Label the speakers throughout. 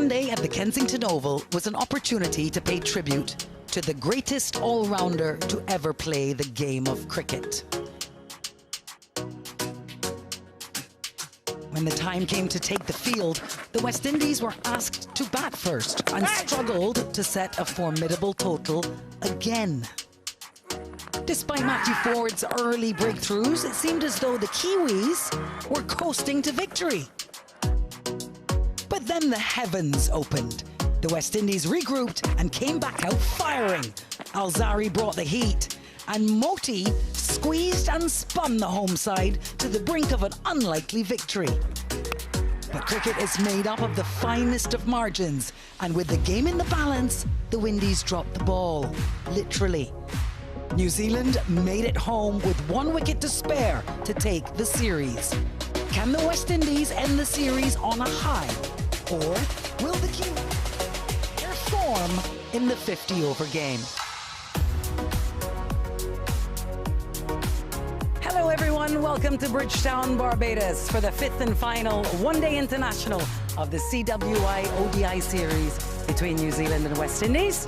Speaker 1: Sunday at the Kensington Oval was an opportunity to pay tribute to the greatest all-rounder to ever play the game of cricket. When the time came to take the field, the West Indies were asked to bat first and struggled to set a formidable total again. Despite Matthew Ford's early breakthroughs, it seemed as though the Kiwis were coasting to victory. But then the heavens opened. The West Indies regrouped and came back out firing. Alzari brought the heat, and Moti squeezed and spun the home side to the brink of an unlikely victory. But cricket is made up of the finest of margins, and with the game in the balance, the Windies dropped the ball, literally. New Zealand made it home with 1 wicket to spare to take the series. Can the West Indies end the series on a high? Or will the Kiwis perform in the 50-over game? Hello everyone, welcome to Bridgetown, Barbados for the 5th and final one-day international of the CWI ODI series between New Zealand and West Indies.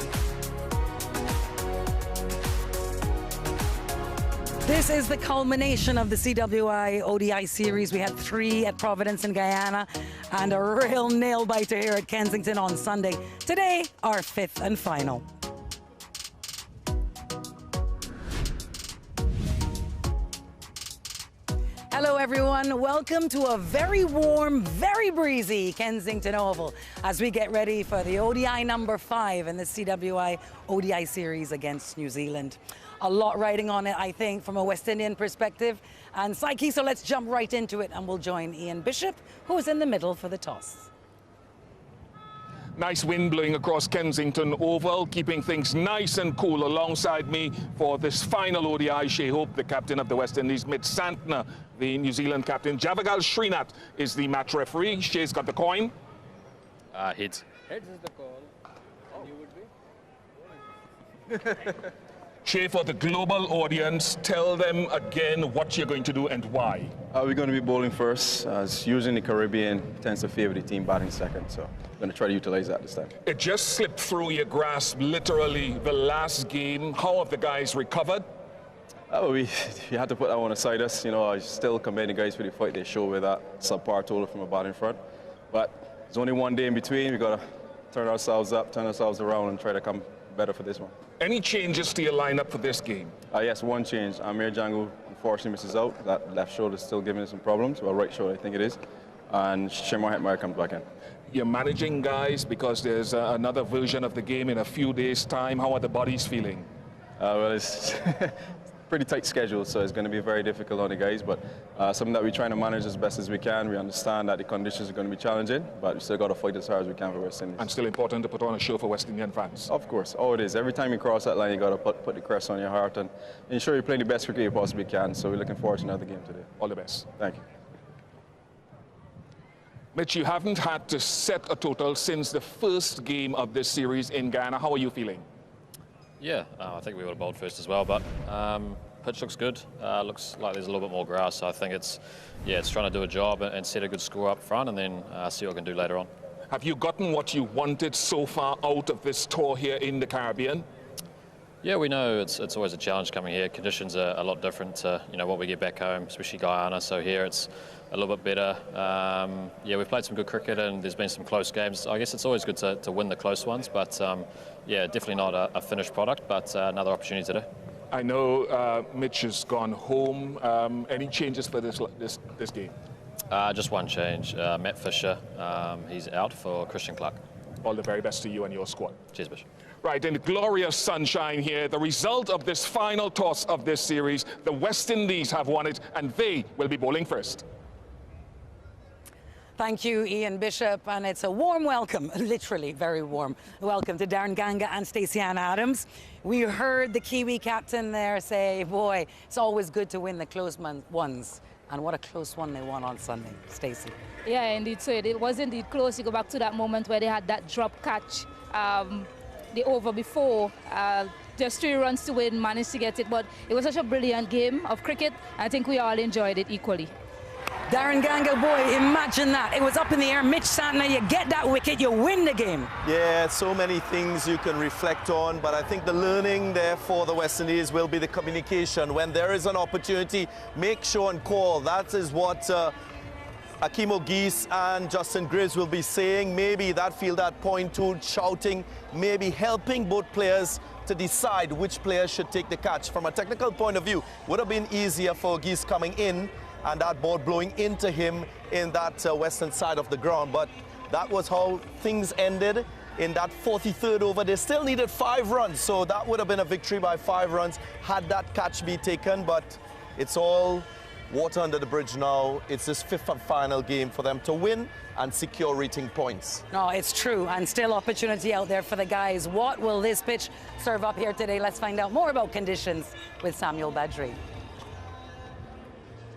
Speaker 1: This is the culmination of the CWI ODI series. We had 3 at Providence in Guyana and a real nail-biter here at Kensington on Sunday. Today, our 5th and final. Hello everyone, welcome to a very warm, very breezy Kensington Oval as we get ready for the ODI number 5 in the CWI ODI series against New Zealand. A lot riding on it, I think, from a West Indian perspective. And Psyche, so let's jump right into it and we'll join Ian Bishop, who is in the middle for the toss.
Speaker 2: Nice wind blowing across Kensington Oval, keeping things nice and cool. Alongside me for this final ODI, Shea Hope, the captain of the West Indies, Mitch Santner, the New Zealand captain. Javagal Srinath is the match referee. Shea's got the coin.
Speaker 3: Heads.
Speaker 4: Heads is the call. And you would be?
Speaker 2: Shea, for the global audience, tell them again what you're going to do and why.
Speaker 5: We're going to be bowling first, as usually in the Caribbean tends to favor the team batting second, so I'm going to try to utilize that this time.
Speaker 2: It just slipped through your grasp, literally, the last game. How have the guys recovered?
Speaker 5: We had to put that one aside us. You know, I still commend the guys for the fight they show with that subpar total from a batting front. But there's only one day in between. We've got to turn ourselves up, turn ourselves around, and try to come better for this one.
Speaker 2: Any changes to your lineup for this game?
Speaker 5: Yes, one change. Amir Jangu unfortunately misses out. That left shoulder is still giving us some problems. Well, right shoulder, I think it is. And Shemar Hetmeyer comes back in.
Speaker 2: You're managing guys because there's another version of the game in a few days' time. How are the bodies feeling?
Speaker 5: Well, it's pretty tight schedule, so it's going to be very difficult on the guys, but something that we're trying to manage as best as we can. We understand that the conditions are going to be challenging, but we still got to fight as hard as we can for West Indies.
Speaker 2: And still important to put on a show for West Indian fans.
Speaker 5: Of course. Oh, it is. Every time you cross that line, you got to put the crest on your heart and ensure you're playing the best cricket you possibly can. So we're looking forward to another game today.
Speaker 2: All the best.
Speaker 5: Thank you.
Speaker 2: Mitch, you haven't had to set a total since the first game of this series in Guyana. How are you feeling?
Speaker 3: Yeah, I think we would have bowled first as well, but pitch looks good. Looks like there's a little bit more grass, so I think it's trying to do a job and set a good score up front and then see what we can do later on.
Speaker 2: Have you gotten what you wanted so far out of this tour here in the Caribbean?
Speaker 3: Yeah, we know it's always a challenge coming here. Conditions are a lot different to what we get back home, especially Guyana. So here it's a little bit better. Yeah, we've played some good cricket and there's been some close games. I guess it's always good to win the close ones, but yeah, definitely not a finished product, but another opportunity today.
Speaker 2: I know Mitch has gone home. Any changes for this game?
Speaker 3: Just one change. Matt Fisher, he's out for Christian Clark.
Speaker 2: All the very best to you and your squad.
Speaker 3: Cheers, Bishop.
Speaker 2: Right, in the glorious sunshine here, the result of this final toss of this series, the West Indies have won it, and they will be bowling first.
Speaker 1: Thank you, Ian Bishop, and it's a warm welcome, literally very warm welcome to Darren Ganga and Stacey-Ann Adams. We heard the Kiwi captain there say, boy, it's always good to win the close ones. And what a close one they won on Sunday. Stacey.
Speaker 6: Yeah, indeed. So it was indeed close. You go back to that moment where they had that drop catch, the over before, just 3 runs to win, managed to get it. But it was such a brilliant game of cricket. I think we all enjoyed it equally.
Speaker 1: Darren Gangle, boy, imagine that. It was up in the air. Mitch Santner, you get that wicket, you win the game.
Speaker 7: Yeah, so many things you can reflect on, but I think the learning there for the West Indies will be the communication. When there is an opportunity, make sure and call. That is what Akeem O'Geese and Justin Graves will be saying. Maybe that field at point two, shouting, maybe helping both players to decide which player should take the catch. From a technical point of view, would have been easier for O'Geese coming in and that ball blowing into him in that western side of the ground. But that was how things ended in that 43rd over. They still needed 5 runs, so that would have been a victory by 5 runs had that catch be taken. But it's all water under the bridge now. It's this 5th and final game for them to win and secure rating points.
Speaker 1: No, it's true, and still opportunity out there for the guys. What will this pitch serve up here today? Let's find out more about conditions with Samuel Badri.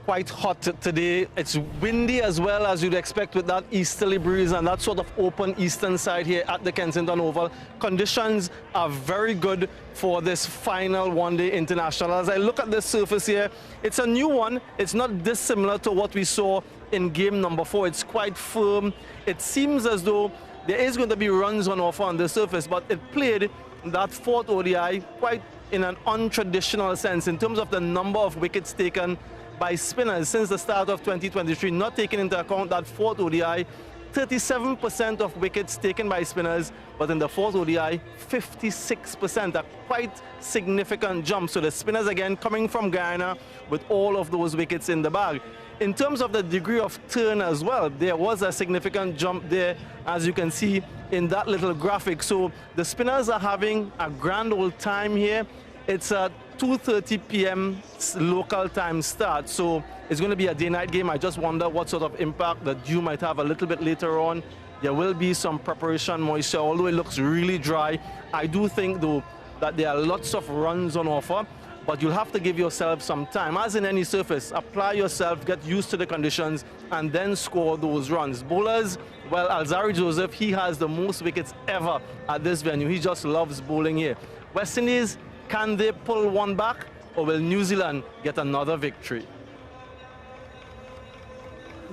Speaker 8: Quite hot today. It's windy as well, as you'd expect with that easterly breeze and that sort of open eastern side here at the Kensington Oval. Conditions are very good for this final one-day international. As I look at this surface here, it's a new one. It's not dissimilar to what we saw in game number 4. It's quite firm. It seems as though there is going to be runs on offer on the surface, but it played that 4th ODI quite in an untraditional sense in terms of the number of wickets taken by spinners since the start of 2023, not taking into account that 4th ODI. 37% of wickets taken by spinners, but in the 4th ODI, 56%, a quite significant jump. So the spinners again coming from Guyana with all of those wickets in the bag. In terms of the degree of turn as well, there was a significant jump there, as you can see in that little graphic. So the spinners are having a grand old time here. It's a 2:30 p.m. local time start, so it's going to be a day-night game. I just wonder what sort of impact the dew might have a little bit later on. There will be some preparation moisture, although it looks really dry. I do think, though, that there are lots of runs on offer, but you'll have to give yourself some time. As in any surface, apply yourself, get used to the conditions, and then score those runs. Bowlers, well, Alzari Joseph, he has the most wickets ever at this venue. He just loves bowling here. West Indies, can they pull one back, or will New Zealand get another victory?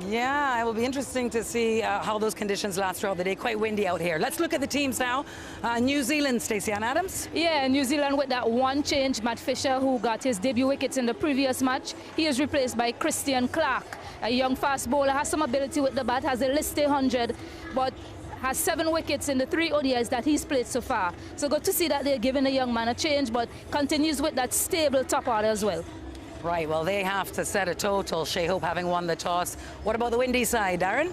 Speaker 1: Yeah, it will be interesting to see how those conditions last throughout the day. Quite windy out here. Let's look at the teams now. New Zealand, Stacey Ann Adams.
Speaker 6: Yeah, New Zealand with that one change. Matt Fisher, who got his debut wickets in the previous match, he is replaced by Christian Clark, a young fast bowler, has some ability with the bat, has a listed 100, but has 7 wickets in the 3 ODIs that he's played so far. So good to see that they're giving the young man a change, but continues with that stable top order as well.
Speaker 1: Right, well, they have to set a total. Shea Hope having won the toss. What about the Windies side, Darren?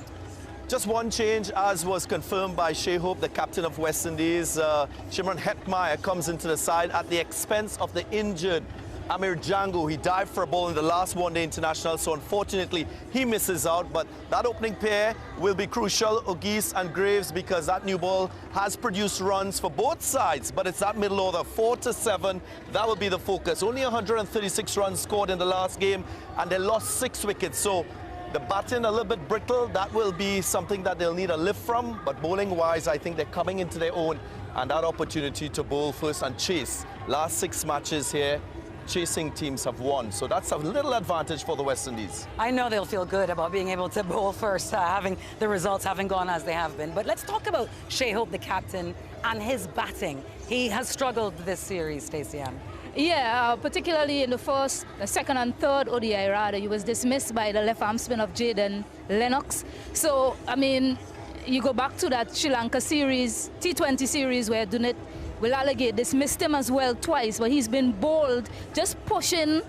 Speaker 7: Just one change, as was confirmed by Shea Hope, the captain of West Indies. Shimron Hetmeyer comes into the side at the expense of the injured Amir Django. He dived for a ball in the last one-day international, so unfortunately he misses out. But that opening pair will be crucial, O'Geese and Graves, because that new ball has produced runs for both sides. But it's that middle order, 4-7, that will be the focus. Only 136 runs scored in the last game, and they lost 6 wickets. So the batting a little bit brittle. That will be something that they'll need a lift from. But bowling-wise, I think they're coming into their own, and that opportunity to bowl first and chase. Last 6 matches here, chasing teams have won, so that's a little advantage for the West Indies.
Speaker 1: I know they'll feel good about being able to bowl first, having the results having gone as they have been. But let's talk about Shea Hope, the captain, and his batting. He has struggled this series, Stacey Ann.
Speaker 6: Yeah, particularly in the first, the second and third ODI rather, he was dismissed by the left arm spin of Jaden Lennox. So, I mean, you go back to that Sri Lanka series, T20 series, where Dunit Will Allegate dismissed him as well twice, but he's been bold, just pushing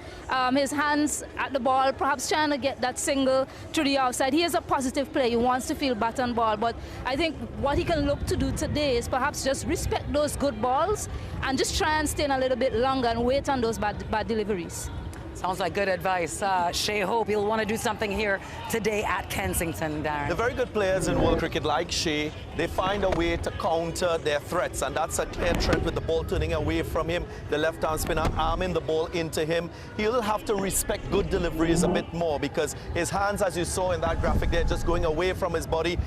Speaker 6: his hands at the ball, perhaps trying to get that single to the outside. He is a positive player. He wants to feel bat and ball, but I think what he can look to do today is perhaps just respect those good balls and just try and stay in a little bit longer and wait on those bad deliveries.
Speaker 1: Sounds like good advice. Shea Hope, you'll want to do something here today at Kensington, Darren.
Speaker 7: The very good players in world cricket like Shea, they find a way to counter their threats, and that's a clear threat with the ball turning away from him, the left-arm spinner arming the ball into him. He'll have to respect good deliveries a bit more, because his hands, as you saw in that graphic there, just going away from his body.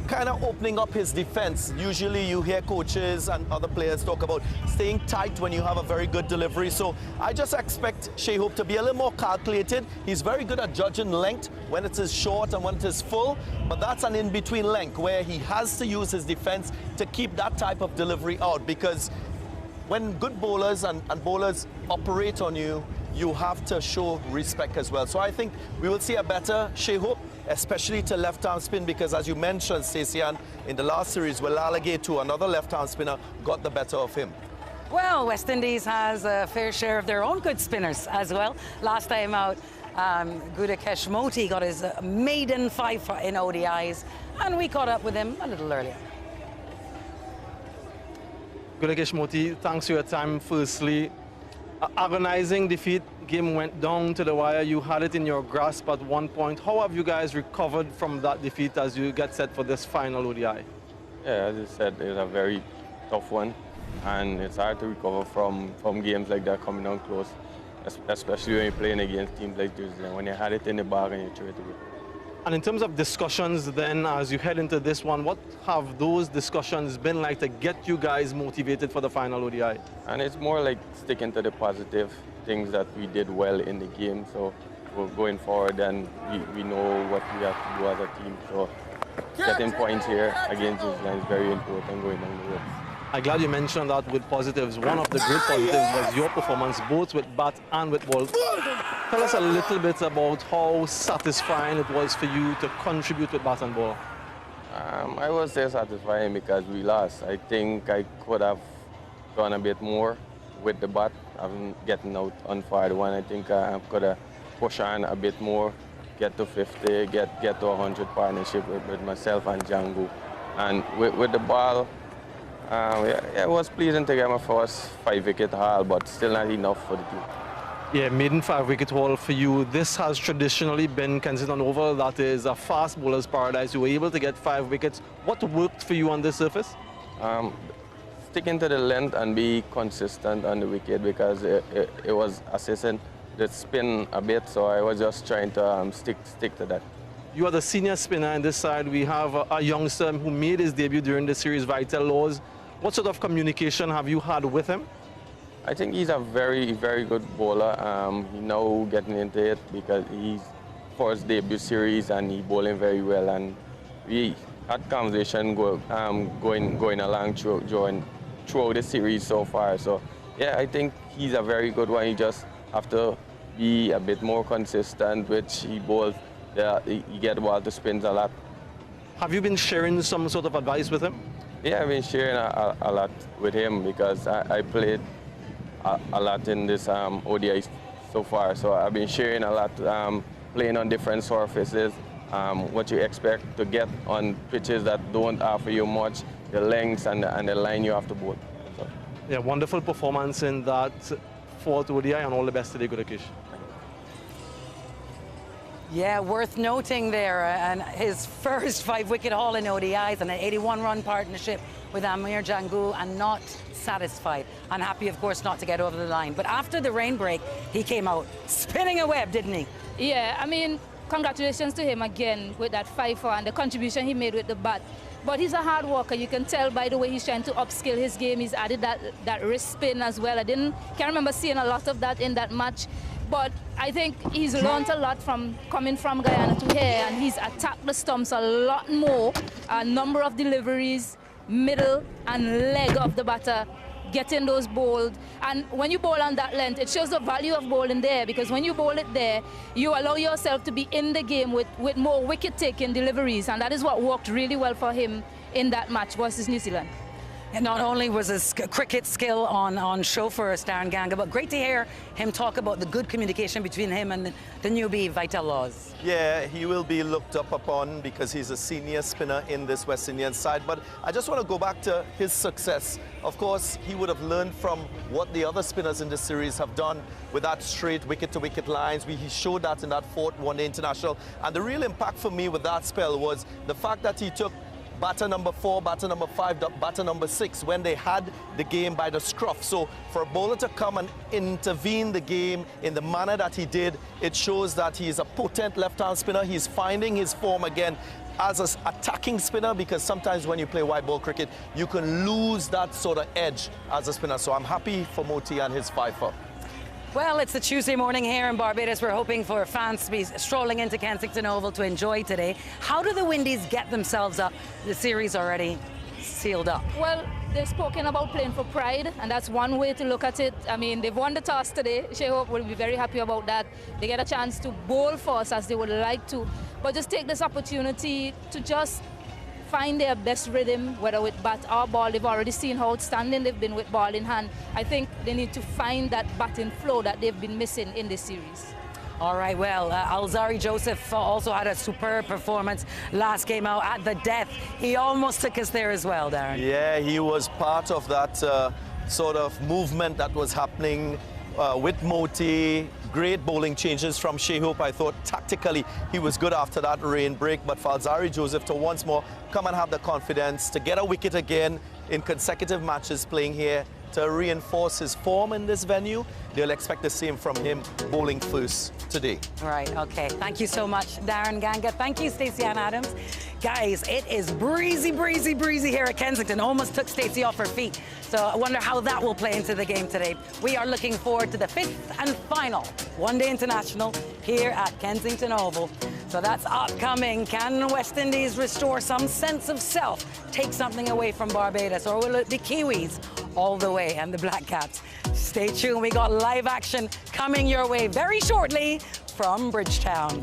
Speaker 7: kind of opening up his defense. Usually you hear coaches and other players talk about staying tight when you have a very good delivery. So I just expect Shea Hope to be a little more calculated. He's very good at judging length when it is short and when it is full, but that's an in-between length where he has to use his defense to keep that type of delivery out, because when good bowlers and bowlers operate on you, you have to show respect as well. So I think we will see a better Shea Hope, especially to left-arm spin, because as you mentioned, Stacey-Ann, in the last series, Walalage to another left-arm spinner got the better of him.
Speaker 1: Well, West Indies has a fair share of their own good spinners as well. Last time out, Gudakesh Moti got his maiden 5 in ODIs, and we caught up with him a little earlier.
Speaker 8: Gudakesh Moti, thanks for your time. Firstly, agonizing defeat, game went down to the wire. You had it in your grasp at one point. How have you guys recovered from that defeat as you get set for this final ODI?
Speaker 9: Yeah, as you said, it's a very tough one, and it's hard to recover from games like that coming down close, especially when you're playing against teams like New Zealand. When you had it in the bag and you threw it away.
Speaker 8: And in terms of discussions then, as you head into this one, what have those discussions been like to get you guys motivated for the final ODI?
Speaker 9: And it's more like sticking to the positive things that we did well in the game. So we're going forward, and we know what we have to do as a team. So getting points here against New Zealand is very important going down the road.
Speaker 8: I'm glad you mentioned that with positives. One of the great positives was your performance, both with bat and with ball. Tell us a little bit about how satisfying it was for you to contribute with bat and ball.
Speaker 9: I was say satisfying because we lost. I think I could have done a bit more with the bat. I'm getting out on 5-1. I think I could have pushed on a bit more, get to 50, get to 100 partnership with myself and Django. And with the ball, yeah, it was pleasing to get my first 5-wicket haul, but still not enough for the team.
Speaker 8: Yeah, maiden 5-wicket haul for you. This has traditionally been Kensington Oval. That is a fast bowler's paradise. You were able to get 5 wickets. What worked for you on this surface?
Speaker 9: Sticking to the length and be consistent on the wicket, because it was assisting the spin a bit, so I was just trying to stick to that.
Speaker 8: You are the senior spinner on this side. We have a youngster who made his debut during the series, Vital Laws. What sort of communication have you had with him?
Speaker 9: I think he's a very, very good bowler. He's now getting into it because he's for his debut series and he's bowling very well. And we had conversation going along throughout the series so far. So yeah, I think he's a very good one. He just have to be a bit more consistent, which he bowls. Yeah, he get the ball to spins a lot.
Speaker 8: Have you been sharing some sort of advice with him?
Speaker 9: Yeah, I've been sharing a lot with him because I played a lot in this ODI so far. So I've been sharing a lot, playing on different surfaces, what you expect to get on pitches that don't offer you much, the lengths and the line you have to bowl. So.
Speaker 8: Yeah, wonderful performance in that 4th ODI, and all the best today, Gudakesh.
Speaker 1: Yeah, worth noting there, and his first 5-wicket haul in ODIs and an 81-run partnership with Amir Django, and not satisfied. Unhappy, of course, not to get over the line. But after the rain break, he came out spinning a web, didn't he?
Speaker 6: Yeah, I mean, congratulations to him again with that 5-4 and the contribution he made with the bat. But he's a hard worker. You can tell by the way he's trying to upskill his game. He's added that wrist spin as well. Can't remember seeing a lot of that in that match. But I think he's learned a lot from coming from Guyana to here, and he's attacked the stumps a lot more. A number of deliveries, middle and leg of the batter, getting those bowled. And when you bowl on that length, it shows the value of bowling there, because when you bowl it there, you allow yourself to be in the game with more wicket-taking deliveries, and that is what worked really well for him in that match versus New Zealand.
Speaker 1: And not only was his cricket skill on show for Darren Ganga, but great to hear him talk about the good communication between him and the newbie Vital Laws.
Speaker 7: Yeah, he will be looked up upon because he's a senior spinner in this West Indian side. But I just want to go back to his success. Of course, he would have learned from what the other spinners in the series have done with that straight wicket-to-wicket lines. He showed that in that 4th One-Day International. And the real impact for me with that spell was the fact that he took batter number 4, batter number 5, batter number 6 when they had the game by the scruff. So for a bowler to come and intervene the game in the manner that he did, it shows that he is a potent left-hand spinner. He's finding his form again as an attacking spinner, because sometimes when you play white ball cricket, you can lose that sort of edge as a spinner. So I'm happy for Moti and his fifer.
Speaker 1: Well, it's a Tuesday morning here in Barbados. We're hoping for fans to be strolling into Kensington Oval to enjoy today. How do the Windies get themselves up? The series already sealed up.
Speaker 6: Well, they've spoken about playing for pride, and that's one way to look at it. I mean, they've won the toss today. Shehop will be very happy about that. They get a chance to bowl for us as they would like to, but just take this opportunity to just find their best rhythm, whether with bat or ball. They've already seen how outstanding they've been with ball in hand. I think they need to find that batting flow that they've been missing in this series.
Speaker 1: All right, well, Alzari Joseph also had a superb performance last game out at the death. He almost took us there as well, Darren.
Speaker 7: Yeah, he was part of that sort of movement that was happening with Moti. Great bowling changes from Shehop. I thought tactically he was good after that rain break, but for Alzari Joseph to once more come and have the confidence to get a wicket again in consecutive matches playing here, to reinforce his form in this venue, they'll expect the same from him bowling first today.
Speaker 1: Right, okay. Thank you so much, Darren Ganga. Thank you, Stacey Ann Adams. Guys, it is breezy, breezy, breezy here at Kensington. Almost took Stacey off her feet. So I wonder how that will play into the game today. We are looking forward to the 5th and final one-day international here at Kensington Oval. So that's upcoming. Can West Indies restore some sense of self, take something away from Barbados, or will it be Kiwis all the way and the Black Caps? Stay tuned. We got live action coming your way very shortly from Bridgetown.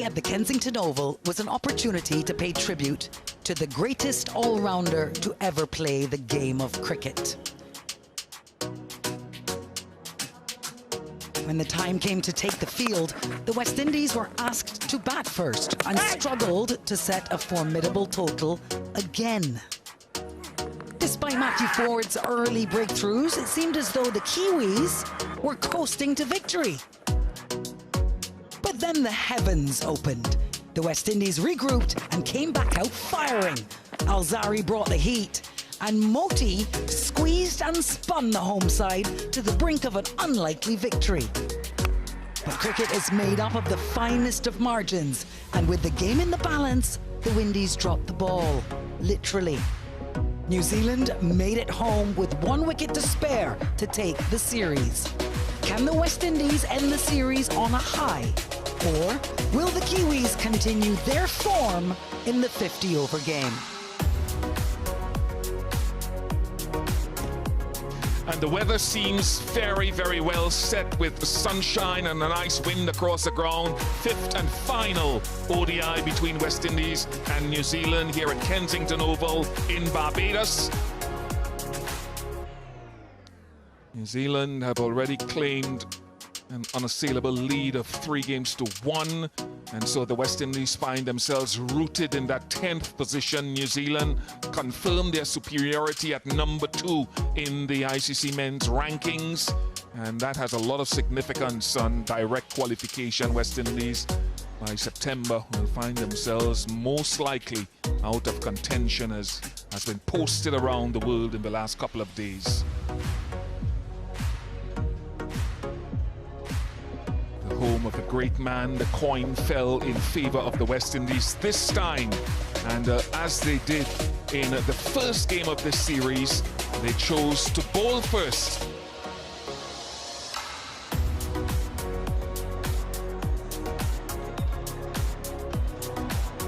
Speaker 1: at the Kensington Oval was an opportunity to pay tribute to the greatest all-rounder to ever play the game of cricket. When the time came to take the field, the West Indies were asked to bat first and struggled to set a formidable total again. Despite Matthew Ford's early breakthroughs, it seemed as though the Kiwis were coasting to victory. But then the heavens opened. The West Indies regrouped and came back out firing. Alzari brought the heat, and Moti squeezed and spun the home side to the brink of an unlikely victory. But cricket is made up of the finest of margins, and with the game in the balance, the Windies dropped the ball, literally. New Zealand made it home with 1 wicket to spare to take the series. Can the West Indies end the series on a high? Or will the Kiwis continue their form in the 50-over game?
Speaker 2: And the weather seems very, very well set with the sunshine and a nice wind across the ground. 5th and final ODI between West Indies and New Zealand here at Kensington Oval in Barbados. New Zealand have already claimed an unassailable lead of 3-1, and so the West Indies find themselves rooted in that 10th position. New Zealand confirmed their superiority at number 2 in the ICC men's rankings, and that has a lot of significance on direct qualification. West Indies by September will find themselves most likely out of contention, as has been posted around the world in the last couple of days. Home of the great man, the coin fell in favor of the West Indies this time, and as they did in the first game of this series, they chose to bowl first.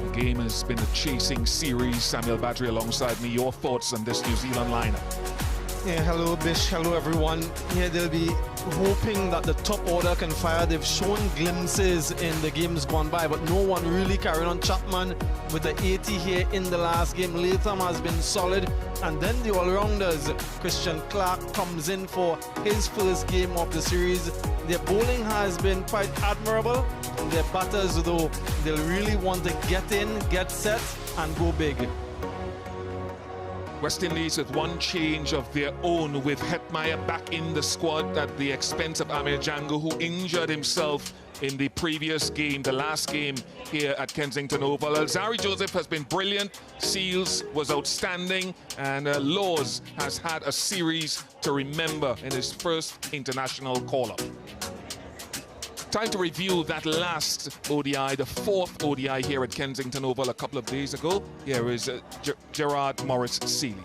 Speaker 2: The game has been a chasing series. Samuel Badri alongside me. Your thoughts on this New Zealand lineup?
Speaker 8: Yeah, hello Bish, hello everyone. Yeah, they'll be hoping that the top order can fire. They've shown glimpses in the games gone by, but no one really carrying on. Chapman with the 80 here in the last game. Latham has been solid. And then the all-rounders, Christian Clark comes in for his first game of the series. Their bowling has been quite admirable. Their batters, though, they'll really want to get in, get set, and go big.
Speaker 2: West Indies with one change of their own, with Hetmeyer back in the squad at the expense of Amir Django, who injured himself in the previous game, the last game here at Kensington Oval. Alzari Joseph has been brilliant, Seals was outstanding, and Laws has had a series to remember in his first international call-up. Time to review that last ODI, the 4th ODI here at Kensington Oval a couple of days ago. Here is Gerard Morris Seeley.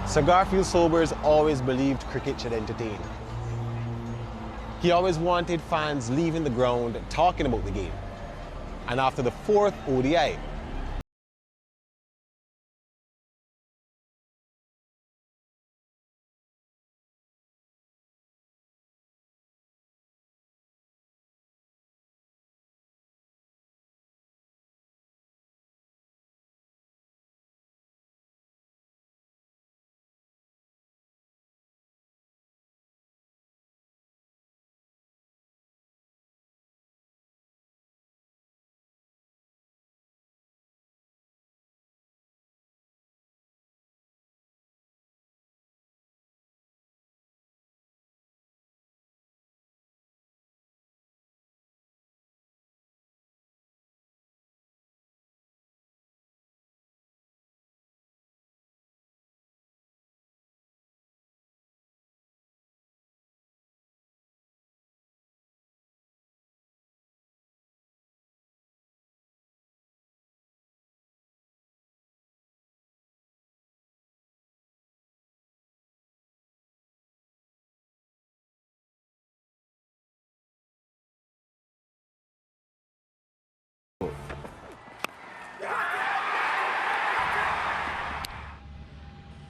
Speaker 10: Sir Garfield Sobers always believed cricket should entertain. He always wanted fans leaving the ground talking about the game. And after the 4th ODI,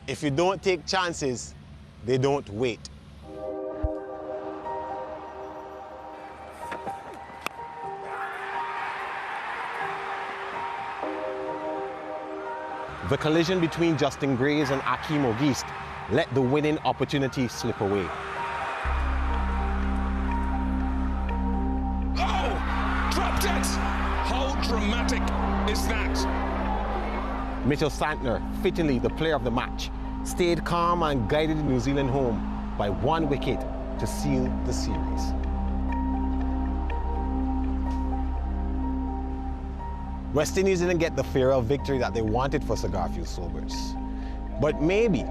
Speaker 10: If you don't take chances, they don't wait. The collision between Justin Graves and Akeem Auguste let the winning opportunity slip away.
Speaker 2: Oh! Dropped it! How dramatic is that?
Speaker 10: Mitchell Santner, fittingly the player of the match, stayed calm and guided New Zealand home by 1 wicket to seal the series. West Indies didn't get the farewell victory that they wanted for Sir Garfield Sobers. But maybe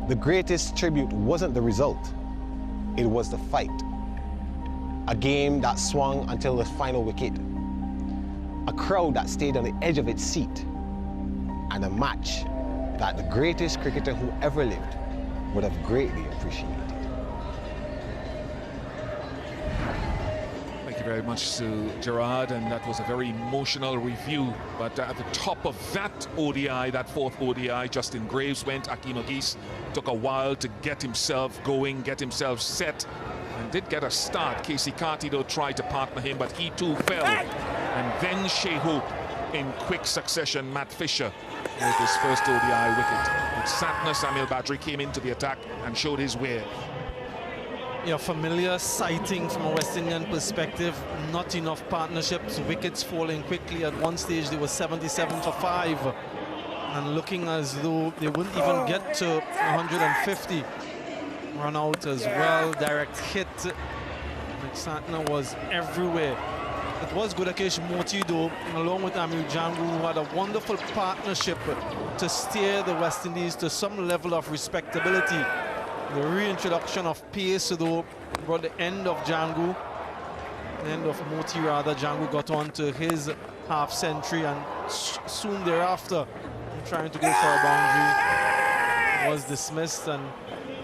Speaker 10: the greatest tribute wasn't the result, it was the fight. A game that swung until the final wicket. A crowd that stayed on the edge of its seat. And a match that the greatest cricketer who ever lived would have greatly appreciated.
Speaker 2: Thank you very much to Gerard, and that was a very emotional review. But at the top of that ODI, that 4th ODI, Justin Graves went. Akeem Auguste took a while to get himself going, get himself set, and did get a start. Casey Carty, though, tried to partner him, but he too fell. And then Shea Hope, in quick succession, Matt Fisher with his first ODI wicket. With Santner, Samuel Badri came into the attack and showed his way.
Speaker 8: Yeah, familiar sighting from a West Indian perspective. Not enough partnerships, wickets falling quickly. At one stage, they were 77 for 5. And looking as though they wouldn't even get to 150. Run out as well, direct hit. Santner was everywhere. It was Gudakesh Moti, though, along with Amir Jangu, who had a wonderful partnership to steer the West Indies to some level of respectability. The reintroduction of pace, though, brought the end of Jangu, the end of Moti rather. Jangu got on to his half-century, and soon thereafter, trying to go for a boundary, was dismissed, and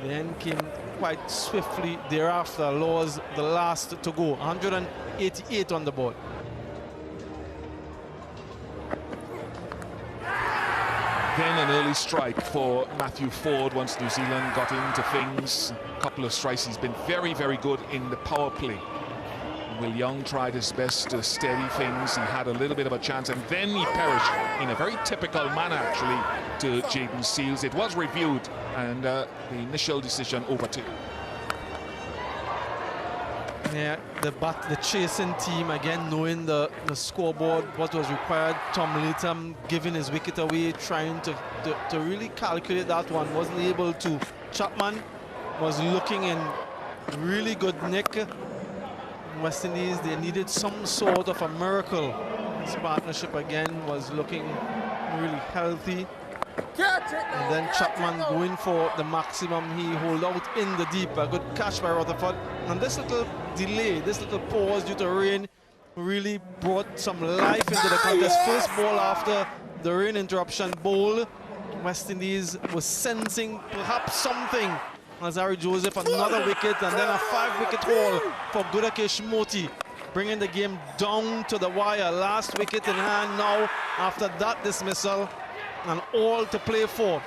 Speaker 8: the end came quite swiftly thereafter. Laws the last to go, 188 on the board.
Speaker 2: Then an early strike for Matthew Ford once New Zealand got into things. A couple of strikes. He's been very, very good in the power play. Will Young tried his best to steady things. He had a little bit of a chance, and then he perished in a very typical manner, actually, to Jaden Seals. It was reviewed, and the initial decision overturned.
Speaker 8: Yeah, the chasing team, again, knowing the scoreboard, what was required. Tom Latham giving his wicket away, trying to really calculate that one. Wasn't able to. Chapman was looking in really good nick. West Indies, they needed some sort of a miracle. This partnership, again, was looking really healthy. And then Chapman going for the maximum. He hold out in the deep. A good catch by Rutherford. And this little delay, this little pause due to rain really brought some life into the contest. First ball after the rain interruption bowl. West Indies was sensing perhaps something. As Harry Joseph, another wicket, and then a 5-wicket haul for Gudakesh Moti, bringing the game down to the wire. Last wicket in hand now after that dismissal, and all to play for.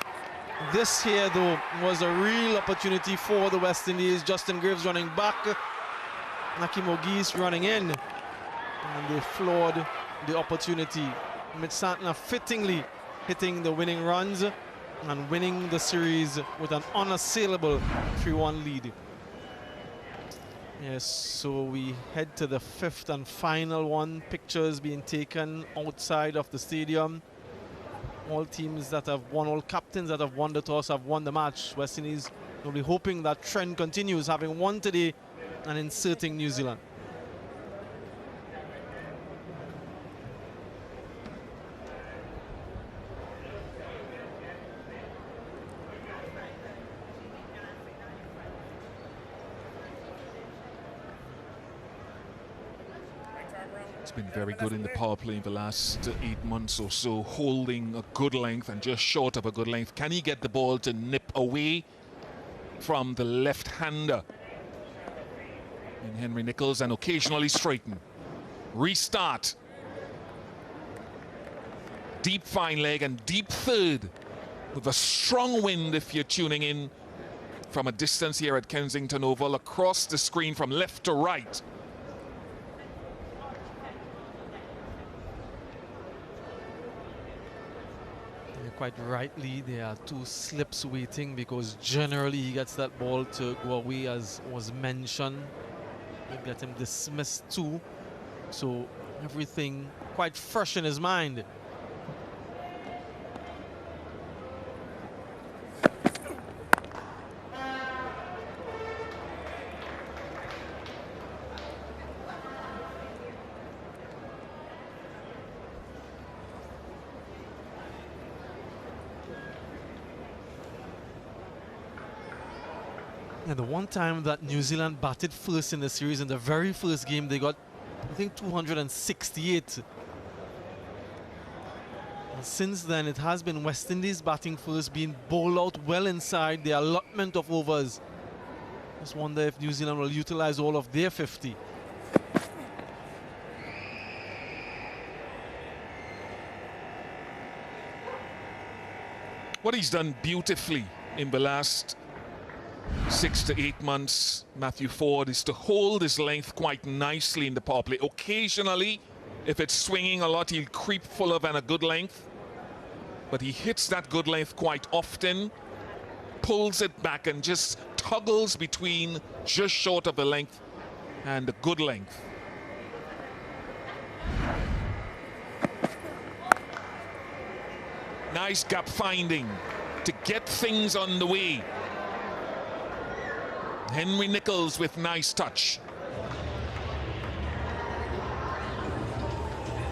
Speaker 8: This here, though, was a real opportunity for the West Indies. Justin Graves running back, Akeem Auguste running in, and they flawed the opportunity. Mitch Santner fittingly hitting the winning runs and winning the series with an unassailable 3-1 lead. Yes, so we head to the 5th and final one. Pictures being taken outside of the stadium. All teams that have won, all captains that have won the toss have won the match. West Indies will be hoping that trend continues, having won today and inserting New Zealand.
Speaker 2: It's been very good in the power play in the last 8 months or so, holding a good length and just short of a good length. Can he get the ball to nip away from the left-hander in Henry Nicholls and occasionally straighten? Restart. Deep fine leg and deep third with a strong wind if you're tuning in from a distance here at Kensington Oval, across the screen from left to right.
Speaker 8: Quite rightly, there are 2 slips waiting, because generally he gets that ball to go away, as was mentioned. They get him dismissed too, so everything quite fresh in his mind. And the one time that New Zealand batted first in the series, in the very first game, they got, I think, 268. And since then, it has been West Indies batting first, being bowled out well inside their allotment of overs. Just wonder if New Zealand will utilize all of their 50.
Speaker 2: What he's done beautifully in the last 6 to 8 months, Matthew Ford, is to hold his length quite nicely in the power play. Occasionally, if it's swinging a lot, he'll creep fuller than a good length. But he hits that good length quite often, pulls it back and just toggles between just short of the length and the good length. Nice gap finding to get things on the way. Henry Nicholls with nice touch.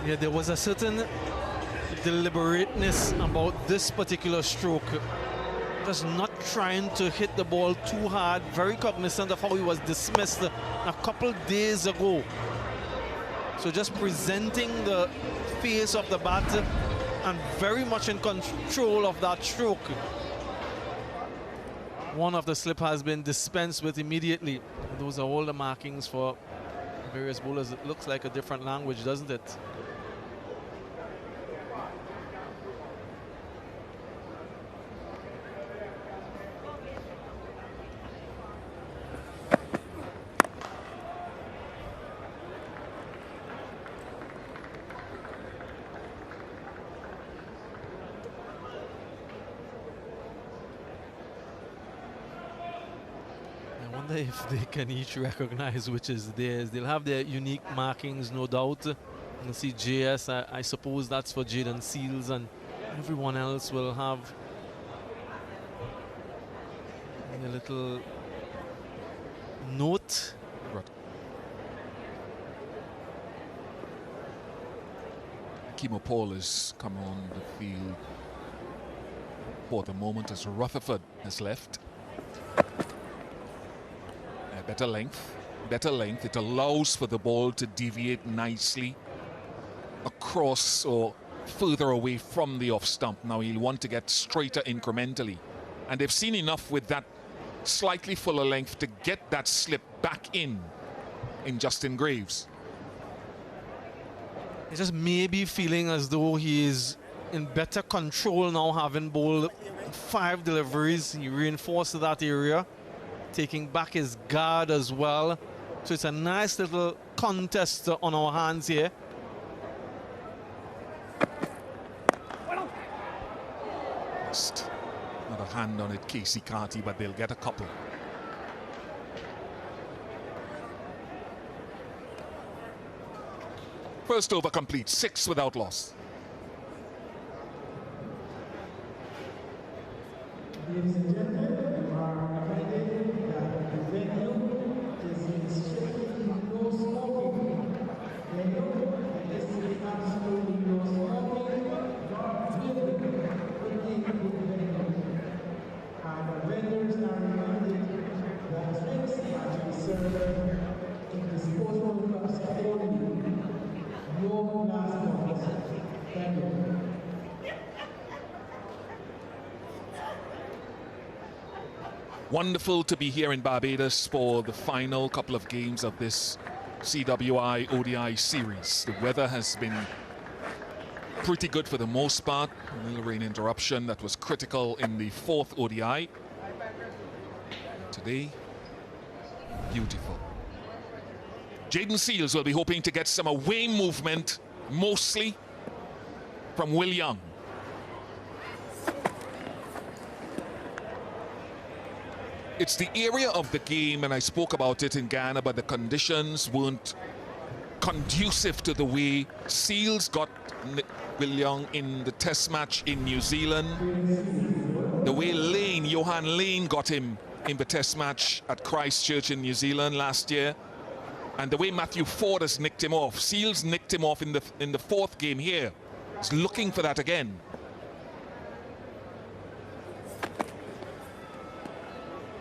Speaker 8: Yeah, there was a certain deliberateness about this particular stroke. Just not trying to hit the ball too hard, very cognizant of how he was dismissed a couple days ago. So just presenting the face of the bat and very much in control of that stroke. One of the slip has been dispensed with immediately. Those are all the markings for various bowlers. It looks like a different language, doesn't it? If they can each recognize which is theirs. They'll have their unique markings, no doubt. You'll see JS, I suppose that's for Jaden Seals, and everyone else will have a little note.
Speaker 2: Kimo Paul has come on the field for the moment as Rutherford has left. Better length. It allows for the ball to deviate nicely across or further away from the off stump. Now he'll want to get straighter incrementally. And they've seen enough with that slightly fuller length to get that slip back in Justin Graves.
Speaker 8: He's just maybe feeling as though he is in better control now, having bowled 5 deliveries. He reinforced that area, taking back his guard as well. So it's a nice little contest on our hands here.
Speaker 2: Just not a hand on it, Casey Carty, but they'll get a couple. First over complete, 6 without loss.
Speaker 11: Ladies and gentlemen, you are reminded that the venue is strictly no smoking. Venue, and this is absolutely no smoking, not drinking within the venue. And the vendors are reminded that drinks are to be served in disposable cups only. No glass bottles. Thank you.
Speaker 2: Wonderful to be here in Barbados for the final couple of games of this CWI ODI series. The weather has been pretty good for the most part. A little rain interruption that was critical in the 4th ODI. Today, beautiful. Jaden Seals will be hoping to get some away movement, mostly from Will Young. It's the area of the game, and I spoke about it in Ghana, but the conditions weren't conducive to the way Seals got Will Young in the test match in New Zealand. The way Johan Lane got him in the test match at Christchurch in New Zealand last year. And the way Matthew Ford has nicked him off. Seals nicked him off in the 4th game here. He's looking for that again.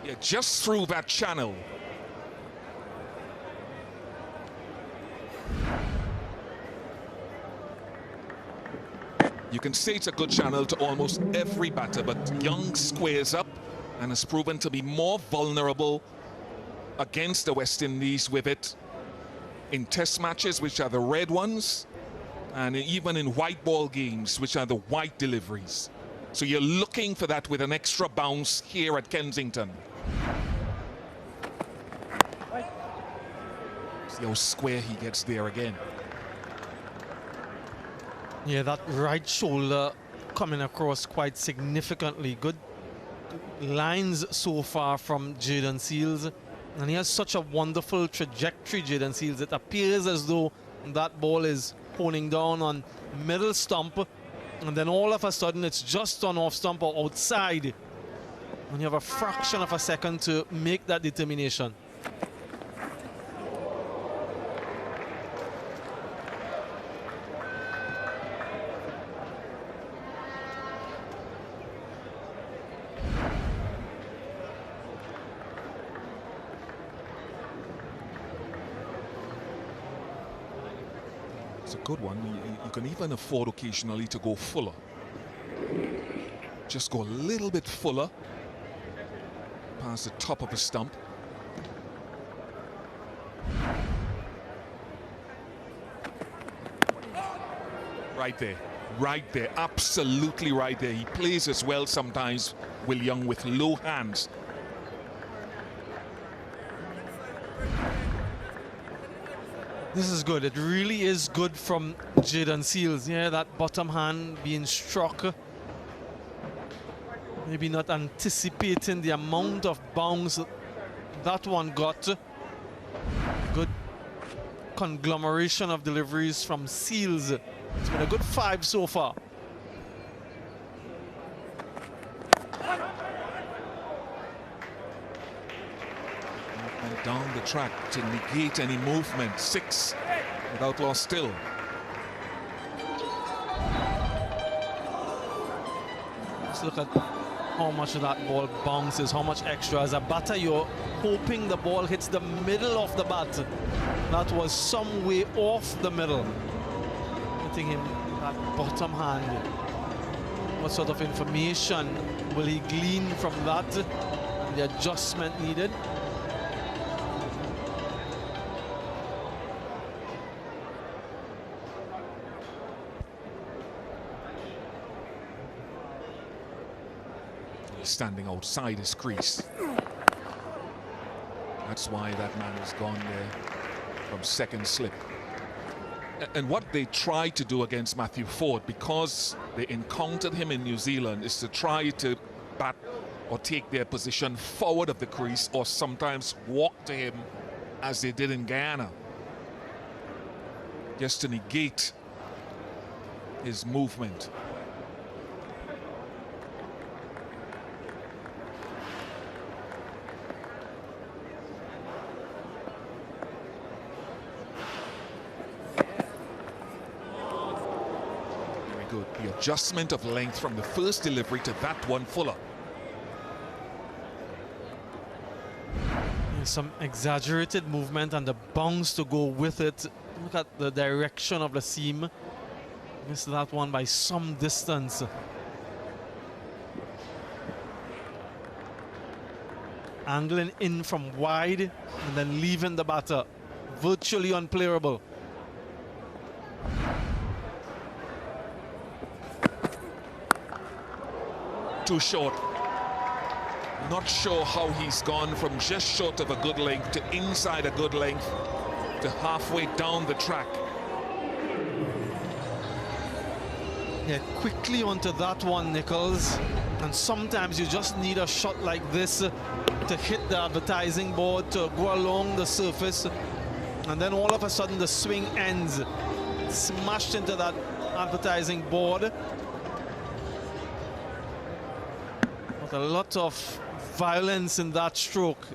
Speaker 2: Yeah, just through that channel. You can say it's a good channel to almost every batter, but Young squares up and has proven to be more vulnerable against the West Indies with it in test matches, which are the red ones, and even in white ball games, which are the white deliveries. So you're looking for that with an extra bounce here at Kensington. See how square he gets there again.
Speaker 8: Yeah, that right shoulder coming across quite significantly. Good lines so far from Jaden Seals. And he has such a wonderful trajectory, Jaden Seals. It appears as though that ball is honing down on middle stump, and then all of a sudden it's just on off stump or outside. And you have a fraction of a second to make that determination.
Speaker 2: It's a good one. You can even afford occasionally to go fuller. Just go a little bit fuller past the top of a stump. Right there, absolutely right there. He plays as well sometimes, Will Young, with low hands.
Speaker 8: This is good. It really is good from Jaden Seals. Yeah, that bottom hand being struck. Maybe not anticipating the amount of bounce that one got. Good conglomeration of deliveries from Seals. It's been a good 5 so far.
Speaker 2: And down the track to negate any movement. 6 without loss still.
Speaker 8: Let's look at how much of that ball bounces, how much extra. As a batter, you're hoping the ball hits the middle of the bat. That was some way off the middle. Hitting him that bottom hand. What sort of information will he glean from that? The adjustment needed.
Speaker 2: Standing outside his crease. That's why that man has gone there from second slip. And what they tried to do against Matthew Ford, because they encountered him in New Zealand, is to try to bat or take their position forward of the crease, or sometimes walk to him as they did in Guyana, just to negate his movement. Good. The adjustment of length from the first delivery to that one fuller.
Speaker 8: Some exaggerated movement and the bounce to go with it. Look at the direction of the seam. Missed that one by some distance. Angling in from wide and then leaving the batter. Virtually unplayable.
Speaker 2: too short. Not sure how he's gone from just short of a good length to inside a good length to halfway down the track.
Speaker 8: Yeah, quickly onto that one, Nichols. And sometimes you just need a shot like this to hit the advertising board, to go along the surface. And then all of a sudden the swing ends. Smashed into that advertising board. With a lot of violence in that stroke.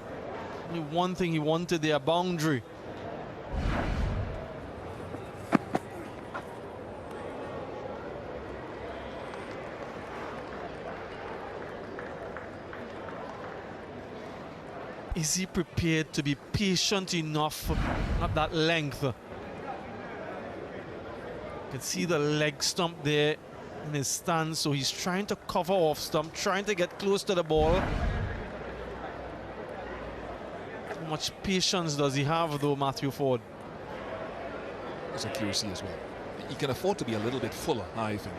Speaker 8: Only one thing he wanted there, boundary. Is he prepared to be patient enough at that length? You can see the leg stump there in his stance, so he's trying to cover off stump, trying to get close to the ball. How much patience does he have, though, Matthew Ford?
Speaker 2: His accuracy as well. He can afford to be a little bit fuller, I think.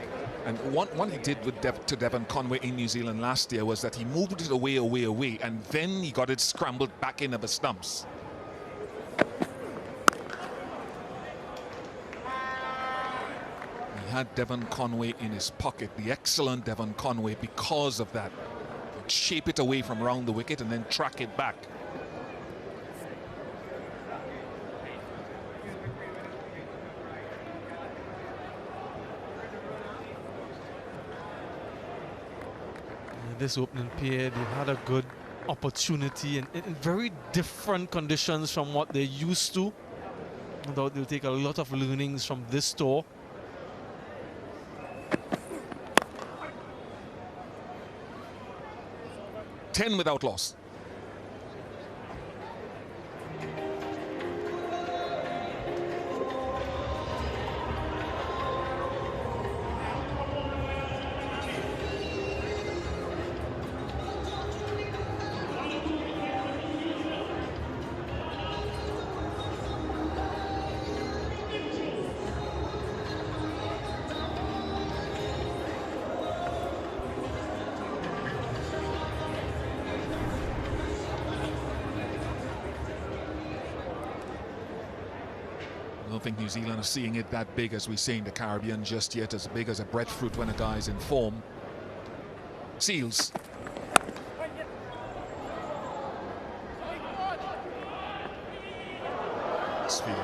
Speaker 2: And what he did with to Devon Conway in New Zealand last year was that he moved it away, and then he got it scrambled back into the stumps. He had Devon Conway in his pocket, the excellent Devon Conway, because of that. He'd shape it away from around the wicket and then track it back.
Speaker 8: This opening period, they had a good opportunity in very different conditions from what they're used to. No doubt they'll take a lot of learnings from this tour.
Speaker 2: Ten without loss. I don't think New Zealand are seeing it that big as we see in the Caribbean just yet, as big as a breadfruit when a guy's in form. Seals. Speed.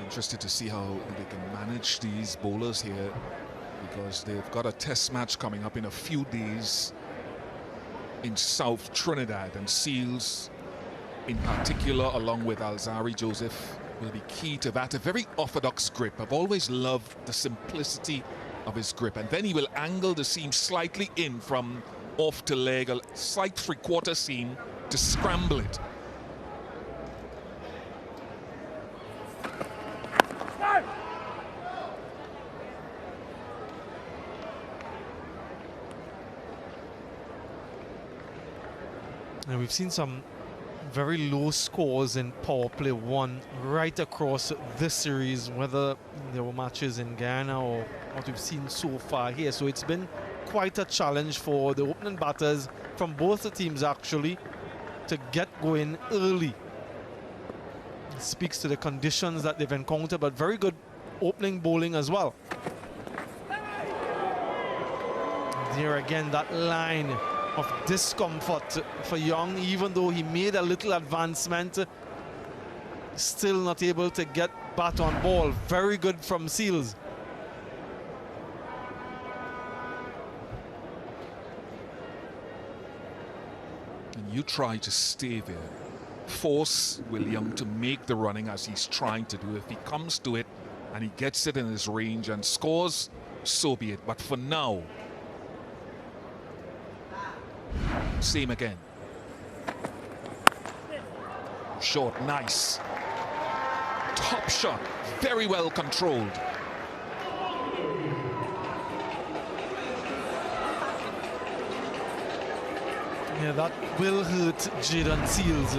Speaker 2: Interested to see how they can manage these bowlers here, because they've got a test match coming up in a few days in South Trinidad, and Seals in particular, along with Alzari Joseph, will be key to that. A very orthodox grip. I've always loved the simplicity of his grip, and then he will angle the seam slightly in from off to leg, a slight three-quarter seam to scramble it.
Speaker 8: And we've seen some very low scores in power play one right across this series, whether there were matches in Guyana or what we've seen so far here. So it's been quite a challenge for the opening batters from both the teams, actually, to get going early. It speaks to the conditions that they've encountered, but very good opening bowling as well. There again, that line of discomfort for Young, even though he made a little advancement, still not able to get bat on ball. Very good from Seals.
Speaker 2: And you try to stay there. Force Will Young to make the running as he's trying to do. If he comes to it, and he gets it in his range and scores, so be it. But for now, same again. Short, nice. Top shot, very well controlled.
Speaker 8: Yeah, that will hurt Jaden Seals.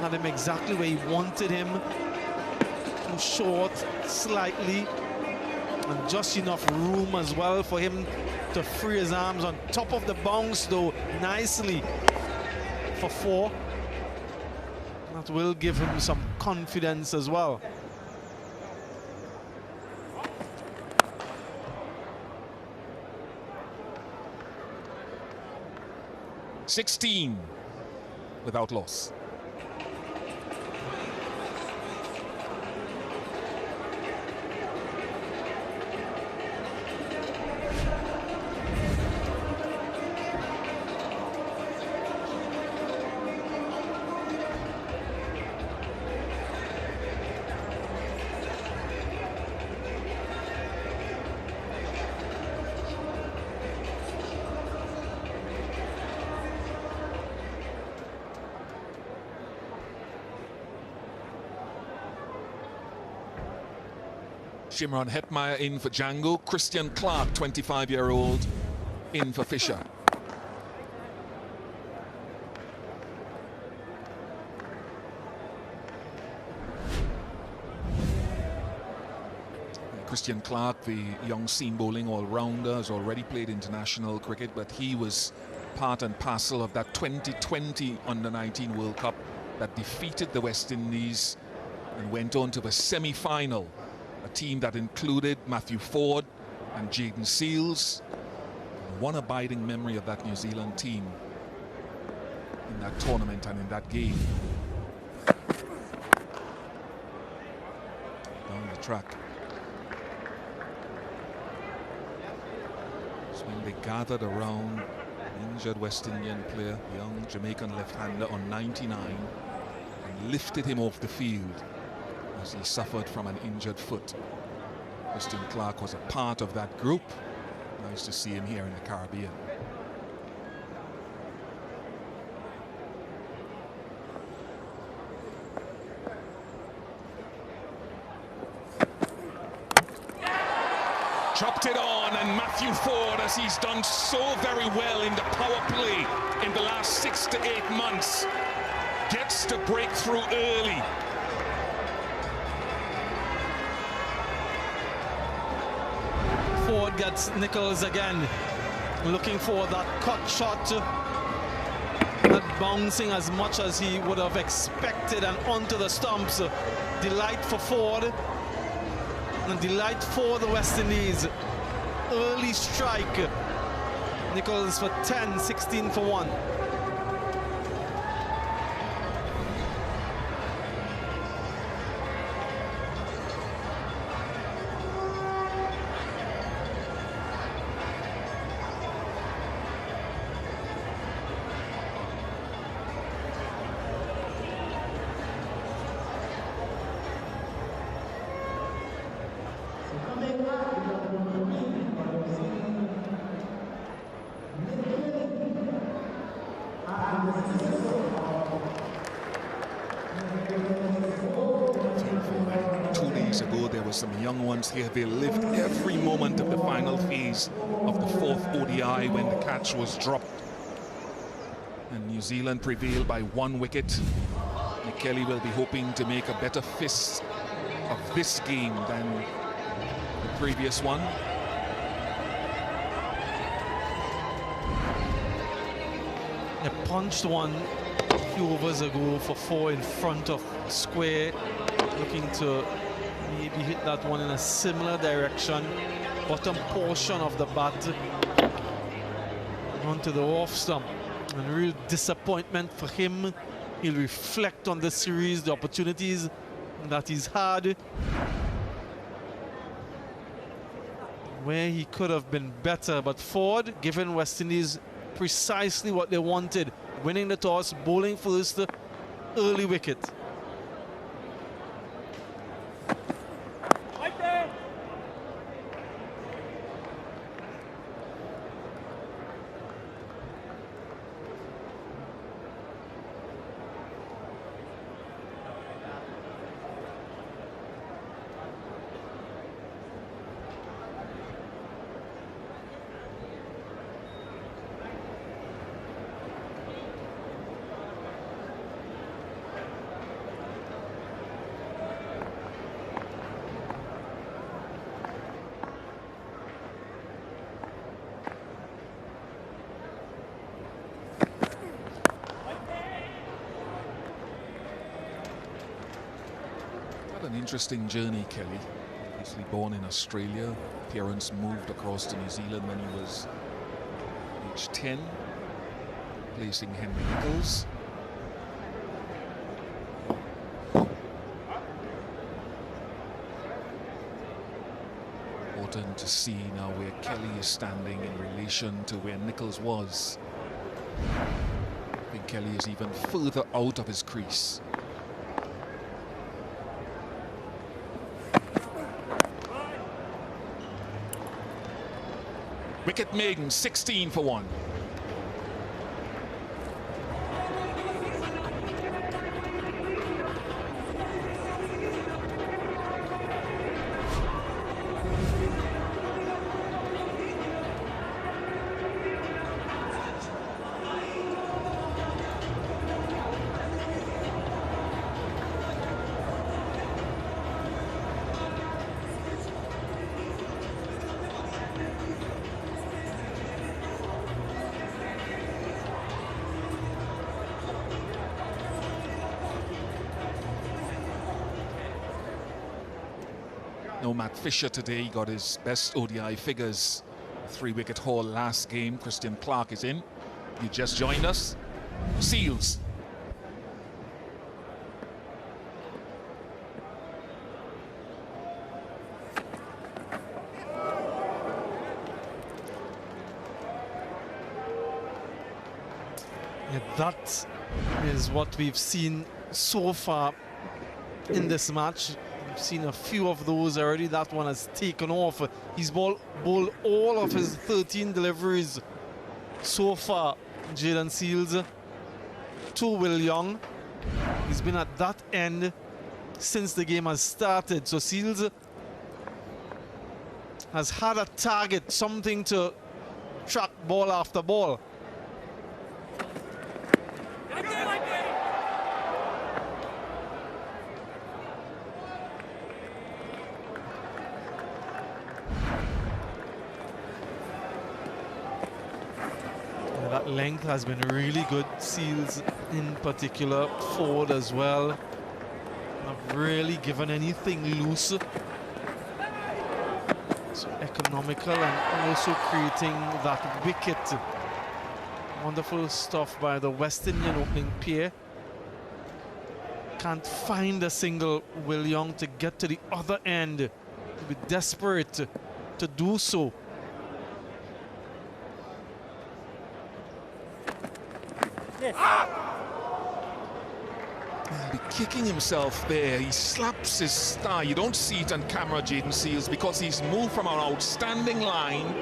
Speaker 8: Had him exactly where he wanted him. Too short, slightly. And just enough room as well for him to free his arms on top of the bounce, though, nicely for 4. That will give him some confidence as well.
Speaker 2: $16 without loss. Shimron Hetmeyer in for Django. Christian Clark, 25-year-old, in for Fisher. Christian Clark, the young seam bowling all-rounder, has already played international cricket, but he was part and parcel of that 2020 Under-19 World Cup that defeated the West Indies and went on to the semi-final. A team that included Matthew Ford and Jaden Seals. One abiding memory of that New Zealand team in that tournament and in that game. Down the track. So when they gathered around the injured West Indian player, young Jamaican left-hander on 99, and lifted him off the field as he suffered from an injured foot. Christian Clark was a part of that group. Nice to see him here in the Caribbean. Chopped it on, and Matthew Ford, as he's done so very well in the power play in the last 6 to 8 months, gets to break through early.
Speaker 8: Ford gets Nichols again, looking for that cut shot, not bouncing as much as he would have expected, and onto the stumps. Delight for Ford, and delight for the West Indies. Early strike. Nichols for 10, 16 for 1.
Speaker 2: Some young ones here, they lived every moment of the final phase of the 4th ODI when the catch was dropped. And New Zealand prevailed by 1 wicket. Nick Kelly will be hoping to make a better fist of this game than the previous one.
Speaker 8: They punched one a few overs ago for 4 in front of square, looking to maybe hit that one in a similar direction. Bottom portion of the bat onto the off stump. And real disappointment for him. He'll reflect on the series, the opportunities that he's had, where he could have been better. But Ford, given West Indies precisely what they wanted, winning the toss, bowling first, early wicket.
Speaker 2: An interesting journey, Kelly. Obviously born in Australia. Parents moved across to New Zealand when he was age 10, placing Henry Nichols. Important to see now where Kelly is standing in relation to where Nichols was. I think Kelly is even further out of his crease. Wicket Maiden, 16 for 1. No Matt Fisher today. He got his best ODI figures. 3-wicket haul last game. Christian Clark is in. You just joined us. Seals.
Speaker 8: Yeah, that is what we've seen so far in this match. We've seen a few of those already. That one has taken off. He's bowled all of his 13 deliveries so far, Jayden Seals, to Will Young. He's been at that end since the game has started. So Seals has had a target, something to track ball after ball. That length has been really good. Seals in particular, forward as well. Not really given anything loose. So economical and also creating that wicket. Wonderful stuff by the West Indian opening pair. Can't find a single Will Young to get to the other end. He'll be desperate to do so.
Speaker 2: He'll be kicking himself there. He slaps his thigh. You don't see it on camera, Jayden Seals, because he's moved from an outstanding line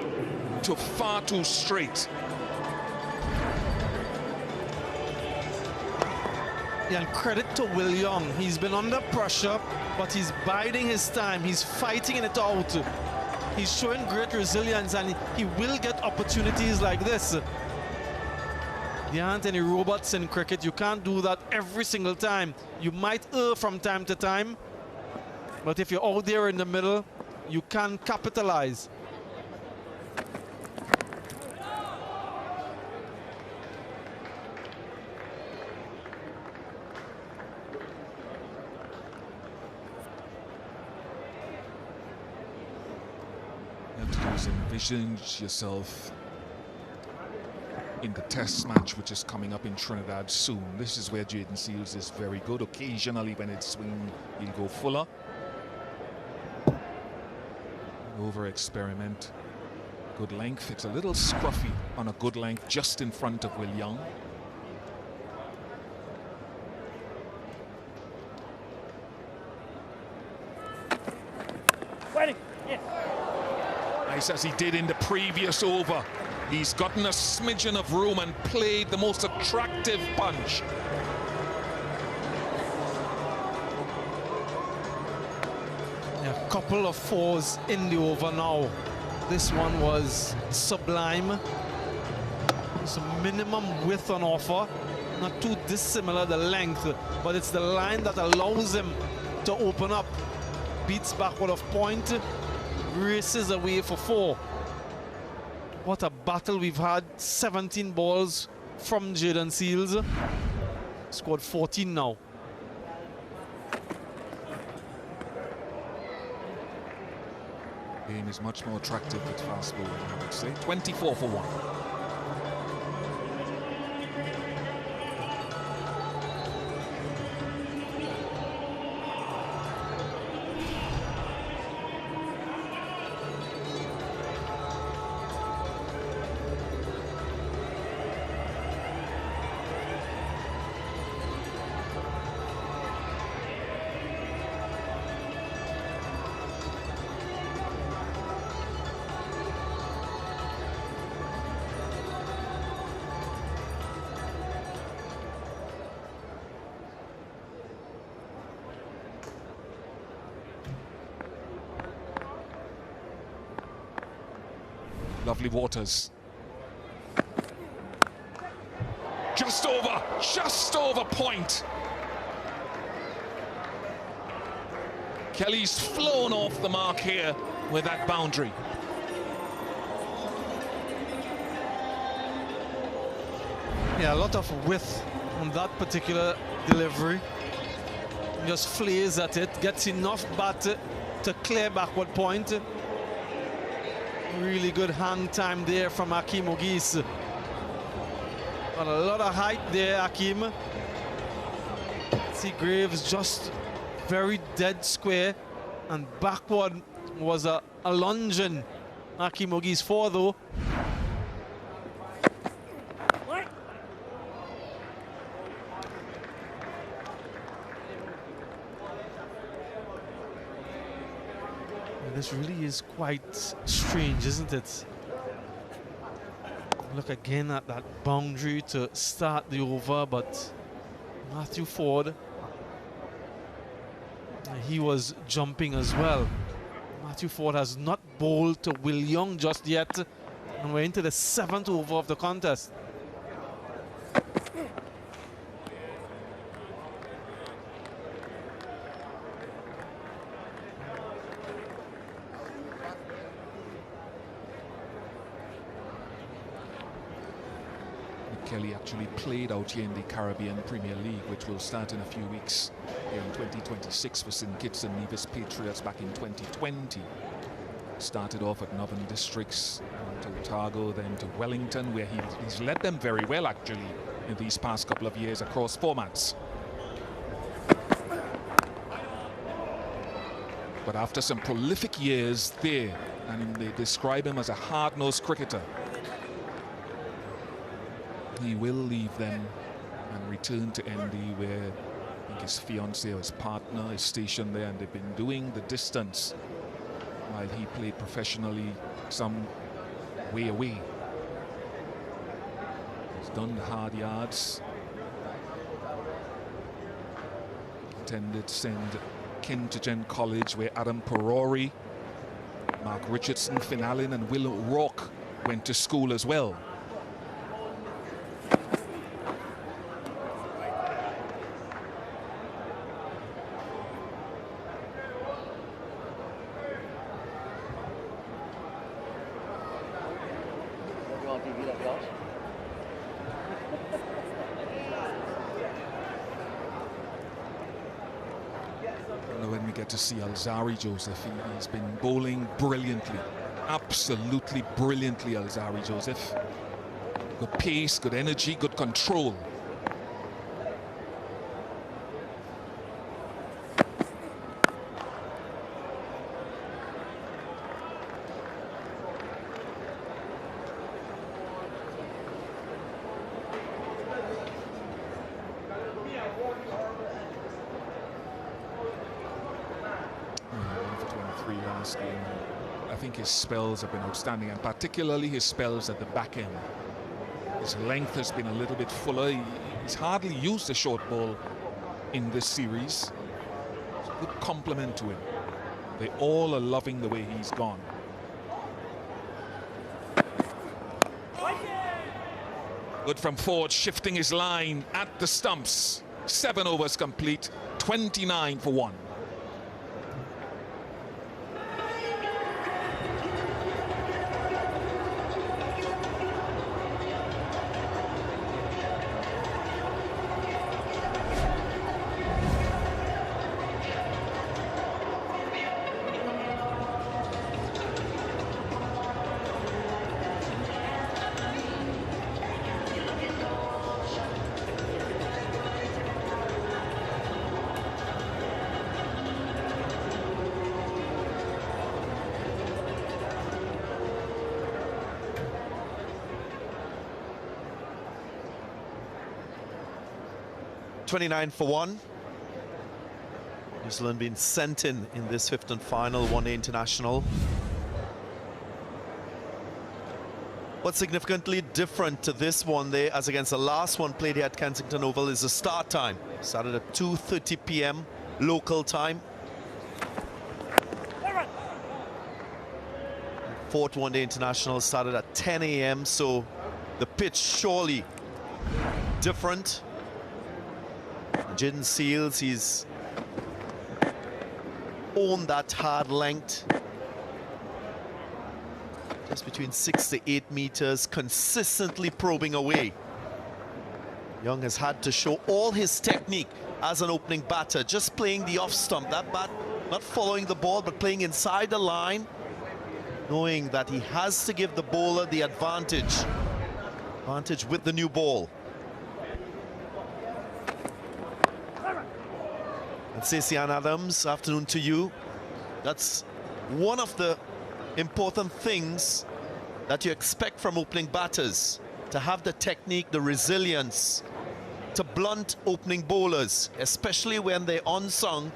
Speaker 2: to far too straight.
Speaker 8: Yeah, and credit to Will Young. He's been under pressure, but he's biding his time. He's fighting it out. He's showing great resilience, and he will get opportunities like this. There aren't any robots in cricket. You can't do that every single time. You might err from time to time, but if you're out there in the middle, you can capitalize.
Speaker 2: You have to do is envision yourself in the test match, which is coming up in Trinidad soon. This is where Jayden Seals is very good. Occasionally when it's swing, he'll go fuller. Over experiment. Good length. It's a little scruffy on a good length just in front of Will Young. Nice as he did in the previous over. He's gotten a smidgen of room and played the most attractive punch.
Speaker 8: A couple of fours in the over now. This one was sublime. Some minimum width on offer. Not too dissimilar the length, but it's the line that allows him to open up. Beats backward of point, races away for 4. What a battle we've had. 17 balls from Jayden Seals. Scored 14 now.
Speaker 2: game is much more attractive with fast bowling, I would say. 24 for 1. Lovely waters. Just over point. Kelly's flown off the mark here with that boundary.
Speaker 8: Yeah, a lot of width on that particular delivery. Just flares at it, gets enough bat to clear backward point. Really good hang time there from Hakeem Ogis. Got a lot of height there, Hakeem. See Graves just very dead square, and backward was a lunging Hakeem Ogis for though. This really is quite strange, isn't it? Look again at that boundary to start the over, but Matthew Ford, he was jumping as well. Matthew Ford has not bowled to Will Young just yet, and we're into the 7th over of the contest.
Speaker 2: Kelly actually played out here in the Caribbean Premier League, which will start in a few weeks here in 2026 for St. Kitts and Nevis Patriots back in 2020. Started off at Northern Districts, to Otago, then to Wellington, where he's led them very well actually in these past couple of years across formats. But after some prolific years there, and they describe him as a hard-nosed cricketer, he will leave them and return to ND, where I think his fiancée or his partner is stationed there, and they've been doing the distance while he played professionally some way away. He's done the hard yards. Attended St. Kintigen College, where Adam Perori, Mark Richardson, Finn Allen and Will Rourke went to school as well. When we get to see Alzari Joseph, he's been bowling brilliantly, absolutely brilliantly. Alzari Joseph, good pace, good energy, good control. I think his spells have been outstanding, and particularly his spells at the back end. His length has been a little bit fuller. He's hardly used the short ball in this series. It's a good compliment to him. They all are loving the way he's gone. Good from Ford, shifting his line at the stumps. 7 overs complete, 29 for 1.
Speaker 7: 29 for 1. New Zealand being sent in this 5th and final one-day international. What's significantly different to this one day as against the last one played here at Kensington Oval is the start time. Started at 2:30 p.m. local time. Fourth one-day international started at 10 a.m. so the pitch surely different. Jaden Seals, he's owned that hard length. Just between 6 to 8 meters, consistently probing away. Young has had to show all his technique as an opening batter, just playing the off stump. That bat, not following the ball, but playing inside the line, knowing that he has to give the bowler the advantage with the new ball. And Stacey-Ann Adams, afternoon to you. That's one of the important things that you expect from opening batters, to have the technique, the resilience to blunt opening bowlers, especially when they're unsung,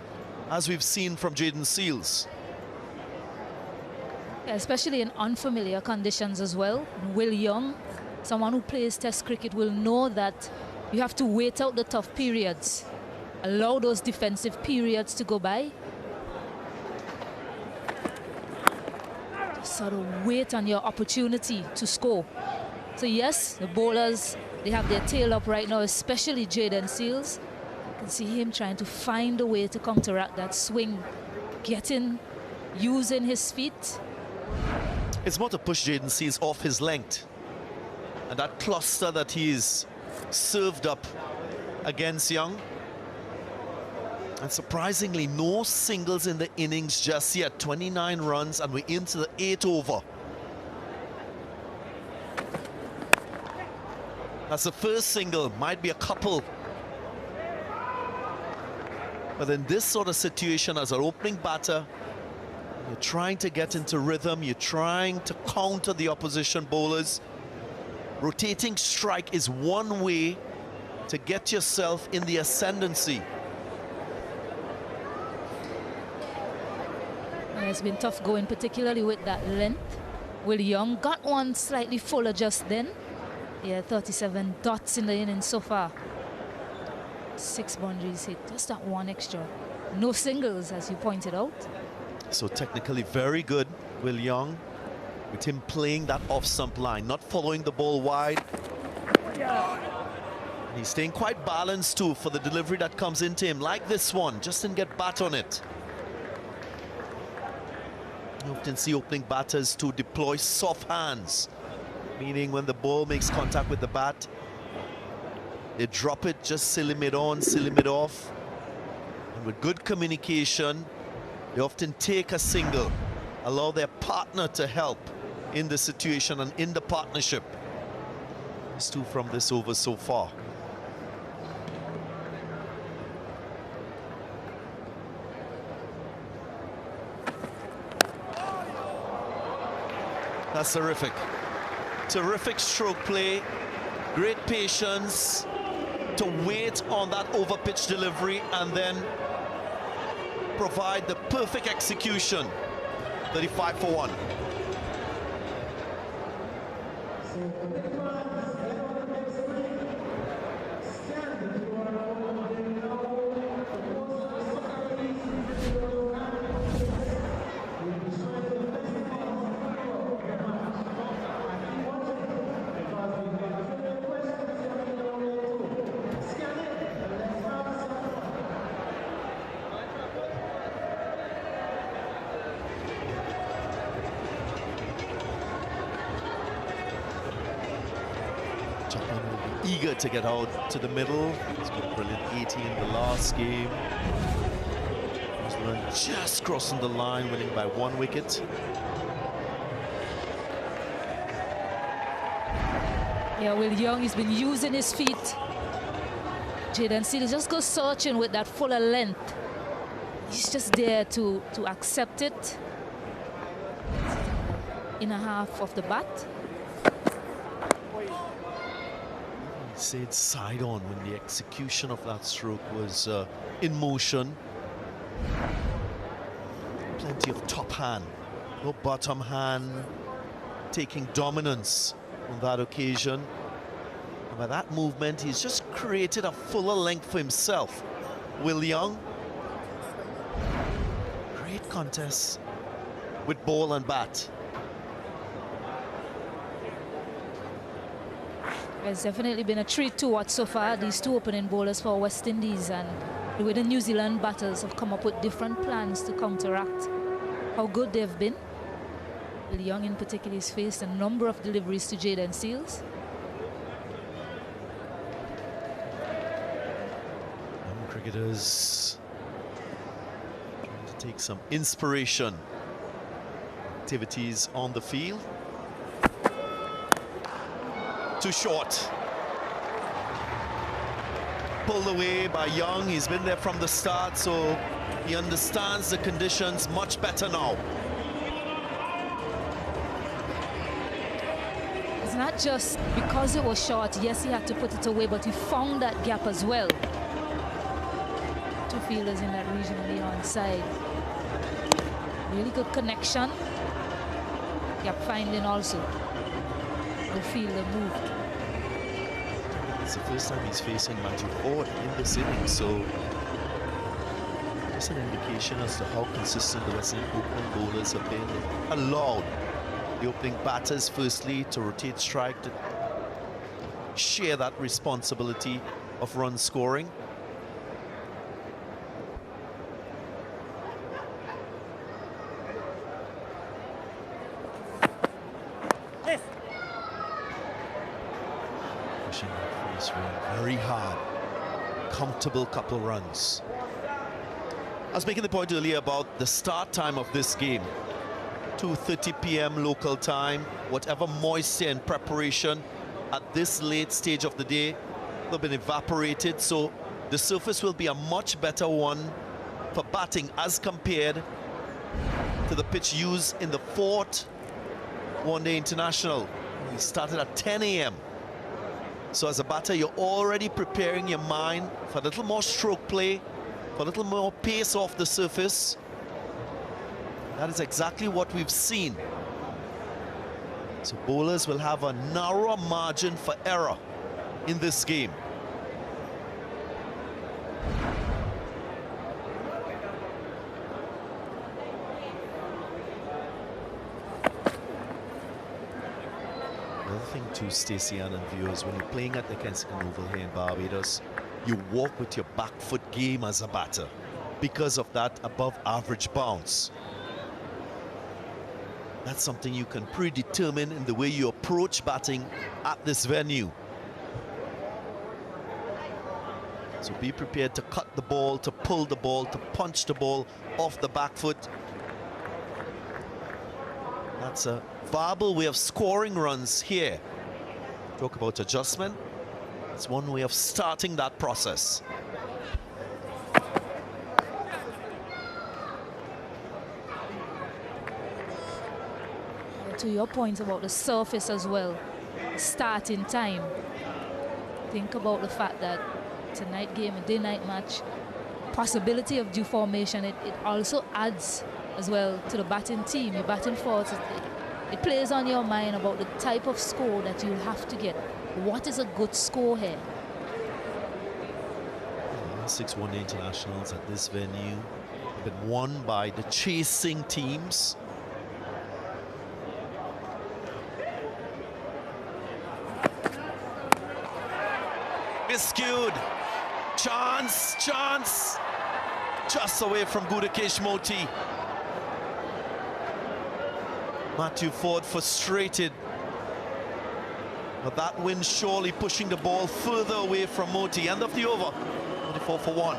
Speaker 7: as we've seen from Jaden Seals.
Speaker 6: Especially in unfamiliar conditions as well. Will Young, someone who plays Test cricket, will know that you have to wait out the tough periods, allow those defensive periods to go by. Just sort of wait on your opportunity to score. So yes, the bowlers, they have their tail up right now, especially Jaden Seals. You can see him trying to find a way to counteract that swing, using his feet.
Speaker 7: It's more to push Jaden Seals off his length. And that cluster that he's served up against Young. And surprisingly, no singles in the innings just yet. 29 runs, and we're into the 8th over. That's the first single, might be a couple. But in this sort of situation, as an opening batter, you're trying to get into rhythm, you're trying to counter the opposition bowlers. Rotating strike is one way to get yourself in the ascendancy.
Speaker 6: It's been tough going, particularly with that length. Will Young got one slightly fuller just then. Yeah, 37 dots in the innings so far. 6 boundaries hit, just that one extra. No singles, as you pointed out.
Speaker 7: So technically very good, Will Young, with him playing that off-stump line, not following the ball wide. And he's staying quite balanced too for the delivery that comes into him, like this one, just didn't get bat on it. You often see opening batters to deploy soft hands, meaning when the ball makes contact with the bat, they drop it, just silly mid on, silly mid off. And with good communication, they often take a single, allow their partner to help in the situation and in the partnership. It's 2 from this over so far. That's terrific. Terrific stroke play, great patience to wait on that over-pitch delivery and then provide the perfect execution. 35 for 1. Eager to get out to the middle. He's got brilliant 80 in the last game. New Zealand just crossing the line, winning by 1 wicket.
Speaker 6: Yeah, Will Young, he's been using his feet. Jaden Seals just goes searching with that fuller length. He's just there to accept it. Inner half of the bat.
Speaker 12: He said side on when the execution of that stroke was in motion. Plenty of top hand, no bottom hand, taking dominance on that occasion. And by that movement, he's just created a fuller length for himself. Will Young, great contest with ball and bat.
Speaker 6: It's definitely been a treat to watch so far, these two opening bowlers for West Indies, and the way the New Zealand batters have come up with different plans to counteract how good they've been. Will Young in particular has faced a number of deliveries to Jaden Seals.
Speaker 12: Young cricketers trying to take some inspiration. Activities on the field. Too short. Pulled away by Young. He's been there from the start, so he understands the conditions much better now.
Speaker 6: It's not just because it was short. Yes, he had to put it away, but he found that gap as well. Two fielders in that region on the onside. Really good connection. Gap finding also. The fielder moved.
Speaker 12: It's the first time he's facing Matthew Ford in this inning, so just an indication as to how consistent the West Indian opening bowlers have been. Allowed the opening batters firstly to rotate strike, to share that responsibility of run scoring. Pushing that face very hard. Comfortable couple runs. I was making the point earlier about the start time of this game. 2:30 p.m. local time. Whatever moisture and preparation at this late stage of the day will have been evaporated, so the surface will be a much better one for batting as compared to the pitch used in the fourth one-day international. We started at 10 a.m. So as a batter, you're already preparing your mind for a little more stroke play, for a little more pace off the surface. That is exactly what we've seen. So bowlers will have a narrower margin for error in this game. Another thing too, Stacey and viewers, when you're playing at the Kensington Oval here in Barbados, you walk with your back foot game as a batter because of that above average bounce. That's something you can predetermine in the way you approach batting at this venue. So be prepared to cut the ball, to pull the ball, to punch the ball off the back foot. That's a viable way of scoring runs here. Talk about adjustment. It's one way of starting that process.
Speaker 6: To your point about the surface as well, starting time. Think about the fact that tonight game, a day-night match, possibility of deformation, it also adds as well to the batting team. You're batting forward, it plays on your mind about the type of score that you'll have to get. What is a good score here?
Speaker 12: 6 one-day internationals at this venue have been won by the chasing teams. Miscued. Chance, chance. Just away from Gudakesh Moti. Matthew Ford frustrated. But that win surely pushing the ball further away from Moti. End of the over. 24 for 1.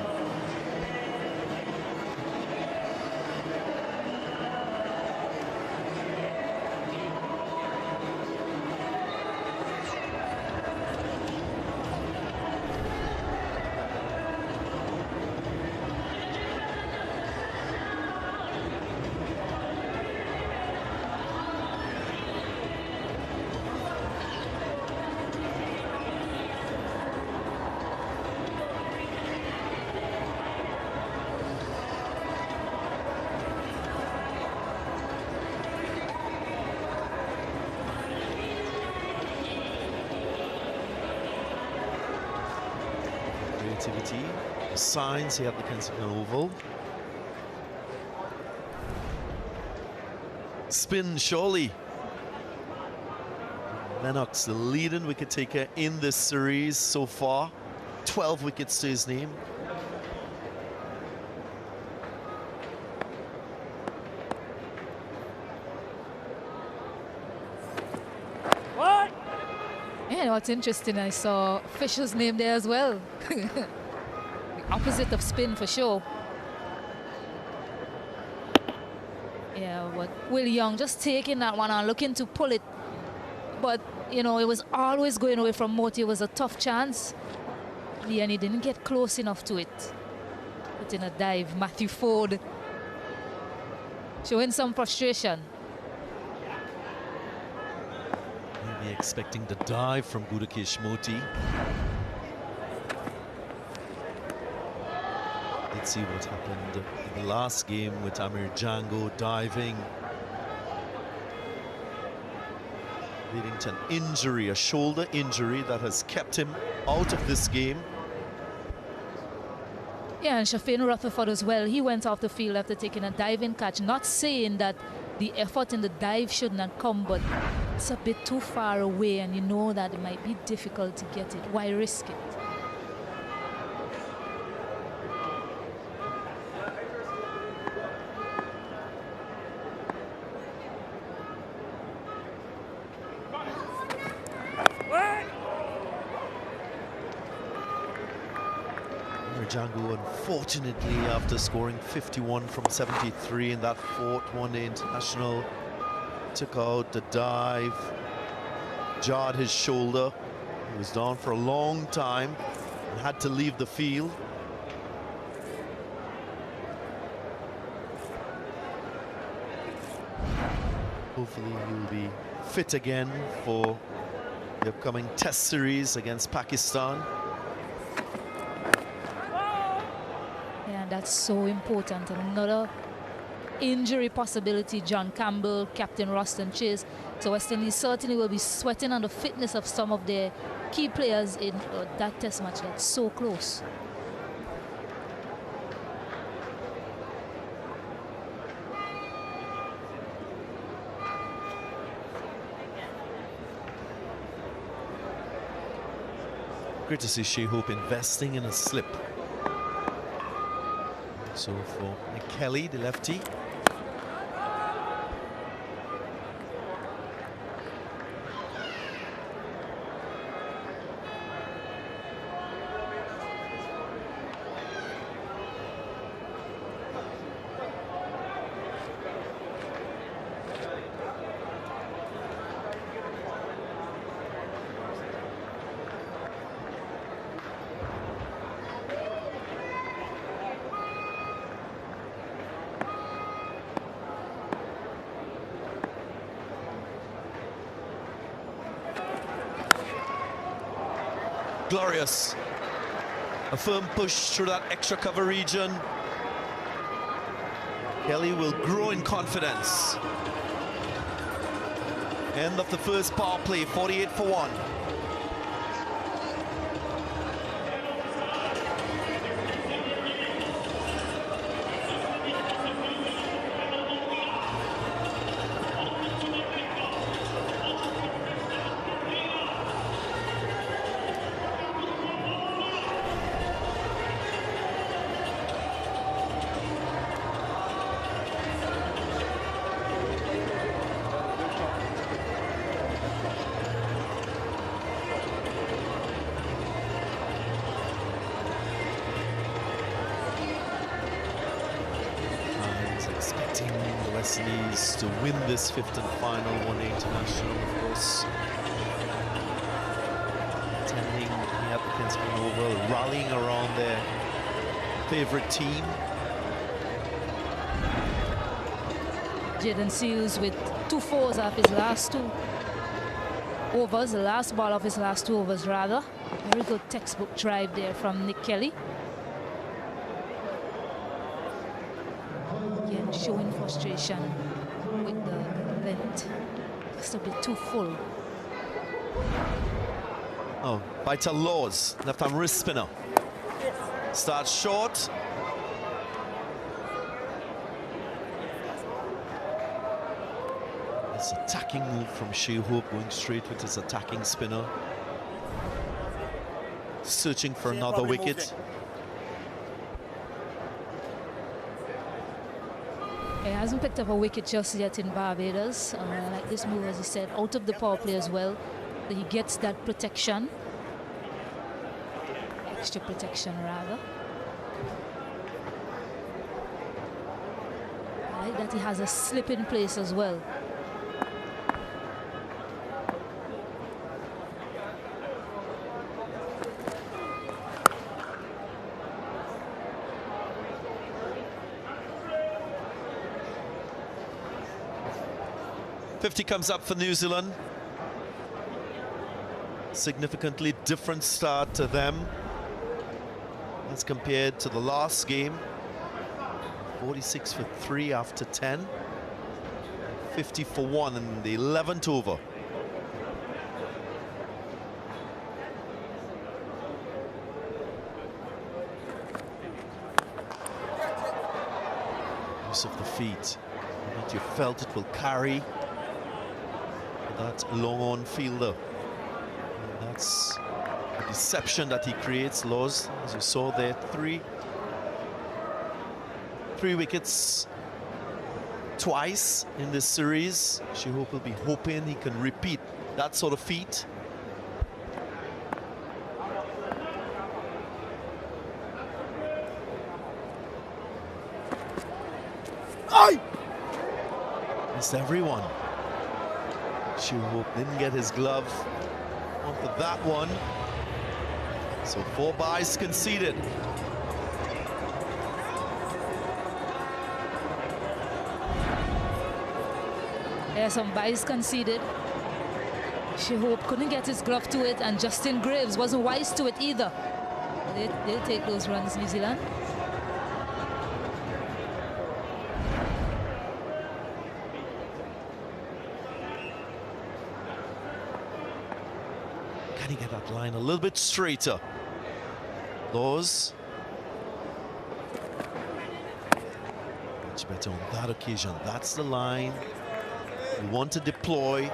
Speaker 12: activity, the signs here at the Kensington Oval. Spin, surely. Lennox, the leading wicket taker in this series so far. 12 wickets to his name.
Speaker 6: Yeah, what's interesting, I saw Fisher's name there as well. The opposite of spin for sure. Yeah, but Will Young just taking that one and looking to pull it. But, you know, it was always going away from Moti. It was a tough chance. And he didn't get close enough to it. Put in a dive. Matthew Ford showing some frustration.
Speaker 12: Maybe expecting the dive from Gudakesh Moti. Let's see what happened in the last game with Amir Django diving, leading to an injury, a shoulder injury that has kept him out of this game.
Speaker 6: Yeah, and Shafin Rutherford as well. He went off the field after taking a diving catch. Not saying that the effort in the dive should not come, but it's a bit too far away and you know that it might be difficult to get it. Why risk it?
Speaker 12: Django, unfortunately, after scoring 51 from 73 in that fourth one-day international, took out the dive, jarred his shoulder. He was down for a long time and had to leave the field. Hopefully he'll be fit again for the upcoming Test series against Pakistan.
Speaker 6: That's so important. Another injury possibility. John Campbell, Captain Ruston Chase. So West Indies certainly will be sweating on the fitness of some of their key players in that test match that's so close.
Speaker 12: Great to see Shea Hope investing in a slip. So for Kelly, the lefty. Glorious. A firm push through that extra cover region. Kelly will grow in confidence. End of the first power play, 48 for 1. Expecting the West Indies to win this fifth and final one-day international, of course. Attending here at the Kensington Oval, rallying around their favourite team.
Speaker 6: Jaden Seals with 2 fours off his last 2 overs, the last ball of his last 2 overs rather. Very good textbook drive there from Nick Kelly. Again, showing frustration with the length. Just a bit too full.
Speaker 12: Oh, Vital Laws, left-arm wrist spinner.
Speaker 7: Starts short. This attacking move from Shea Hope, going straight with his attacking spinner. Searching for another wicket.
Speaker 6: He hasn't picked up a wicket just yet in Barbados. Like this move, as he said, out of the power play as well. So he gets that protection. Extra protection, rather. I like that he has a slip in place as well.
Speaker 7: .50 comes up for New Zealand. Significantly different start to them as compared to the last game. 46 for 3 after 10. 50 for 1 in the 11th over. Use of the feet. You felt it will carry that long on fielder. And that's the deception that he creates. Laws, as you saw there, three wickets twice in this series. Shea Hope will be hoping he can repeat that sort of feat. Missed everyone. Shea Hope didn't get his glove onto that one. So 4 byes conceded.
Speaker 6: Yeah, some byes conceded. Shea Hope couldn't get his glove to it, and Justin Graves wasn't wise to it either. They'll take those runs, New Zealand.
Speaker 7: Can he get that line a little bit straighter? Laws. Much better on that occasion. That's the line you want to deploy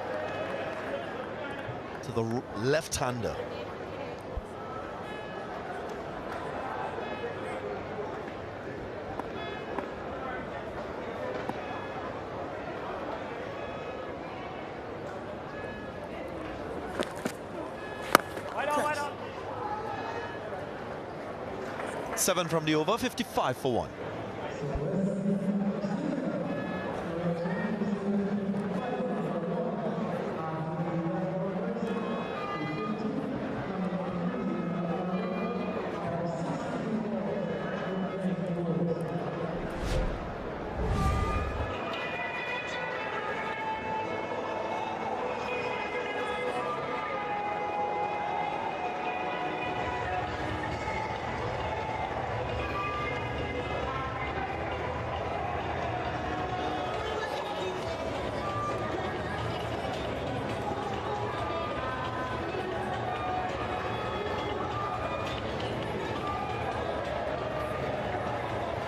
Speaker 7: to the left-hander. Seven from the over, 55 for 1.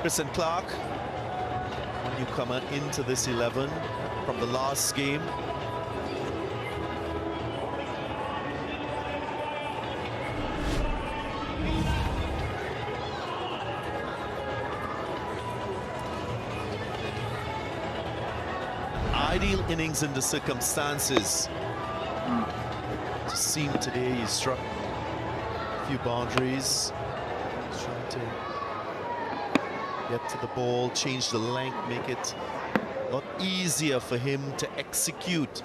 Speaker 7: Chris and Clark, one newcomer into this 11 from the last game. Ideal innings in the circumstances. Just seen today he struck a few boundaries. Trying to get to the ball, change the length, make it a lot easier for him to execute.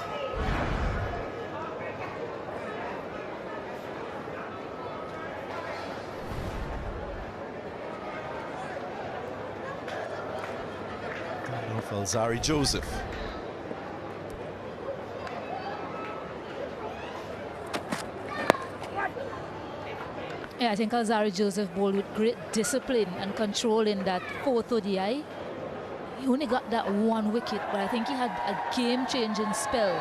Speaker 7: Now for Alzarri Joseph.
Speaker 6: Yeah, I think Alzarri Joseph bowled with great discipline and control in that 4th ODI. He only got that 1 wicket, but I think he had a game-changing spell.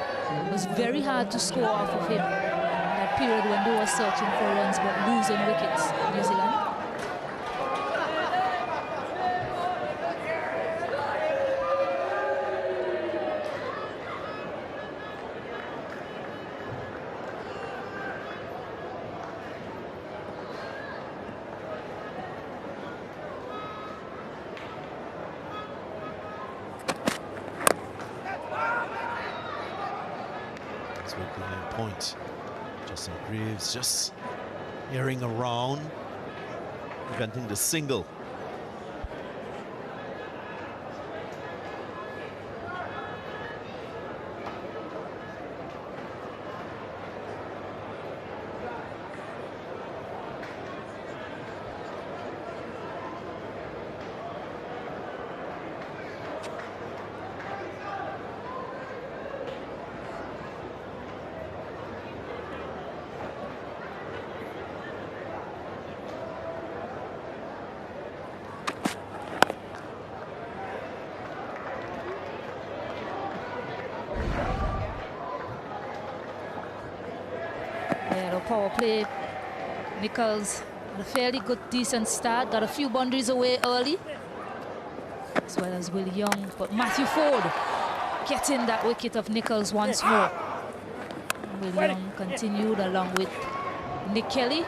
Speaker 6: It was very hard to score off of him in that period when they were searching for runs but losing wickets, New Zealand.
Speaker 12: working in point. Justin Graves just airing around, preventing the single.
Speaker 6: Power play. Nichols had a fairly good, decent start. Got a few boundaries away early, as well as Will Young. But Matthew Ford getting that wicket of Nichols once more. Will Young continued along with Nick Kelly.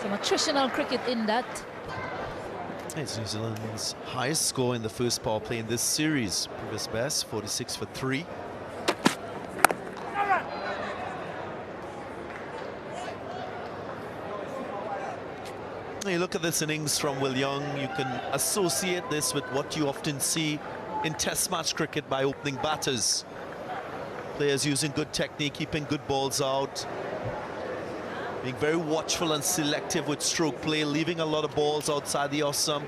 Speaker 6: Some attritional cricket in that.
Speaker 12: It's New Zealand's highest score in the first power play in this series. Previous best, 46 for 3. You look at this innings from Will Young, you can associate this with what you often see in test match cricket by opening batters. Players using good technique, keeping good balls out, being very watchful and selective with stroke play, leaving a lot of balls outside the awesome.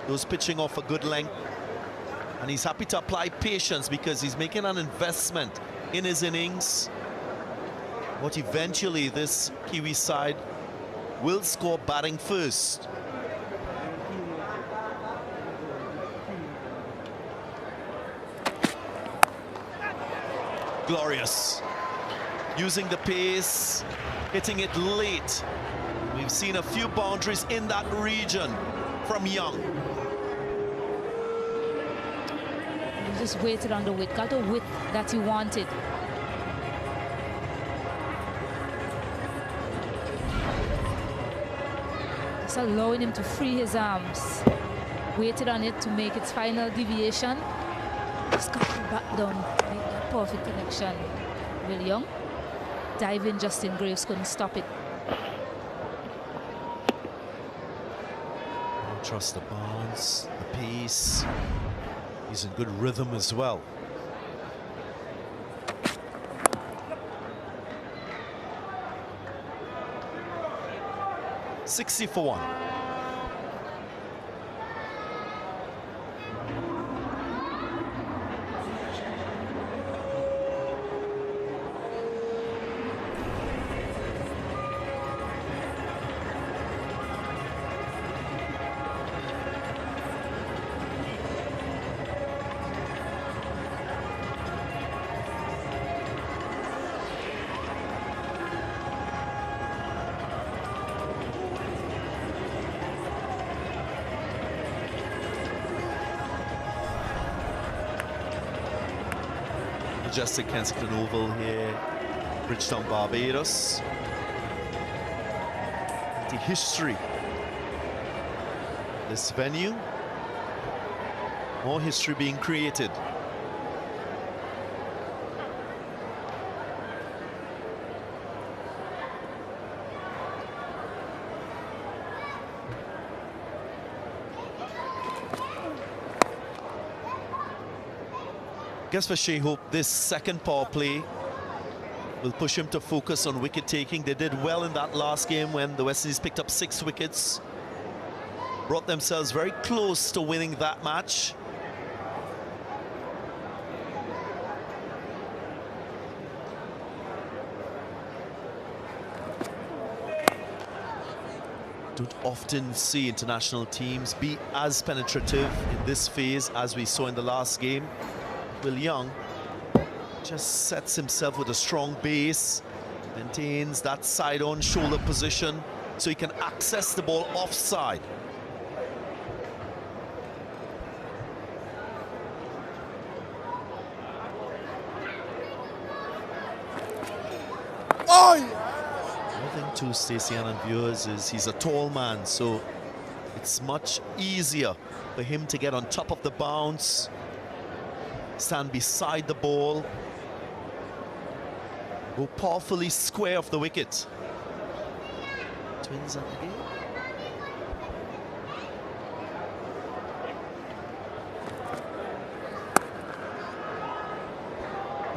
Speaker 12: Those pitching off a good length. And he's happy to apply patience because he's making an investment in his innings. What eventually this Kiwi side will score batting first. Glorious. Using the pace, hitting it late. We've seen a few boundaries in that region from Young.
Speaker 6: He just waited on the width, got the width that he wanted. Just allowing him to free his arms. Waited on it to make its final deviation. Just got the back down, make that perfect connection. Will Young. Diving Justin Graves couldn't stop it.
Speaker 12: Don't trust the bounce, the pace. He's in good rhythm as well. $60 for 1. Majestic Kensington Oval here, Bridgetown, Barbados. The history. This venue, more history being created. I guess for Shea Hope, this second power play will push him to focus on wicket taking. They did well in that last game when the West Indies picked up 6 wickets. Brought themselves very close to winning that match. Don't often see international teams be as penetrative in this phase as we saw in the last game. Will Young just sets himself with a strong base, maintains that side-on shoulder position so he can access the ball offside.
Speaker 11: Oh, yeah.
Speaker 12: One thing too, Stacey and viewers, is he's a tall man, so it's much easier for him to get on top of the bounce, stand beside the ball. Go powerfully square of the wicket. Twins up again.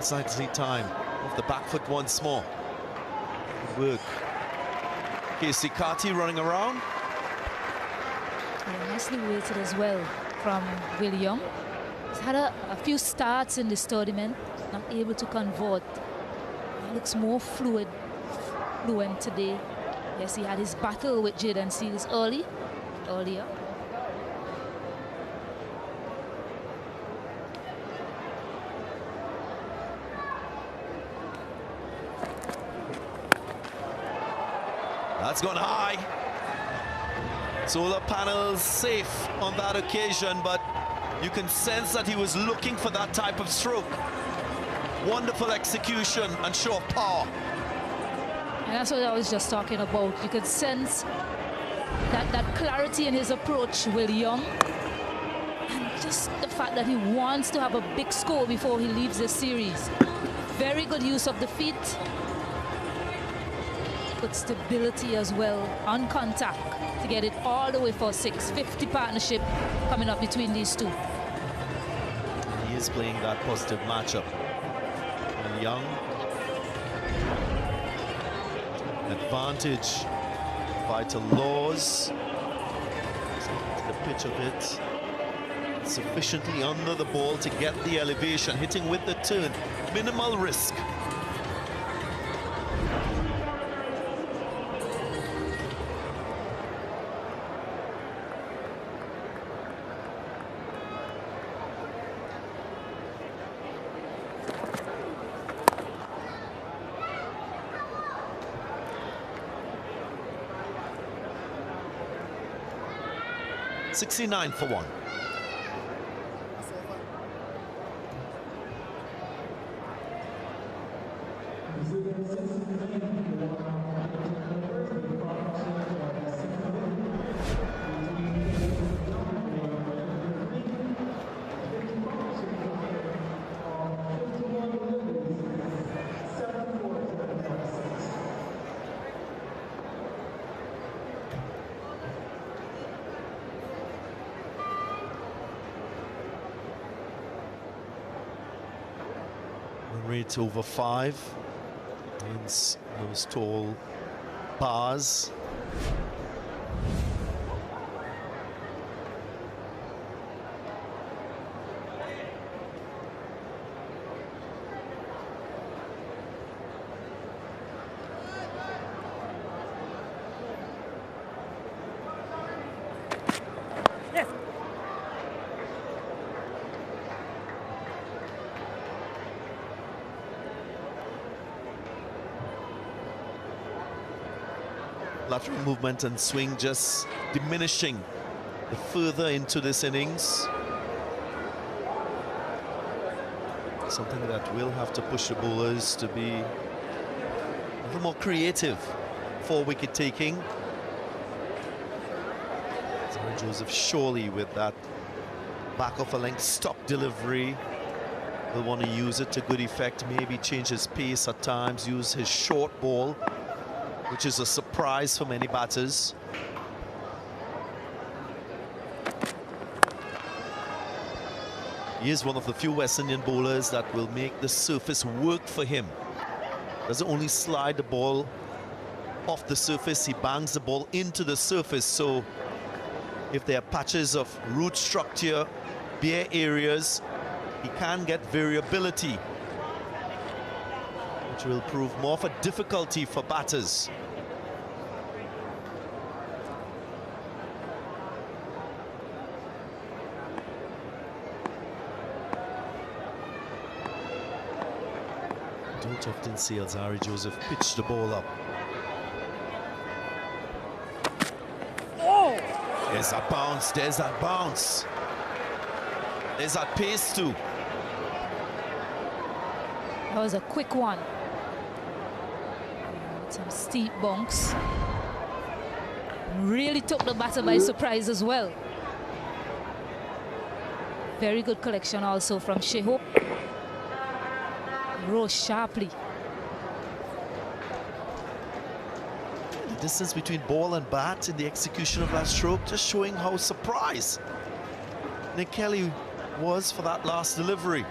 Speaker 12: Slightly time off the back foot once more. Good work. Casey Carty running around.
Speaker 6: Yeah, nicely weighted as well from Will Young. He's had a few starts in this tournament, not able to convert. He looks more fluent today. Yes, he had his battle with Jaden Seals earlier.
Speaker 12: That's gone high. Solar panels safe on that occasion, but you can sense that he was looking for that type of stroke. Wonderful execution and show of power.
Speaker 6: And that's what I was just talking about. You could sense that clarity in his approach, Will Young. And just the fact that he wants to have a big score before he leaves the series. Very good use of the feet. Good stability as well on contact to get it all the way for 650 partnership coming up between these two.
Speaker 12: He is playing that positive matchup. And Young, advantage, vital laws. The pitch of it sufficiently under the ball to get the elevation, hitting with the turn, minimal risk. $69 for one. Rate over 5 against those tall bars. Lateral movement and swing just diminishing the further into this innings. Something that will have to push the bowlers to be a little more creative for wicket taking. Zara Joseph surely with that back of a length stop delivery will want to use it to good effect, maybe change his pace at times, use his short ball, which is a surprise for many batters. He is one of the few West Indian bowlers that will make the surface work for him. Doesn't only slide the ball off the surface, he bangs the ball into the surface. So if there are patches of root structure, bare areas, he can get variability, which will prove more of a difficulty for batters. Don't often see Zara Joseph pitch the ball up.
Speaker 6: Oh!
Speaker 12: There's that bounce, there's that bounce. There's that pace too.
Speaker 6: That was a quick one. Some steep bunks. Really took the batter by surprise as well. Very good collection also from Shehop. Rose sharply.
Speaker 12: distance between ball and bat in the execution of that stroke, just showing how surprised Nick Kelly was for that last delivery.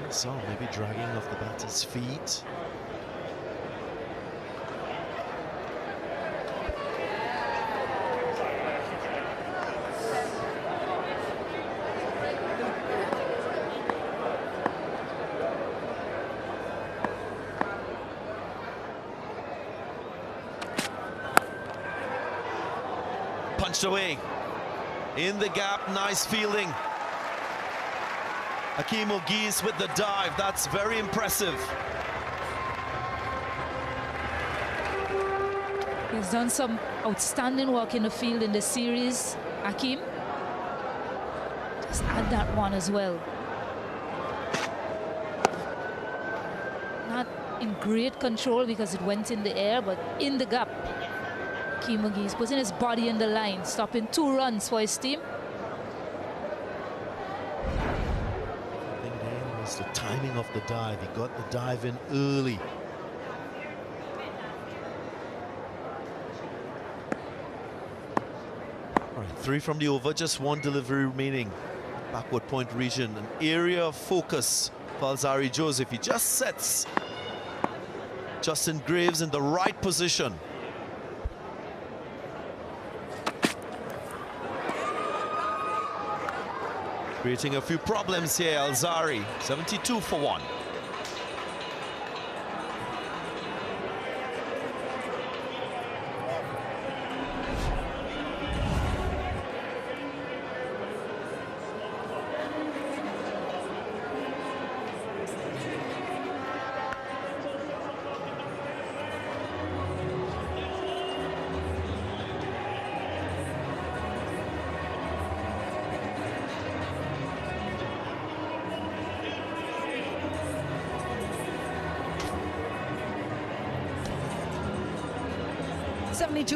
Speaker 12: So maybe dragging off the batter's feet. Punched away in the gap, nice fielding. Hakeem O'Gees with the dive, that's very impressive.
Speaker 6: He's done some outstanding work in the field in the series, Hakeem. Just add that one as well. Not in great control because it went in the air, but in the gap. Hakeem O'Gees putting his body in the line, stopping 2 runs for his team.
Speaker 12: The timing of the dive, he got the dive in early. All right, 3 from the over, just 1 delivery remaining. Backward point region, an area of focus for Alzarri Joseph. He just sets Justin Graves in the right position. Creating a few problems here, Alzarri, 72 for 1.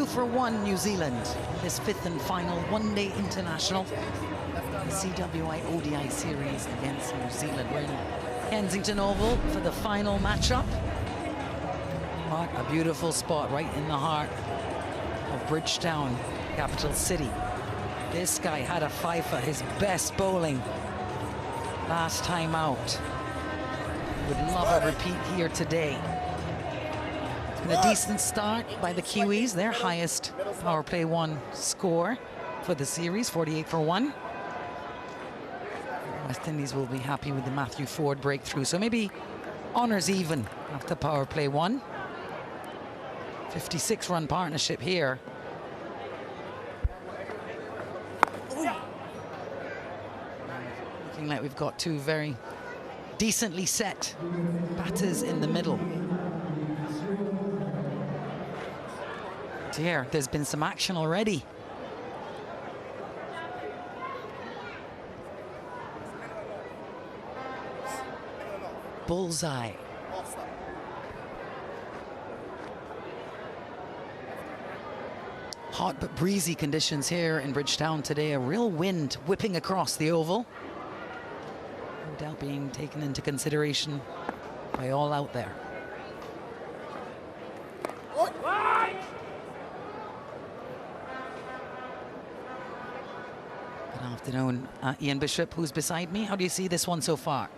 Speaker 1: For 1 New Zealand, this 5th and final one-day international, the CWI ODI series against New Zealand. We're in Kensington Oval for the final matchup. What a beautiful spot right in the heart of Bridgetown, capital city. This guy had a fifer, his best bowling last time out. Would love a repeat here today. A decent start by the Kiwis, their highest power play 1 score for the series, 48 for 1. West Indies will be happy with the Matthew Ford breakthrough, so maybe honours even after power play 1. 56-run partnership here. Looking like we've got 2 very decently set batters in the middle. Here, there's been some action already. Bullseye. Hot but breezy conditions here in Bridgetown today. A real wind whipping across the oval. No doubt being taken into consideration by all out there. Good afternoon, Ian Bishop, who's beside me. How do you see this one so far?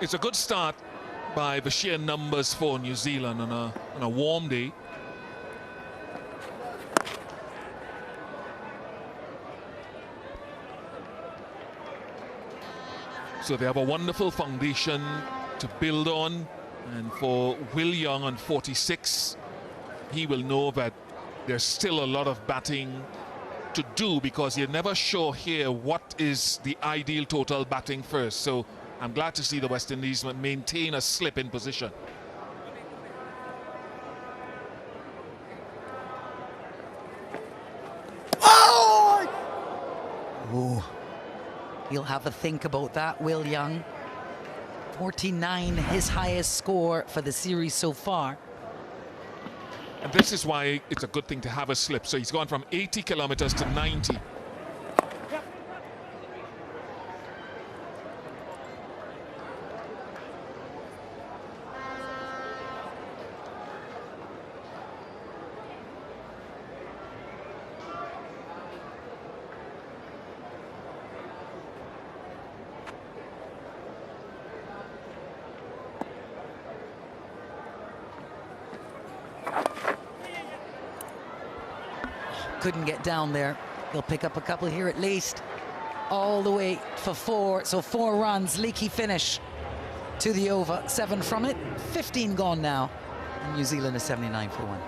Speaker 2: It's a good start by the sheer numbers for New Zealand on a warm day. So they have a wonderful foundation to build on, and for Will Young on 46, he will know that there's still a lot of batting to do, because you're never sure here what is the ideal total batting first. So I'm glad to see the West Indies maintain a slip in position.
Speaker 1: He'll have a think about that, Will Young. 49, his highest score for the series so far.
Speaker 2: And this is why it's a good thing to have a slip. So he's gone from 80 kilometers to 90.
Speaker 1: Couldn't get down there. He'll pick up a couple here at least. All the way for 4. So 4 runs, leaky finish to the over. 7 from it, 15 gone now. And New Zealand is 79 for 1.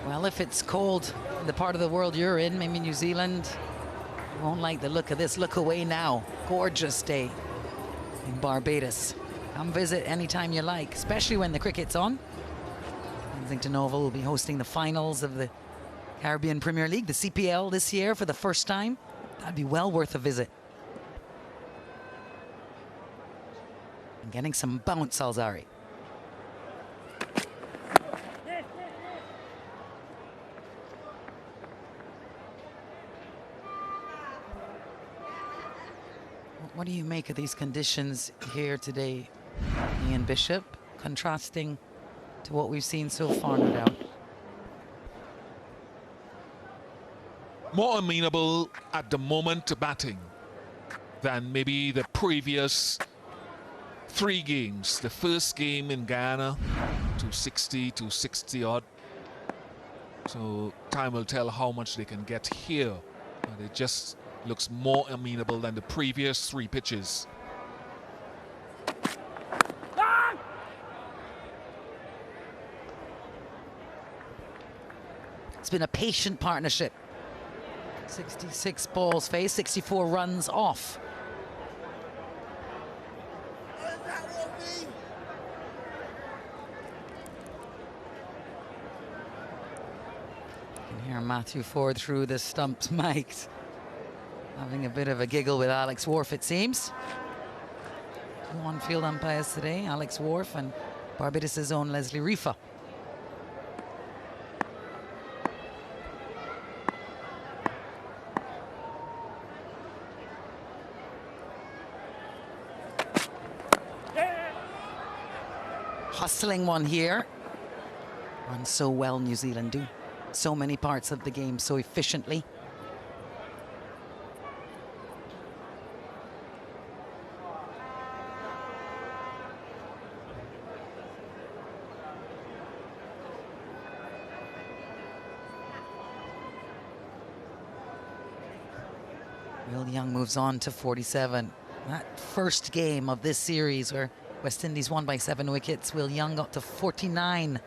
Speaker 1: Well, if it's cold in the part of the world you're in, maybe New Zealand, you won't like the look of this. Look away now. Gorgeous day in Barbados. Come visit anytime you like, especially when the cricket's on. Kensington Oval will be hosting the finals of the Caribbean Premier League, the CPL, this year for the first time. That'd be well worth a visit. And getting some bounce, Alzari. What do you make of these conditions here today, Ian Bishop, contrasting to what we've seen so far, no doubt?
Speaker 2: More amenable at the moment to batting than maybe the previous 3 games. The first game in Ghana, 260, 260 odd. So time will tell how much they can get here. But it just looks more amenable than the previous 3 pitches.
Speaker 1: It's been a patient partnership. 66 balls faced, 64 runs off. You can hear Matthew Ford through the stumps mics, having a bit of a giggle with Alex Wharf, it seems. 2 on-field umpires today, Alex Wharf and Barbados' own Leslie Rifa. Hustling one here. Runs so well, New Zealand do. So many parts of the game so efficiently. Will Young moves on to 47. That first game of this series where West Indies won by 7 wickets, Will Young got to 49.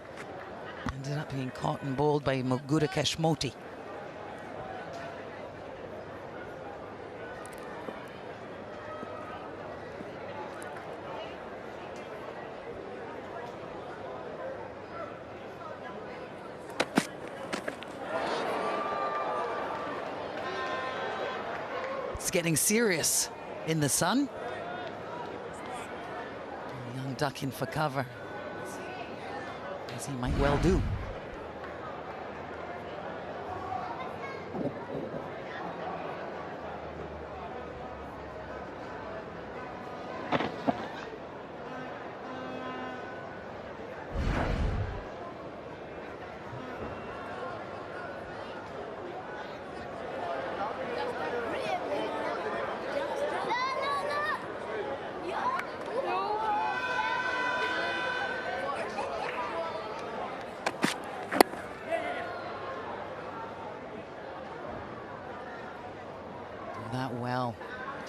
Speaker 1: Ended up being caught and bowled by Gudakesh Moti. It's getting serious in the sun. Young ducking for cover, as he might well do.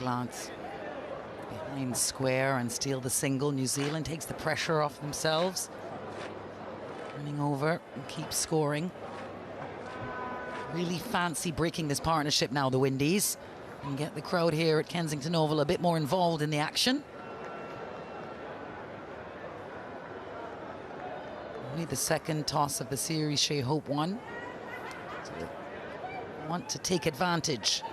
Speaker 1: glance. Behind square and steal the single. New Zealand takes the pressure off themselves. Running over and keep scoring. Really fancy breaking this partnership now, the Windies. And get the crowd here at Kensington Oval a bit more involved in the action. Only the second toss of the series Shea Hope won. So they want to take advantage.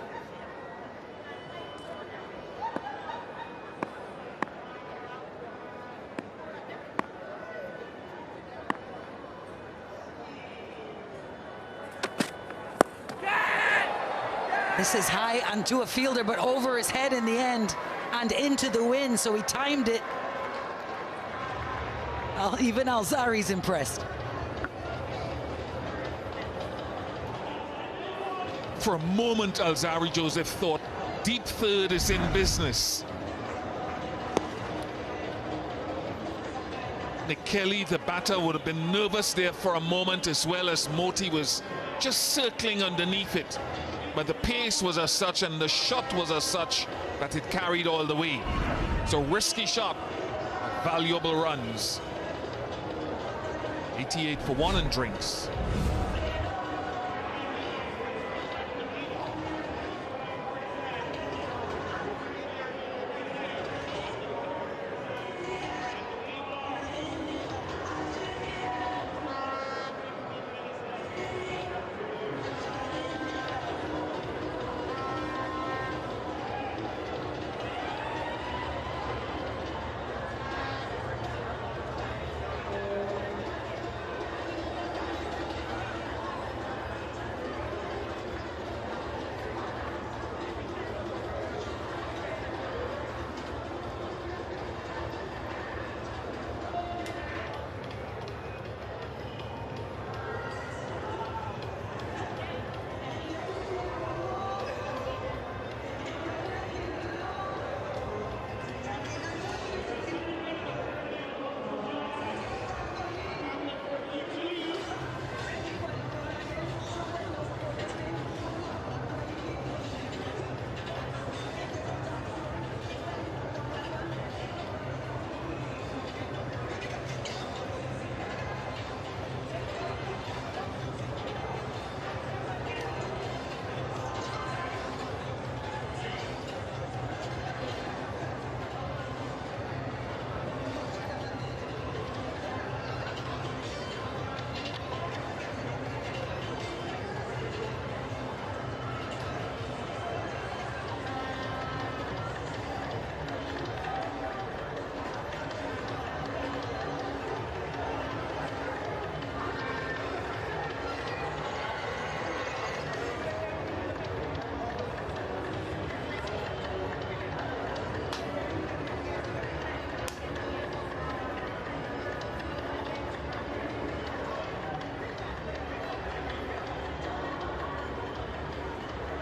Speaker 1: This is high and to a fielder, but over his head in the end and into the wind, so he timed it. Even Alzari's impressed.
Speaker 2: For a moment, Alzari Joseph thought deep third is in business. Nick Kelly, the batter, would have been nervous there for a moment, as well as Moti was just circling underneath it. But the pace was as such and the shot was as such that it carried all the way. So risky shot, valuable runs. 88 for 1 and drinks.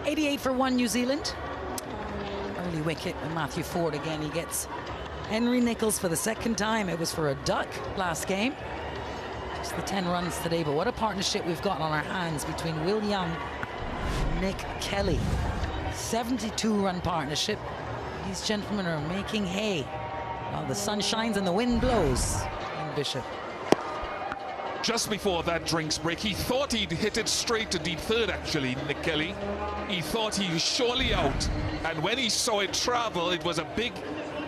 Speaker 1: .88 for 1 New Zealand. Early wicket with Matthew Ford again. He gets Henry Nicholls for the second time. It was for a duck last game. Just the 10 runs today, but what a partnership we've got on our hands between Will Young and Nick Kelly. 72-run partnership. These gentlemen are making hay while the sun shines and the wind blows in Bishop.
Speaker 2: Just before that drinks break, he thought he'd hit it straight to deep third, actually, Nick Kelly. He thought he was surely out, and when he saw it travel, it was a big,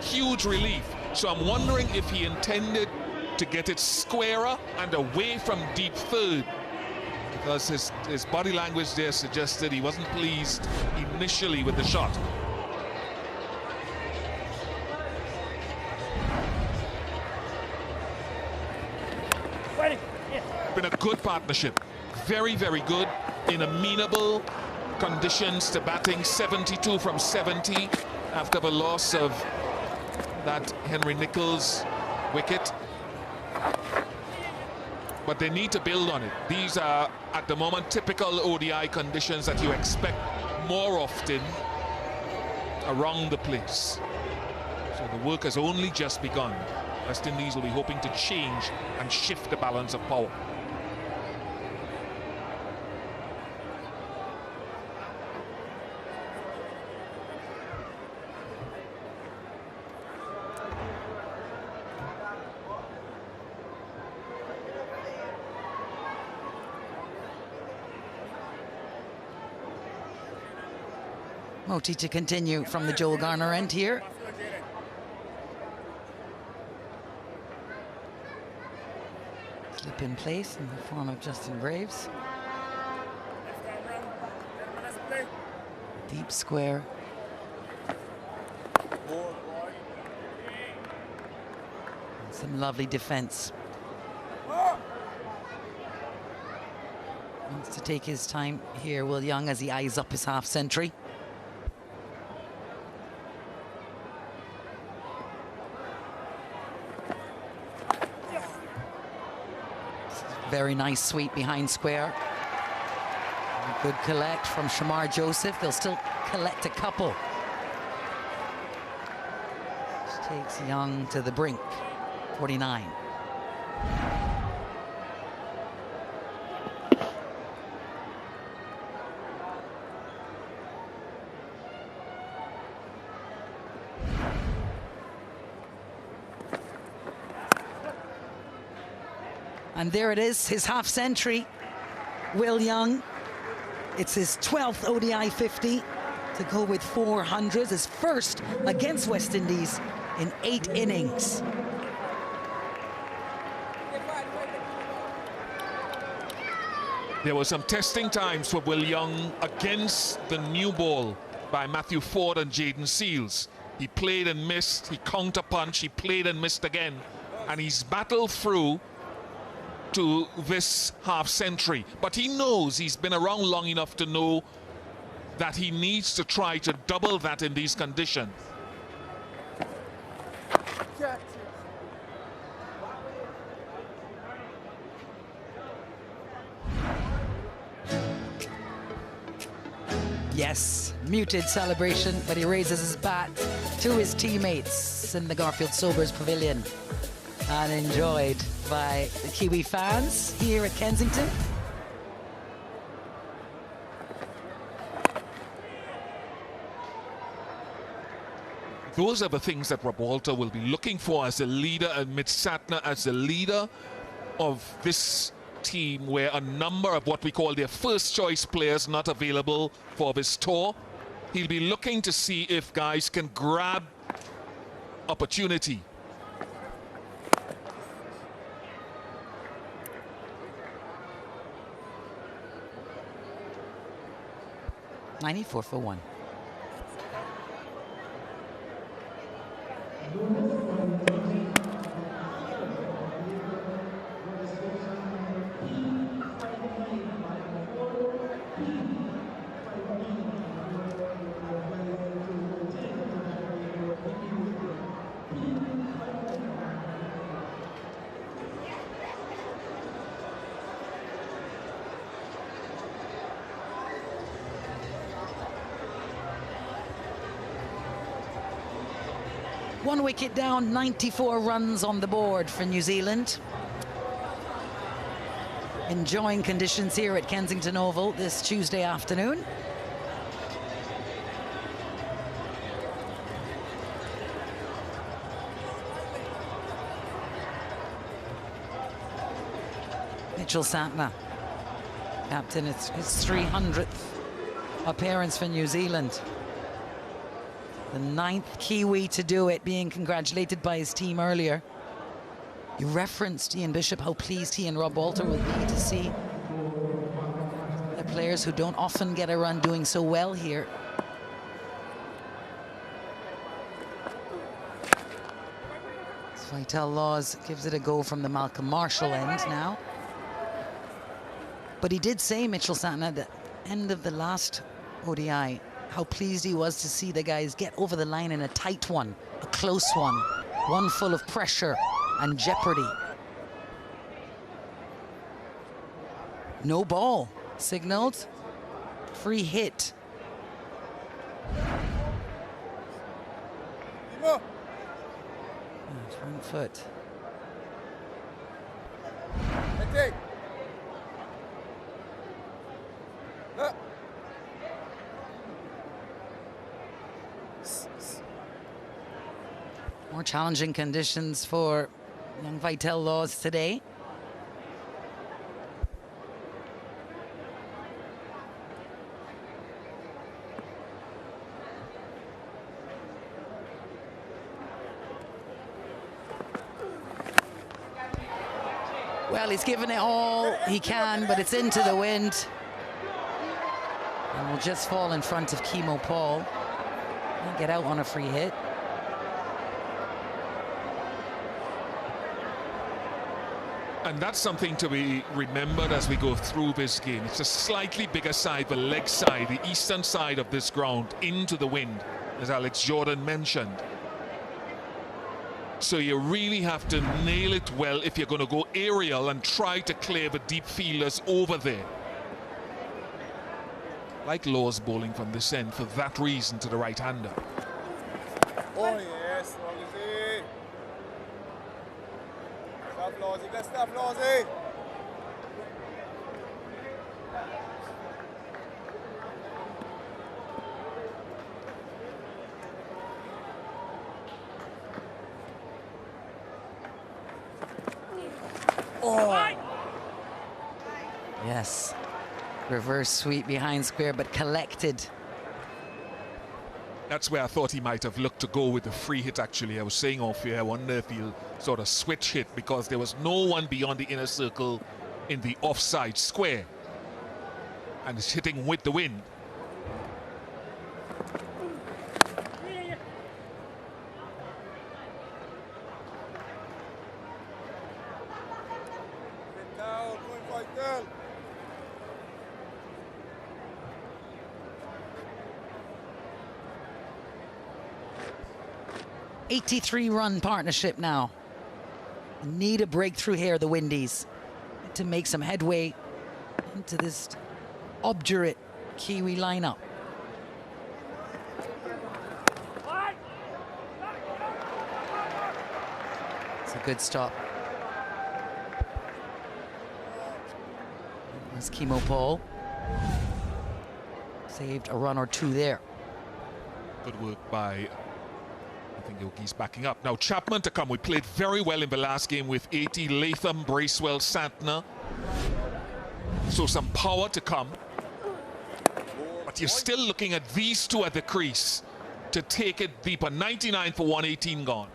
Speaker 2: huge relief. So I'm wondering if he intended to get it squarer and away from deep third, because his body language there suggested he wasn't pleased initially with the shot. Been a good partnership, very, very good in amenable conditions to batting. 72 from 70 after the loss of that Henry Nicholls wicket. But they need to build on it. These are, at the moment, typical ODI conditions that you expect more often around the place. So the work has only just begun. West Indies will be hoping to change and shift the balance of power.
Speaker 1: Moti to continue from the Joel Garner end here. Slip in place in the form of Justin Graves. Deep square. And some lovely defense. Wants to take his time here, Will Young, as he eyes up his half century. Very nice sweep behind square. Good collect from Shamar Joseph. They'll still collect a couple. Which takes Young to the brink. 49. And there it is, his half century. Will Young. It's his 12th ODI 50 to go with 400s, his first against West Indies in 8 innings.
Speaker 2: There were some testing times for Will Young against the new ball by Matthew Ford and Jaden Seals. He played and missed, he counter-punched, he played and missed again. And he's battled through to this half century, but he knows, he's been around long enough to know that he needs to try to double that in these conditions.
Speaker 1: Yes, muted celebration, but he raises his bat to his teammates in the Garfield Sobers Pavilion and enjoyed by the Kiwi fans here at Kensington.
Speaker 2: Those are the things that Rob Walter will be looking for as a leader, and Mitch Satner as the leader of this team, where a number of what we call their first choice players not available for this tour. He'll be looking to see if guys can grab opportunity.
Speaker 1: $94 for 1. One wicket down, 94 runs on the board for New Zealand. Enjoying conditions here at Kensington Oval this Tuesday afternoon. Mitchell Santner, captain, it's his 300th appearance for New Zealand. The 9th Kiwi to do it, being congratulated by his team earlier. You referenced, Ian Bishop, how pleased he and Rob Walter will be to see the players who don't often get a run doing so well here. Vital Laws gives it a go from the Malcolm Marshall end now. But he did say, Mitchell Santner, at the end of the last ODI, how pleased he was to see the guys get over the line in a tight one, a close one full of pressure and jeopardy. No ball signaled, free hit. Front foot. More challenging conditions for young Vital Laws today. Well, he's given it all he can, but it's into the wind. And will just fall in front of Chemo Paul. And get out on a free hit.
Speaker 2: And that's something to be remembered as we go through this game. It's a slightly bigger side, the leg side, the eastern side of this ground, into the wind, as Alex Jordan mentioned. So you really have to nail it well if you're going to go aerial and try to clear the deep fielders over there. Like Laws bowling from this end for that reason to the right-hander.
Speaker 13: Oh yes, Lawsy. Stop Lawsy, good stuff Lawsy.
Speaker 1: Oh. Yes. Reverse sweep behind square, but collected.
Speaker 2: That's where I thought he might have looked to go with the free hit, actually. I was saying off here, I wonder if he'll sort of switch hit, because there was no one beyond the inner circle in the offside square. And it's hitting with the wind.
Speaker 13: Down, going right down.
Speaker 1: 83-run partnership now. Need a breakthrough here, the Windies, to make some headway into this obdurate Kiwi lineup. It's a good stop. There's Chemo Paul. Saved a run or two there.
Speaker 2: Good work by, I think Yogi's backing up. Now Chapman to come. We played very well in the last game with 80, Latham, Bracewell, Santner. So some power to come. But you're still looking at these two at the crease to take it deeper. 99 for 118 gone.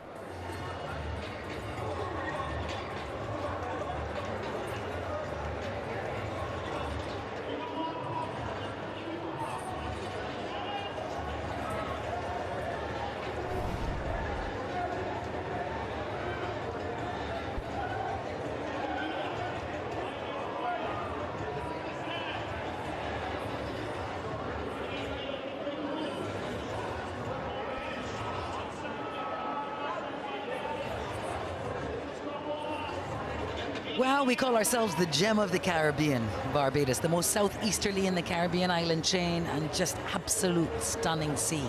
Speaker 1: Well, we call ourselves the gem of the Caribbean, Barbados, the most southeasterly in the Caribbean island chain, and just absolute stunning sea.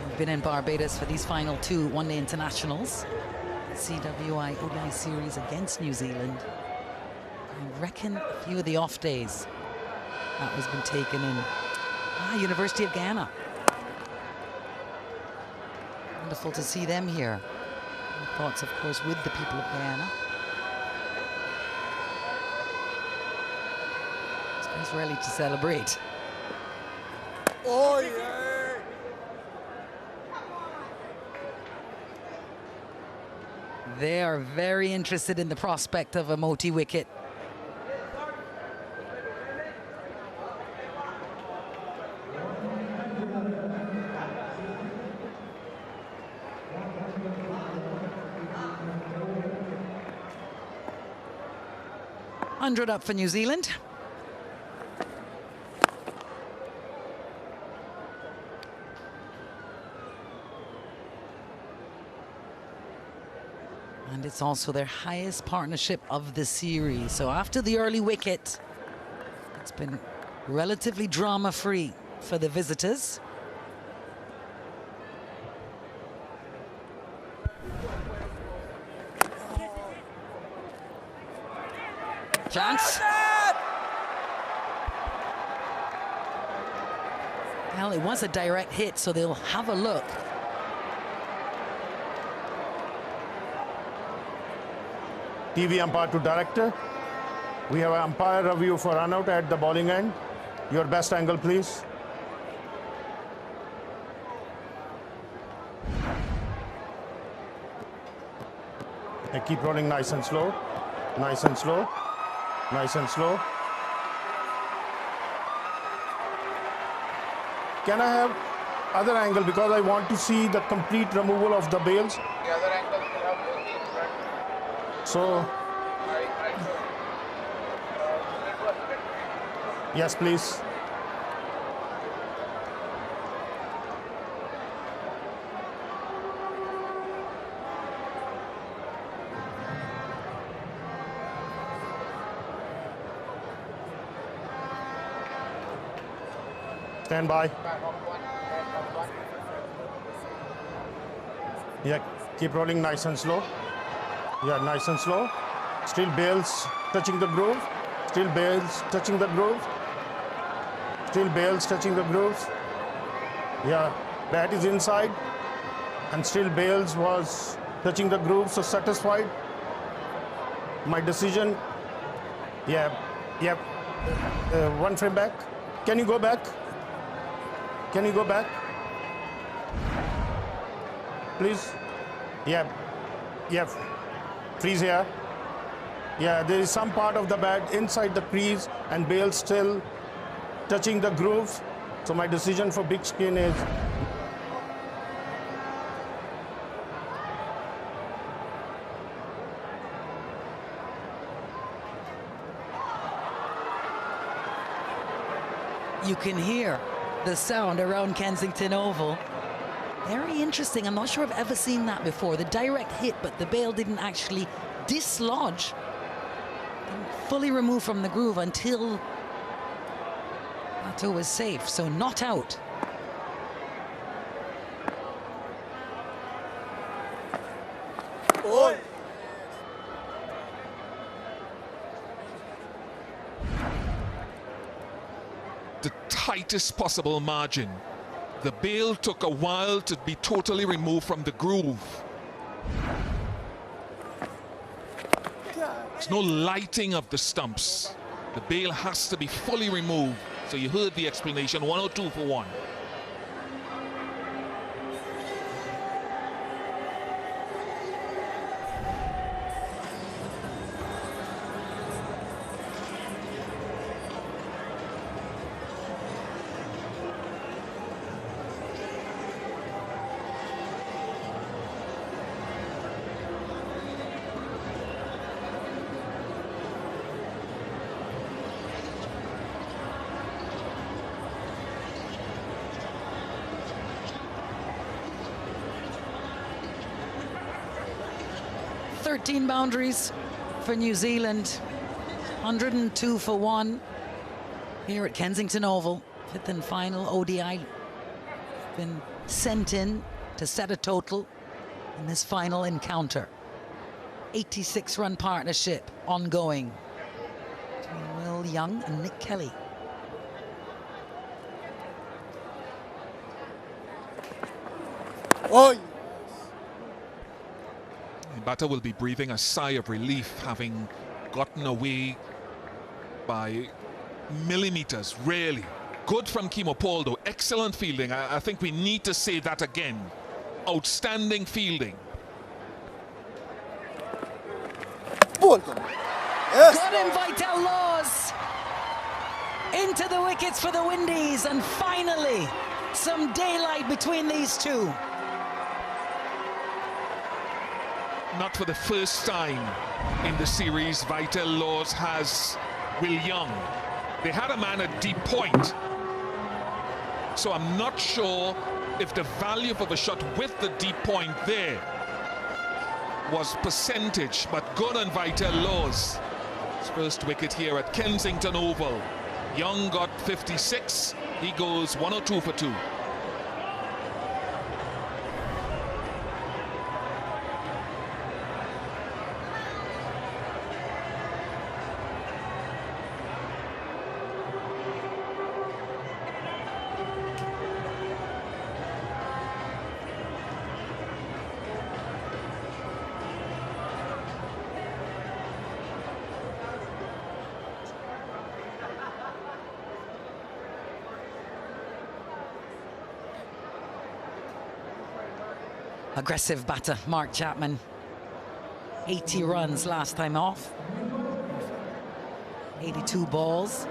Speaker 1: We've been in Barbados for these final two one-day internationals. CWI ODI series against New Zealand. I reckon a few of the off days that has been taken in University of Guyana. Wonderful to see them here. And thoughts, of course, with the people of Guyana. It's ready to celebrate.
Speaker 13: Oh yeah!
Speaker 1: They are very interested in the prospect of a multi-wicket. $100 up for New Zealand. And it's also their highest partnership of the series. So after the early wicket, it's been relatively drama-free for the visitors. Chance. Well, it was a direct hit, so they'll have a look.
Speaker 14: TV umpire to director. We have an umpire review for run out at the bowling end. Your best angle, please. And keep rolling nice and slow. Nice and slow. Nice and slow. Can I have other angle because I want to see the complete removal of the bales.
Speaker 13: The other angle will have both the front.
Speaker 14: So, yes, please. Stand by. Yeah, keep rolling nice and slow. Yeah, nice and slow. Still bales touching the groove. Still bales touching the groove. Still bales touching the grooves. Yeah, bat is inside. And still bales was touching the groove, so satisfied. My decision. Yeah, yep. One frame back. Can you go back? Can you go back? Please. Yeah. Yeah. Freeze here. Yeah, there is some part of the bat inside the crease and bail still touching the groove. So my decision for big skin is
Speaker 1: You can hear the sound around Kensington Oval. Very interesting. I'm not sure I've ever seen that before. The direct hit, but the bail didn't actually dislodge, didn't fully remove from the groove until Bato was safe. So not out.
Speaker 13: Oh.
Speaker 2: The tightest possible margin. The bail took a while to be totally removed from the groove. There's no lighting of the stumps. The bail has to be fully removed. So you heard the explanation, 102 for 1.
Speaker 1: Boundaries for New Zealand, 102 for 1 here at Kensington Oval. Fifth and final ODI been sent in to set a total in this final encounter. 86-run partnership ongoing between Will Young and Nick Kelly.
Speaker 13: Oh.
Speaker 2: Bato will be breathing a sigh of relief, having gotten away by millimeters, really. Good from Kimopoldo, excellent fielding. I think we need to say that again. Outstanding fielding.
Speaker 1: Yes. Good in Vital Laws. Into the wickets for the Windies, and finally some daylight between these two.
Speaker 2: Not for the first time in the series, Vital Laws has Will Young. They had a man at deep point. So I'm not sure if the value of a shot with the deep point there was percentage, but good on Vital Laws. His first wicket here at Kensington Oval. Young got 56. He goes 102 for 2.
Speaker 1: Aggressive batter, Mark Chapman. 80 runs last time off. 82 balls.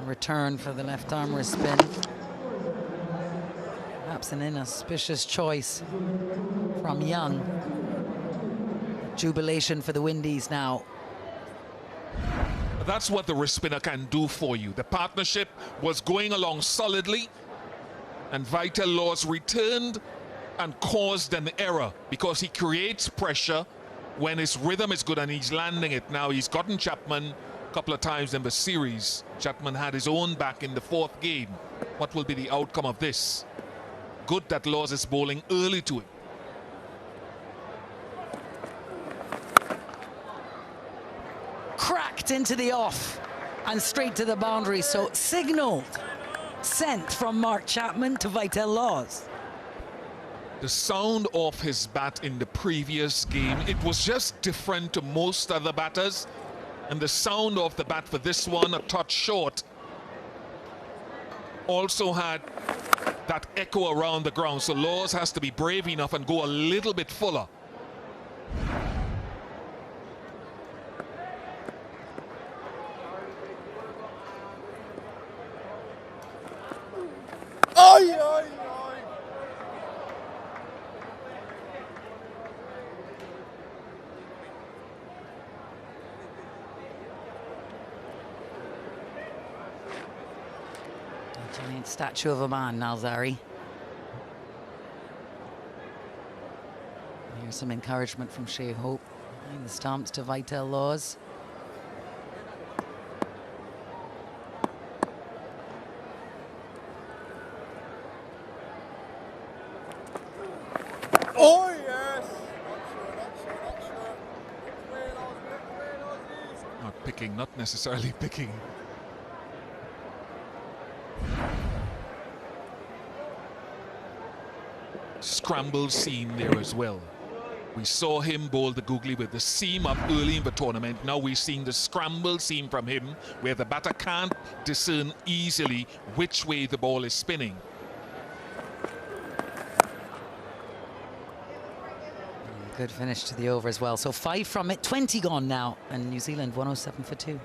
Speaker 1: Return for the left arm wrist spin. Perhaps an inauspicious choice from Young. Jubilation for the Windies now.
Speaker 2: That's what the wrist spinner can do for you. The partnership was going along solidly, and Vital Laws returned and caused an error because he creates pressure when his rhythm is good and he's landing it. Now he's gotten Chapman a couple of times in the series. Chapman had his own back in the 4th game. What will be the outcome of this? Good that Laws is bowling early to it.
Speaker 1: Cracked into the off and straight to the boundary. So signaled, sent from Mark Chapman to Vital Laws.
Speaker 2: The sound of his bat in the previous game, it was just different to most other batters. And the sound of the bat for this one, a touch short, also had that echo around the ground. So Laws has to be brave enough and go a little bit fuller.
Speaker 1: Giant statue of a man, Nalzari. Here's some encouragement from Shea Hope. Behind the stumps to Vital Laws.
Speaker 13: Oh, yes!
Speaker 2: Not picking, not necessarily picking. Scramble seam there as well. We saw him bowl the googly with the seam up early in the tournament. Now we're seeing the scramble seam from him, where the batter can't discern easily which way the ball is spinning.
Speaker 1: Good finish to the over as well. So 5 from it, 20 gone now, and New Zealand 107 for 2.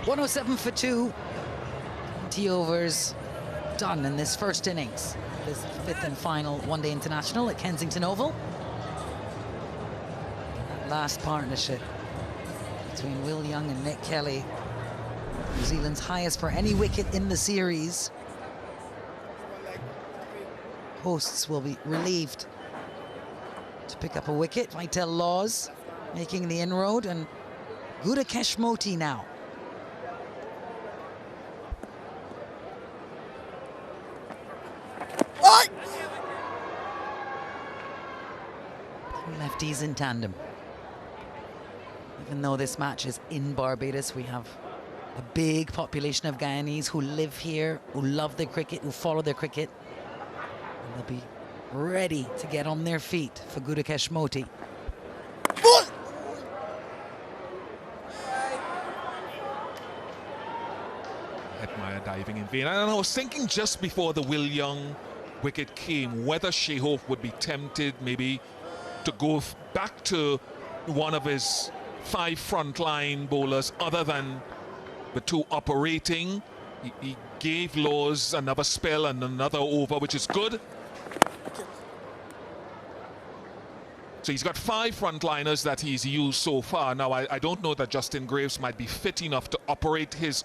Speaker 1: .107 for 2. 20 overs done in this first innings. This 5th and final one-day international at Kensington Oval. That last partnership between Will Young and Nick Kelly. New Zealand's highest for any wicket in the series. Hosts will be relieved to pick up a wicket. Vital Laws making the inroad, and Gudakesh Moti now. Lefties in tandem. Even though this match is in Barbados, we have a big population of Guyanese who live here, who love their cricket, who follow their cricket. And they'll be ready to get on their feet for Gudakesh Moti.
Speaker 2: Hetmeyer diving in vain. And I was thinking just before the Will Young wicket came, whether Shea Hope would be tempted maybe to go back to one of his 5 frontline bowlers other than the 2 operating. He gave Laws another spell and another over, which is good. So he's got 5 frontliners that he's used so far. Now, I don't know that Justin Graves might be fit enough to operate his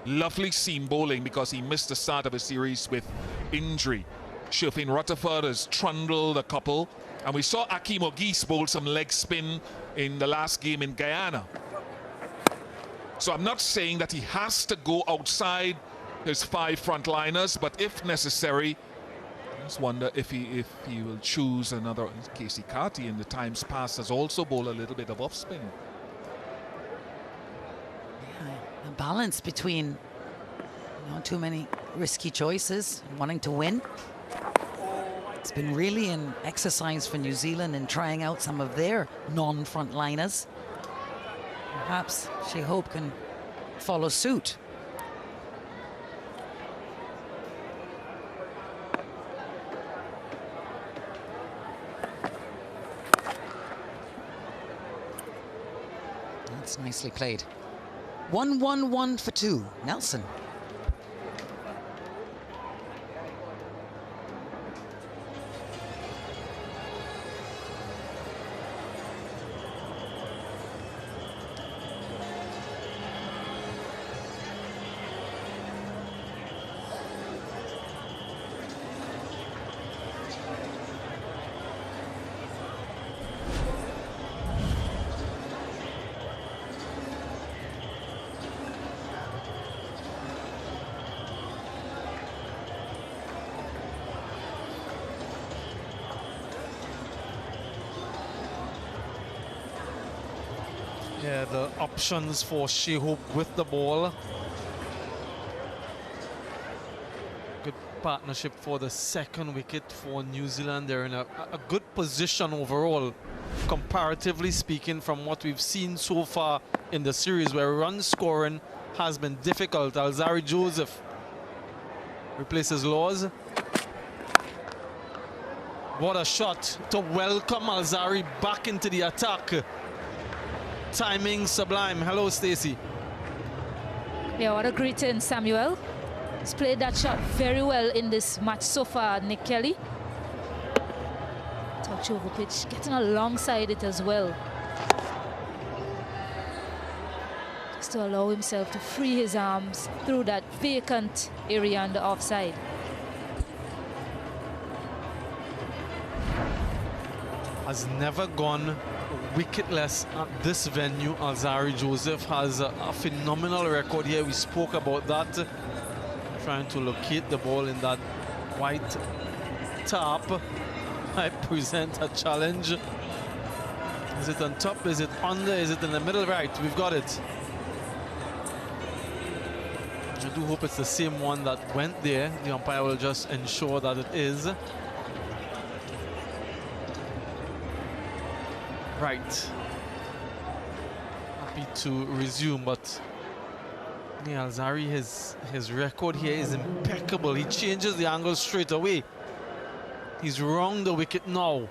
Speaker 2: lovely seam bowling because he missed the start of a series with injury. Sherfin Rutherford has trundled a couple. And we saw Akeem Ogis bowl some leg spin in the last game in Guyana. So I'm not saying that he has to go outside his 5 frontliners, but if necessary, I just wonder if he will choose another. Casey Carty in the times past has also bowled a little bit of off spin.
Speaker 1: A balance between not too many risky choices and wanting to win. It's been really an exercise for New Zealand in trying out some of their non-frontliners. Perhaps Shea Hope can follow suit. That's nicely played. 1-1-1 for 2. Nelson.
Speaker 8: Yeah, the options for Shea Hope with the ball. Good partnership for the second wicket for New Zealand. They're in a good position overall, comparatively speaking, from what we've seen so far in the series, where run scoring has been difficult. Alzarri Joseph replaces Laws. What a shot to welcome Alzarri back into the attack. Timing sublime. Hello, Stacey.
Speaker 6: Yeah, what a great turn, Samuel. He's played that shot very well in this match so far, Nick Kelly. Touch over pitch, getting alongside it as well. Just to allow himself to free his arms through that vacant area on the offside.
Speaker 8: Has never gone wicketless at this venue. Alzarri Joseph has a phenomenal record here. We spoke about that. Trying to locate the ball in that white tarp. I present a challenge. Is it on top? Is it under? Is it in the middle? Right, we've got it. I do hope it's the same one that went there. The umpire will just ensure that it is. Right. Happy to resume, but yeah, Alzarri, his record here is impeccable. He changes the angle straight away. He's wrong the wicket now.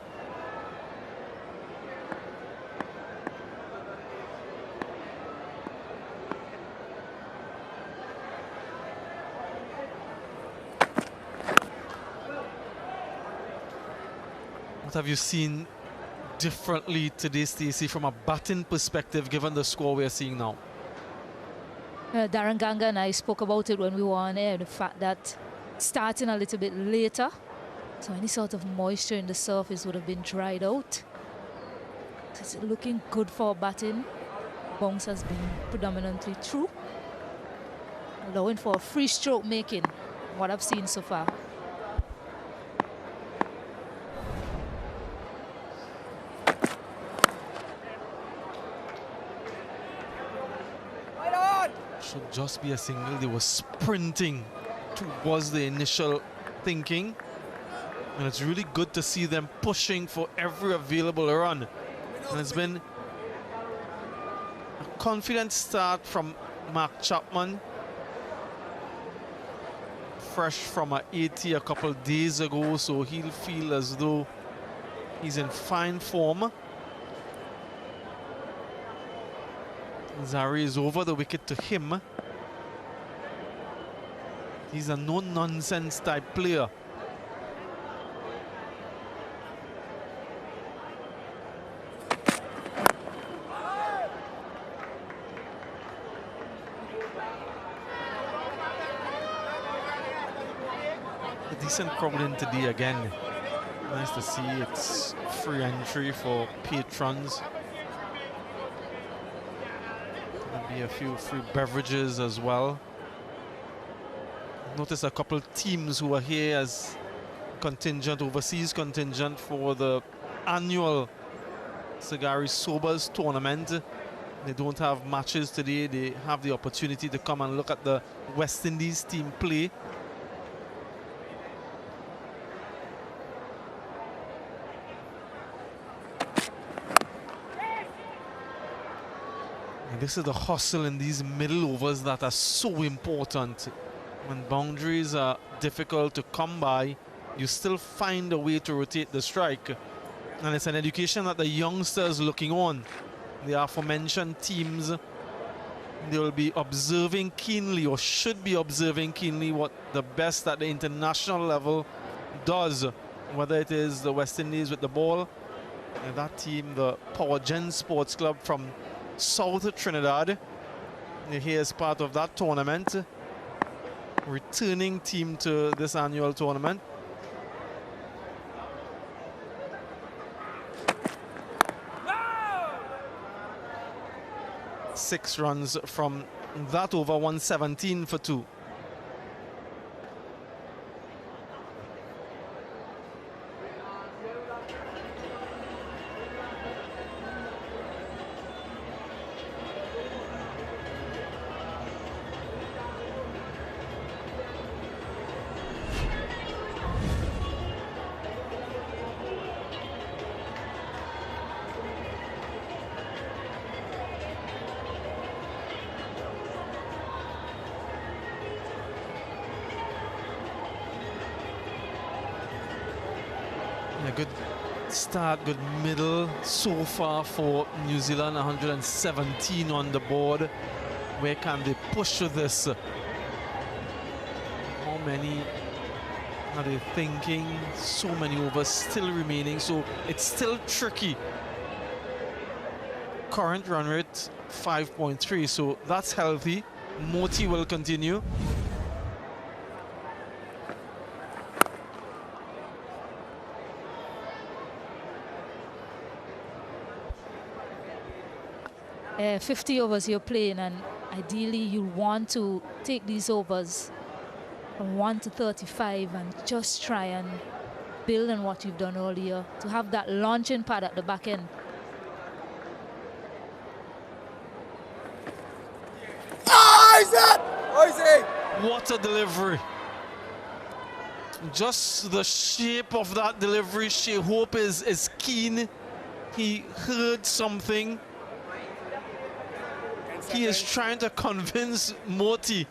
Speaker 8: What have you seen differently today, Stacey, from a batting perspective, given the score we're seeing now?
Speaker 6: Darren Ganga and I spoke about it when we were on air, the fact that starting a little bit later, so any sort of moisture in the surface would have been dried out. It's looking good for batting. Bounce has been predominantly true, allowing for a free stroke making, what I've seen so far.
Speaker 8: Should just be a single. They were sprinting towards the initial thinking, and it's really good to see them pushing for every available run. And it's been a confident start from Mark Chapman, fresh from an 80 a couple days ago, so he'll feel as though he's in fine form. Zari is over the wicket to him. He's a no-nonsense type player. A decent crowd in today again. Nice to see it's free entry for patrons. Maybe a few free beverages as well. Notice a couple teams who are here as contingent, overseas contingent for the annual Sagari Sobers tournament. They don't have matches today. They have the opportunity to come and look at the West Indies team play. And this is the hustle in these middle overs that are so important. When boundaries are difficult to come by, you still find a way to rotate the strike. And it's an education that the youngsters looking on. The aforementioned teams, they will be observing keenly, or should be observing keenly, what the best at the international level does. Whether it is the West Indies with the ball, and that team, the Power Gen Sports Club from South Trinidad, here as part of that tournament. Returning team to this annual tournament. No! 6 runs from that over, 117 for 2. Good start, good middle so far for New Zealand. 117 on the board. Where can they push with this? How many are they thinking? So many overs still remaining, so it's still tricky. Current run rate 5.3, so that's healthy. Moti will continue.
Speaker 6: Yeah, 50 overs you're playing, and ideally you want to take these overs from 1 to 35 and just try and build on what you've done earlier to have that launching pad at the back end.
Speaker 8: What a delivery. Just the shape of that delivery, Hope is keen. He heard something. He is trying to convince Moti.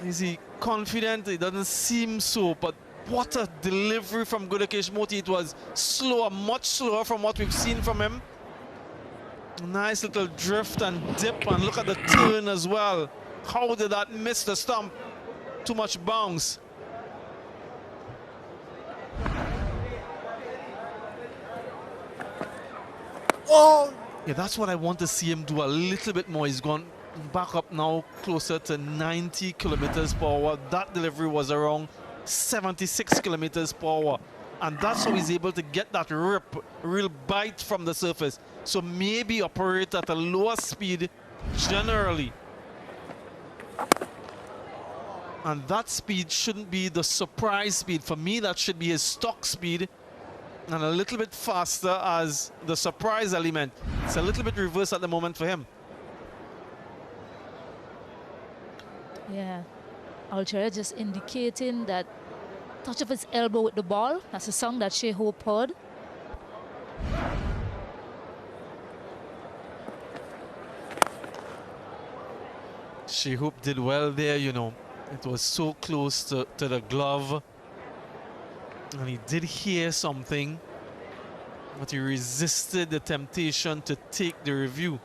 Speaker 8: Is he confident? It doesn't seem so, but what a delivery from Gudakesh Moti. It was slower, much slower from what we've seen from him. Nice little drift and dip, and look at the turn as well. How did that miss the stump? Too much bounce. Oh! Yeah, that's what I want to see him do a little bit more. He's gone back up now closer to 90 kilometers per hour. That delivery was around 76 kilometers per hour. And that's how he's able to get that rip, real bite from the surface. So maybe operate at a lower speed generally. And that speed shouldn't be the surprise speed. For me, that should be his stock speed. And a little bit faster as the surprise element. It's a little bit reverse at the moment for him.
Speaker 6: Yeah, Algeria just indicating that touch of his elbow with the ball. That's a song that Shea Hope heard.
Speaker 8: Shea Hope did well there, you know. It was so close to the glove. And he did hear something, but he resisted the temptation to take the review.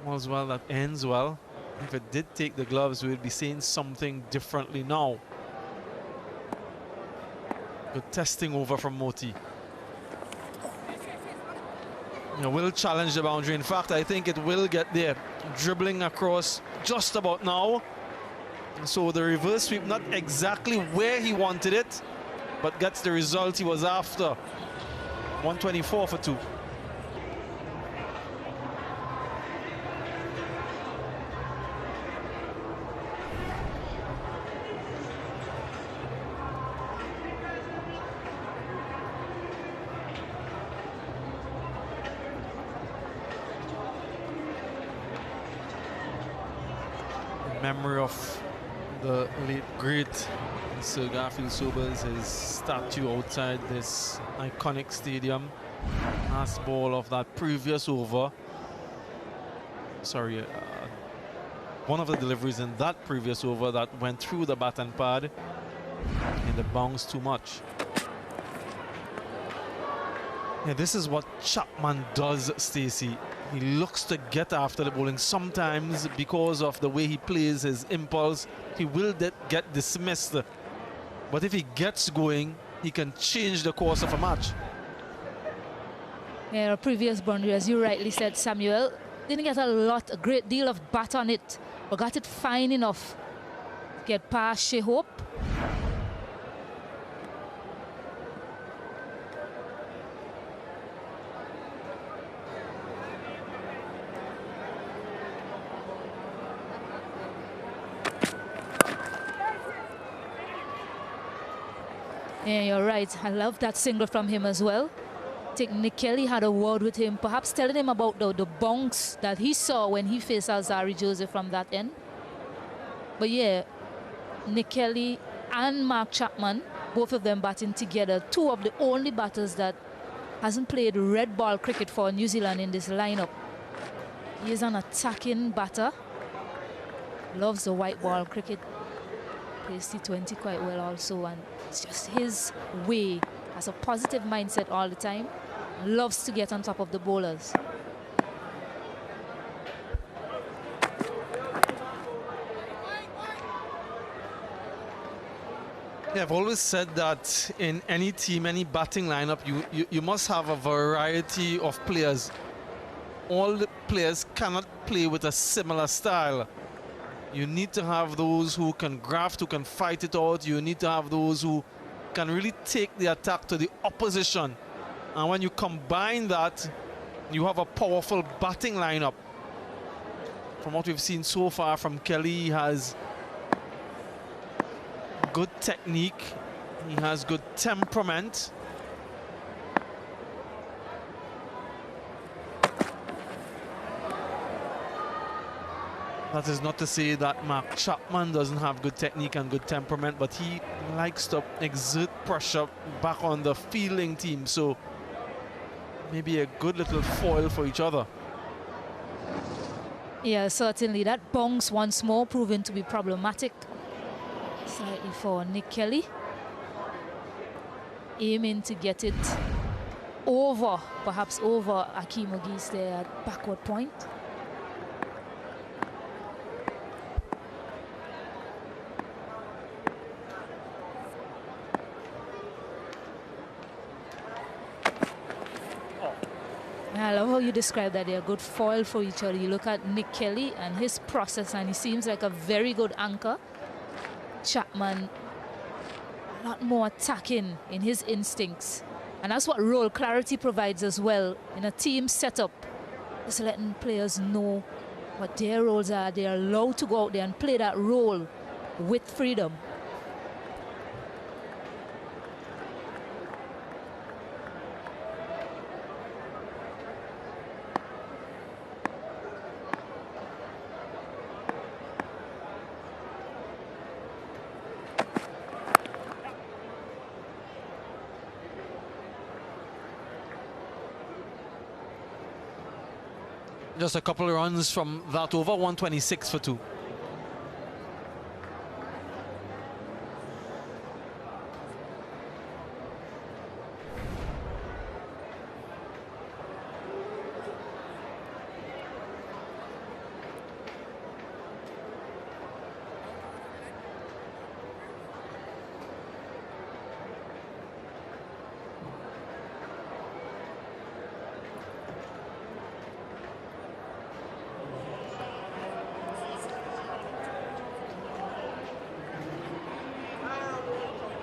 Speaker 8: All's well that ends well. If it did take the gloves, we'd be saying something differently now. Good testing over from Moti. You know, will challenge the boundary. In fact, I think it will get there. Dribbling across just about now. So the reverse sweep, not exactly where he wanted it, but gets the result he was after. 124 for 2. memory of the late great Sir Garfield Sobers, his statue outside this iconic stadium. Last ball of that previous over. Sorry, one of the deliveries in that previous over that went through the bat and pad, and it bounced too much. Yeah, this is what Chapman does, Stacey. He looks to get after the bowling. Sometimes, because of the way he plays, his impulse, he will get dismissed. But if he gets going, he can change the course of a match.
Speaker 6: Yeah, a previous boundary, as you rightly said, Samuel, didn't get a great deal of bat on it, but got it fine enough to get past Shea Hope. Yeah, you're right. I love that single from him as well. I think Nick Kelly had a word with him, perhaps telling him about the bounce that he saw when he faced Alzari Joseph from that end. But yeah, Nick Kelly and Mark Chapman, both of them batting together, two of the only batters that hasn't played red ball cricket for New Zealand in this lineup. He is an attacking batter, loves the white ball cricket, plays T20 quite well also, and it's just his way. Has a positive mindset all the time, loves to get on top of the bowlers.
Speaker 8: Yeah, I've always said that in any team, any batting lineup, you must have a variety of players. All the players cannot play with a similar style. You need to have those who can graft, who can fight it out. You need to have those who can really take the attack to the opposition. And when you combine that, you have a powerful batting lineup. From what we've seen so far from Kelly, he has good technique, he has good temperament. That is not to say that Mark Chapman doesn't have good technique and good temperament, but he likes to exert pressure back on the fielding team, so maybe a good little foil for each other.
Speaker 6: Yeah, certainly. That bounce once more proving to be problematic slightly for Nick Kelly. Aiming to get it over, perhaps over Akeem Ogis there at backward point. I love how you describe that. They're a good foil for each other. You look at Nick Kelly and his process, and he seems like a very good anchor. Chapman, a lot more attacking in his instincts. And that's what role clarity provides as well in a team setup. Just letting players know what their roles are. They're allowed to go out there and play that role with freedom.
Speaker 8: Just a couple of runs from that over, 126 for 2.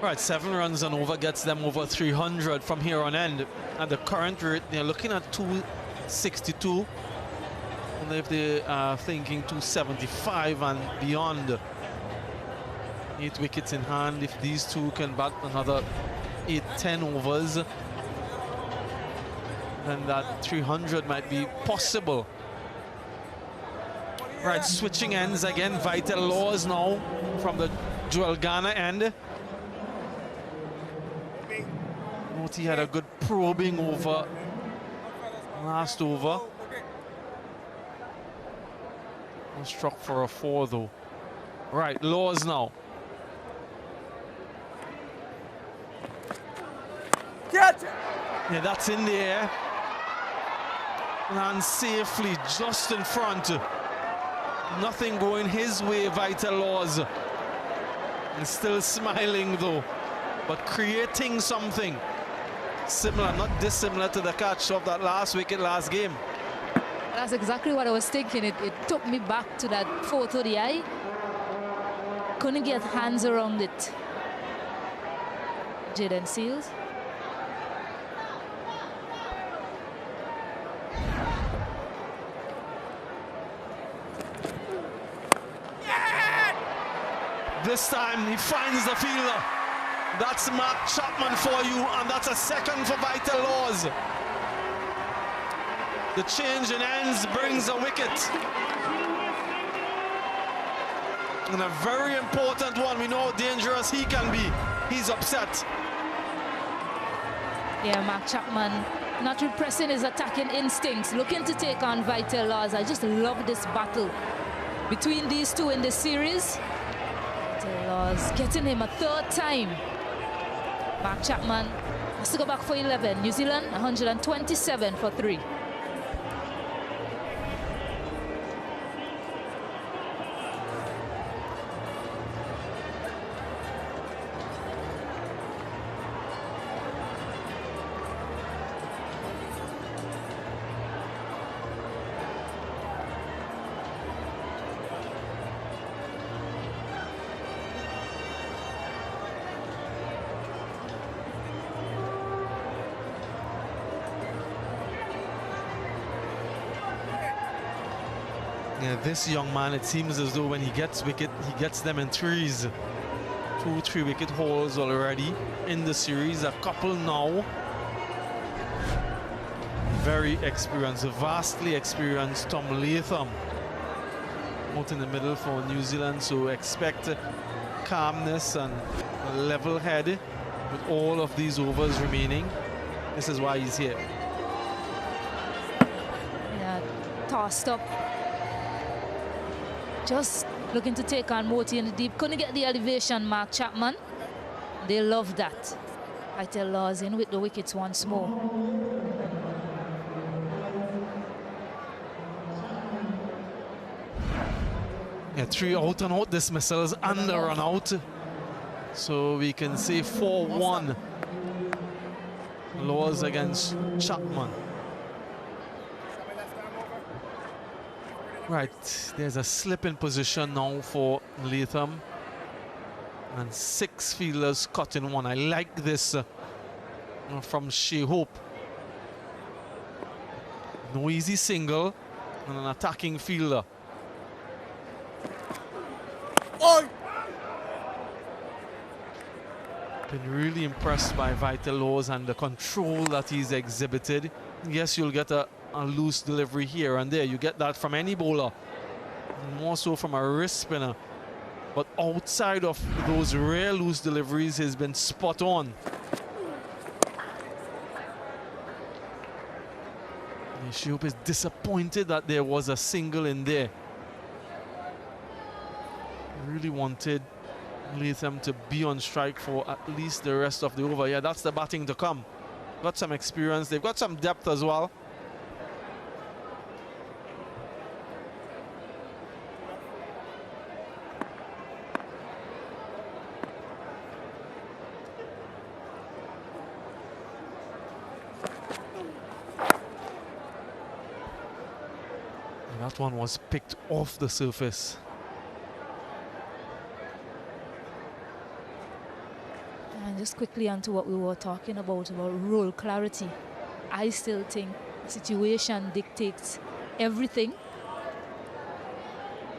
Speaker 8: Right, 7 runs and over gets them over 300 from here on end. At the current rate, they're looking at 262. And if they are thinking 275 and beyond, 8 wickets in hand, if these two can bat another 8-10 overs, then that 300 might be possible. Right, switching ends again. Vital Laws now from the Joel Ghana end. Note he had a good probing over last over. Was struck for a 4 though. Right, Laws now.
Speaker 15: Get it!
Speaker 8: Yeah, that's in the air. And safely just in front. Nothing going his way, Vital Laws. He's still smiling though, but creating something similar, not dissimilar to the catch of that last wicket last game.
Speaker 6: That's exactly what I was thinking. It took me back to that 4th ODI. Couldn't get hands around it. Jaden Seals.
Speaker 8: This time he finds the fielder. That's Mark Chapman for you, and that's a second for Vital Laws. The change in ends brings a wicket. And a very important one. We know how dangerous he can be. He's upset.
Speaker 6: Yeah, Mark Chapman not repressing his attacking instincts, looking to take on Vital Laws. I just love this battle between these two in this series. Vital Laws getting him a 3rd time. Mark Chapman has to go back for 11. New Zealand 127 for 3.
Speaker 8: Yeah, this young man, it seems as though when he gets wicket, he gets them in threes. 2-3 wicket hauls already in the series, a couple now. Very experienced, vastly experienced Tom Latham out in the middle for New Zealand, so expect calmness and a level head with all of these overs remaining. This is why he's here.
Speaker 6: Yeah, tossed up. Just looking to take on Moti in the deep. Couldn't get the elevation, Mark Chapman. They love that. Vital Laws in with the wickets once more.
Speaker 8: Yeah, 3 out and out dismissals and a run out. So we can say 4-1. Laws against Chapman. Right, there's a slip in position now for Latham. And 6 fielders caught in 1. I like this from Shea Hope. No easy single and an attacking fielder. Been really impressed by Vital Laws and the control that he's exhibited. Yes, you'll get a loose delivery here and there. You get that from any bowler, more so from a wrist spinner. But outside of those rare loose deliveries, he's been spot on. Shea Hope is disappointed that there was a single in there. Really wanted Latham to be on strike for at least the rest of the over. Yeah, that's the batting to come. Got some experience. They've got some depth as well. And that one was picked off the surface.
Speaker 6: And just quickly onto what we were talking about role clarity. I still think the situation dictates everything.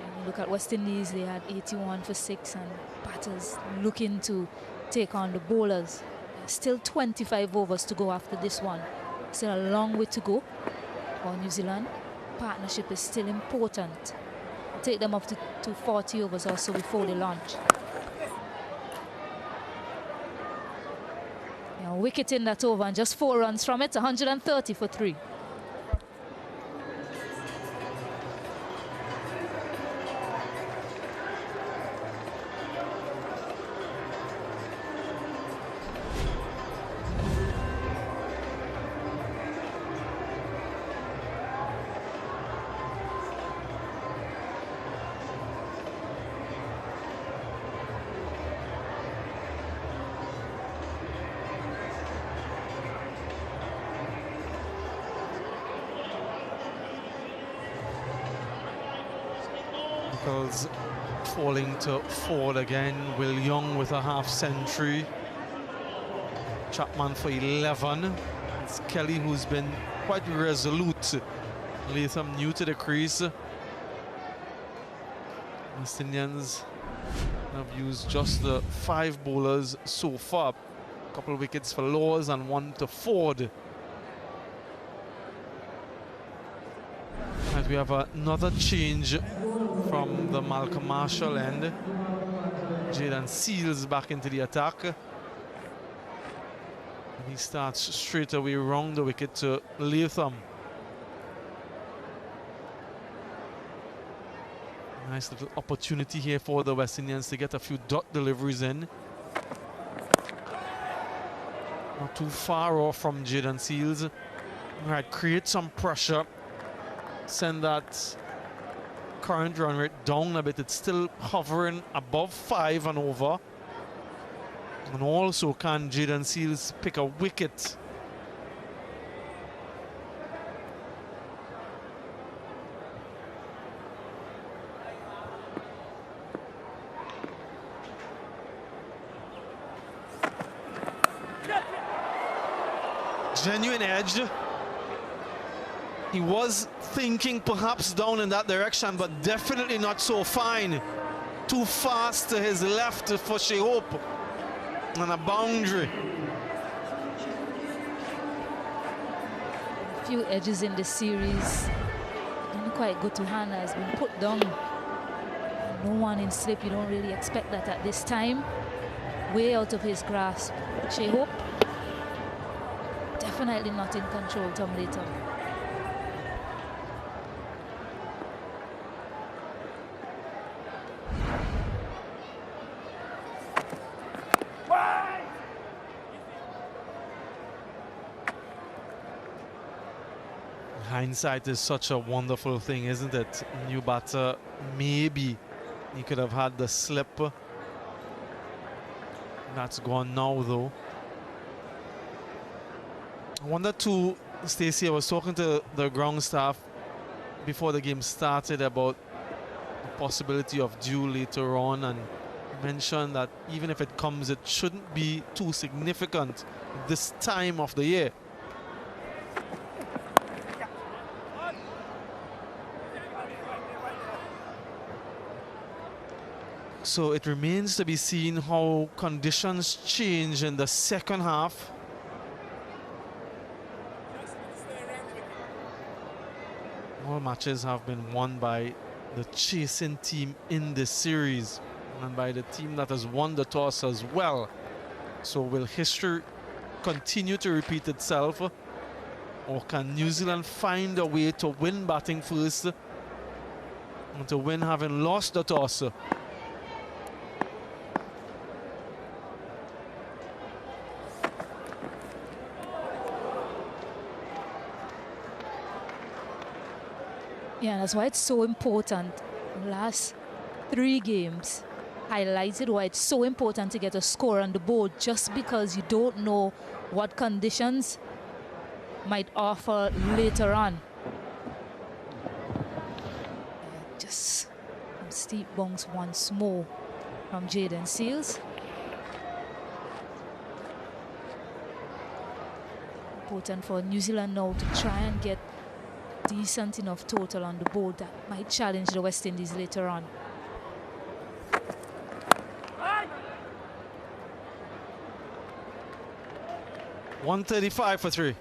Speaker 6: And you look at West Indies, they had 81 for 6 and batters looking to take on the bowlers. Still 25 overs to go after this one. Still a long way to go for New Zealand. Partnership is still important. take them up to 40 overs or so before they launch. Yeah, wicket in that over and just 4 runs from it, 130 for 3.
Speaker 8: Falling to forward again. Will Young with a half century. Chapman for 11. It's Kelly who's been quite resolute. Latham new to the crease. West Indians have used just the 5 bowlers so far. A couple of wickets for Laws and 1 to Ford. And we have another change from the Malcolm Marshall end. Jaden Seals back into the attack. And he starts straight away round the wicket to Latham. Nice little opportunity here for the West Indians to get a few dot deliveries in. Not too far off from Jaden Seals. Right, create some pressure. Send that current run rate down a bit. It's still hovering above 5 and over. And also, can Jaden Seals pick a wicket? Genuine edge. He was thinking perhaps down in that direction, but definitely not so fine. Too fast to his left for Shea Hope. And a boundary.
Speaker 6: A few edges in the series. Didn't quite go to Hannah, has been put down. No one in slip, you don't really expect that at this time. Way out of his grasp. Shea Hope. Definitely not in control, Tom Latham.
Speaker 8: Hindsight is such a wonderful thing, isn't it? New batter, maybe he could have had the slip. That's gone now, though. I wonder too, Stacey, I was talking to the ground staff before the game started about the possibility of dew later on, and mentioned that even if it comes, it shouldn't be too significant this time of the year. So it remains to be seen how conditions change in the second half. All matches have been won by the chasing team in this series and by the team that has won the toss as well. So will history continue to repeat itself, or can New Zealand find a way to win batting first and to win having lost the toss?
Speaker 6: Yeah, that's why it's so important. The last 3 games highlighted why it's so important to get a score on the board, just because you don't know what conditions might offer later on. Just some steep bunks once more from Jaden Seals. Important for New Zealand now to try and get decent enough total on the board that might challenge the West Indies later on.
Speaker 8: .135 for 3.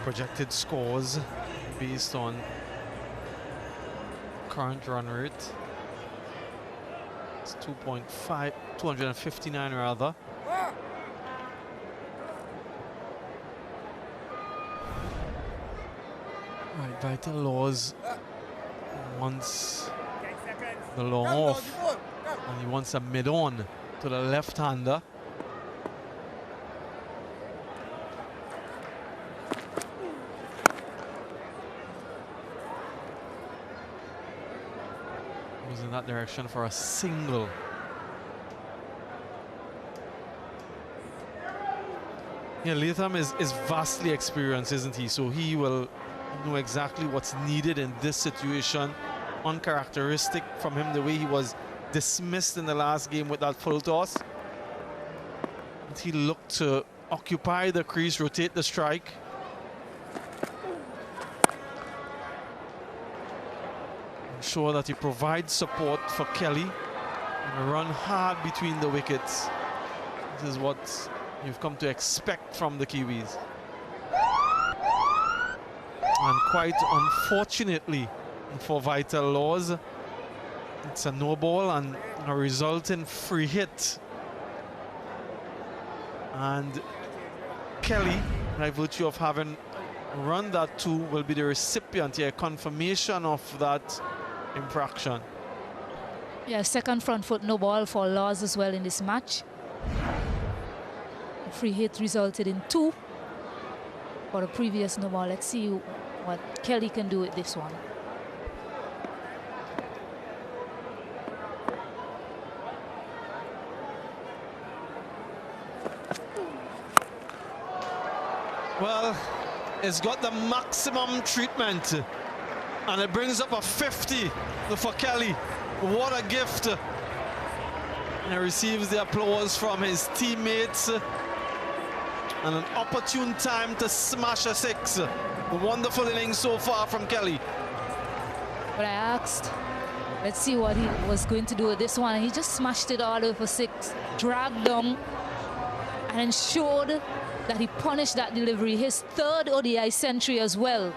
Speaker 8: Projected scores based on current run rate. It's 259 rather. Right, Vital Laws wants the long off, and he wants a mid-on to the left-hander. Moves in that direction for a single. Yeah, Latham is vastly experienced, isn't he? So he will know exactly what's needed in this situation. Uncharacteristic from him the way he was dismissed in the last game with that full toss. And he looked to occupy the crease, rotate the strike. Ensure that he provides support for Kelly and run hard between the wickets. This is what you've come to expect from the Kiwis. And quite unfortunately for Vital Laws, it's a no ball and a resulting free hit. And Kelly, by virtue of having run that two, will be the recipient here, confirmation of that infraction.
Speaker 6: Yeah, second front foot no ball for Laws as well in this match. The free hit resulted in 2 for the previous no ball. Let's see what Kelly can do with this one.
Speaker 8: Well, it's got the maximum treatment, and it brings up a 50 for Kelly. What a gift. And he receives the applause from his teammates, and an opportune time to smash a 6. A wonderful innings so far from Kelly.
Speaker 6: But I asked, let's see what he was going to do with this one. He just smashed it all the way for 6, dragged down, and ensured that he punished that delivery. His 3rd ODI century as well,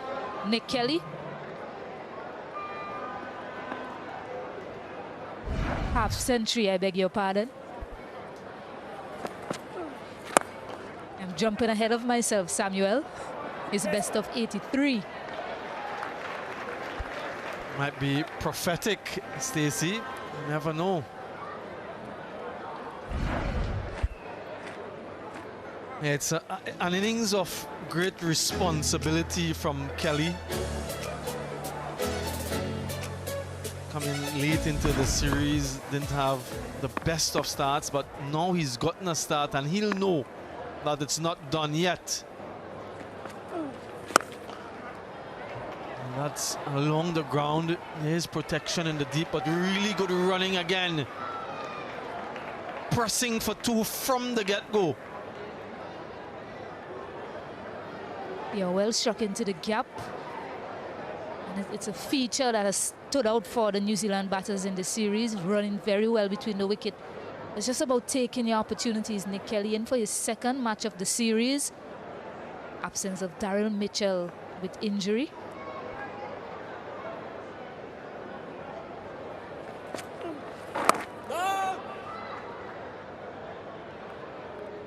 Speaker 6: Nick Kelly. Half century, I beg your pardon. I'm jumping ahead of myself, Samuel. His best of 83.
Speaker 8: Might be prophetic, Stacey. You never know. Yeah, it's an innings of great responsibility from Kelly. Coming late into the series, didn't have the best of starts, but now he's gotten a start and he'll know that it's not done yet. And that's along the ground. There's protection in the deep, but really good running again. Pressing for 2 from the get-go.
Speaker 6: Yeah, well struck into the gap. And it's a feature that has stood out for the New Zealand batters in the series, running very well between the wicket. It's just about taking your opportunities. Nick Kelly in for his 2nd match of the series. Absence of Daryl Mitchell with injury.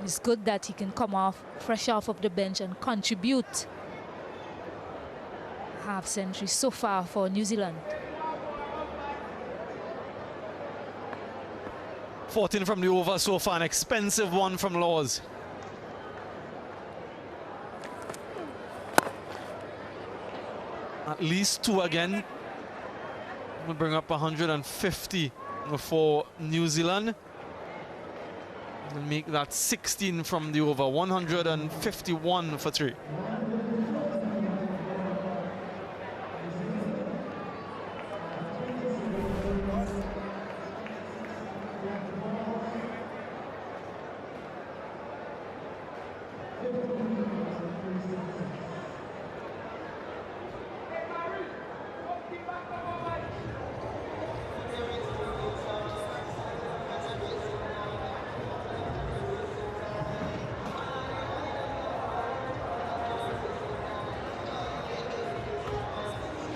Speaker 6: It's good that he can come off, fresh off of the bench, and contribute. Half century so far for New Zealand.
Speaker 8: 14 from the over so far, an expensive one from Laws. At least 2 again. We'll bring up 150 for New Zealand. And make that 16 from the over, 151 for 3.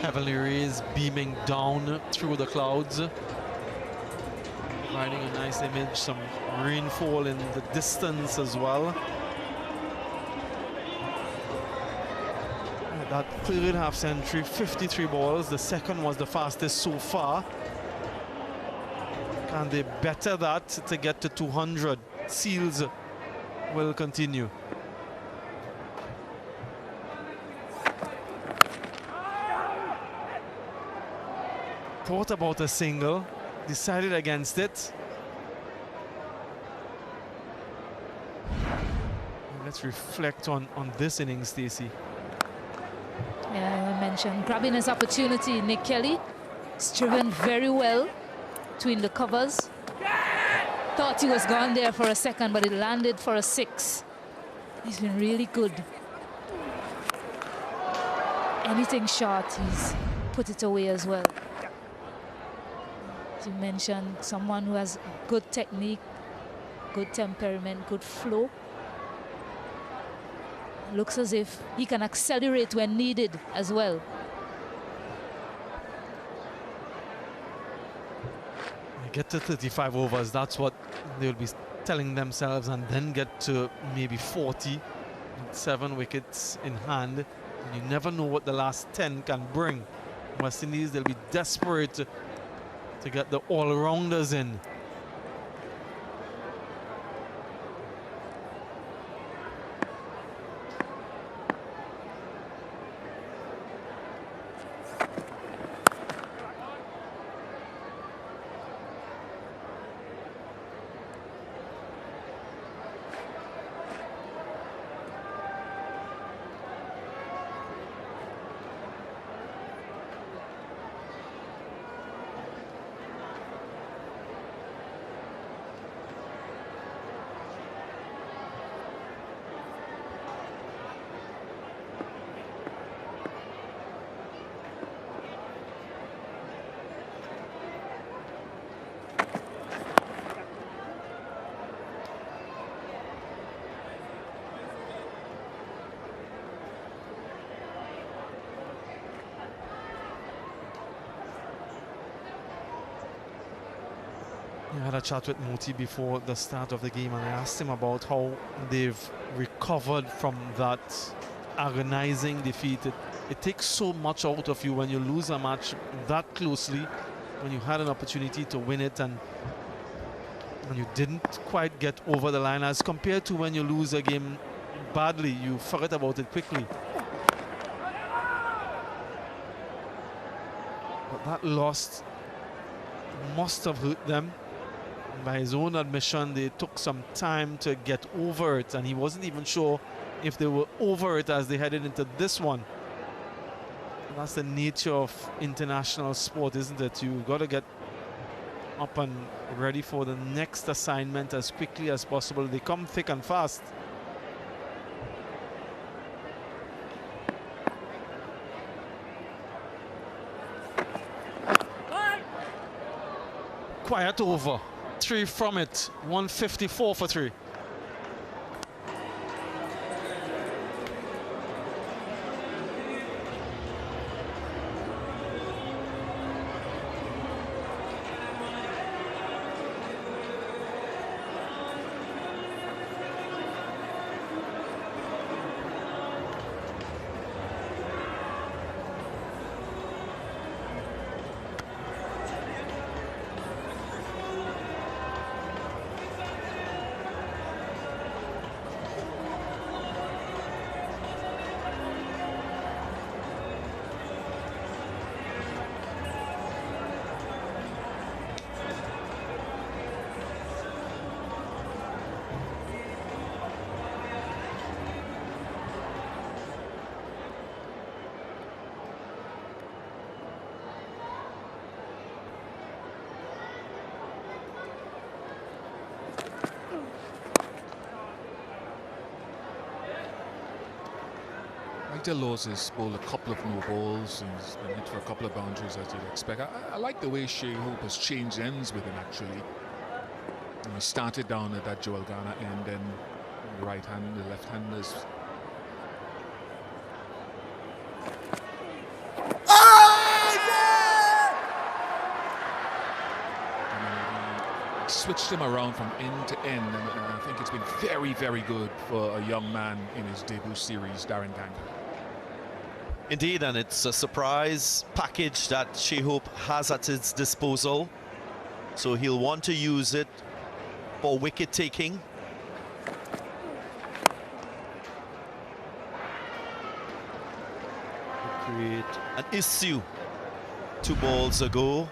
Speaker 8: Heavenly rays beaming down through the clouds, providing a nice image, some rainfall in the distance as well. That third half century, 53 balls. The second was the fastest so far. Can they better that to get to 200? Seals will continue. Thought about a single, decided against it. Let's reflect on this inning, Stacey.
Speaker 6: Yeah, I mentioned grabbing his opportunity. Nick Kelly is driven very well between the covers. Thought he was gone there for a second, but it landed for a 6. He's been really good. Anything short, he's put it away as well. As you mentioned, someone who has good technique, good temperament, good flow. Looks as if he can accelerate when needed as well.
Speaker 8: Get to 35 overs, that's what they'll be telling themselves, and then get to maybe 40 with 7 wickets in hand. And you never know what the last 10 can bring. West Indies, they'll be desperate to get the all-rounders in. I had a chat with Moti before the start of the game, and I asked him about how they've recovered from that agonizing defeat. It takes so much out of you when you lose a match that closely, when you had an opportunity to win it and you didn't quite get over the line, as compared to when you lose a game badly, you forget about it quickly. But that loss must have hurt them. By his own admission, they took some time to get over it, and he wasn't even sure if they were over it as they headed into this one. And that's the nature of international sport, isn't it? You've got to get up and ready for the next assignment as quickly as possible. They come thick and fast. Quiet over. 3 from it, 154 for 3.
Speaker 15: Laws has bowled a couple of no balls and he's been hit for a couple of boundaries as you'd expect. I like the way Shea Hope has changed ends with him, actually. And he started down at that Joel Garner end, then the right hand, the left handers. switched him around from end to end, and I think it's been very, very good for a young man in his debut series, Darren Gang.
Speaker 12: Indeed, and it's a surprise package that Shea Hope has at his disposal. So he'll want to use it for wicket taking. Create an issue 2 balls ago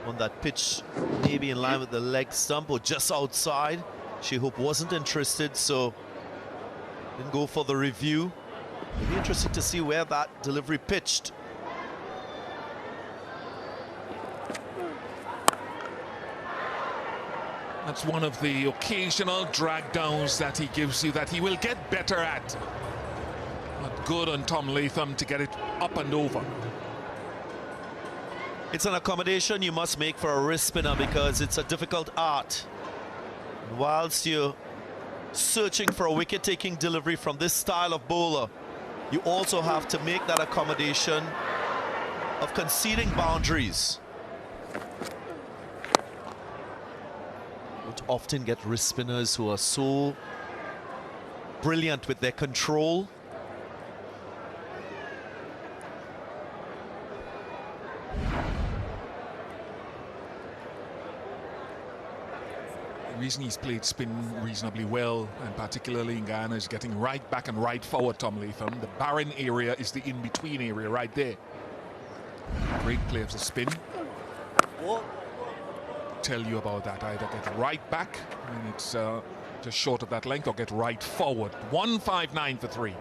Speaker 12: on that pitch, maybe in line with the leg stump or just outside. Shea Hope wasn't interested, so didn't go for the review. It'll be interesting to see where that delivery pitched.
Speaker 15: That's one of the occasional drag downs that he gives you that he will get better at. But good on Tom Latham to get it up and over.
Speaker 12: It's an accommodation you must make for a wrist spinner because it's a difficult art. Whilst you're searching for a wicket-taking delivery from this style of bowler, you also have to make that accommodation of conceding boundaries. Don't often get wrist spinners who are so brilliant with their control.
Speaker 15: The reason he's played spin reasonably well, and particularly in Guyana, is getting right back and right forward, Tom Latham. The barren area is the in-between area right there. Great play of the spin. Tell you about that. Either get right back, and it's just short of that length, or get right forward. 159 for 3.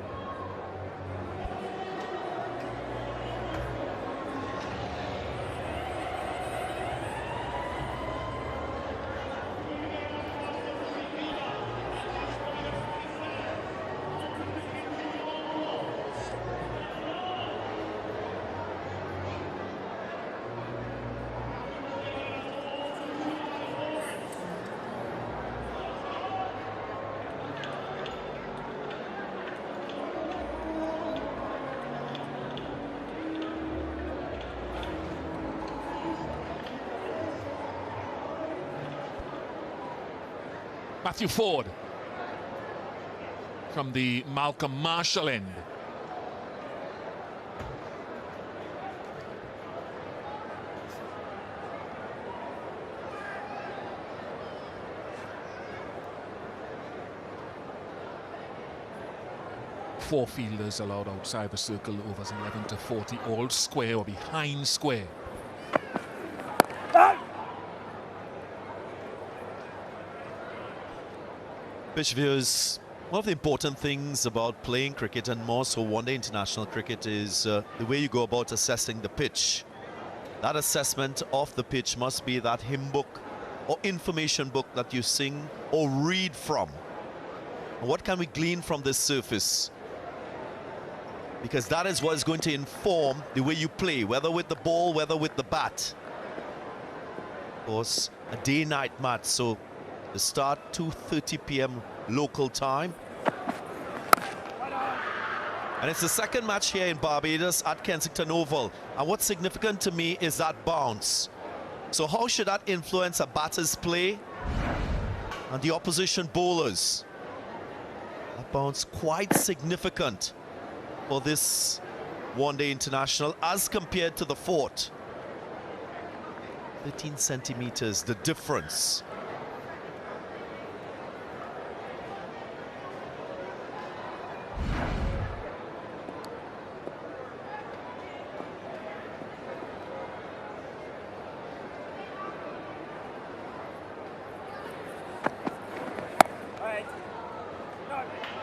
Speaker 15: Matthew Ford from the Malcolm Marshall end. Four fielders allowed outside the circle, overs 11 to 40, all square or behind square.
Speaker 12: Pitch viewers, one of the important things about playing cricket, and more so one-day international cricket, is the way you go about assessing the pitch. That assessment of the pitch must be that hymn book or information book that you sing or read from. And what can we glean from this surface? Because that is what is going to inform the way you play, whether with the ball, whether with the bat. Of course, a day-night match, so the start 2:30 p.m. local time. And it's the second match here in Barbados at Kensington Oval. And what's significant to me is that bounce. So how should that influence a batter's play and the opposition bowlers? That bounce quite significant for this one-day international as compared to the fort. 13 centimeters, the difference.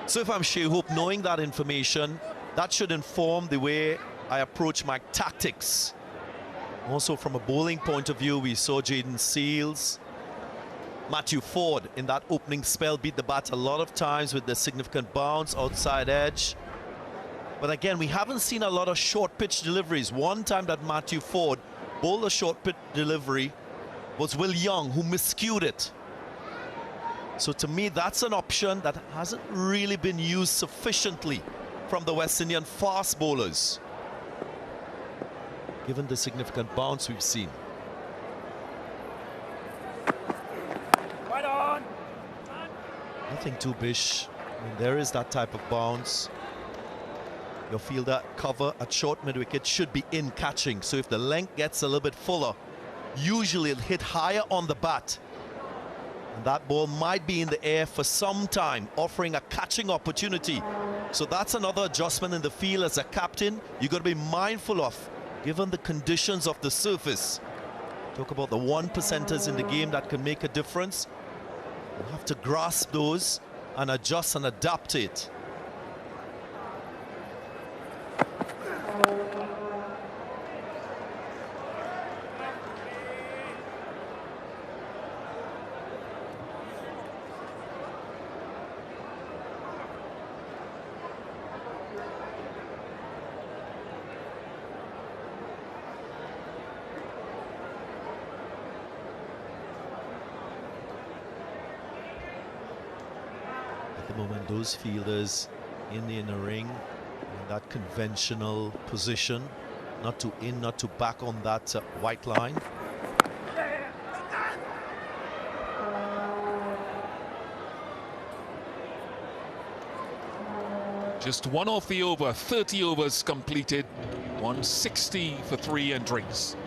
Speaker 12: So if I'm Shea Hope, knowing that information, that should inform the way I approach my tactics. Also from a bowling point of view, we saw Jaden Seals, Matthew Ford in that opening spell beat the bat a lot of times with the significant bounce, outside edge. But again, we haven't seen a lot of short pitch deliveries. One time that Matthew Ford bowled a short pitch delivery was Will Young, who miscued it. So to me, that's an option that hasn't really been used sufficiently from the West Indian fast bowlers, given the significant bounce we've seen. Nothing too bish. I mean, there is that type of bounce. Your fielder cover at short mid-wicket should be in catching. So if the length gets a little bit fuller, usually it'll hit higher on the bat. And that ball might be in the air for some time, offering a catching opportunity. So that's another adjustment in the field as a captain you've got to be mindful of, given the conditions of the surface. Talk about the 1%ers in the game that can make a difference. You have to grasp those and adjust and adapt it. At the moment, those fielders in the inner ring, in that conventional position, not to in, not to back on that white line.
Speaker 15: Just one off the over, 30 overs completed, 160 for 3 and drinks.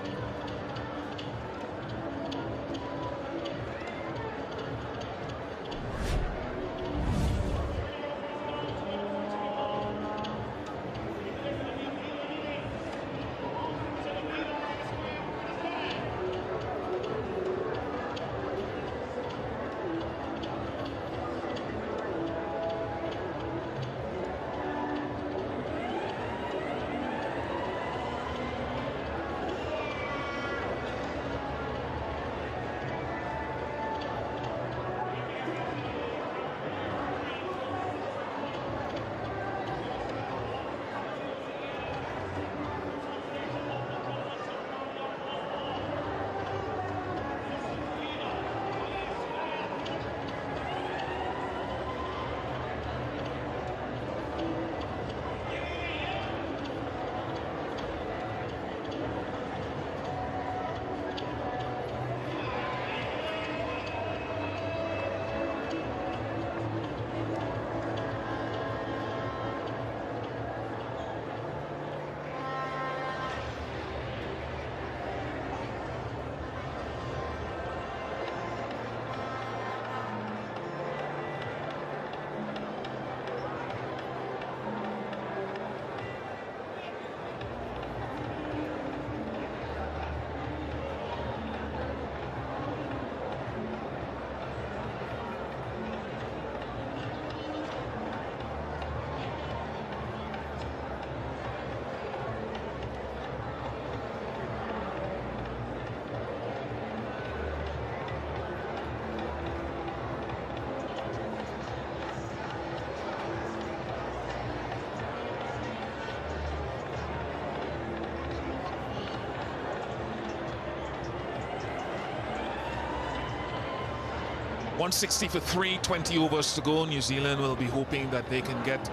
Speaker 15: .160 for 3, 20 overs to go. New Zealand will be hoping that they can get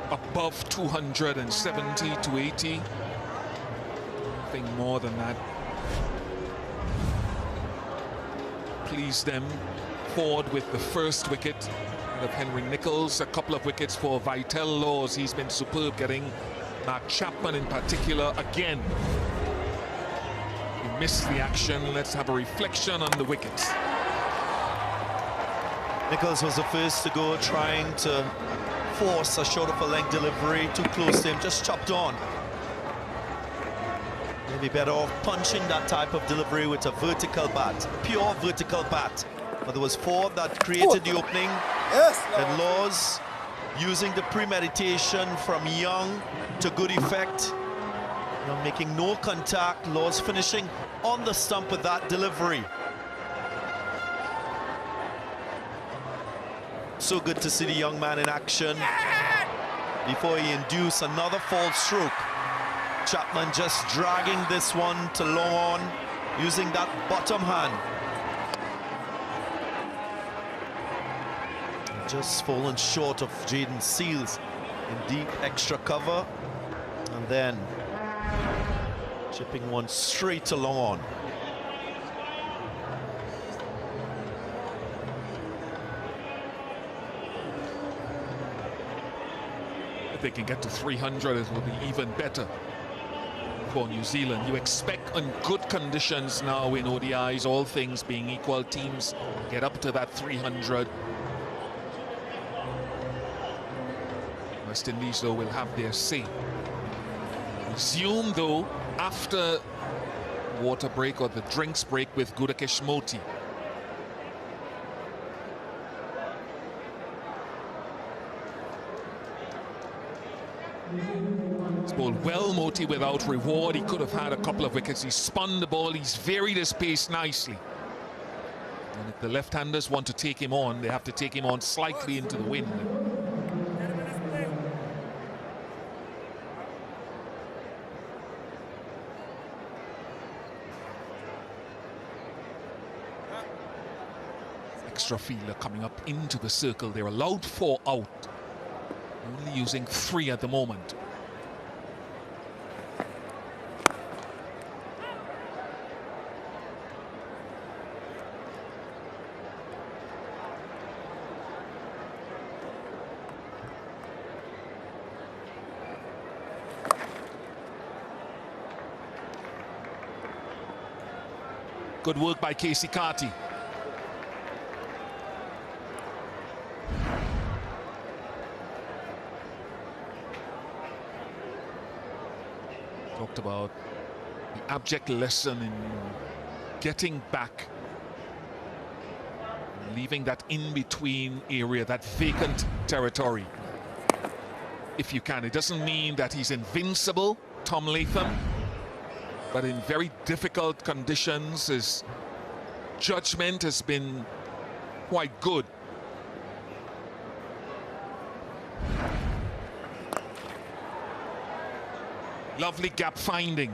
Speaker 15: above 270 to 80. Nothing more than that. Please them. Ford with the first wicket of Henry Nicholls. A couple of wickets for Vital Laws. He's been superb, getting Mark Chapman in particular again. He missed the action. Let's have a reflection on the wickets.
Speaker 12: Nicholls was the first to go, trying to force a short of a length delivery, too close to him, just chopped on. Maybe better off punching that type of delivery with a vertical bat, pure vertical bat. But there was Ford that created the opening.
Speaker 7: Yes,
Speaker 12: then Laws using the premeditation from Young to good effect. Young making no contact, Laws finishing on the stump with that delivery. So good to see the young man in action before he induced another false stroke. Chapman just dragging this one to long on, using that bottom hand. Just fallen short of Jaden Seals in deep extra cover, and then chipping one straight to long on.
Speaker 15: If they can get to 300, it will be even better for New Zealand. You expect on good conditions now in ODIs, all things being equal, teams get up to that 300. West Indies, though, will have their say. Resume, though, after water break or the drinks break with Gudakesh Moti. It's bowled well, Moti, without reward. He could have had a couple of wickets. He spun the ball. He's varied his pace nicely. And if the left-handers want to take him on, they have to take him on slightly into the wind. Extra fielder coming up into the circle. They're allowed 4 out. Only using 3 at the moment. Good work by Casey Carty. Talked about the abject lesson in getting back, leaving that in-between area, that vacant territory, if you can. It doesn't mean that he's invincible, Tom Latham, but in very difficult conditions, his judgment has been quite good. Lovely gap finding.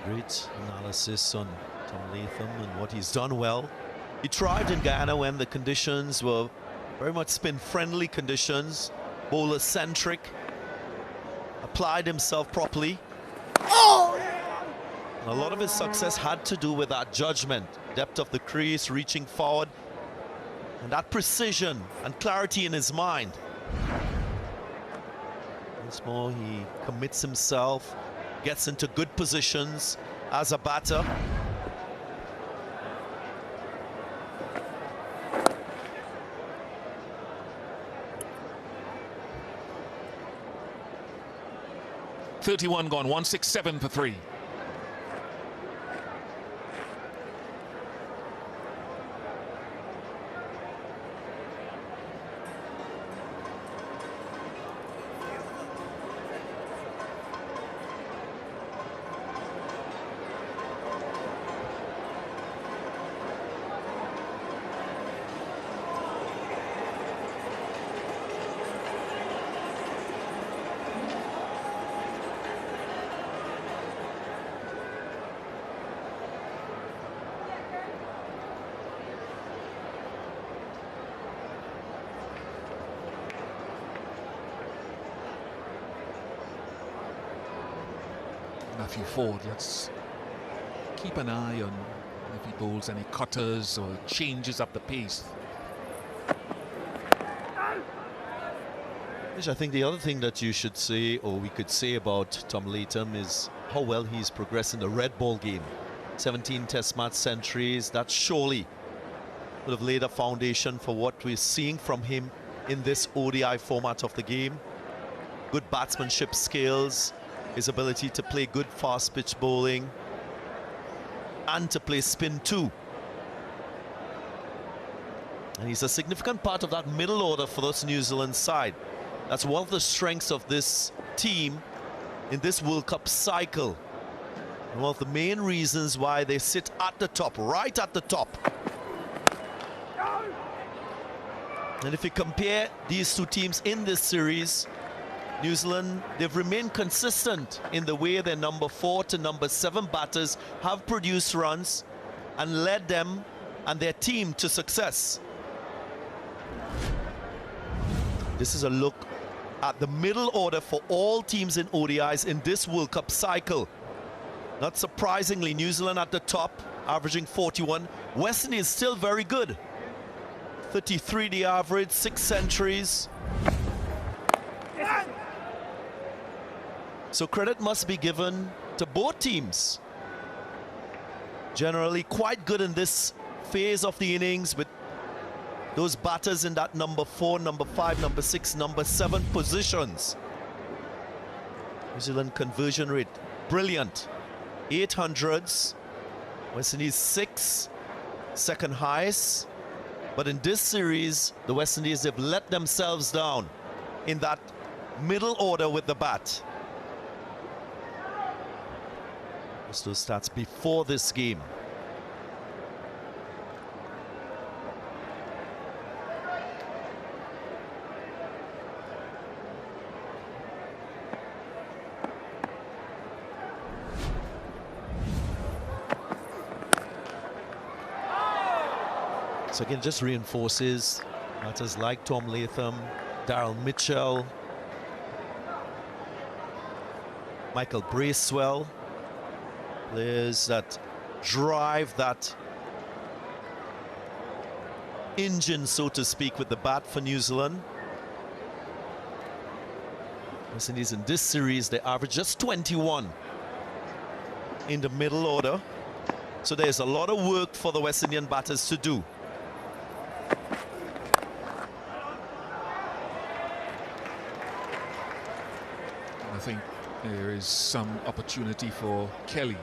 Speaker 12: Great analysis on Tom Latham and what he's done well. He thrived in Guyana when the conditions were very much spin-friendly conditions, bowler-centric, applied himself properly. Oh! And a lot of his success had to do with that judgment, depth of the crease, reaching forward, and that precision and clarity in his mind. Once more, he commits himself, gets into good positions as a batter.
Speaker 15: .31 gone, 167 for 3. Matthew Ford, let's keep an eye on if he bowls any cutters or changes up the pace.
Speaker 12: I think the other thing that you should say, or we could say, about Tom Latham is how well he's progressed in the red ball game. 17 test match centuries, that surely would have laid a foundation for what we're seeing from him in this ODI format of the game. Good batsmanship skills, his ability to play good fast pitch bowling and to play spin too. And he's a significant part of that middle order for this New Zealand side. That's one of the strengths of this team in this World Cup cycle. And one of the main reasons why they sit at the top, right at the top. And if you compare these two teams in this series, New Zealand, they've remained consistent in the way their number 4 to number 7 batters have produced runs and led them and their team to success. This is a look at the middle order for all teams in ODIs in this World Cup cycle. Not surprisingly, New Zealand at the top, averaging 41. West Indies still very good. 33 the average, 6 centuries. So credit must be given to both teams. Generally quite good in this phase of the innings with those batters in that number 4, number 5, number 6, number 7 positions. New Zealand conversion rate, brilliant. 800s. West Indies 6, second highest. But in this series, the West Indies have let themselves down in that middle order with the bat. Just those stats before this game. So again, just reinforces batters like Tom Latham, Daryl Mitchell, Michael Bracewell, players that drive that engine, so to speak, with the bat for New Zealand. West Indies in this series, they average just 21 in the middle order. So there's a lot of work for the West Indian batters to do.
Speaker 15: I think there is some opportunity for Kelly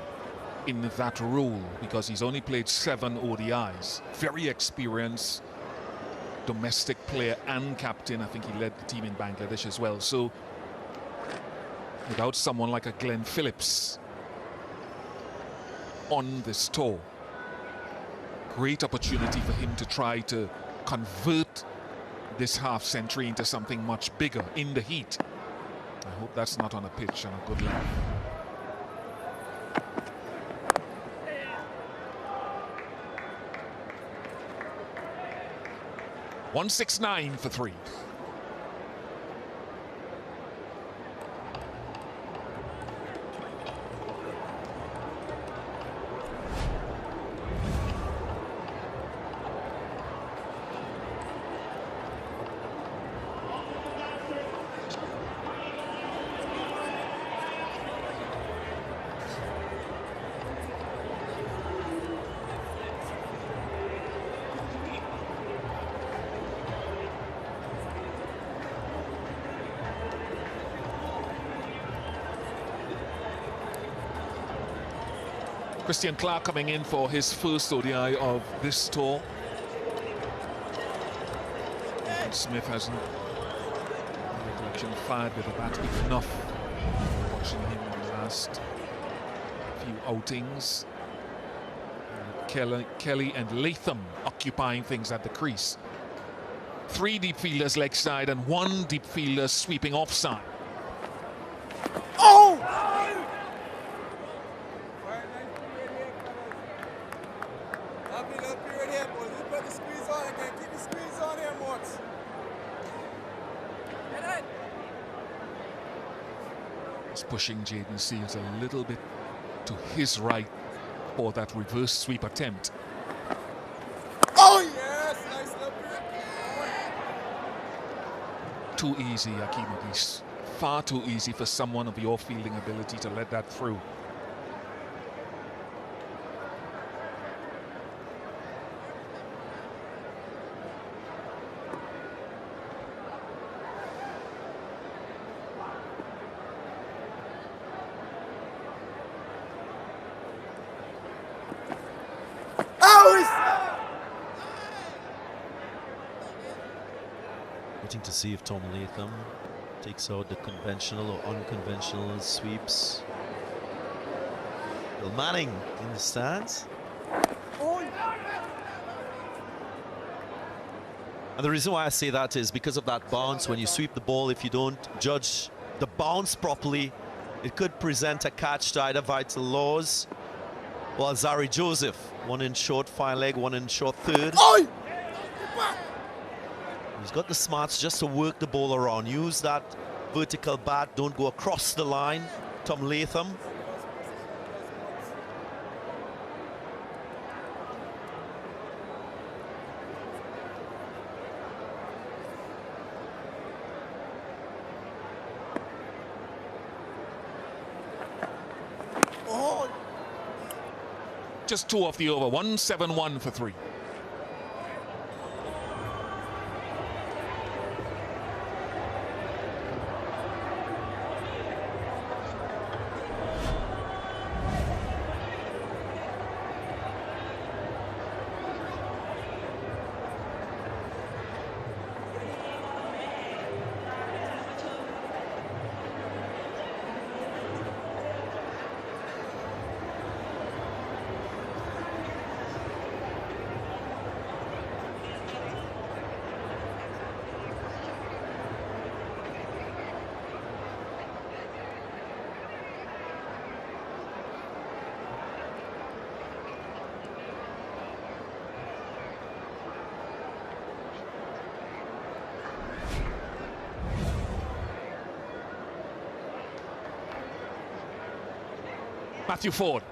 Speaker 15: in that role because he's only played 7 ODIs. Very experienced domestic player and captain. I think he led the team in Bangladesh as well. So without someone like a Glenn Phillips on this tour, great opportunity for him to try to convert this half century into something much bigger in the heat. I hope that's not on a pitch and a good line. .169 for 3. Christian Clark coming in for his first ODI of this tour. And Smith hasn't, in recollection, fired with the bat enough, watching him in the last few outings. Kelly and Latham occupying things at the crease. 3 deep fielders leg side and 1 deep fielder sweeping offside.
Speaker 11: Oh!
Speaker 15: Pushing Jaden Seals a little bit to his right for that reverse sweep attempt.
Speaker 11: Oh yes, nice little
Speaker 15: Too easy, Akeem Adis. Far too easy for someone of your fielding ability to let that through.
Speaker 12: Waiting to see if Tom Latham takes out the conventional or unconventional sweeps. Bill Manning in the stands. And the reason why I say that is because of that bounce. When you sweep the ball, if you don't judge the bounce properly, it could present a catch to either Vital Laws or Zari Joseph. 1 in short fine leg, 1 in short third. He's got the smarts just to work the ball around. Use that vertical bat, don't go across the line. Tom Latham.
Speaker 2: Oh! Just 2 off the over. 1-7-1 for 3. Matthew Ford.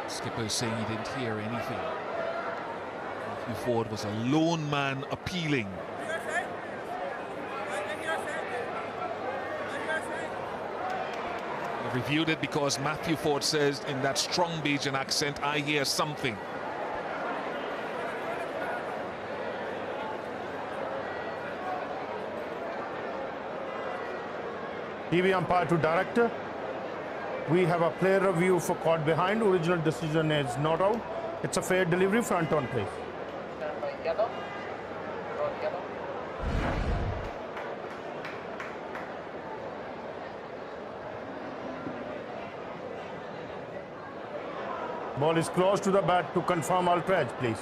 Speaker 2: Skipper is saying he didn't hear anything. Matthew Ford was a lone man appealing. I reviewed it because Matthew Ford says in that strong Bajan accent, I hear something.
Speaker 14: TV umpire to director. We have a player review for caught behind. Original decision is not out. It's a fair delivery, front on play. Ball is close to the bat to confirm outrage, please.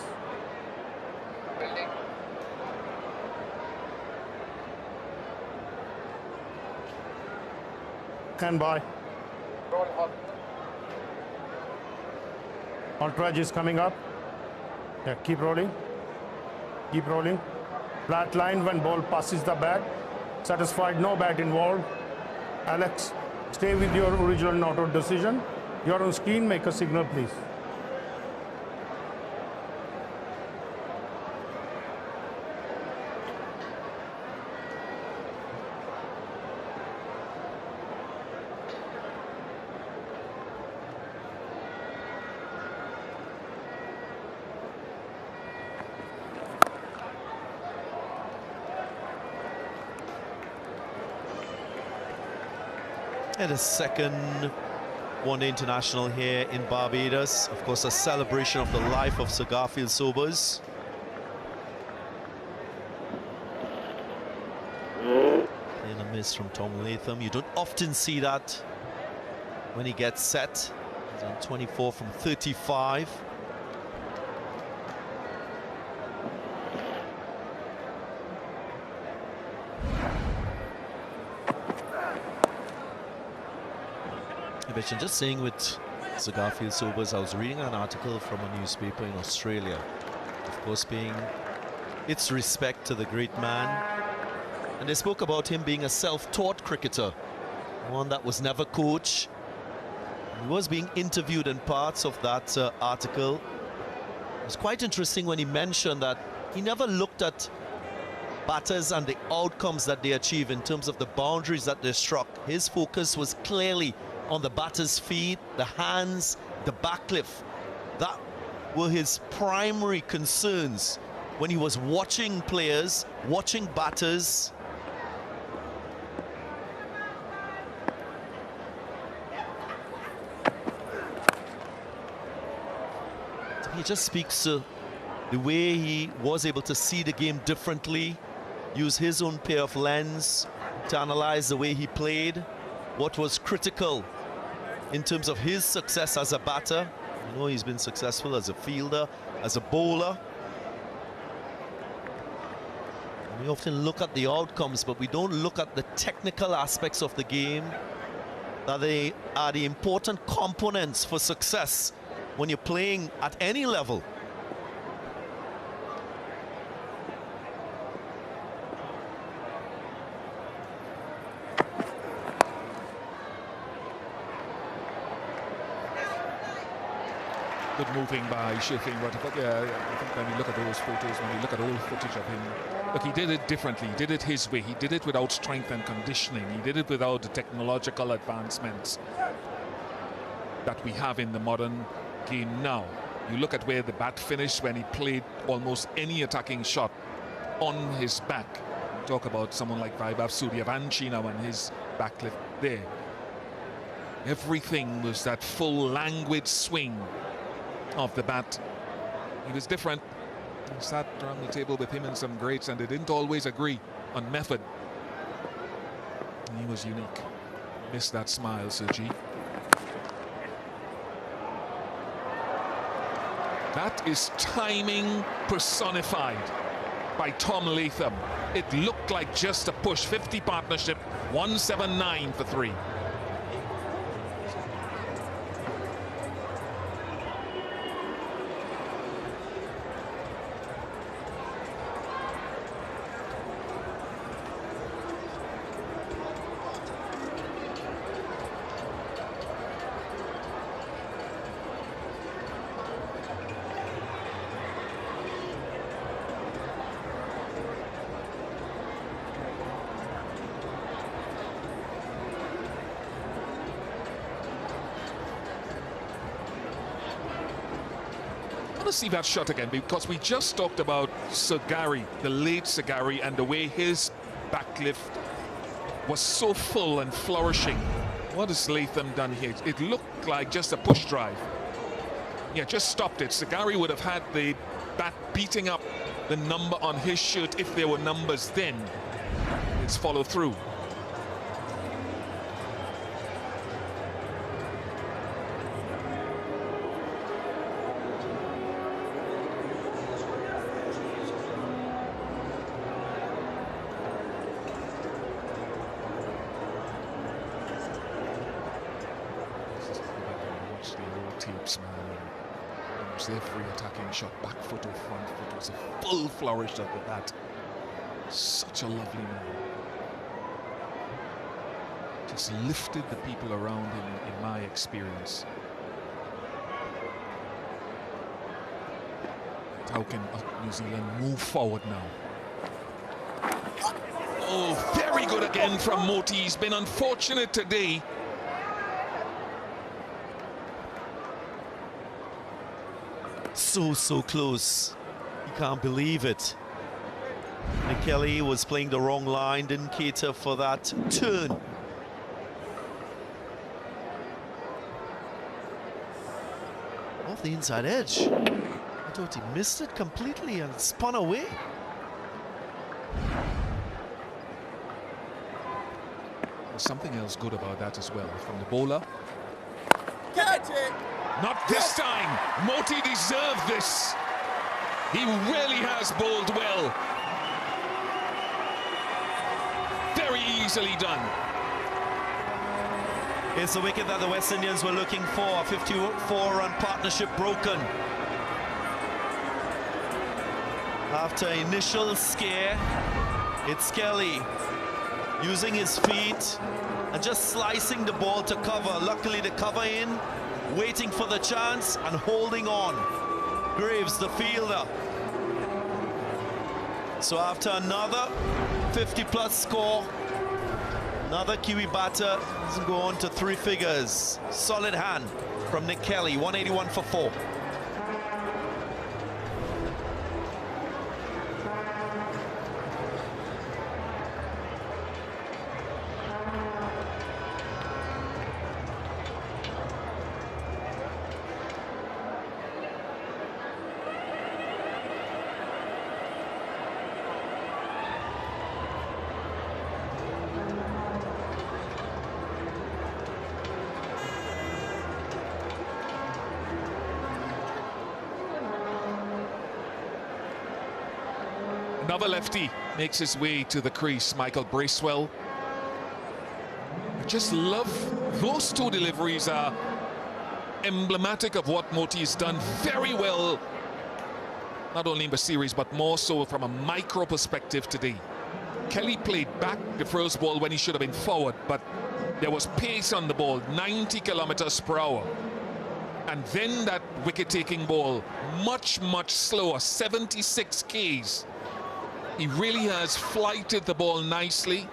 Speaker 14: Stand by. Outrage is coming up. Yeah, keep rolling. Keep rolling. Flat line when ball passes the bat. Satisfied, no bat involved. Alex, stay with your original not out decision. You're on screen, make a signal, please.
Speaker 12: And a second one-day international here in Barbados. Of course, a celebration of the life of Sir Garfield Sobers. And a miss from Tom Latham. You don't often see that when he gets set. He's on 24 from 35. And just saying with Sir Garfield Sobers, I was reading an article from a newspaper in Australia, of course paying its respect to the great man, and they spoke about him being a self-taught cricketer, one that was never coached. He was being interviewed, in parts of that article it was quite interesting when he mentioned that he never looked at batters and the outcomes that they achieve in terms of the boundaries that they struck. His focus was clearly on the batter's feet, the hands, the backlift. That were his primary concerns when he was watching players, watching batters. He just speaks to the way he was able to see the game differently, use his own pair of lens to analyze the way he played, what was critical in terms of his success as a batter. You know, he's been successful as a fielder, as a bowler. And we often look at the outcomes, but we don't look at the technical aspects of the game.
Speaker 7: that they are the important components for success when you're playing at any level.
Speaker 15: Good moving by Sheffield Rutherford. Yeah, I think when you look at those photos, when you look at old footage of him, look, he did it differently. He did it his way. He did it without strength and conditioning. He did it without the technological advancements that we have in the modern game now. You look at where the bat finished when he played almost any attacking shot on his back. You talk about someone like Vaibhav Suryavanshi now and his backlift there. Everything was that full languid swing of the bat. He was different. I sat around the table with him and some greats, and they didn't always agree on method. And he was unique. Missed that smile, Sergi. That is timing personified by Tom Latham. It looked like just a push. 50 partnership, 179 for 3. See that shot again, because we just talked about Sir Gary, the late Sir Gary, and the way his backlift was so full and flourishing. What has Latham done here? It looked like just a push drive. Yeah, just stopped it. Sir Gary would have had the bat beating up the number on his shirt if there were numbers then. It's follow through. Every attacking shot, back foot or front foot, was a full flourish of the bat. Such a lovely man. Just lifted the people around him, in my experience. How can New Zealand move forward now? Oh, very good again from Moti. He's been unfortunate today.
Speaker 7: So close. You can't believe it. Nick Kelly was playing the wrong line, didn't cater for that turn. Off the inside edge. I thought he missed it completely and spun away.
Speaker 15: There's something else good about that as well from the bowler.
Speaker 13: Catch it!
Speaker 15: Not this time. Moti deserved this. He really has bowled well. Very easily done.
Speaker 7: It's the wicket that the West Indians were looking for. A 54-run partnership broken. After initial scare, it's Kelly using his feet and just slicing the ball to cover. Luckily the cover in, waiting for the chance and holding on. Graves, the fielder. So after another 50-plus score, another Kiwi batter doesn't go on to 3 figures. Solid hand from Nick Kelly, 181 for 4.
Speaker 15: Another lefty makes his way to the crease. Michael Bracewell. I just love those two deliveries are emblematic of what Moti has done very well, not only in the series but more so from a micro perspective today. Kelly played back the first ball when he should have been forward, but there was pace on the ball, 90 kilometers per hour. And then that wicket-taking ball, much, much slower, 76 Ks. He really has flighted the ball nicely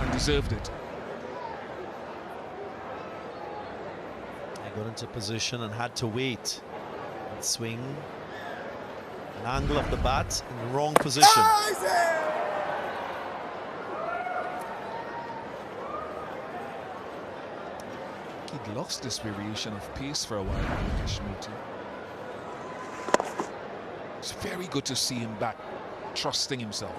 Speaker 15: and deserved it.
Speaker 12: He got into position and had to wait. And swing. An angle of the bat in the wrong position.
Speaker 15: He'd lost this variation of pace for a while, Moti. It's very good to see him back, trusting himself.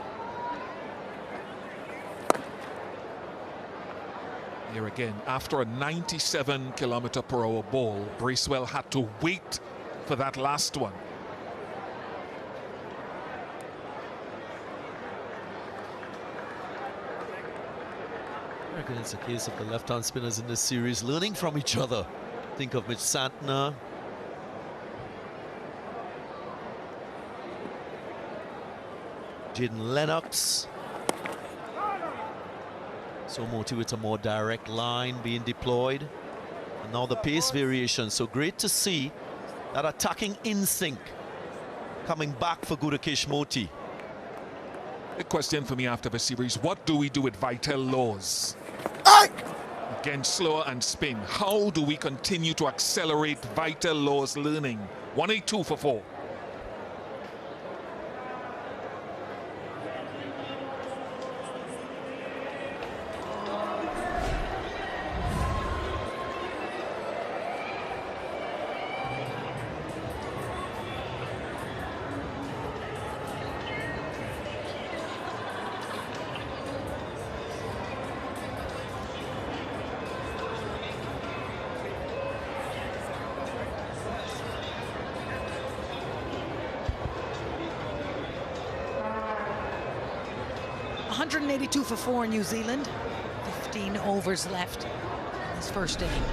Speaker 15: Here again, after a 97 kilometer per hour ball, Bracewell had to wait for that last one.
Speaker 12: I reckon it's a case of the left-hand spinners in this series learning from each other. Think of Mitch Santner. Jaden Lennox. So Moti with a more direct line being deployed. And now the pace variation. So great to see that attacking instinct coming back for Gudakesh Moti.
Speaker 15: A question for me after the series, what do we do with Vital Laws? Again, slower and spin. How do we continue to accelerate Vital Laws learning? 182 for 4.
Speaker 1: $182 for 4 New Zealand. 15 overs left in this first inning.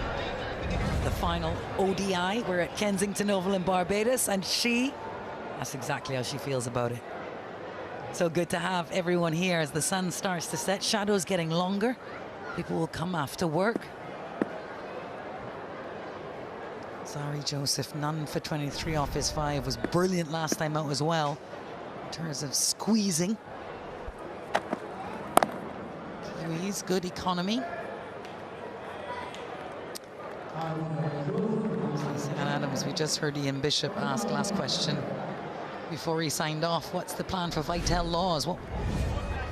Speaker 1: The final ODI. We're at Kensington Oval in Barbados, and that's exactly how she feels about it. So good to have everyone here as the sun starts to set. Shadows getting longer. People will come after work. Sorry, Joseph, none for 23 off his 5. Was brilliant last time out as well in terms of squeezing. Kiwis, good economy. Sam Adams, we just heard Ian Bishop ask last question before he signed off. What's the plan for Vital Laws? Well,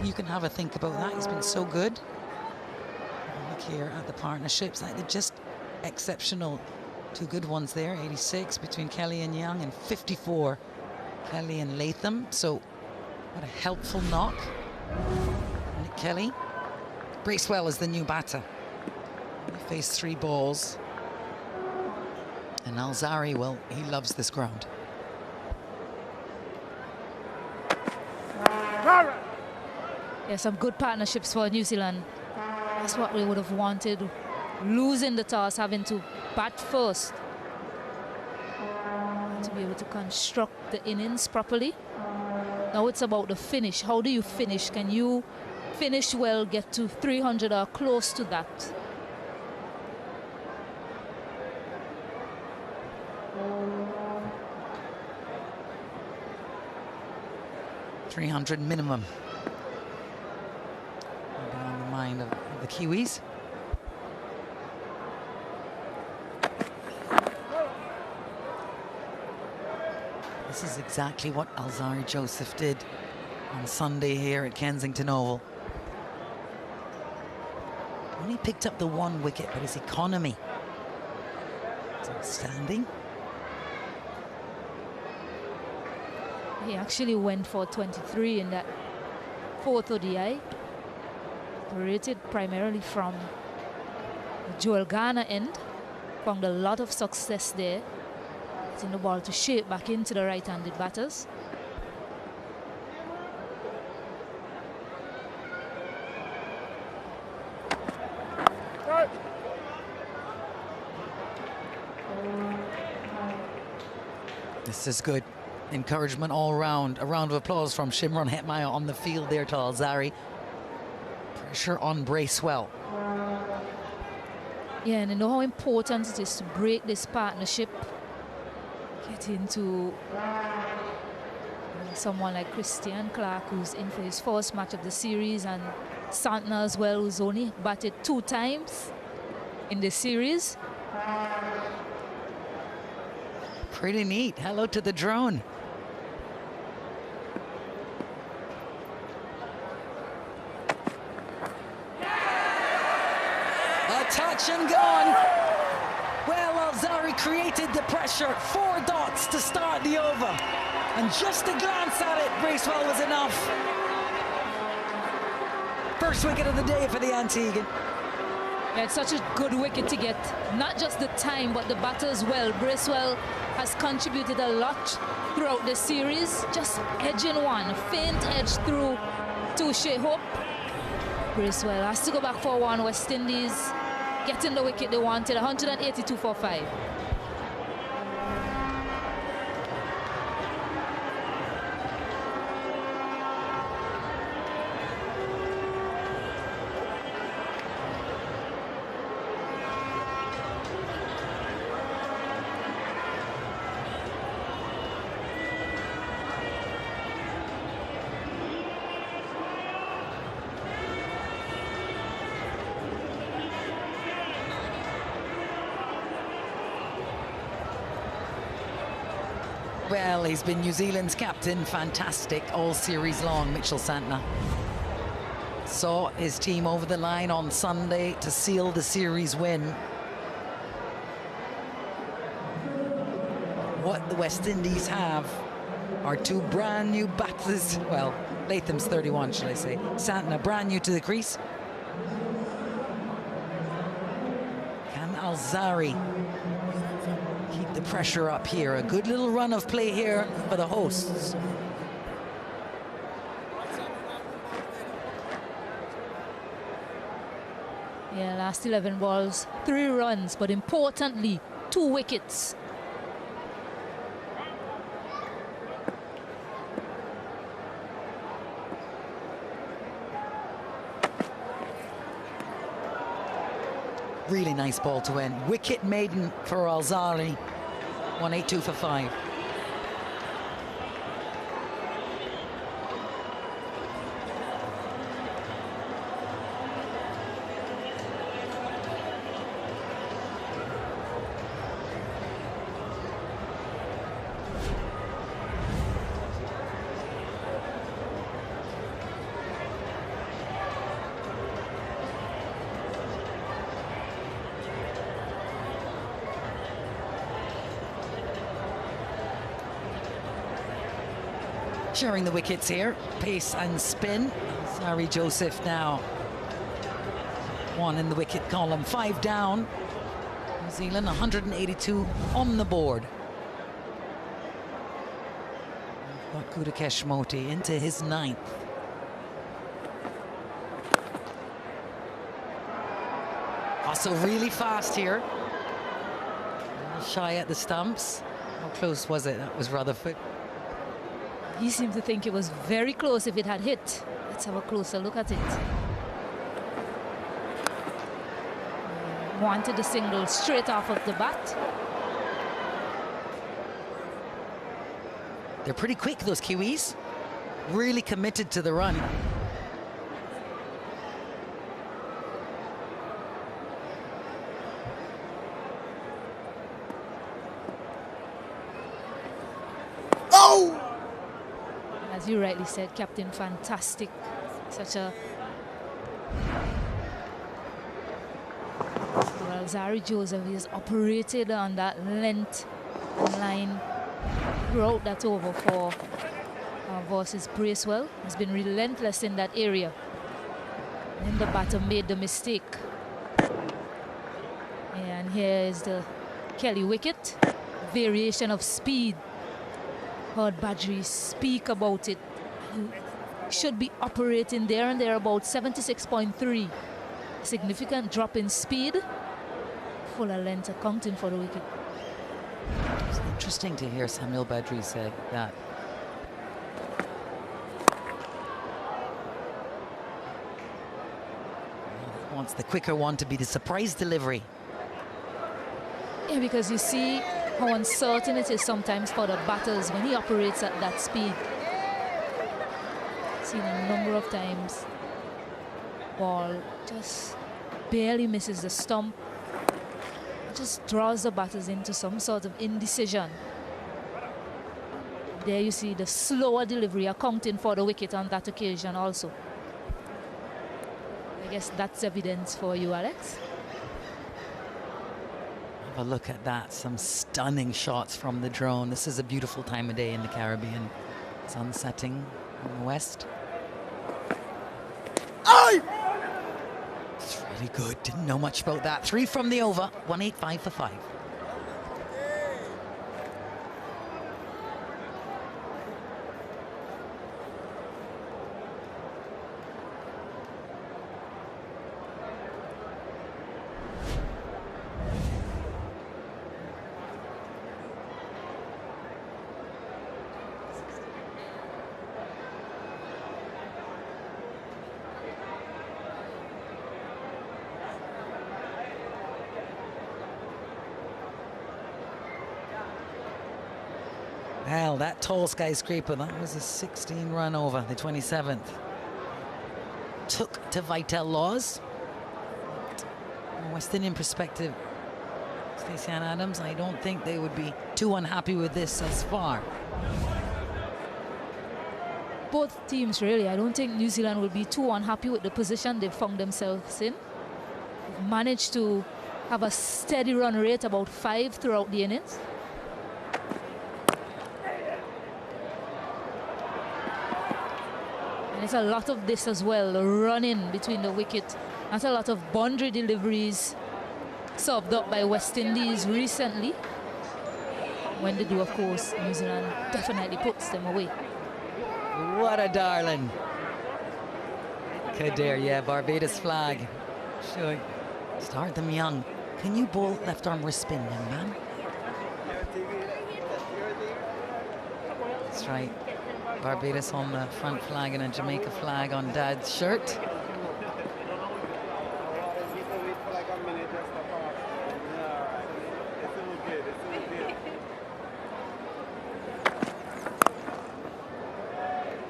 Speaker 1: you can have a think about that. He's been so good. Look here at the partnerships. They're just exceptional. 2 good ones there. 86 between Kelly and Young, and 54 Kelly and Latham. So what a helpful knock. Nick Kelly. Bracewell is the new batter. He faced 3 balls. And Alzari, well, he loves this ground.
Speaker 6: Yeah, some good partnerships for New Zealand. That's what we would have wanted. Losing the toss, having to bat first. To be able to construct the innings properly. Now it's about the finish. How do you finish? Can you finish well, get to 300 or close to that?
Speaker 1: $300 minimum. On the mind of the Kiwis. This is exactly what Alzari Joseph did on Sunday here at Kensington Oval. Only picked up the 1 wicket, but his economy is outstanding.
Speaker 6: He actually went for 23 in that 4th ODI. Operated primarily from the Joel Garner end. Found a lot of success there. Getting the ball to shape back into the right-handed batters.
Speaker 1: This is good. Encouragement all round. A round of applause from Shimron Hetmyer on the field there to Alzari. Pressure on Bracewell.
Speaker 6: Yeah, and you know how important it is to break this partnership. Get into someone like Christian Clark, who's in for his first match of the series, and Santner as well, who's only batted 2 times in the series.
Speaker 1: Pretty neat. Hello to the drone. A touch and gone. Well, Alzari created the pressure. 4 dots to start the over. And just a glance at it, Bracewell was enough. First wicket of the day for the Antiguan.
Speaker 6: Yeah, it's such a good wicket to get. Not just the time, but the batter as well. Bracewell has contributed a lot throughout the series. Just edging one, a faint edge through to Shea Hope. Bracewell has to go back for 1. West Indies getting the wicket they wanted, 182 for 5.
Speaker 1: Well, he's been New Zealand's captain, fantastic all series long, Mitchell Santner. Saw his team over the line on Sunday to seal the series win. What the West Indies have are 2 brand new batters. Well, Latham's 31, should I say. Santner, brand new to the crease. Can Alzari keep the pressure up here? A good little run of play here for the hosts.
Speaker 6: Yeah, last 11 balls, 3 runs, but importantly, 2 wickets.
Speaker 1: Really nice ball to end. Wicket maiden for Alzari. 182 for 5. Sharing the wickets here, pace and spin. Alzari Joseph now 1 in the wicket column, 5 down. New Zealand 182 on the board. We've got Kudakesh Moti into his 9th. Also really fast here. Shy at the stumps. How close was it? That was Rutherford.
Speaker 6: He seemed to think it was very close if it had hit. Let's have a closer look at it. Wanted the single straight off of the bat.
Speaker 1: They're pretty quick, those Kiwis. Really committed to the run.
Speaker 6: Oh! As you rightly said, Captain, fantastic. Such a... Alzari Joseph has operated on that length and line throughout that over for versus Bracewell. Has been relentless in that area. And the batter made the mistake. And here is the Kelly wicket. Variation of speed. Heard Badri speak about it. He should be operating there and there about 76.3. Significant drop in speed. Fuller length accounting for the wicket.
Speaker 1: Interesting to hear Samuel Badri say that. He wants the quicker one to be the surprise delivery.
Speaker 6: Yeah, because you see how uncertain it is sometimes for the batters when he operates at that speed. I've seen a number of times. Ball just barely misses the stump. Just draws the batters into some sort of indecision. There you see the slower delivery accounting for the wicket on that occasion also. I guess that's evidence for you, Alex.
Speaker 1: Have a look at that. Some stunning shots from the drone. This is a beautiful time of day in the Caribbean. Sun setting in the west. Oh! It's really good. Didn't know much about that. 3 from the over. 185 for 5. Well, that tall skyscraper, that was a 16-run over, the 27th. Took to Vital Laws. From a West Indian perspective, Stacey Ann Adams, I don't think they would be too unhappy with this as far.
Speaker 6: Both teams really, I don't think New Zealand will be too unhappy with the position they've found themselves in. They've managed to have a steady run rate, about 5 throughout the innings. There's a lot of this as well, the run-in between the wicket. That's a lot of boundary deliveries served up by West Indies recently. When they do, of course, New Zealand definitely puts them away.
Speaker 1: What a darling. Kadir, yeah, Barbados flag. Sure. Start them young. Can you bowl left arm wrist spin, young man? That's right. Barbados on the front flag and a Jamaica flag on Dad's shirt.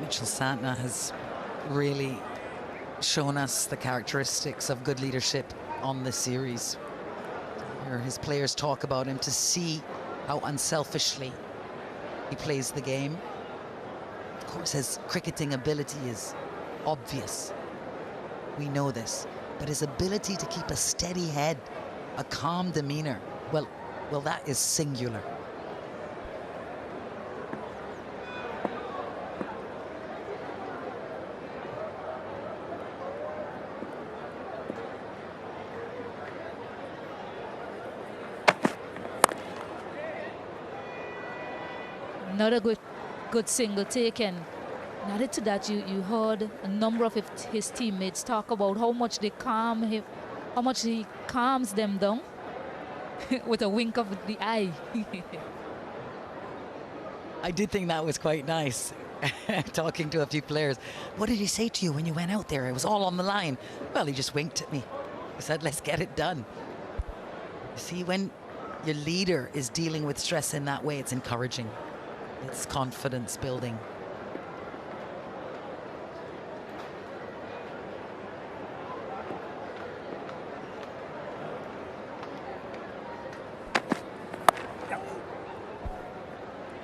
Speaker 1: Mitchell Santner has really shown us the characteristics of good leadership on this series. To hear his players talk about him, to see how unselfishly he plays the game. Of course, his cricketing ability is obvious. We know this. But his ability to keep a steady head, a calm demeanor, well, that is singular.
Speaker 6: Another good single taken. Added to that, you heard a number of his teammates talk about how much they calm him, how much he calms them down with a wink of the eye.
Speaker 1: I did think that was quite nice. Talking to a few players. What did he say to you when you went out there? It was all on the line. Well, he just winked at me. He said, let's get it done. You see, when your leader is dealing with stress in that way, it's encouraging. It's confidence building.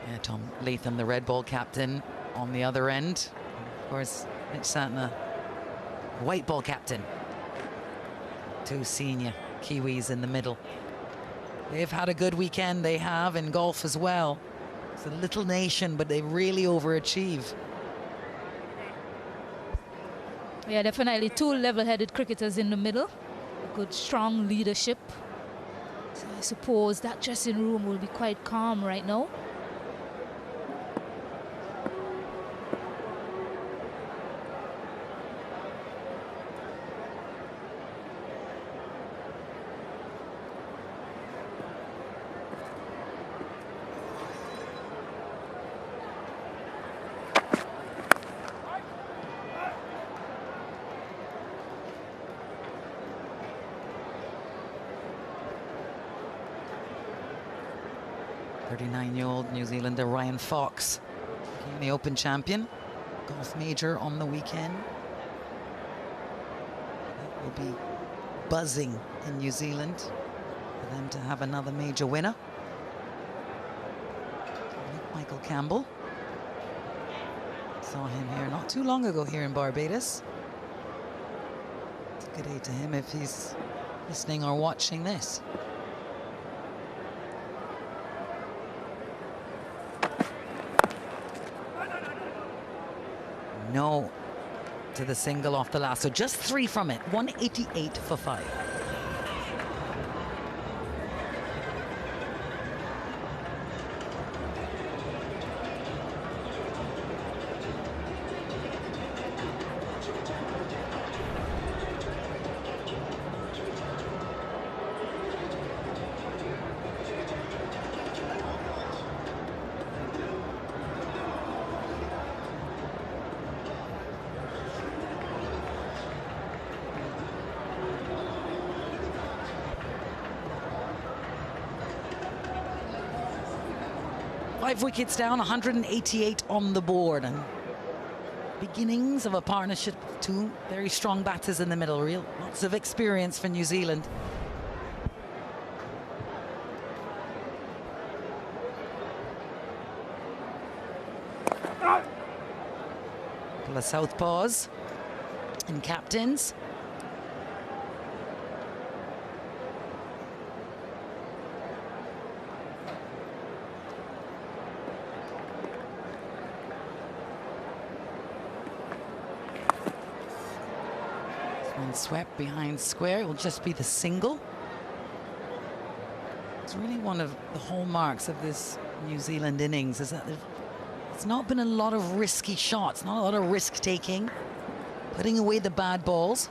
Speaker 1: Yeah, Tom Latham, the red ball captain, on the other end. Of course, Mitch Santner, white ball captain. 2 senior Kiwis in the middle. They've had a good weekend, they have, in golf as well. It's a little nation, but they really overachieve.
Speaker 6: Yeah, definitely 2 level-headed cricketers in the middle. Good, strong leadership. So I suppose that dressing room will be quite calm right now.
Speaker 1: 39-year-old New Zealander Ryan Fox became the Open champion. Golf major on the weekend. That will be buzzing in New Zealand for them to have another major winner. Michael Campbell. Saw him here not too long ago here in Barbados. Good day to him if he's listening or watching this. No to the single off the last, so just 3 from it. 188 for 5. Five wickets down, 188 on the board, and beginnings of a partnership of two very strong batters in the middle. Lots of experience for New Zealand. Couple of southpaws and captains. Swept behind square. It will just be the single. It's really one of the hallmarks of this New Zealand innings, is that it's not been a lot of risky shots, not a lot of risk taking, putting away the bad balls.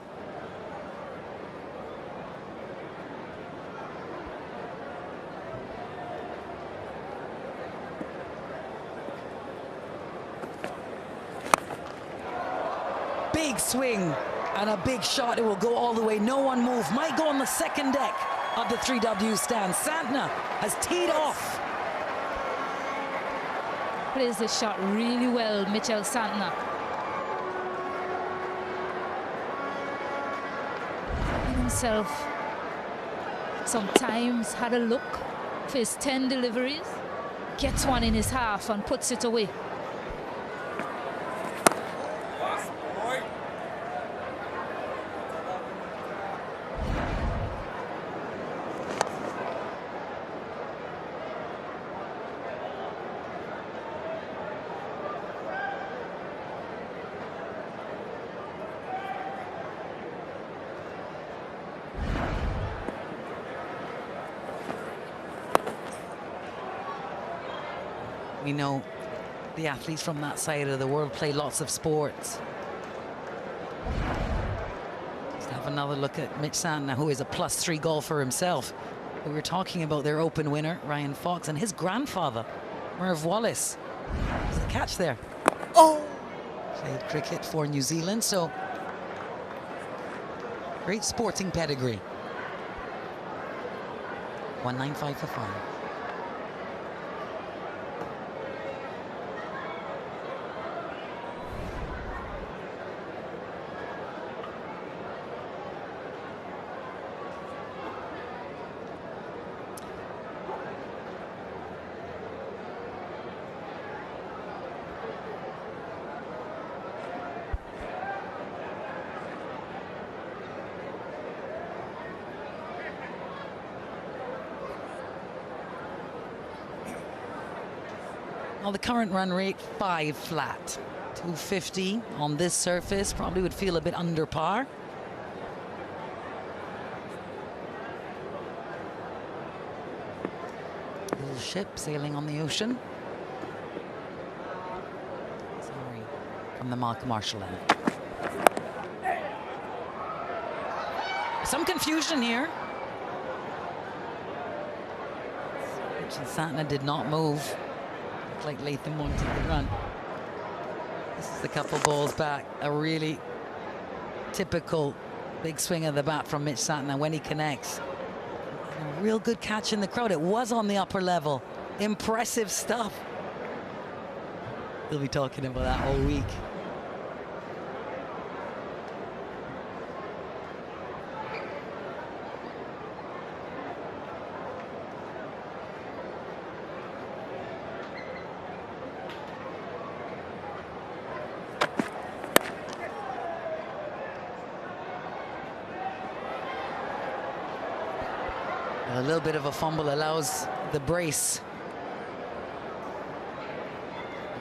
Speaker 1: Big swing. And a big shot, it will go all the way, no one move. Might go on the second deck of the 3W stand. Santner has teed off.
Speaker 6: Plays the shot really well, Mitchell Santner. Himself sometimes had a look for his 10 deliveries, gets one in his half and puts it away.
Speaker 1: We know the athletes from that side of the world play lots of sports. Let's have another look at Mitch Santner, who is a +3 golfer himself. We were talking about their Open winner, Ryan Fox, and his grandfather, Merv Wallace. There's a catch there. Oh! Played cricket for New Zealand, so great sporting pedigree. 195 for 5. Well, the current run rate, 5 flat. 250 on this surface, probably would feel a bit under par. Little ship sailing on the ocean. Sorry, from the Malcolm Marshall end. Some confusion here. Santner did not move. Like Latham wanted to run. This is a couple balls back. A really typical big swing of the bat from Mitch Santner when he connects. A real good catch in the crowd. It was on the upper level. Impressive stuff. We'll be talking about that all week. A little bit of a fumble allows the brace.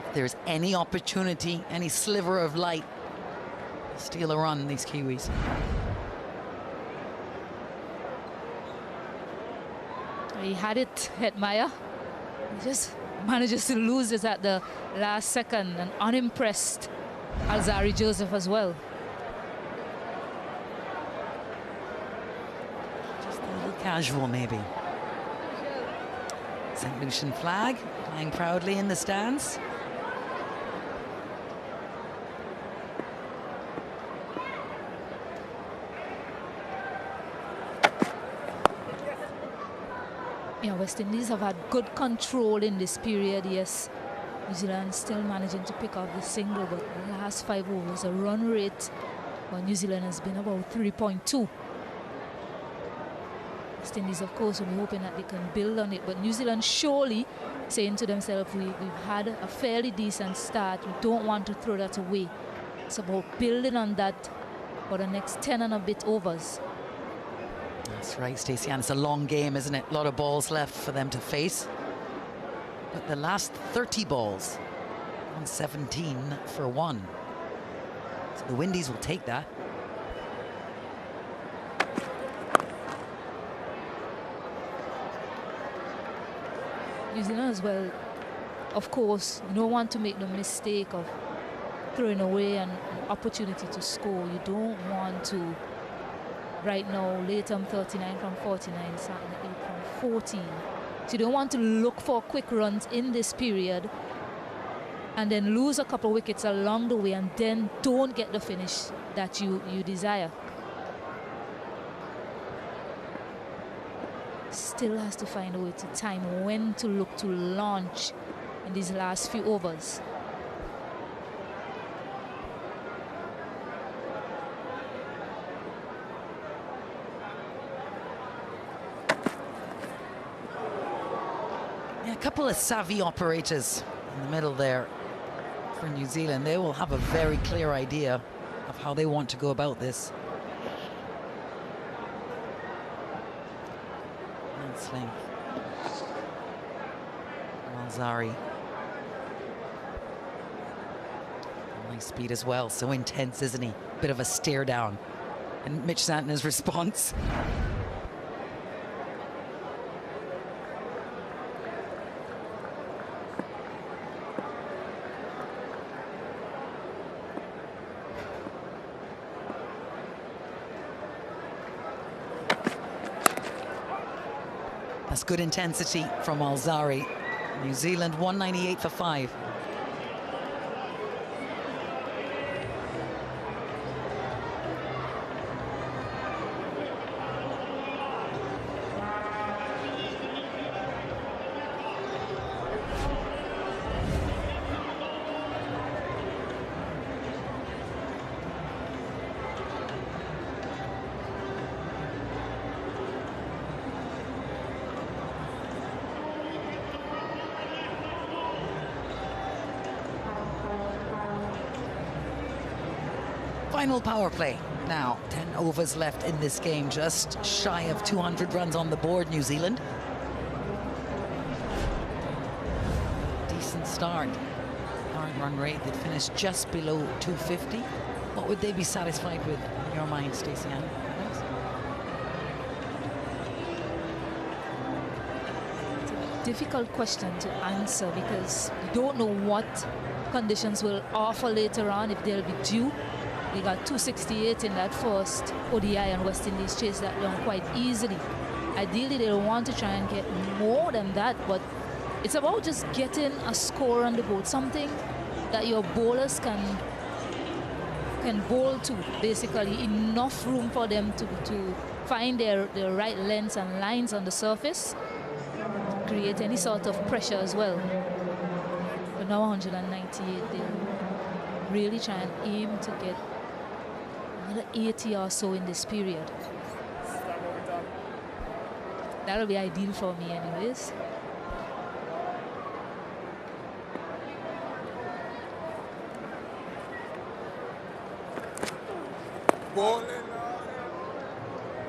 Speaker 1: If there's any opportunity, any sliver of light, steal a run, these Kiwis.
Speaker 6: He had it, Hetmeyer. He just manages to lose it at the last second, and unimpressed Alzari Joseph as well.
Speaker 1: Casual, maybe. St. Lucian flag flying proudly in the stands.
Speaker 6: You know, West Indies have had good control in this period, yes. New Zealand still managing to pick up the single, but the last 5 overs, the run rate for New Zealand has been about 3.2. West Indies, of course, will be hoping that they can build on it, but New Zealand surely saying to themselves, we've had a fairly decent start, we don't want to throw that away. It's about building on that for the next 10 and a bit overs.
Speaker 1: That's right, Stacey, and it's a long game, isn't it? A lot of balls left for them to face. But the last 30 balls, on 17 for 1. So the Windies will take that.
Speaker 6: New Zealand as well, of course, you don't want to make the mistake of throwing away an opportunity to score. You don't want to, right now, Latham 39 from 49, Santner 8 from 14. So you don't want to look for quick runs in this period and then lose a couple wickets along the way and then don't get the finish that you desire. Still has to find a way to time when to look to launch in these last few overs.
Speaker 1: Yeah, a couple of savvy operators in the middle there for New Zealand. They will have a very clear idea of how they want to go about this. Sling. Alzari. Nice speed as well, so intense, isn't he? Bit of a stare down. And Mitch Santner's response. That's good intensity from Alzari. New Zealand 198 for 5. Final power play now. 10 overs left in this game, just shy of 200 runs on the board, New Zealand. Decent start. Current run rate, they'd finished just below 250. What would they be satisfied with in your mind, Stacey Ann?
Speaker 6: Difficult question to answer because you don't know what conditions will offer later on, if they'll be due. They got 268 in that first ODI, and West Indies chased that down quite easily. Ideally, they'll want to try and get more than that, but it's about just getting a score on the board, something that your bowlers can bowl to, basically. Enough room for them to find their right lengths and lines on the surface, create any sort of pressure as well. But now 198, they really try and aim to get another 80 or so in this period. That'll be ideal for me anyways.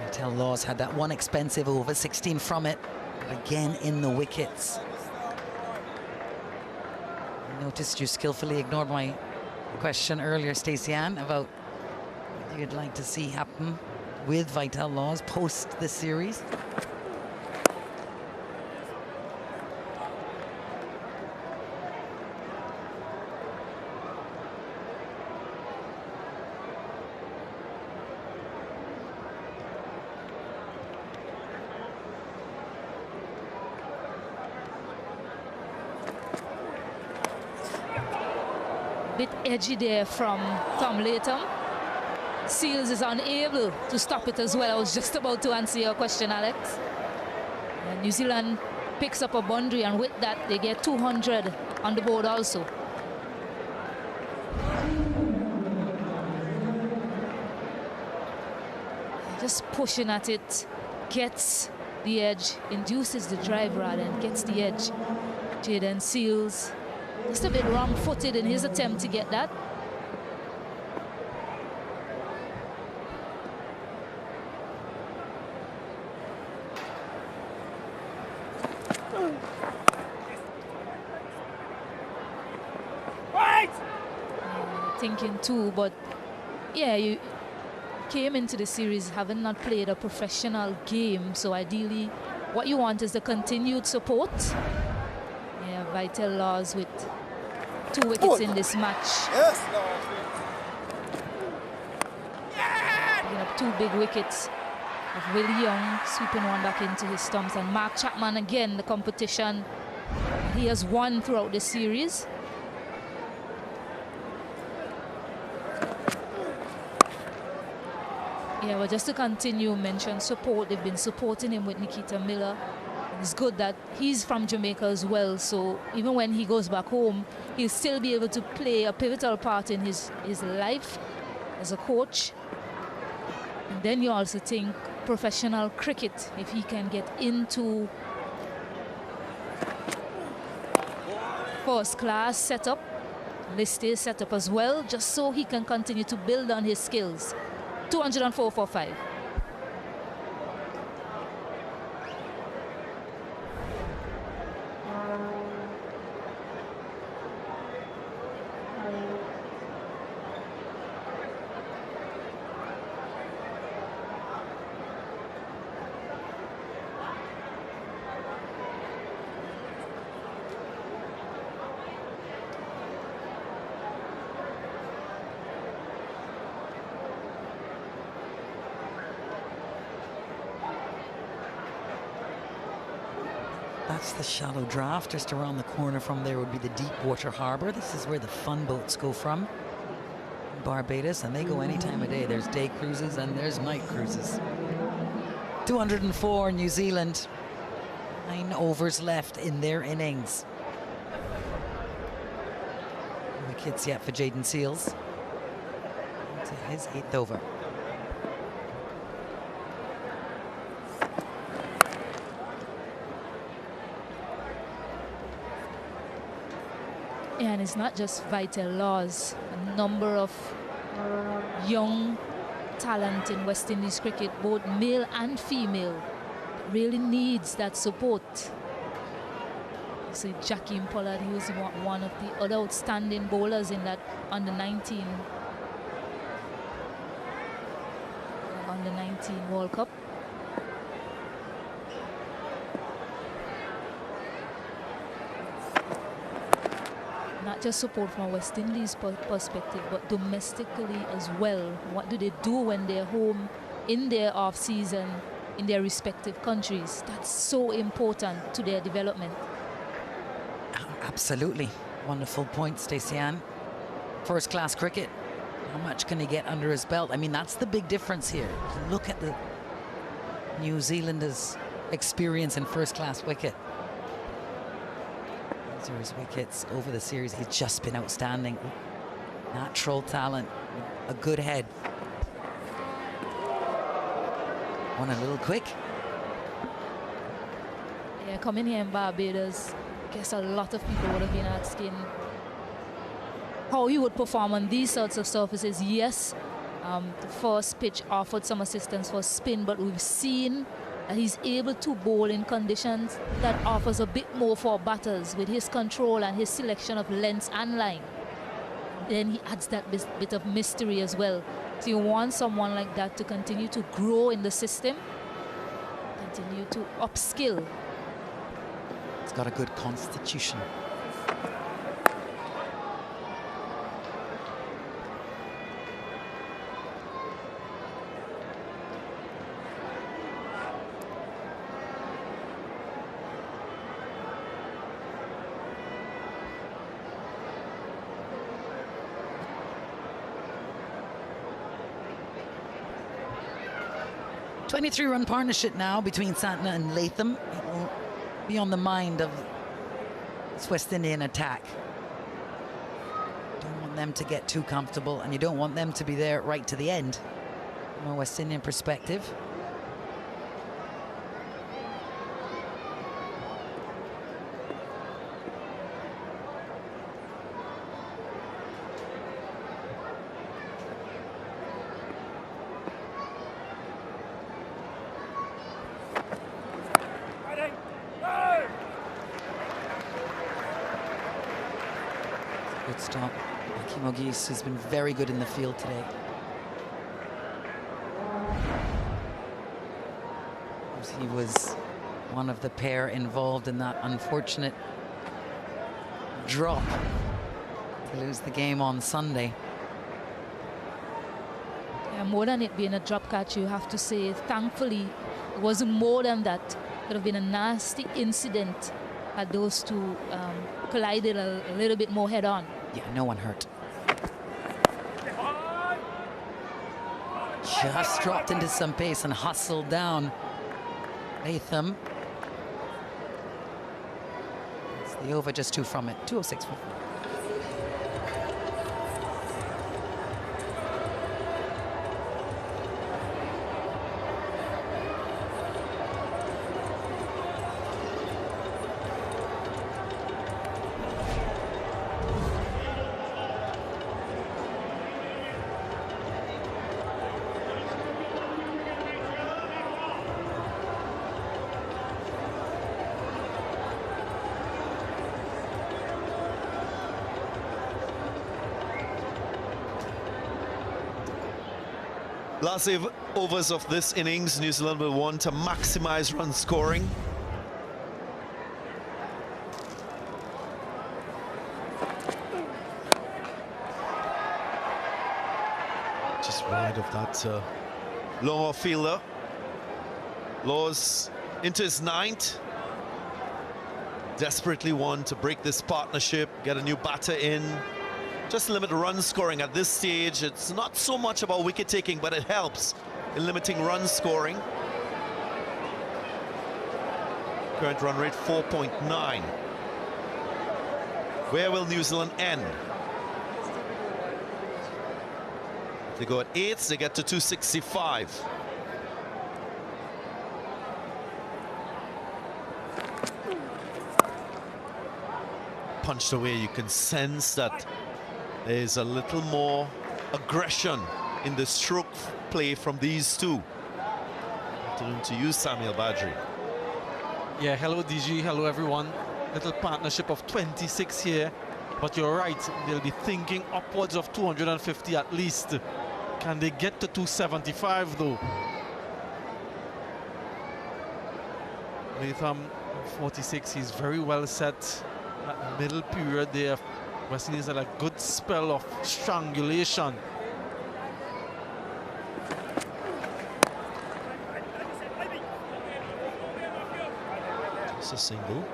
Speaker 1: Vital Laws had that one expensive over, 16 from it, but again in the wickets. I noticed you skillfully ignored my question earlier, Stacey Ann, about what you'd like to see happen with Vital Laws post this series.
Speaker 6: Bit edgy there from Tom Latham. Seals is unable to stop it as well. I was just about to answer your question, Alex. And New Zealand picks up a boundary, and with that they get 200 on the board also. Just pushing at it, gets the edge, induces the drive rather, and gets the edge. Jaden Seals just a bit wrong-footed in his attempt to get that. Thinking too, but yeah, you came into the series having not played a professional game, so ideally what you want is the continued support. Yeah, Vital Laws with 2 wickets in this match.
Speaker 13: Yes,
Speaker 6: Picking up 2 big wickets of Will Young, sweeping one back into his stumps, and Mark Chapman again, the competition he has won throughout the series. Yeah, well, just to continue, mention support. They've been supporting him with Nikita Miller. It's good that he's from Jamaica as well, so even when he goes back home, he'll still be able to play a pivotal part in his life as a coach. And then you also think professional cricket, if he can get into first class setup, list A setup as well, just so he can continue to build on his skills. 204 for 5.
Speaker 1: That's the shallow draft. Just around the corner from there would be the deep water harbor. This is where the fun boats go from. Barbados, and they go any time of day. There's day cruises and there's night cruises. 204 New Zealand. 9 overs left in their innings. Wickets yet for Jaden Seals. To his 8th over.
Speaker 6: And it's not just Vital Laws. A number of young talent in West Indies cricket, both male and female, really needs that support. You see Jackie Pollard, he was one of the other outstanding bowlers in that under-19 World Cup. Not just support from a West Indies perspective, but domestically as well. What do they do when they're home in their off-season in their respective countries? That's so important to their development.
Speaker 1: Absolutely. Wonderful point, Stacey Ann. First-class cricket. How much can he get under his belt? I mean, that's the big difference here. Look at the New Zealanders' experience in first-class wicket. These are his wickets over the series. He's just been outstanding. Natural talent, a good head. One a little quick.
Speaker 6: Yeah, coming here in Barbados, I guess a lot of people would have been asking how he would perform on these sorts of surfaces. Yes, the first pitch offered some assistance for spin, but we've seen that he's able to bowl in conditions that offers a bit more for batters with his control and his selection of lengths and line. Then he adds that bit of mystery as well. So you want someone like that to continue to grow in the system, continue to upskill.
Speaker 1: He's got a good constitution. A 23-run partnership now between Santner and Latham. It will be on the mind of this West Indian attack. Don't want them to get too comfortable, and you don't want them to be there right to the end from a West Indian perspective. Good stop. Hakeem Ogis has been very good in the field today. He was one of the pair involved in that unfortunate drop to lose the game on Sunday.
Speaker 6: Yeah, more than it being a drop catch, you have to say, thankfully, it wasn't more than that. Could have been a nasty incident had those two collided a little bit more head on.
Speaker 1: Yeah, no one hurt. Just dropped into some pace and hustled down Latham. It's the over just two from it. 206 for 4.
Speaker 7: Last overs of this innings, New Zealand will want to maximize run scoring. Just wide of that long off fielder. Laws into his ninth. Desperately want to break this partnership, get a new batter in. Just limit run scoring at this stage. It's not so much about wicket taking, but it helps in limiting run scoring. Current run rate 4.9. Where will New Zealand end? If they go at 8, they get to 265. Punched away, you can sense that there's a little more aggression in the stroke play from these two. Afternoon to you, Samuel Badri.
Speaker 8: Yeah, hello DG, hello everyone. Little partnership of 26 here, but you're right, they'll be thinking upwards of 250 at least. Can they get to 275 though? Latham, 46, he's very well set. That middle period there, West Indies had a good spell of strangulation.
Speaker 7: Just a single.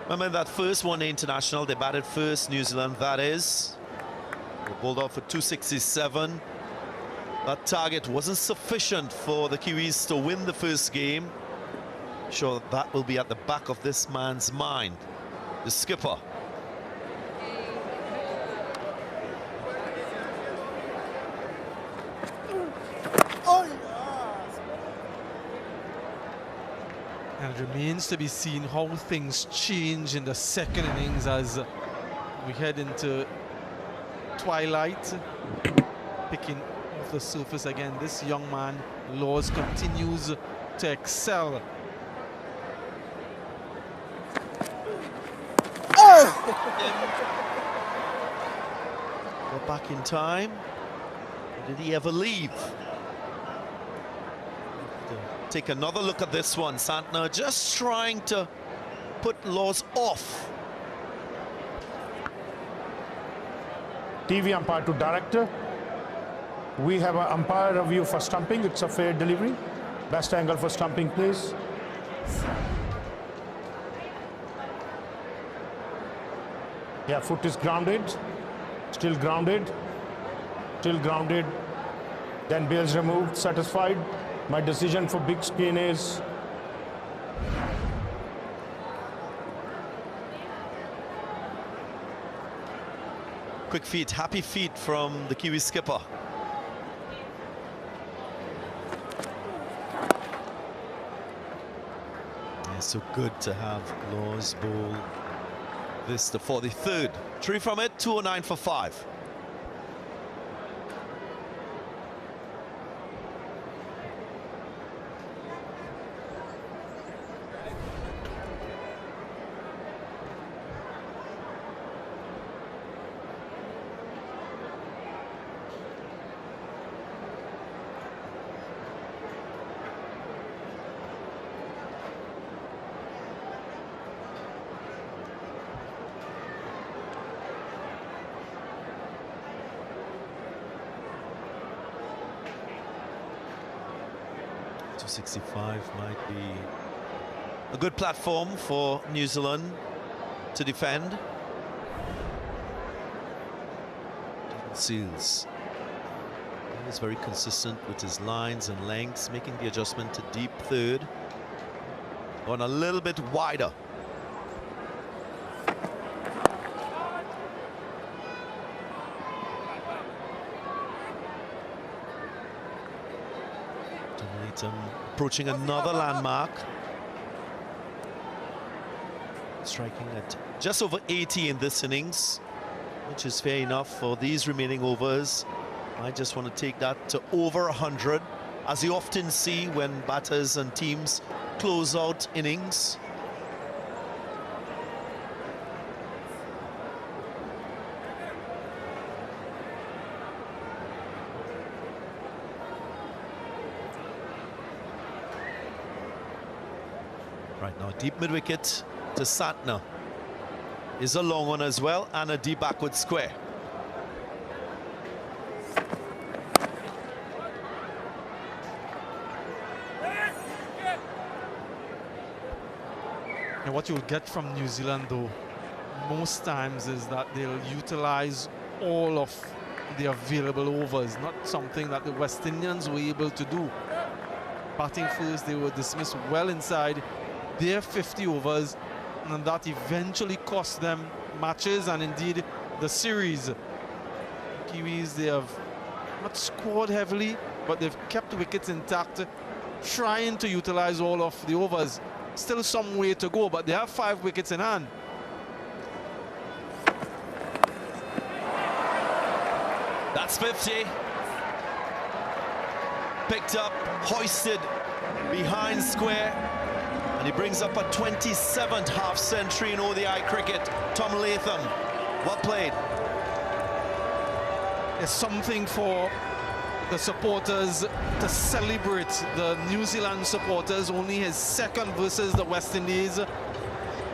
Speaker 7: Remember that first one-day international, they batted first, New Zealand, that is. They bowled out for 267. That target wasn't sufficient for the Kiwis to win the first game. I'm sure that will be at the back of this man's mind. the skipper.
Speaker 8: And it remains to be seen how things change in the second innings as we head into twilight. Picking off the surface again, this young man, Laws, continues to excel.
Speaker 7: Got back in time. Did he ever leave? Take another look at this one. Santner just trying to put Laws off.
Speaker 14: TV umpire to director. We have an umpire review for stumping. It's a fair delivery. Best angle for stumping, please. Yeah, foot is grounded. Still grounded. Still grounded. Then bails removed. Satisfied. My decision for big spin is
Speaker 7: quick feet, happy feet from the Kiwi skipper. Yeah, so good to have Laws bowl this, the 43rd. 3 from it, 209 for 5. Might be a good platform for New Zealand to defend. Seals is very consistent with his lines and lengths, making the adjustment to deep third. Going a little bit wider. Approaching another landmark. Striking at just over 80 in this innings, which is fair enough for these remaining overs. I just want to take that to over 100, as you often see when batters and teams close out innings. Right now, deep mid-wicket to Santner is a long one as well, and a deep backward square.
Speaker 8: And what you'll get from New Zealand, though, most times is that they'll utilize all of the available overs, not something that the West Indians were able to do. Batting first, they were dismissed well inside their 50 overs, and that eventually cost them matches and indeed the series. Kiwis, they have not scored heavily, but they've kept wickets intact, trying to utilize all of the overs. Still some way to go, but they have 5 wickets in hand.
Speaker 7: That's 50. Picked up, hoisted behind square, and he brings up a 27th half century in ODI cricket. Tom Latham, well played.
Speaker 8: It's something for the supporters to celebrate. The New Zealand supporters, only his second versus the West Indies,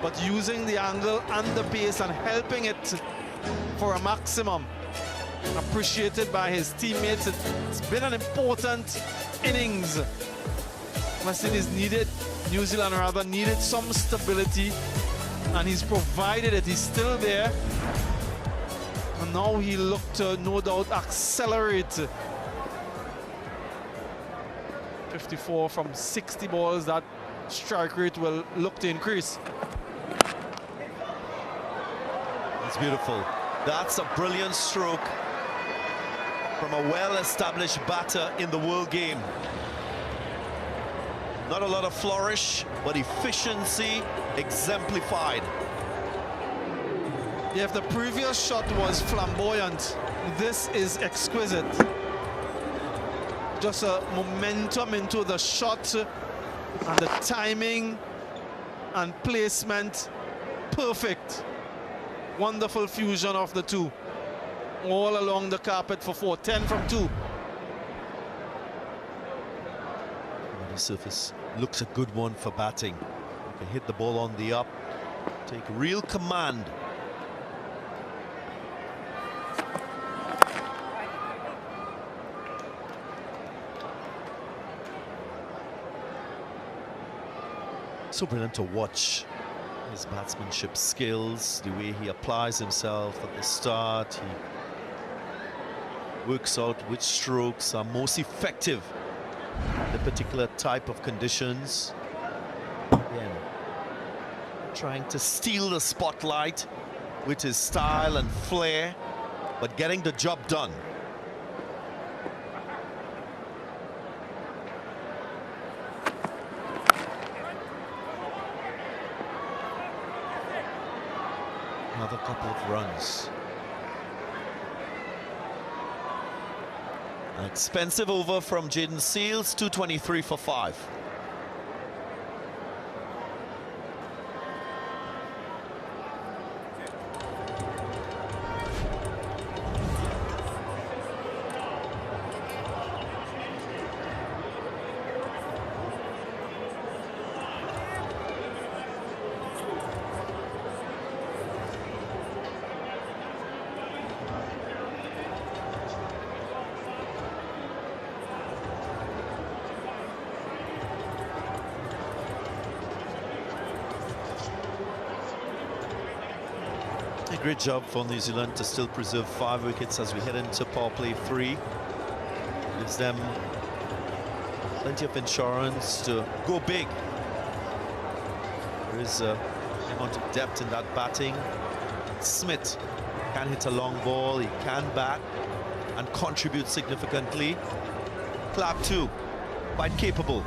Speaker 8: but using the angle and the pace and helping it for a maximum. Appreciated by his teammates. It's been an important innings. West Indies needed, New Zealand rather, needed some stability, and he's provided it. He's still there. And now he looked to, no doubt, accelerate. 54 from 60 balls, that strike rate will look to increase.
Speaker 7: That's beautiful. That's a brilliant stroke from a well-established batter in the world game. Not a lot of flourish, but efficiency exemplified.
Speaker 8: Yeah, if the previous shot was flamboyant, this is exquisite. Just a momentum into the shot and the timing and placement, perfect. Wonderful fusion of the two. All along the carpet for 4, 10 from 2.
Speaker 7: The surface looks a good one for batting. You can hit the ball on the up, take real command. So brilliant to watch his batsmanship skills, the way he applies himself at the start. He works out which strokes are most effective in the particular type of conditions. Again, trying to steal the spotlight with his style and flair, but getting the job done. Another couple of runs. An expensive over from Jaden Seals, 223 for 5. A great job for New Zealand to still preserve 5 wickets as we head into power play 3. Gives them plenty of insurance to go big. There is a amount of depth in that batting. Smith can hit a long ball, he can bat and contribute significantly. Clark too, quite capable.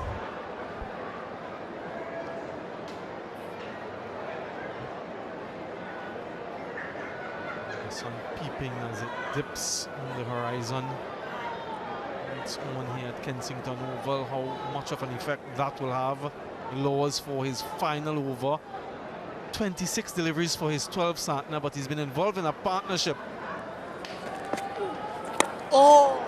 Speaker 8: Sun peeping as it dips on the horizon. It's on here at Kensington Oval. How much of an effect that will have. Laws for his final over. 26 deliveries for his 12th Santner, but he's been involved in a partnership. Oh!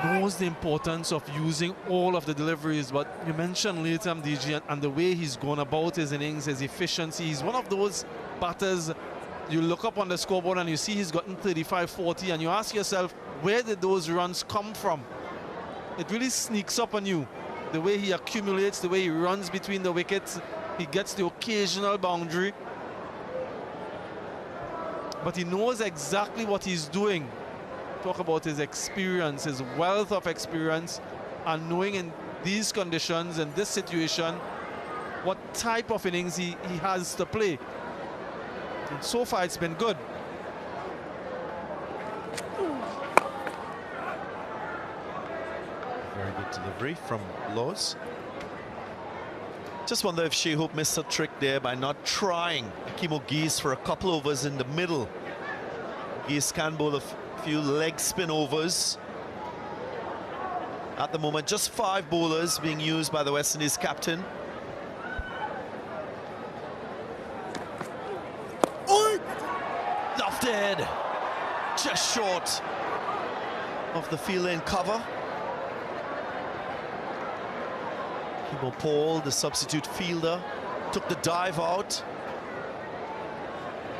Speaker 8: Knows the importance of using all of the deliveries, but you mentioned Latham DG and the way he's gone about his innings, his efficiency. He's one of those batters you look up on the scoreboard and you see he's gotten 35, 40, and you ask yourself, where did those runs come from? It really sneaks up on you. The way he accumulates, the way he runs between the wickets, he gets the occasional boundary. But he knows exactly what he's doing. Talk about his experience, his wealth of experience, and knowing in these conditions, in this situation, what type of innings he has to play. And so far, it's been good.
Speaker 7: Very good delivery from Laws. Just wonder if Shea Hope missed a trick there by not trying Kimo Geese for a couple overs in the middle. Geese can bowl a few leg spin overs. At the moment, just 5 bowlers being used by the West Indies captain. Lofted, just short of the field-in cover. Kimo Paul, the substitute fielder, took the dive out.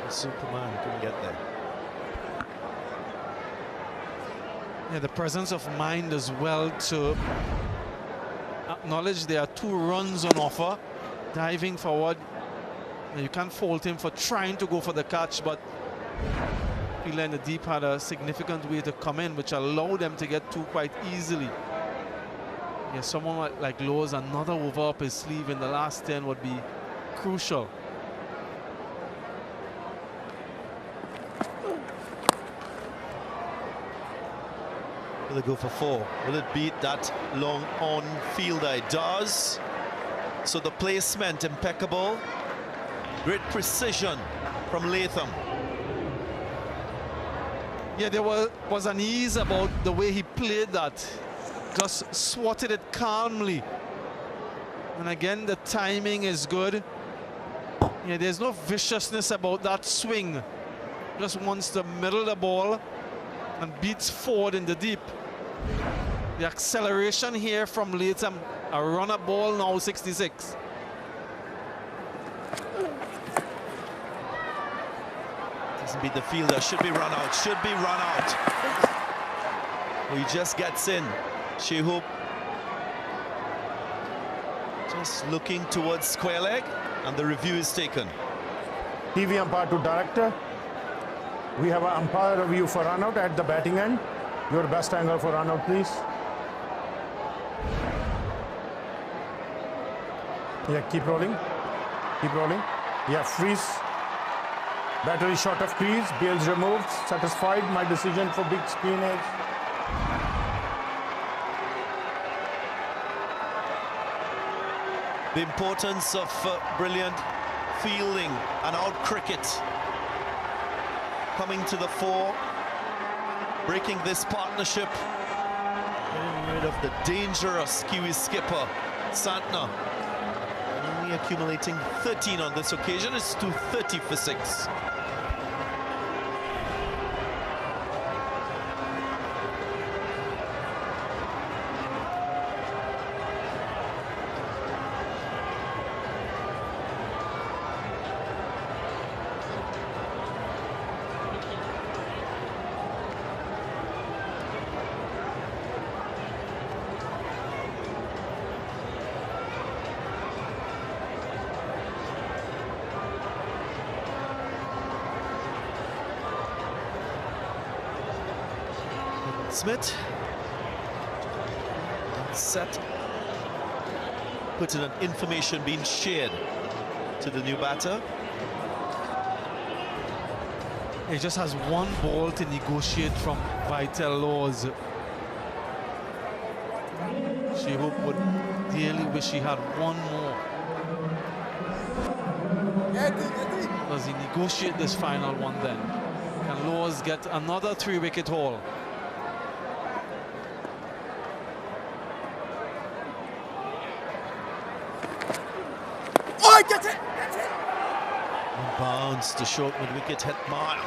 Speaker 7: Superman couldn't get there.
Speaker 8: Yeah, the presence of mind as well to acknowledge there are 2 runs on offer. Diving forward. You can't fault him for trying to go for the catch, but fielder in the deep had a significant way to come in, which allowed them to get 2 quite easily. Yeah, someone like Laws, another over up his sleeve in the last 10 would be crucial.
Speaker 12: Will it go for 4? Will it beat that long on fielder? It does. So the placement impeccable. Great precision from Latham.
Speaker 8: Yeah, there was an ease about the way he played that. Just swatted it calmly. And again, the timing is good. Yeah, there's no viciousness about that swing. Just wants to middle the ball and beats forward in the deep. The acceleration here from Latham, a runner ball now 66.
Speaker 12: Doesn't beat the fielder, should be run out, should be run out. He just gets in. Shea Hope just looking towards square leg, and the review is taken.
Speaker 14: TV umpire to director. We have an umpire review for run out at the batting end. Your best angle for run out, please. Yeah, keep rolling. Keep rolling. Yeah, freeze. Battery short of crease. Bails removed. Satisfied. My decision for big screen is.
Speaker 12: The importance of brilliant fielding and out cricket coming to the fore, breaking this partnership, getting rid of the dangerous Kiwi skipper Santner, only accumulating 13 on this occasion. It's 230 for 6. Smith set, put in an information being shared to the new batter.
Speaker 8: He just has one ball to negotiate from Vital Laws. Shea Hope would dearly wish he had one more. Does he negotiate this final one then? Can Laws get another 3-wicket haul?
Speaker 12: Bounce to short mid-wicket, Hetmire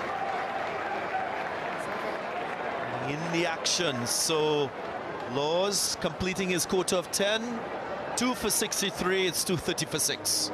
Speaker 12: in the action. So Laws completing his quota of 10, 2 for 63. It's 230 for 6.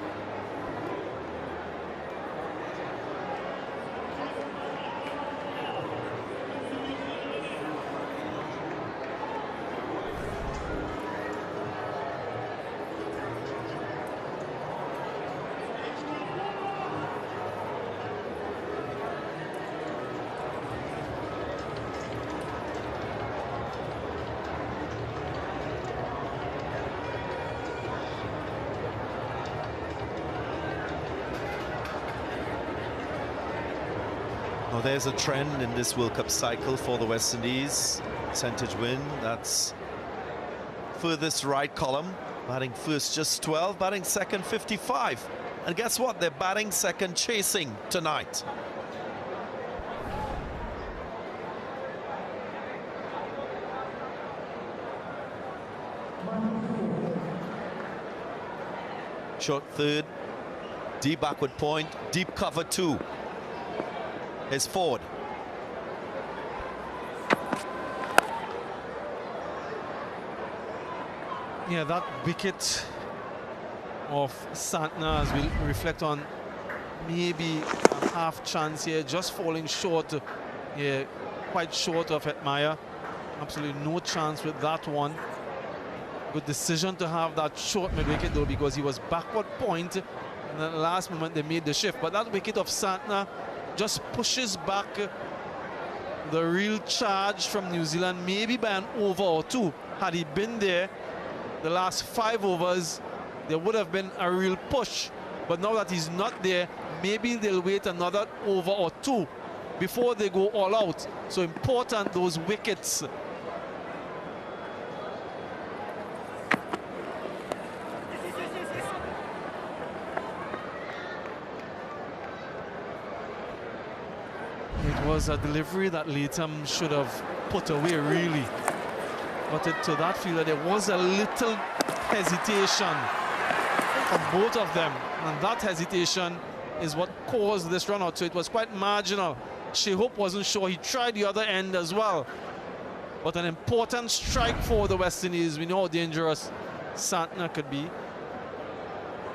Speaker 12: Now there's a trend in this World Cup cycle for the West Indies. Percentage win, that's furthest right column. Batting first just 12, batting second 55. And guess what? They're batting second chasing tonight. Short third, deep backward point, deep cover 2. Is forward.
Speaker 8: Yeah, that wicket of Santner, as we reflect on, maybe a half chance here, just falling short. Yeah, quite short of Hetmire. Absolutely no chance with that one. Good decision to have that short mid-wicket though, because he was backward point, and at the last moment they made the shift. But that wicket of Santner just pushes back the real charge from New Zealand, maybe by an over or 2. Had he been there the last 5 overs, there would have been a real push. But now that he's not there, maybe they'll wait another over or 2 before they go all out. So important, those wickets It was a delivery that Latham should have put away, really. But to that fielder, there was a little hesitation from both of them. And that hesitation is what caused this run out. So it was quite marginal. Shea Hope wasn't sure. He tried the other end as well. But an important strike for the West Indies. We know how dangerous Santner could be.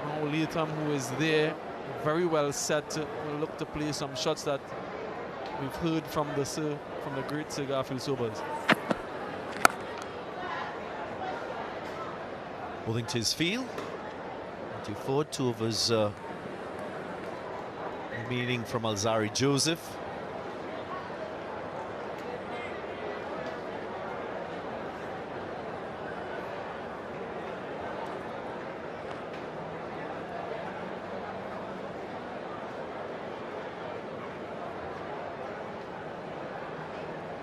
Speaker 8: Now Latham, who is there, very well set, will look to play some shots that we've heard from the great Sir Garfield Sobers.
Speaker 12: Bowling to his field. Matthew Ford, 2 overs remaining from Alzari Joseph.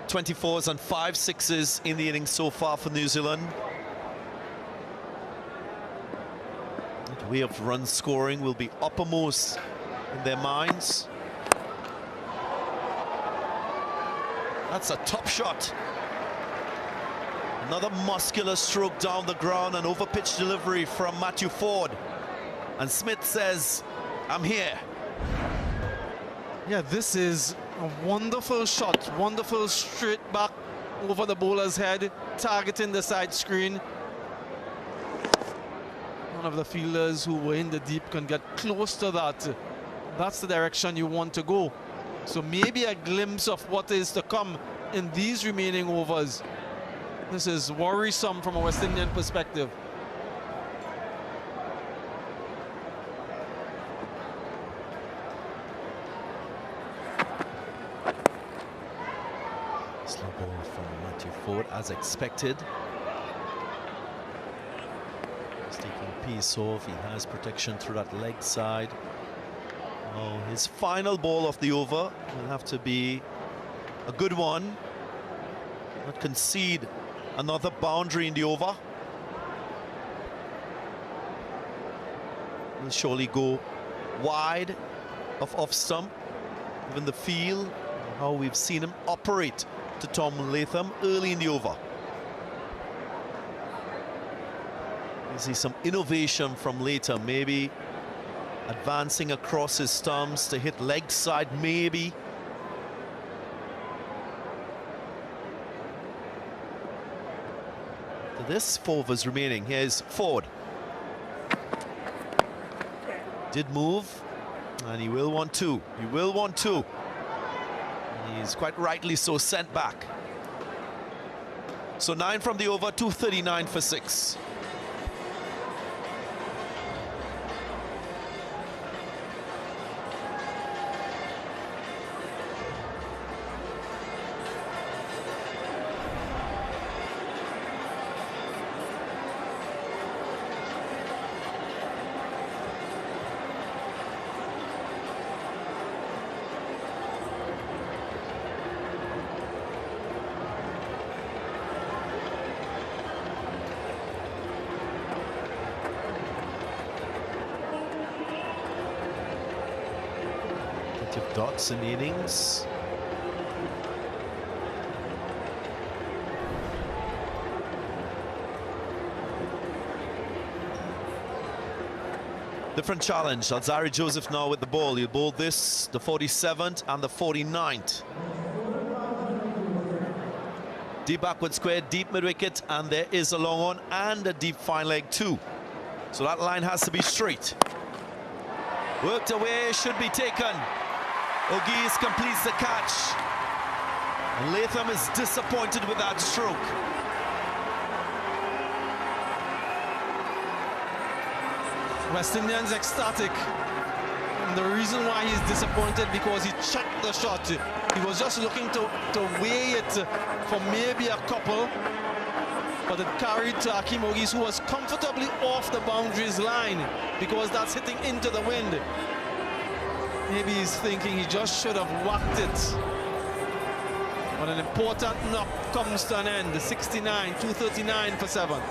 Speaker 12: .24s and 5 sixes in the innings so far for New Zealand. The way of run scoring will be uppermost in their minds. That's a top shot. Another muscular stroke down the ground, an over-pitch delivery from Matthew Ford. And Smith says, I'm here.
Speaker 8: Yeah, this is a wonderful shot, wonderful straight back over the bowler's head, targeting the side screen. One of the fielders who were in the deep can get close to that. That's the direction you want to go. So maybe a glimpse of what is to come in these remaining overs. This is worrisome from a West Indian perspective.
Speaker 12: Slow ball from Matthew Ford as expected. He's taking a piece off. He has protection through that leg side. Oh, his final ball of the over will have to be a good one. Not concede another boundary in the over. Will surely go wide of off stump, given the feel, how we've seen him operate to Tom Latham early in the over. You see some innovation from Latham, maybe advancing across his stumps to hit leg side, maybe. So this 4 overs remaining. Here's Ford. Did move, and he will want 2. He will want 2. He's quite rightly so sent back. So 9 from the over, 239 for 6. Dots in the innings. Different challenge. Alzari Joseph now with the ball. He'll bowl this, the 47th and the 49th. Deep backward square, deep mid-wicket, and there is a long on and a deep fine leg too. So that line has to be straight. Worked away, should be taken. O'Gees completes the catch. And Latham is disappointed with that stroke.
Speaker 8: West Indians ecstatic. And the reason why he's disappointed, because he checked the shot. He was just looking to weigh it for maybe a couple. But it carried to Hakeem O'Gees, who was comfortably off the boundaries line, because that's hitting into the wind. Maybe he's thinking he just should have whacked it. But an important knock comes to an end. 69, 239 for 7.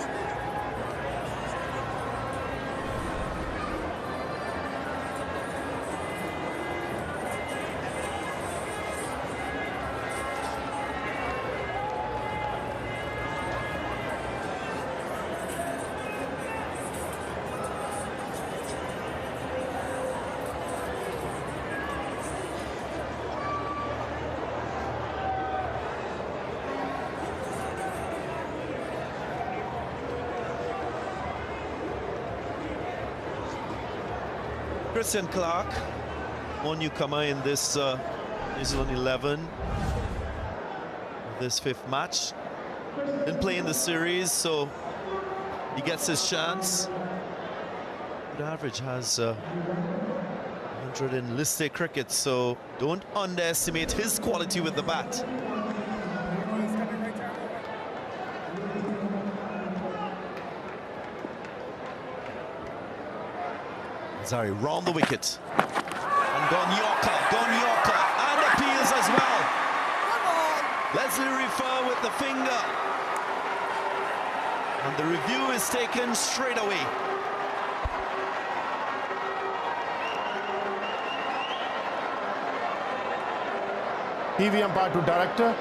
Speaker 7: Christian Clark, one newcomer in this New Zealand 11. This fifth match. Didn't play in the series, so he gets his chance. Good average, has 100 in list day cricket, so don't underestimate his quality with the bat. Zari round the wicket. And gone Yorker, and appeals as well. Leslie refer with the finger. And the review is taken straight away.
Speaker 14: TV umpire to director.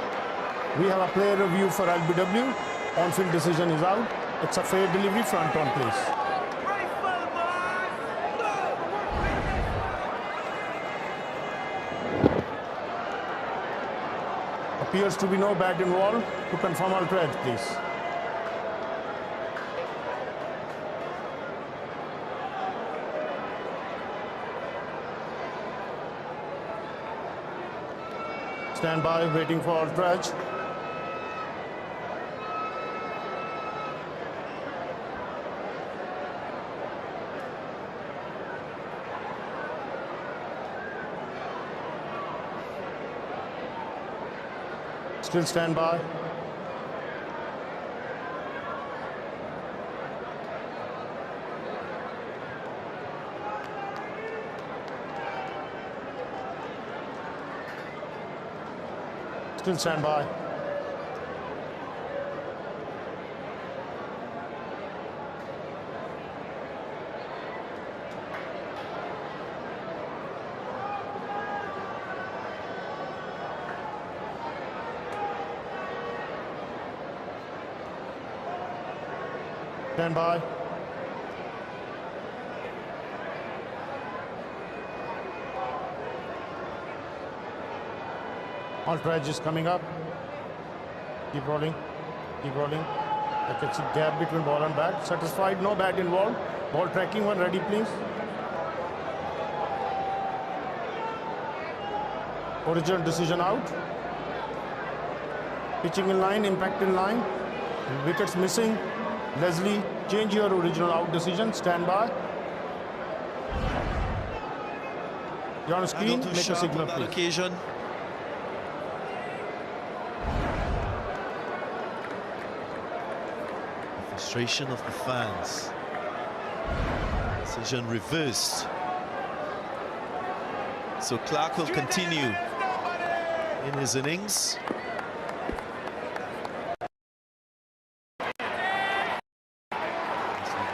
Speaker 14: We have a player review for LBW. On-field decision is out. It's a fair delivery, front on place. Appears to be no bat involved. To confirm ultra edge, please. Stand by, waiting for ultra edge. Still stand by. Still stand by. Stand by. Ultra edge is coming up. Keep rolling. Keep rolling. I can see gap between ball and bat. Satisfied, no bat involved. Ball tracking one ready, please. Original decision out. Pitching in line, impact in line. Wickets missing. Leslie, change your original out decision. Stand by. You're on screen. Make a signal, please.
Speaker 7: Occasion. The frustration of the fans. Decision reversed. So Clark will continue in his innings.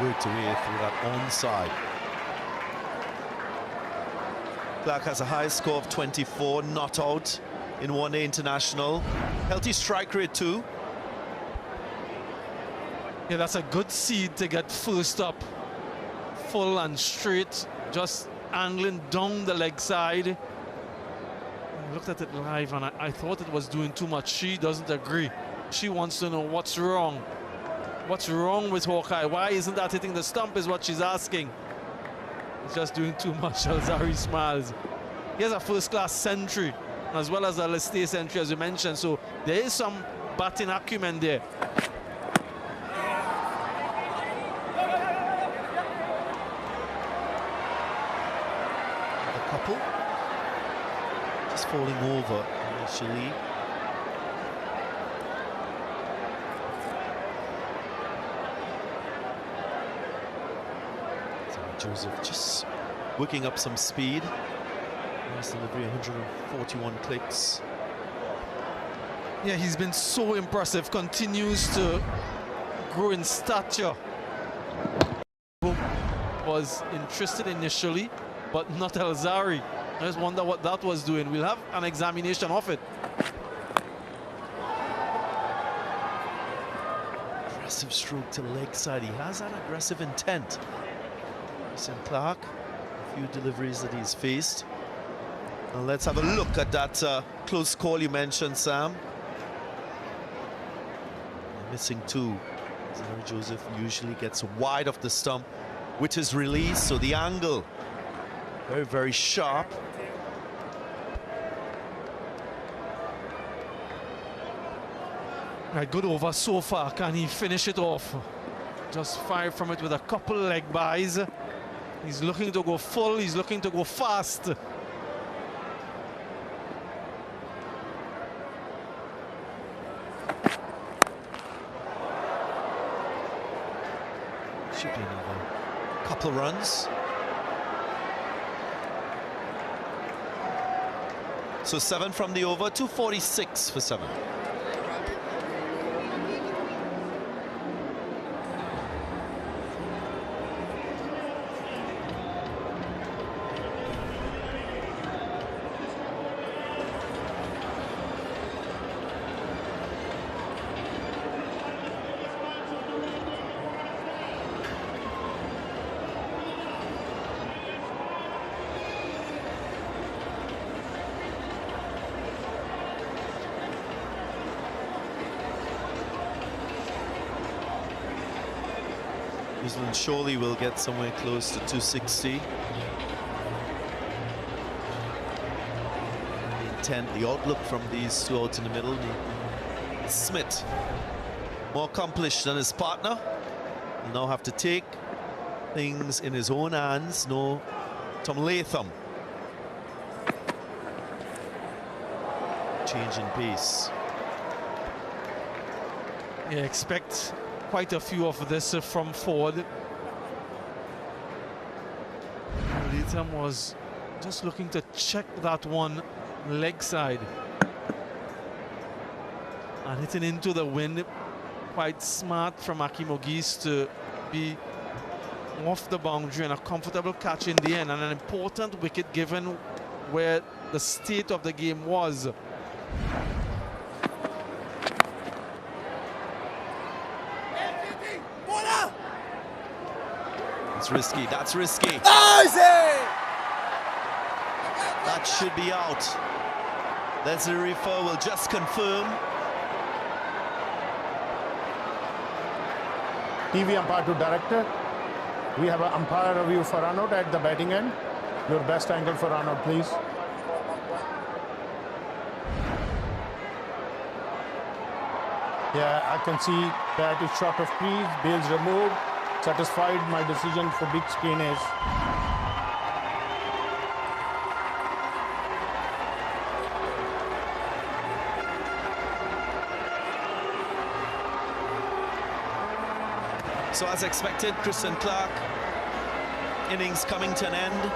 Speaker 7: Worked away through that onside. Clark has a high score of 24, not out in one-day international. Healthy strike rate too.
Speaker 8: Yeah, that's a good seed to get first up. Full and straight, just angling down the leg side. I looked at it live and I thought it was doing too much. She doesn't agree. She wants to know what's wrong. What's wrong with Hawkeye? Why isn't that hitting the stump is what she's asking. It's just doing too much. Alzari smiles. He has a first-class century as well as a list day century, as you mentioned. So there is some batting acumen there.
Speaker 7: A couple just falling over initially. Joseph just working up some speed. Nice delivery, 141 clicks.
Speaker 8: Yeah, he's been so impressive, continues to grow in stature. Was interested initially, but not Alzari. I just wonder what that was doing. We'll have an examination of it.
Speaker 7: Aggressive stroke to leg side. He has that aggressive intent. Christian Clark, a few deliveries that he's faced. And let's have a look at that close call you mentioned, Sam. Missing two. Zari Joseph usually gets wide of the stump with his release, so the angle
Speaker 12: Very, very sharp.
Speaker 8: Right, good over so far. Can he finish it off? Just fire from it with a couple leg buys. He's looking to go full. He's looking to go fast.
Speaker 12: Should be another couple of runs. So 7 from the over, 246 for 7. New Zealand surely will get somewhere close to 260. The intent, the outlook from these two out in the middle. Smith, more accomplished than his partner, will now have to take things in his own hands. No Tom Latham. Change in pace.
Speaker 8: Yeah, expect quite a few of this from Ford. Latham was just looking to check that one leg side. And hitting into the wind. Quite smart from Akimogis to be off the boundary and a comfortable catch in the end. And an important wicket given where the state of the game was.
Speaker 12: It's risky, that's risky. That should be out. That's the refer will just confirm.
Speaker 14: TV umpire to director. We have an umpire review for run out at the batting end. Your best angle for run out, please. Yeah, I can see that is short of crease, bails removed. Satisfied. My decision for big screen is
Speaker 12: so as expected, Christian Clark innings coming to an end.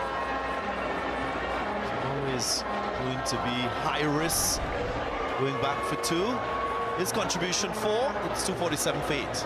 Speaker 12: Always going to be high risk, going back for 2. His contribution 4, it's 247 for 8.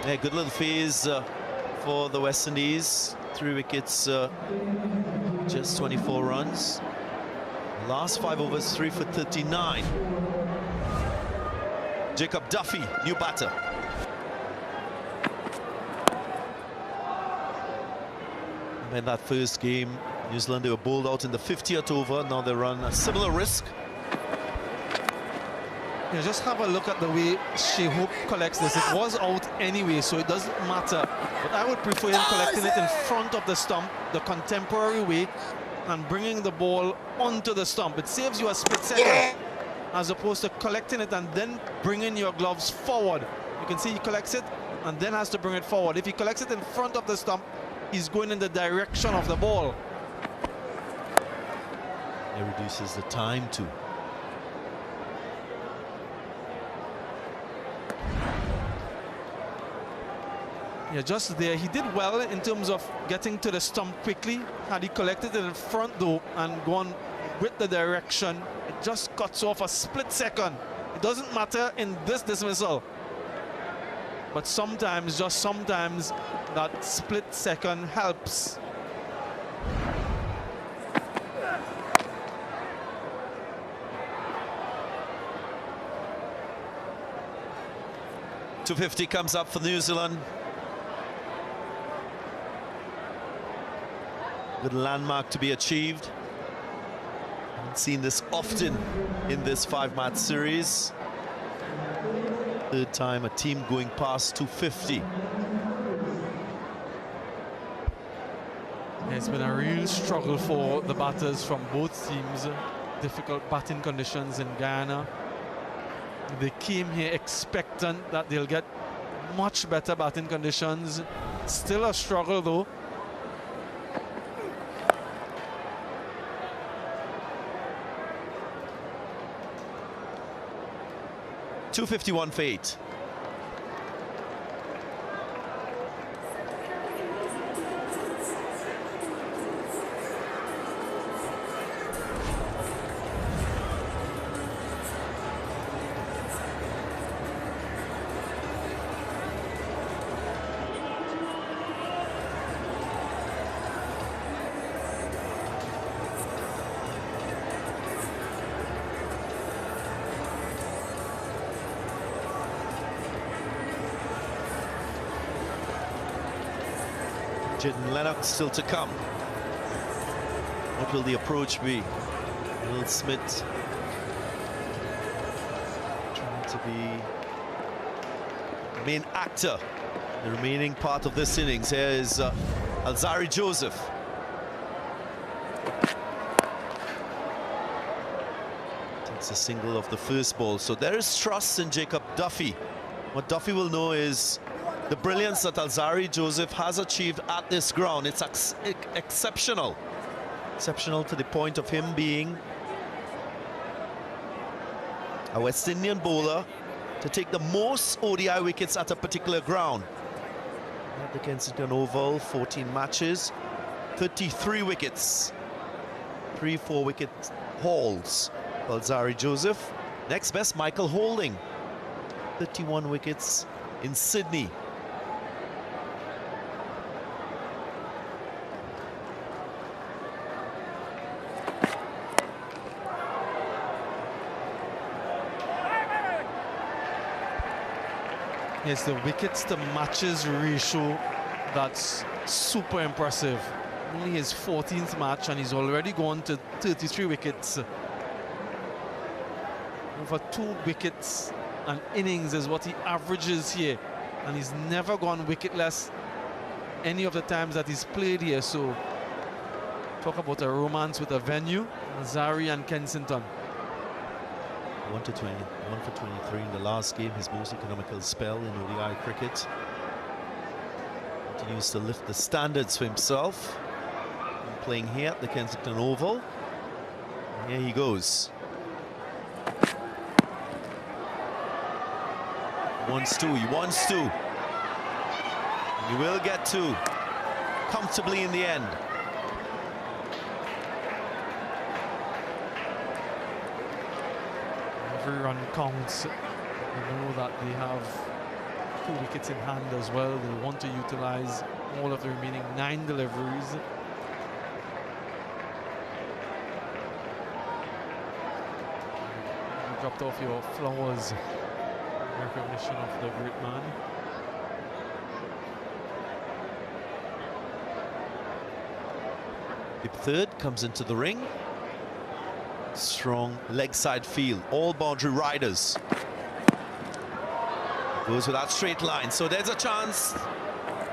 Speaker 12: Yeah, good little phase for the West Indies. 3 wickets, just 24 runs. Last 5 overs, 3 for 39. Jacob Duffy, new batter. In that first game, New Zealand, they were bowled out in the 50th over. Now they run a similar risk.
Speaker 8: Yeah, just have a look at the way Shea Hope collects this. It was out anyway, so it doesn't matter. But I would prefer him collecting it in front of the stump, the contemporary way, and bringing the ball onto the stump. It saves you a split second, as opposed to collecting it and then bringing your gloves forward. You can see he collects it and then has to bring it forward. If he collects it in front of the stump, he's going in the direction of the ball.
Speaker 12: It reduces the time too.
Speaker 8: Yeah, just there. He did well in terms of getting to the stump quickly. Had he collected it in front though and gone with the direction, it just cuts off a split second. It doesn't matter in this dismissal. but sometimes, just sometimes, that split second helps.
Speaker 7: .250 comes up for New Zealand. Good landmark to be achieved. Haven't seen this often in this 5-match series. Third time a team going past .250.
Speaker 8: It's been a real struggle for the batters from both teams. Difficult batting conditions in Guyana. They came here expectant that they'll get much better batting conditions. Still a struggle though.
Speaker 7: .251 for 8. Jaden Lennox still to come. What will the approach be? Will Smith trying to be the main actor the remaining part of this innings. Here is Alzari Joseph. Takes a single off the first ball. So there is trust in Jacob Duffy. What Duffy will know is the brilliance that Alzari Joseph has achieved at this ground. It's exceptional. Exceptional to the point of him being a West Indian bowler to take the most ODI wickets at a particular ground. At the Kensington Oval, 14 matches, 33 wickets. 3 4-wicket hauls. Alzari Joseph. Next best, Michael Holding. 31 wickets in Sydney.
Speaker 8: Yes, the wickets to matches ratio, that's super impressive. Only his 14th match and he's already gone to 33 wickets. Over 2 wickets an innings is what he averages here, and he's never gone wicketless any of the times that he's played here. So talk about a romance with a venue, Alzari and Kensington.
Speaker 7: 1 for 23 in the last game, his most economical spell in ODI cricket. Continues to lift the standards for himself. Playing here at the Kensington Oval. And here he goes. Wants to, he wants to. And he will get to comfortably in the end.
Speaker 8: Every run counts. They know that they have 2 wickets in hand as well. They want to utilize all of the remaining 9 deliveries. You dropped off your flowers in recognition of the great man.
Speaker 7: The third comes into the ring. Strong leg side field, all boundary riders. Goes with that straight line, so there's a chance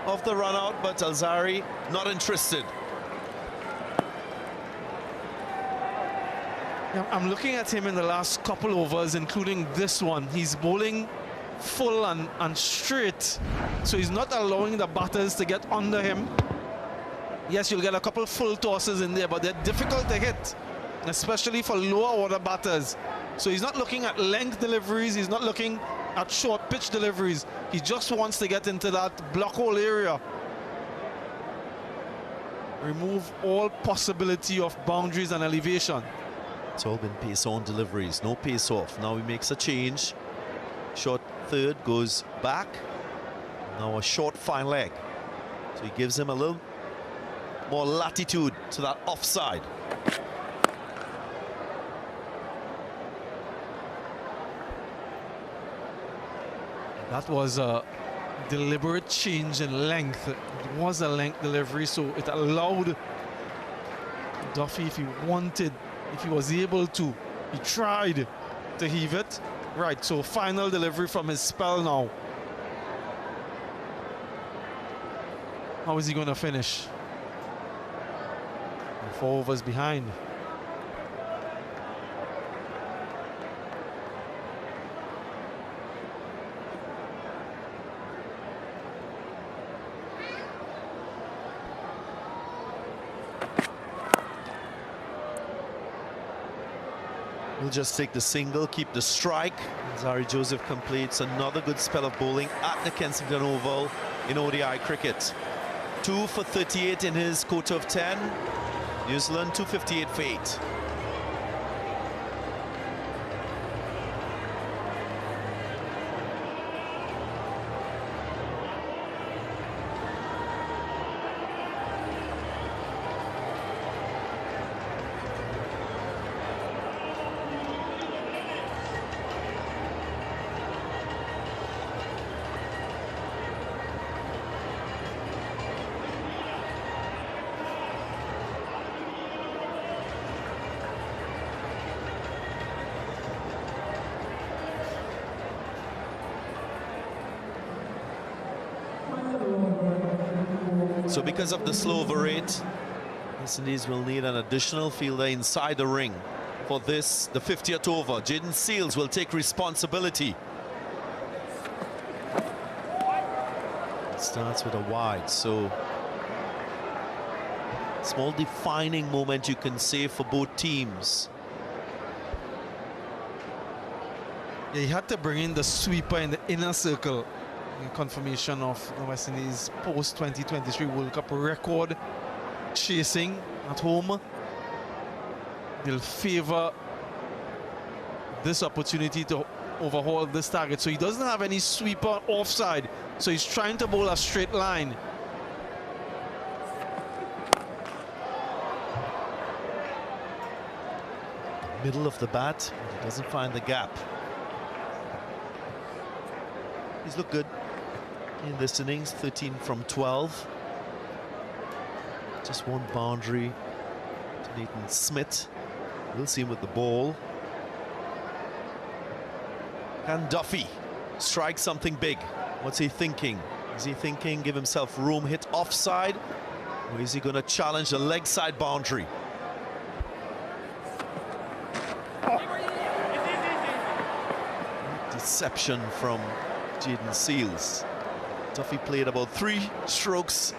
Speaker 7: of the run out, but Alzari not interested.
Speaker 8: Yeah, I'm looking at him in the last couple overs, including this one. He's bowling full and straight, so he's not allowing the batters to get under him. Yes, you'll get a couple full tosses in there, but they're difficult to hit, especially for lower order batters. So he's not looking at length deliveries, he's not looking at short pitch deliveries. He just wants to get into that block hole area. Remove all possibility of boundaries and elevation.
Speaker 7: It's all been pace on deliveries, no pace off. Now he makes a change. Short third goes back.
Speaker 12: Now a short fine leg. So he gives him a little more latitude to that offside.
Speaker 8: That was a deliberate change in length. It was a length delivery, so it allowed Duffy, if he wanted, if he was able to, he tried to heave it. Right, so final delivery from his spell now. How is he going to finish? 4 overs behind.
Speaker 12: We'll just take the single, keep the strike. Zari Joseph completes another good spell of bowling at the Kensington Oval in ODI cricket. 2 for 38 in his quota of 10. New Zealand 258 for 8. So because of the slow over rate, West Indies will need an additional fielder inside the ring for this, the 50th over. Jaden Seals will take responsibility. It starts with a wide, so small defining moment, you can say, for both teams.
Speaker 8: Yeah, he had to bring in the sweeper in the inner circle in confirmation of the West Indies post-2023 World Cup record chasing at home. They'll favor this opportunity to overhaul this target. So he doesn't have any sweeper offside, so he's trying to bowl a straight line.
Speaker 12: Middle of the bat, but he doesn't find the gap. He's looked good in this innings, 13 from 12. Just one boundary to Nathan Smith. We'll see him with the ball. Can Duffy strike something big? What's he thinking? Is he thinking give himself room, hit offside? Or is he going to challenge the leg side boundary? Deception from Jaden Seals. Duffy played about 3 strokes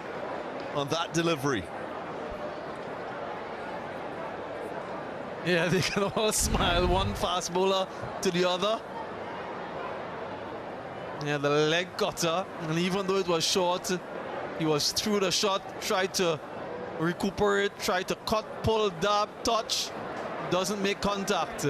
Speaker 12: on that delivery.
Speaker 8: Yeah, they can all smile, one fast bowler to the other. Yeah, the leg cutter, and even though it was short, he was through the shot, tried to recuperate, tried to cut, pull, dab, touch, doesn't make contact.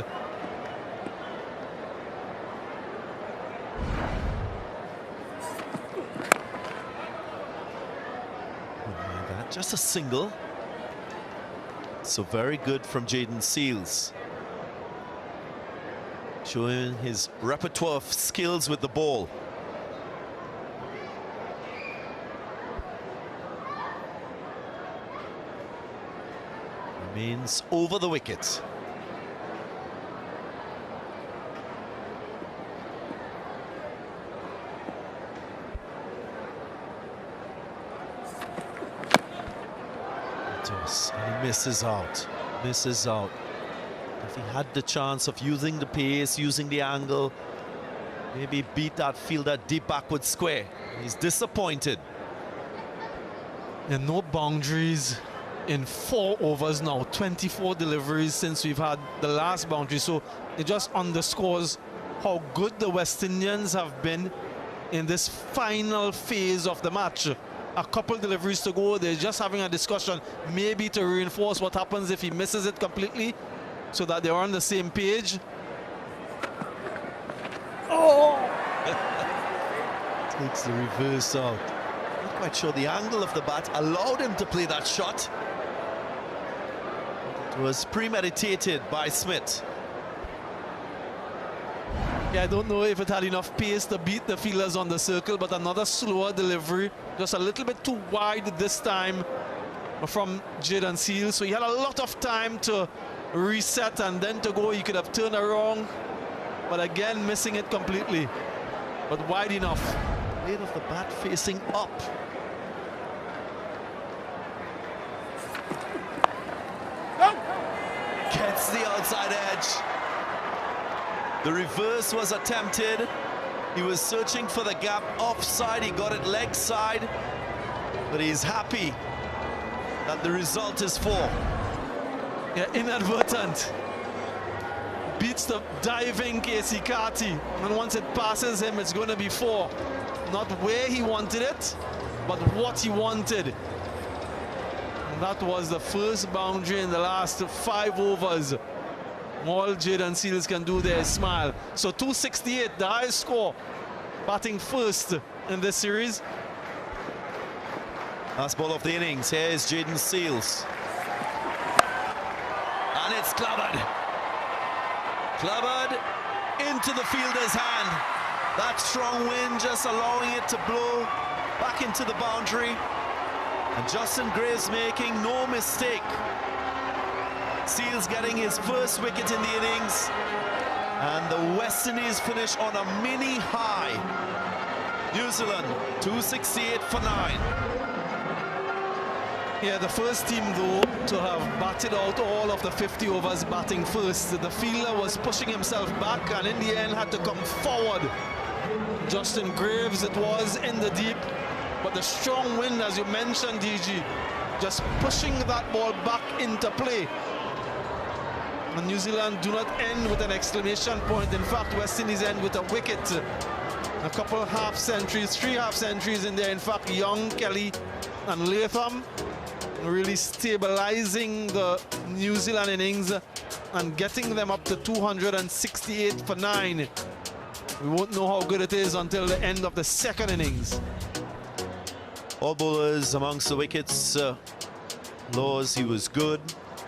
Speaker 12: Just a single. So very good from Jaden Seals. Showing his repertoire of skills with the ball. Remains over the wicket. And he misses out. If he had the chance of using the pace, using the angle, maybe beat that fielder deep backward square. He's disappointed.
Speaker 8: And no boundaries in 4 overs now. 24 deliveries since we've had the last boundary. So it just underscores how good the West Indians have been in this final phase of the match. A couple deliveries to go. They're just having a discussion, maybe to reinforce what happens if he misses it completely, so that they're on the same page.
Speaker 12: Oh! Takes the reverse out. Not quite sure the angle of the bat allowed him to play that shot. It was premeditated by Smith.
Speaker 8: Yeah, I don't know if it had enough pace to beat the fielders on the circle, but another slower delivery, just a little bit too wide this time from Jaden Seals. So he had a lot of time to reset and then to go. He could have turned around, but again, missing it completely. But wide enough.
Speaker 12: Blade of the bat facing up. Gets the outside edge. The reverse was attempted. He was searching for the gap offside. He got it leg side. But he's happy that the result is 4.
Speaker 8: Yeah, inadvertent. Beats the diving Casey Carty. And once it passes him, it's going to be 4. Not where he wanted it, but what he wanted. And that was the first boundary in the last 5 overs. All Jaden Seals can do there is smile. So 268, the highest score, batting first in this series.
Speaker 12: Last ball of the innings. Here is Jaden Seals. And it's clobbered. Clobbered into the fielder's hand. That strong wind just allowing it to blow back into the boundary. And Justin Graves making no mistake. Seals getting his first wicket in the innings. And the West Indies finish on a mini high. New Zealand 268 for 9.
Speaker 8: Yeah, the first team, though, to have batted out all of the 50 overs batting first. The fielder was pushing himself back and in the end had to come forward. Justin Graves, it was in the deep. But the strong wind, as you mentioned, DG, just pushing that ball back into play. And New Zealand do not end with an exclamation point. In fact, West Indies end with a wicket. A couple half centuries, 3 half centuries in there. In fact, Young, Kelly and Latham really stabilizing the New Zealand innings and getting them up to 268 for 9. We won't know how good it is until the end of the second innings.
Speaker 12: All bowlers amongst the wickets. Laws, he was good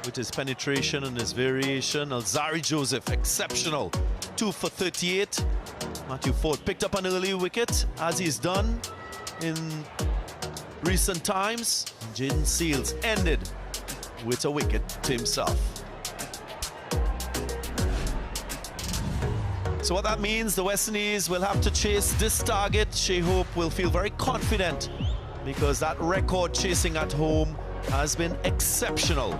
Speaker 12: with his penetration and his variation. Alzari Joseph, exceptional. 2 for 38. Matthew Ford picked up an early wicket, as he's done in recent times. Jaden Seals ended with a wicket to himself. So what that means, the West Indies will have to chase this target. Shea Hope will feel very confident because that record chasing at home has been exceptional.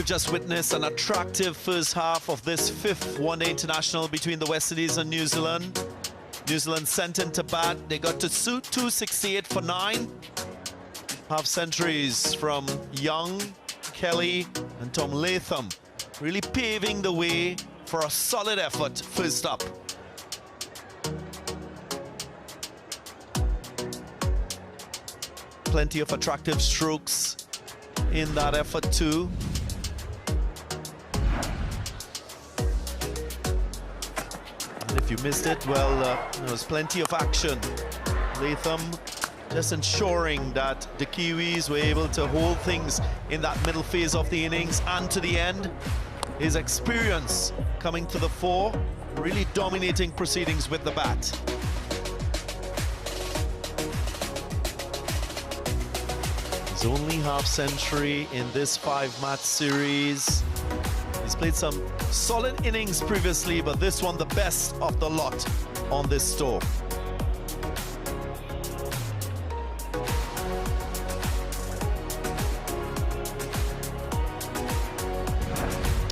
Speaker 7: We've just witnessed an attractive first half of this 5th one-day international between the West Indies and New Zealand. New Zealand sent into bat. They got to suit 268 for 9. Half centuries from Young, Kelly and Tom Latham, really paving the way for a solid effort first up. Plenty of attractive strokes in that effort too. And if you missed it, well, there was plenty of action. Latham just ensuring that the Kiwis were able to hold things in that middle phase of the innings and to the end. His experience coming to the fore, really dominating proceedings with the bat. His only half century in this 5-match series. He's played some solid innings previously, but this one the best of the lot on this tour.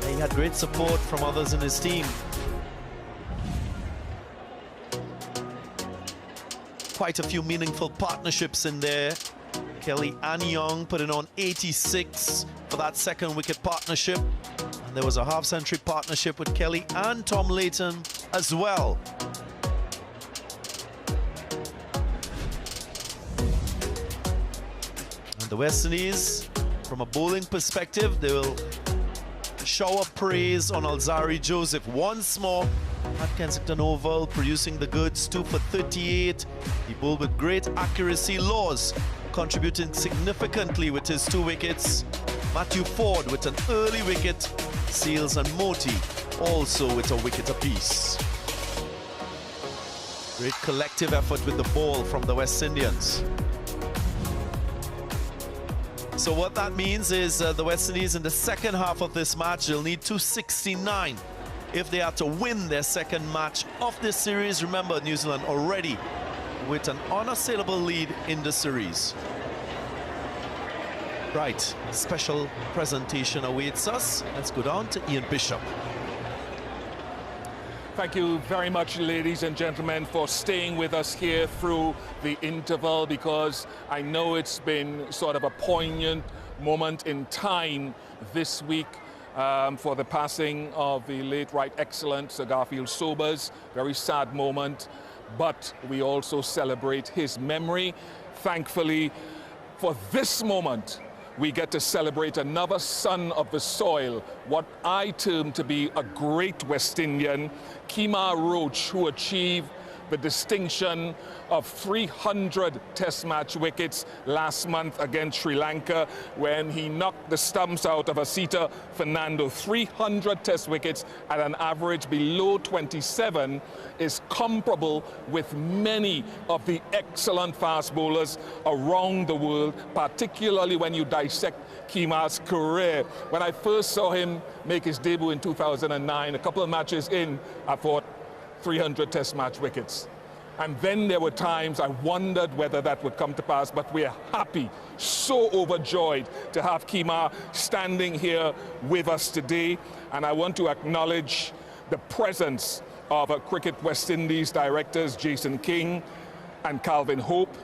Speaker 7: He had great support from others in his team. Quite a few meaningful partnerships in there. Kelly and Young putting on 86 for that second wicket partnership. And there was a half-century partnership with Kelly and Tom Latham as well. And the West Indies, from a bowling perspective, they will shower praise on Alzari Joseph once more at Kensington Oval, producing the goods, 2 for 38. He bowled with great accuracy. Laws contributing significantly with his 2 wickets. Matthew Ford with an early wicket. Seals and Moti also with a wicket apiece. Great collective effort with the ball from the West Indians. So what that means is the West Indies in the second half of this match, they'll need 269 if they are to win their second match of this series. Remember, New Zealand already with an unassailable lead in the series. Right, special presentation awaits us. Let's go down to Ian Bishop.
Speaker 2: Thank you very much, ladies and gentlemen, for staying with us here through the interval, because I know it's been sort of a poignant moment in time this week for the passing of the late Right Excellent Sir Garfield Sobers. Very sad moment, but we also celebrate his memory. Thankfully, for this moment, we get to celebrate another son of the soil, what I term to be a great West Indian, Kemar Roach, who achieved the distinction of 300 test match wickets last month against Sri Lanka when he knocked the stumps out of Asita Fernando. 300 test wickets at an average below 27 is comparable with many of the excellent fast bowlers around the world, particularly when you dissect Kemar's career. When I first saw him make his debut in 2009, a couple of matches in, I thought 300 test match wickets. And then there were times I wondered whether that would come to pass, but we're happy, so overjoyed to have Kemar standing here with us today. And I want to acknowledge the presence of Cricket West Indies directors Jason King and Calvin Hope,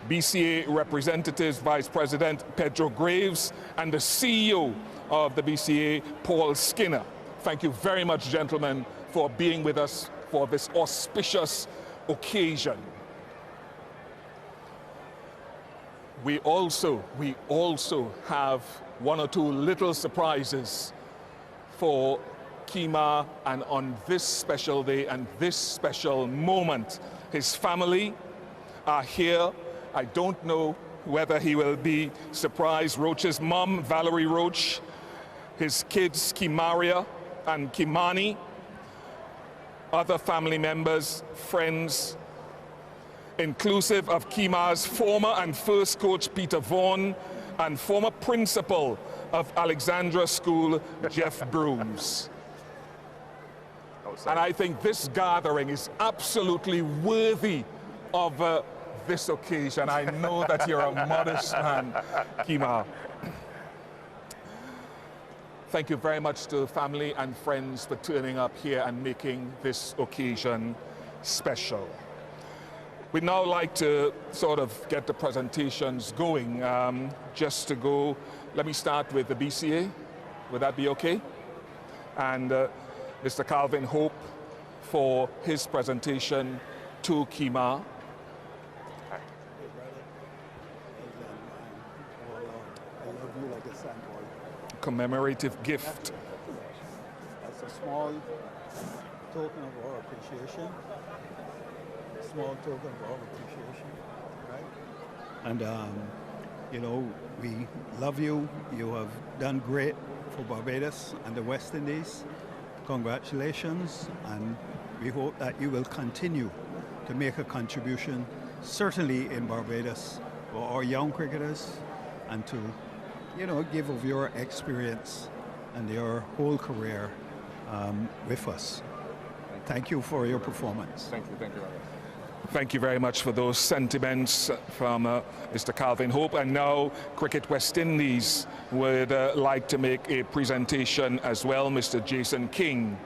Speaker 2: BCA representatives Vice President Pedro Graves, and the CEO of the BCA, Paul Skinner. Thank you very much, gentlemen, for being with us for this auspicious occasion. We also have one or two little surprises for Kemar, and on this special day and this special moment, his family are here. I don't know whether he will be surprised. Roach's mom, Valerie Roach, his kids, Kimaria and Kimani, other family members, friends, inclusive of Kemar's former and first coach, Peter Vaughan, and former principal of Alexandra School, Jeff Brooms. And I think this gathering is absolutely worthy of this occasion. I know that you're a modest man, Kemar. thank you very much to family and friends for turning up here and making this occasion special. We'd now like to sort of get the presentations going. Just to go, let me start with the BCA. Would that be okay? And Mr. Calvin Hope for his presentation to Kemar. Commemorative gift.
Speaker 16: That's a small token of our appreciation. Small token of our appreciation, right? And you know, we love you. You have done great for Barbados and the West Indies. Congratulations, and we hope that you will continue to make a contribution, certainly in Barbados, for our young cricketers, and to, you know, give of your experience and your whole career with us. Thank you for your performance.
Speaker 2: Thank you very much. Thank you very much for those sentiments from Mr. Calvin Hope. And now Cricket West Indies would like to make a presentation as well. Mr. Jason King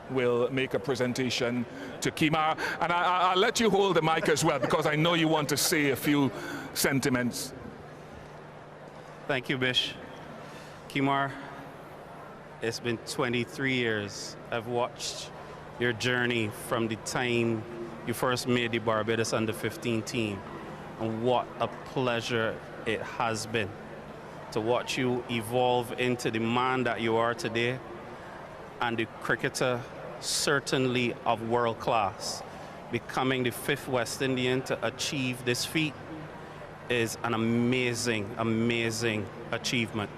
Speaker 2: will make a presentation to Kemar. And I'll let you hold the mic as well, because I know you want to say a few sentiments.
Speaker 17: Thank you, Bish. Kemar, it's been 23 years. I've watched your journey from the time you first made the Barbados Under-15 team, and what a pleasure it has been to watch you evolve into the man that you are today, and the cricketer certainly of world class. Becoming the 5th West Indian to achieve this feat is an amazing, amazing achievement.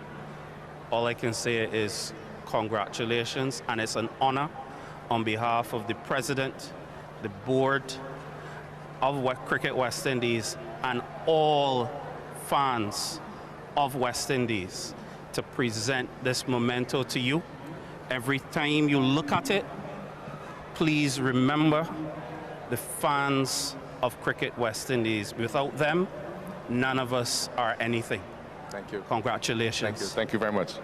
Speaker 17: All I can say is congratulations, and it's an honor on behalf of the president, the board of Cricket West Indies, and all fans of West Indies to present this memento to you. Every time you look at it, please remember the fans of Cricket West Indies. Without them, none of us are anything.
Speaker 2: Thank you.
Speaker 17: Congratulations.
Speaker 2: Thank you. Thank you very much.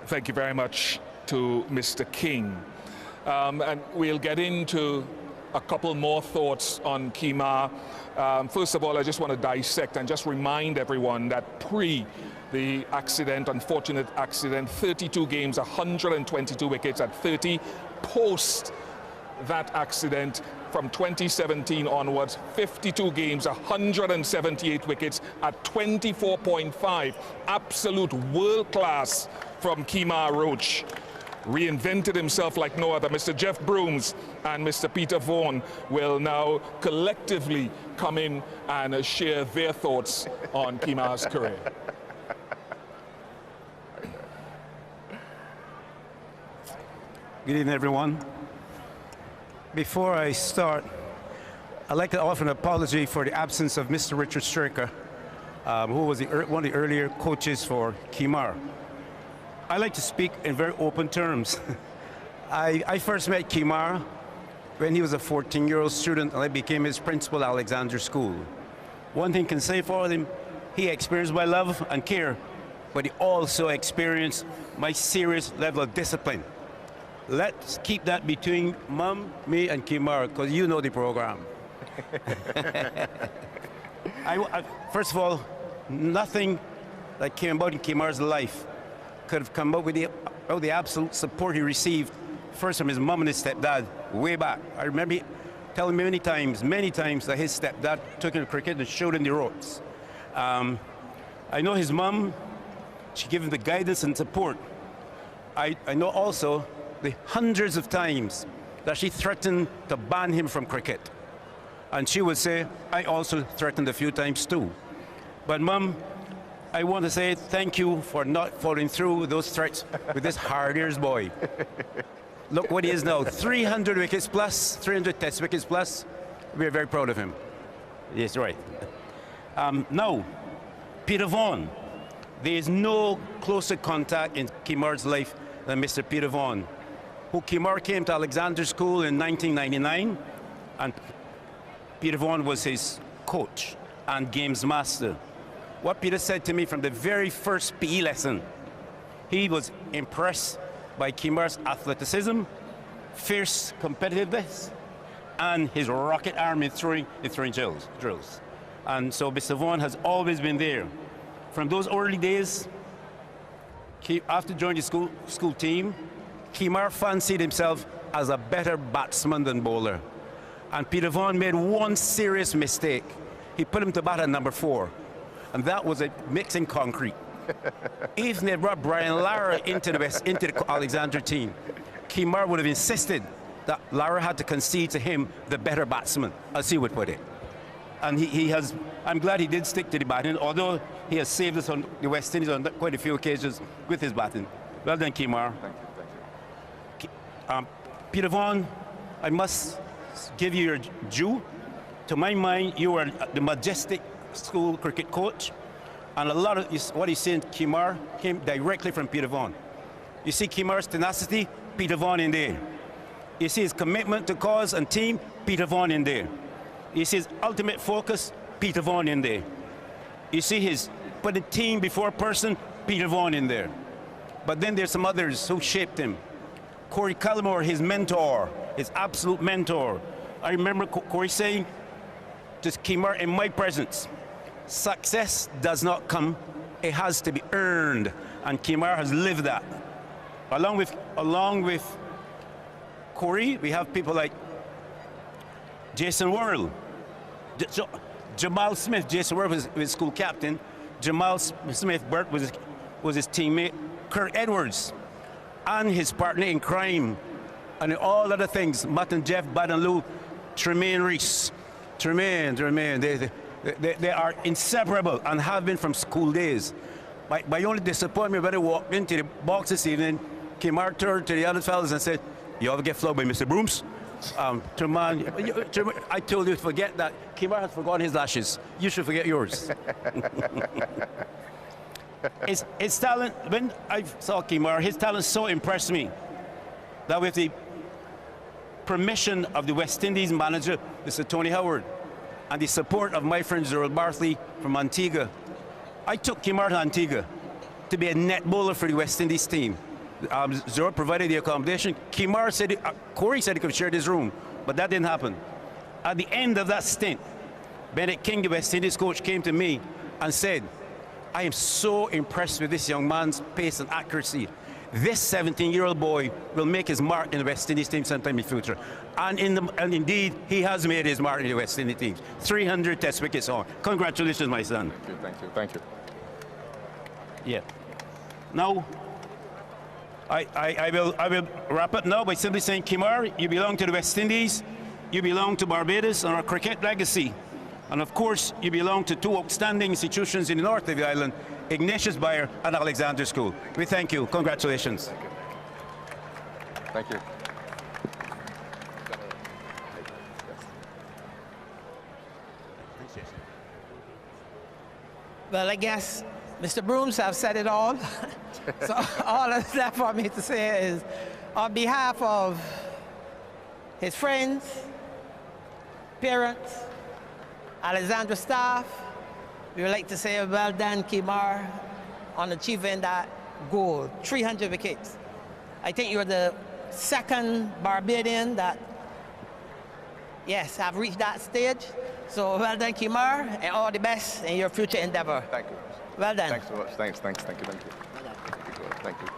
Speaker 2: Thank you very much to Mr. King. And we'll get into a couple more thoughts on Kemar. First of all, I just want to dissect and just remind everyone that pre the accident, unfortunate accident, 32 games, 122 wickets at 30. Post that accident, from 2017 onwards, 52 games, 178 wickets at 24.5. Absolute world class from Kemar Roach. Reinvented himself like no other. Mr. Jeff Brooms and Mr. Peter Vaughan will now collectively come in and share their thoughts on Kemar's career.
Speaker 18: Good evening, everyone. Before I start, I'd like to offer an apology for the absence of Mr. Richard Stricker, who was one of the earlier coaches for Kemar. I like to speak in very open terms. I first met Kemar when he was a 14-year-old student, and I became his principal at Alexander School. One thing I can say for him, he experienced my love and care, but he also experienced my serious level of discipline. Let's keep that between Mum, me, and Kemar, because you know the program. First of all, nothing that came about in Kemar's life could have come up with the absolute support he received, first from his mum and his stepdad, way back. I remember telling me many times that his stepdad took him to cricket and showed him the ropes. I know his mum, she gave him the guidance and support. I know also the hundreds of times that she threatened to ban him from cricket. And she would say, I also threatened a few times too. But Mum, I want to say thank you for not following through with those threats with this hard-ears boy. Look what he is now, 300 wickets plus, 300 test wickets plus. We're very proud of him. Yes, right. Now, Peter Vaughan. There is no closer contact in Kemar's life than Mr. Peter Vaughan, who Kemar came to Alexander School in 1999, and Peter Vaughan was his coach and games master. What Peter said to me from the very first PE lesson, he was impressed by Kimar's athleticism, fierce competitiveness, and his rocket arm in throwing drills. And so Mr. Vaughan has always been there. From those early days, after joining the school team, Kimar fancied himself as a better batsman than bowler. And Peter Vaughan made one serious mistake. He put him to bat at number 4. And that was a mixing concrete. If they brought Brian Lara into the Alexander team, Kimar would have insisted that Lara had to concede to him the better batsman, as he would put it. And I'm glad he did stick to the batting, although he has saved us on the West Indies on quite a few occasions with his batting. Well done, Kimar.
Speaker 5: Thank you.
Speaker 18: Peter Vaughan, I must give you your due. To my mind, you are the majestic school cricket coach, and a lot of what he's saying, Kimar, came directly from Peter Vaughan. You see Kimar's tenacity, Peter Vaughan in there. You see his commitment to cause and team, Peter Vaughan in there. You see his ultimate focus, Peter Vaughan in there. You see his putting team before person, Peter Vaughan in there. But then there's some others who shaped him. Corey Cullimore, his mentor, his absolute mentor. I remember Corey saying, just Kimar, in my presence, success does not come, it has to be earned. And Kimar has lived that. Along with Corey, we have people like Jason Worrell, Jamal Smith. Jason Worrell was his school captain. Jamal Smith, Bert, was his teammate. Kirk Edwards, and his partner in crime, and all other things. Matt and Jeff Badenloo, Tremaine Reese. Tremaine, they are inseparable and have been from school days. My only disappointment when I walked into the box this evening, Kimar turned to the other fellas and said, "You ever get flogged by Mr. Brooms?" Tremaine, I told you to forget that. Kimar has forgotten his lashes. You should forget yours. His talent, when I saw Kimar, his talent so impressed me that with the permission of the West Indies manager, Mr. Tony Howard, and the support of my friend Gerald Bartley from Antigua, I took Kimar to Antigua to be a net bowler for the West Indies team. Gerald provided the accommodation. Kimar said, Corey said he could share his room, but that didn't happen. At the end of that stint, Bennett King, the West Indies coach, came to me and said, "I am so impressed with this young man's pace and accuracy. This 17-year-old boy will make his mark in the West Indies team sometime in the future." And indeed, he has made his mark in the West Indies team. 300 test wickets on. Congratulations, my son.
Speaker 5: Thank you.
Speaker 18: Yeah. Now, I will wrap up now by simply saying, Kimar, you belong to the West Indies, you belong to Barbados and our cricket legacy. And of course, you belong to two outstanding institutions in the north of the island, Ignatius Bayer and Alexander School. We thank you. Congratulations.
Speaker 5: Thank you.
Speaker 19: Well, I guess Mr. Brooms have said it all. So all that's left for me to say is, on behalf of his friends, parents, Alexandra staff, we would like to say well done, Kimar, on achieving that goal, 300 wickets. I think you're the second Barbadian that, yes, have reached that stage. So well done, Kimar, and all the best in your future endeavor.
Speaker 5: Thank you.
Speaker 19: Well done.
Speaker 5: Thanks so much. Thank you. Thank you.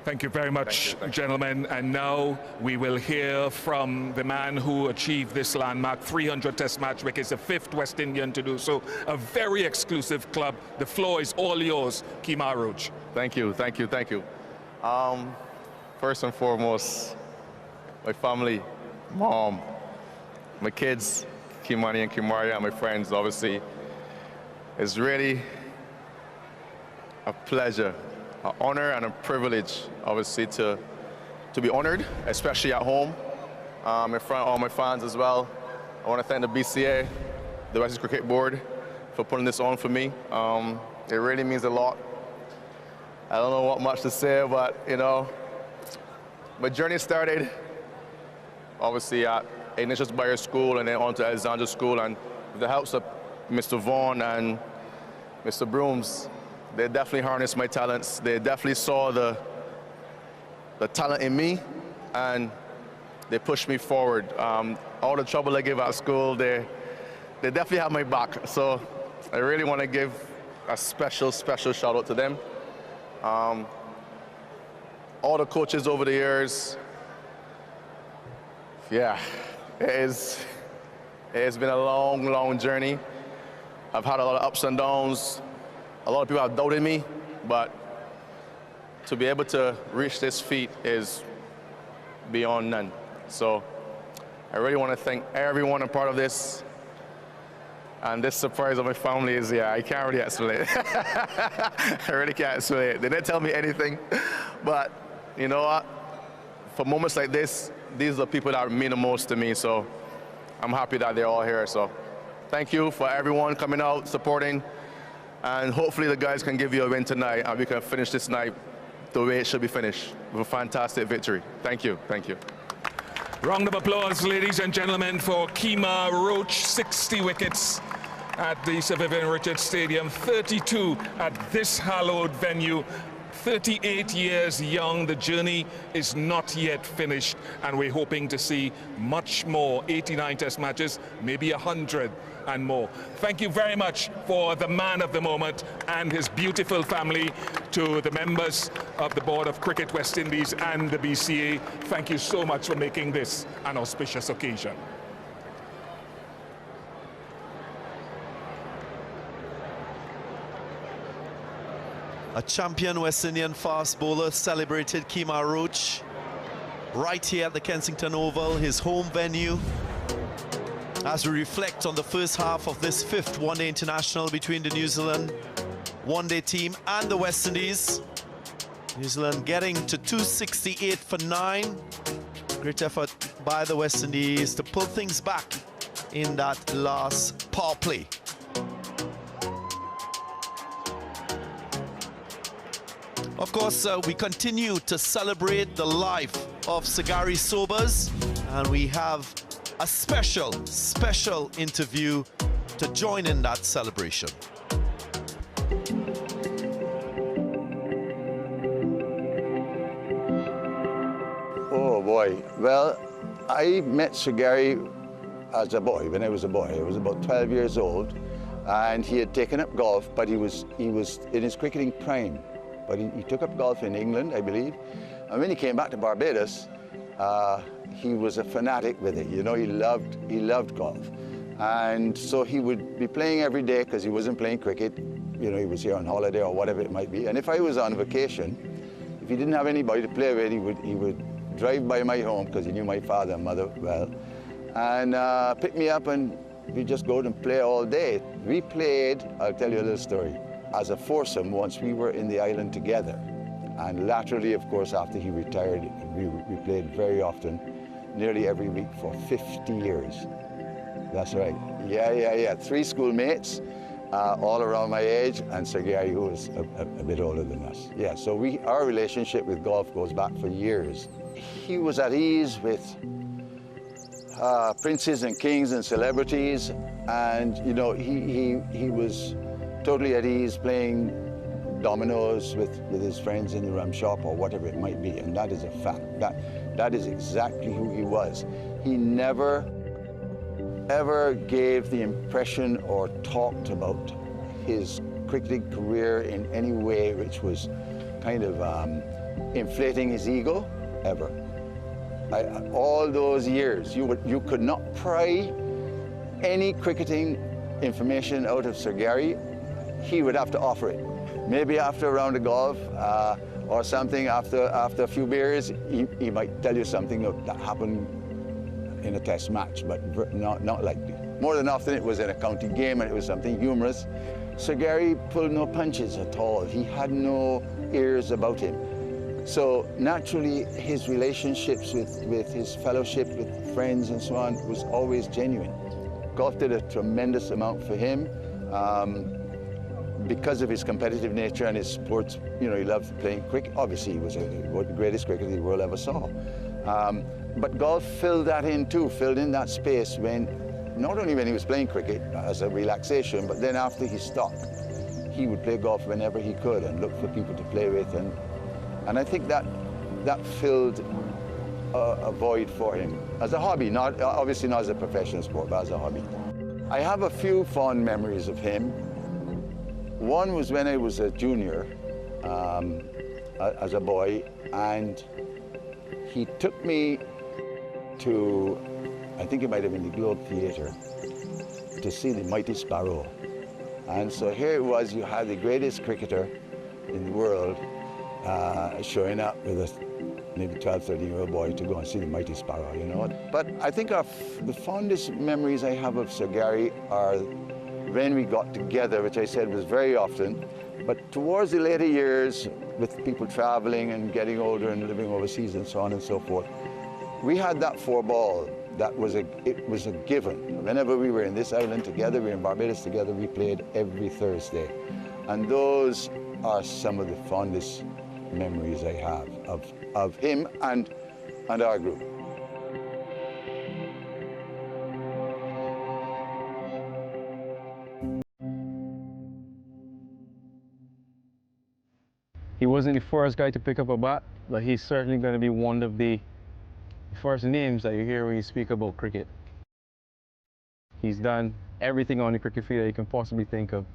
Speaker 2: Thank you very much, gentlemen. And now we will hear from the man who achieved this landmark, 300 test match wickets, the 5th West Indian to do so. A very exclusive club. The floor is all yours, Kimar Roach.
Speaker 5: Thank you. First and foremost, my family, mom, my kids, Kimani and Kimaria, and my friends, obviously. It's really a pleasure, an honor and a privilege, obviously, to be honored, especially at home, in front of all my fans as well. I want to thank the BCA, the West Indies Cricket Board, for putting this on for me. It really means a lot. I don't know what much to say, but, you know, my journey started
Speaker 9: obviously at Ignatius Bayer School and then on to Alexandra School, and with the help of Mr. Vaughn and Mr. Brooms, they definitely harnessed my talents. They definitely saw the talent in me, and they pushed me forward. All the trouble I gave at school, they definitely have my back. So I really want to give a special shout out to them. All the coaches over the years, yeah, it's been a long journey. I've had a lot of ups and downs. A lot of people have doubted me, but to be able to reach this feat is beyond none. So I really want to thank everyone a part of this. And this surprise of my family is, yeah, I can't really explain it. I really can't explain it. They didn't tell me anything, but you know what? For moments like this, these are the people that mean the most to me, so I'm happy that they're all here. So thank you for everyone coming out, supporting, and hopefully the guys can give you a win tonight, and we can finish this night the way it should be finished, with a fantastic victory. Thank you, thank you.
Speaker 2: Round of applause, ladies and gentlemen, for Kemar Roach. 60 wickets at the Sir Vivian Richards Stadium, 32 at this hallowed venue. 38 years young, the journey is not yet finished, and we're hoping to see much more. 89 test matches, maybe 100 and more. Thank you very much for the man of the moment and his beautiful family, to the members of the Board of Cricket West Indies and the BCA. Thank you so much for making this an auspicious occasion.
Speaker 12: A champion West Indian fast bowler celebrated Kemar Roach right here at the Kensington Oval, his home venue, as we reflect on the first half of this 5th one-day international between the New Zealand one-day team and the West Indies. New Zealand getting to 268 for 9. Great effort by the West Indies to pull things back in that last power play. Of course, we continue to celebrate the life of Sir Gary Sobers, and we have a special interview to join in that celebration.
Speaker 20: Oh boy, well, I met Sir Gary as a boy, when I was a boy. I was about 12 years old, and he had taken up golf, but he was in his cricketing prime. But he took up golf in England, I believe, and when he came back to Barbados, he was a fanatic with it. You know, he loved golf, and so he would be playing every day because he wasn't playing cricket. You know, he was here on holiday or whatever it might be. And if I was on vacation, if he didn't have anybody to play with, he would drive by my home, because he knew my father and mother well, and pick me up, and we'd just go out and play all day. We played, I'll tell you a little story, as a foursome once we were in the island together. And laterally, of course, after he retired, we played very often, nearly every week for 50 years. That's right. Yeah. 3 schoolmates, all around my age, and Sir Gary, who was a bit older than us. Yeah, so our relationship with golf goes back for years. He was at ease with princes and kings and celebrities, and you know, he was totally at ease playing dominoes with his friends in the rum shop or whatever it might be, and that is a fact. That is exactly who he was. He never ever gave the impression or talked about his cricketing career in any way which was kind of inflating his ego, ever. All those years, you could not pry any cricketing information out of Sir Gary. He would have to offer it. Maybe after a round of golf or something, after a few beers, he might tell you something that happened in a test match, but not likely. More than often it was in a county game and it was something humorous. Sir Gary pulled no punches at all. He had no airs about him. So naturally his relationships with his fellowship with friends and so on was always genuine. Golf did a tremendous amount for him. Because of his competitive nature and his sports, you know, he loved playing cricket. Obviously, he was the greatest cricketer the world ever saw. But golf filled that in too, filled in that space when, not only when he was playing cricket as a relaxation, but then after he stopped, he would play golf whenever he could and look for people to play with. And I think that filled a void for him as a hobby, not obviously not as a professional sport, but as a hobby. I have a few fond memories of him. One was when I was a junior, as a boy, and he took me to, I think it might have been the Globe Theatre, to see the Mighty Sparrow. And so here it was, you had the greatest cricketer in the world showing up with a maybe 12, 13-year-old boy to go and see the Mighty Sparrow, you know. But I think the fondest memories I have of Sir Gary are when we got together, which I said was very often, but towards the later years, with people traveling and getting older and living overseas and so on and so forth, we had that 4-ball. It was a given. Whenever we were in this island together, we were in Barbados together, we played every Thursday. And those are some of the fondest memories I have of him and our group.
Speaker 21: He wasn't the first guy to pick up a bat, but he's certainly going to be one of the first names that you hear when you speak about cricket. He's done everything on the cricket field that you can possibly think of,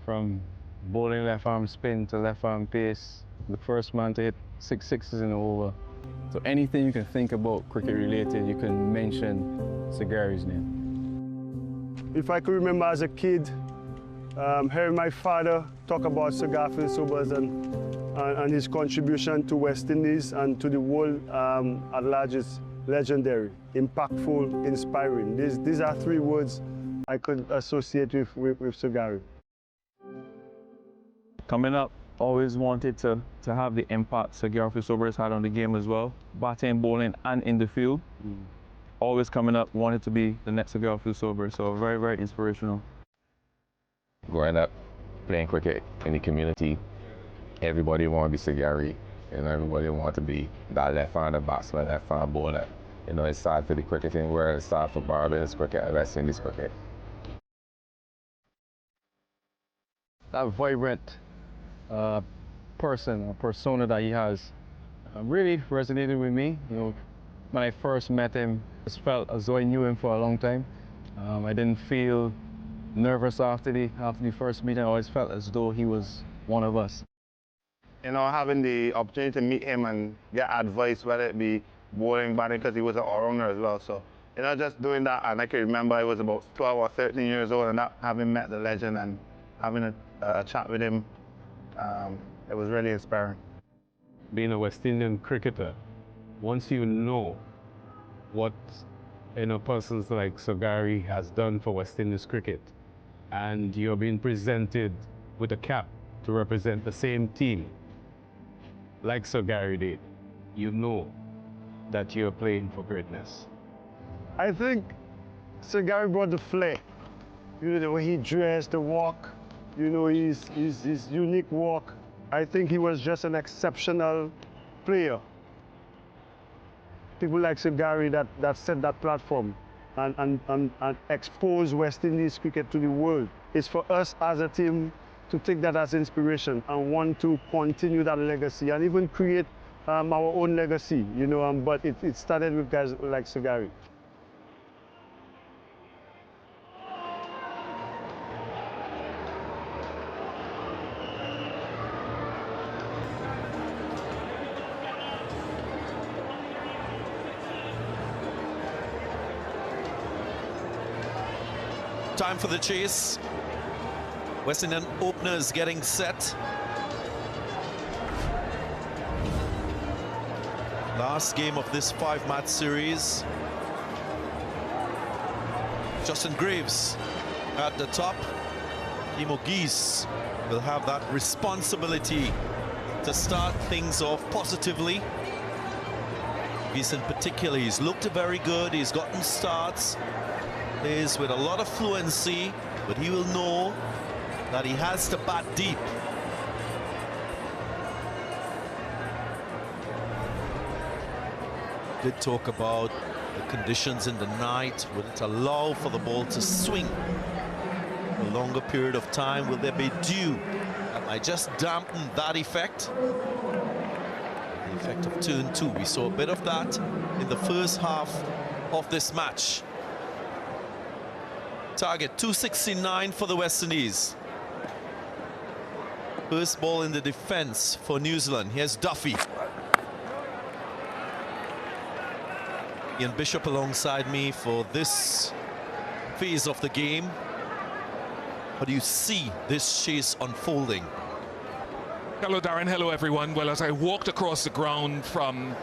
Speaker 21: from bowling left arm spin to left arm pace, the first man to hit 6 sixes in the over. So anything you can think about cricket related, you can mention Sir Gary's name.
Speaker 14: If I could remember as a kid, hearing my father talk about Sir Garfield Sobers and his contribution to West Indies and to the world at large is legendary, impactful, inspiring. These are 3 words I could associate with Sir Gary.
Speaker 21: Coming up, always wanted to have the impact Sir Garfield Sobers had on the game as well, batting, bowling, and in the field. Always coming up, wanted to be the next Sir Garfield Sobers, so very, very inspirational.
Speaker 22: Growing up, playing cricket in the community, everybody wanted to be Sir Gary, and everybody wanted to be that left-handed batsman, left-handed bowler. You know, it's sad for the cricketing world, it's sad for Barbados cricket and West Indies cricket.
Speaker 21: That vibrant persona that he has really resonated with me. You know, when I first met him, I just felt as though I knew him for a long time. I didn't feel nervous after the first meeting. I always felt as though he was one of us.
Speaker 23: You know, having the opportunity to meet him and get advice, whether it be bowling, batting, because he was an all-rounder as well. So, you know, just doing that, and I can remember I was about 12 or 13 years old, and having met the legend and having a chat with him, it was really inspiring.
Speaker 24: Being a West Indian cricketer, once you know what persons like Sir Gary has done for West Indies cricket, and you're being presented with a cap to represent the same team like Sir Gary did, you know that you're playing for greatness.
Speaker 14: I think Sir Gary brought the flair. You know, the way he dressed, the walk, you know, his unique walk. I think he was just an exceptional player. People like Sir Gary that set that platform and expose West Indies cricket to the world. It's for us as a team to take that as inspiration and want to continue that legacy and even create our own legacy, you know, but it started with guys like Sir Gary.
Speaker 7: Time for the chase. West Indian openers getting set. Last game of this 5-match series. Justin Graves at the top. Imo Geese will have that responsibility to start things off positively. Geese in particular, he's looked very good, he's gotten starts. Plays with a lot of fluency, but he will know that he has to bat deep.
Speaker 12: did talk about the conditions in the night. Will it allow for the ball to swing a longer period of time? Will there be dew that might just dampen that effect? The effect of turn 2. We saw a bit of that in the first half of this match. Target 269 for the West Indies. First ball in the defense for New Zealand. Here's Duffy. Ian Bishop alongside me for this phase of the game. How do you see this chase unfolding?
Speaker 2: Hello, Darren. Hello, everyone. Well, as I walked across the ground from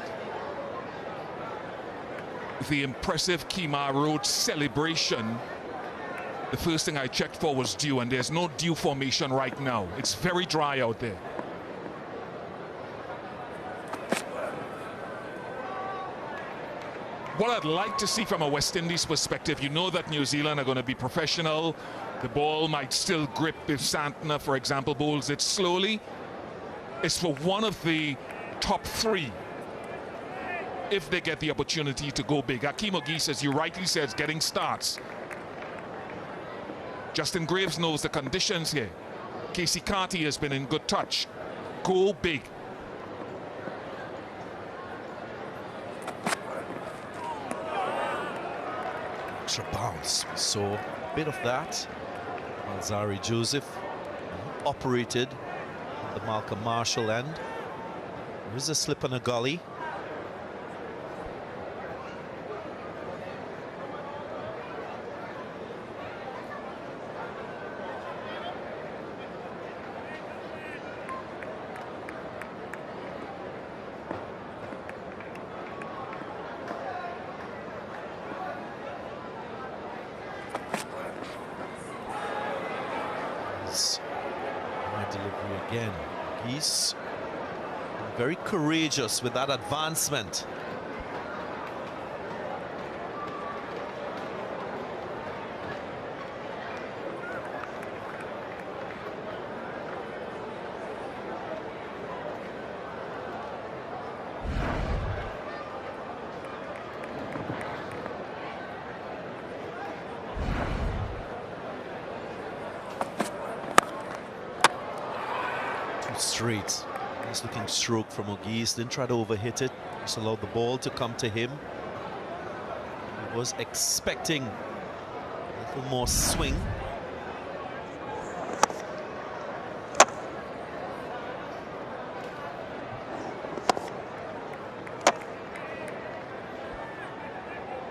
Speaker 2: the impressive Kemar Road celebration, the first thing I checked for was dew, and there's no dew formation right now. It's very dry out there. What I'd like to see from a West Indies perspective, you know that New Zealand are going to be professional. The ball might still grip if Santner, for example, bowls it slowly. It's for one of the top 3, if they get the opportunity to go big. Hakeem Ogis, as you rightly said, is getting starts. Justin Graves knows the conditions here. Casey Carty has been in good touch. Go big.
Speaker 12: Extra bounce. We saw a bit of that. Alzari Joseph operated at the Malcolm Marshall end. There's a slip on a gully. Delivery again. He's very courageous with that advancement. Straight. Nice looking stroke from Ogis. Didn't try to overhit it. Just allowed the ball to come to him. He was expecting a little more swing.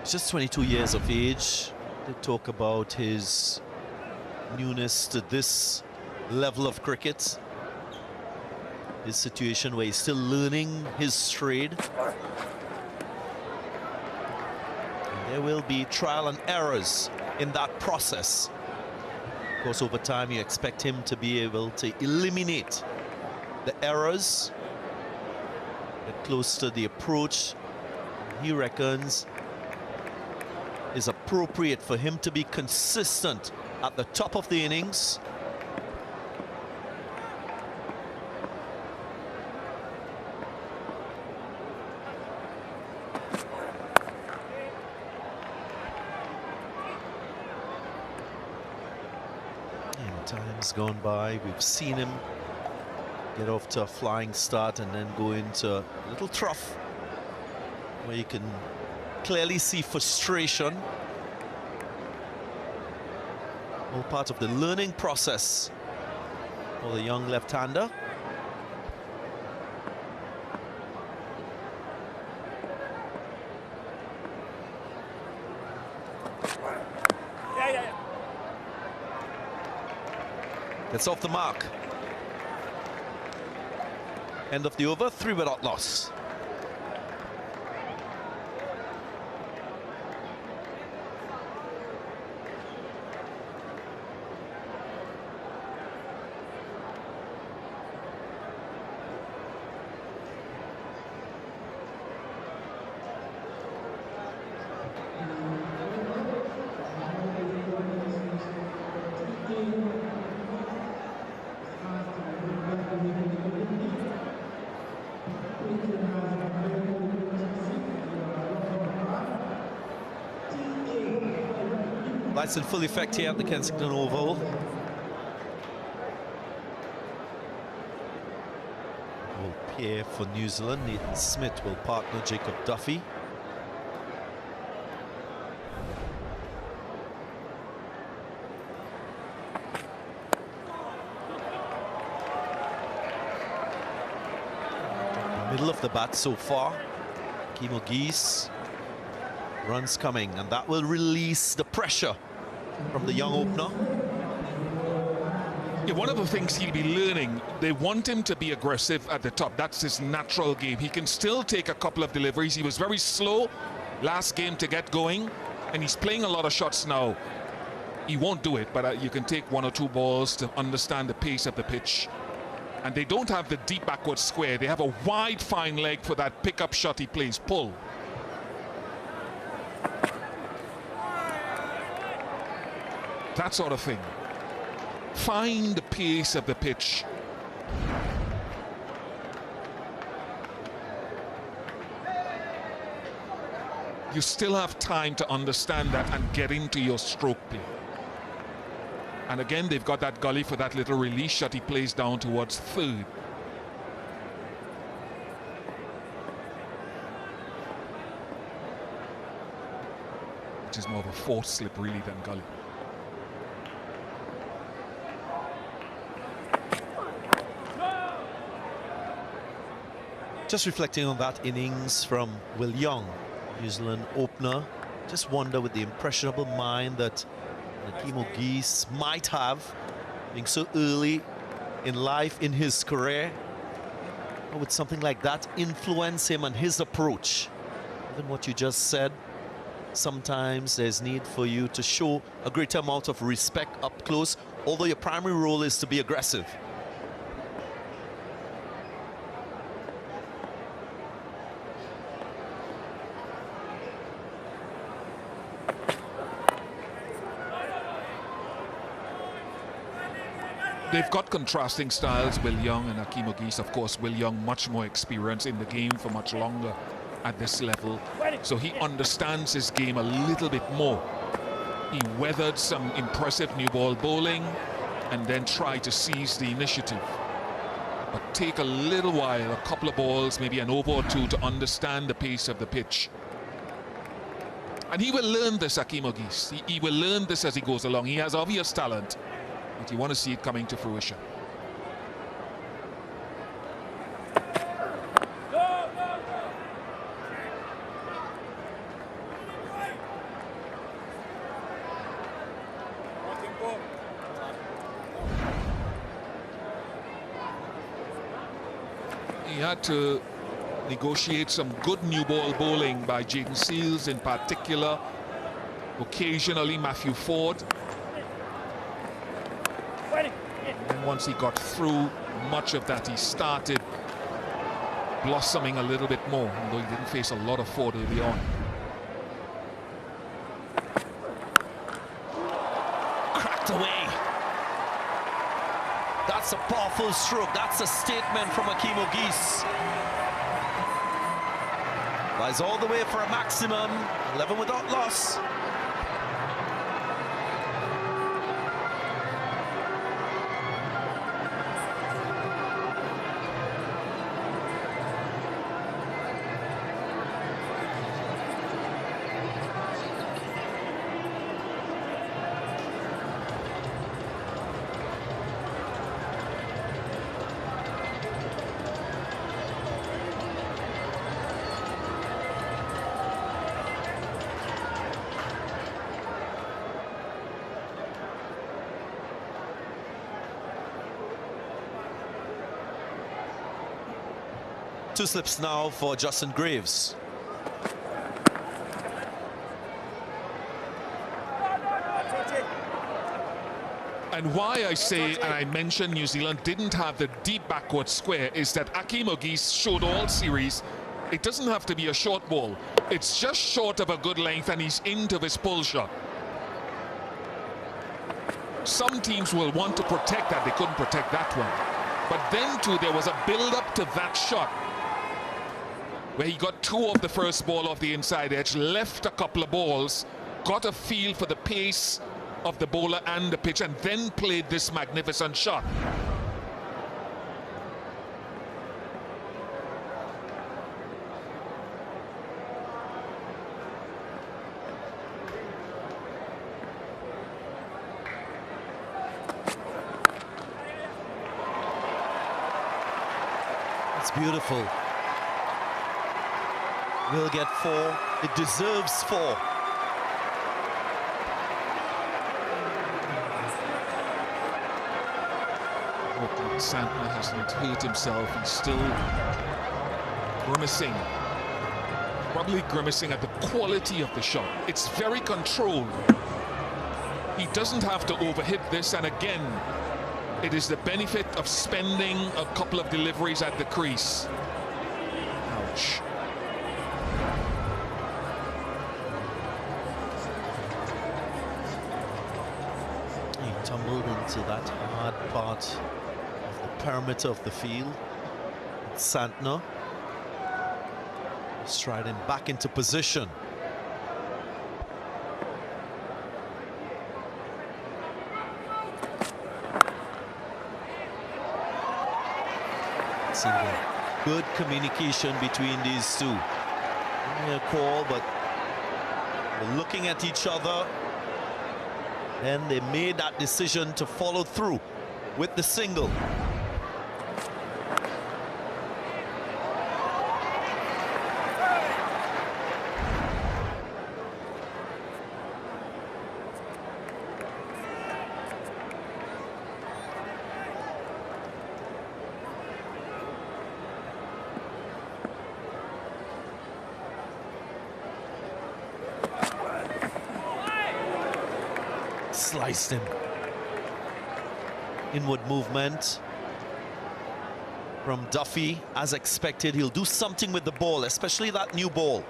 Speaker 12: He's just 22 years of age. They talk about his newness to this level of cricket. His situation where he's still learning his trade. And there will be trial and errors in that process. Of course, over time, you expect him to be able to eliminate the errors, get close to the approach he reckons is appropriate for him to be consistent at the top of the innings. Time's gone by. We've seen him get off to a flying start and then go into a little trough where you can clearly see frustration. All part of the learning process for the young left-hander. It's off the mark. End of the over, 3 without loss.
Speaker 3: We can
Speaker 12: Lights in full effect here at the Kensington Oval. Will pair for New Zealand. Nathan Smith will partner Jacob Duffy. Middle of the bat so far. Kimo Geese. Runs coming, and that will release the pressure from the young opener.
Speaker 2: Yeah, one of the things he'll be learning, they want him to be aggressive at the top. That's his natural game. He can still take a couple of deliveries. He was very slow last game to get going, and he's playing a lot of shots now. He won't do it, but you can take 1 or 2 balls to understand the pace of the pitch. And they don't have the deep backward square. They have a wide, fine leg for that pickup shot he plays, pull. That sort of thing. Find the pace of the pitch. You still have time to understand that and get into your stroke play. And again, they've got that gully for that little release shot he plays down towards third. Which is more of a fourth slip really than gully.
Speaker 12: Just reflecting on that innings from Will Young, New Zealand opener. Just wonder with the impressionable mind that Kimo Geese might have, being so early in life in his career, how would something like that influence him and his approach? Even what you just said, sometimes there's need for you to show a greater amount of respect up close, although your primary role is to be aggressive.
Speaker 2: They've got contrasting styles, Will Young and Kimo Geese. Of course, Will Young much more experience in the game for much longer at this level. So he understands his game a little bit more. He weathered some impressive new ball bowling and then tried to seize the initiative. But take a little while, a couple of balls, maybe an over or two to understand the pace of the pitch. And he will learn this, Kimo Geese. He will learn this as he goes along. He has obvious talent, but you want to see it coming to fruition. He had to negotiate some good new ball bowling by Jaden Seals in particular, occasionally Matthew Ford. And once he got through much of that, he started blossoming a little bit more, although he didn't face a lot of Ford early on.
Speaker 12: Cracked away. That's a powerful stroke. That's a statement from Kimo Geese. Flies all the way for a maximum, 11 without loss. Two slips now for Justin Graves.
Speaker 2: And why I say, and I mentioned New Zealand didn't have the deep backward square, is that Kimo Geese showed all series. It doesn't have to be a short ball. It's just short of a good length and he's into his pull shot. Some teams will want to protect that. They couldn't protect that one. But then too, there was a build-up to that shot where he got two of the first ball off the inside edge, left a couple of balls, got a feel for the pace
Speaker 15: of the bowler and the pitch, and then played this magnificent shot.
Speaker 12: It's beautiful. Will get 4. It deserves 4.
Speaker 15: Santner hasn't hurt himself. He's still grimacing. Probably grimacing at the quality of the shot. It's very controlled. He doesn't have to overhit this, and again, it is the benefit of spending a couple of deliveries at the crease. Ouch.
Speaker 12: He tumbled into that hard part of the perimeter of the field. Santner striding back into position. Single. Good communication between these two. Only a call, but they're looking at each other. And they made that decision to follow through with the single. Sliced him. Inward movement from Duffy. As expected, he'll do something with the ball, especially that new ball.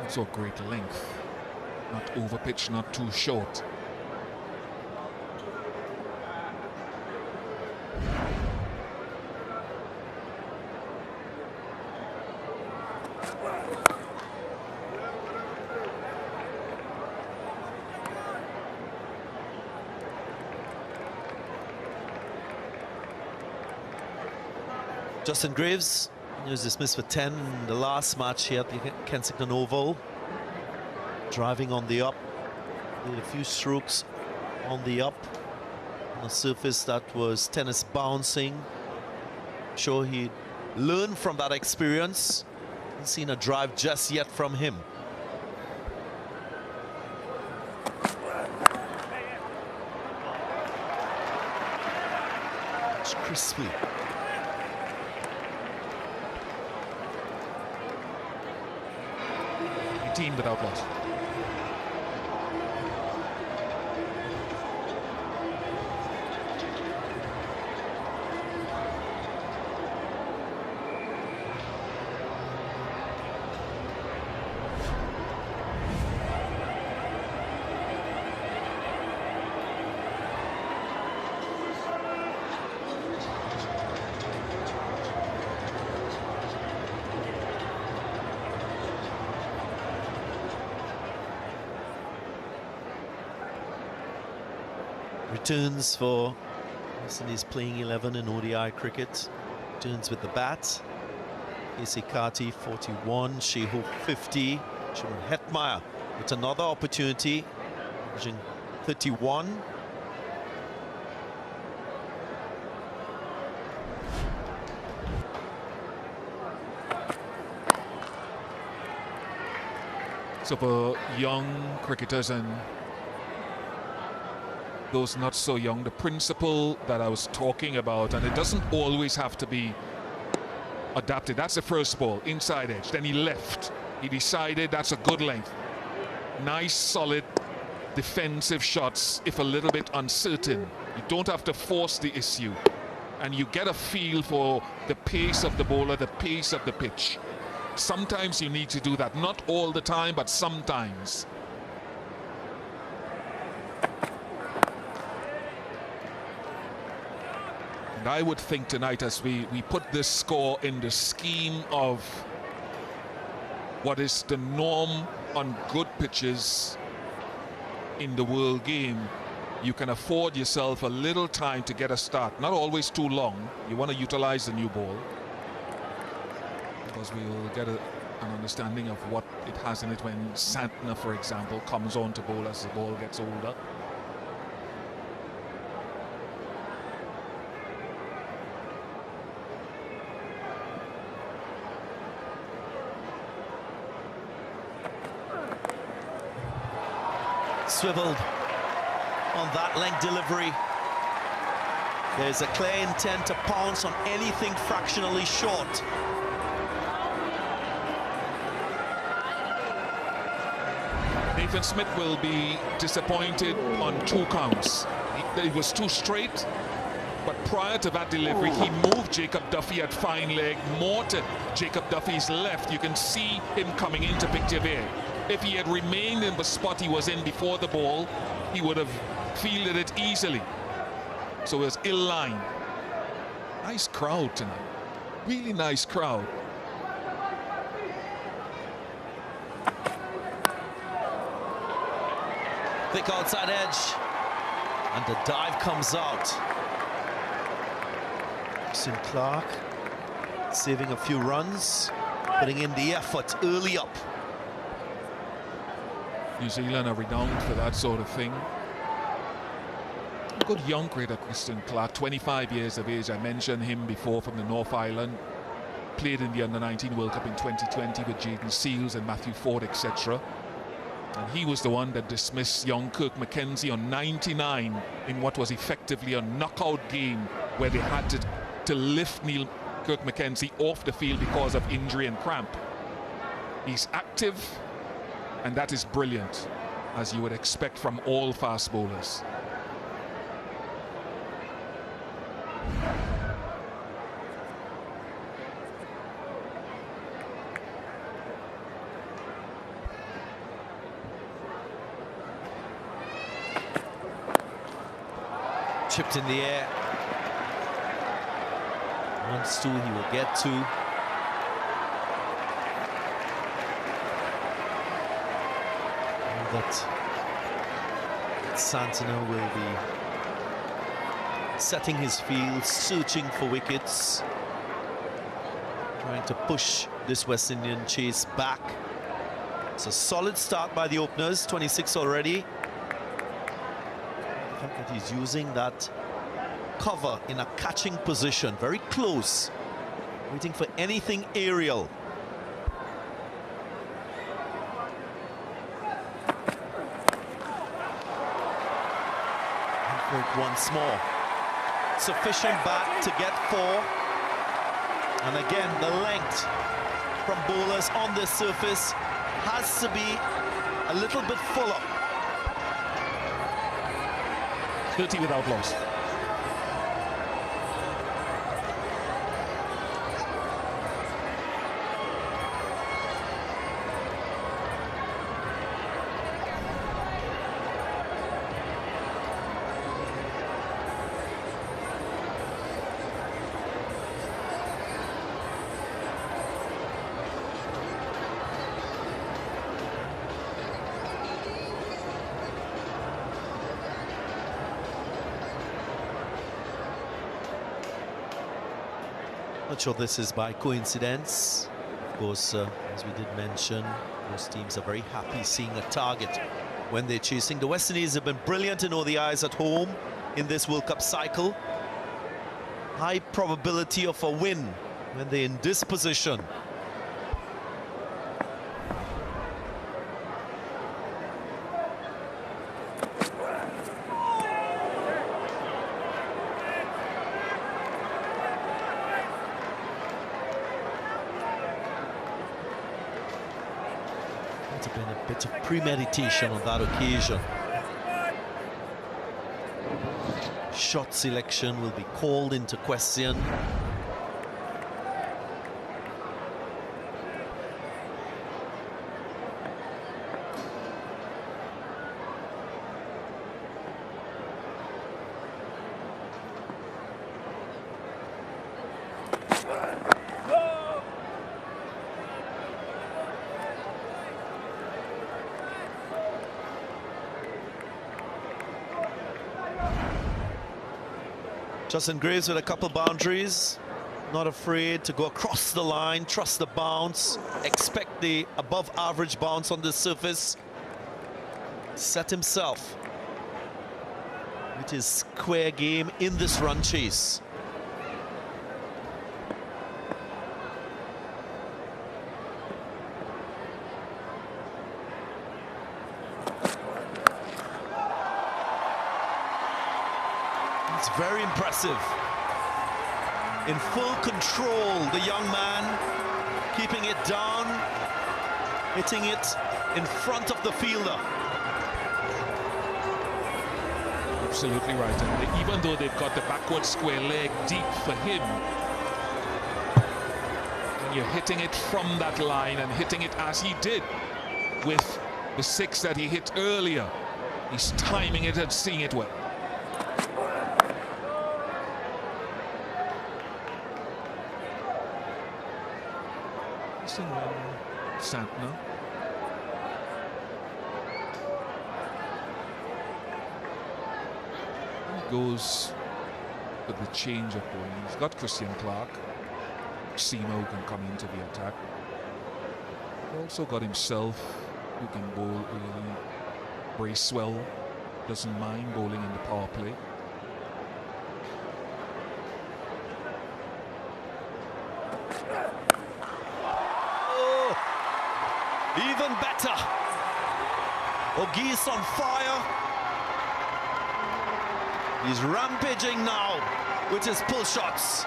Speaker 15: Also great length. Not over pitch, not too short.
Speaker 12: Justin Graves, he was dismissed for 10 in the last match here at the Kensington Oval. Driving on the up, did a few strokes on the up, on a surface that was tennis bouncing. Sure, he learned from that experience. Haven't seen a drive just yet from him. It's crisply.
Speaker 15: Team without loss.
Speaker 12: Returns for West Indies playing 11 in ODI cricket. Returns with the bat. Casey Carty 41, Shehu 50. Sharon Hetmeyer with another opportunity, averaging 31.
Speaker 15: So for young cricketers and those not so young, the principle that I was talking about, and it doesn't always have to be adapted. That's the first ball, inside edge. Then he left. He decided that's a good length. Nice, solid defensive shots, if a little bit uncertain. You don't have to force the issue. And you get a feel for the pace of the bowler, the pace of the pitch. Sometimes you need to do that. Not all the time, but sometimes. And I would think tonight, as we put this score in the scheme of what is the norm on good pitches in the world game, you can afford yourself a little time to get a start. Not always too long. You want to utilize the new ball, because we will get an understanding of what it has in it when Santner, for example, comes on to bowl as the ball gets older.
Speaker 12: Swiveled on that length delivery. There's a clear intent to pounce on anything fractionally short.
Speaker 15: Nathan Smith will be disappointed on 2 counts. It was too straight, but prior to that delivery, he moved Jacob Duffy at fine leg more to Jacob Duffy's left. You can see him coming into picture there. If he had remained in the spot he was in before the ball, he would have fielded it easily. So it was ill line. Nice crowd tonight. Really nice crowd.
Speaker 12: Thick outside edge. And the dive comes out. Sim Clark saving a few runs, putting in the effort early up.
Speaker 15: New Zealand are renowned for that sort of thing. Good young cricketer, Christian Clark, 25 years of age. I mentioned him before, from the North Island. Played in the Under-19 World Cup in 2020 with Jaden Seals and Matthew Ford, etc. And he was the one that dismissed young Kirk McKenzie on 99 in what was effectively a knockout game, where they had to lift Kirk McKenzie off the field because of injury and cramp. He's active, and that is brilliant, as you would expect from all fast bowlers.
Speaker 12: Chipped in the air. Wants to, he will get to. That Santner will be setting his field, searching for wickets, trying to push this West Indian chase back. It's a solid start by the openers, 26 already. The fact that he's using that cover in a catching position, very close, waiting for anything aerial. Once more, sufficient bat to get 4, and again the length from bowlers on this surface has to be a little bit fuller.
Speaker 15: 30 without loss.
Speaker 12: Not sure this is by coincidence. Of course, as we did mention, most teams are very happy seeing a target when they're chasing. The West Indies have been brilliant in ODIs at home in this World Cup cycle. High probability of a win when they're in this position. Bit of premeditation on that occasion. Shot selection will be called into question. Justin Graves with a couple boundaries. Not afraid to go across the line, trust the bounce, expect the above average bounce on the surface. Set himself with his square game in this run chase. It's very impressive. In full control, the young man, keeping it down, hitting it in front of the fielder.
Speaker 15: Absolutely right. And even though they've got the backward square leg deep for him, and you're hitting it from that line and hitting it as he did with the 6 that he hit earlier, he's timing it and seeing it well. Santner. He goes with the change of bowling. He's got Christian Clark, Seamer, who can come into the attack. Also got himself, who can bowl early. Bracewell doesn't mind bowling in the power play.
Speaker 12: Even better. O'Gee's on fire. He's rampaging now with his pull shots.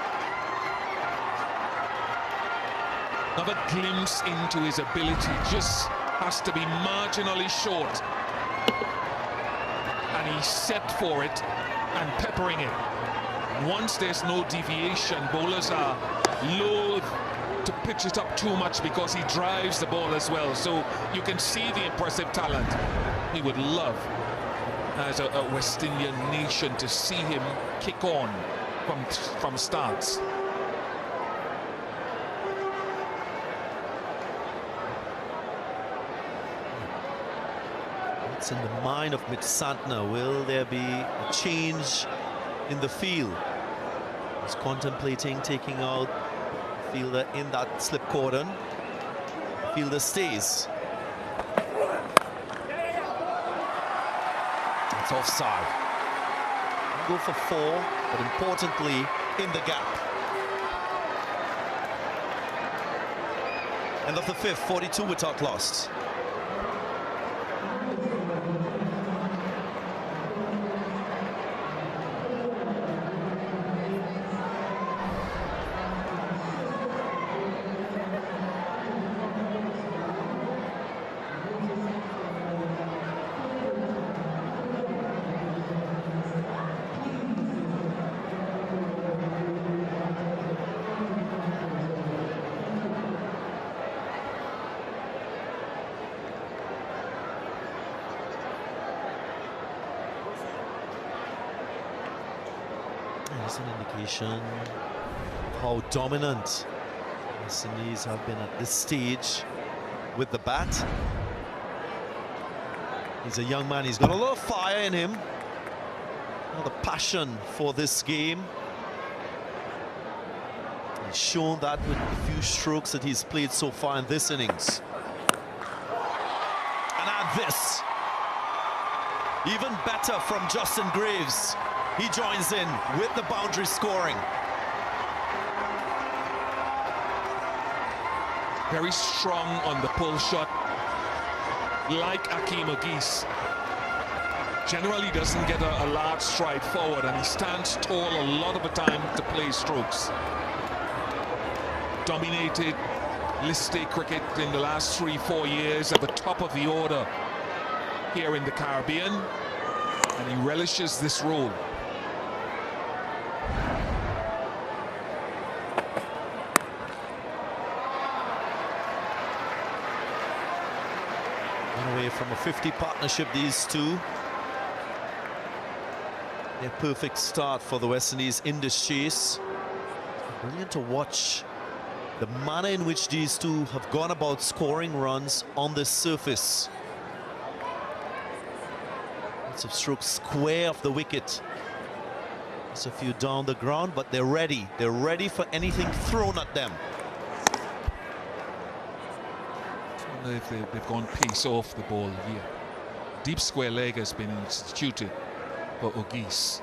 Speaker 15: Another glimpse into his ability, just has to be marginally short. And he's set for it and peppering it. Once there's no deviation, bowlers are loath to pitch it up too much because he drives the ball as well. So you can see the impressive talent. He would love, as a West Indian nation, to see him kick on from starts.
Speaker 12: What's in the mind of Mitch Santner? Will there be a change in the field? He's contemplating taking out fielder in that slip cordon. Fielder stays. It's offside. Go for 4, but importantly in the gap. End of the 5th, 42 without lost. There's an indication of how dominant West Indies have been at this stage with the bat. He's a young man, he's got a lot of fire in him. A lot of passion for this game. He's shown that with the few strokes that he's played so far in this innings. And add this. Even better from Justin Graves. He joins in with the boundary scoring.
Speaker 15: Very strong on the pull shot, like Akeem O'Gee's. Generally doesn't get a large stride forward, and he stands tall a lot of the time to play strokes. Dominated list A cricket in the last 3-4 years at the top of the order here in the Caribbean, and he relishes this role.
Speaker 12: Away from a 50 partnership, these two. A perfect start for the West Indies in this chase. Brilliant to watch the manner in which these two have gone about scoring runs on this surface. Lots of strokes square of the wicket. Just a few down the ground, but they're ready. They're ready for anything thrown at them.
Speaker 15: I wonder if they've gone pace off the ball here. Deep square leg has been instituted for Ogis.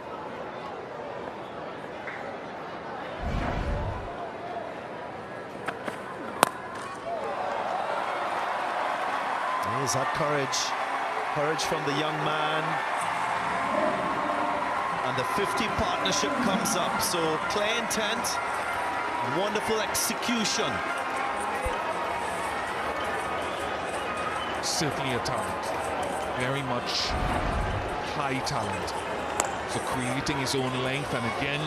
Speaker 12: There's that courage from the young man. And the 50 partnership comes up. So clear intent, wonderful execution.
Speaker 15: Certainly a talent, very much high talent. So creating his own length and again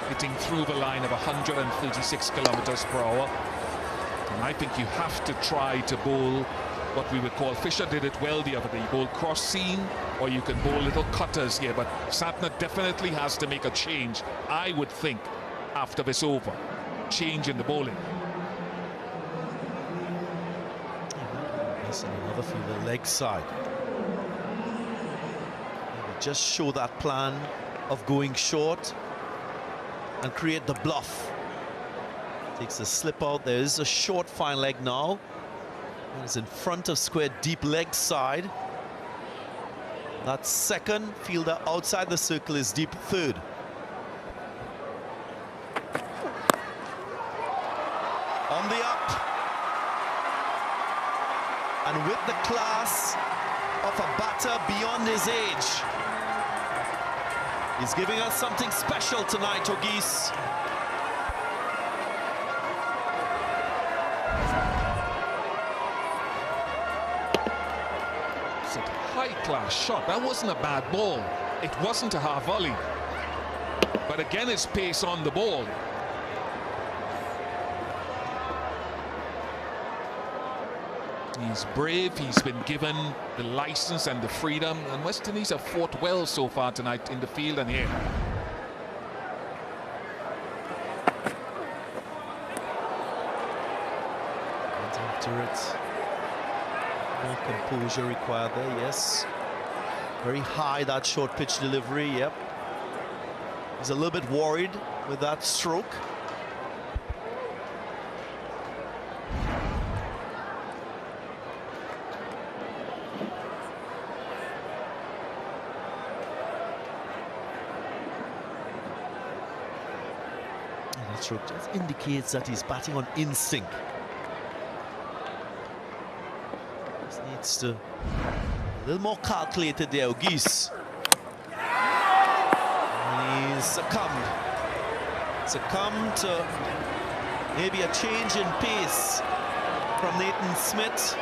Speaker 15: hitting through the line of 136 kilometers per hour. And I think you have to try to bowl what we would call, Fisher did it well the other day, bowl cross seam, or you can bowl little cutters here, but Santner definitely has to make a change, I would think, after this over. Change in the bowling.
Speaker 12: Yes, and another few, the leg side. Maybe just show that plan of going short and create the bluff. Takes a slip out. There is a short fine leg now. It's in front of square, deep leg side. That second fielder outside the circle is deep third. On the up. And with the class of a batter beyond his age. He's giving us something special tonight, Ogis.
Speaker 15: High-class shot. That wasn't a bad ball. It wasn't a half volley. But again, his pace on the ball. He's brave. He's been given the license and the freedom. And West Indies have fought well so far tonight in the field and here.
Speaker 12: And after it. More composure required there, yes. Very high, that short pitch delivery, yep. He's a little bit worried with that stroke. And that stroke just indicates that he's batting on instinct. Needs to a little more calculated there, Ogis. He's succumbed to maybe a change in pace from Nathan Smith.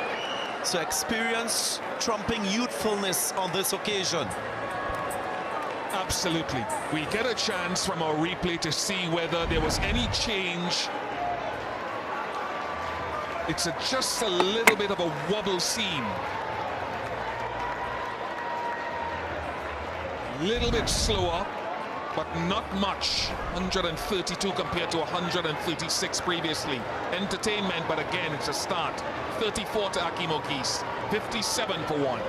Speaker 12: So experience trumping youthfulness on this occasion.
Speaker 15: Absolutely. We get a chance from our replay to see whether there was any change. It's just a little bit of a wobble seam. Little bit slower, but not much. 132 compared to 136 previously. Entertainment, but again, it's a start. 34 to Akeem Ogis, 57 for one.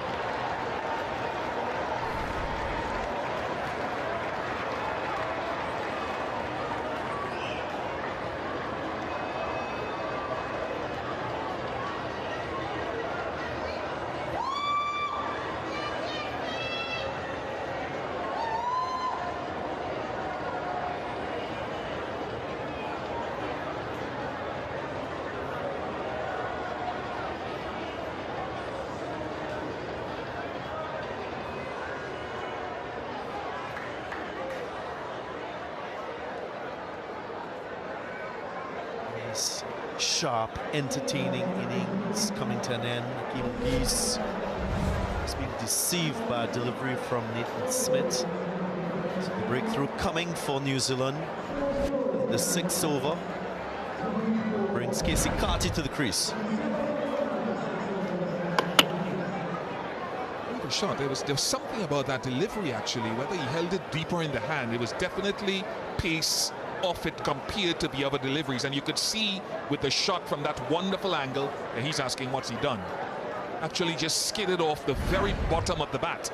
Speaker 12: Sharp, entertaining innings coming to an end. Akeem Ogis is being deceived by a delivery from Nathan Smith. So the breakthrough coming for New Zealand. The 6th over brings Casey Carty to the crease.
Speaker 15: Shot. There was something about that delivery actually, whether he held it deeper in the hand. It was definitely pace off it compared to the other deliveries, and you could see with the shot from that wonderful angle that he's asking what's he done. Actually just skidded off the very bottom of the bat.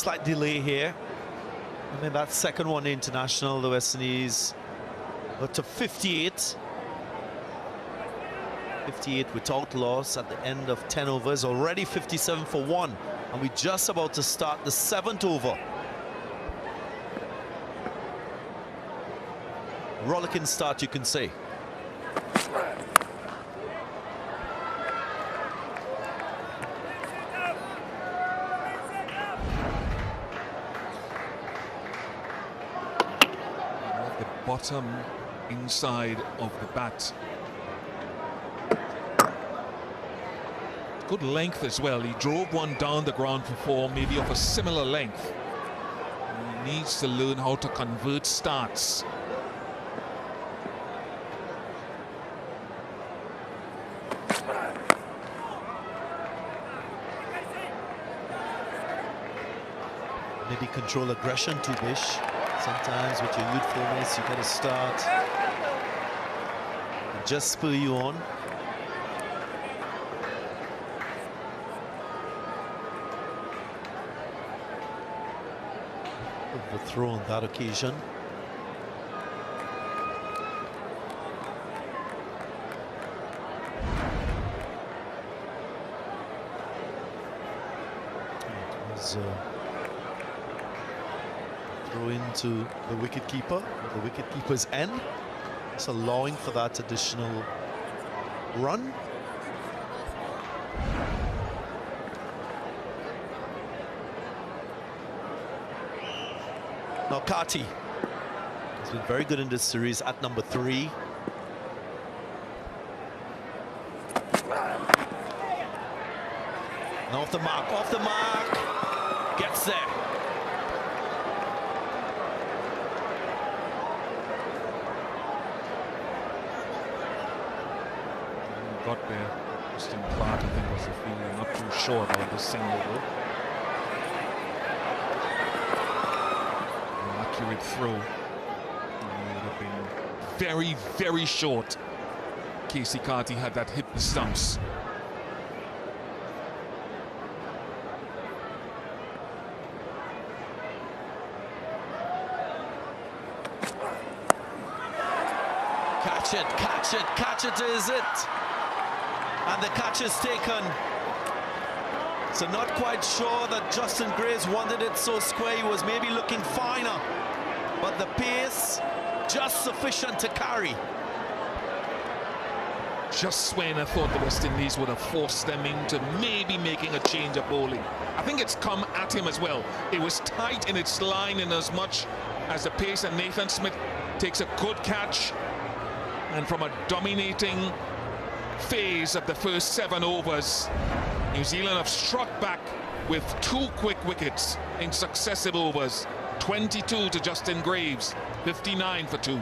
Speaker 12: slight delay here. I mean, that second one international, the West Indies got to 58. 58 without loss at the end of 10 overs, already 57 for 1. And we're just about to start the 7th over. Rollicking start, you can say.
Speaker 15: The bottom inside of the bat. Good length as well. He drove one down the ground for 4, maybe of a similar length. He needs to learn how to convert starts.
Speaker 12: Maybe control aggression too, Bish. Sometimes with your youthfulness, you got to start and just spur you on. Overthrow on that occasion. It was throw into the wicketkeeper, the wicketkeeper's end. It's allowing for that additional run. Now Kati has been very good in this series at number 3. Now off the mark, gets there.
Speaker 15: Got there just in part, I think, was the feeling. Not too sure about the single though. An accurate throw. It would have been very, very short. Casey Carty had that hit the stumps.
Speaker 12: Catch it, is it? And the catch is taken. So not quite sure that Justin Graves wanted it so square. He was maybe looking finer, but the pace just sufficient to carry.
Speaker 15: Just when I thought the West Indies would have forced them into maybe making a change of bowling. I think it's come at him as well. It was tight in its line in as much as the pace, and Nathan Smith takes a good catch. And from a dominating phase of the first 7 overs, New Zealand have struck back with 2 quick wickets in successive overs. 22 to Justin Graves, 59 for 2.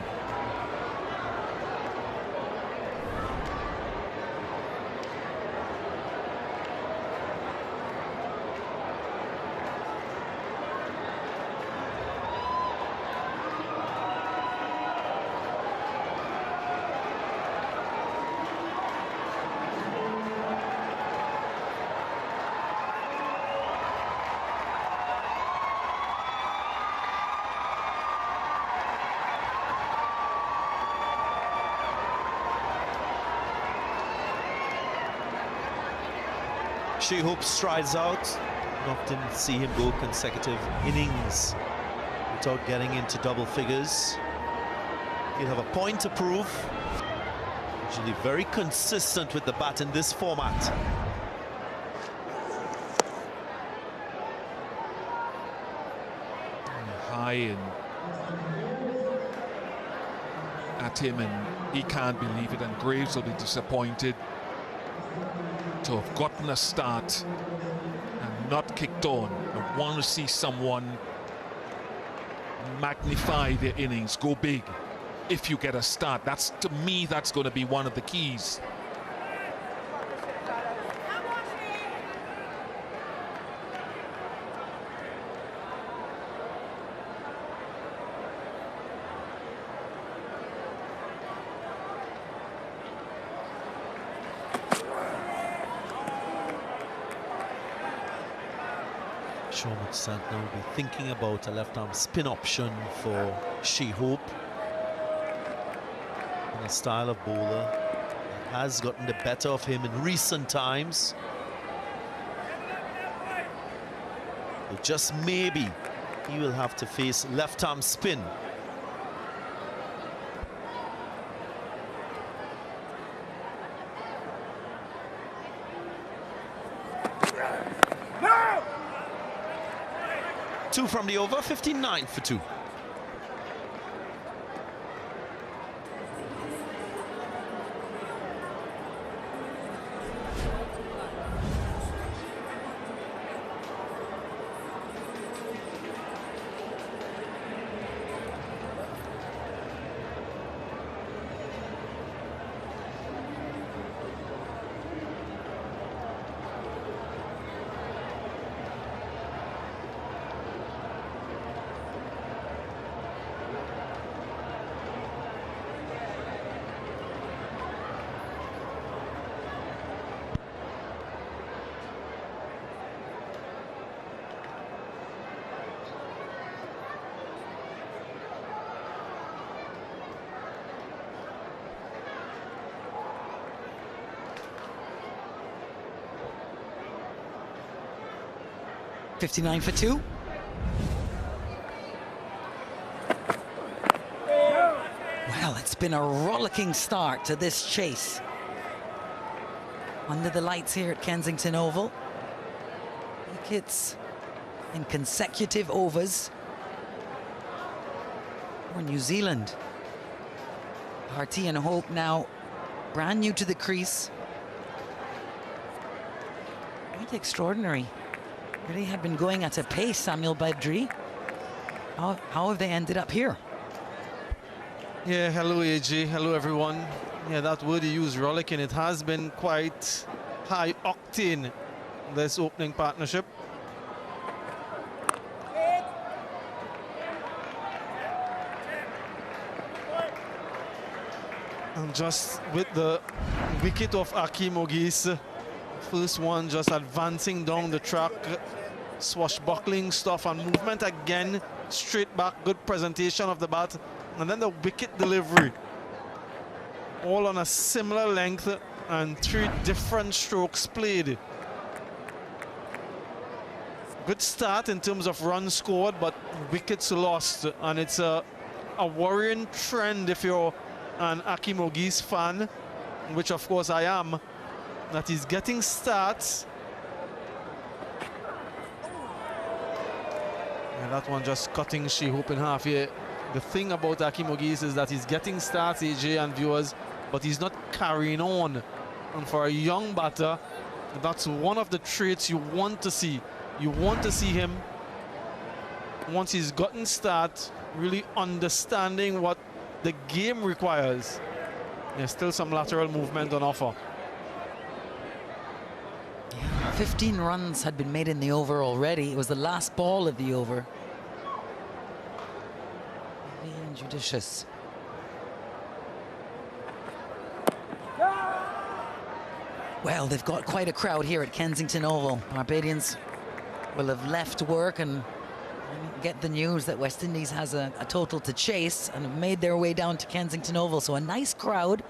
Speaker 12: Shai Hope strides out. Often see him go consecutive innings without getting into double figures. He'll have a point to prove. Usually very consistent with the bat in this format.
Speaker 15: High and at him, and he can't believe it, and Graves will be disappointed to have gotten a start and not kicked on. I want to see someone magnify their innings, go big if you get a start. That's, to me, that's going to be one of the keys.
Speaker 12: sure much Santner will be thinking about a left-arm spin option for She-Hope. And a style of bowler that has gotten the better of him in recent times. So just maybe he will have to face left-arm spin. Two from the over, 59 for 2.
Speaker 1: $59 for 2. Well, it's been a rollicking start to this chase. Under the lights here at Kensington Oval. Wickets in consecutive overs for New Zealand. Harty and Hope now brand new to the crease. Quite extraordinary. Really had been going at a pace, Samuel Badri. How have they ended up here?
Speaker 8: Yeah, hello AJ, hello everyone. Yeah, that word you use, rollicking, it has been quite high octane, this opening partnership. And just with the wicket of Akeem Ogis, first one just advancing down the track, swashbuckling stuff and movement again, straight back, good presentation of the bat, and then the wicket delivery. All on a similar length and 3 different strokes played. Good start in terms of runs scored, but wickets lost, and it's a worrying trend if you're an Akeem Ogis fan, which of course I am, that he's getting starts. And that one just cutting She-Hope in half here. The thing about Akeem Ogis is that he's getting starts, AJ and viewers, but he's not carrying on. And for a young batter, that's one of the traits you want to see. You want to see him, once he's gotten start, really understanding what the game requires. There's still some lateral movement on offer.
Speaker 1: 15 runs had been made in the over already. It was the last ball of the over. Being judicious. Well, they've got quite a crowd here at Kensington Oval. Barbadians will have left work and get the news that West Indies has a total to chase and have made their way down to Kensington Oval. So a nice crowd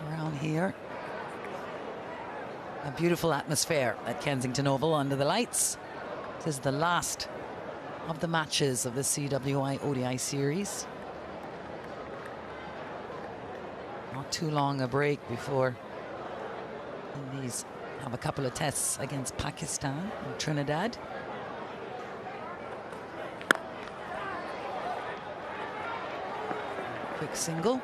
Speaker 1: around here. A beautiful atmosphere at Kensington Oval under the lights. This is the last of the matches of the CWI ODI series. Not too long a break before Indies have a couple of tests against Pakistan and Trinidad. Quick single.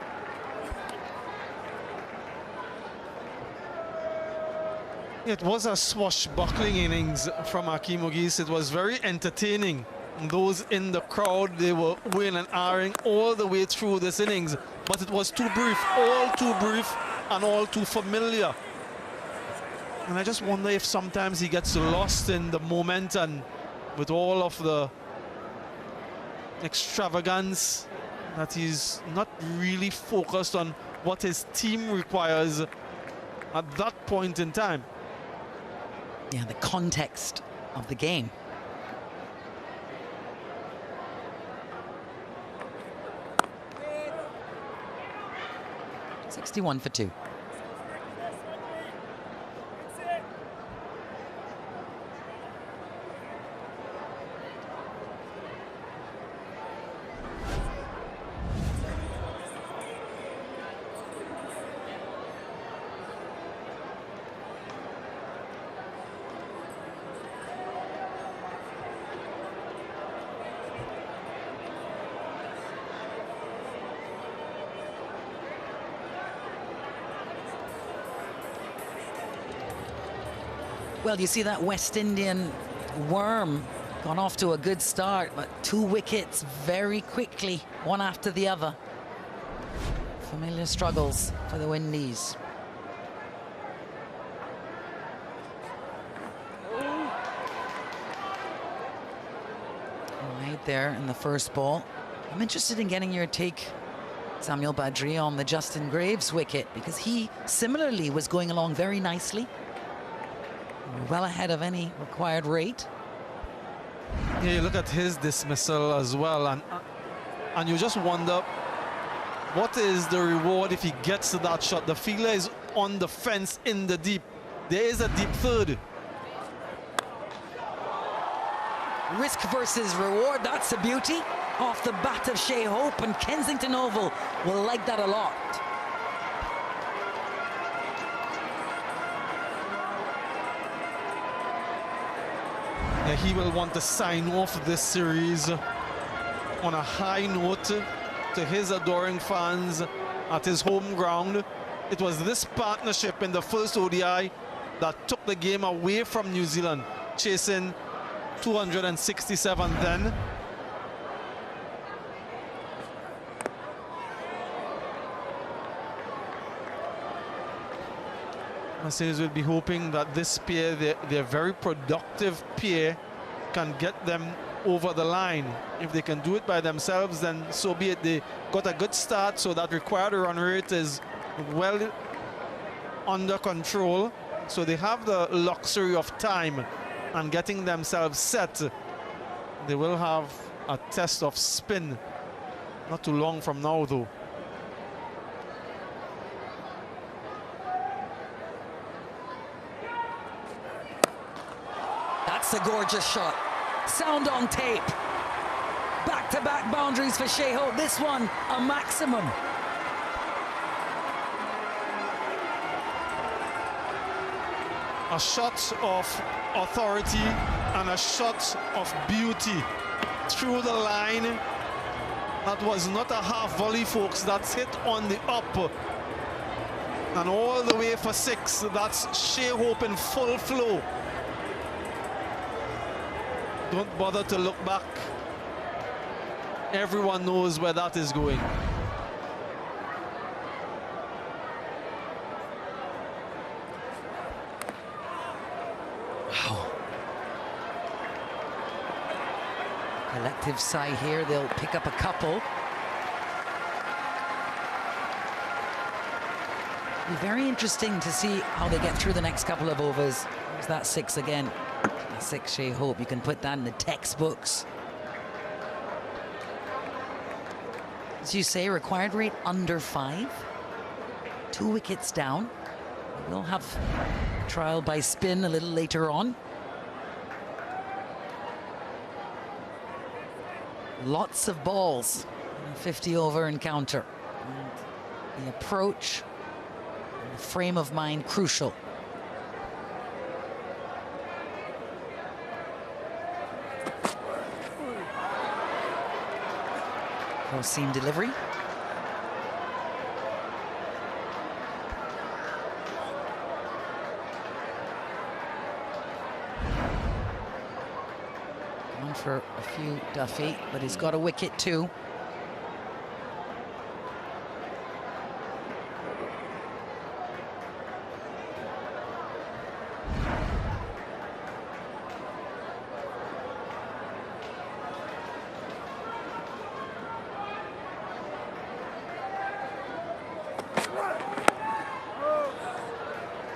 Speaker 8: It was a swashbuckling innings from Akeem Ogis. It was very entertaining. Those in the crowd, they were wailing and ahhing all the way through this innings, but it was too brief, all too brief and all too familiar. And I just wonder if sometimes he gets lost in the moment and with all of the extravagance, that he's not really focused on what his team requires at that point in time.
Speaker 1: Yeah, the context of the game. $61 for 2. Well, you see that West Indian worm gone off to a good start, but 2 wickets very quickly, one after the other. Familiar struggles for the Windies. Right there in the first ball. I'm interested in getting your take, Samuel Badri, on the Justin Graves wicket, because he similarly was going along very nicely. Well ahead of any required rate.
Speaker 8: Yeah, you look at his dismissal as well, and you just wonder what is the reward if he gets to that shot. The fielder is on the fence in the deep. There is a deep third.
Speaker 1: Risk versus reward, that's the beauty. Off the bat of Shea Hope, and Kensington Oval will like that a lot.
Speaker 8: Yeah, he will want to sign off this series on a high note to his adoring fans at his home ground. It was this partnership in the first ODI that took the game away from New Zealand, chasing 267 then. Marseilles will be hoping that this pair, their very productive pair, can get them over the line. If they can do it by themselves, then so be it. They got a good start, so that required run rate is well under control. So they have the luxury of time and getting themselves set. They will have a test of spin not too long from now, though.
Speaker 1: That's a gorgeous shot. Sound on tape. Back-to-back boundaries for Shea Hope. This one, a maximum.
Speaker 8: A shot of authority and a shot of beauty through the line. That was not a half volley, folks. That's hit on the up. And all the way for 6. That's Shea Hope in full flow. Don't bother to look back. Everyone knows where that is going.
Speaker 1: Wow. Collective sigh here. They'll pick up a couple. Be very interesting to see how they get through the next couple of overs. There's that 6 again. 6 Shea Hope. You can put that in the textbooks. As you say, required rate under 5. 2 wickets down. We'll have a trial by spin a little later on. Lots of balls in a 50-over encounter. And the approach, and the frame of mind, crucial. Cross-seam delivery. On for a few, Duffy, but he's got a wicket too.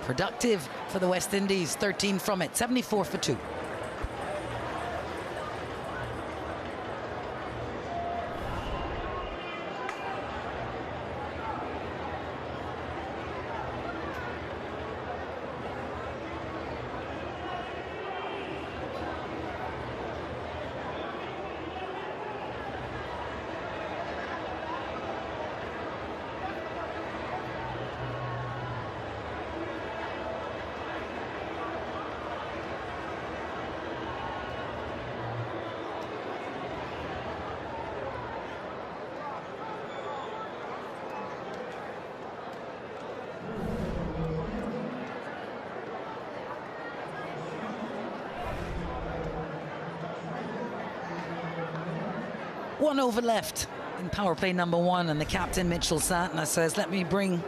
Speaker 1: Productive for the West Indies, 13 from it, 74 for 2. 1 over left in power play number 1, and the captain, Mitchell Santner, says, let me bring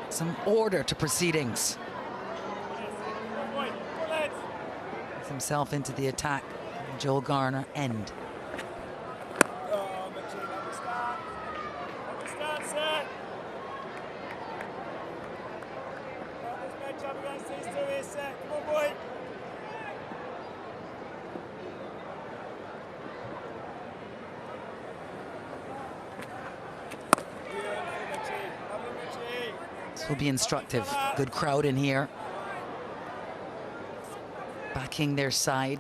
Speaker 1: some order to proceedings. Gets himself into the attack. Joel Garner end. This will be instructive. Good crowd in here, backing their side.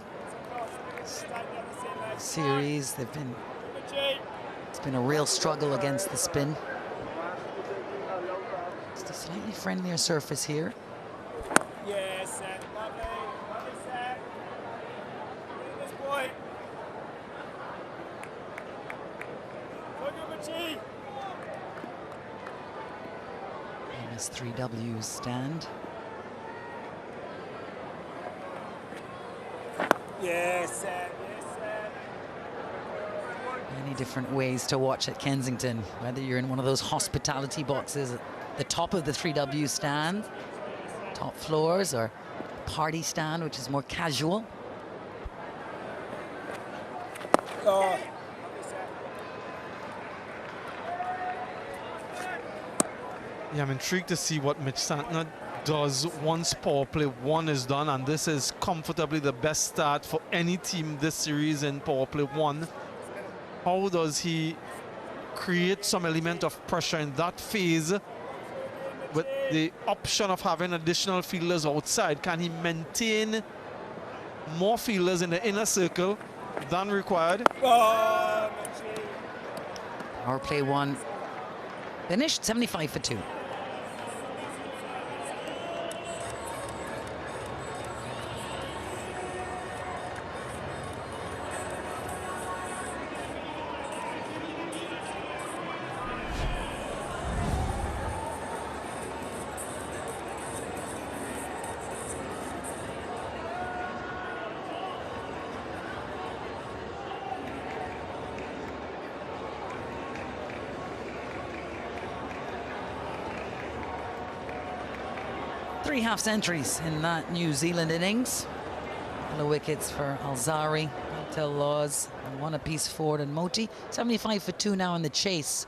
Speaker 1: Series, it's been a real struggle against the spin. Just a slightly friendlier surface here.
Speaker 13: Yes, set. Lovely. Lovely set. This boy.
Speaker 1: Famous 3W stand.
Speaker 13: Yes, set. Yes, set.
Speaker 1: Many different ways to watch at Kensington, whether you're in one of those hospitality boxes at the top of the 3W stand, top floors, or party stand, which is more casual.
Speaker 13: Oh.
Speaker 8: Yeah, I'm intrigued to see what Mitch Santner does once power play 1 is done, and this is comfortably the best start for any team this series in power play 1. How does he create some element of pressure in that phase with the option of having additional fielders outside? Can he maintain more fielders in the inner circle than required?
Speaker 1: Power play 1 finished 75 for 2. Three half-centuries in that New Zealand innings. Couple of wickets for Alzari, Tel Laws, and 1 apiece Ford and Moti. 75 for 2 now in the chase.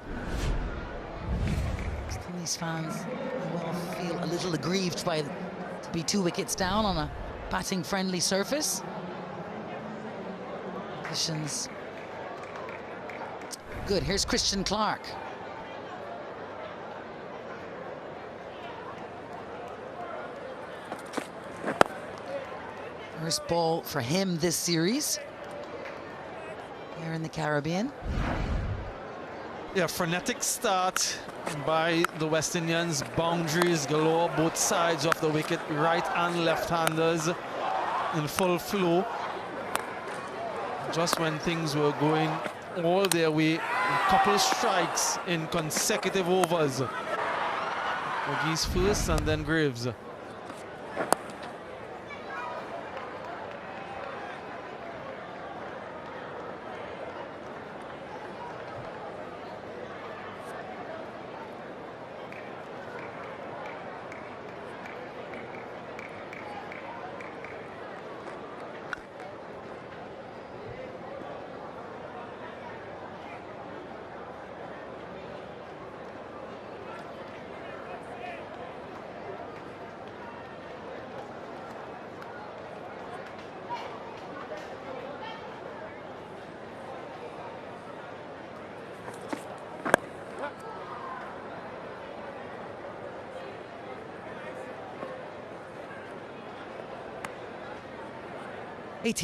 Speaker 1: Some of these fans will feel a little aggrieved by to be 2 wickets down on a batting-friendly surface. Conditions good. Here's Christian Clark. First ball for him this series here in the Caribbean.
Speaker 8: Yeah, frenetic start by the West Indians. Boundaries galore, both sides of the wicket, right and left-handers in full flow. Just when things were going all their way, a couple strikes in consecutive overs. Oggies first and then Graves.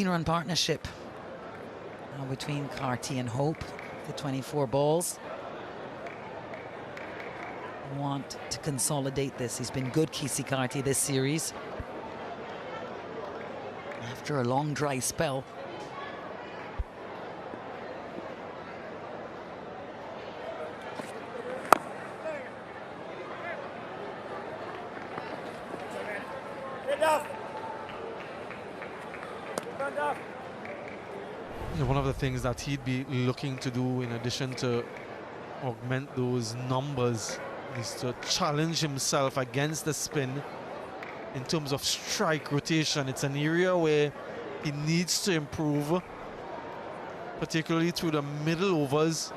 Speaker 1: Run partnership now between Carty and Hope, the 24 balls. Want to consolidate this. He's been good, Kesey Carty, this series. After a long dry spell.
Speaker 3: One of the things that he'd be looking to do in addition to augment those numbers is to challenge himself against the spin in terms of strike rotation. It's an area where he needs to improve, particularly through the middle overs.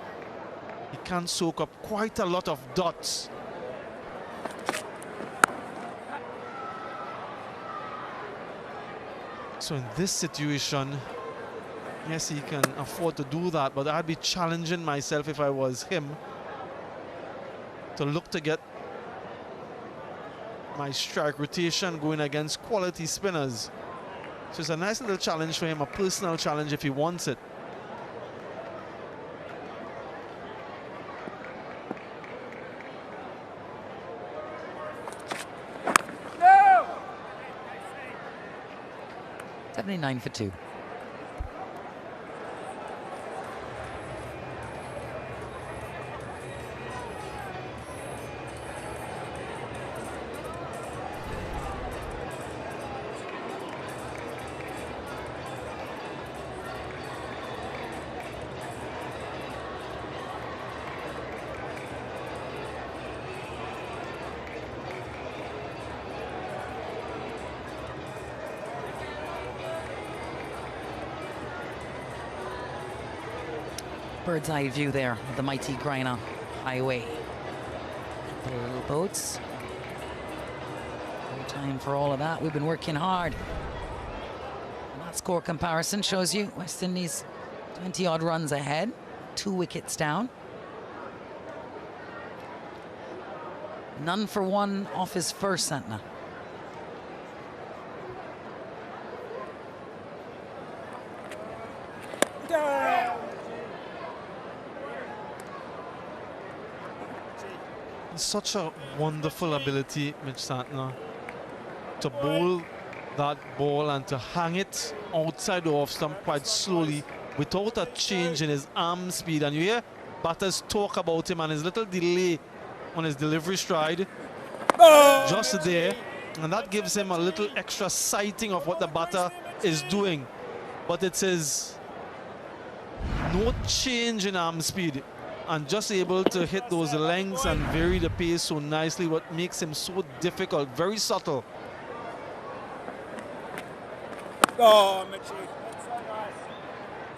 Speaker 3: He can soak up quite a lot of dots. So in this situation, yes, he can afford to do that, but I'd be challenging myself if I was him to look to get my strike rotation going against quality spinners. So it's a nice little challenge for him, a personal challenge if he wants it.
Speaker 1: No! 79 for 2. Bird's eye view there of the mighty Griner Highway. The little boats. No time for all of that. We've been working hard. And that score comparison shows you West Indies 20 odd runs ahead, 2 wickets down. None for one off his first Santner.
Speaker 3: Such a wonderful ability, Mitch Santner, to bowl that ball and to hang it outside the off stump quite slowly without a change in his arm speed. And you hear batters talk about him and his little delay on his delivery stride just there, and that gives him a little extra sighting of what the batter is doing. But it says no change in arm speed, and just able to hit those lengths and vary the pace so nicely, what makes him so difficult, very subtle.
Speaker 13: Oh, Mitchie. That's so nice.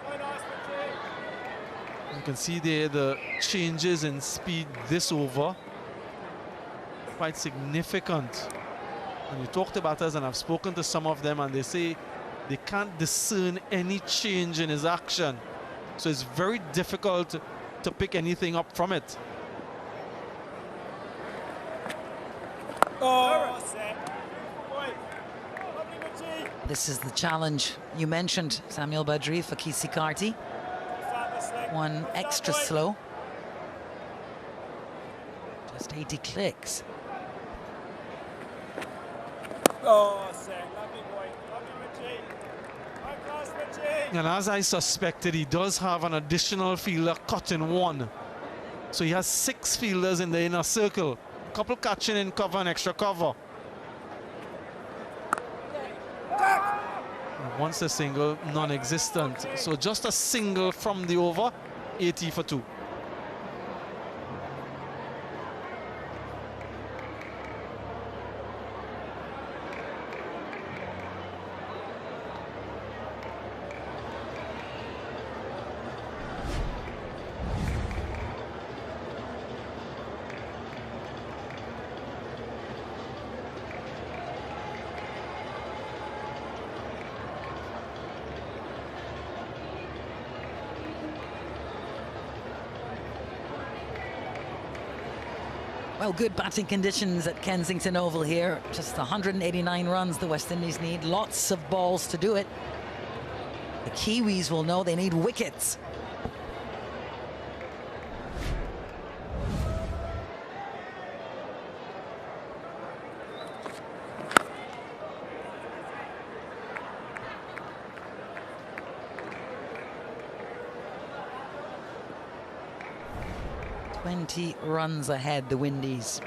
Speaker 13: So nice, Mitchie.
Speaker 3: You can see there the changes in speed this over, quite significant. And you talk to batters, and I've spoken to some of them, and they say they can't discern any change in his action. So it's very difficult to pick anything up from it.
Speaker 13: Oh,
Speaker 1: This is the challenge you mentioned, Samuel Badri, for Kisi Karti. One extra slow. Just 80 clicks.
Speaker 13: Oh, sick. Lovely boy. Lovely Mitchie. High class Mitchie.
Speaker 3: And as I suspected, he does have an additional fielder cut in one. So he has 6 fielders in the inner circle. A couple catching in cover and extra cover. And once a single, non-existent. So just a single from the over, 80 for 2.
Speaker 1: Well, good batting conditions at Kensington Oval here. Just 189 runs the West Indies need. Lots of balls to do it. The Kiwis will know they need wickets. Runs ahead, the Windies.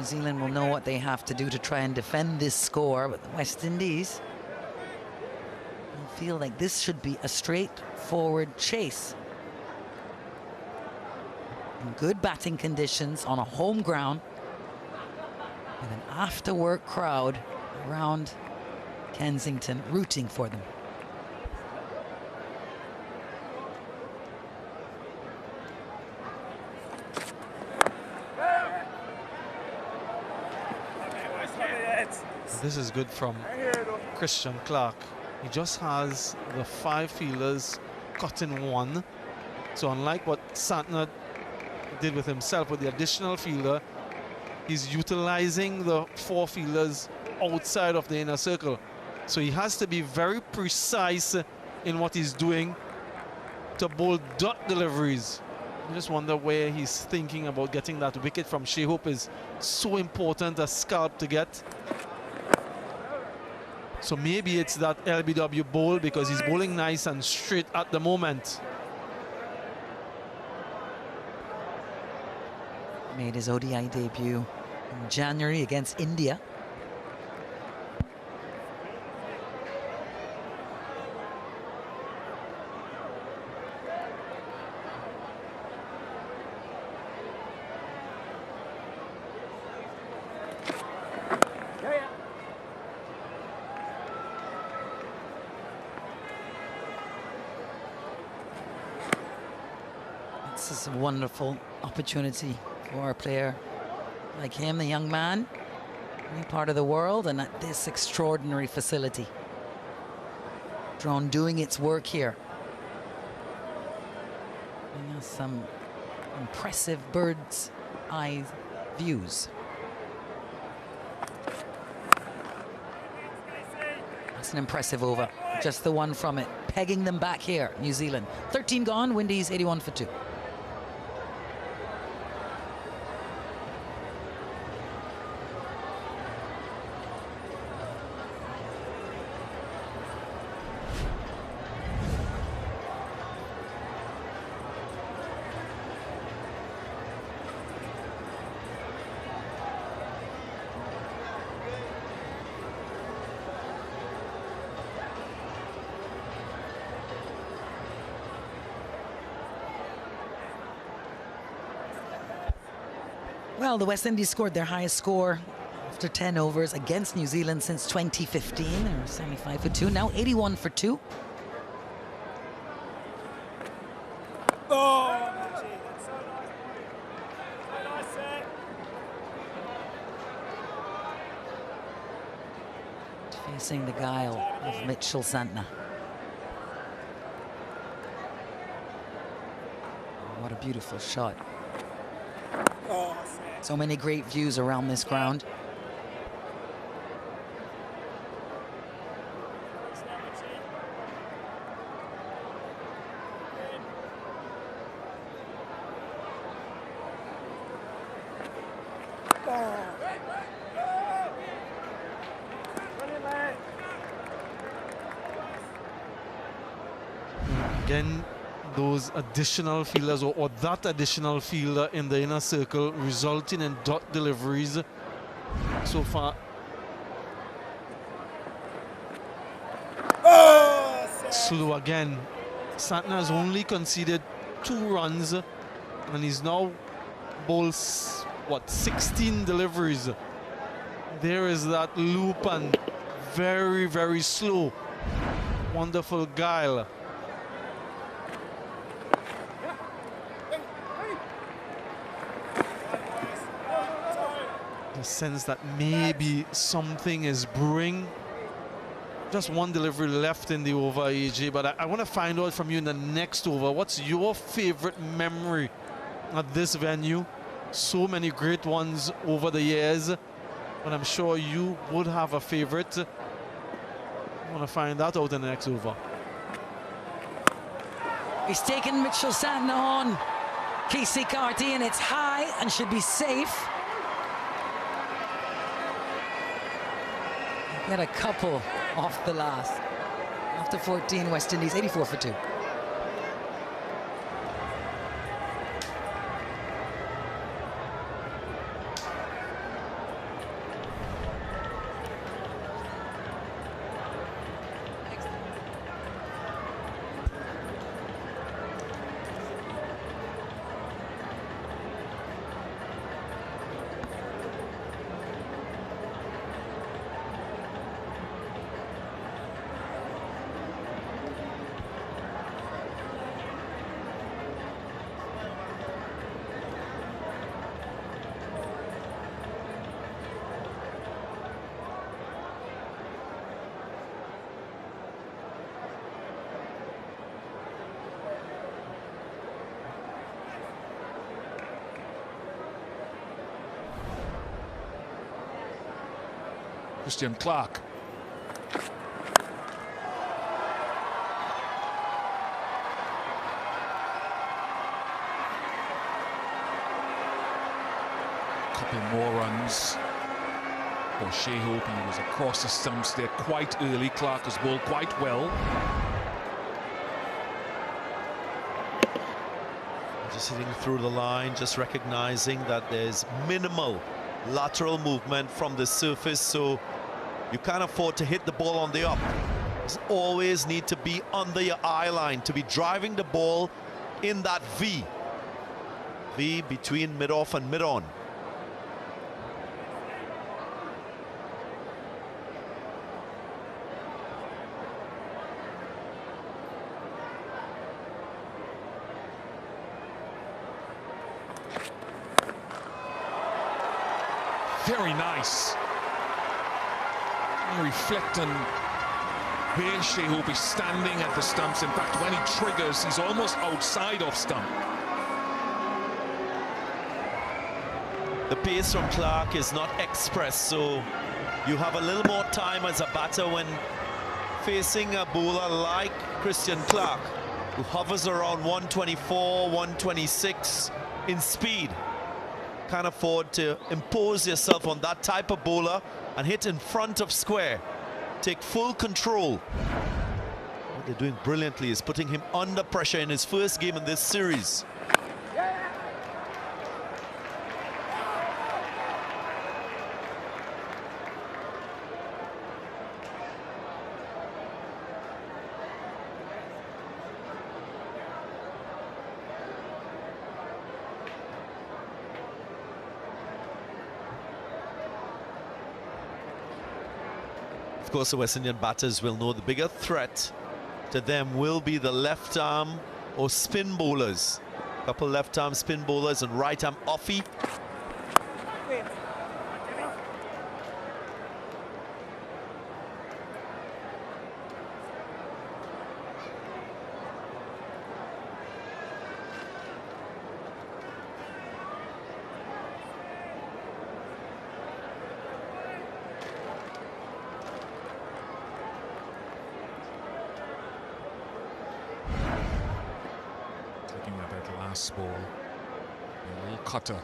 Speaker 1: New Zealand will know what they have to do to try and defend this score, but the West Indies will feel like this should be a straightforward chase. In good batting conditions on a home ground with an after-work crowd around Kensington rooting for them.
Speaker 3: This is good from Christian Clark. He just has the 5 fielders cut in one. So unlike what Santner did with himself with the additional fielder, he's utilizing the 4 fielders outside of the inner circle. So he has to be very precise in what he's doing to bowl dot deliveries. I just wonder where he's thinking about getting that wicket from. Shai Hope is so important a scalp to get. So maybe it's that LBW bowl because he's bowling nice and straight at the moment.
Speaker 1: Made his ODI debut in January against India. This is a wonderful opportunity for a player like him, the young man, any part of the world, and at this extraordinary facility. Drone doing its work here. And there's some impressive bird's eye views. That's an impressive over. Just the one from it. Pegging them back here, New Zealand. 13 gone, Windies 81 for 2. Well, the West Indies scored their highest score after 10 overs against New Zealand since 2015. They were 75 for 2, now 81 for 2.
Speaker 13: Oh, that's so nice. So nice set.
Speaker 1: Facing the guile of Mitchell Santner. What a beautiful shot. So many great views around this ground.
Speaker 3: Again, those additional fielders or that additional fielder in the inner circle resulting in dot deliveries so far. Slow again. Santner has only conceded 2 runs and he's now bowled, what, 16 deliveries. There is that loop and very, very slow. Wonderful guile. The sense that maybe something is brewing. Just one delivery left in the over, AJ, but I want to find out from you in the next over, what's your favorite memory at this venue? So many great ones over the years, but I'm sure you would have a favorite. I want to find that out in the next over.
Speaker 1: He's taken Mitchell Santner on Casey Carty, and it's high and should be safe. Get a couple off the last. After 14, West Indies 84 for 2.
Speaker 15: Christian Clark. Couple more runs for Shea Hope. He was across the stumps there quite early. Clark has bowled quite well.
Speaker 12: Just hitting through the line, just recognizing that there's minimal lateral movement from the surface, so you can't afford to hit the ball on the up. You always need to be under your eye line, to be driving the ball in that V between mid-off and mid-on.
Speaker 15: Very nice. Reflecting where Shea Hope is standing at the stumps. In fact, when he triggers, he's almost outside of stump.
Speaker 12: The pace from Clark is not expressed, so you have a little more time as a batter when facing a bowler like Christian Clark, who hovers around 124, 126 in speed. Can't afford to impose yourself on that type of bowler and hit in front of square. Take full control. What they're doing brilliantly is putting him under pressure in his first game in this series. Of course, the West Indian batters will know the bigger threat to them will be the left arm or spin bowlers. A couple left arm spin bowlers and right arm offie.
Speaker 15: Last ball, a little cutter.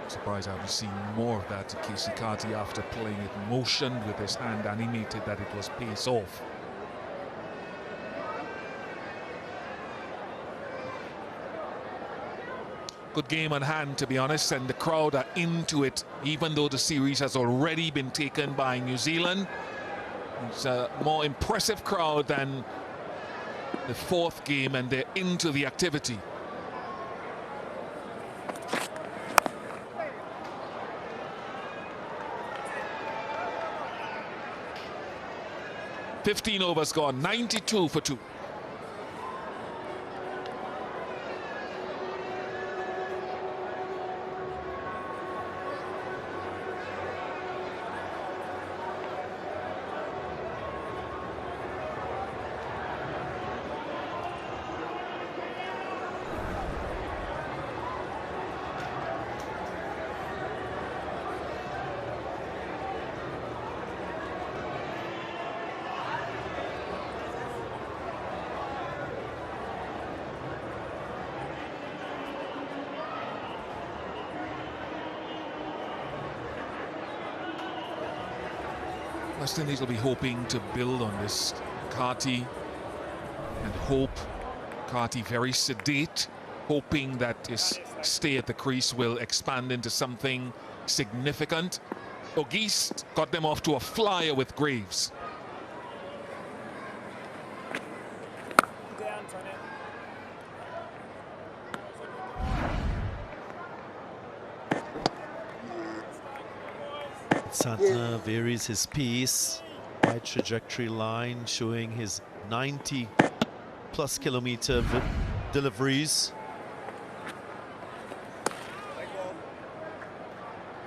Speaker 15: Surprised I haven't seen more of that to Casey Carty after playing it motioned with his hand animated that it was pace off. Good game on hand, to be honest, and the crowd are into it, even though the series has already been taken by New Zealand. It's a more impressive crowd than the fourth game, and they're into the activity. "15 overs gone, 92 for 2. West Indies will be hoping to build on this. Carty and Hope. Carty very sedate, hoping that his stay at the crease will expand into something significant. O'Geese got them off to a flyer with Graves.
Speaker 12: Santner varies his pace. Wide trajectory line showing his 90+ kilometer deliveries.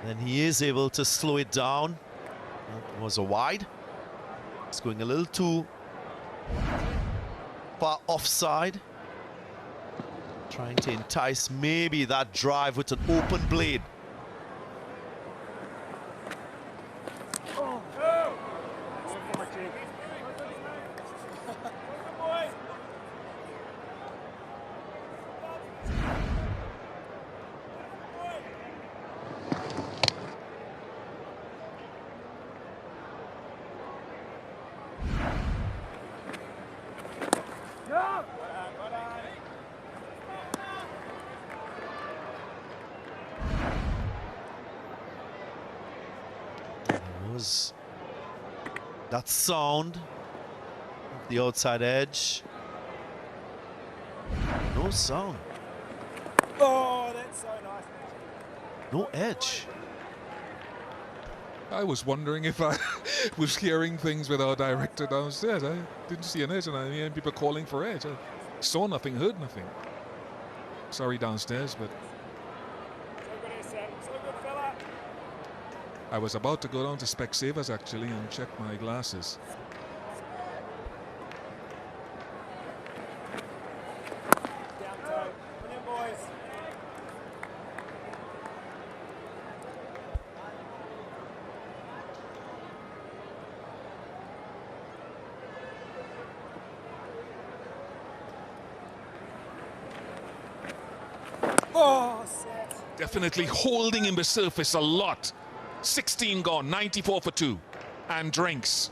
Speaker 12: Then he is able to slow it down. That was a wide. It's going a little too far offside. Trying to entice maybe that drive with an open blade. Was that sound of the outside edge? No sound.
Speaker 13: Oh, that's so nice.
Speaker 12: No edge.
Speaker 15: I was wondering if I was hearing things with our director downstairs. I didn't see an edge, and I hear people calling for edge. I saw nothing, heard nothing. Sorry downstairs, but I was about to go down to Specsavers actually and check my glasses.
Speaker 13: Oh, set.
Speaker 2: Definitely holding in the surface a lot. 16 gone, 94 for 2. And drinks.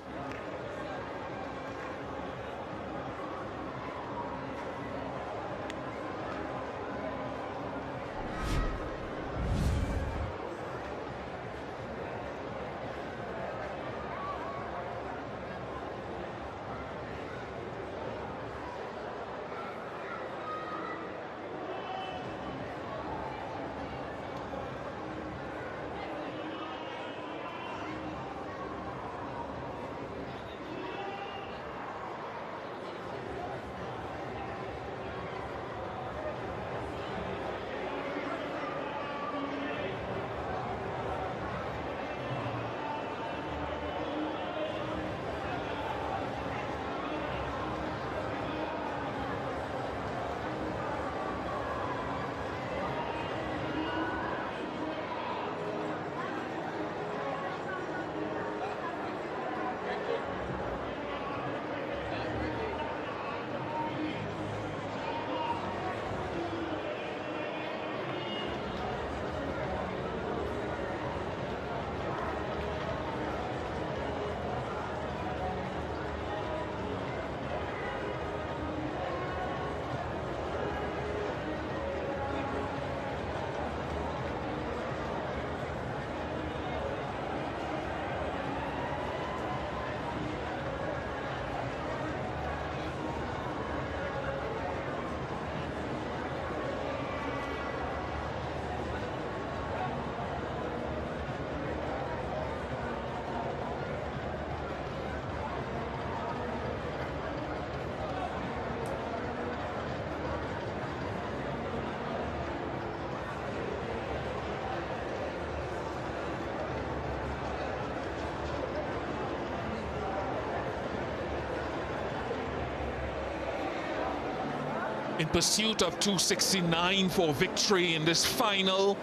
Speaker 2: In pursuit of 269 for victory in this final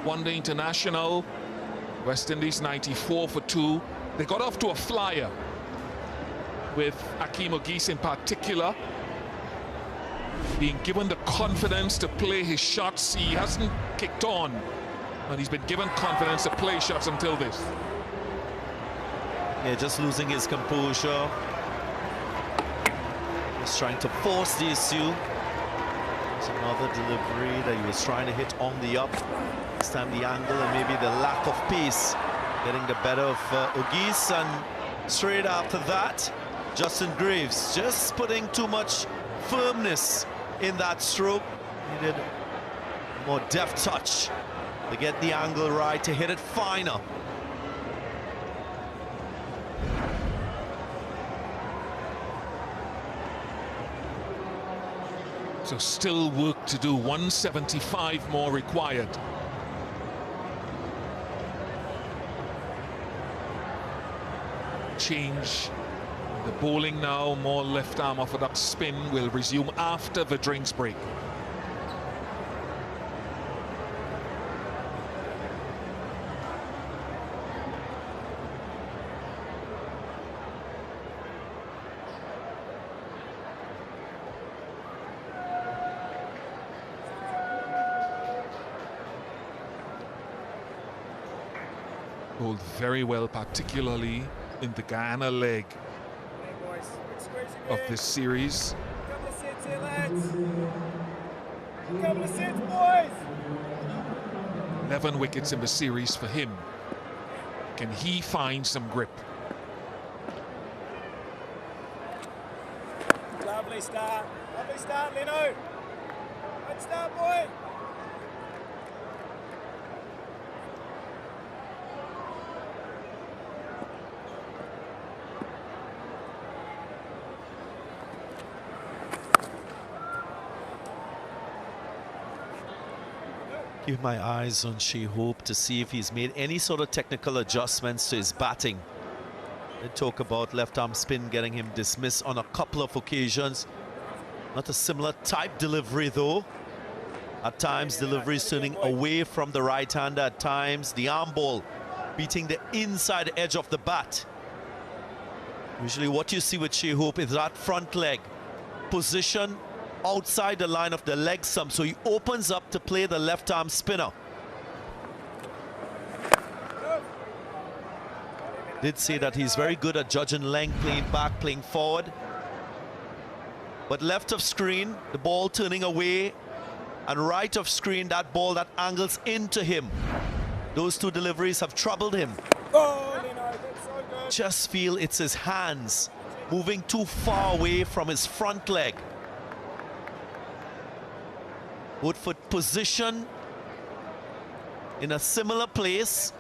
Speaker 2: one-day international. West Indies 94 for 2. They got off to a flyer with Akeem Ogis in particular being given the confidence to play his shots. He hasn't kicked on, and he's been given confidence to play shots until this.
Speaker 12: Yeah, just losing his composure. Just trying to force the issue. There's another delivery that he was trying to hit on the up. This time the angle and maybe the lack of pace getting the better of Ogis, and straight after that, Justin Graves just putting too much firmness in that stroke. Needed a more deft touch to get the angle right, to hit it finer.
Speaker 2: So still work to do, 175 more required. Change
Speaker 15: The bowling now, more left arm orthodox spin, will resume after the drinks break. Bowled very well, particularly in the Guyana leg of this series.
Speaker 13: Couple of sits here, lads. Couple of sits, boys.
Speaker 15: 11 wickets in the series for him. Can he find some grip?
Speaker 13: Lovely start, Lino. Good start, boy.
Speaker 12: Keep my eyes on Shea Hope to see if he's made any sort of technical adjustments to his batting. They talk about left arm spin getting him dismissed on a couple of occasions. Not a similar type delivery though. At times deliveries turning away from the right hander, at times the arm ball beating the inside edge of the bat. Usually what you see with Shea Hope is that front leg position outside the line of the leg stump, so he opens up to play the left arm spinner. Did say that he's very good at judging length, playing back, playing forward. But left of screen, the ball turning away, and right of screen, that ball that angles into him. Those two deliveries have troubled him. Just feel it's his hands moving too far away from his front leg. Woodford position in a similar place,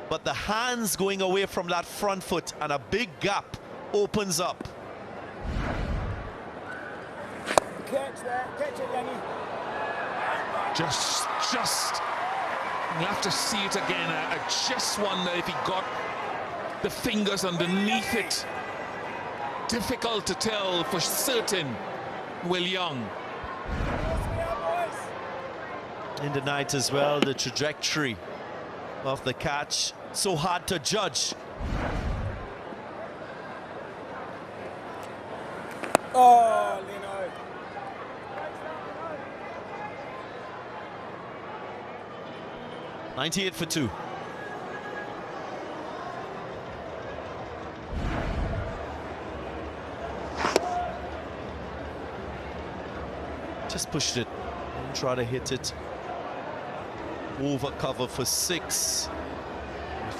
Speaker 12: but the hands going away from that front foot and a big gap opens up.
Speaker 13: Catch that, catch it, Lenny.
Speaker 15: Just, you'll have to see it again. I just wonder if he got the fingers underneath it. Difficult to tell for certain, Will Young.
Speaker 12: In the night as well, the trajectory of the catch, so hard to judge.
Speaker 13: Oh, Lino.
Speaker 12: 98 for 2. Just pushed it and try to hit it over cover for 6.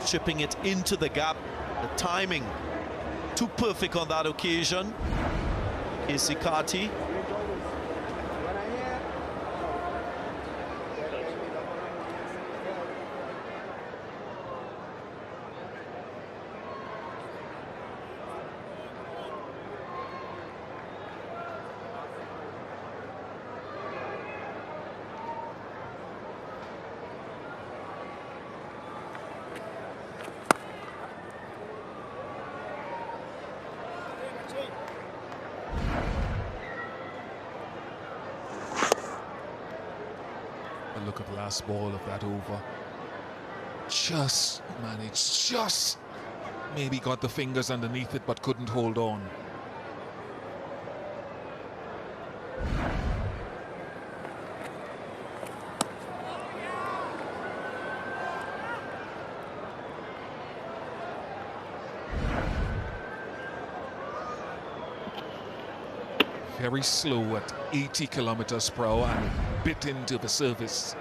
Speaker 12: Chipping it into the gap. The timing too perfect on that occasion. Casey Carty.
Speaker 15: Look at the last ball of that over. Just managed, just maybe got the fingers underneath it, but couldn't hold on. Very slow at 80 kilometers per hour and bit into the surface.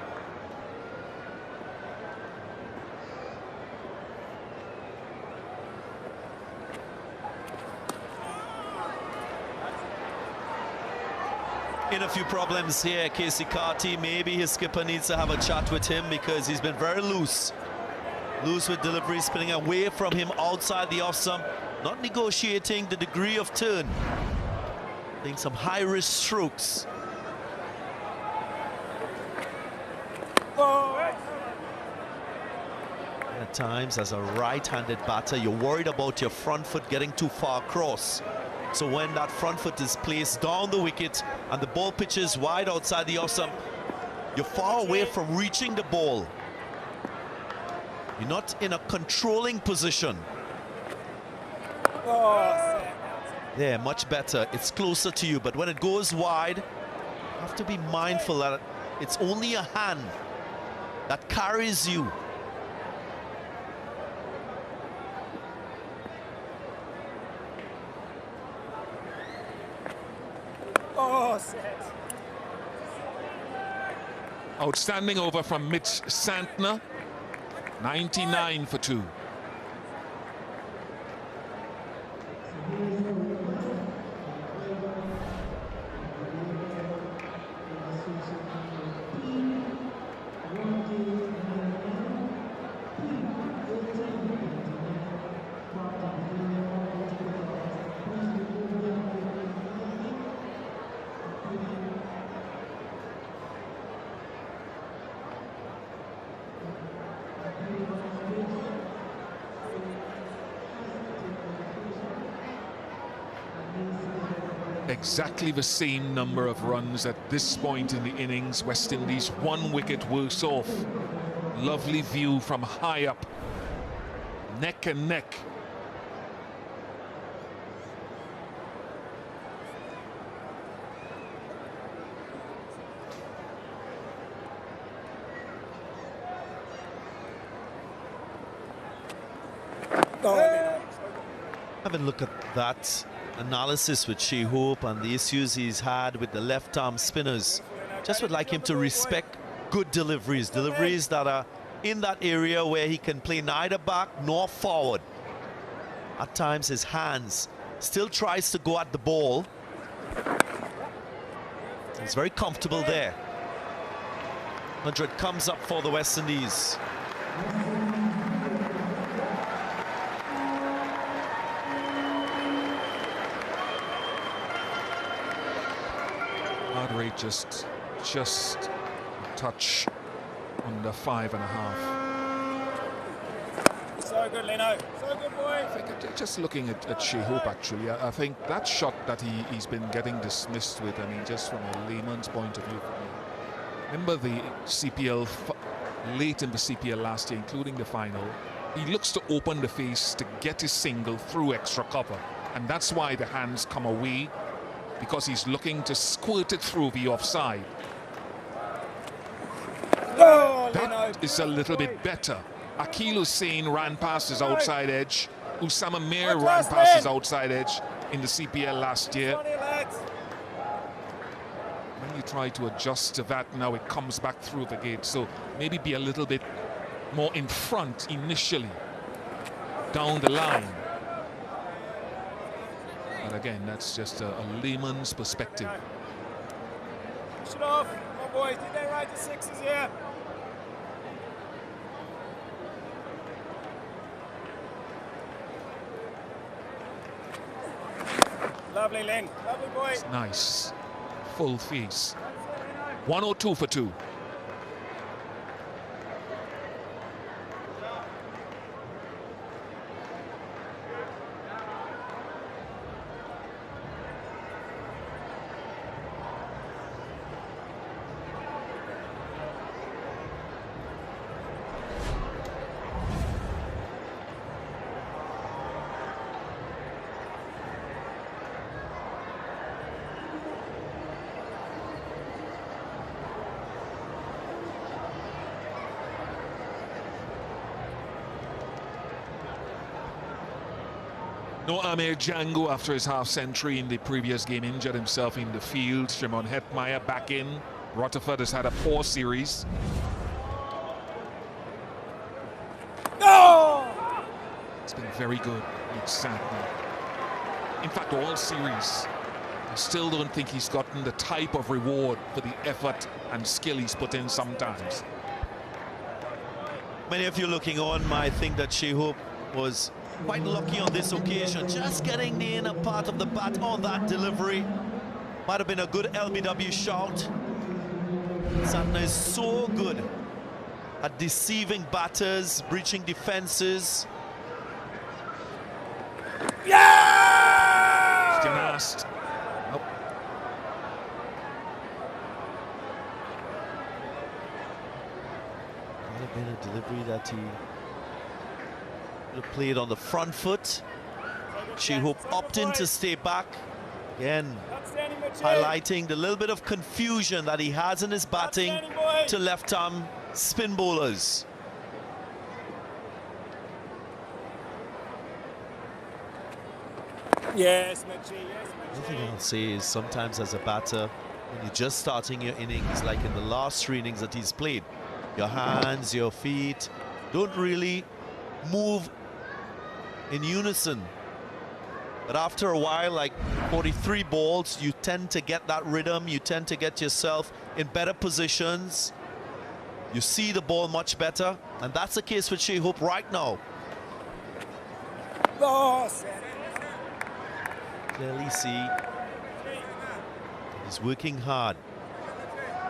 Speaker 12: In a few problems here, Casey Carty. Maybe his skipper needs to have a chat with him because he's been very loose. Loose with delivery, spinning away from him outside the off stump, not negotiating the degree of turn. Playing some high-risk strokes. At times, as a right-handed batter, you're worried about your front foot getting too far across. So when that front foot is placed down the wicket and the ball pitches wide outside the off stump, you're far away from reaching the ball. You're not in a controlling position. There, much better. It's closer to you, but when it goes wide, you have to be mindful that it's only a hand that carries you.
Speaker 2: Outstanding over from Mitch Santner. 99 for 2. Exactly the same number of runs at this point in the innings. West Indies 1 wicket worse off. Lovely view from high up. Neck and neck.
Speaker 12: Have a look at that analysis with Shea Hope and the issues he's had with the left-arm spinners. Just would like him to respect good deliveries, deliveries that are in that area where he can play neither back nor forward. At times his hands still tries to go at the ball. He's very comfortable there. 100 comes up for the West Indies.
Speaker 2: Heart rate just a touch under 5.5.
Speaker 13: So good, Leno. So good, boy.
Speaker 2: I think just looking at Shea Hope, actually, I think that shot that he's been getting dismissed with, I mean, just from a layman's point of view. Remember the CPL, late in the CPL last year, including the final, he looks to open the face to get his single through extra cover. And that's why the hands come away, because he's looking to squirt it through the offside. That is a little bit better. Akil Hussain ran past his outside edge. Usama Mir ran past his outside edge in the CPL last year. When you try to adjust to that, now it comes back through the gate. So maybe be a little bit more in front initially, down the line. But again, that's just a layman's perspective.
Speaker 13: Push it off. Come on, boys. Did they ride the sixes here? Lovely, Lynn. Lovely, boy.
Speaker 2: It's nice. Full face. 102 for 2. No Amir Django after his half-century in the previous game, injured himself in the field. Shimon Hetmeyer back in. Rutherford has had a poor series.
Speaker 13: No!
Speaker 2: It's been very good with Santner. In fact, all series. I still don't think he's gotten the type of reward for the effort and skill he's put in sometimes.
Speaker 12: Many of you looking on might think that Shea Hope was quite lucky on this occasion, just getting the inner part of the bat on that delivery. Might have been a good LBW shout. Santner is so good
Speaker 7: at deceiving batters, breaching defenses.
Speaker 2: Yeah! Gymnast. Nope.
Speaker 7: Might have been a delivery that he would have played on the front foot. Shai-Hope opting to stay back. Again, highlighting the little bit of confusion that he has in his batting to left-arm spin bowlers.
Speaker 13: Yes, Mitchie, yes,
Speaker 7: The other thing I'll say is sometimes as a batter, when you're just starting your innings, like in the last 3 innings that he's played, your hands, your feet don't really move in unison. But after a while, like 43 balls, you tend to get that rhythm, you tend to get yourself in better positions. You see the ball much better, and that's the case with Shai-Hope right now. Clearly see he's working hard.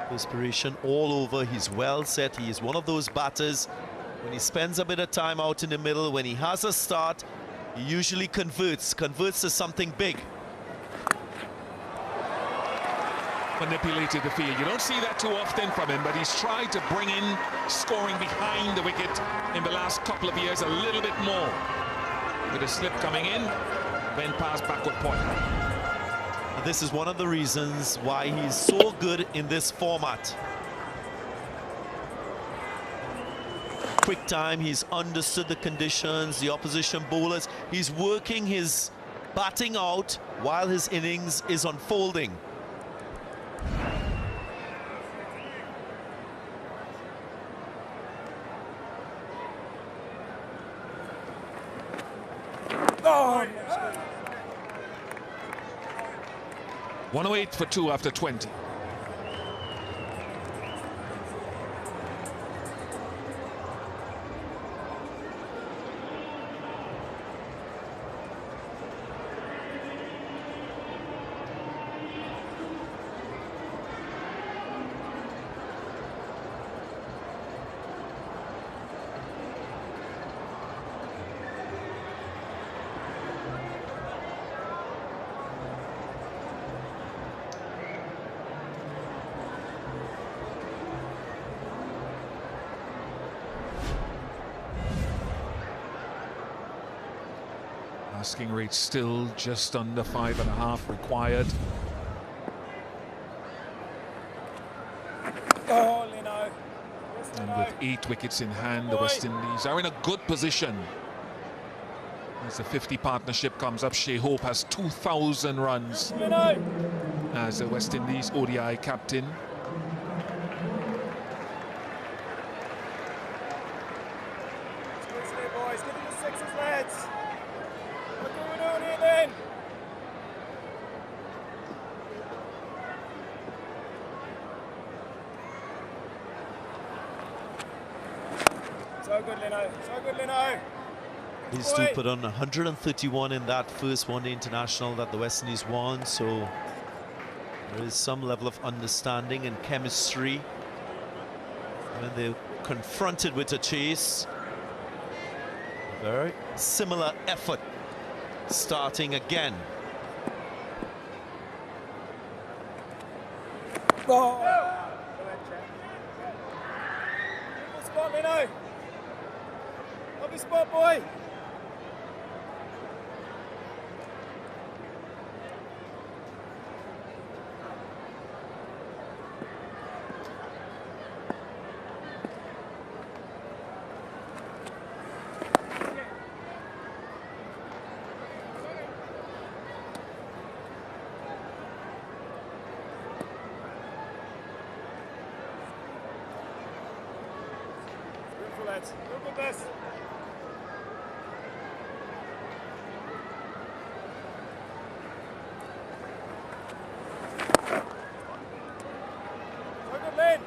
Speaker 7: Perspiration all over, he's well set. He is one of those batters, when he spends a bit of time out in the middle, when he has a start, he usually converts to something big.
Speaker 2: Manipulated the field. You don't see that too often from him, but he's tried to bring in scoring behind the wicket in the last couple of years a little bit more. With a slip coming in, went past backward point.
Speaker 7: And this is one of the reasons why he's so good in this format. Quick time, he's understood the conditions, the opposition bowlers. He's working his batting out while his innings is unfolding.
Speaker 13: Oh,
Speaker 2: 108 for 2 after 20. Asking rate still just under 5.5 required.
Speaker 13: oh, Lino.
Speaker 2: And with 8 wickets in hand, the West Indies are in a good position. As the 50 partnership comes up, Shai-Hope has 2,000 runs as the West Indies ODI captain.
Speaker 13: Boys, give him the sixes, lads. What are we doing here then? So good, Lino. So good, Lino.
Speaker 7: These two put on 131 in that first one-day international that the West Indies won, so there is some level of understanding and chemistry when they're confronted with a chase. A very similar effort starting again.
Speaker 13: Oh. Good spot, Lino. Lovely spot, boy. Beautiful, lads. Look at this. So good, Lynn.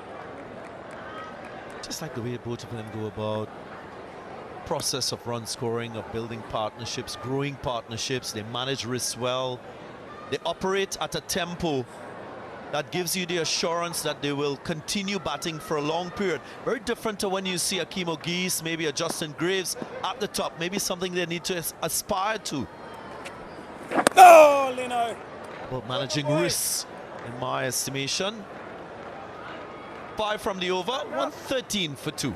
Speaker 7: Just like the way both of them go about process of run scoring, of building partnerships, growing partnerships. They manage risks well. They operate at a tempo that gives you the assurance that they will continue batting for a long period. Very different to when you see a Kimo Geese, maybe a Justin Graves at the top, maybe something they need to aspire to.
Speaker 13: Oh, Lino!
Speaker 7: Well, managing risks, in my estimation. 5 from the over, 113 for 2.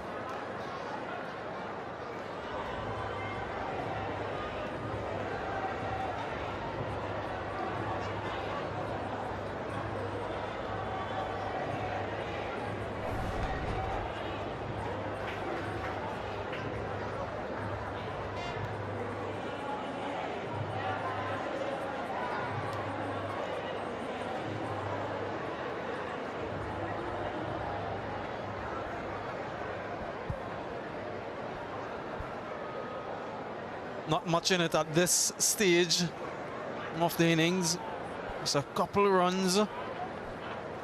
Speaker 3: Not much in it at this stage of the innings. Just a couple runs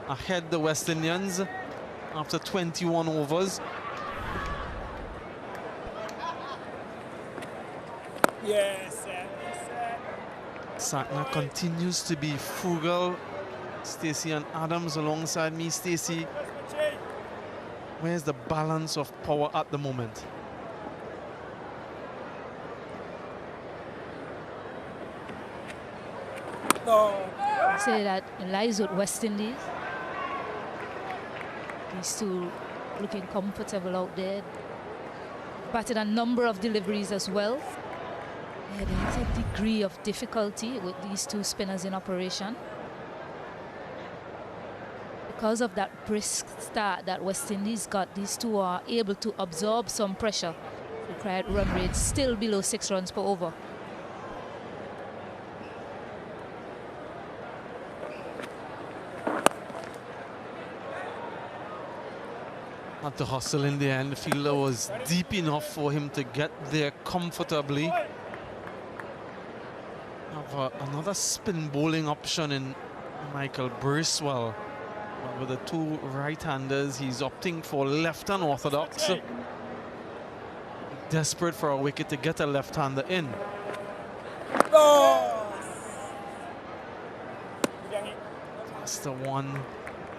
Speaker 3: ahead the West Indians after 21 overs.
Speaker 13: Yes,
Speaker 3: Santner continues to be frugal. Stacey and Adams alongside me. Stacey, where's the balance of power at the moment?
Speaker 4: I say that it lies with West Indies. These two looking comfortable out there. Batted a number of deliveries as well. Yeah, there is a degree of difficulty with these two spinners in operation. Because of that brisk start that West Indies got, these two are able to absorb some pressure. Required run rate still below 6 runs per over.
Speaker 3: At the hustle in the end, the fielder was deep enough for him to get there comfortably. Have another spin bowling option in Michael Bracewell. But with the two right-handers, he's opting for left-hand orthodox. Desperate for a wicket to get a left-hander in. That's the one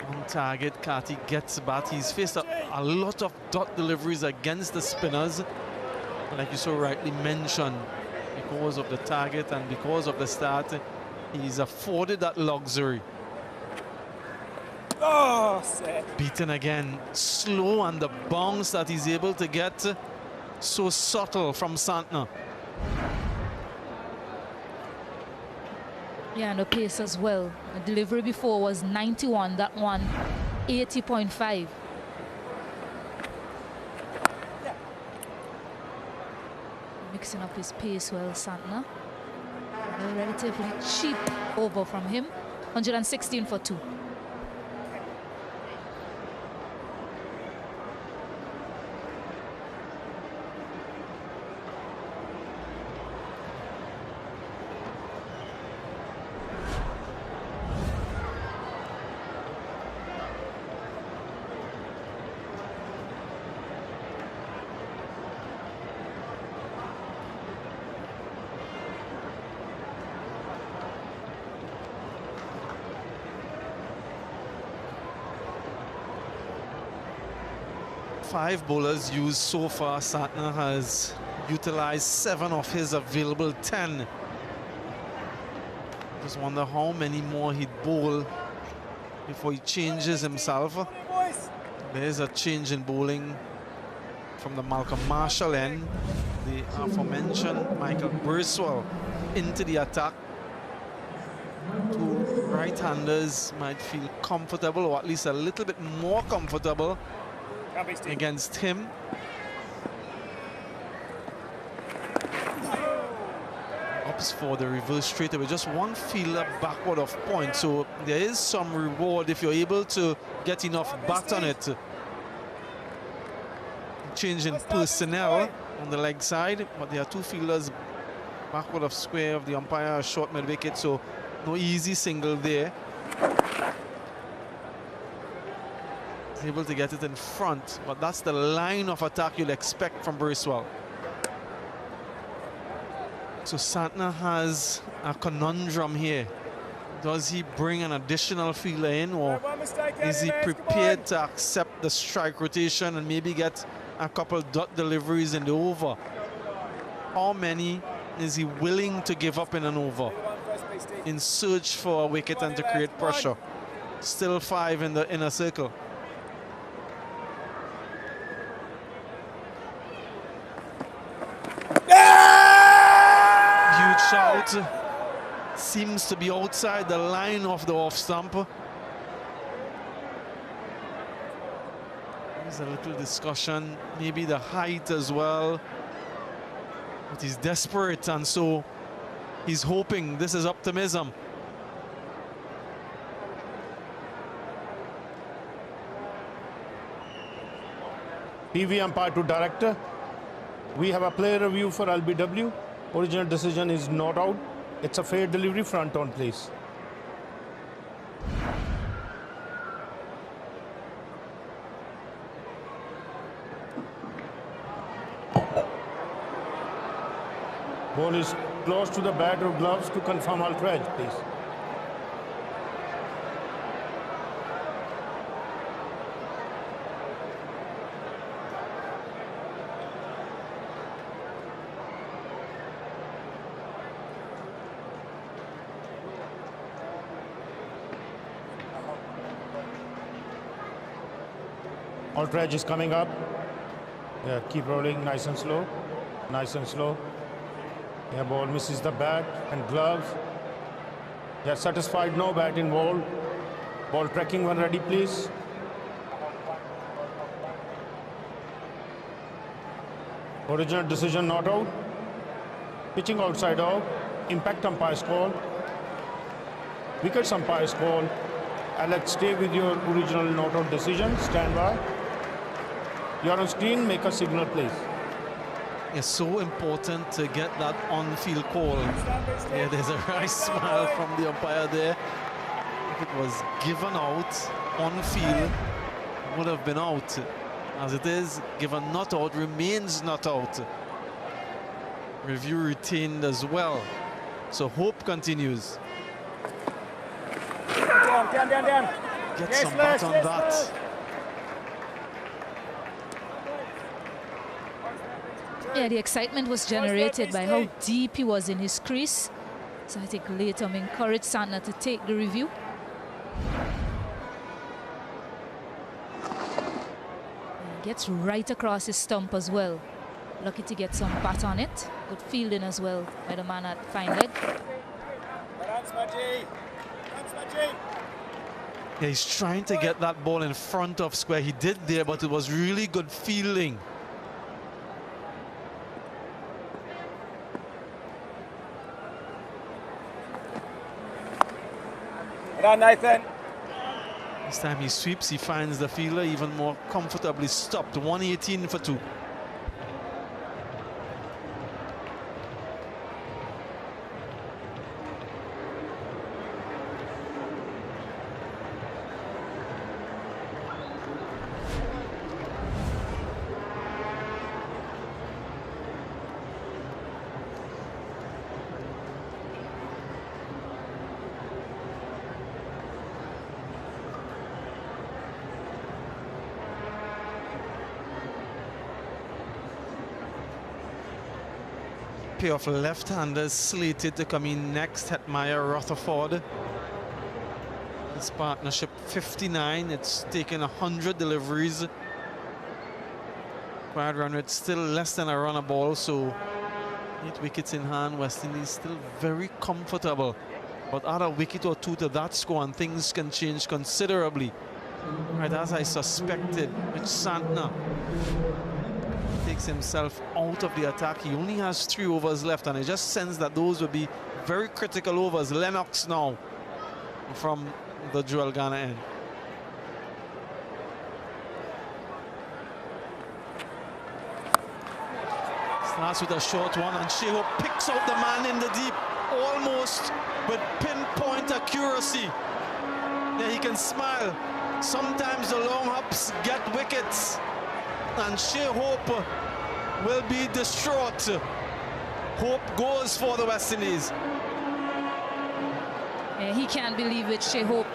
Speaker 3: on target. Karthik gets bat. He's faced a lot of dot deliveries against the spinners. Like you so rightly mentioned, because of the target and because of the start, he's afforded that luxury. Beaten again. Slow, and the bounce that he's able to get, so subtle from Santner.
Speaker 4: Yeah, and the pace as well. The delivery before was 91, that one 80.5. Mixing up his pace well, Santner. A relatively cheap over from him. 116 for 2.
Speaker 3: Five bowlers used so far. Santner has utilized 7 of his available 10. Just wonder how many more he'd bowl before he changes himself. There's a change in bowling from the Malcolm Marshall end. The aforementioned Michael Bracewell into the attack. Two right-handers might feel comfortable, or at least a little bit more comfortable against him. Ups for the reverse straight away. Just one fielder backward of point, so there is some reward if you're able to get enough bat on it. Change in personnel on the leg side, but there are two fielders backward of square of the umpire, short mid wicket, so no easy single there. He's able to get it in front, but that's the line of attack you'll expect from Bracewell. So Santner has a conundrum here. Does he bring an additional fielder in, or is he prepared to accept the strike rotation and maybe get a couple dot deliveries in the over? How many is he willing to give up in an over in search for a wicket and to create pressure? Still 5 in the inner circle. Huge shout. Seems to be outside the line of the off stump. There's a little discussion, maybe the height as well. But he's desperate, and so he's hoping. This is optimism.
Speaker 14: PV umpire to director. We have a player review for LBW. Original decision is not out. It's a fair delivery, front on place. Ball is close to the bat or gloves to confirm outrage, please. Outrage is coming up. Yeah, keep rolling, nice and slow. Nice and slow. Yeah, ball misses the bat and gloves. Yeah, satisfied, no bat involved. Ball tracking when ready, please. Original decision not out. Pitching outside off. Impact umpire's call. Wickets umpire's call. Alex, stay with your original not out decision. Stand by. You're on screen, make a signal, please.
Speaker 3: It's so important to get that on-field call. Yeah, there's a nice smile from the umpire there. If it was given out on-field, it would have been out. As it is, given not out, remains not out. Review retained as well. So hope continues.
Speaker 13: Down.
Speaker 3: Get some bat on that.
Speaker 4: Yeah, the excitement was generated by how deep he was in his crease. So I think Latham encouraged Santner to take the review. And gets right across his stump as well. Lucky to get some bat on it. Good fielding as well by the man at fine leg.
Speaker 3: Yeah, he's trying to get that ball in front of square. He did there, but it was really good fielding.
Speaker 13: Nathan.
Speaker 3: This time he sweeps, he finds the fielder even more comfortably stopped. 118 for 2. Pair of left-handers slated to come in next. Hetmeyer, Rutherford. This partnership 59. It's taken 100 deliveries. Required run rate still less than a run a ball, so 8 wickets in hand. West Indies still very comfortable. But add a wicket or two to that score and things can change considerably. Right, as I suspected, with Santner takes himself out of the attack. He only has 3 overs left, and I just sense that those will be very critical overs. Lennox now from the Joel Garner end. Starts with a short one, and Sheho picks out the man in the deep, almost with pinpoint accuracy. There he can smile. Sometimes the long hops get wickets, and Shea Hope will be distraught. Hope goes for the West Indies.
Speaker 4: He can't believe it, Shea Hope.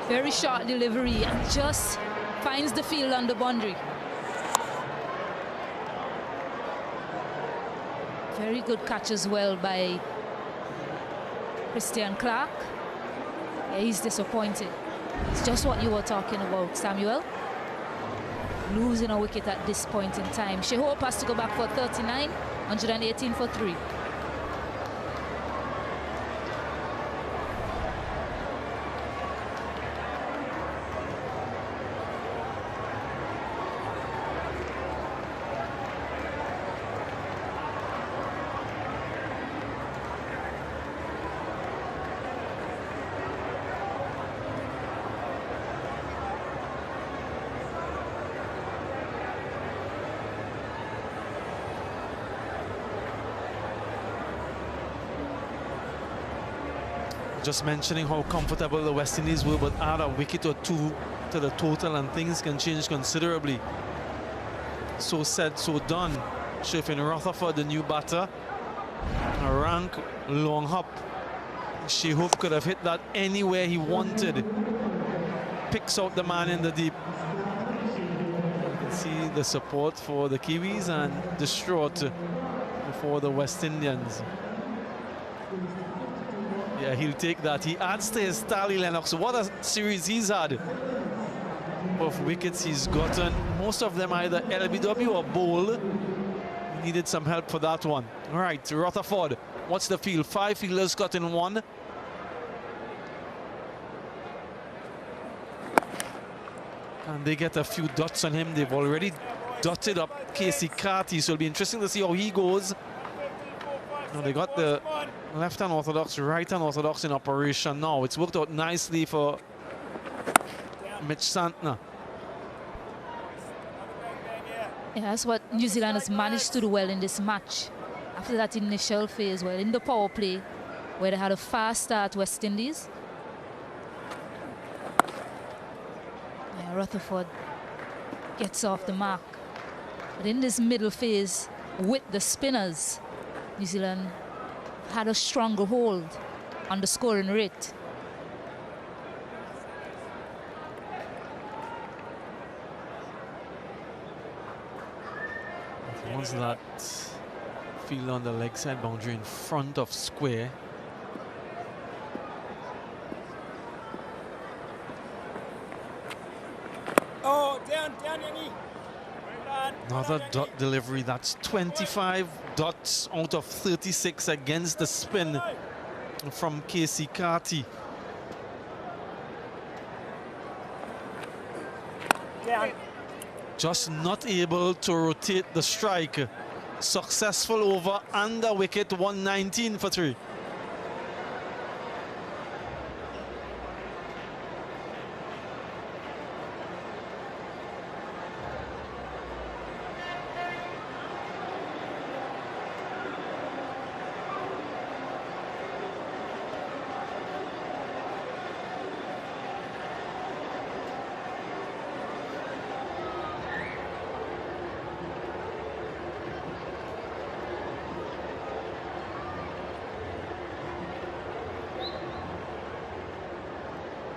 Speaker 4: Very short delivery and just finds the field on the boundary. Very good catch as well by Christian Clark. Yeah, he's disappointed. It's just what you were talking about, Samuel. Losing a wicket at this point in time. Shea Hope has to go back for 39, 118 for 3.
Speaker 3: Just mentioning how comfortable the West Indies were, but add a wicket or two to the total and things can change considerably. So said, so done. Sheffield Rutherford, the new batter. A rank long hop. Shea Hope could have hit that anywhere he wanted. Picks out the man in the deep. You can see the support for the Kiwis and distraught for the West Indians. Yeah, he'll take that. He adds to his tally, Lennox. What a series he's had. Of wickets he's gotten. Most of them either LBW or bowl. He needed some help for that one. All right, Rutherford. What's the field? 5 fielders got in 1. And they get a few dots on him. They've already dotted up Casey Carty, so it'll be interesting to see how he goes. Now they got the left-hand orthodox, right-hand orthodox in operation now. It's worked out nicely for Mitch Santner.
Speaker 4: Yeah, that's what New Zealand has managed to do well in this match. After that initial phase, well, in the power play, where they had a fast start, West Indies. Yeah, Rutherford gets off the mark. But in this middle phase, with the spinners, New Zealand had a stronger hold on the scoring rate.
Speaker 3: Once that field on the leg side boundary in front of square.
Speaker 13: Oh, down, Yanni.
Speaker 3: Another dot delivery. That's 25 dots out of 36 against the spin from Casey Carty. Just not able to rotate the strike. Successful over under wicket, 119 for 3.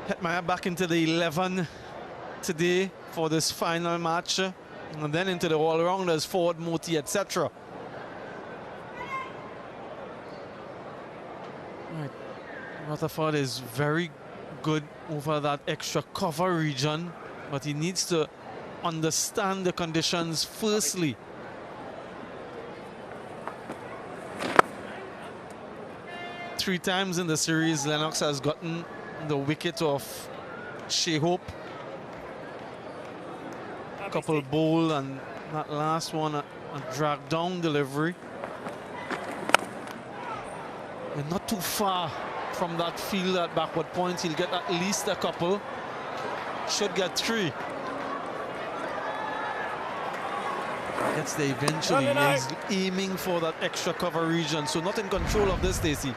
Speaker 3: Hetmeyer back into the 11 today for this final match, and then into the all-rounders, Ford, Moti, etc. Right. Rutherford is very good over that extra cover region, but he needs to understand the conditions firstly. Three times in the series, Lennox has gotten the wicket of Shea Hope. Couple bowl, and that last one a drag down delivery. And not too far from that field at backward point. He'll get at least a couple. Should get 3. Gets there eventually. He's aiming for that extra cover region, so not in control of this, Stacey.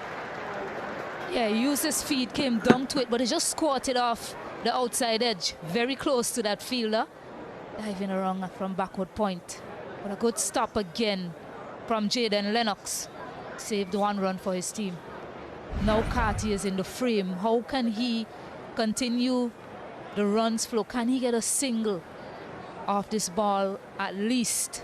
Speaker 4: Yeah, he used his feet, came down to it, but he just squatted off the outside edge, very close to that fielder. Diving around from backward point. But a good stop again from Jaden Lennox. Saved 1 run for his team. Now Carty is in the frame. How can he continue the runs flow? Can he get a single off this ball at least?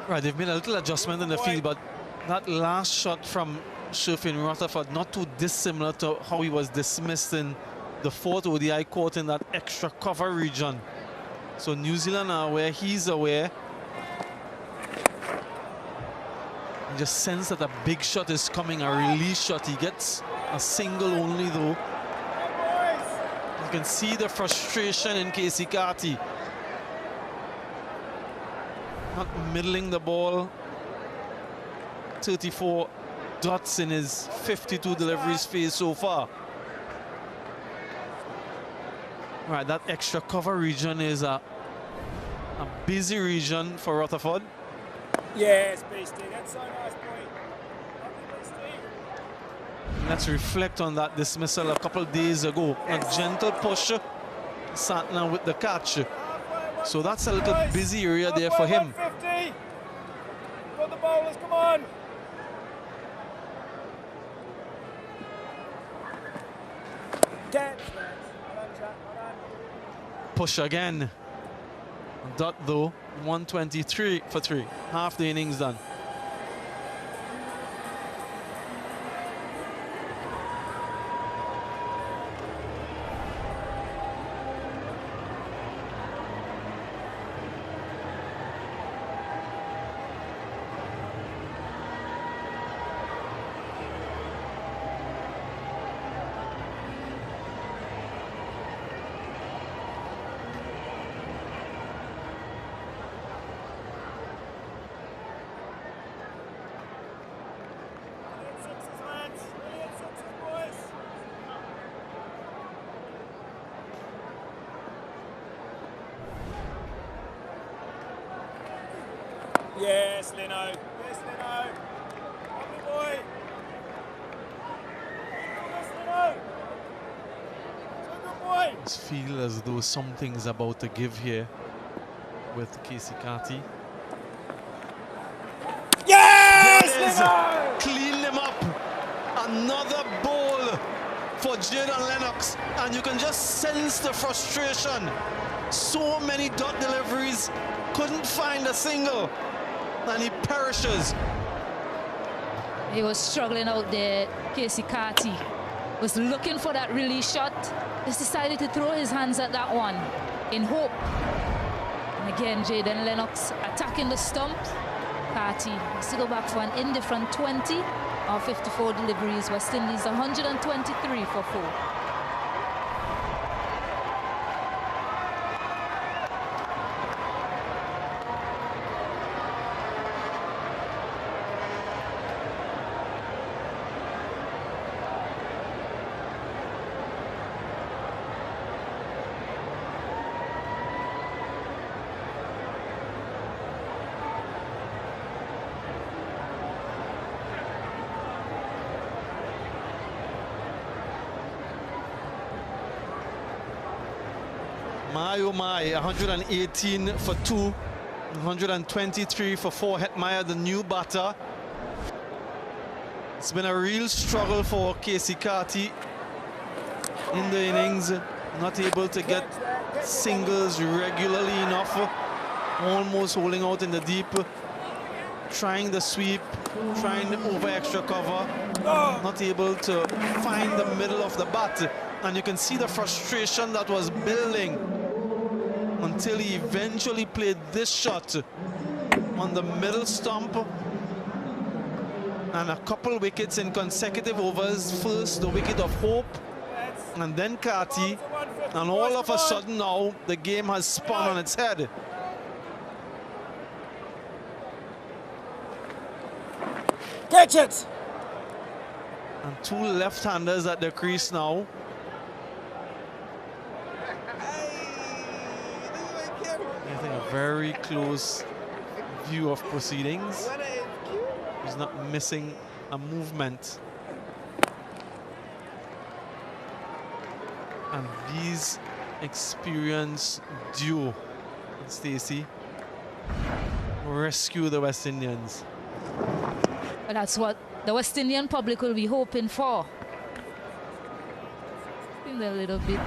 Speaker 3: Right, they've made a little adjustment in the field, but that last shot from Sherfin Rutherford, not too dissimilar to how he was dismissed in the 4th ODI court in that extra cover region. So New Zealand are aware, he's aware. You just sense that a big shot is coming, a release shot. He gets a single only though. You can see the frustration in Casey Carty. Not middling the ball. 34 dots in his 52 deliveries phase so far. Right, that extra cover region is a busy region for Rutherford.
Speaker 13: Yes, Beastie, that's so nice point.
Speaker 3: Let's reflect on that dismissal a couple of days ago. A gentle push, Santner with the catch. So that's a little busy area there for him.
Speaker 13: 150. Got the bowlers, come on. Catch.
Speaker 3: Push again. Dot though, 123 for 3. Half the innings done.
Speaker 13: Yes, Leno. Yes, Leno. Lovely boy. Yes, Leno. So good boy.
Speaker 3: Just feel as though something's about to give here with Casey Carty.
Speaker 13: Yes,
Speaker 3: there it is.
Speaker 13: Leno.
Speaker 3: Clean them up. Another ball for Jaden Lennox, and you can just sense the frustration. So many dot deliveries, couldn't find a single, and he perishes.
Speaker 4: He was struggling out there. Casey Carty was looking for that release shot. Just decided to throw his hands at that one in hope. And again, Jaden Lennox attacking the stump. Carty has to go back for an indifferent 20 of 54 deliveries. West Indies 123 for 4.
Speaker 3: Oh my, 118 for 2, 123 for 4. Hetmeyer, the new batter. It's been a real struggle for Casey Carty in the innings. Not able to get singles regularly enough. Almost holding out in the deep. Trying the sweep, trying over extra cover. Not able to find the middle of the bat. And you can see the frustration that was building until he eventually played this shot on the middle stump. And a couple wickets in consecutive overs. First, the wicket of Hope, and then Carty. And all of a sudden now, the game has spun on its head.
Speaker 13: Catch it!
Speaker 3: And 2 left-handers at the crease now. Getting a very close view of proceedings. He's not missing a movement. And these experienced duo And Stacey rescue the West Indians.
Speaker 4: Well, that's what the West Indian public will be hoping for. Been a little bit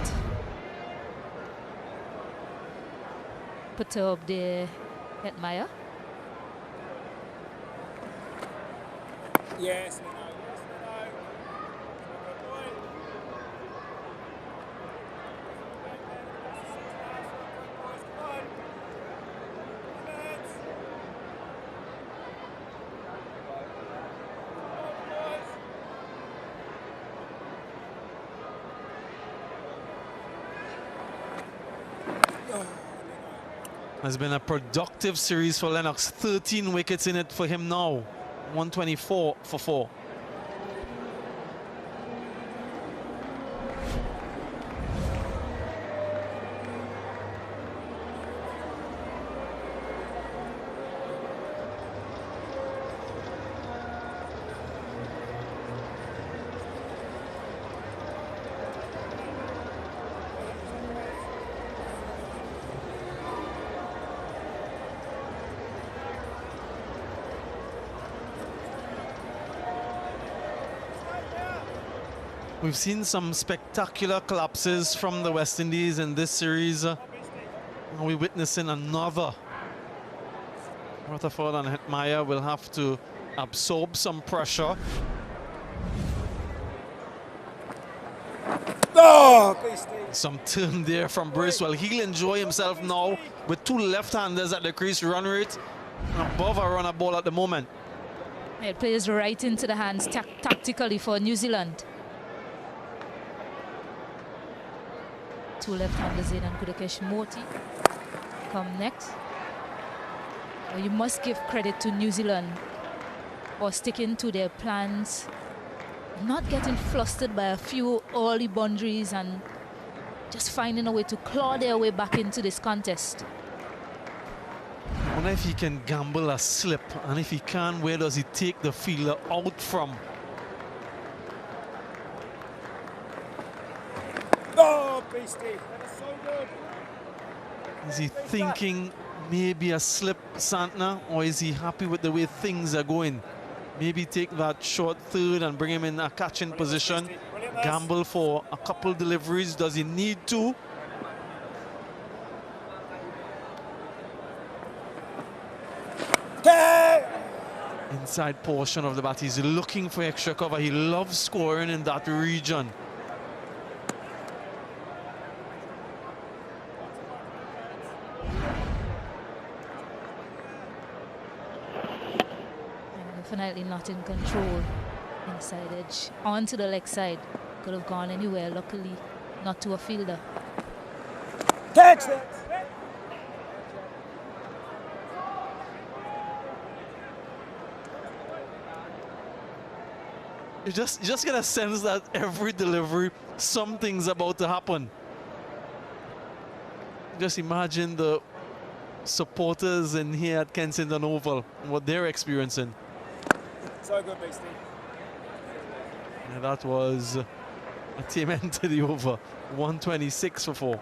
Speaker 4: perturbed there, Hetmeyer.
Speaker 13: Yes, we know. Yes, we know. Good boy. Come on.
Speaker 3: Has been a productive series for Lennox. 13 wickets in it for him now. 124 for 4. We've seen some spectacular collapses from the West Indies in this series. We're witnessing another. Rutherford and Hetmeyer will have to absorb some pressure. Some turn there from Bracewell. He'll enjoy himself now with two left-handers at the crease. Run rate above a runner ball at the moment.
Speaker 4: It plays right into the hands tactically for New Zealand. Two left-handers in and Kudakesh Moti come next. Well, you must give credit to New Zealand for sticking to their plans, not getting flustered by a few early boundaries and just finding a way to claw their way back into this contest.
Speaker 3: I wonder if he can gamble a slip, and if he can, where does he take the fielder out from?
Speaker 13: Oh, beastie. That is so good.
Speaker 3: Is he thinking maybe a slip, Santner, or is he happy with the way things are going? Maybe take that short third and bring him in a catching position. Gamble for a couple deliveries. Does he need to? Inside portion of the bat. He's looking for extra cover. He loves scoring in that region.
Speaker 4: Definitely not in control. Inside edge. On to the leg side. Could have gone anywhere. Luckily, not to a fielder.
Speaker 13: Catch that!
Speaker 3: You just get a sense that every delivery, something's about to happen. Just imagine the supporters in here at Kensington Oval and what they're experiencing.
Speaker 13: So good, Beastie.
Speaker 3: And that was a team end to the over. 126 for 4.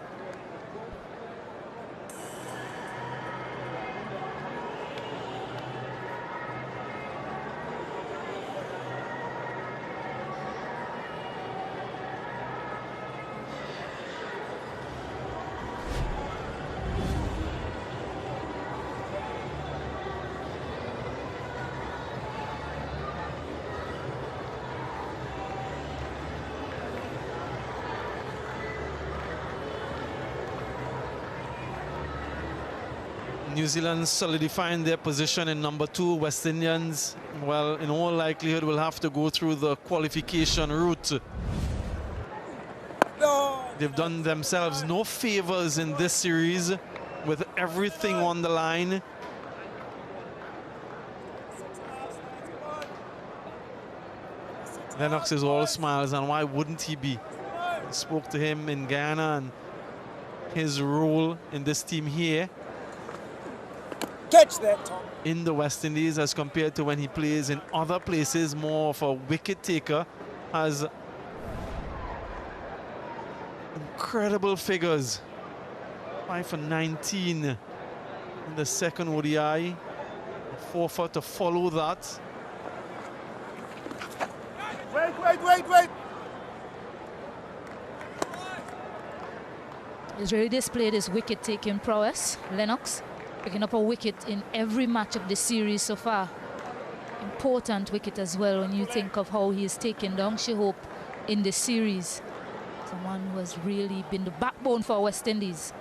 Speaker 3: New Zealand solidifying their position in number 2. West Indians, well, in all likelihood, will have to go through the qualification route. They've done themselves no favors in this series with everything on the line. Lennox is all smiles, and why wouldn't he be? I spoke to him in Ghana and his role in this team here.
Speaker 13: Catch that, Tom.
Speaker 3: In the West Indies as compared to when he plays in other places, more of a wicket taker, has incredible figures. 5 for 19 in the second ODI. A forfeit to follow that.
Speaker 13: Wait.
Speaker 4: He's really displayed his wicket-taking prowess. Lennox picking up a wicket in every match of the series so far. Important wicket as well when you think of how he has taken down Shehope in the series. Someone who has really been the backbone for West Indies.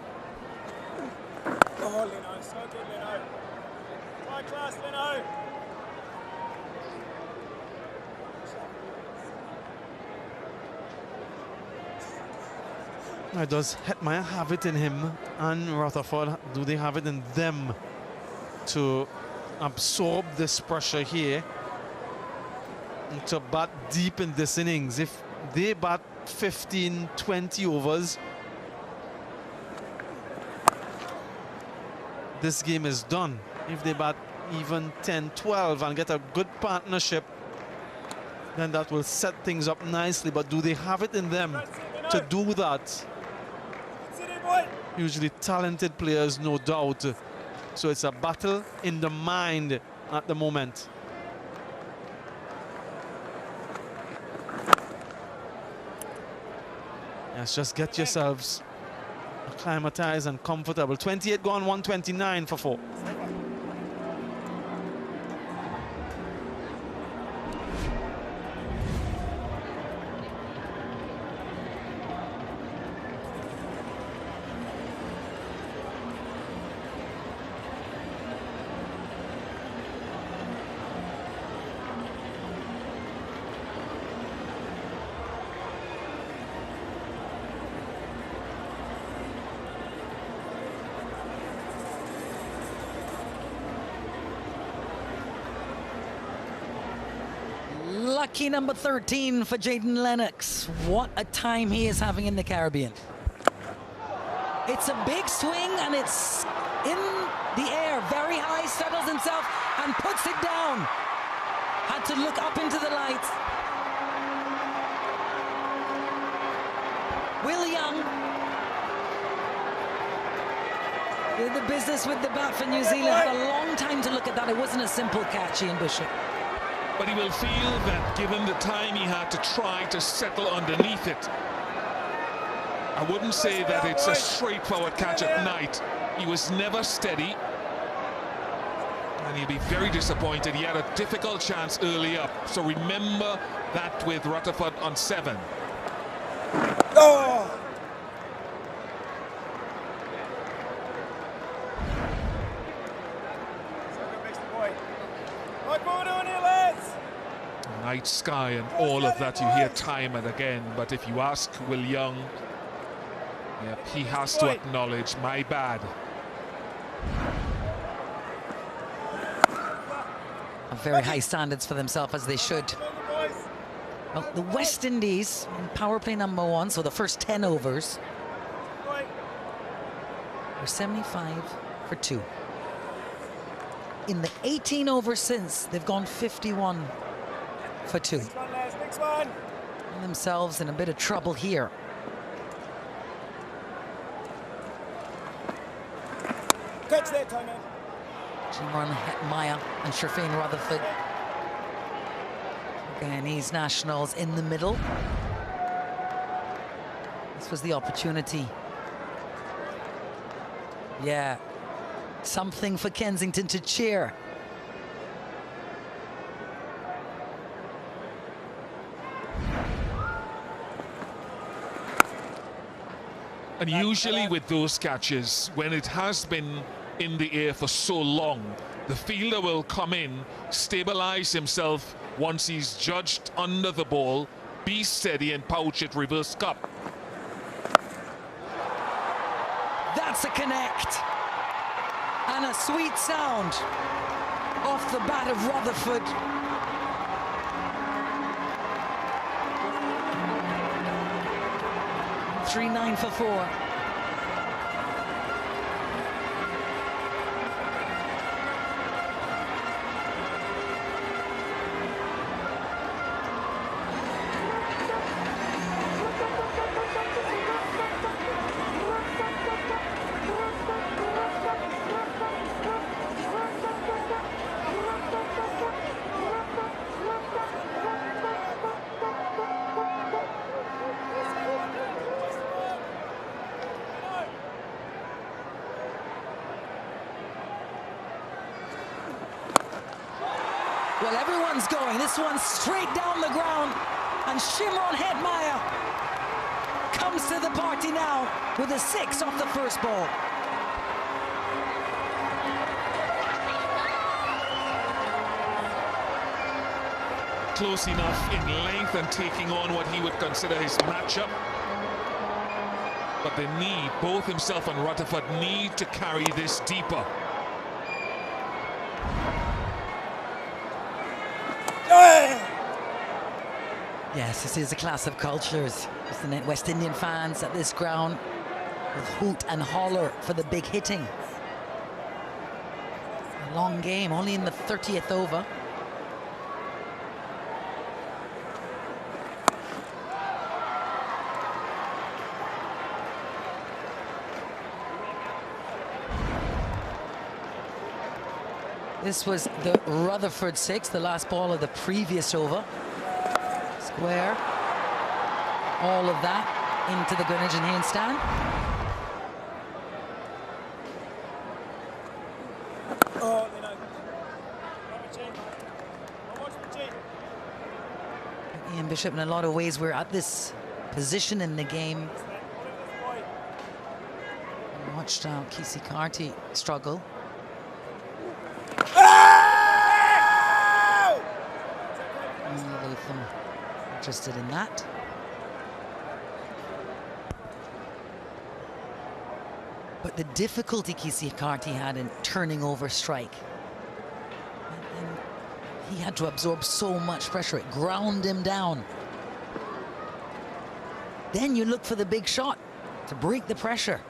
Speaker 13: Oh, Leno, so good, Leno. High class, Leno.
Speaker 3: Does Hetmeyer have it in him and Rutherford? Do they have it in them to absorb this pressure here and to bat deep in this innings? If they bat 15, 20 overs, this game is done. If they bat even 10, 12 and get a good partnership, then that will set things up nicely. But do they have it in them to do that? Usually talented players, no doubt. So it's a battle in the mind at the moment. Yes, just get yourselves acclimatized and comfortable. 28 gone, 129 for 4.
Speaker 1: Lucky number 13 for Jaden Lennox. What a time he is having in the Caribbean. It's a big swing and it's in the air, very high, settles himself and puts it down. Had to look up into the lights. Will Young did the business with the bat for New Zealand. Had a long time to look at that. It wasn't a simple catch, Ian Bishop.
Speaker 2: But he will feel that given the time he had to try to settle underneath it, I wouldn't say that it's a straightforward catch at night. He was never steady. And he'll be very disappointed. He had a difficult chance early up. So remember that with Rutherford on 7.
Speaker 13: Oh!
Speaker 2: Night sky and all of that you hear time and again, but if you ask Will Young, yep, he has to acknowledge, my bad.
Speaker 1: Very high standards for themselves, as they should. Well, the West Indies in power play number 1, so the first 10 overs, were 75 for 2. In the 18 overs since, they've gone 51 for 2. And themselves in a bit of trouble here.
Speaker 13: Catch that time, man.
Speaker 1: Jimron Hetmeyer and Shafeen Rutherford. Guyanese nationals in the middle. This was the opportunity. Yeah, something for Kensington to cheer.
Speaker 2: And usually with those catches, when it has been in the air for so long, the fielder will come in, stabilize himself once he's judged under the ball, be steady and pouch it reverse cup.
Speaker 1: That's a connect. And a sweet sound off the bat of Rutherford. Three 9 for 4. Well, everyone's going. This one's straight down the ground. And Shimron Hetmyer comes to the party now with a 6 off the first ball.
Speaker 2: Close enough in length and taking on what he would consider his matchup. But they need, both himself and Rutherford need to carry this deeper.
Speaker 1: Yes, this is a clash of cultures. The West Indian fans at this ground with hoot and holler for the big hitting. A long game, only in the 30th over. This was the Rutherford 6, the last ball of the previous over. Square. All of that into the Greenwich and Haynes stand. Ian Bishop, in a lot of ways, we're at this position in the game. We watched Kesey Carty struggle. Latham interested in that. But the difficulty Kesey Carty had in turning over strike. And he had to absorb so much pressure, it ground him down. Then you look for the big shot to break the pressure.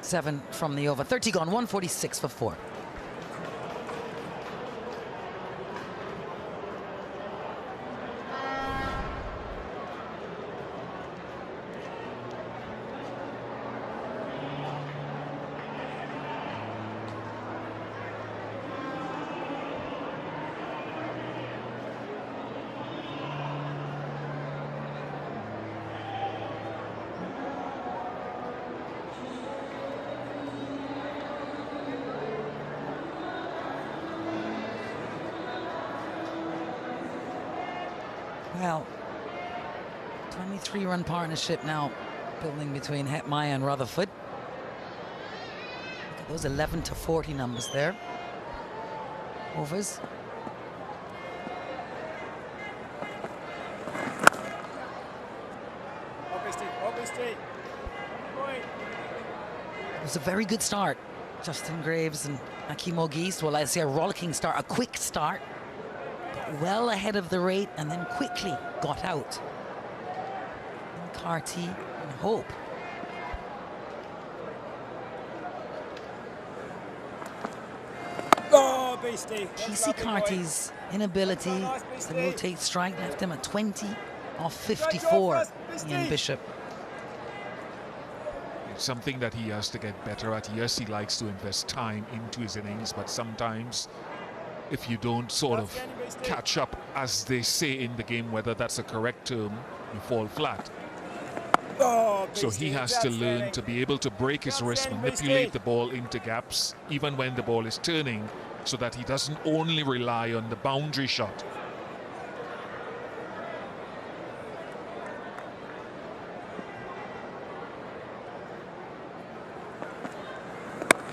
Speaker 1: Seven from the over. 30 gone, 146 for 4. Well, 23-run partnership now building between Hetmyer and Rutherford. Look at those 11 to 40 numbers there. Overs. It was a very good start. Justin Graves and Hakeem O'Geese. Well, I say a rollicking start, a quick start. Well ahead of the rate and then quickly got out. And Carty and Hope.
Speaker 13: Oh, beastie.
Speaker 1: Kesey Carty's inability to rotate strike left him at 20 off 54. Ian Bishop.
Speaker 2: It's something that he has to get better at. Yes, he likes to invest time into his innings, but sometimes if you don't sort of catch up, as they say in the game, whether that's a correct term, you fall flat. So he has to learn to be able to break his wrist, manipulate the ball into gaps, even when the ball is turning, so that he doesn't only rely on the boundary shot.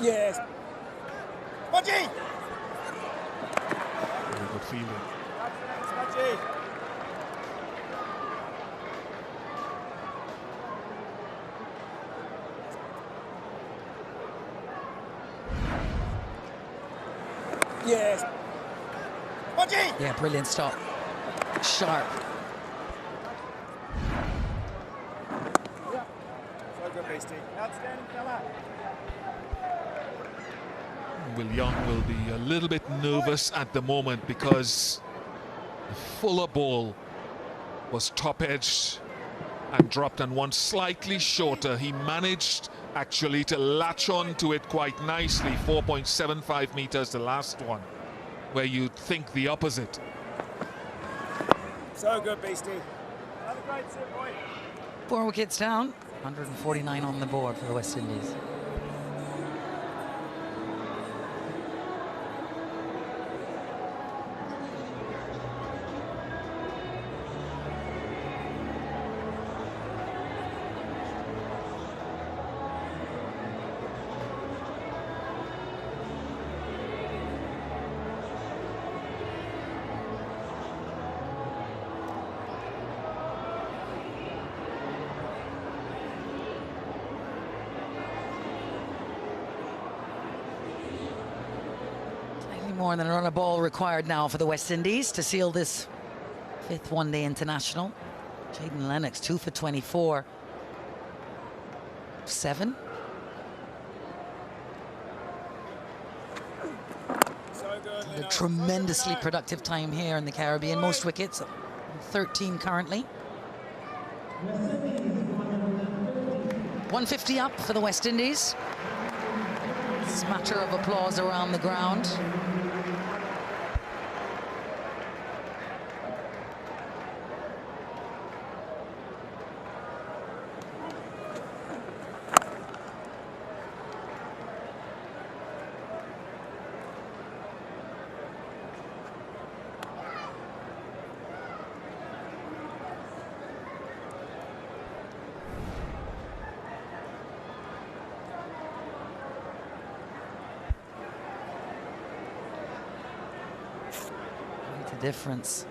Speaker 13: Yes. Smudgy!
Speaker 2: Very good feeling.
Speaker 13: Smudgy! Yes. Smudgy!
Speaker 1: Yeah, brilliant stop. Sharp.
Speaker 13: So good, beastie. Outstanding fella.
Speaker 2: Will Young will be a little bit nervous at the moment because the Fuller ball was top-edged and dropped, and one slightly shorter. He managed actually to latch on to it quite nicely. 4.75 meters the last one, where you'd think the opposite.
Speaker 13: So good, beastie. Have a great sit, boy.
Speaker 1: 4 wickets down, 149 on the board for the West Indies. More than a run of ball required now for the West Indies to seal this 5th one-day international. Jaden Lennox, 2 for 24. 7. A tremendously productive time here in the Caribbean. Most wickets, 13 currently. 150 up for the West Indies. Smatter of applause around the ground. Difference,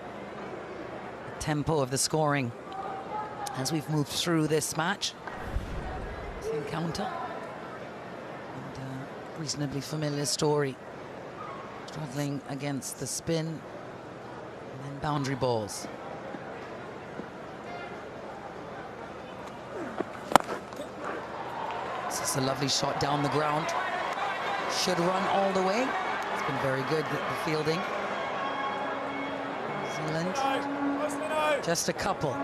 Speaker 1: the tempo of the scoring as we've moved through this match. Encounter and a reasonably familiar story, struggling against the spin and then boundary balls. This is a lovely shot down the ground, should run all the way. It's been very good with the fielding. Just a couple.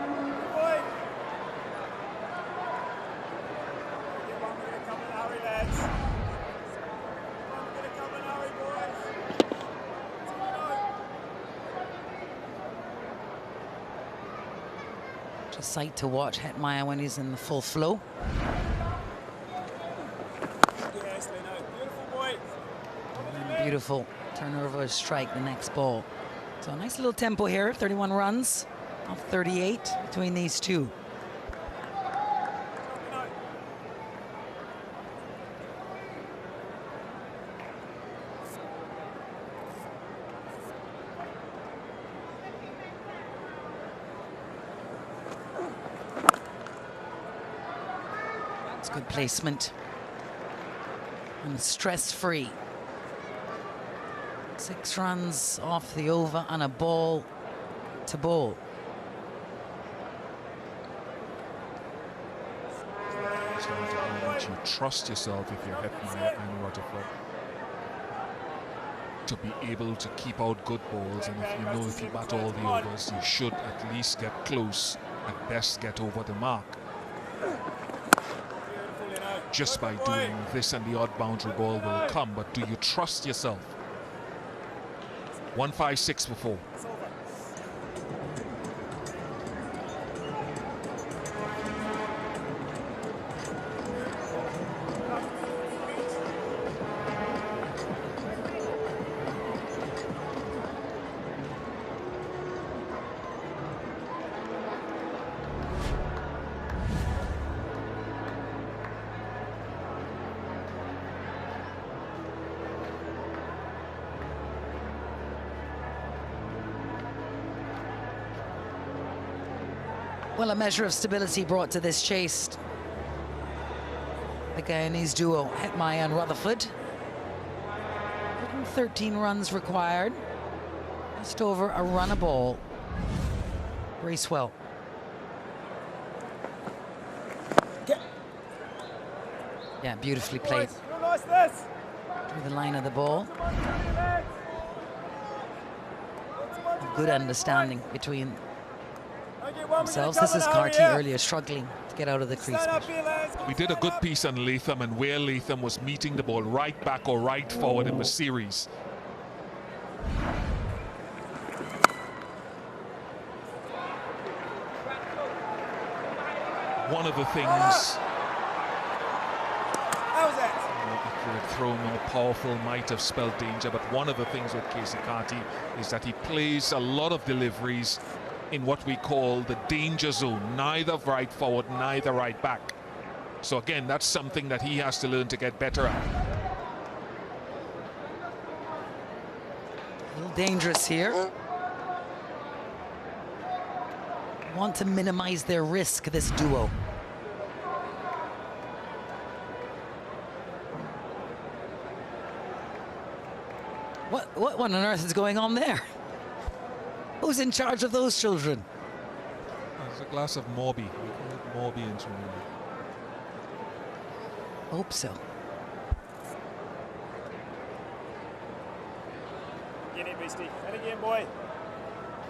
Speaker 1: Just a sight to watch Hetmeyer when he's in the full flow. And beautiful turnover strike, the next ball. So a nice little tempo here, 31 runs off 38 between these two. It's good placement and stress-free. 6 runs off the over and a ball to bowl.
Speaker 15: You trust yourself if you're Hetmeyer and Rutherford to be able to keep out good balls, and if you know if you bat all the overs, you should at least get close, at best get over the mark. Just by doing this and the odd boundary ball will come, but do you trust yourself? 156 for 4.
Speaker 1: Well, a measure of stability brought to this chase. The Guyanese duo, Hetmeyer and Rutherford. 113 runs required. Just over a run a ball. Bracewell. Yeah, beautifully played. Through the line of the ball. Good understanding between themselves. This is Carty earlier struggling to get out of the crease.
Speaker 15: We did a good piece on Latham and where Latham was meeting the ball right back or right forward in the series. One of the things if he had thrown more powerful might have spelled danger, but one of the things with Casey Carty is that he plays a lot of deliveries in what we call the danger zone, neither right forward, neither right back. So again, that's something that he has to learn to get better at.
Speaker 1: A little dangerous here. Want to minimize their risk, this duo. What on earth is going on there? Who's in charge of those children?
Speaker 15: There's a glass of Morby. We call it Morby in Trinidad.
Speaker 1: Hope so.
Speaker 13: Get in, Beastie. And again, boy.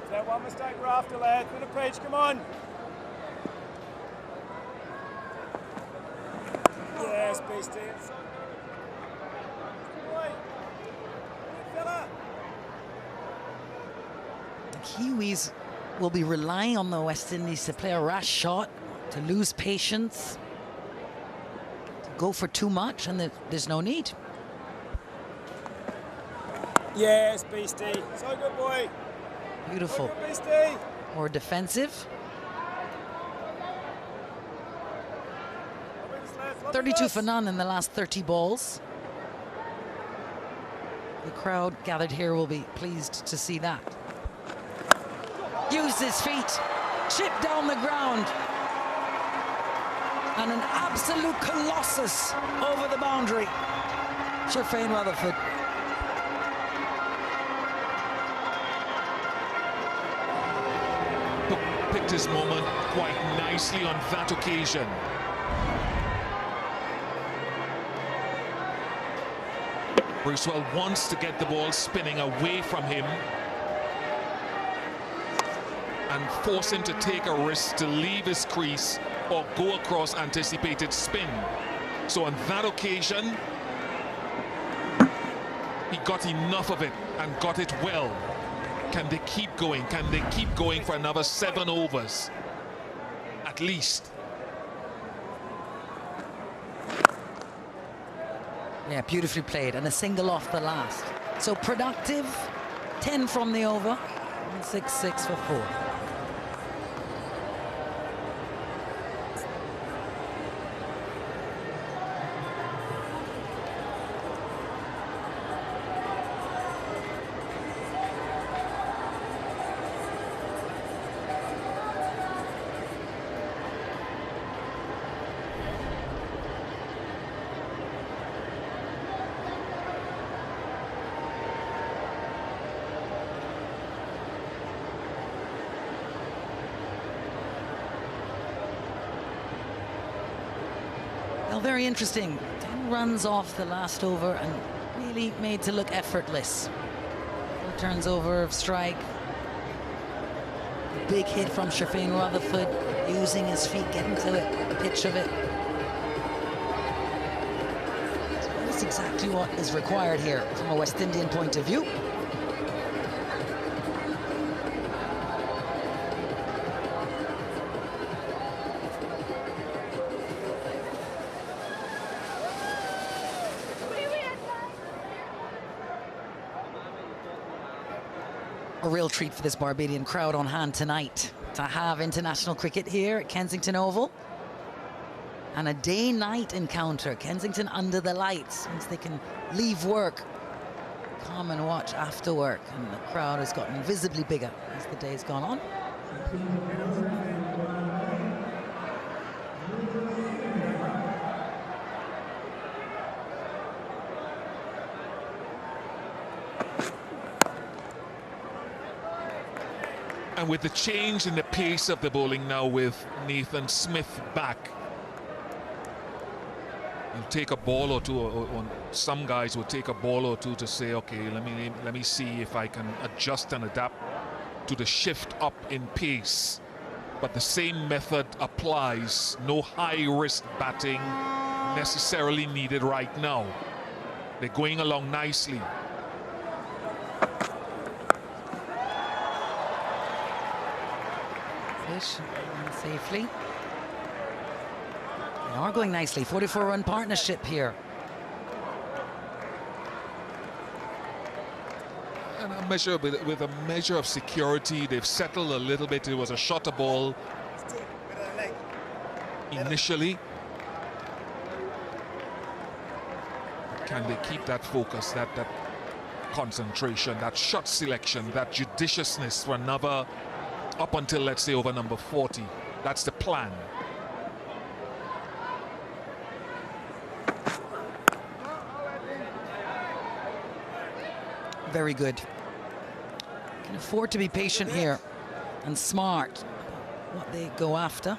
Speaker 13: Is that one mistake we're after, lad? Bit of peach, come on. Yes, Beastie. Boy. Good fella.
Speaker 1: The Kiwis will be relying on the West Indies to play a rash shot, to lose patience, to go for too much, and there's no need.
Speaker 13: Yes, Beastie. So good, boy.
Speaker 1: Beautiful.
Speaker 13: So good, Beastie.
Speaker 1: More defensive. 32 for none in the last 30 balls. The crowd gathered here will be pleased to see that. Used his feet, chipped down the ground. And an absolute colossus over the boundary. Sherfain Rutherford.
Speaker 2: Picked his moment quite nicely on that occasion. Bracewell wants to get the ball spinning away from him and force him to take a risk to leave his crease or go across anticipated spin. So on that occasion, he got enough of it and got it well. Can they keep going? Can they keep going for another 7 overs? At least.
Speaker 1: Yeah, beautifully played, and a single off the last. So productive, 10 from the over, and 6-6 for 4. Well, very interesting. 10 runs off the last over and really made to look effortless. Turns over of strike. A big hit from Sherfain Rutherford, using his feet, getting to the pitch of it. So that's exactly what is required here from a West Indian point of view. A real treat for this Barbadian crowd on hand tonight to have international cricket here at Kensington Oval. And a day-night encounter. Kensington under the lights means they can leave work, come and watch after work. And the crowd has gotten visibly bigger as the day's gone on.
Speaker 2: And with the change in the pace of the bowling now with Nathan Smith back, you'll take a ball or two, or some guys will take a ball or two to say, okay, let me see if I can adjust and adapt to the shift up in pace. But the same method applies. No high-risk batting necessarily needed right now. They're going along nicely.
Speaker 1: Safely. They are going nicely. 44-run partnership here.
Speaker 2: And a measure with a measure of security. They've settled a little bit. It was a shorter ball initially. Can they keep that focus, that concentration, that shot selection, that judiciousness for another, up until, let's say, over number 40. That's the plan.
Speaker 1: very good. Can afford to be patient here and smart what they go after.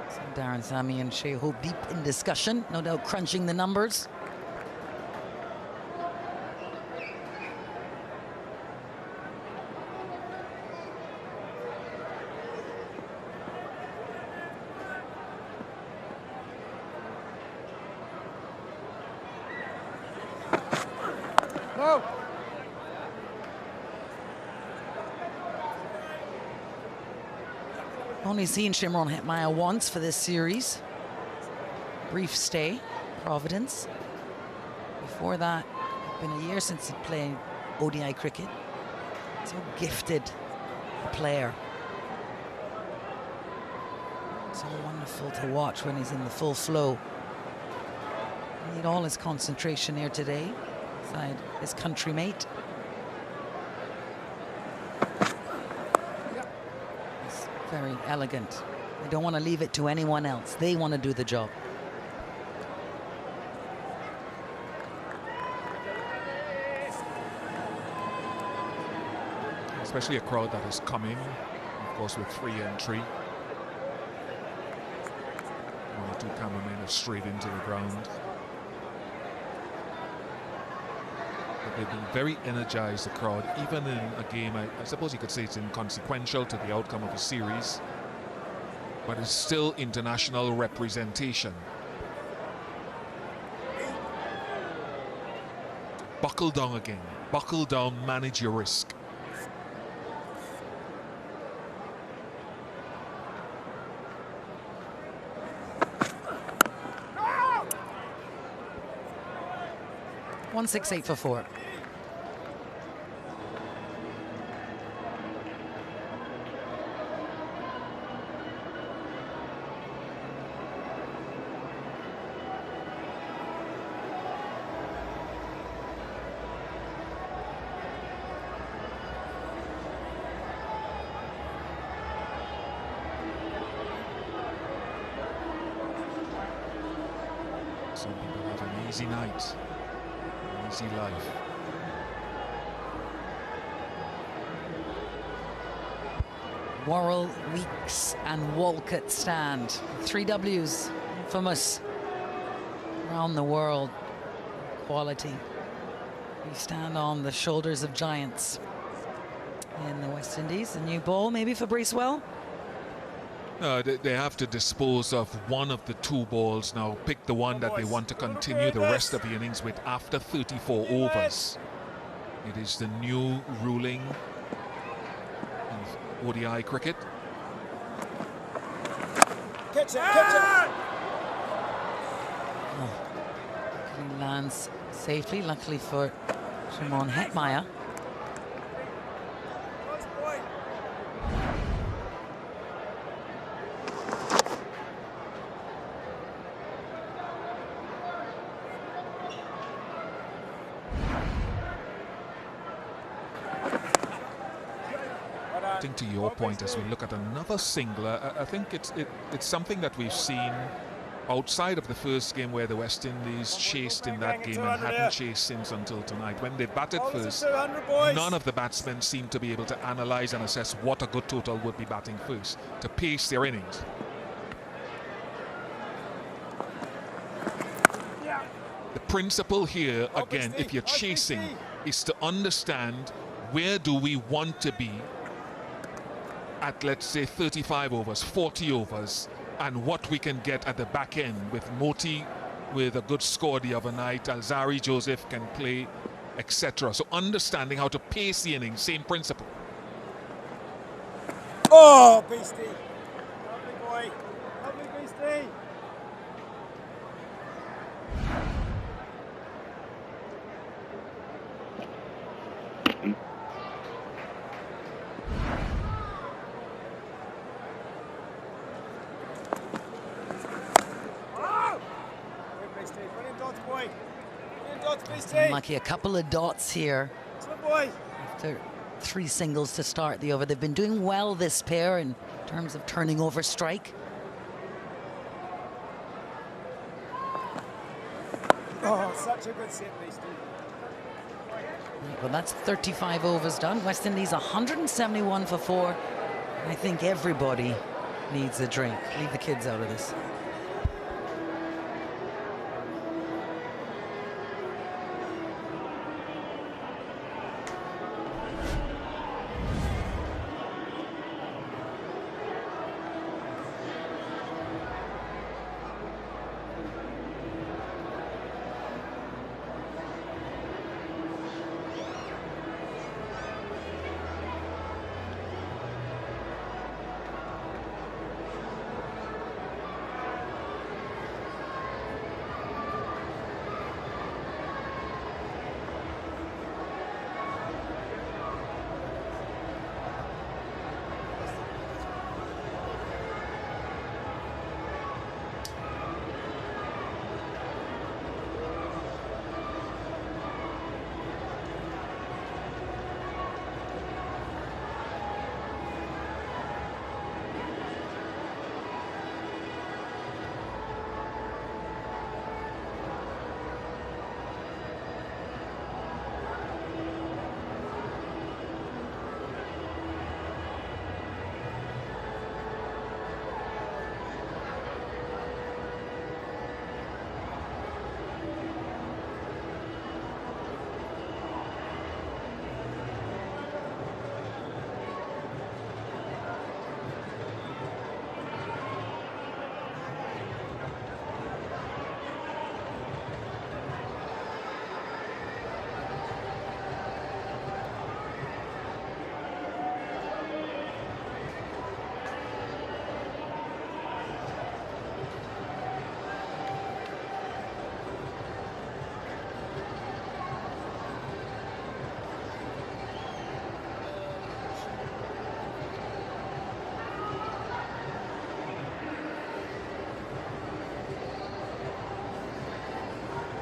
Speaker 1: So Darren Sammy and Shea Hope deep in discussion, no doubt crunching the numbers. Only seen Shimron Hetmeyer once for this series. Brief stay, Providence. Before that, it's been a year since he played ODI cricket. So gifted a player. So wonderful to watch when he's in the full flow. Need all his concentration here today, beside his country mate. Very elegant. They don't want to leave it to anyone else. They want to do the job.
Speaker 15: Especially a crowd that is coming, of course, with free entry. One or two cameramen have strayed into the ground. But they've been very energized, the crowd, even in a game, I suppose you could say it's inconsequential to the outcome of a series, but it's still international representation. Buckle down again. Buckle down, manage your risk.
Speaker 1: One 6-8 for 4.
Speaker 15: Some people have an easy night, an easy life.
Speaker 1: Worrell, Weeks and Walcott stand. 3 W's, infamous around the world. Quality. We stand on the shoulders of giants in the West Indies. A new ball maybe for Bracewell.
Speaker 15: They have to dispose of one of the 2 balls now. Pick the one that they want to continue the rest of the innings with after 34 overs. It is the new ruling in ODI cricket.
Speaker 13: Catch it!
Speaker 1: He lands safely, luckily for Shimron Hetmeyer.
Speaker 15: I think to your point, as we look at another singler, I think it's something that we've seen outside of the first game where the West Indies chased in that game and hadn't chased since until tonight. When they batted first, none of the batsmen seemed to be able to analyse and assess what a good total would be batting first to pace their innings. The principle here, again, if you're chasing, is to understand where do we want to be at, let's say, 35 overs, 40 overs, and what we can get at the back end with Moti with a good score the other night, Alzari Joseph can play, etc. So understanding how to pace the innings, same principle.
Speaker 13: Oh, beastie. Lovely boy. Lovely beastie.
Speaker 1: Lucky a couple of dots here after 3 singles to start the over. They've been doing well, this pair, in terms of turning over strike.
Speaker 13: Oh, such a good set piece, too.
Speaker 1: Well, that's 35 overs done. West Indies 171 for 4. I think everybody needs a drink. Leave the kids out of this.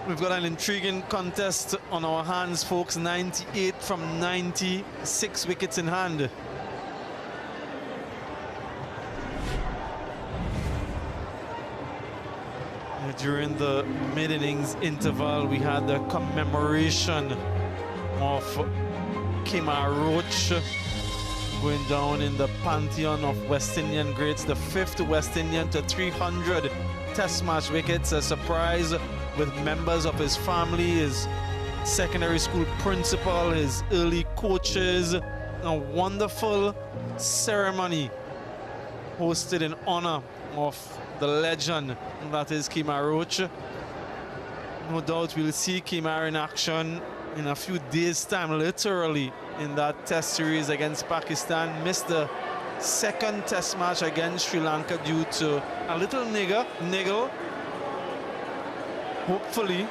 Speaker 3: We've got an intriguing contest on our hands, folks. 98 from 90, 6 wickets in hand. During the mid-innings interval, we had the commemoration of Kemar Roach going down in the pantheon of West Indian greats, the 5th West Indian to 300 Test match wickets, a surprise with members of his family, his secondary school principal, his early coaches. A wonderful ceremony hosted in honor of the legend that is Kemar Roach. No doubt we'll see Kemar in action in a few days' time, literally, in that test series against Pakistan. Missed the second test match against Sri Lanka due to a little niggle. Hopefully,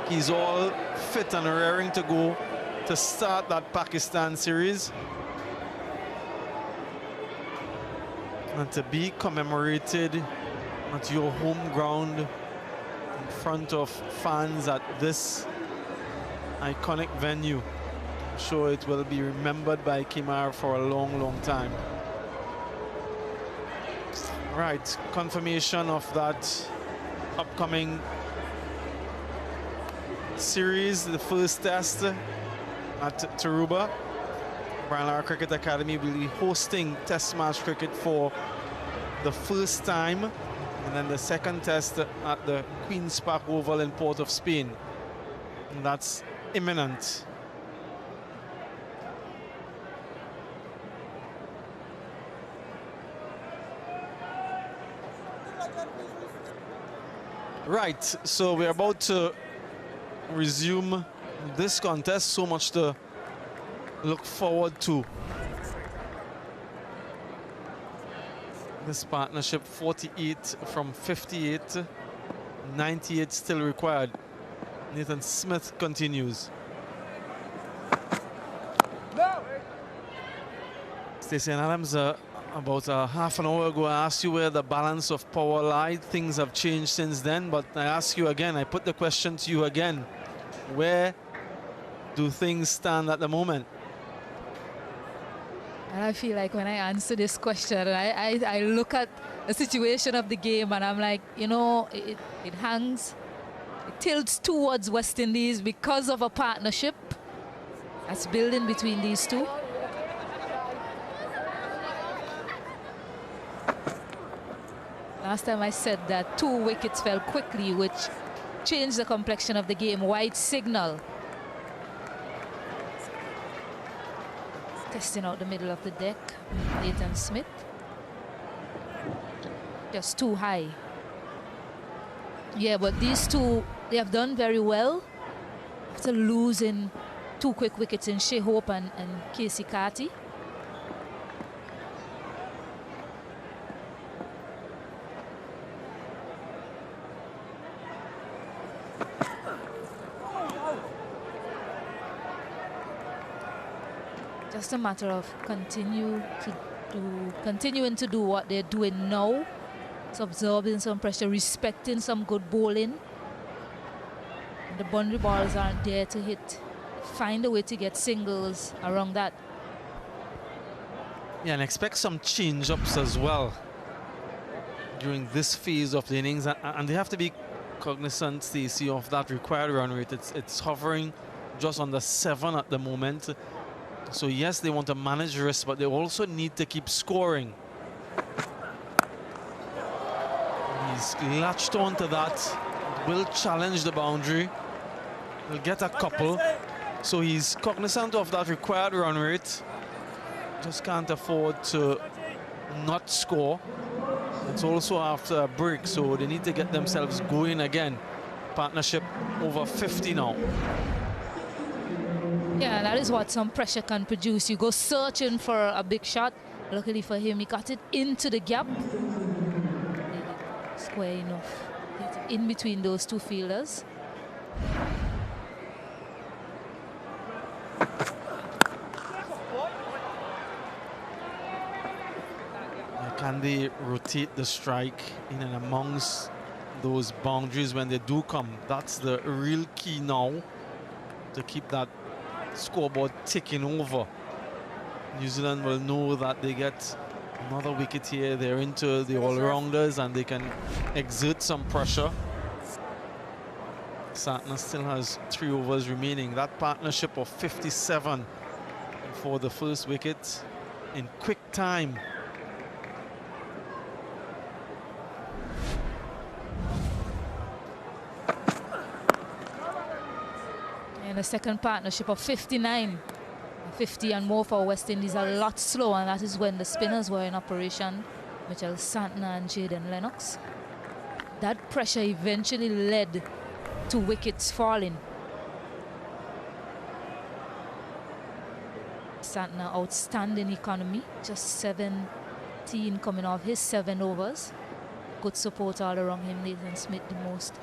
Speaker 3: he's all fit and raring to go to start that Pakistan series. And to be commemorated at your home ground in front of fans at this iconic venue. I'm sure it will be remembered by Kemar for a long, long time. Right, confirmation of that upcoming series, the first test at Taruba. Brian Lara Cricket Academy will be hosting test match cricket for the first time, and then the second test at the Queen's Park Oval in Port of Spain. And that's imminent. Right, so we're about to resume this contest. So much to look forward to. This partnership, 48 from 58, 98 still required. Nathan Smith continues. Stacey and Adams, about half an hour ago, I asked you where the balance of power lied. Things have changed since then, but I ask you again, I put the question to you again. Where do things stand at the moment?
Speaker 4: And I feel like when I answer this question, I look at the situation of the game and I'm like, you know, it hangs It tilts towards West Indies because of a partnership that's building between these two. Last time I said that 2 wickets fell quickly, which changed the complexion of the game. White signal. Testing out the middle of the deck. Nathan Smith. Just too high. Yeah, but these two, they have done very well after losing 2 quick wickets in Shea Hope and Casey Carty. Just a matter of continuing to do what they're doing now. It's absorbing some pressure, respecting some good bowling. The boundary balls aren't there to hit. Find a way to get singles around that.
Speaker 3: Yeah, and expect some change-ups as well during this phase of the innings. And they have to be cognizant, Stacey, of that required run rate. It's hovering just under 7 at the moment. So yes, they want to manage risk, but they also need to keep scoring. He's latched onto that. Will challenge the boundary. He'll get a couple. So he's cognizant of that required run rate. Just can't afford to not score. It's also after a break, so they need to get themselves going again. Partnership over 50 now.
Speaker 4: Yeah, that is what some pressure can produce. You go searching for a big shot. Luckily for him, he got it into the gap. Square enough. In between those 2 fielders.
Speaker 3: Can they rotate the strike in and amongst those boundaries when they do come? That's the real key now, to keep that scoreboard ticking over. New Zealand will know that they get another wicket here. They're into the all-rounders and they can exert some pressure. Santner still has 3 overs remaining. That partnership of 57 for the first wicket in quick time.
Speaker 4: And a second partnership of 59. 50 and more for West Indies, a lot slower, and that is when the spinners were in operation, Mitchell Santner and Jaden Lennox. That pressure eventually led to wickets falling. Santner, outstanding economy, just 17 coming off his 7 overs. Good support all around him. Nathan Smith, the most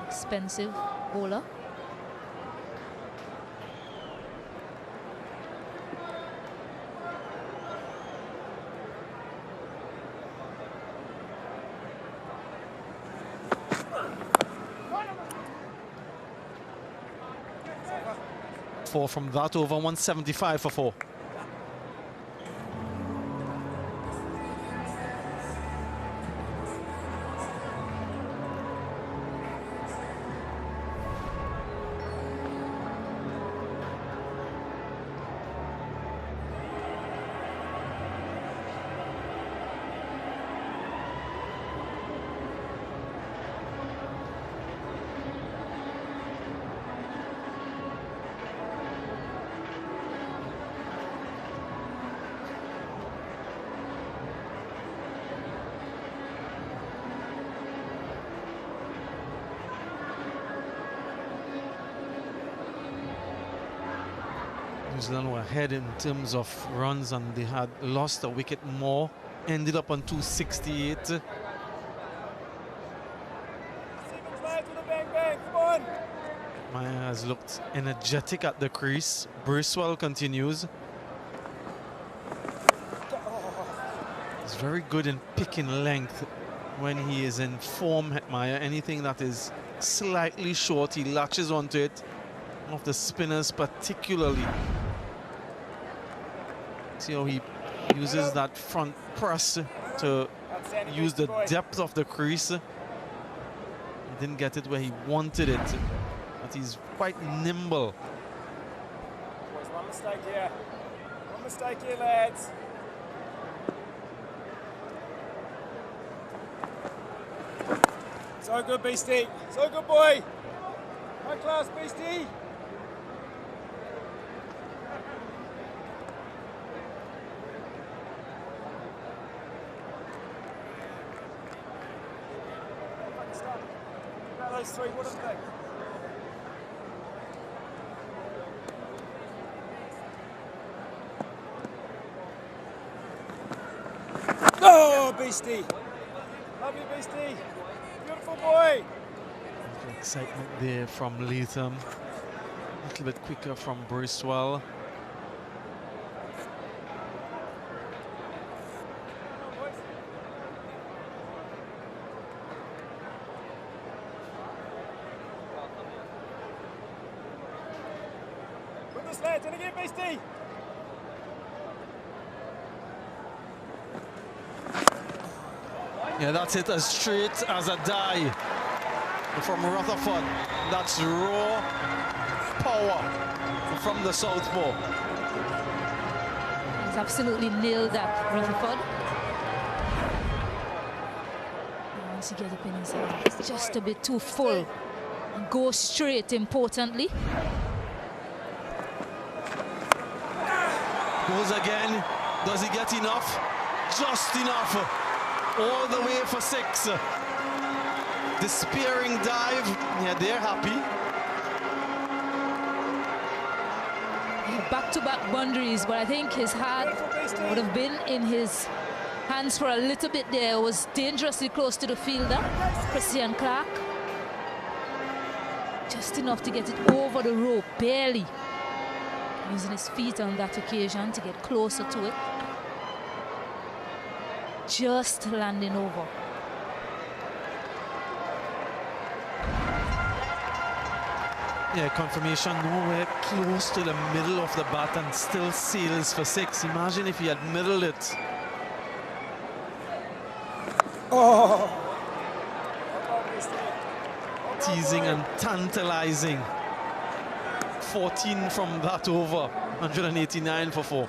Speaker 4: expensive bowler.
Speaker 3: From that over, 175 for 4. New Zealand were ahead in terms of runs and they had lost a wicket more, ended up on 268. Maya has looked energetic at the crease. Bracewell continues. He's very good in picking length when he is in form, Hetmyer. Anything that is slightly short, he latches onto it. Of the spinners particularly. See how he uses that front press to use the depth of the crease. He didn't get it where he wanted it, but he's quite nimble.
Speaker 13: Boys, one mistake here. One mistake here, lads. So good, Beastie. So good, boy. High class, Beastie. Those three, wouldn't they? Oh, Beastie! Love you, Beastie! Beautiful boy!
Speaker 3: Excitement there from Latham. A little bit quicker from Bracewell.
Speaker 13: Put this lad in again, Beastie!
Speaker 3: Yeah, that's it, as straight as a die from Rutherford. That's raw power from the southpaw.
Speaker 4: He's absolutely nailed that, Rutherford. Once he gets up in his head, it's just a bit too full. And go straight, importantly.
Speaker 3: Goes again. Does he get enough? Just enough. All the way for 6. Despairing dive. Yeah, they're happy.
Speaker 4: Back-to-back boundaries, but I think his heart would have been in his hands for a little bit there. It was dangerously close to the fielder, Christian Clark. Just enough to get it over the rope, barely. Using his feet on that occasion to get closer to it. Just landing over.
Speaker 3: Yeah, confirmation nowhere close to the middle of the bat and still sails for 6. Imagine if he had middled it.
Speaker 13: Oh!
Speaker 3: Teasing and tantalizing. 14 from that over. 189 for 4.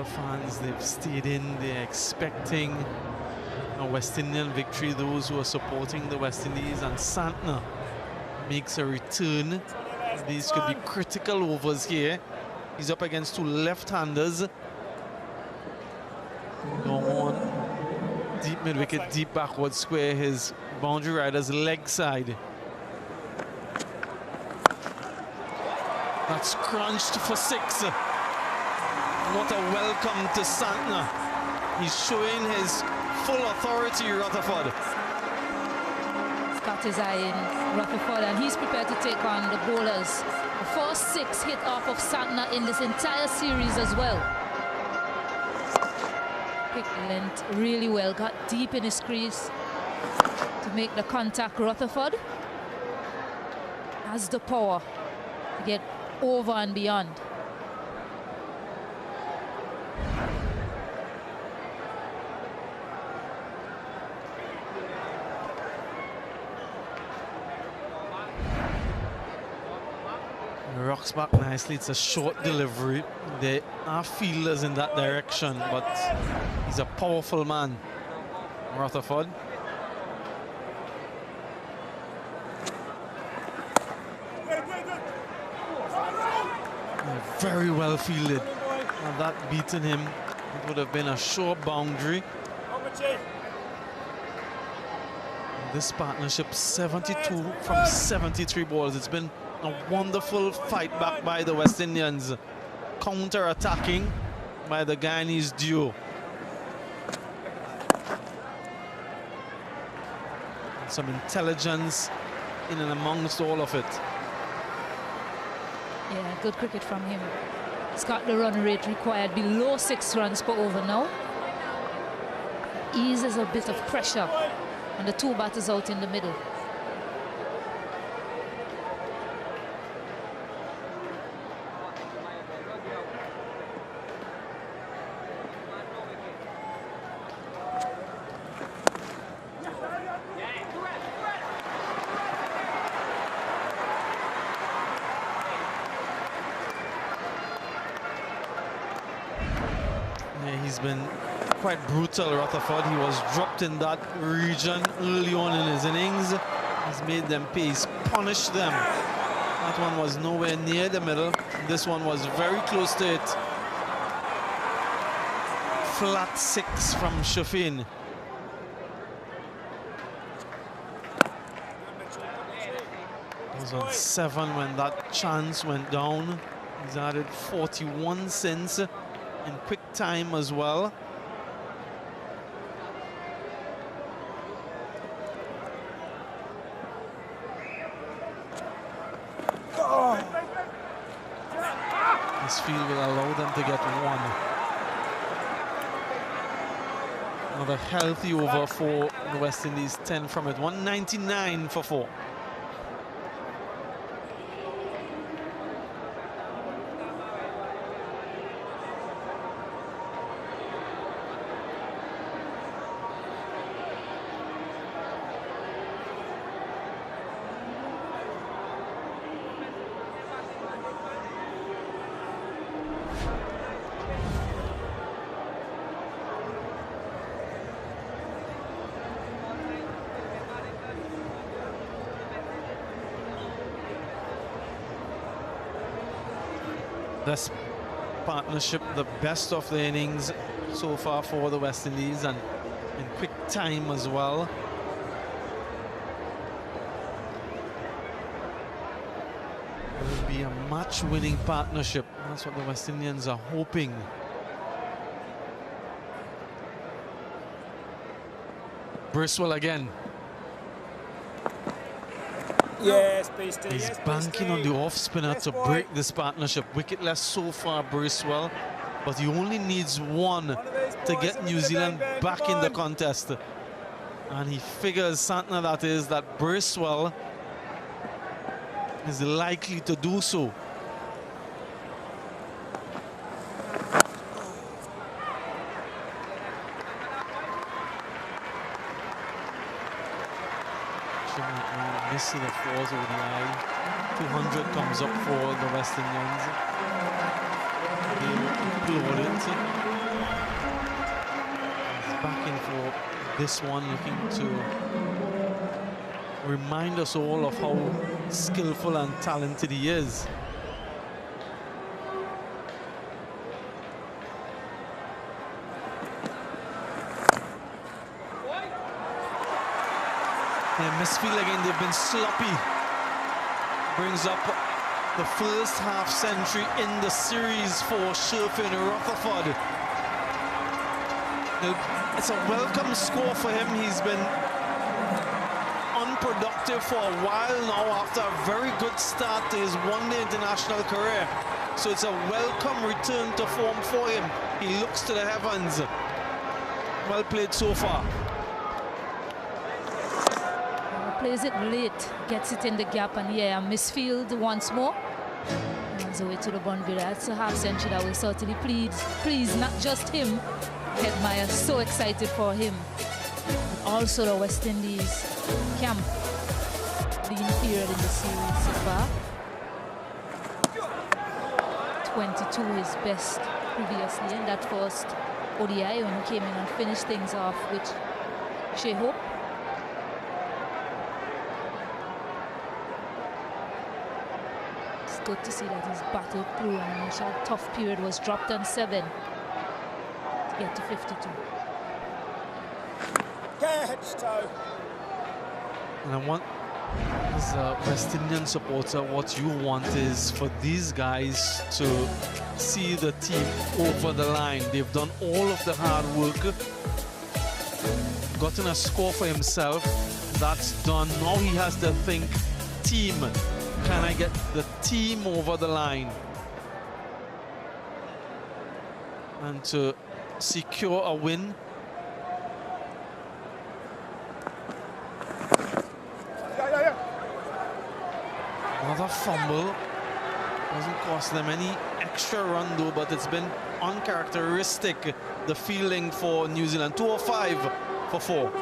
Speaker 3: Fans, they've stayed in, they're expecting a West Indian victory, those who are supporting the West Indies, and Santner makes a return. These could be critical overs here. He's up against 2 left-handers. Go on, deep mid-wicket, deep backward square, his boundary rider's leg side. That's crunched for 6. What a welcome to Santner. He's showing his full authority, Rutherford.
Speaker 4: He's got his eye in Rutherford and he's prepared to take on the bowlers. The first 6 hit off of Santner in this entire series as well. Picked length really well, got deep in his crease to make the contact. Rutherford has the power to get over and beyond.
Speaker 3: Rocks back nicely. It's a short delivery. There are fielders in that direction, but he's a powerful man, Rutherford. Very well fielded. Had that beaten him, it would have been a sure boundary. This partnership, 72 from 73 balls. It's been a wonderful fight back by the West Indians. Counter-attacking by the Guyanese duo. some intelligence in and amongst all of it.
Speaker 4: Yeah, good cricket from him. He's got the run rate required below 6 runs per over now. Eases a bit of pressure on the 2 batters out in the middle.
Speaker 3: He's been quite brutal, Rutherford. He was dropped in that region early on in his innings. He's made them pay. He's punished them. That one was nowhere near the middle. This one was very close to it. Flat 6 from Shafin. He was on 7 when that chance went down. He's added 41 since. In quick time as well. This field will allow them to get 1. Another healthy over for the West Indies, 10 from it, 199 for 4. This partnership, the best of the innings so far for the West Indies, and in quick time as well. It will be a match-winning partnership. That's what the West Indians are hoping. Bristol again.
Speaker 13: Yes, Beastie.
Speaker 3: He's
Speaker 13: yes,
Speaker 3: banking on
Speaker 13: Beastie.
Speaker 3: the off spinner
Speaker 13: Yes,
Speaker 3: to
Speaker 13: boy.
Speaker 3: break this partnership. Wicketless so far, Bracewell, but he only needs 1 to get New Zealand back in the contest. And he figures, Santner that is, that Bracewell is likely to do so. Miss the 4s ODI. 200 comes up for the West Indians. They upload it. He's backing for this one, looking to remind us all of how skillful and talented he is. Misfield again, they've been sloppy. Brings up the first half century in the series for Sherfin Rutherford. It's a welcome score for him. He's been unproductive for a while now after a very good start to his one-day international career. So it's a welcome return to form for him. He looks to the heavens. Well played so far.
Speaker 4: Plays it late, gets it in the gap, and yeah, Misfield once more. Runs away to the boundary. That's a half century that will certainly please not just him. Headmeyer so excited for him. But also the West Indies camp. Lean period in the series so far. 22 his best previously in that first ODI when he came in and finished things off with Shea Hope. Good to see that he's battled through, and initial tough period was dropped on 7 to get to 52.
Speaker 13: Catch, toe.
Speaker 3: And I want, as a West Indian supporter, what you want is for these guys to see the team over the line. They've done all of the hard work, gotten a score for himself. That's done. Now he has to think team. Can I get the team over the line? And to secure a win. Another fumble. Doesn't cost them any extra run though, but it's been uncharacteristic, the fielding for New Zealand. 205 for 4.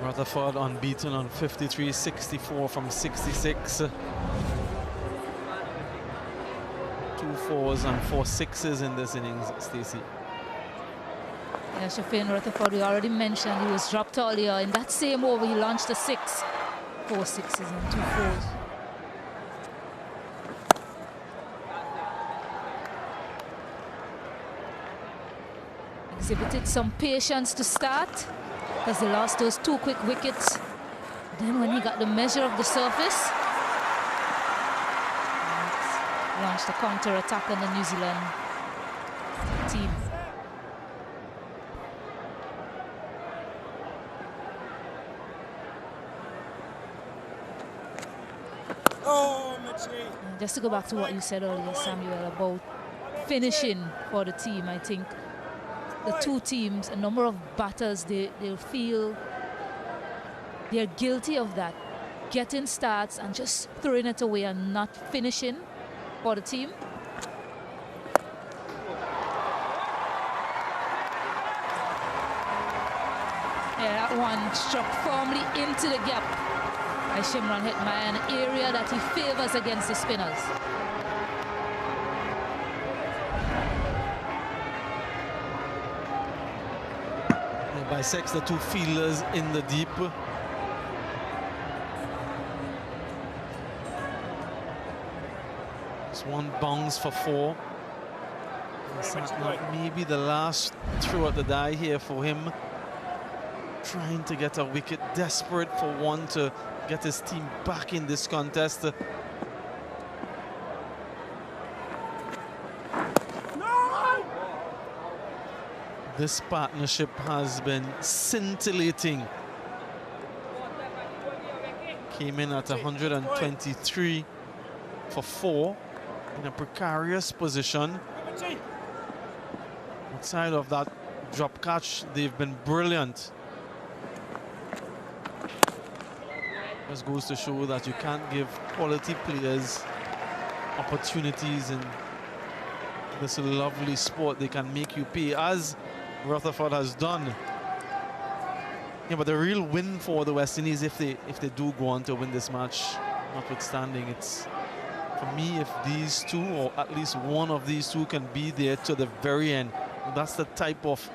Speaker 3: Rutherford unbeaten on 53-64 from 66. 2 4s and 4 6s in this innings, Stacey.
Speaker 4: Yeah, Shafin Rutherford, we already mentioned he was dropped earlier. In that same over, he launched a 6. 4 6s and 2 4s. Exhibited some patience to start, because they lost those 2 quick wickets. Then when he got the measure of the surface, launched a counter-attack on the New Zealand team.
Speaker 13: Oh, Mitchie.
Speaker 4: Just to go back to what you said earlier, Samuel, about finishing for the team, I think the 2 teams, a number of batters, they'll feel they're guilty of that. Getting starts and just throwing it away and not finishing for the team. Yeah, that one struck firmly into the gap by Shimron Hetmyer, an area that he favors against the spinners.
Speaker 3: Bisects the 2 fielders in the deep. Just one bounce for 4. Maybe the last throw at the die here for him. Trying to get a wicket, desperate for one to get his team back in this contest. This partnership has been scintillating. Came in at 123 for 4 in a precarious position. Outside of that drop catch, they've been brilliant. Just goes to show that you can't give quality players opportunities in this lovely sport. They can make you pay, as Rutherford has done. Yeah, but the real win for the West Indies, if they do go on to win this match, notwithstanding, it's for me, if these 2 or at least one of these 2 can be there to the very end. That's the type of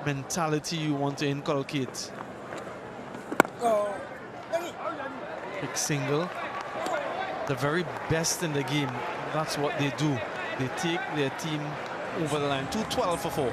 Speaker 3: mentality you want to inculcate. Quick single. The very best in the game, that's what they do. They take their team over the line. 212 for 4.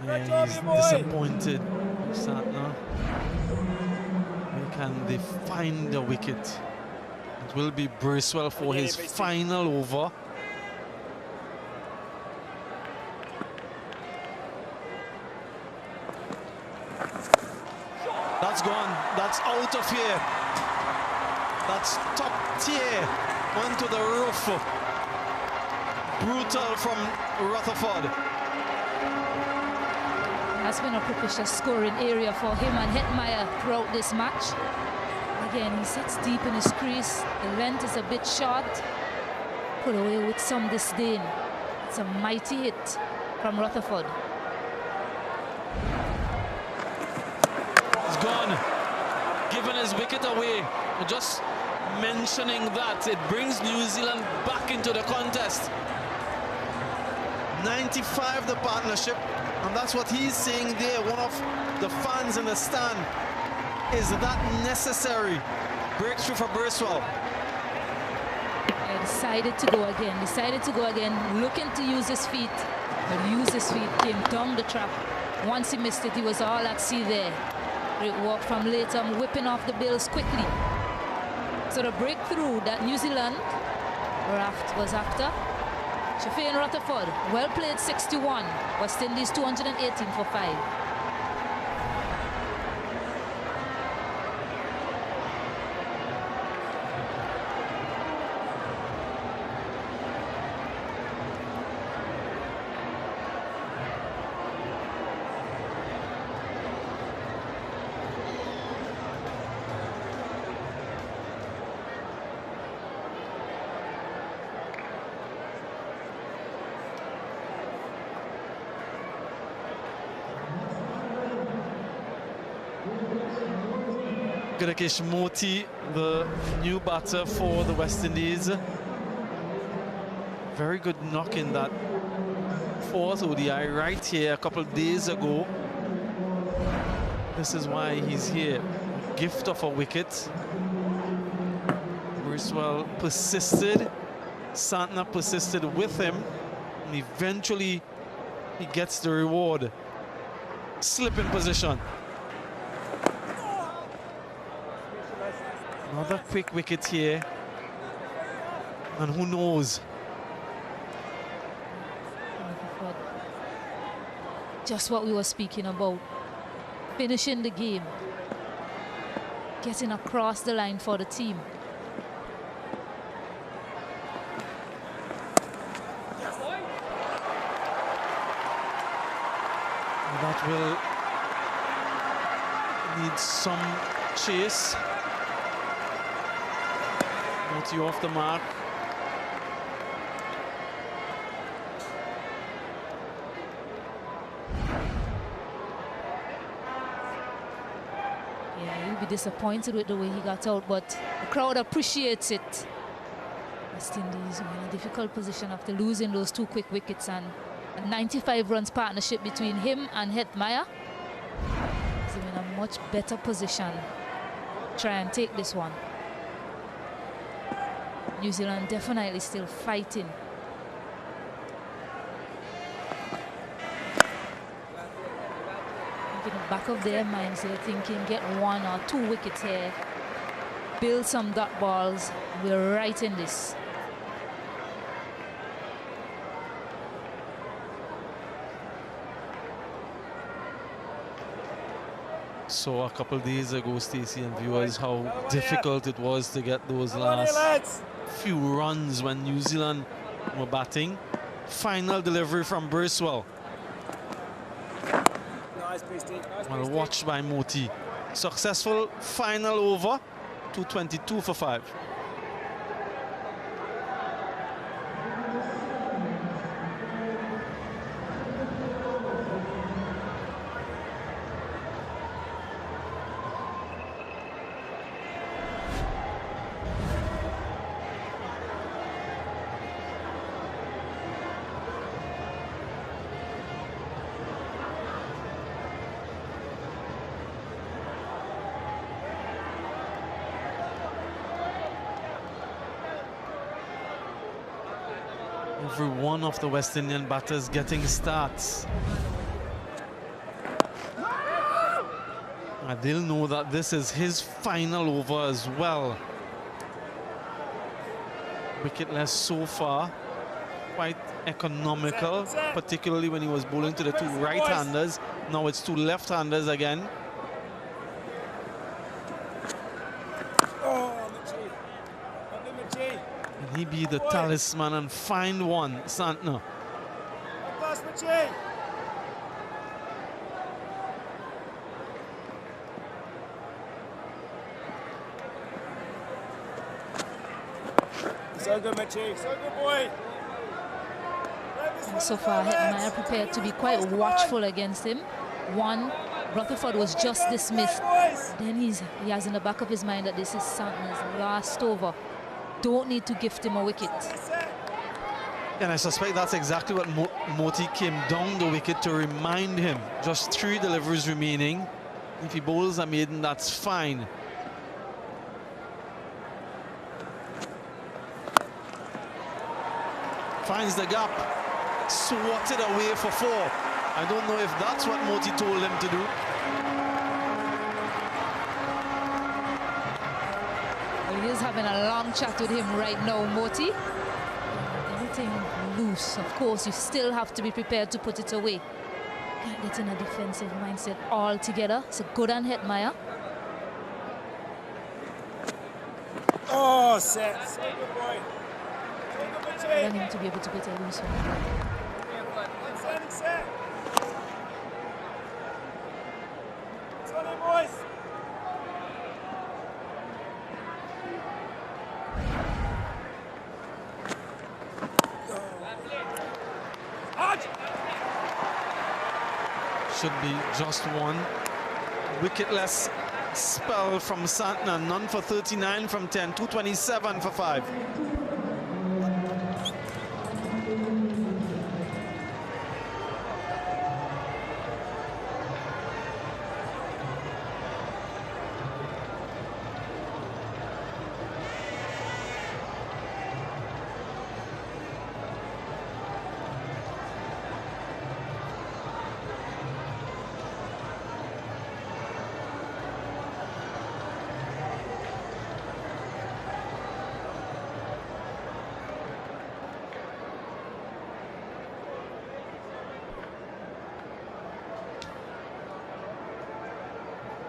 Speaker 3: Yeah, he's disappointed. Satna. Where can they find the wicket? It will be Bracewell for his final over. That's gone. That's out of here. That's top tier. Onto the roof. Brutal from Rutherford.
Speaker 4: That's been a propitious scoring area for him and Hetmeyer throughout this match. Again, he sits deep in his crease. The length is a bit short. Put away with some disdain. It's a mighty hit from Rutherford.
Speaker 3: It's gone. Giving his wicket away. Just mentioning that, it brings New Zealand back into the contest. 95 the partnership, and that's what he's saying there. One of the fans in the stand. Is that necessary? Breakthrough for Burswell.
Speaker 4: Yeah, decided to go again, looking to use his feet. But use his feet, came down the track. Once he missed it, he was all at sea there. Great work from Latham, whipping off the bills quickly. So the breakthrough that New Zealand was after. Shafane Rutherford, well played, 61. West Indies 218 for 5.
Speaker 3: Gurkesh Moti, the new batter for the West Indies. Very good knock in that fourth ODI right here a couple of days ago. This is why he's here. Gift of a wicket. Burswell persisted. Santner persisted with him. And eventually he gets the reward. Slip in position. Another quick wicket here. And who knows?
Speaker 4: Just what we were speaking about. Finishing the game. Getting across the line for the team.
Speaker 3: That will need some chase. Moti off the mark.
Speaker 4: Yeah, he'll be disappointed with the way he got out, but the crowd appreciates it. West Indies were in a difficult position after losing those 2 quick wickets, and a 95 runs partnership between him and Hetmeyer. He's in a much better position. Try and take this one. New Zealand definitely still fighting. In the back of their minds, they're thinking get 1 or 2 wickets here, build some dot balls. We're right in this.
Speaker 3: Saw a couple of days ago, Stacey and viewers, how difficult it was to get those last few runs when New Zealand were batting. Final delivery from Burswell. Well watched by Moti. Successful final over, 222 for 5. Every one of the West Indian batters getting starts. Adil know that this is his final over as well. Wicketless so far. Quite economical, particularly when he was bowling to the 2 right-handers. Now it's 2 left-handers again. he be the talisman and find one, Santner?
Speaker 13: So good, Mitchie. So good, boy.
Speaker 4: And so far, Hetmeyer prepared to be quite watchful against him. One, Rutherford was just dismissed. Then he has in the back of his mind that this is Santner's last over. Don't need to gift him a wicket.
Speaker 3: And I suspect that's exactly what Moti came down the wicket to remind him. Just 3 deliveries remaining. If he bowls a maiden, that's fine. Finds the gap, swatted away for 4. I don't know if that's what Moti told him to do.
Speaker 4: Well, he is having a long chat with him right now, Moti. Everything loose. Of course, you still have to be prepared to put it away. Can't get in a defensive mindset altogether. So good on Hetmeyer.
Speaker 13: Oh, set. So good, boy.
Speaker 4: I want him to be able to get a loose one.
Speaker 13: Set. It's on you, boys.
Speaker 3: Should be just 1 wicketless spell from Santner. None for 39 from 10. 227 for 5.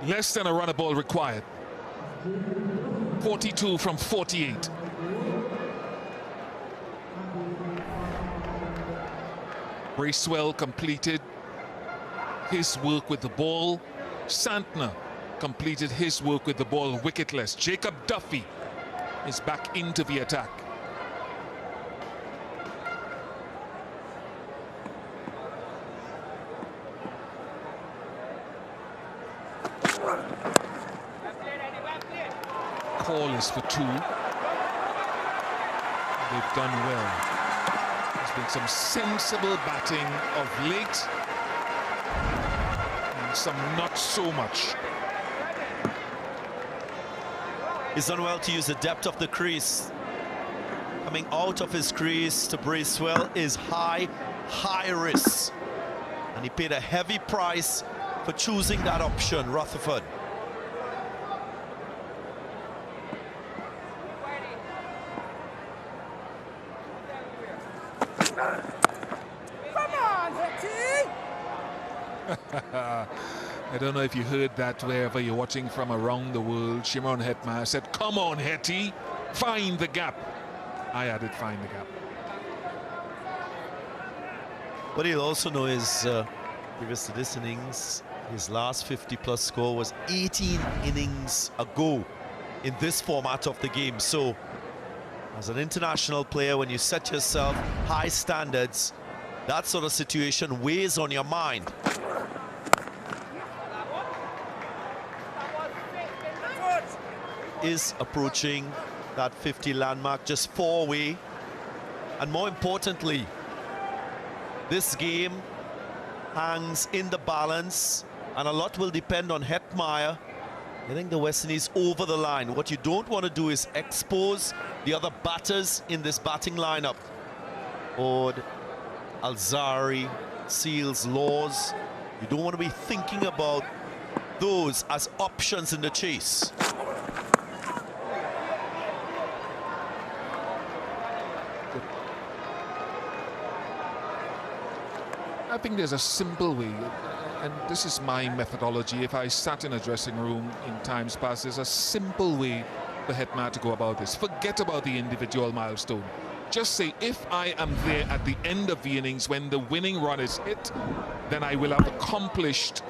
Speaker 2: Less than a runner ball required. 42 from 48. Bracewell completed his work with the ball. Santner completed his work with the ball wicketless. Jacob Duffy is back into the attack. Call is for 2. They've done well. There's been some sensible batting of late, and some not so much.
Speaker 7: He's done well to use the depth of the crease. Coming out of his crease to Bracewell is high risk. And he paid a heavy price for choosing that option, Rutherford.
Speaker 2: I don't know if you heard that wherever you're watching from around the world. Shimron Hetmeyer said, "Come on, Hetty, find the gap." I added, "Find the gap."
Speaker 7: What he'll also know is, previous to this innings, his last 50-plus score was 18 innings ago in this format of the game. So, as an international player, when you set yourself high standards, that sort of situation weighs on your mind. Is approaching that 50 landmark, just 4 away. And more importantly, this game hangs in the balance, and a lot will depend on Hetmeyer getting the West Indies over the line. What you don't want to do is expose the other batters in this batting lineup. Ord, Alzari, Seals, Laws. You don't want to be thinking about those as options in the chase.
Speaker 2: I think there's a simple way, and this is my methodology. If I sat in a dressing room in times past, there's a simple way
Speaker 15: the Hetman to go about this. Forget about the individual milestone. Just say, if I am there at the end of the innings when the winning run is hit, then I will have accomplished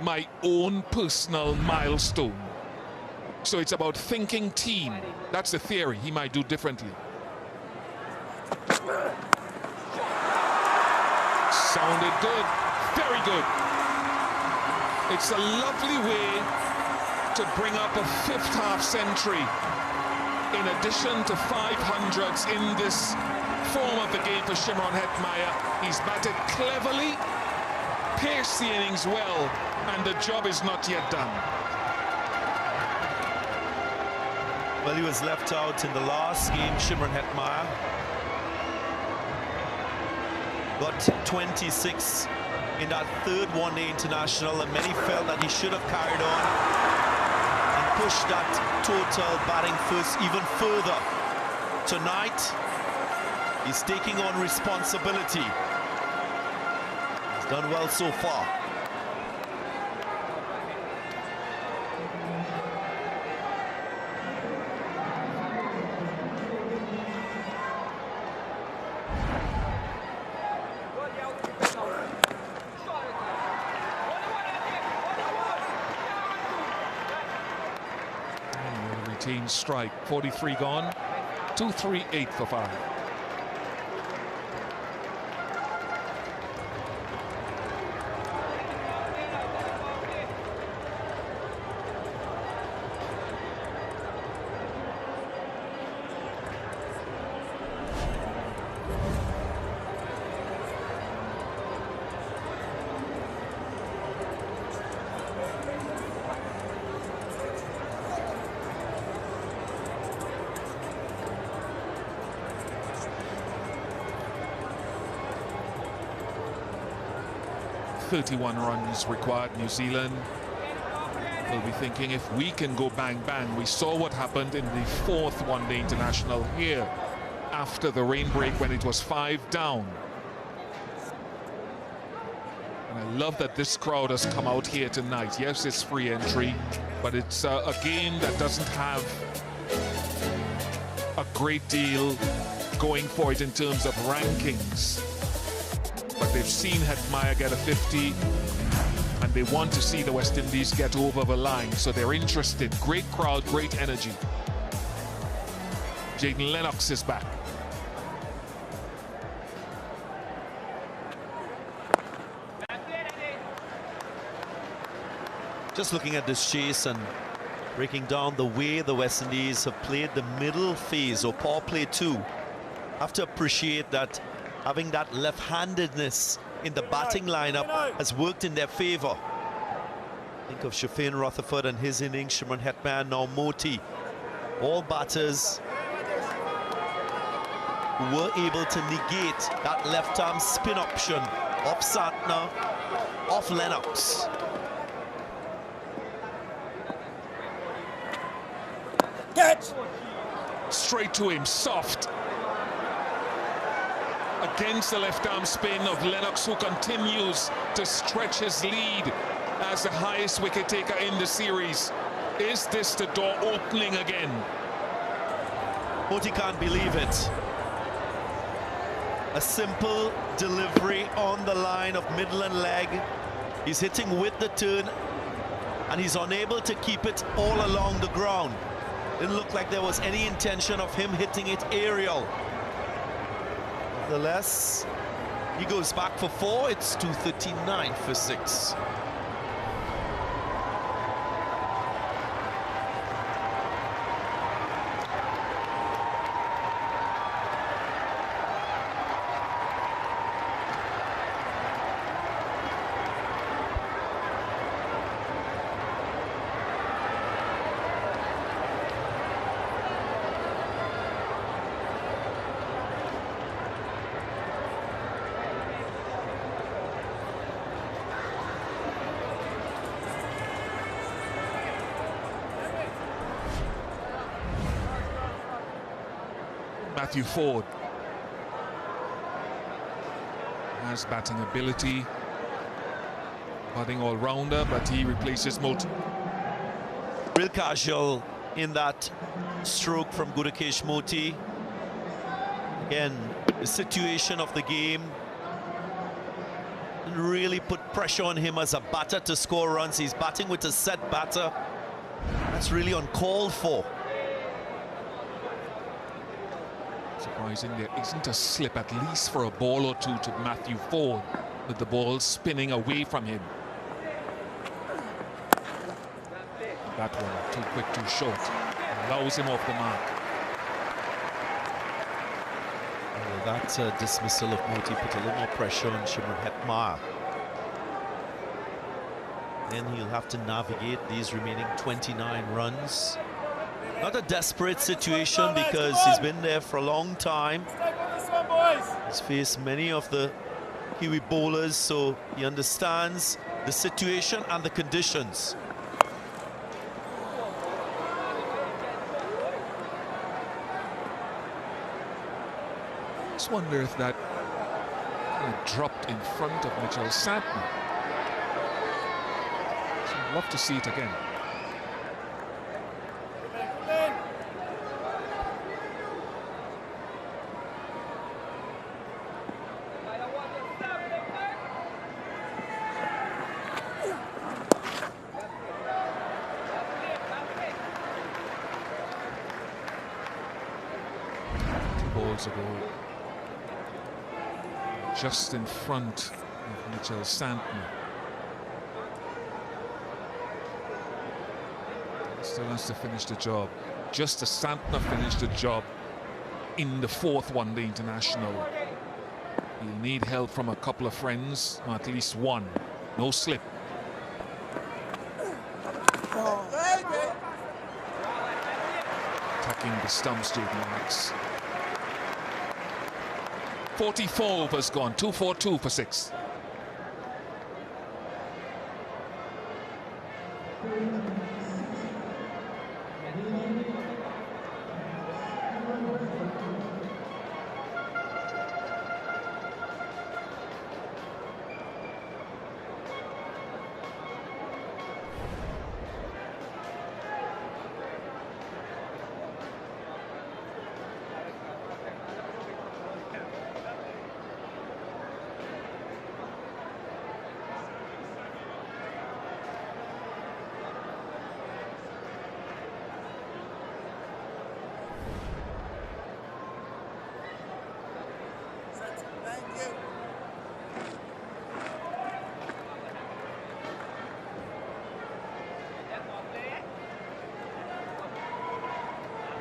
Speaker 15: my own personal milestone. So it's about thinking team. That's the theory. He might do differently. Sounded good. Very good. It's a lovely way to bring up a fifth half century in addition to 500s in this form of the game for Shimron Hetmyer. He's batted cleverly, paced the innings well, and the job is not yet done.
Speaker 7: Well, he was left out in the last game, Shimron Hetmyer. Got 26 in that third one-day international, and many felt that he should have carried on and pushed that total batting first even further. Tonight, he's taking on responsibility. He's done well so far.
Speaker 15: Routine strike, 43 gone, 238 for 5. .31 runs required. New Zealand will be thinking, if we can go bang bang. We saw what happened in the fourth one-day international here after the rain break when it was 5 down. And I love that this crowd has come out here tonight. Yes, it's free entry, but it's a game that doesn't have a great deal going for it in terms of rankings. But they've seen Hetmyer get a 50, and they want to see the West Indies get over the line, so they're interested. Great crowd, great energy. Jaden Lennox is back.
Speaker 7: Just looking at this chase and breaking down the way the West Indies have played the middle phase, or power play 2, have to appreciate that having that left-handedness in the batting lineup has worked in their favor. Think of Shafin Rutherford and his innings, Shimron Hetmyer, now Moti. All batters who were able to negate that left-arm spin option off Santner, off Lennox.
Speaker 15: Catch! Straight to him, soft. Against the left-arm spin of Lennox, who continues to stretch his lead as the highest wicket taker in the series. Is this the door opening again?
Speaker 7: Moti can't believe it. A simple delivery on the line of middle and leg. He's hitting with the turn, and he's unable to keep it all along the ground. Didn't look like there was any intention of him hitting it aerial. Nevertheless, he goes back for 4. It's 239 for 6.
Speaker 15: Matthew Ford has batting ability, batting all-rounder, but he replaces Moulton.
Speaker 7: real casual in that stroke from Gudakesh Moti. Again, the situation of the game really put pressure on him as a batter to score runs. He's batting with a set batter. That's really uncalled for.
Speaker 2: Surprising there isn't a slip, at least for a ball or two, to Matthew Ford, with the ball spinning away from him. That one, too quick, too short. Allows him off the mark.
Speaker 7: Well, that dismissal of Moti put a little more pressure on Shimon Hetmar. Then he'll have to navigate these remaining 29 runs. Not a desperate situation because he's been there for a long time. He's faced many of the Kiwi bowlers, so he understands the situation and the conditions.
Speaker 2: I just wonder if that dropped in front of Mitchell Santner. So I'd love to see it again. Balls ago, just in front of Mitchell Santner. Still has to finish the job. Just as Santner finished the job in the 4th one-day international. He'll need help from a couple of friends, or at least one. No slip. Attacking the stumps, Jaden Alex. 44 overs gone, 242 for 6.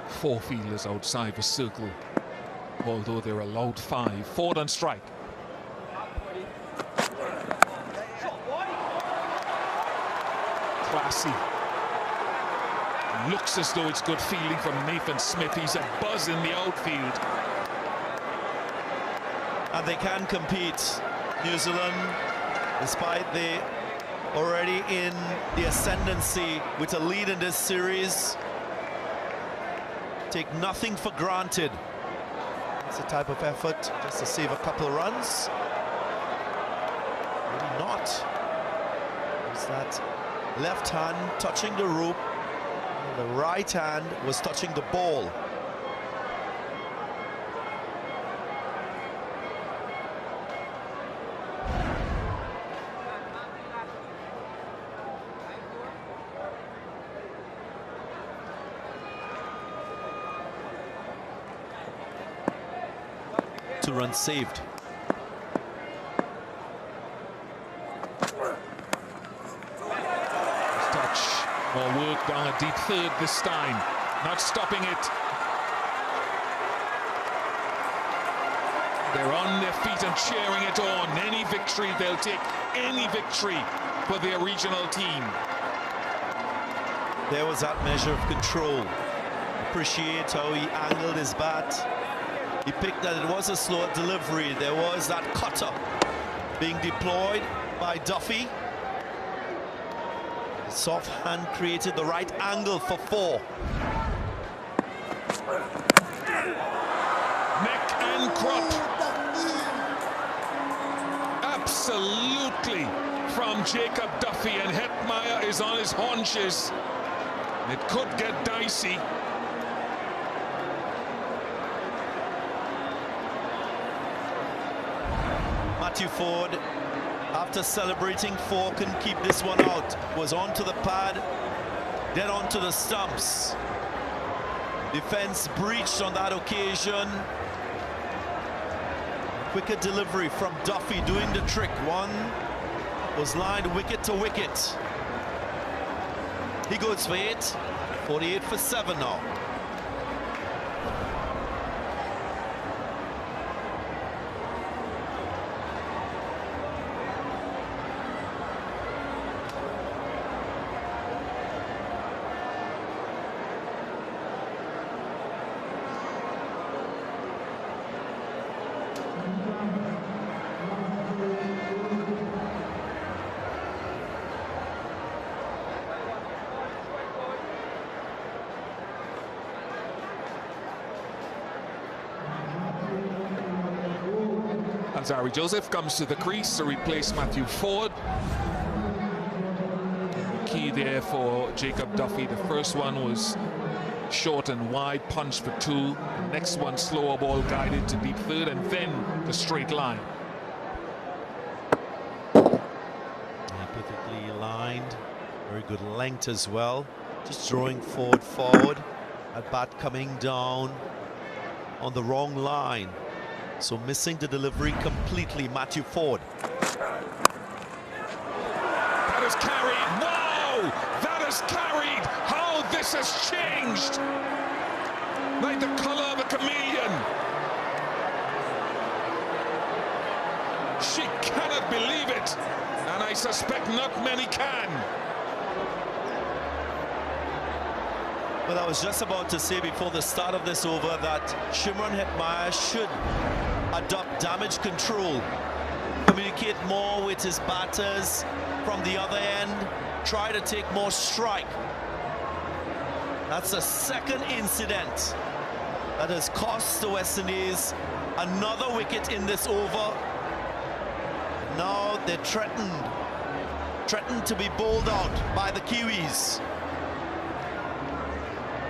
Speaker 2: Four fielders outside the circle, although they're allowed 5. Ford on strike. Classy. Looks as though it's good fielding from Nathan Smith. He's a buzz in the outfield.
Speaker 7: And they can compete. New Zealand, despite they already in the ascendancy with a lead in this series, take nothing for granted. It's a type of effort just to save a couple of runs. Maybe not. It's that left hand touching the rope, and the right hand was touching the ball. Runs saved.
Speaker 2: Touch, more work down a deep 3rd this time. Not stopping it. They're on their feet and cheering it on. Any victory, they'll take any victory for their regional team.
Speaker 7: There was that measure of control. Appreciate how he angled his bat. He picked that it was a slow delivery. There was that cutter being deployed by Duffy. The soft hand created the right angle for 4.
Speaker 2: Neck and crop. Absolutely from Jacob Duffy, and Hetmeyer is on his haunches. It could get dicey.
Speaker 7: Matthew Ford, after celebrating 4, can keep this one out. Was onto the pad, then onto the stumps. Defense breached on that occasion. Quicker delivery from Duffy doing the trick. One was lined wicket to wicket. He goes for 8, 48 for 7 now.
Speaker 2: Alzarri Joseph comes to the crease to replace Matthew Ford. Key there for Jacob Duffy. The first one was short and wide, punch for 2. The next one, slower ball guided to deep third, and then the straight line.
Speaker 7: Perfectly aligned, very good length as well. Just drawing forward. At bat coming down on the wrong line. So missing the delivery completely, Matthew Ford.
Speaker 2: That is carried. Wow! That is carried. How this has changed. Like the color of a chameleon. She cannot believe it. And I suspect not many can.
Speaker 7: Well, I was just about to say before the start of this over that Shimron Hetmyer should adopt damage control, communicate more with his batters from the other end, try to take more strike. That's the second incident that has cost the West Indies another wicket in this over. Now they're threatened to be bowled out by the Kiwis.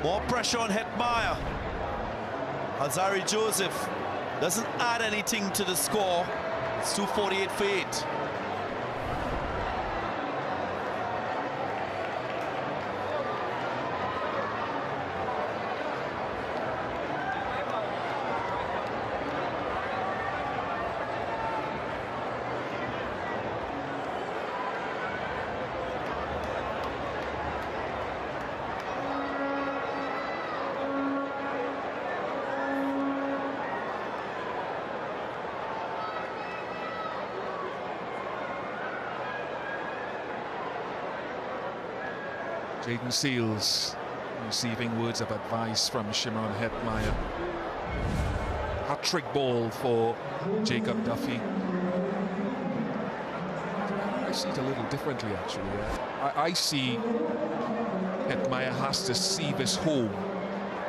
Speaker 7: More pressure on Hetmyer. Alzarri Joseph doesn't add anything to the score. It's 248 for 8.
Speaker 2: Jaden Seals receiving words of advice from Shimron Hetmyer. Hat-trick ball for Jacob Duffy. I see it a little differently, actually. I see Hetmyer has to see this home.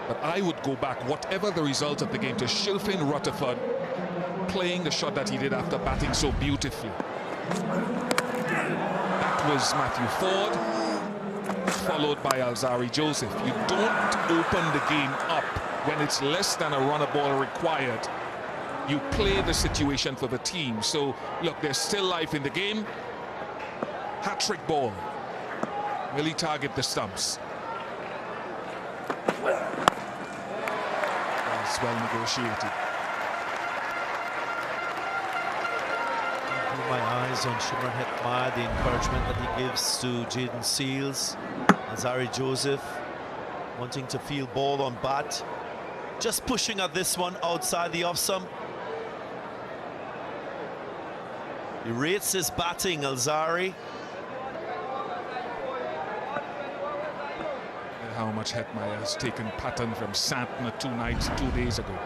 Speaker 2: But I would go back, whatever the result of the game, to Sherfin Rutherford playing the shot that he did after batting so beautifully. That was Matthew Ford, followed by Alzarri Joseph. You don't open the game up when it's less than a run a ball required. You play the situation for the team. So, look, there's still life in the game. Hat-trick ball. Will he target the stumps? It's well negotiated.
Speaker 7: My eyes on Shimron Hetmyer, the encouragement that he gives to Jaden Seals. Alzarri Joseph wanting to field ball on bat. Just pushing at this one outside the off stump. He rates his batting, Alzarri.
Speaker 2: How much Hetmyer has taken pattern from Santner 2 days ago.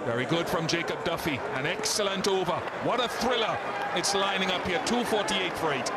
Speaker 2: Very good from Jacob Duffy. An excellent over. What a thriller. It's lining up here. 248 for 8.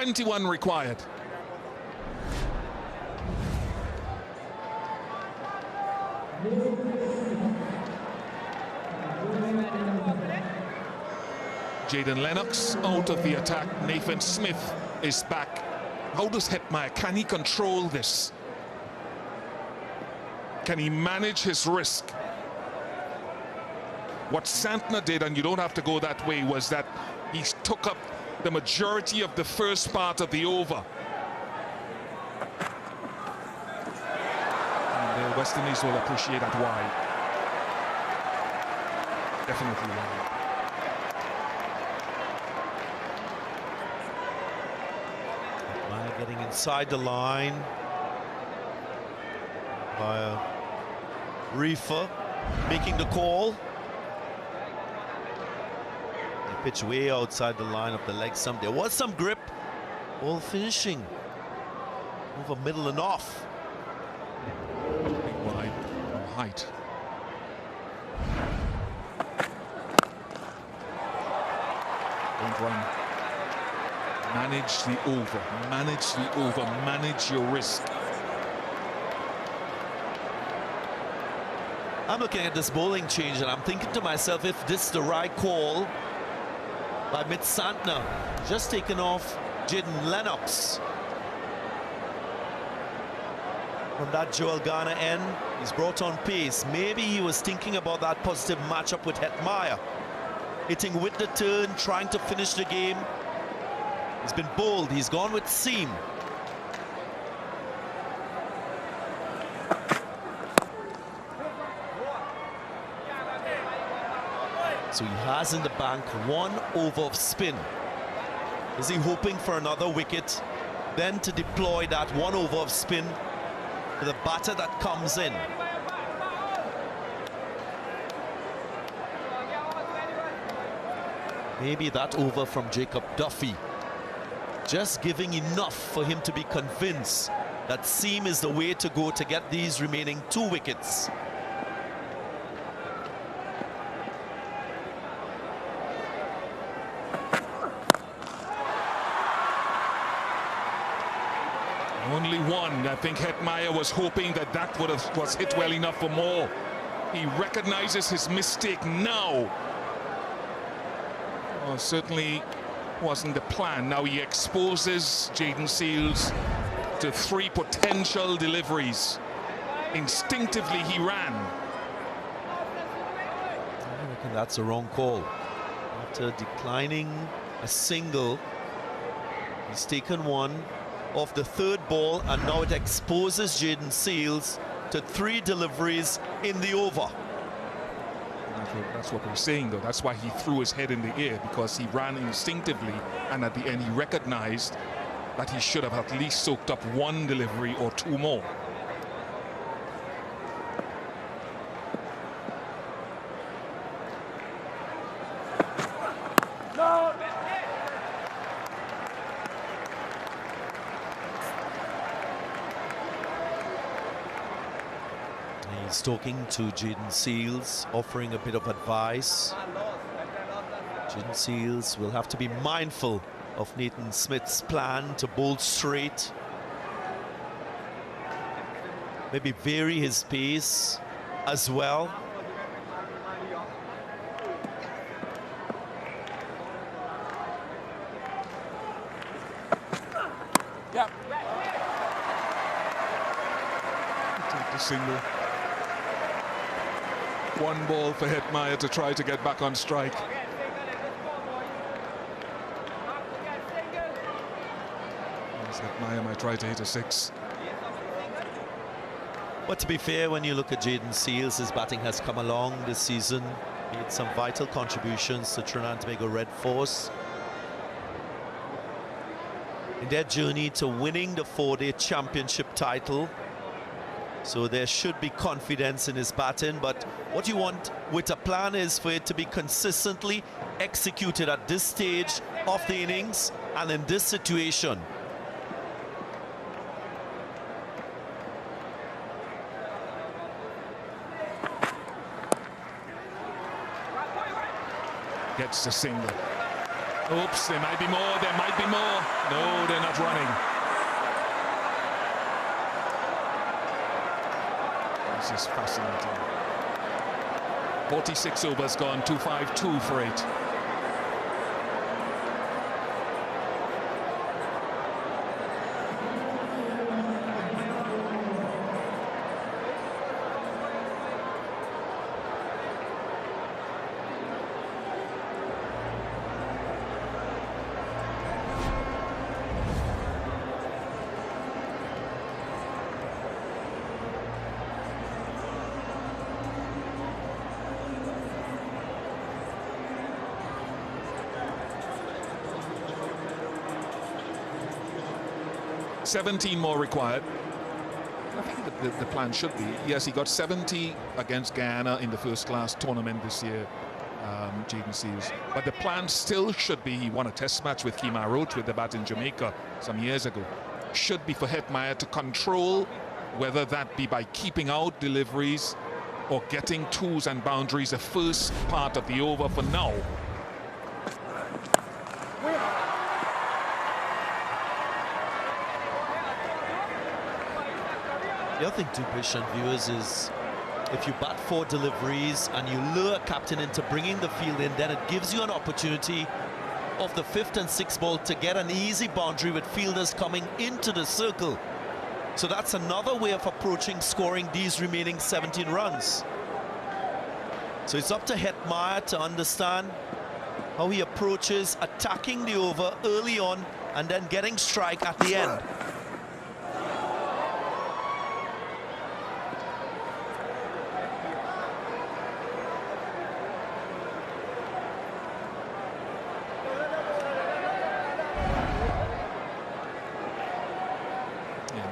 Speaker 2: 21 required. Jaden Lennox out of the attack. Nathan Smith is back. How does Hetmeyer, can he control this? Can he manage his risk? What Santner did, and you don't have to go that way, was that he took up the majority of the first part of the over. And the West Indies will appreciate that wide. Definitely wide.
Speaker 12: Getting inside the line by Reefer, making the call. They pitch way outside the line of the leg stump. There was some grip. Ball finishing over middle and off.
Speaker 2: Big wide height. Don't run. Manage the over, manage your risk.
Speaker 12: I'm looking at this bowling change and I'm thinking to myself, if this is the right call by Mitch Santner, just taken off Jaden Lennox. From that Joel Garner end, he's brought on pace. Maybe he was thinking about that positive matchup with Hetmeyer. Hitting with the turn, trying to finish the game. He's been bold, he's gone with seam. So he has in the bank 1 over of spin. Is he hoping for another wicket, then to deploy that 1 over of spin for the batter that comes in? Maybe that over from Jacob Duffy, just giving enough for him to be convinced that seam is the way to go to get these remaining 2 wickets.
Speaker 2: Only 1. I think Hetmeyer was hoping that that was hit well enough for more. He recognizes his mistake now. Well, certainly wasn't the plan. Now he exposes Jaden Seals to 3 potential deliveries. Instinctively he ran.
Speaker 12: I reckon that's a wrong call. After declining a single, he's taken 1 off the 3rd ball, and now it exposes Jaden Seals to 3 deliveries in the over.
Speaker 2: That's what we're saying, though. That's why he threw his head in the air, because he ran instinctively, and at the end he recognized that he should have at least soaked up 1 delivery or 2 more.
Speaker 12: He's talking to Jaden Seals, offering a bit of advice. Jaden Seals will have to be mindful of Nathan Smith's plan to bowl straight. Maybe vary his pace as well.
Speaker 2: Yeah. Take the single. 1 ball for Hetmeyer to try to get back on strike. Hetmeyer might try to hit a 6.
Speaker 12: But to be fair, when you look at Jaden Seals, his batting has come along this season. Made some vital contributions to Trinidad and Tobago Red Force in their journey to winning the 4-day championship title. So there should be confidence in his batting, but what you want with a plan is for it to be consistently executed at this stage of the innings and in this situation.
Speaker 2: Gets the single. Oops, there might be more, there might be more. No, they're not running. This is fascinating. 46 overs gone, 252 for 8. $17 more required. I think the plan should be, yes, he got 70 against Guyana in the first class tournament this year, Jaden Seals. But the plan still should be, he won a test match with Kemar Roach with the bat in Jamaica some years ago. Should be for Hetmeyer to control, whether that be by keeping out deliveries or getting twos and boundaries the first part of the over for now.
Speaker 12: The other thing to Bish and viewers is if you bat 4 deliveries and you lure a captain into bringing the field in, then it gives you an opportunity of the 5th and 6th ball to get an easy boundary with fielders coming into the circle. So that's another way of approaching scoring these remaining 17 runs. So it's up to Hetmeyer to understand how he approaches attacking the over early on and then getting strike at the end.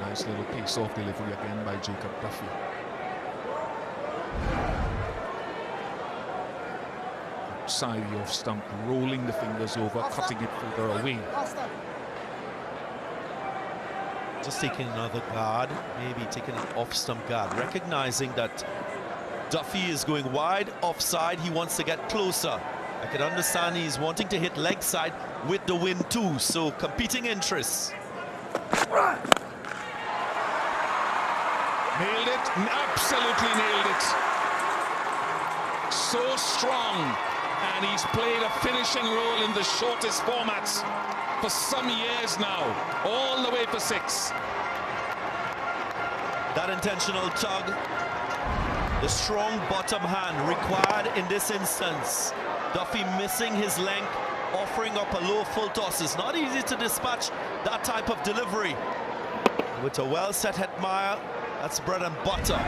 Speaker 2: Nice little piece-off delivery again by Jacob Duffy. Outside the off stump, rolling the fingers over, cutting it further away.
Speaker 12: Just taking another guard, maybe taking an off stump guard, recognizing that Duffy is going wide offside. He wants to get closer. I can understand he's wanting to hit leg side with the wind too, so competing interests.
Speaker 2: Nailed it, absolutely nailed it. So strong, and he's played a finishing role in the shortest formats for some years now, all the way for 6.
Speaker 12: That intentional tug, the strong bottom hand required in this instance. Duffy missing his length, offering up a low full toss. It's not easy to dispatch that type of delivery. With a well-set Hetmeyer, that's bread and butter.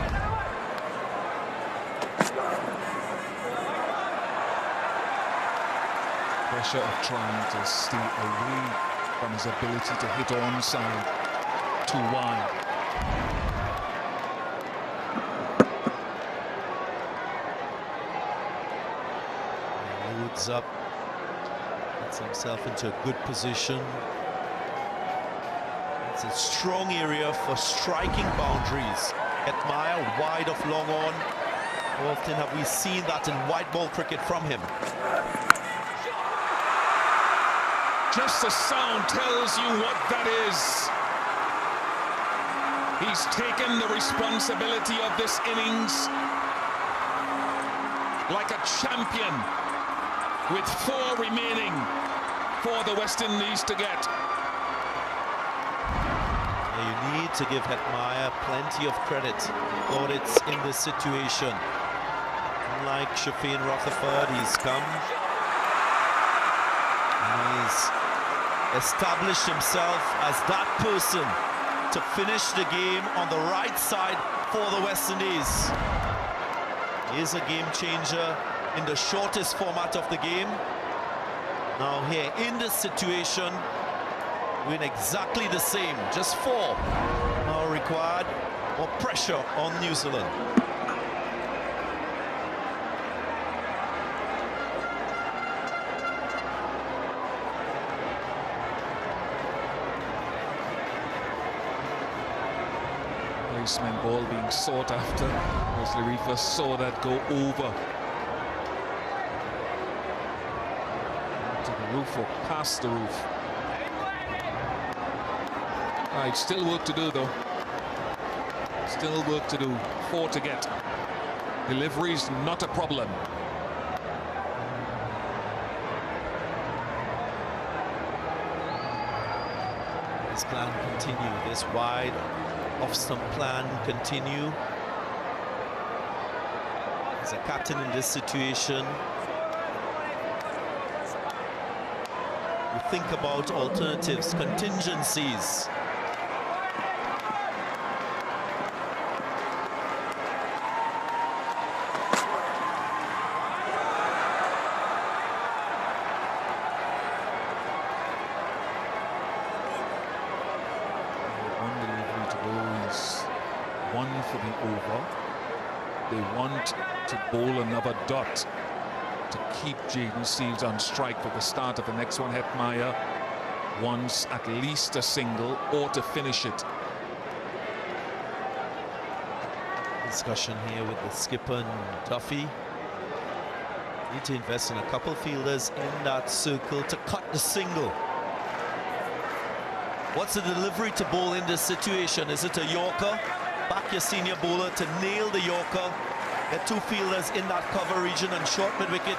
Speaker 2: Pressure of trying to stay away from his ability to hit onside too wide.
Speaker 12: Loads up, gets himself into a good position. It's a strong area for striking boundaries. Hetmeyer wide of long on. How often have we seen that in white ball cricket from him?
Speaker 2: Just the sound tells you what that is. He's taken the responsibility of this innings like a champion with 4 remaining for the West Indies to get.
Speaker 12: You need to give Hetmeyer plenty of credit for it's in this situation. Unlike Shafeen Rutherford, he's come and he's established himself as that person to finish the game on the right side for the West Indies. He is a game changer in the shortest format of the game. Now here in this situation, we're in exactly the same, just 4 now required. More pressure on New Zealand.
Speaker 2: Placement ball being sought after as Larifa saw that go over to the roof or past the roof. Right, still work to do though. Still work to do. 4 to get. Delivery's not a problem.
Speaker 12: This plan continue. This wide off-stump plan continue. As a captain in this situation, you think about alternatives, contingencies.
Speaker 2: They want to bowl another dot to keep Jaden Seals on strike for the start of the next one. Hetmeyer wants at least a single or to finish it.
Speaker 12: Discussion here with the skipper and Duffy. Need to invest in a couple fielders in that circle to cut the single. What's the delivery to bowl in this situation? Is it a Yorker? Back your senior bowler to nail the Yorker. Get 2 fielders in that cover region and short mid-wicket.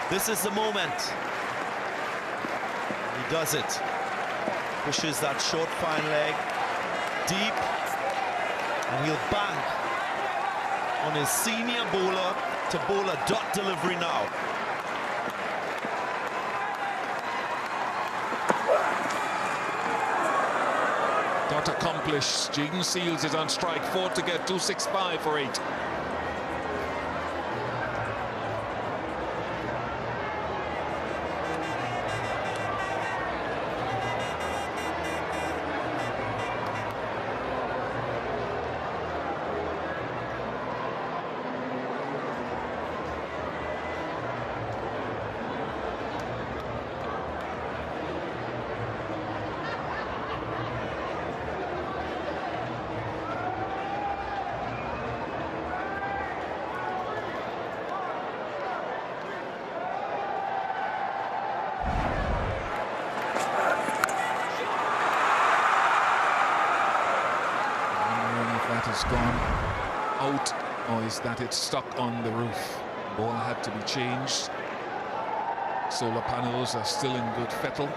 Speaker 12: This is the moment. He does it. Pushes that short fine leg deep. And he'll bank on his senior bowler to bowl a dot delivery now.
Speaker 2: Dot accomplished. Jaden Seals is on strike. 4 to get. 265 for 8. Has gone out, or is that it's stuck on the roof? Ball had to be changed. Solar panels are still in good fettle.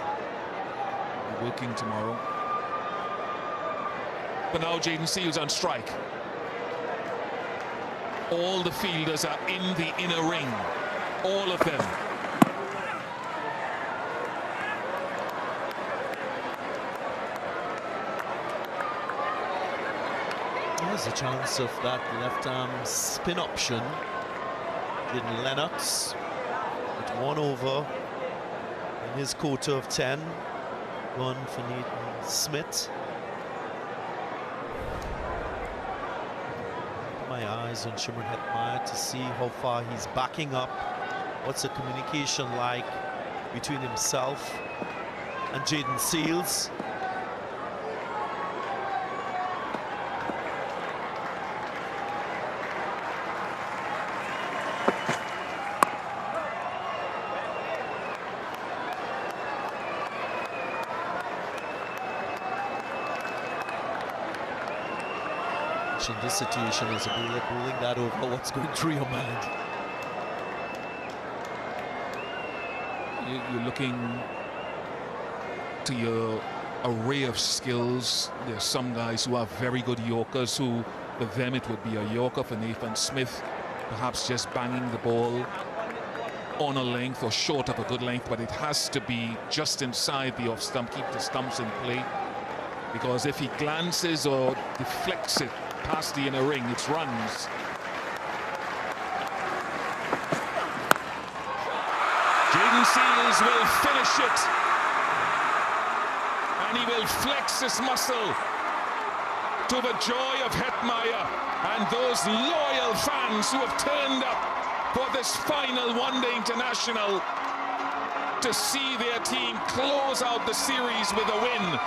Speaker 2: Working tomorrow. But now Jaden Seals on strike. All the fielders are in the inner ring. All of them.
Speaker 12: There's a chance of that left arm spin option. Jaden Lennox with 1 over in his quota of 10. 1 for Nathan Smith. My eyes on Shimron Hetmeyer to see how far he's backing up. What's the communication like between himself and Jaden Seals? In this situation as a bowler bowling that over, what's going through your mind?
Speaker 2: You're looking to your array of skills. There's some guys who are very good Yorkers who, for them, it would be a Yorker. For Nathan Smith, perhaps just banging the ball on a length or short of a good length, but it has to be just inside the off stump, keep the stumps in play, because if he glances or deflects it past the inner ring, it's runs. Jaden Seals will finish it, and he will flex his muscle to the joy of Hetmeyer and those loyal fans who have turned up for this final one-day international to see their team close out the series with a win.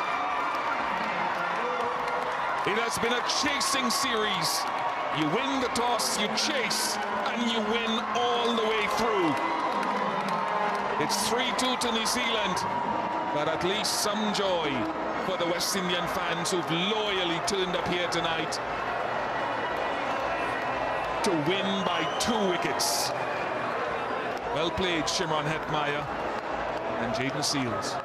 Speaker 2: It has been a chasing series. You win the toss, you chase, and you win all the way through. It's 3-2 to New Zealand, but at least some joy for the West Indian fans who've loyally turned up here tonight to win by 2 wickets. Well played, Shimron Hetmeyer and Jaden Seals.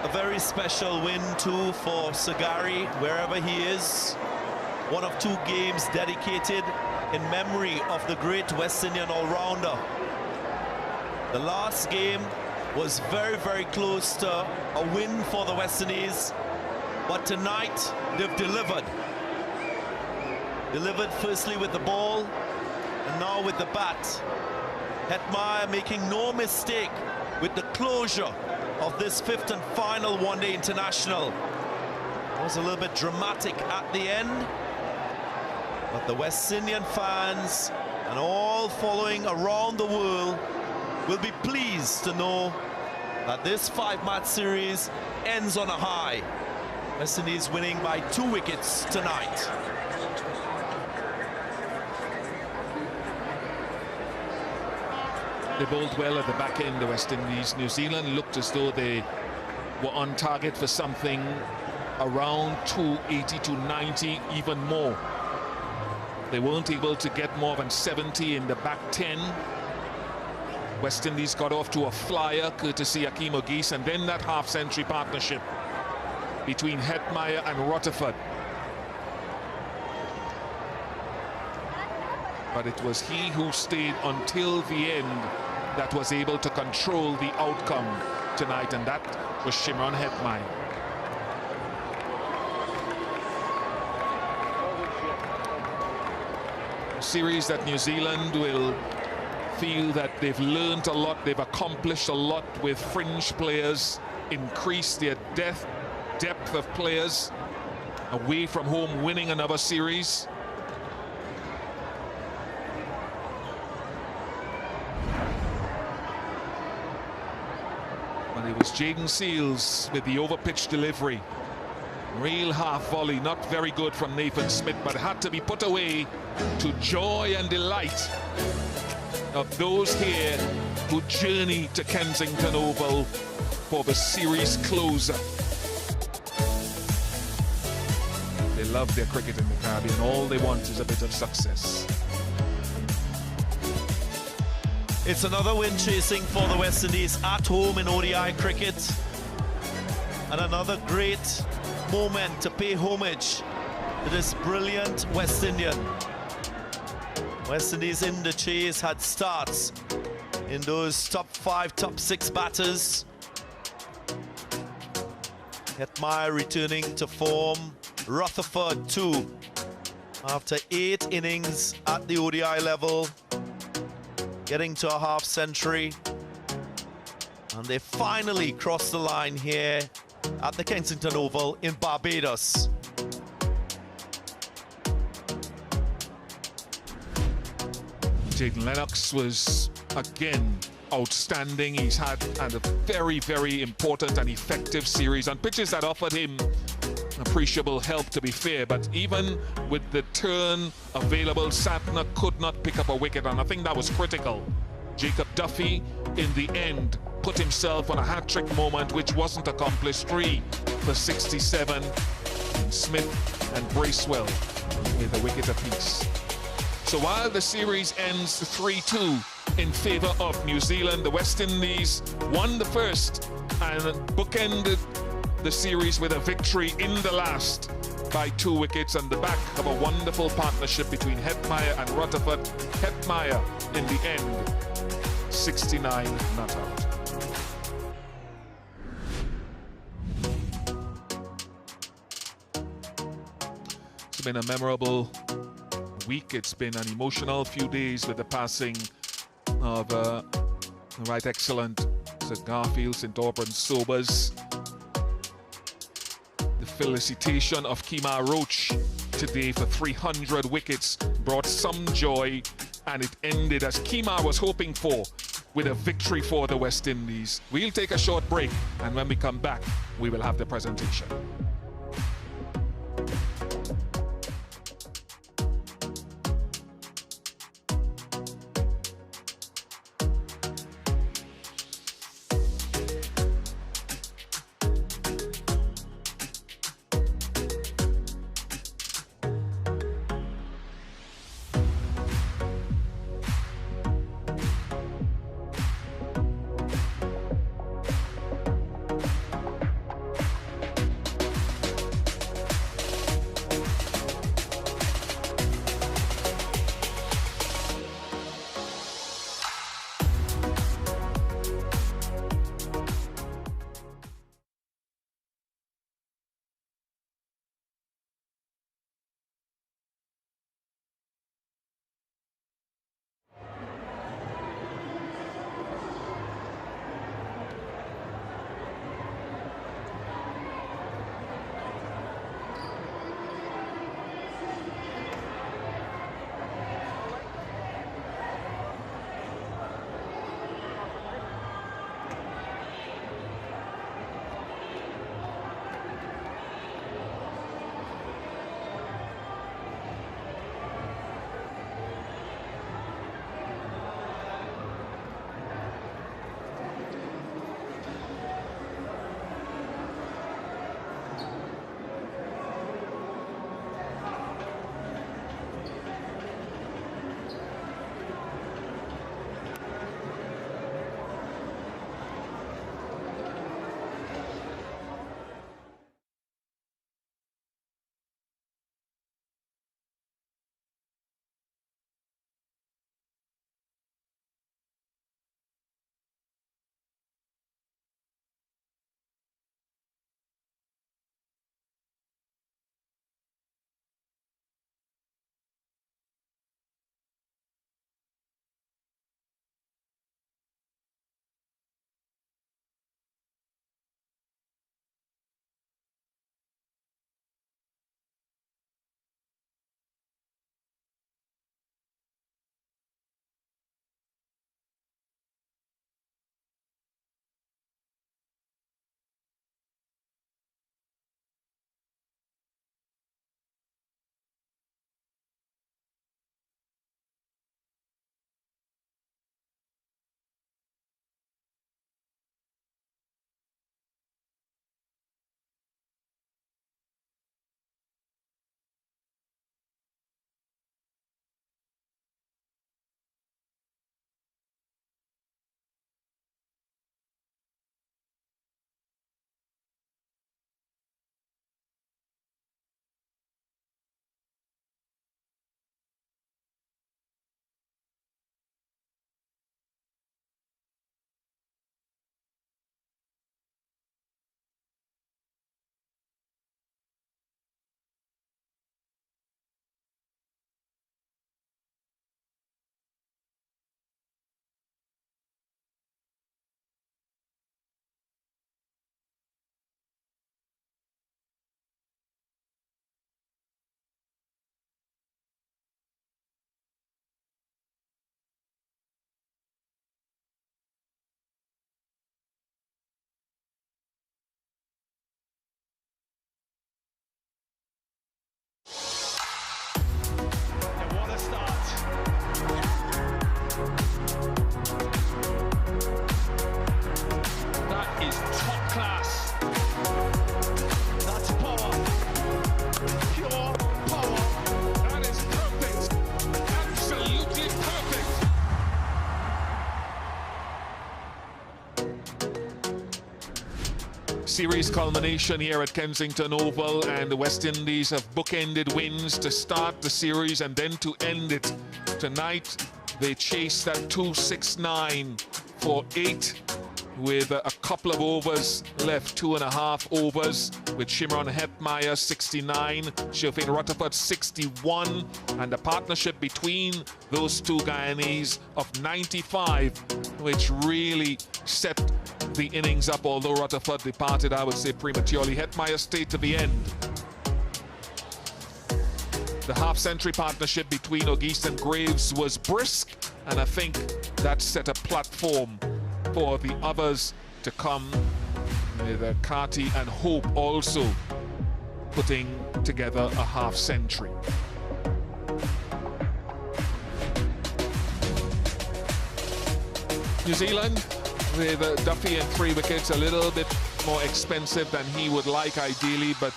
Speaker 7: A very special win too for Sagari, wherever he is. One of 2 games dedicated in memory of the great West Indian all-rounder. The last game was very, very close to a win for the West Indies, but tonight they've delivered. Delivered firstly with the ball, and now with the bat. Hetmeyer making no mistake with the closure of this 5th and final one-day international. It was a little bit dramatic at the end, but the West Indian fans and all following around the world will be pleased to know that this 5-match series ends on a high. West Indies winning by 2 wickets tonight.
Speaker 2: They bowled well at the back end, the West Indies. New Zealand looked as though they were on target for something around 280 to 90, even more. They weren't able to get more than 70 in the back 10. West Indies got off to a flyer courtesy Akeem Ogis, and then that half-century partnership between Hetmeyer and Rutherford. But it was he who stayed until the end that was able to control the outcome tonight, and that was Shimron Hetmeyer. A series that New Zealand will feel that they've learned a lot, they've accomplished a lot with fringe players, increased their depth of players, away from home winning another series. And it was Jaden Seals with the overpitch delivery. Real half volley, not very good from Nathan Smith, but had to be put away to joy and delight of those here who journey to Kensington Oval for the series closer. They love their cricket in the Caribbean. All they want is a bit of success.
Speaker 7: It's another win chasing for the West Indies at home in ODI cricket. And another great moment to pay homage to this brilliant West Indian. West Indies in the chase had starts in those top 5, top 6 batters. Hetmeyer returning to form. Rutherford too, after 8 innings at the ODI level, getting to a half-century. And they finally crossed the line here at the Kensington Oval in Barbados.
Speaker 2: Jaden Lennox was again outstanding. He's had a very, very important and effective series on pitches that offered him appreciable help, to be fair, but even with the turn available, Santner could not pick up a wicket, and I think that was critical. Jacob Duffy in the end put himself on a hat-trick moment which wasn't accomplished. 3 for 67, and Smith and Bracewell with a wicket apiece. So while the series ends 3-2 in favour of New Zealand, the West Indies won the first and bookended the series with a victory in the last by 2 wickets on the back of a wonderful partnership between Hetmeyer and Rutherford. Hetmeyer in the end 69 not out. It's been a memorable week. It's been an emotional few days with the passing of the right excellent Sir Garfield St. Auburn Sobers. The felicitation of Kemar Roach today for 300 wickets brought some joy, and it ended as Kemar was hoping for, with a victory for the West Indies. We'll take a short break, and when we come back, we will have the presentation. Series culmination here at Kensington Oval, and the West Indies have bookended wins to start the series and then to end it. Tonight, they chased that 269 for 8 with a couple of overs left, 2.5 overs, with Shimron Hetmeyer 69, Sherfane Rutherford 61, and the partnership between those two Guyanese of 95, which really set the innings up, although Rutherford departed, I would say, prematurely. Hetmeyer stayed to the end. The half-century partnership between Auguste and Graves was brisk, and I think that set a platform for the others to come, with Carty and Hope also putting together a half-century. New Zealand with Duffy and 3 wickets, a little bit more expensive than he would like ideally, but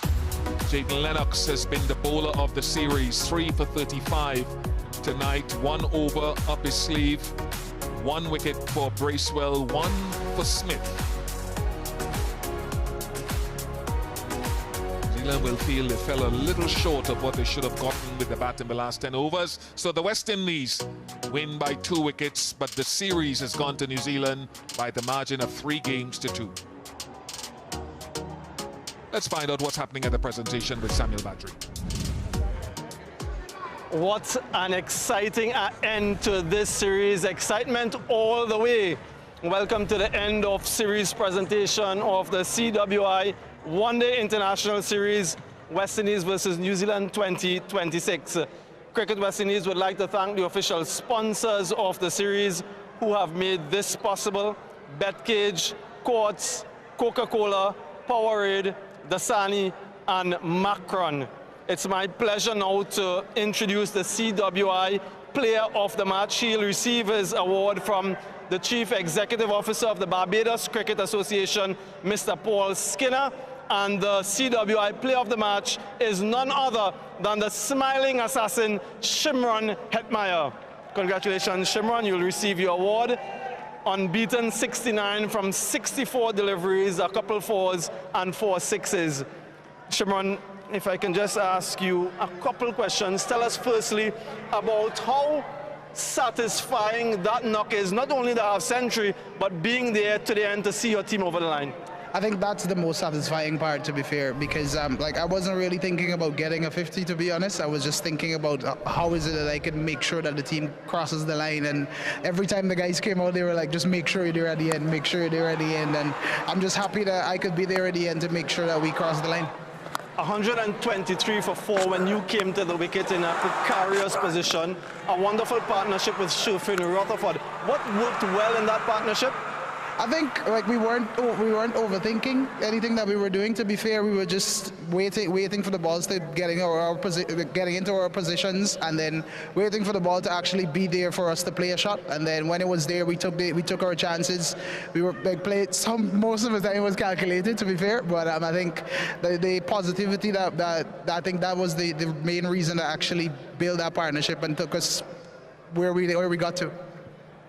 Speaker 2: Jayden Lennox has been the bowler of the series, 3 for 35 tonight, 1 over up his sleeve, 1 wicket for Bracewell, 1 for Smith. New Zealand will feel they fell a little short of what they should have gotten with the bat in the last 10 overs. So the West Indies win by 2 wickets, but the series has gone to New Zealand by the margin of 3 games to 2. Let's find out what's happening at the presentation with Samuel Badri.
Speaker 8: What an exciting end to this series. Excitement all the way. Welcome to the end of series presentation of the CWI One-Day International Series, West Indies versus New Zealand 2026. Cricket West Indies would like to thank the official sponsors of the series who have made this possible: Betcage, Courts, Coca-Cola, Powerade, Dasani, and Macron. It's my pleasure now to introduce the CWI Player of the Match. He'll receive his award from the Chief Executive Officer of the Barbados Cricket Association, Mr. Paul Skinner. And the CWI Player of the Match is none other than the smiling assassin, Shimron Hetmeyer. Congratulations, Shimron. You'll receive your award. Unbeaten 69 from 64 deliveries, a couple 4s and 4 6s. Shimron, if I can just ask you a couple questions. Tell us firstly about how satisfying that knock is, not only the half-century, but being there to the end to see your team over the line.
Speaker 6: I think that's the most satisfying part, to be fair, because like I wasn't really thinking about getting a 50, to be honest. I was just thinking about how is it that I can make sure that the team crosses the line, and every time the guys came out, they were like, just make sure you're there at the end, make sure you're there at the end, and I'm just happy that I could be there at the end to make sure that we cross the line.
Speaker 8: 123 for 4 when you came to the wicket in a precarious position. A wonderful partnership with Sherfane Rutherford. What worked well in that partnership?
Speaker 6: I think like we weren't overthinking anything that we were doing. To be fair, we were just waiting for the balls to getting into our positions, and then waiting for the ball to actually be there for us to play a shot. And then when it was there, we took our chances. We were like most of the time it was calculated, to be fair. But I think the positivity that I think that was the main reason to actually build that partnership and took us where we got to.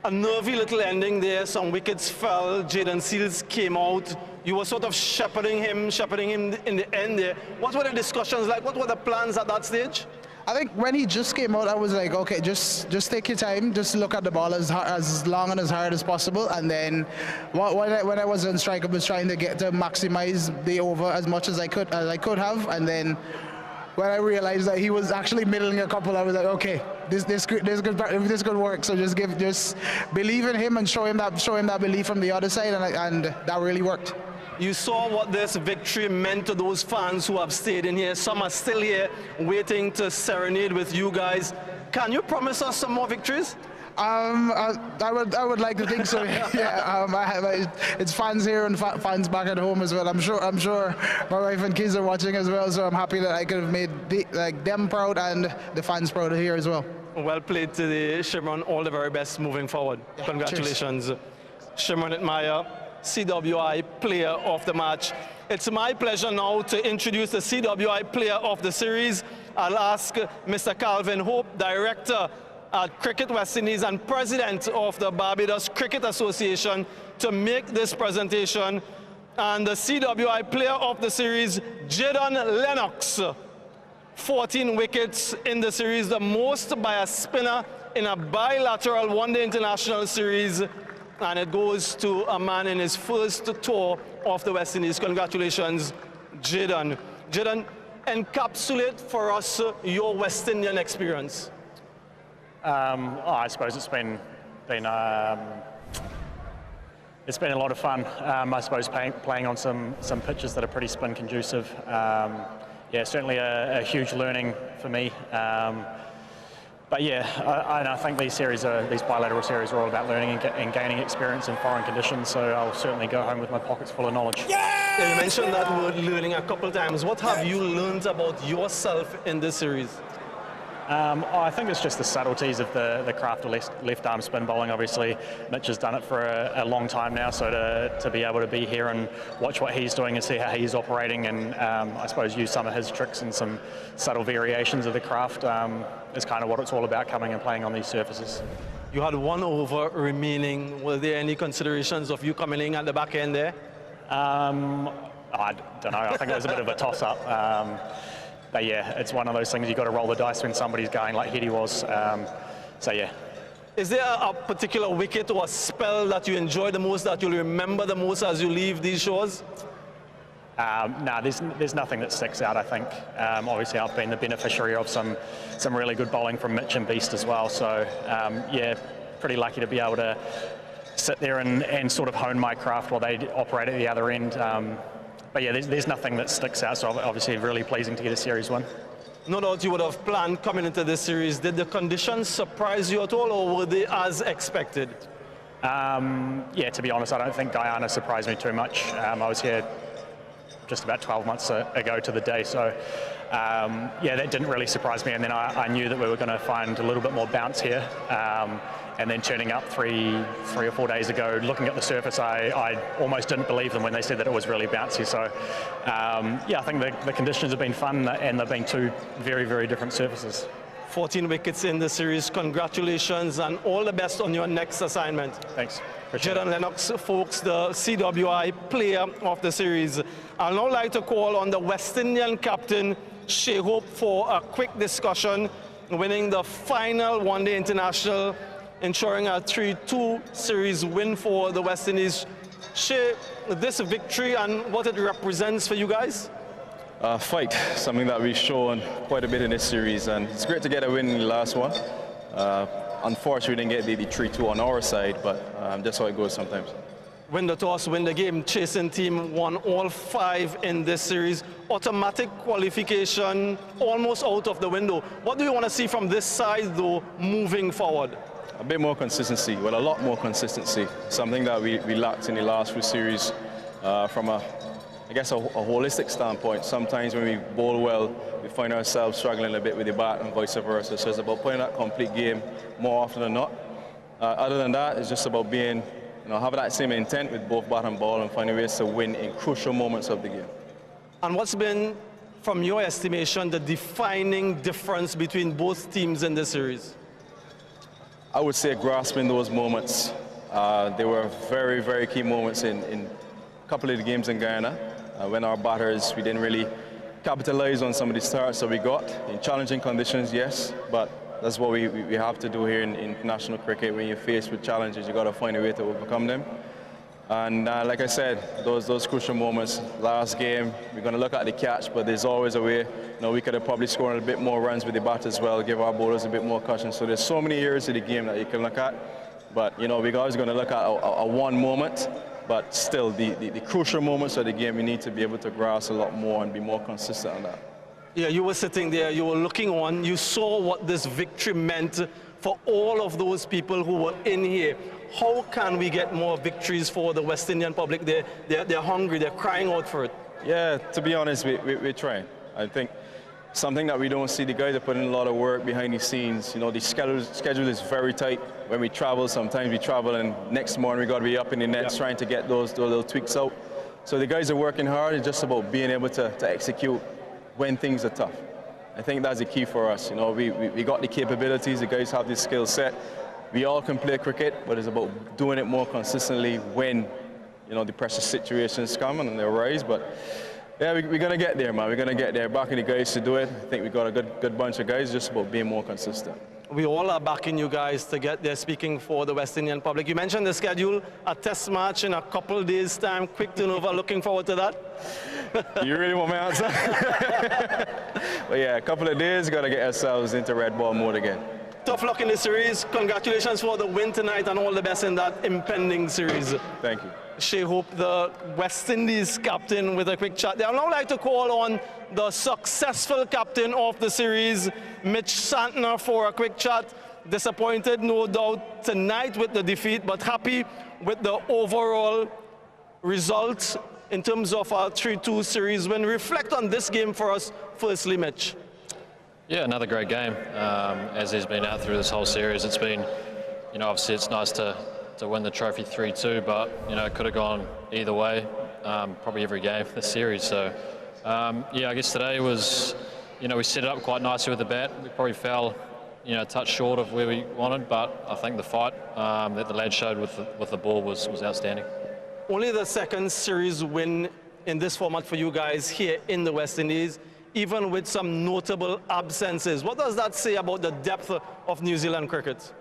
Speaker 8: A nervy little ending there. Some wickets fell. Jayden Seales came out. You were sort of shepherding him in the end there. What were the discussions like? What were the plans at that stage?
Speaker 6: I think when he just came out, I was like, okay, just take your time, just look at the ball as long and as hard as possible. And then when I was on strike, I was trying to maximize the over as much as I could have. And then when I realized that he was actually middling a couple, I was like, okay, this could work. So just believe in him and show him that belief from the other side, and that really worked.
Speaker 8: You saw what this victory meant to those fans who have stayed in here. Some are still here waiting to serenade with you guys. Can you promise us some more victories?
Speaker 6: I would like to think so. Yeah, it's fans here and fans back at home as well. I'm sure my wife and kids are watching as well. So I'm happy that I could have made them proud and the fans proud here as well.
Speaker 8: Well played today, Shimron. All the very best moving forward. Yeah, congratulations, Shimron Hetmeyer, CWI Player of the Match. It's my pleasure now to introduce the CWI Player of the Series. I'll ask Mr. Calvin Hope, Director at Cricket West Indies and President of the Barbados Cricket Association, to make this presentation. And the CWI Player of the Series, Jadon Lennox. 14 wickets in the series, the most by a spinner in a bilateral one-day international series. And it goes to a man in his first tour of the West Indies. Congratulations, Jadon. Jadon, encapsulate for us your West Indian experience.
Speaker 10: I suppose it's been a lot of fun. I suppose playing on some pitches that are pretty spin conducive. Yeah, certainly a huge learning for me. But yeah, I think these bilateral series are all about learning and gaining experience in foreign conditions. So I'll certainly go home with my pockets full of knowledge.
Speaker 8: Yeah, you mentioned that word learning a couple of times. What have you learned about yourself in this series?
Speaker 10: I think it's just the subtleties of the craft of left arm spin bowling. Obviously, Mitch has done it for a long time now, so to be able to be here and watch what he's doing and see how he's operating, and I suppose use some of his tricks and some subtle variations of the craft is kind of what it's all about, coming and playing on these surfaces.
Speaker 8: You had 1 over remaining. Were there any considerations of you coming in at the back end there?
Speaker 10: I don't know. I think it was a bit of a toss-up. But yeah, it's one of those things, you've got to roll the dice when somebody's going like Heady was. So yeah.
Speaker 8: Is there a particular wicket or a spell that you enjoy the most, that you'll remember the most as you leave these shores?
Speaker 10: No, there's nothing that sticks out, I think. Obviously, I've been the beneficiary of some really good bowling from Mitch and Beast as well. So yeah, pretty lucky to be able to sit there and sort of hone my craft while they operate at the other end. But yeah, there's nothing that sticks out, so obviously really pleasing to get a series win.
Speaker 8: No doubt you would have planned coming into this series. Did the conditions surprise you at all, or were they as expected?
Speaker 10: Yeah, to be honest, I don't think Guyana surprised me too much. I was here just about 12 months ago to the day, so yeah, that didn't really surprise me. And then I knew that we were going to find a little bit more bounce here. And then turning up three or 4 days ago, looking at the surface, I almost didn't believe them when they said that it was really bouncy. So yeah, I think the conditions have been fun, and they've been two very, very different surfaces.
Speaker 8: 14 wickets in the series. Congratulations and all the best on your next assignment.
Speaker 10: Thanks.
Speaker 8: Jadon Lennox, folks, the CWI Player of the Series. I'd now like to call on the West Indian captain, Shai Hope, for a quick discussion, winning the final one-day international, ensuring a 3-2 series win for the West Indies. Shai, this victory and what it represents for you guys?
Speaker 5: Fight, something that we've shown quite a bit in this series, and it's great to get a win in the last one. Unfortunately, we didn't get the 3-2 on our side, but that's how it goes sometimes.
Speaker 8: Win the toss, win the game. Chasing team won all 5 in this series. Automatic qualification almost out of the window. What do you want to see from this side, though, moving forward?
Speaker 5: A bit more consistency, well, a lot more consistency. Something that we lacked in the last few series from I guess a holistic standpoint. Sometimes when we bowl well, we find ourselves struggling a bit with the bat and vice versa. So it's about playing that complete game more often than not. Other than that, it's just about being, having that same intent with both bat and ball and finding ways to win in crucial moments of the game.
Speaker 8: And what's been, from your estimation, the defining difference between both teams in this series?
Speaker 5: I would say grasping those moments. They were very, very key moments in a couple of the games in Guyana. When our batters, we didn't really capitalize on some of the starts that we got. In challenging conditions, yes, but that's what we have to do here in international cricket. When you're faced with challenges, you got to find a way to overcome them. And like I said, those crucial moments, last game, we're going to look at the catch, but there's always a way. We could have probably scored a bit more runs with the bat as well, give our bowlers a bit more caution. So there's so many areas of the game that you can look at. But, we're always going to look at a one moment. But still, the crucial moments of the game, we need to be able to grasp a lot more and be more consistent on that.
Speaker 8: Yeah, you were sitting there, you were looking on, you saw what this victory meant for all of those people who were in here. How can we get more victories for the West Indian public? They're hungry, they're crying out for it.
Speaker 5: Yeah, to be honest, we're trying. I think something that we don't see, the guys are putting a lot of work behind the scenes. The schedule is very tight. When we travel, sometimes we travel and next morning we got to be up in the nets trying to get those little tweaks out. So the guys are working hard. It's just about being able to execute when things are tough. I think that's the key for us. We got the capabilities, the guys have the skill set. We all can play cricket, but it's about doing it more consistently when you know, the pressure situations come and they arise. But yeah, we're going to get there, man. We're going to get there. Backing the guys to do it. I think we got a good bunch of guys, just about being more consistent.
Speaker 8: We all are backing you guys to get there, speaking for the West Indian public. You mentioned the schedule, a test match in a couple days' time, quick turnover, looking forward to that?
Speaker 5: You really want my answer? But yeah, a couple of days, got to get ourselves into red ball mode again.
Speaker 8: Tough luck in the series. Congratulations for the win tonight and all the best in that impending series.
Speaker 5: Thank you.
Speaker 8: Shea Hope, the West Indies captain, with a quick chat. I'd now like to call on the successful captain of the series, Mitch Santner, for a quick chat. Disappointed, no doubt, tonight with the defeat, but happy with the overall result in terms of our 3-2 series win. Reflect on this game for us, firstly, Mitch.
Speaker 11: Yeah, another great game. As he's been out through this whole series, it's been, you know, obviously it's nice to win the trophy 3-2, but, you know, it could have gone either way, probably every game this series. So, yeah, I guess today was, you know, we set it up quite nicely with the bat. We probably fell, you know, a touch short of where we wanted, but I think the fight that the lad showed with the ball was outstanding.
Speaker 8: Only the second series win in this format for you guys here in the West Indies, even with some notable absences. What does that say about the depth of New Zealand cricket?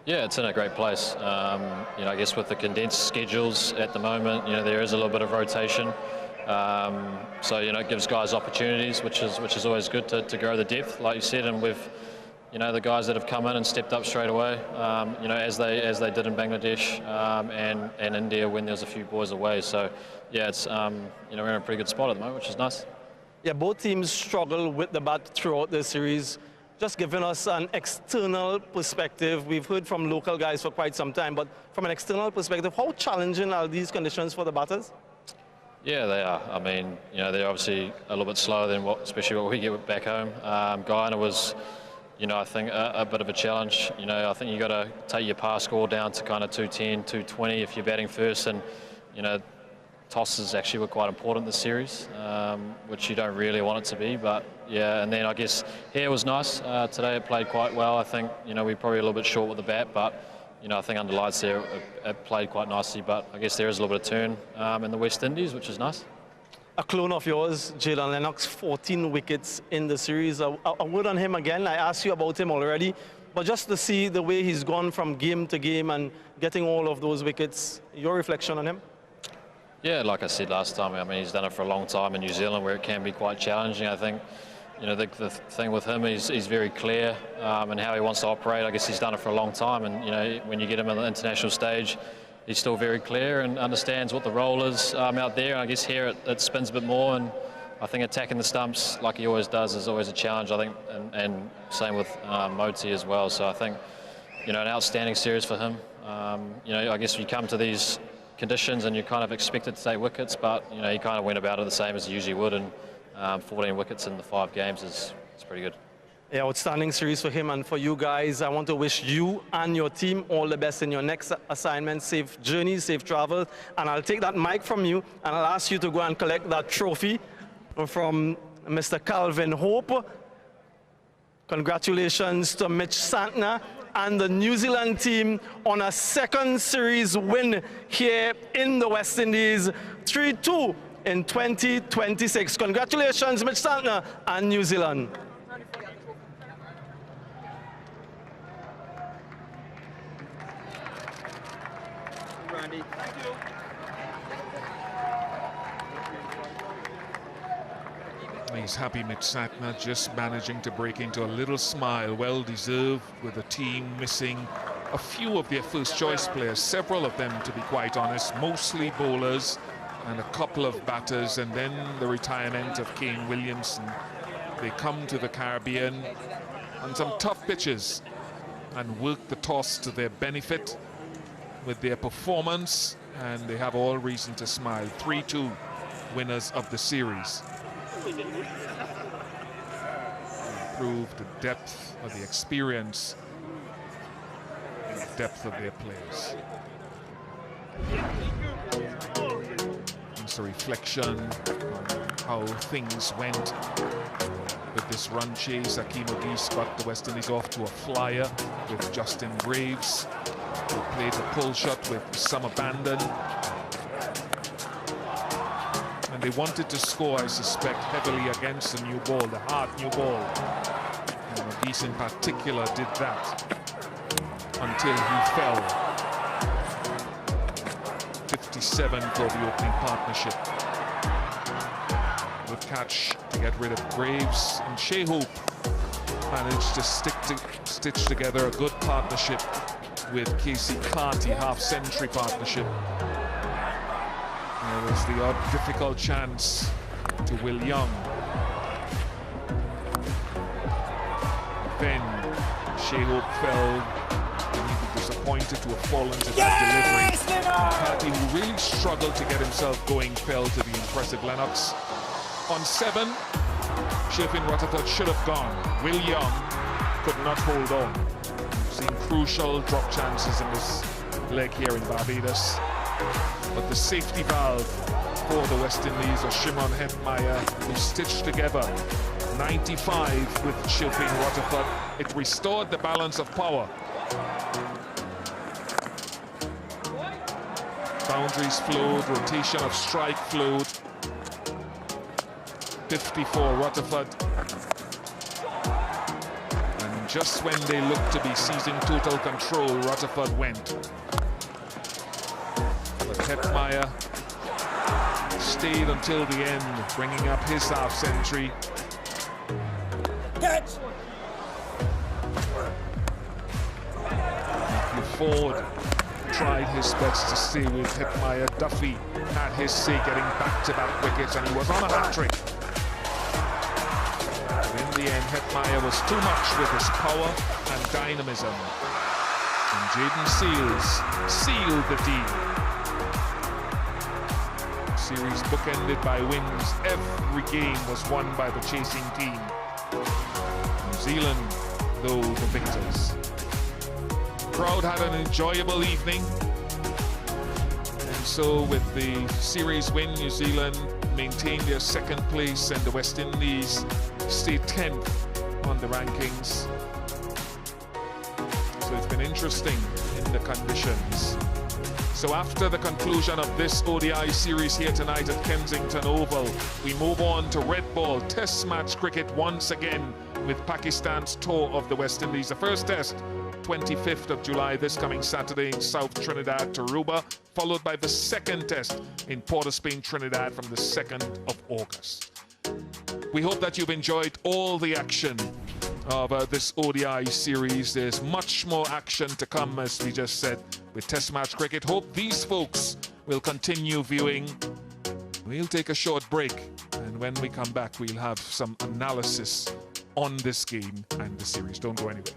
Speaker 11: Yeah, it's in a great place. You know, I guess with the condensed schedules at the moment, you know, there is a little bit of rotation. So, you know, it gives guys opportunities, which is always good to grow the depth, like you said. And with, you know, the guys that have come in and stepped up straight away, you know, as they did in Bangladesh and India when there's a few boys away. So, yeah, it's you know, we're in a pretty good spot at the moment, which is nice.
Speaker 8: Yeah, both teams struggle with the bat throughout the series. Just giving us an external perspective. We've heard from local guys for quite some time, but from an external perspective, how challenging are these conditions for the batters?
Speaker 11: Yeah, they are. I mean, you know, they're obviously a little bit slower than especially what we get back home. Guyana was, you know, I think a bit of a challenge. You know, I think you got to take your pass score down to kind of 210, 220 if you're batting first, and, you know, tosses actually were quite important this series, which you don't really want it to be, but yeah. And then I guess here was nice. Today it played quite well. I think, you know, we're probably a little bit short with the bat, but, you know, I think under lights there it played quite nicely, but I guess there is a little bit of turn in the West Indies, which is nice.
Speaker 8: A clone of yours, Jalen Lennox, 14 wickets in the series. A word on him again. I asked you about him already, but just to see the way he's gone from game to game and getting all of those wickets, your reflection on him?
Speaker 11: Yeah, like I said last time, I mean, he's done it for a long time in New Zealand where it can be quite challenging. I think, you know, the thing with him is he's very clear in how he wants to operate. I guess he's done it for a long time, and, you know, when you get him on the international stage, he's still very clear and understands what the role is out there. And I guess here it spins a bit more, and I think attacking the stumps like he always does is always a challenge, I think, and same with Moti as well. So I think, you know, an outstanding series for him. You know, I guess you come to these conditions and you're kind of expected to take wickets, but, you know, he kind of went about it the same as he usually would, and 14 wickets in the 5 games is pretty good.
Speaker 8: Yeah, outstanding series for him and for you guys. I want to wish you and your team all the best in your next assignment. Safe journey, safe travel, and I'll take that mic from you and I'll ask you to go and collect that trophy from Mr. Calvin Hope. Congratulations to Mitch Santner and the New Zealand team on a second series win here in the West Indies, 3-2 in 2026. Congratulations, Mitch Santner and New Zealand.
Speaker 16: Randy. Thank you.
Speaker 15: He's happy, Mitch Santner, just managing to break into a little smile, well deserved, with the team missing a few of their first choice players, several of them, to be quite honest, mostly bowlers and a couple of batters, and then the retirement of Kane Williamson. They come to the Caribbean on some tough pitches and work the toss to their benefit with their performance, and they have all reason to smile. 3-2 winners of the series. Improve the depth of the experience and the depth of their players. It's a reflection on how things went with this run chase. Akeem Ogeese got the West Indies off to a flyer with Justin Graves, who played the pull shot with some abandon.
Speaker 2: And they wanted to score, I suspect, heavily against the new ball, the hard new ball. And Windies in particular did that until he fell. 57 for the opening partnership. Good catch to get rid of Graves, and Shea Hope managed to stitch together a good partnership with Casey Carty, half-century partnership. There was the odd difficult chance to Will Young. Then Shea Hope fell, and he was disappointed to have fallen to that delivery. Carty, who really struggled to get himself going, fell to the impressive Lennox. On 7, Sheffield Rutherford should have gone. Will Young could not hold on. Seen crucial drop chances in this leg here in Barbados. But the safety valve for the West Indies was Shimon Hetmeyer, who stitched together 95 with Sheffield Rutherford. It restored the balance of power. Boundaries flowed, rotation of strike flowed. 54 Rutherford. And just when they looked to be seizing total control, Rutherford went. But Hetmeyer stayed until the end, bringing up his half-century.
Speaker 13: Catch!
Speaker 2: Matthew Ford tried his best to stay with Hetmeyer. Duffy had his say, getting back-to-back wickets, and he was on a hat-trick. But in the end, Hetmeyer was too much with his power and dynamism. And Jaden Seals sealed the deal. Series bookended by wins. Every game was won by the chasing team. New Zealand, though, the victors. The crowd had an enjoyable evening. And so with the series win, New Zealand maintained their second place, and the West Indies stayed 10th on the rankings. So it's been interesting in the conditions. So after the conclusion of this ODI series here tonight at Kensington Oval, we move on to red ball test match cricket once again with Pakistan's tour of the West Indies. The first test, 25th of July, this coming Saturday in South Trinidad, Tarouba, followed by the second test in Port of Spain, Trinidad from the 2nd of August. We hope that you've enjoyed all the action of this ODI series. There's much more action to come, as we just said, with Test match cricket. Hope these folks will continue viewing. We'll take a short break, and when we come back, we'll have some analysis on this game and the series. Don't go anywhere.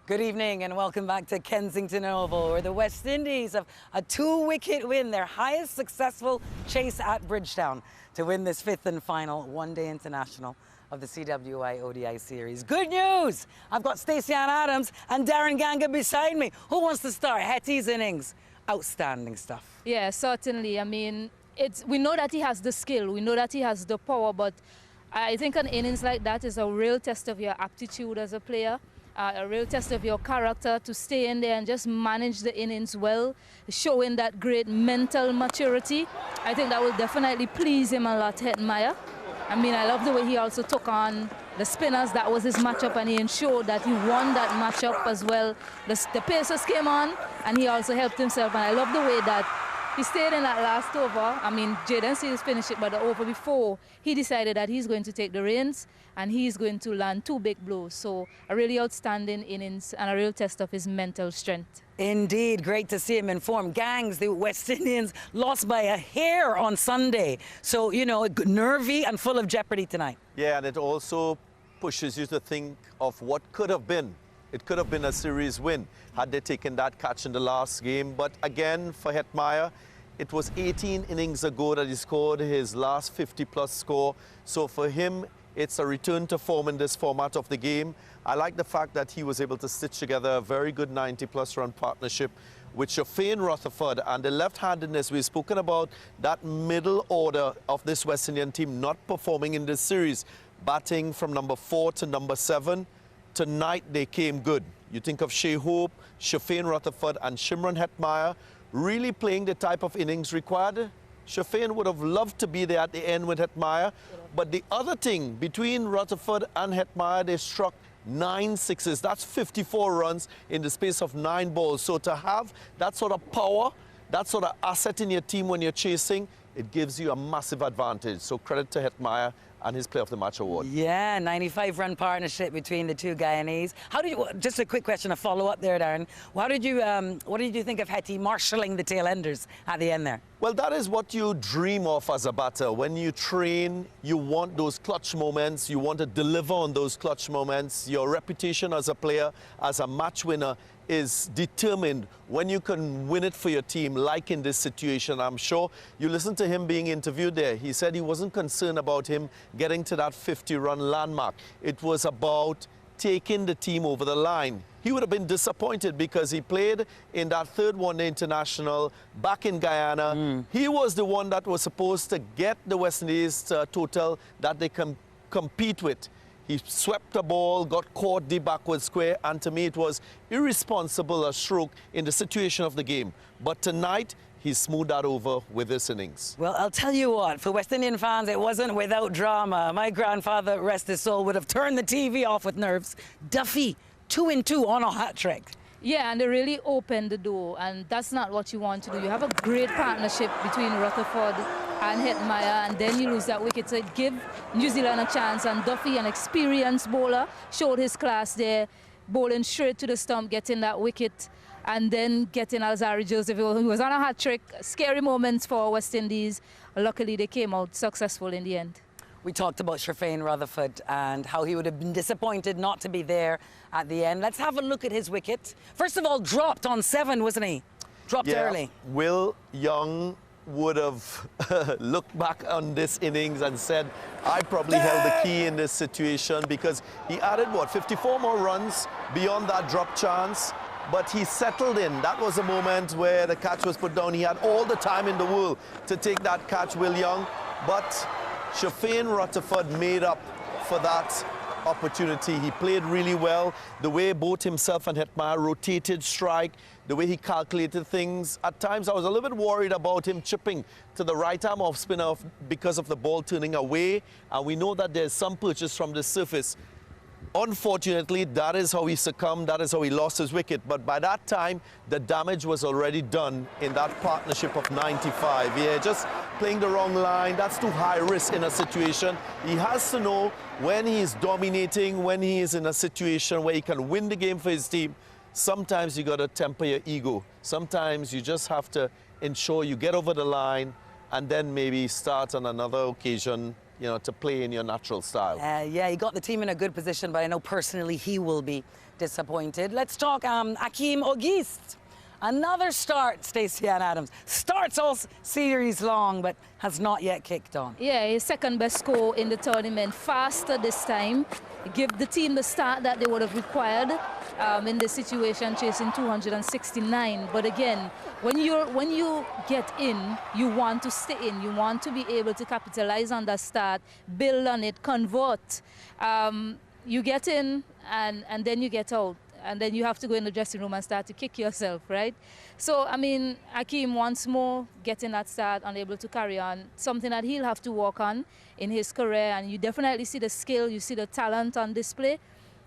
Speaker 1: Good evening and welcome back to Kensington Oval, where the West Indies have a 2-wicket win, their highest successful chase at Bridgetown, to win this 5th and final one-day international of the CWI ODI series. Good news! I've got Stacey Ann Adams and Darren Ganga beside me. Who wants to start? Hetty's innings. Outstanding stuff.
Speaker 4: Yeah, certainly. I mean, we know that he has the skill, we know that he has the power, but I think an innings like that is a real test of your aptitude as a player. A real test of your character to stay in there and just manage the innings well, showing that great mental maturity. I think that will definitely please him a lot, Hetmyer. I mean, I love the way he also took on the spinners. That was his matchup, and he ensured that he won that matchup as well. The Pacers came on, and he also helped himself, and I love the way that he stayed in that last over. I mean, Jaden Seals finished it, but the over before, he decided that he's going to take the reins and he's going to land 2 big blows. So a really outstanding innings and a real test of his mental strength.
Speaker 1: Indeed, great to see him in form. Gangs, the West Indians lost by a hair on Sunday. So, you know, nervy and full of jeopardy tonight.
Speaker 7: Yeah, and it also pushes you to think of what could have been. It could have been a series win had they taken that catch in the last game. But again, for Hetmyer, it was 18 innings ago that he scored his last 50-plus score. So for him, it's a return to form in this format of the game. I like the fact that he was able to stitch together a very good 90-plus run partnership with Shafane Rutherford, and the left-handedness. We've spoken about that middle order of this West Indian team not performing in this series, batting from number 4 to number 7. Tonight they came good. You think of Shai Hope, Shafane Rutherford and Shimron Hetmyer really playing the type of innings required. Shafane would have loved to be there at the end with Hetmyer, but the other thing, between Rutherford and Hetmyer, they struck 9 sixes. That's 54 runs in the space of 9 balls. So to have that sort of power, that sort of asset in your team when you're chasing, it gives you a massive advantage. So credit to Hetmyer and his Player of the Match award.
Speaker 1: Yeah, 95-run partnership between the two Guyanese. How did you, just a quick question, a follow-up there, Darren. What did you think of Hetty marshalling the tail enders at the end there?
Speaker 7: Well, that is what you dream of as a batter. When you train, you want those clutch moments. You want to deliver on those clutch moments. Your reputation as a player, as a match winner, is determined when you can win it for your team, like in this situation. I'm sure you listened to him being interviewed there. He said he wasn't concerned about him getting to that 50-run landmark. It was about taking the team over the line. He would have been disappointed because he played in that 3rd one-day international back in Guyana. He was the one that was supposed to get the West Indies to a total that they can compete with. He swept the ball, got caught deep backward square, and to me it was irresponsible a stroke in the situation of the game. But tonight, he smoothed that over with this innings.
Speaker 1: Well, I'll tell you what, for West Indian fans, it wasn't without drama. My grandfather, rest his soul, would have turned the TV off with nerves. Duffy, 2 in 2 on a hat-trick.
Speaker 4: Yeah, and they really opened the door, and that's not what you want to do. You have a great partnership between Rutherford and Hetmyer, and then you lose that wicket. So give New Zealand a chance, and Duffy, an experienced bowler, showed his class there, bowling straight to the stump, getting that wicket, and then getting Alzari Joseph, who was on a hat-trick. Scary moments for West Indies. Luckily, they came out successful in the end.
Speaker 1: We talked about Shafane Rutherford and how he would have been disappointed not to be there at the end. Let's have a look at his wicket. First of all, dropped on 7, wasn't he? Dropped early.
Speaker 7: Will Young would have looked back on this innings and said, I probably held the key in this situation, because he added, what, 54 more runs beyond that drop chance. But he settled in. That was a moment where the catch was put down. He had all the time in the world to take that catch, Will Young. But Shafane Rutherford made up for that opportunity. He played really well. The way both himself and Hetmyer rotated strike, the way he calculated things. At times I was a little bit worried about him chipping to the right arm off spinner because of the ball turning away. And we know that there's some purchase from the surface. Unfortunately, that is how he succumbed, that is how he lost his wicket. But by that time, the damage was already done in that partnership of 95. Yeah, just playing the wrong line, that's too high risk in a situation. He has to know when he is dominating, when he is in a situation where he can win the game for his team. Sometimes you got to temper your ego. Sometimes you just have to ensure you get over the line and then maybe start on another occasion you know, to play in your natural style.
Speaker 1: Yeah, he got the team in a good position, but I know personally he will be disappointed. Let's talk Hakeem Auguste. Another start, Stacey Ann Adams. Starts all series long, but has not yet kicked on.
Speaker 4: Yeah, his second best score in the tournament. Faster this time. Give the team the start that they would have required in this situation, chasing 269. But again, when you get in, you want to stay in. You want to be able to capitalize on that start, build on it, convert. You get in, and then you get out. And then you have to go in the dressing room and start to kick yourself, right? So, I mean, Hakeem once more getting that start, unable to carry on, something that he'll have to work on in his career. And you definitely see the skill, you see the talent on display,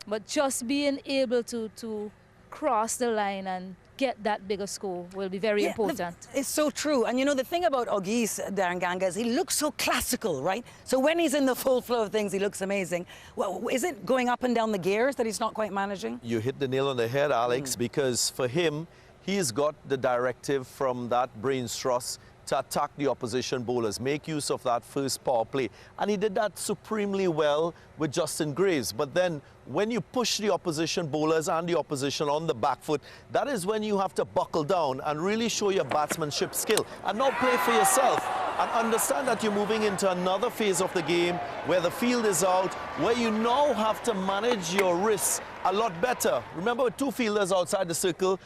Speaker 4: but just being able to cross the line and get that bigger score will be very important.
Speaker 1: It's so true. And you know, the thing about Auguste Daranganga is he looks so classical, right? So when he's in the full flow of things, he looks amazing. Well, is it going up and down the gears that he's not quite managing?
Speaker 7: You hit the nail on the head, Alex, because for him, he's got the directive from that brains trust to attack the opposition bowlers, make use of that first power play. And he did that supremely well with Justin Graves. But then when you push the opposition bowlers and the opposition on the back foot, that is when you have to buckle down and really show your batsmanship skill and not play for yourself. And understand that you're moving into another phase of the game where the field is out, where you now have to manage your risks a lot better. Remember, with two fielders outside the circle,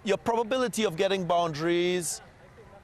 Speaker 7: your probability of getting boundaries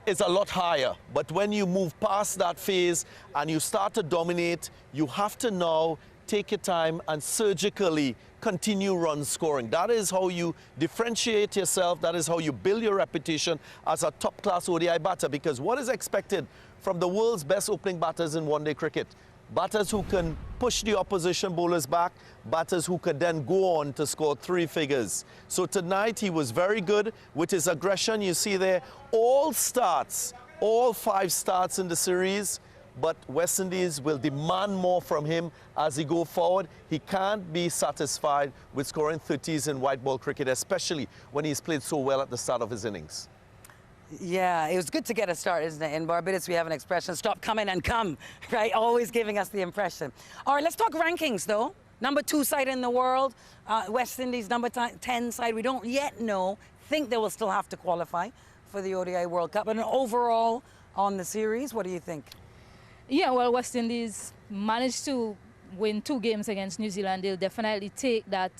Speaker 7: is a lot higher. But when you move past that phase and you start to dominate, you have to now take your time and surgically continue run scoring. That is how you differentiate yourself. That is how you build your reputation as a top-class ODI batter, because what is expected from the world's best opening batters in one-day cricket? Batters who can push the opposition bowlers back, batters who could then go on to score three figures. So tonight he was very good with his aggression. You see there, all starts, all 5 starts in the series, but West Indies will demand more from him as he go forward. He can't be satisfied with scoring 30s in white ball cricket, especially when he's played so well at the start of his innings.
Speaker 1: Yeah, it was good to get a start, isn't it? In Barbados, we have an expression, stop coming and come, right? Always giving us the impression. All right, let's talk rankings, though. Number 2 side in the world, West Indies, number 10 side. We don't yet know. Think they will still have to qualify for the ODI World Cup. But overall, on the series, what do you think?
Speaker 4: Yeah, well, West Indies managed to win 2 games against New Zealand. They'll definitely take that.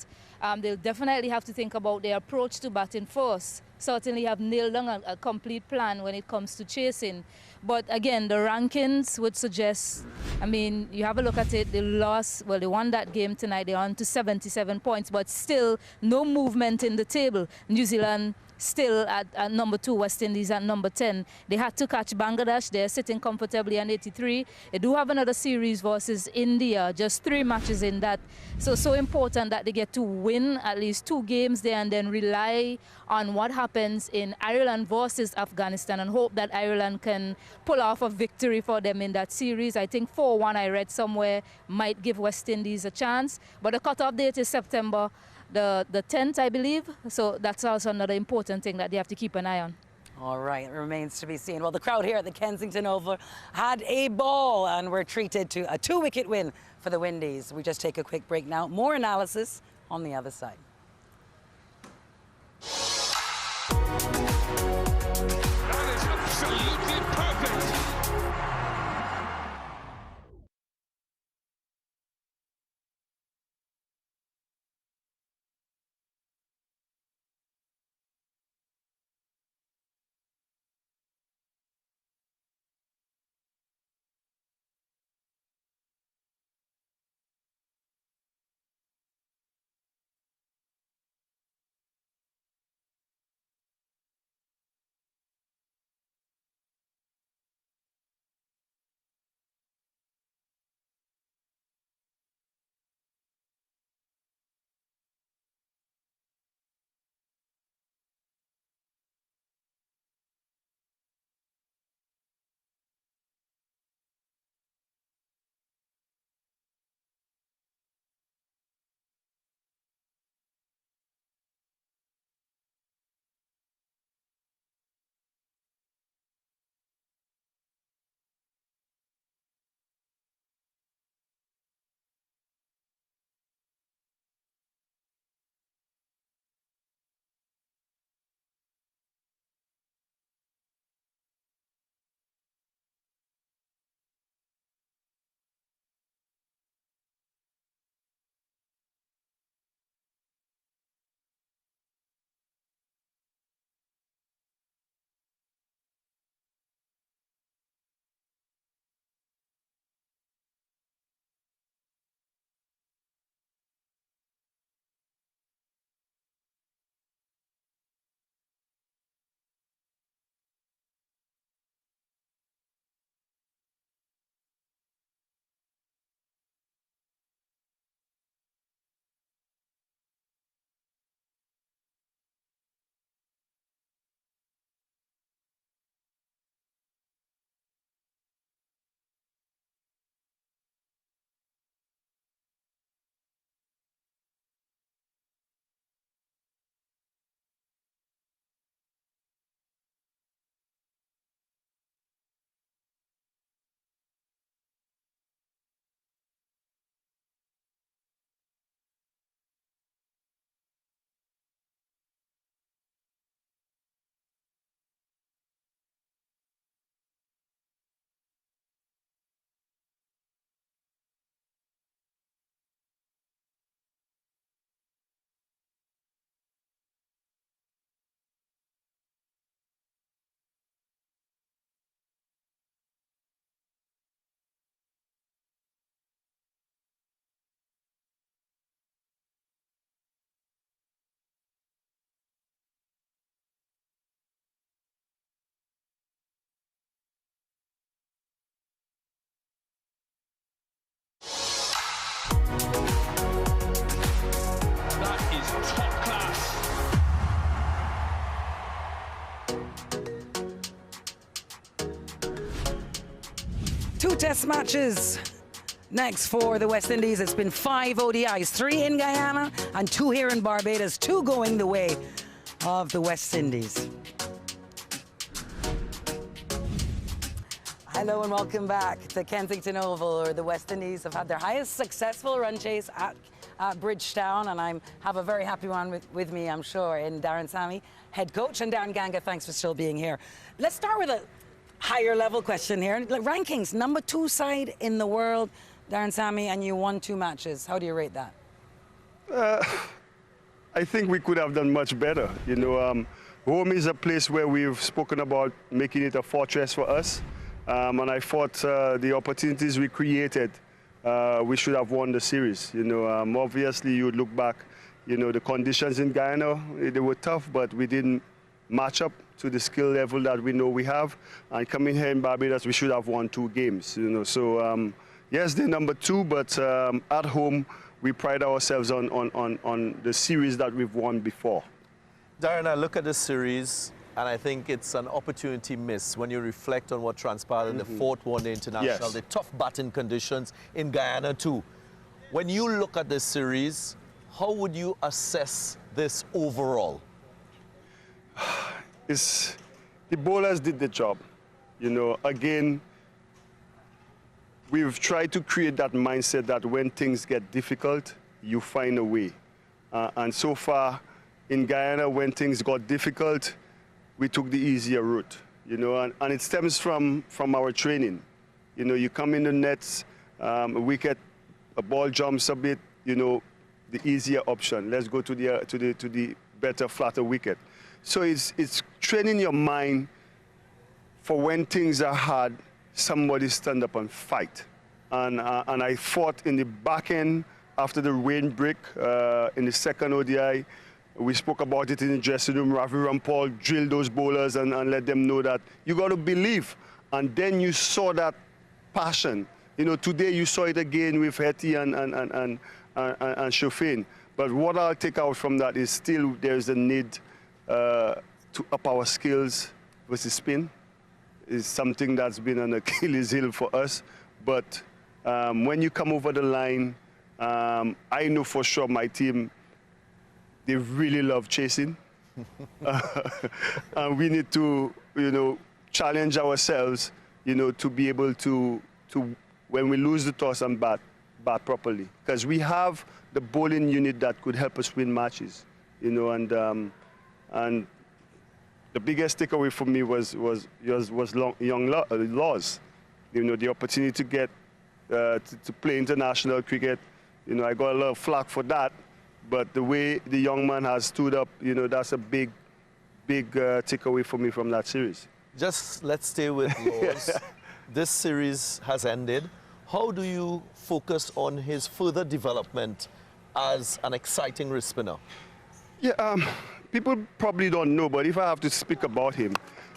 Speaker 4: They'll definitely have to think about their approach to batting first. Certainly have nailed down a complete plan when it comes to chasing. But again, the rankings would suggest, I mean, you have a look at it, they lost, well, they won that game tonight, they're on to 77 points, but still no movement in the table. New Zealand still at number 2, West Indies at number 10. They had to catch Bangladesh. They're sitting comfortably on 83. They do have another series versus India, just 3 matches in that. So important that they get to win at least 2 games there and then rely on what happens in Ireland versus Afghanistan and hope that Ireland can pull off a victory for them in that series. I think 4-1 I read somewhere might give West Indies a chance. But the cutoff date is September the 10th, I believe. So that's also another important thing that they have to keep an eye on.
Speaker 1: All right, it remains to be seen. Well, the crowd here at the Kensington Oval had a ball and were treated to a 2-wicket win for the Windies. We just take a quick break now. More analysis on the other side.
Speaker 2: That is absolutely perfect.
Speaker 1: test matches next for the West Indies. It's been 5 ODIs, 3 in Guyana and 2 here in Barbados, 2 going the way of the West Indies. Hello and welcome back to Kensington Oval, where the West Indies have had their highest successful run chase at Bridgetown, and I have a very happy one with me, I'm sure, in Darren Sammy, head coach, and Darren Ganga, thanks for still being here. Let's start with a higher level question here. Like, rankings, number 2 side in the world, Darren Sammy, and you won 2 matches. How do you rate that?
Speaker 9: I think we could have done much better. You know, home is a place where we've spoken about making it a fortress for us. And I thought the opportunities we created, we should have won the series. You know, obviously you would look back, you know, the conditions in Guyana, they were tough, but we didn't match up to the skill level that we know we have. And coming here in Barbados, we should have won 2 games, you know. So, yes, they're number 2, but at home, we pride ourselves on the series that we've won before.
Speaker 7: Darren, I look at this series, and I think it's an opportunity missed when you reflect on what transpired in the 4th One-Day International, the tough batting conditions in Guyana too. When you look at this series, how would you assess this overall?
Speaker 9: The bowlers did the job. You know, again, we've tried to create that mindset that when things get difficult, you find a way. And so far in Guyana, when things got difficult, we took the easier route, you know, and it stems from our training. You know, you come in the nets, a wicket, a ball jumps a bit, you know, the easier option. Let's go to the better, flatter wicket. So it's training your mind for when things are hard, somebody stand up and fight. And I thought in the back end, after the rain break, in the 2nd ODI, we spoke about it in the dressing room. Ravi Rampal drilled those bowlers and let them know that you got to believe. And then you saw that passion. You know, today you saw it again with Hetty and Shofin. But what I'll take out from that is still there's a need to up our skills versus spin. It's something that's been an Achilles heel for us. But when you come over the line, I know for sure my team, they really love chasing. And we need to, you know, challenge ourselves, you know, to be able to when we lose the toss and bat properly. Because we have the bowling unit that could help us win matches, you know, and the biggest takeaway for me was young Laws. You know, the opportunity to get to play international cricket. You know, I got a lot of flack for that. But the way the young man has stood up, you know, that's a big takeaway for me from that series.
Speaker 7: Just let's stay with Laws. This series has ended. How do you focus on his further development as an exciting wrist spinner?
Speaker 9: Yeah, people probably don't know, but if I have to speak about him,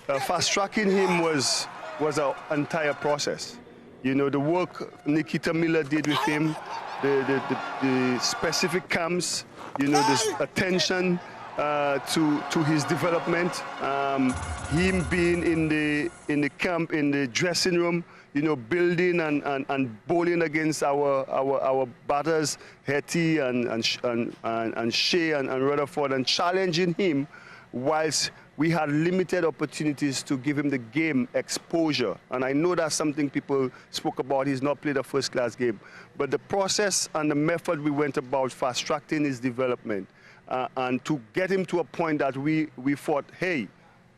Speaker 9: fast-tracking him was an entire process. You know, the work Nikita Miller did with him, the specific camps, you know, this attention to his development, him being in the camp, in the dressing room, you know, building and bowling against our batters, Hetty and Shea and Rutherford, and challenging him whilst we had limited opportunities to give him the game exposure. And I know that's something people spoke about. He's not played a first-class game. But the process and the method we went about fast-tracking his development and to get him to a point that we thought, hey,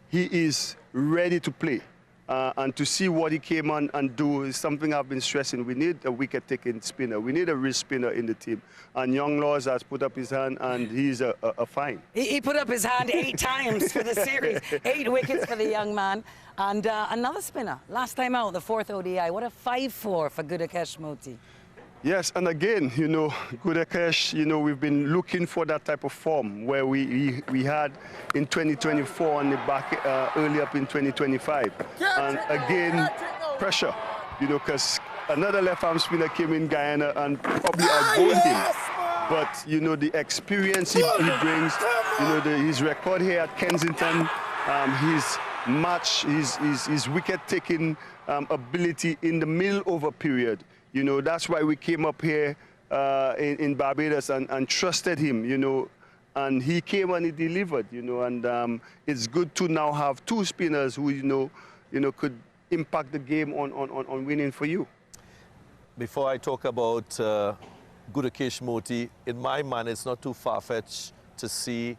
Speaker 9: he is ready to play. And to see what he came on and do is something I've been stressing. We need a wicket-taking spinner. We need a wrist spinner in the team. And Young Laws has put up his hand, and he's a fine.
Speaker 1: He put up his hand 8 times for the series. 8 wickets for the young man. And another spinner. Last time out, the 4th ODI. What a 5-4 for Gudakesh Moti.
Speaker 9: Yes, and again, you know, Gudakesh, you know, we've been looking for that type of form where we had in 2024 on the back, early up in 2025. And again, pressure, you know, because another left-arm spinner came in Guyana and probably outbowled him. But, you know, the experience he brings, you know, his record here at Kensington, match his wicket-taking ability in the middle over period. You know, that's why we came up here in Barbados and trusted him, you know, and he came and he delivered, you know, and it's good to now have two spinners who, you know, could impact the game on winning for you.
Speaker 7: Before I talk about Gudakesh Moti, in my mind, it's not too far-fetched to see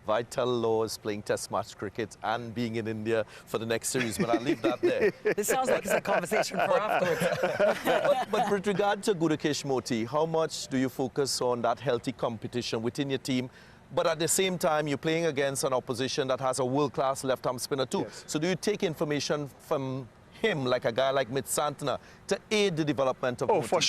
Speaker 7: Vital Laws playing Test match cricket and being in India for the next series, but I'll leave that there.
Speaker 1: This sounds like it's a conversation for afterwards.
Speaker 7: but with regard to Gudakesh Moti, how much do you focus on that healthy competition within your team? But at the same time, you're playing against an opposition that has a world-class left-arm spinner too. Yes. So do you take information from him, like a guy like Mitch Santner, to aid the development of Moti?
Speaker 9: For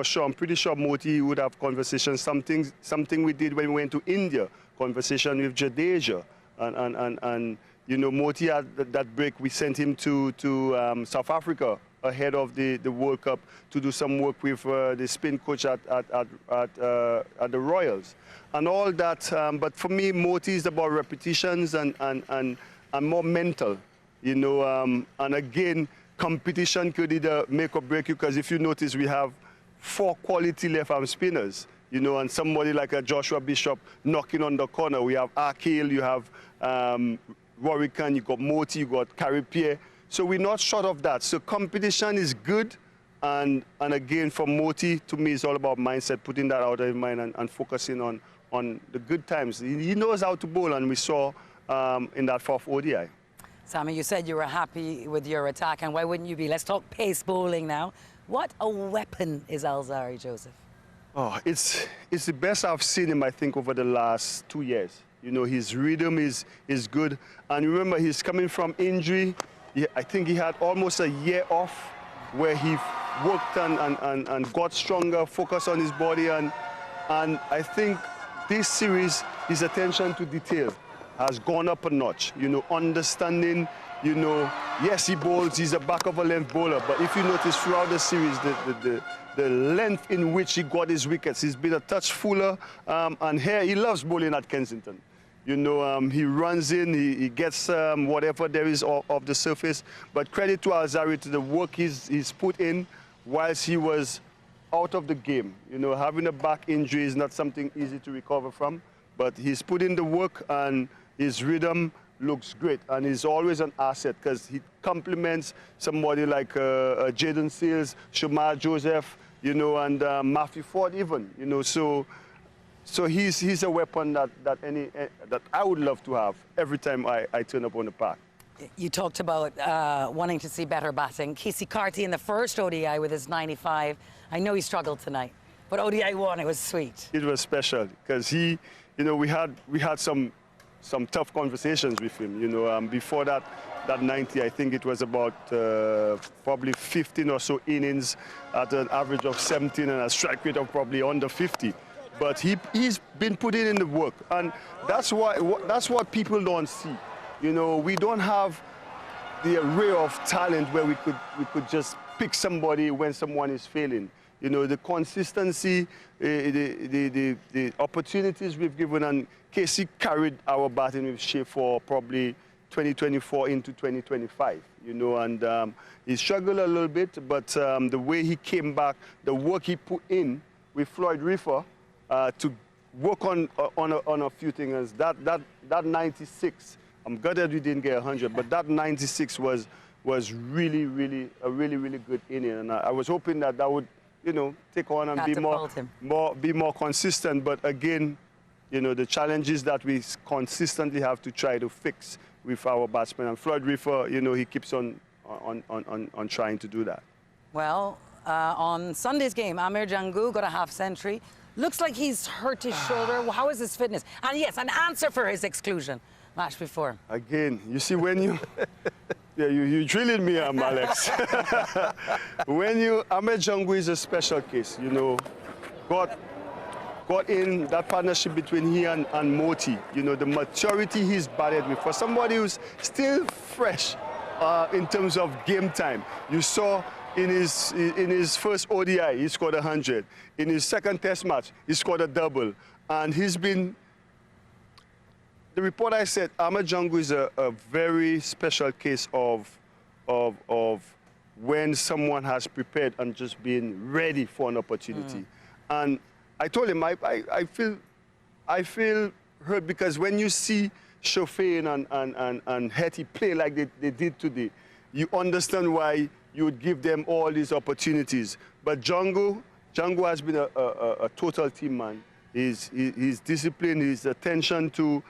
Speaker 9: sure. I'm pretty sure Moti would have conversations. Something we did when we went to India, conversation with Jadeja, and you know, Moti had that break. We sent him to South Africa ahead of the World Cup to do some work with the spin coach at the Royals, and all that. But for me, Moti is about repetitions and more mental. You know, and again, competition could either make or break you, because if you notice, we have 4 quality left-arm spinners, you know, and somebody like a Joshua Bishop knocking on the corner. We have Akil, you have Warwick, you got Moti, you got Carripier. So we're not short of that. So competition is good, and again, for Moti, to me, it's all about mindset, putting that out of his mind and focusing on the good times. He knows how to bowl, and we saw in that 4th ODI.
Speaker 1: Sammy, you said you were happy with your attack, and why wouldn't you be? Let's talk pace bowling now. What a weapon is Alzarri, Joseph?
Speaker 9: Oh, it's the best I've seen him, I think, over the last 2 years. You know, his rhythm is good. And remember, he's coming from injury. I think he had almost a year off where he worked and got stronger, focused on his body. And I think this series, his attention to detail has gone up a notch, you know, understanding, you know, yes, he bowls, he's a back of a length bowler, but if you notice throughout the series, the length in which he got his wickets, he's been a touch fuller, and here he loves bowling at Kensington. You know, he runs in, he gets whatever there is of the surface, but credit to Alzarri, to the work he's put in whilst he was out of the game. You know, having a back injury is not something easy to recover from, but he's put in the work, and his rhythm looks great, and he's always an asset because he complements somebody like Jaden Seals, Shamar Joseph, you know, and Matthew Ford even, you know. So he's a weapon that I would love to have every time I turn up on the park.
Speaker 1: You talked about wanting to see better batting. Casey Carty in the first ODI with his 95. I know he struggled tonight, but ODI 1, it was sweet.
Speaker 9: It was special because he, you know, we had some tough conversations with him, you know. Before that 90, I think it was about probably 15 or so innings at an average of 17 and a strike rate of probably under 50. But he's been putting in the work, and that's what people don't see. You know, we don't have the array of talent where we could just pick somebody when someone is failing. You know, the consistency, the opportunities we've given, and Casey carried our batting with shape for probably 2024 into 2025, you know, and he struggled a little bit, but the way he came back, the work he put in with Floyd Riffer to work on a few things, that 96, I'm gutted we didn't get 100, but that 96 was really a really good inning, and I was hoping that would, you know, take on and be more consistent. But again, you know, the challenges that we consistently have to try to fix with our batsmen. And Floyd Riffer, you know, he keeps on trying to do that.
Speaker 1: Well, on Sunday's game, Amir Jangu got a half century. Looks like he's hurt his shoulder. How is his fitness? And yes, an answer for his exclusion match before.
Speaker 9: Again, you see, when you... Yeah, you drilling me, Alex. Ahmed Jangu is a special case, you know. Got in that partnership between he and Moti, you know, the maturity he's batted with. For somebody who's still fresh in terms of game time, you saw in his first ODI, he scored 100. In his second test match, he scored a double. And he's been the report I said, Ahmed Django is a very special case of when someone has prepared and just being ready for an opportunity. And I told him, I feel hurt because when you see Chauffeur and Hetty play like they did today, you understand why you would give them all these opportunities. But Django has been a total team man. His discipline, his attention to,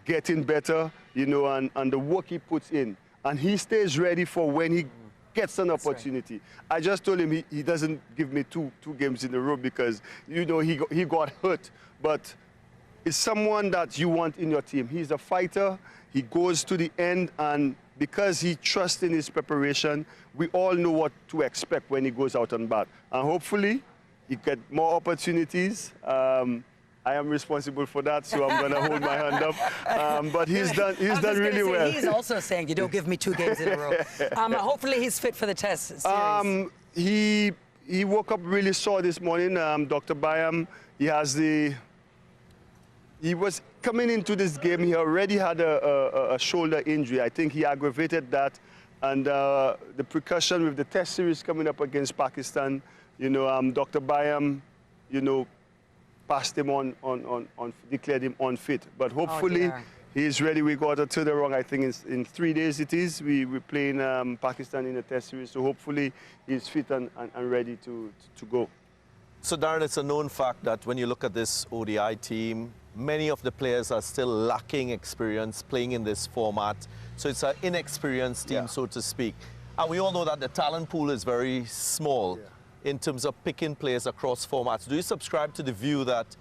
Speaker 9: getting better, and the work he puts in. And he stays ready for when he gets an opportunity. Right. I just told him he doesn't give me two games in a row because, he got hurt. But it's someone that you want in your team. He's a fighter. He goes to the end, and because he trusts in his preparation, we all know what to expect when he goes out on bat. And hopefully, he get more opportunities. I am responsible for that, so I'm going to hold my hand up. But he's done really well.
Speaker 1: He's also saying, you don't give me 2 games in a row. Hopefully, he's fit for the test series.
Speaker 9: He woke up really sore this morning. Dr. Bayam, he was coming into this game. He already had a shoulder injury. I think he aggravated that. And the precaution with the test series coming up against Pakistan, Dr. Bayam, passed him declared him unfit. But hopefully he's ready. We got a turnaround, I think in 3 days it is. We're playing Pakistan in a test series. So hopefully he's fit and ready to go.
Speaker 7: So Darren, it's a known fact that when you look at this ODI team, many of the players are still lacking experience playing in this format. So it's an inexperienced team, so to speak. And we all know that the talent pool is very small in terms of picking players across formats. Do you subscribe to the view that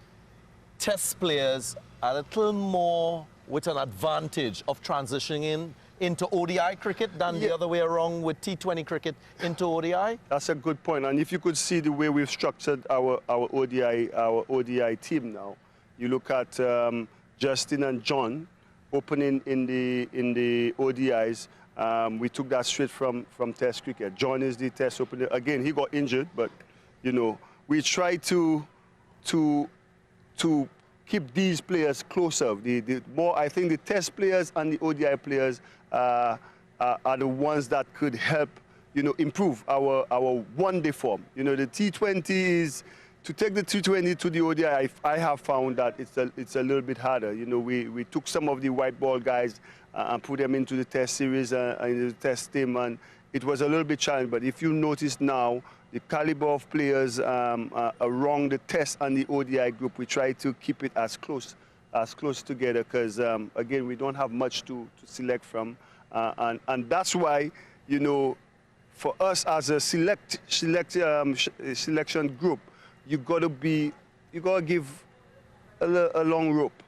Speaker 7: test players are a little more with an advantage of transitioning into ODI cricket than the other way around with T20 cricket into ODI?
Speaker 9: That's a good point. And if you could see the way we've structured our ODI team now, you look at Justin and John opening in the ODIs. We took that straight from Test cricket. John is the Test opener. Again, he got injured, but we try to keep these players closer. I think the Test players and the ODI players are the ones that could help improve our one-day form. The T20 is. To take the T20 to the ODI, I have found that it's a little bit harder. We took some of the white ball guys and put them into the test series and the test team, and it was a little bit challenging. But if you notice now, the caliber of players around the test and the ODI group, we try to keep it as close together because, again, we don't have much to select from. And that's why, for us as a selection group, you gotta give a long rope,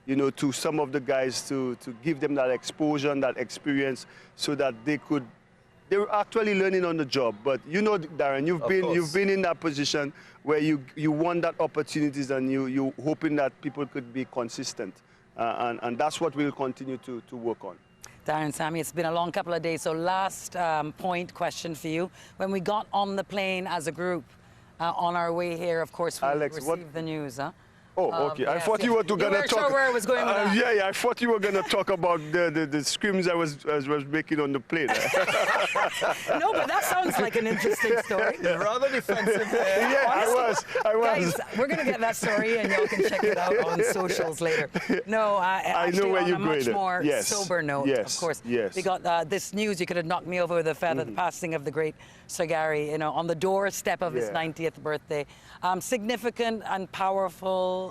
Speaker 9: to some of the guys to give them that exposure and that experience so that they're actually learning on the job. But Darren, you've been in that position where you want that opportunities and you hoping that people could be consistent. And that's what we'll continue to work on.
Speaker 1: Darren, Sammy, it's been a long couple of days. So last question for you. When we got on the plane as a group, on our way here, of course, we received the news, huh?
Speaker 9: Oh, okay. I thought you were going to talk.
Speaker 1: Sure where I was going with that.
Speaker 9: Yeah. I thought you were going to talk about the screams I was making on the plane.
Speaker 1: No, but that sounds like an interesting story.
Speaker 7: Rather defensive there.
Speaker 9: Yeah, honestly, I was.
Speaker 1: Guys, we're going to get that story, and y'all can check it out on socials later. No,
Speaker 9: I know where you're going.
Speaker 1: On a much more sober note, of course.
Speaker 9: Yes.
Speaker 1: We got this news. You could have knocked me over with a feather. The passing of the great Sir Gary, on the doorstep of his 90th birthday. Significant and powerful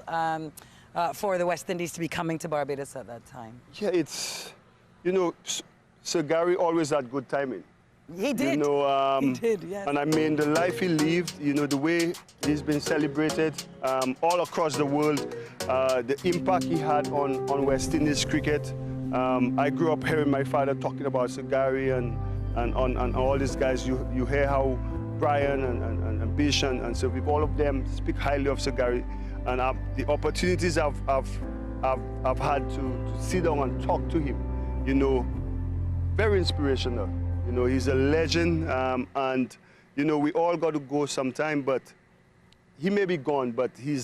Speaker 1: for the West Indies to be coming to Barbados at that time.
Speaker 9: Yeah, it's, Sir Gary always had good timing.
Speaker 1: He did. He did, yes.
Speaker 9: And I mean, the life he lived, the way he's been celebrated all across the world, the impact he had on West Indies cricket. I grew up hearing my father talking about Sir Gary and all these guys. You hear how Brian and Bish and Sylvie, all of them speak highly of Sir Gary. And the opportunities I've had to sit down and talk to him, very inspirational. He's a legend, and we all got to go sometime. But he may be gone, but he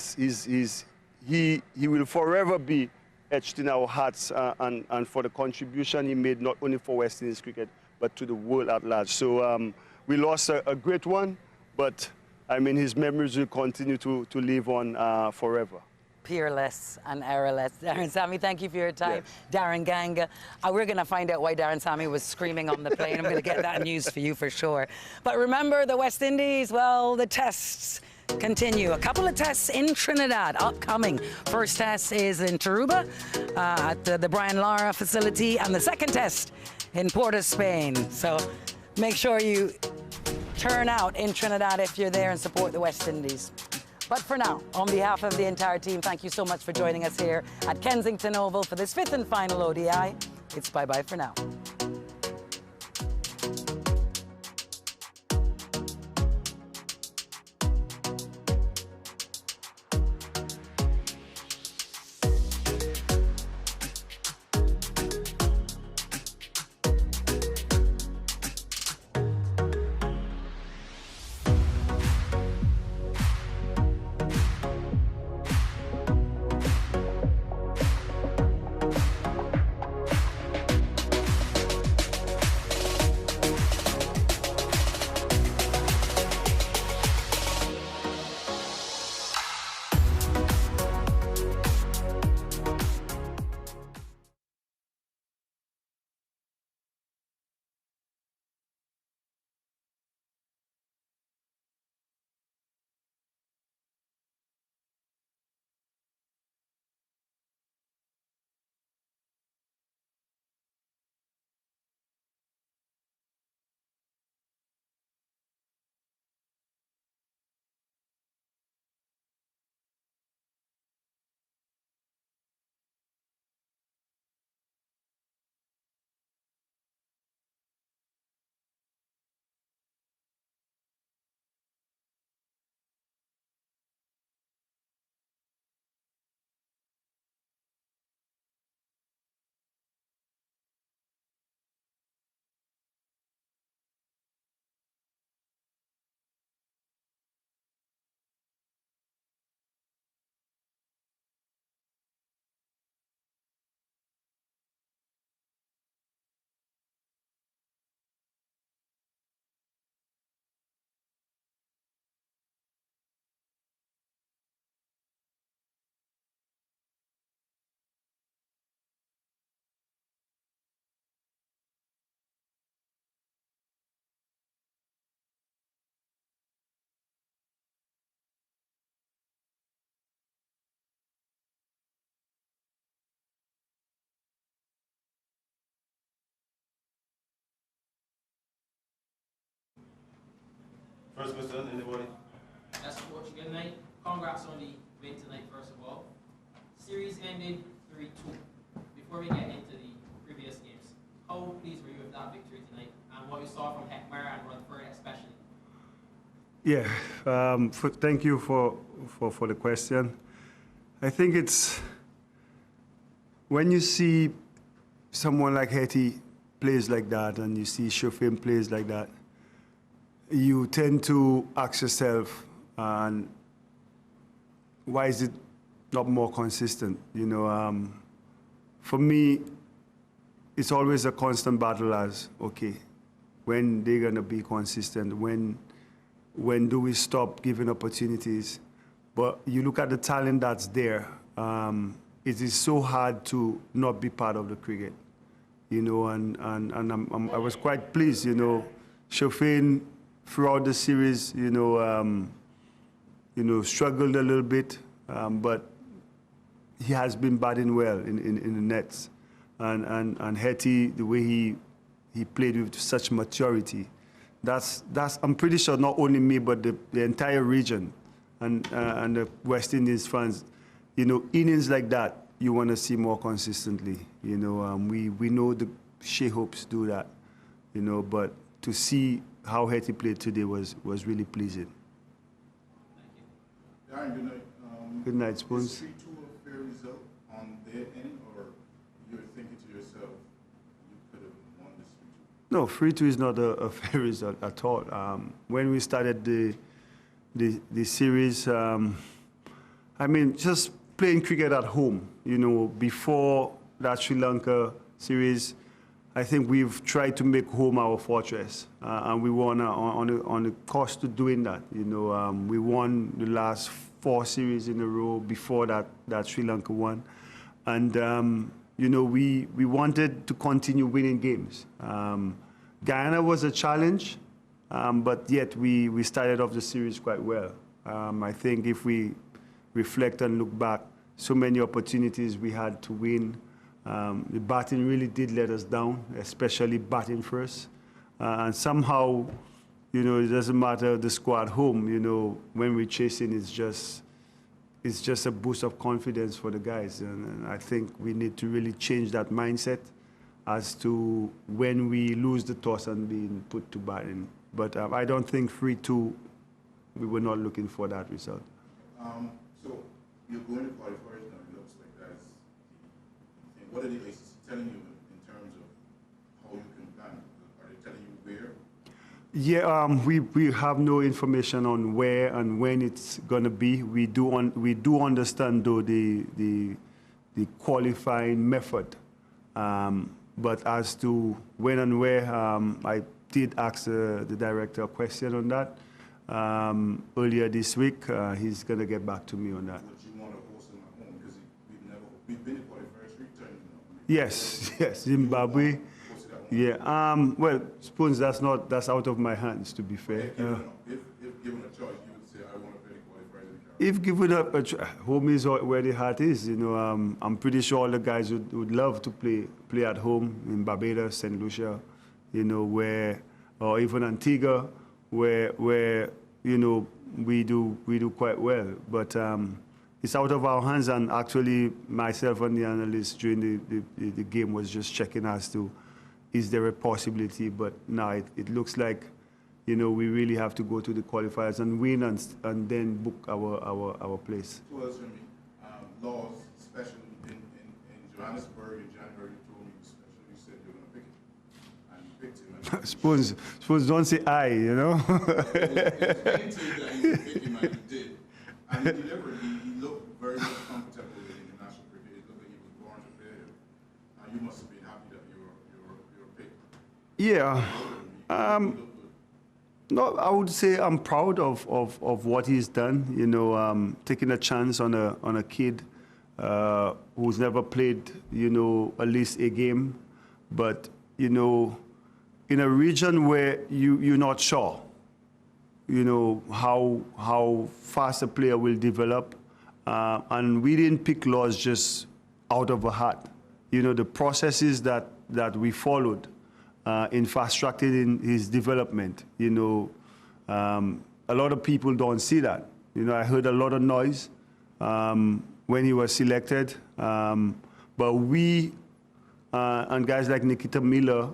Speaker 9: will forever be etched in our hearts and for the contribution he made not only for West Indies cricket but to the world at large. So we lost a great one, but I mean his memories will continue to live on forever.
Speaker 1: Peerless and errorless. Darren Sammy, thank you for your time. Yes. Darren Ganga. We're going to find out why Darren Sammy was screaming on the plane. I'm going to get that news for you for sure. But remember, the West Indies, well, the tests continue. A couple of tests in Trinidad upcoming. First test is in Tarouba at the Brian Lara facility, and the second test in Port of Spain. So make sure you turn out in Trinidad if you're there and support the West Indies. But for now, on behalf of the entire team, thank you so much for joining us here at Kensington Oval for this 5th and final ODI. It's bye-bye for now.
Speaker 17: First question, anybody?
Speaker 18: That's Portugal night. Congrats on the win tonight, first of all. Series ended 3-2. Before we get into the previous games, how pleased were you with that victory tonight and what you saw from Heckmeyer and Rutherford especially?
Speaker 9: Yeah, thank you for the question. I think it's when you see someone like Hetty plays like that and you see Shofim plays like that, you tend to ask yourself, why is it not more consistent? You know, for me, it's always a constant battle as, okay, when they're gonna be consistent, when do we stop giving opportunities? But you look at the talent that's there, it is so hard to not be part of the cricket, you know, and I was quite pleased, you know, Shofin throughout the series, you know, struggled a little bit, but he has been batting well in the nets. And Hetty, the way he played with such maturity, that's I'm pretty sure not only me but the entire region and the West Indies fans, you know, innings like that you want to see more consistently. You know, we know the Shea Hopes do that, you know, but to see how Hetty played today was really pleasing.
Speaker 17: Darren, good night.
Speaker 9: Good night, Spoons.
Speaker 17: Is 3-2 a fair result on their end, or you're thinking to yourself, you could have won this 3-2?
Speaker 9: No, 3-2 is not a fair result at all. When we started the series, I mean, just playing cricket at home. You know, before that Sri Lanka series, I think we've tried to make home our fortress, and we were on the course to doing that. You know, we won the last 4 series in a row before that Sri Lanka one, and you know, we wanted to continue winning games. Guyana was a challenge, but yet we started off the series quite well. I think if we reflect and look back, so many opportunities we had to win. The batting really did let us down, especially batting first. And somehow, you know, it doesn't matter the squad home, you know, when we're chasing, it's just a boost of confidence for the guys. And I think we need to really change that mindset as to when we lose the toss and being put to batting. But I don't think 3-2, we were not looking for that result.
Speaker 17: So you're going to qualifiers now, it looks like that's the thing. What are the ICC telling you in terms of how you can plan? Are they telling you where?
Speaker 9: Yeah, we have no information on where and when it's going to be. We do understand, though, the qualifying method. But as to when and where, I did ask the director a question on that earlier this week. He's going to get back to me on that.
Speaker 17: Would you want to host them at home? Because we've been to qualifiers 3 times now.
Speaker 9: Yes, Zimbabwe. Yeah, well, Spoons, that's out of my hands, to be fair.
Speaker 17: If given a choice, you would say, I want to play the qualifiers in Canada.
Speaker 9: If given a choice, home is where the heart is. You know, I'm pretty sure all the guys would love to play at home in Barbados, St. Lucia, you know, or even Antigua, where you know we do quite well. But it's out of our hands, and actually myself and the analyst during the game was just checking as to, is there a possibility? But now it looks like, you know, we really have to go to the qualifiers and win and then book our place.
Speaker 17: Two others from me. Laws, especially in Johannesburg in January, you told me you said you're going to pick it. And you picked him.
Speaker 9: Suppose don't say I, you know.
Speaker 17: It was plain to you that you picked him and you did. And he delivered. He looked very much comfortable in international cricket. It looked like he was born to play here. And you must have been happy that you were picked.
Speaker 9: Yeah. No, I would say I'm proud of what he's done. You know, taking a chance on a kid who's never played, you know, at least a game. But, you know, in a region where you're not sure, you know, how fast a player will develop. And we didn't pick Laws just out of a hat. You know, the processes that we followed in fast-tracking his development, you know, a lot of people don't see that. You know, I heard a lot of noise when he was selected. But we, and guys like Nikita Miller,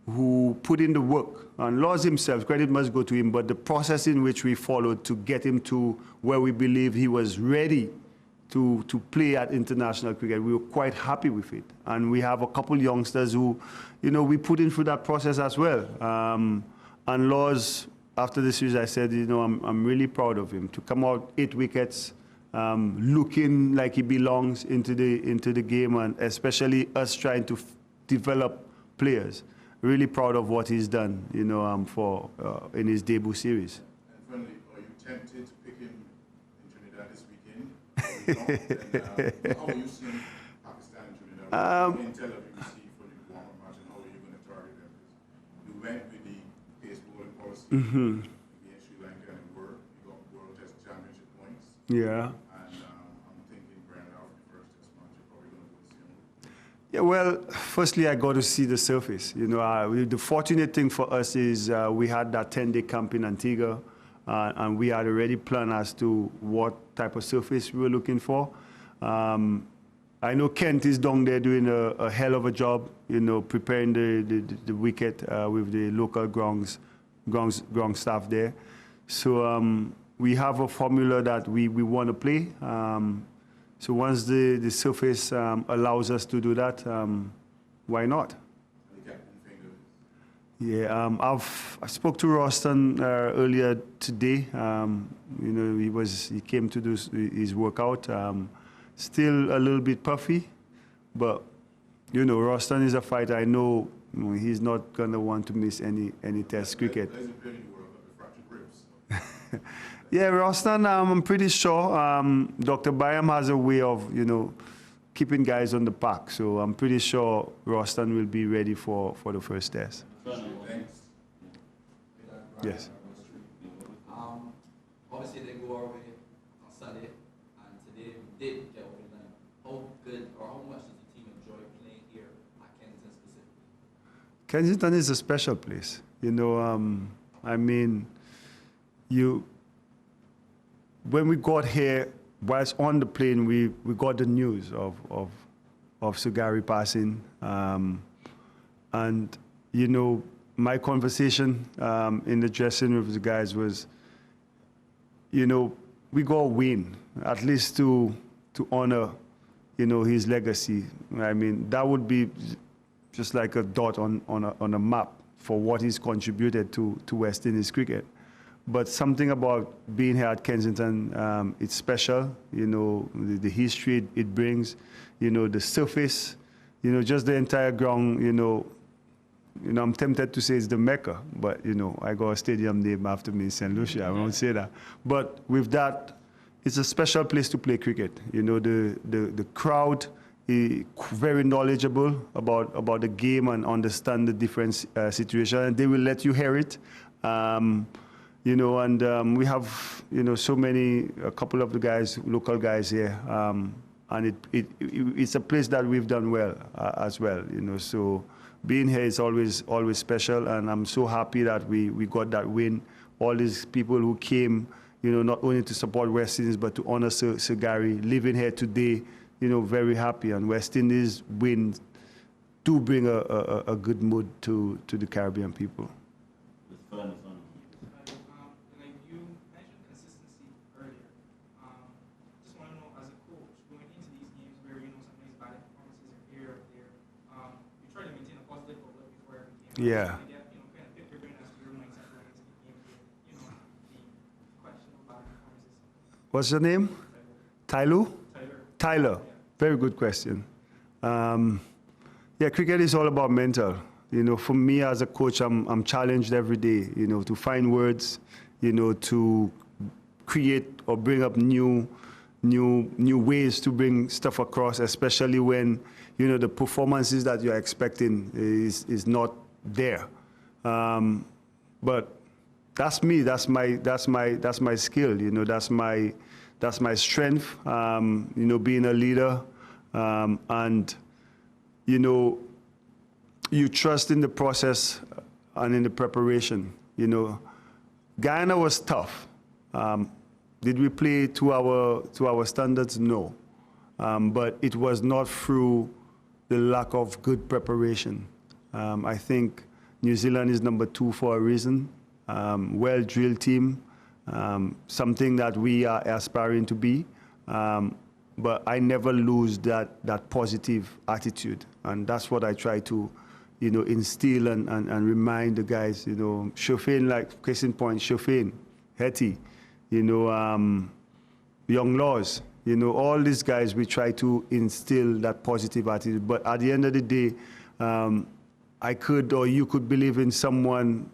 Speaker 9: who put in the work, and Laws himself, credit must go to him, but the process in which we followed to get him to where we believe he was ready to play at international cricket, we were quite happy with it. And we have a couple youngsters who, you know, we put in through that process as well. And Laws, after the series, I said, you know, I'm really proud of him to come out 8 wickets, looking like he belongs into the game, and especially us trying to develop players. Really proud of what he's done, you know, in his debut series.
Speaker 17: And finally, are you tempted to pick him in Trinidad this weekend? How are you seeing Pakistan and Trinidad? In Tel Aviv, you see for the warm-up match, and how are you going to target them? You went with the pace bowling policy against Sri Lanka and you got World Test Championship points.
Speaker 9: Yeah.
Speaker 17: And I'm thinking Brand out the first Test match, you're probably going to go to see him.
Speaker 9: Yeah, well, firstly, I got to see the surface. You know, the fortunate thing for us is we had that 10-day camp in Antigua, and we had already planned as to what type of surface we were looking for. I know Kent is down there doing a hell of a job, you know, preparing the wicket with the local ground staff there. So we have a formula that we want to play. So once the surface allows us to do that, why not? Yeah, I spoke to Roston earlier today. You know, he came to do his workout. still a little bit puffy, but you know, Roston is a fighter. I know, you know, he's not gonna want to miss any Test cricket. Yeah, Roston, I'm pretty sure Dr. Byam has a way of, you know, keeping guys on the park. So I'm pretty sure Roston will be ready for the first Test. Yes.
Speaker 19: Obviously, they go our way on Saturday, and today we did get over the line. How good or how much does the team enjoy playing here at Kensington specifically?
Speaker 9: Kensington is a special place. You know, I mean, when we got here, whilst on the plane, we got the news of Sugari passing. And, you know, my conversation in the dressing room with the guys was, you know, we got to win, at least to honor, you know, his legacy. I mean, that would be just like a dot on a map for what he's contributed to West Indies cricket. But something about being here at Kensington, it's special, you know, the history it brings, you know, the surface, you know, just the entire ground, you know, I'm tempted to say it's the Mecca, but, you know, I got a stadium named after me in St. Lucia. I won't say that. But with that, it's a special place to play cricket. You know, the crowd is very knowledgeable about the game and understand the different situation, and they will let you hear it. You know, and we have, you know, a couple of the guys, local guys here, and it's a place that we've done well as well, you know. So being here is always special, and I'm so happy that we got that win. All these people who came, you know, not only to support West Indies, but to honor Sir Gary, living here today, you know, very happy. And West Indies wins do bring a good mood to the Caribbean people. Yeah. What's your name? Tyler? Tyler. Very good question. Yeah, cricket is all about mental. You know, for me as a coach, I'm challenged every day, you know, to find words, you know, to create or bring up new ways to bring stuff across, especially when, you know, the performances that you're expecting is not there. But that's me. That's my skill. You know, that's my strength. You know, being a leader, and you know, you trust in the process and in the preparation. You know, Guyana was tough. Did we play to our standards? No, but it was not through the lack of good preparation. I think New Zealand is number 2 for a reason. Well-drilled team, something that we are aspiring to be. But I never lose that positive attitude, and that's what I try to, you know, instill and remind the guys. You know, Shofin, like case in point, Shofin, Hetty, you know, Young Laws. You know, all these guys, we try to instill that positive attitude. But at the end of the day, I could or you could believe in someone.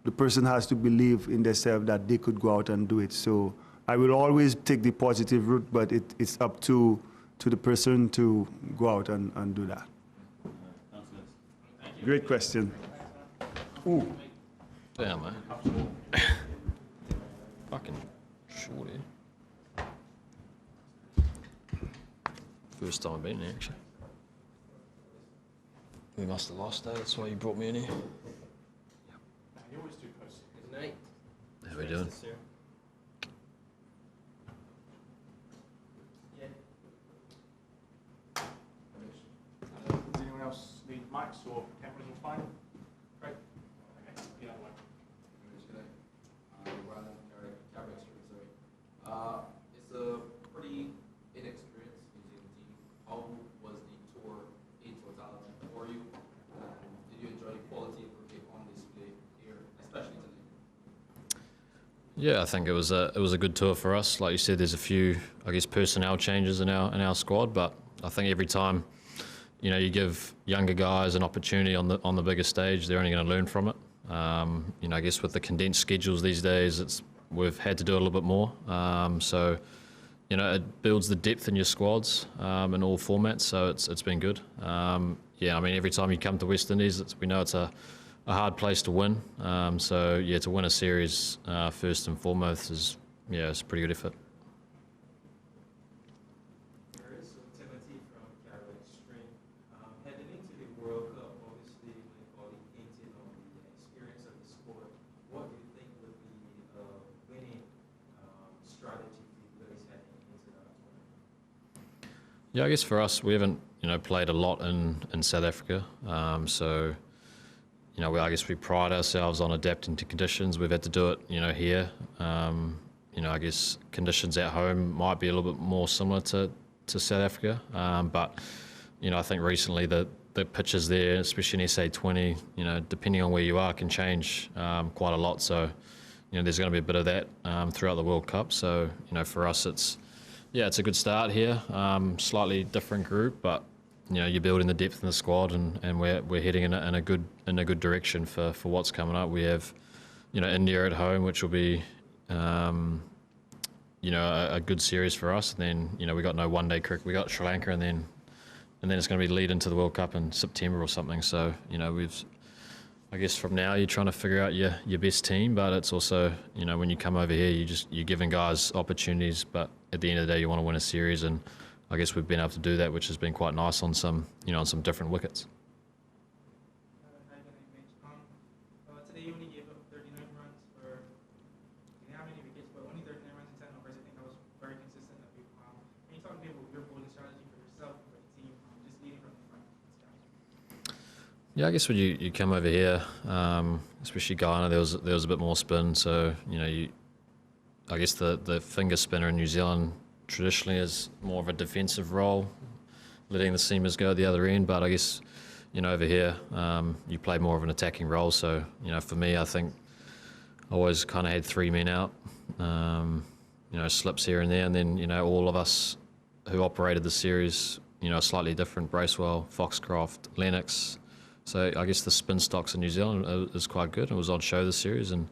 Speaker 9: The person has to believe in themselves that they could go out and do it. So I will always take the positive route, but it's up to the person to go out and do that. Great question. Ooh.
Speaker 11: Damn, man. Fucking short, eh? First time I've been here, actually. We must have lost that, that's why you brought me in here.
Speaker 20: You're always too close. Good night.
Speaker 11: How we doing?
Speaker 20: Does anyone else need mics or cameras or fine? Great. Okay, the other one.
Speaker 19: It's a pretty inexperienced New Zealand team. How was the tour in totality for you? Did you enjoy the quality of cricket on display here, especially
Speaker 11: Yeah, I think it was a good tour for us. Like you said, there's a few, I guess, personnel changes in our squad, but I think every time, you give younger guys an opportunity on the bigger stage, they're only going to learn from it. I guess with the condensed schedules these days, we've had to do a little bit more. So, it builds the depth in your squads in all formats. So it's been good. Every time you come to West Indies, we know it's a hard place to win. To win a series first and foremost it's a pretty good effort.
Speaker 21: Heading into the World Cup, obviously, with all the hinting on the experience of the squad, what do you think would be a winning strategy for you guys heading into that tournament?
Speaker 11: Yeah, I guess for us, we haven't played a lot in South Africa. I guess we pride ourselves on adapting to conditions. We've had to do it, here. I guess conditions at home might be a little bit more similar to South Africa. But I think recently the pitches there, especially in SA20, depending on where you are, can change quite a lot. So, there's going to be a bit of that throughout the World Cup. So, for us, it's a good start here. Slightly different group, but you're building the depth in the squad, and we're heading in a good direction for what's coming up. We have, India at home, which will be, a good series for us. And then, we got no one-day cricket. We got Sri Lanka, and then it's going to be lead into the World Cup in September or something. So, I guess from now you're trying to figure out your best team, but it's also, when you come over here, you're giving guys opportunities, but at the end of the day, you want to win a series, and I guess we've been able to do that, which has been quite nice on some different wickets.
Speaker 21: Today you only gave up 39 runs for, you didn't have any wickets, but only 39 runs in 10 overs. I think that was very consistent. Can you talk to me about your bowling strategy for yourself and for the team, just leading from the front?
Speaker 11: Yeah, I guess when you come over here, especially Guyana, there was a bit more spin. So I guess the finger spinner in New Zealand traditionally is more of a defensive role, letting the seamers go at the other end. But I guess over here you play more of an attacking role. So for me, I think I always kind of had three men out, slips here and there, and then all of us who operated the series, slightly different. Bracewell, Foxcroft, Lennox. So I guess the spin stocks in New Zealand is quite good. It was on show this series, and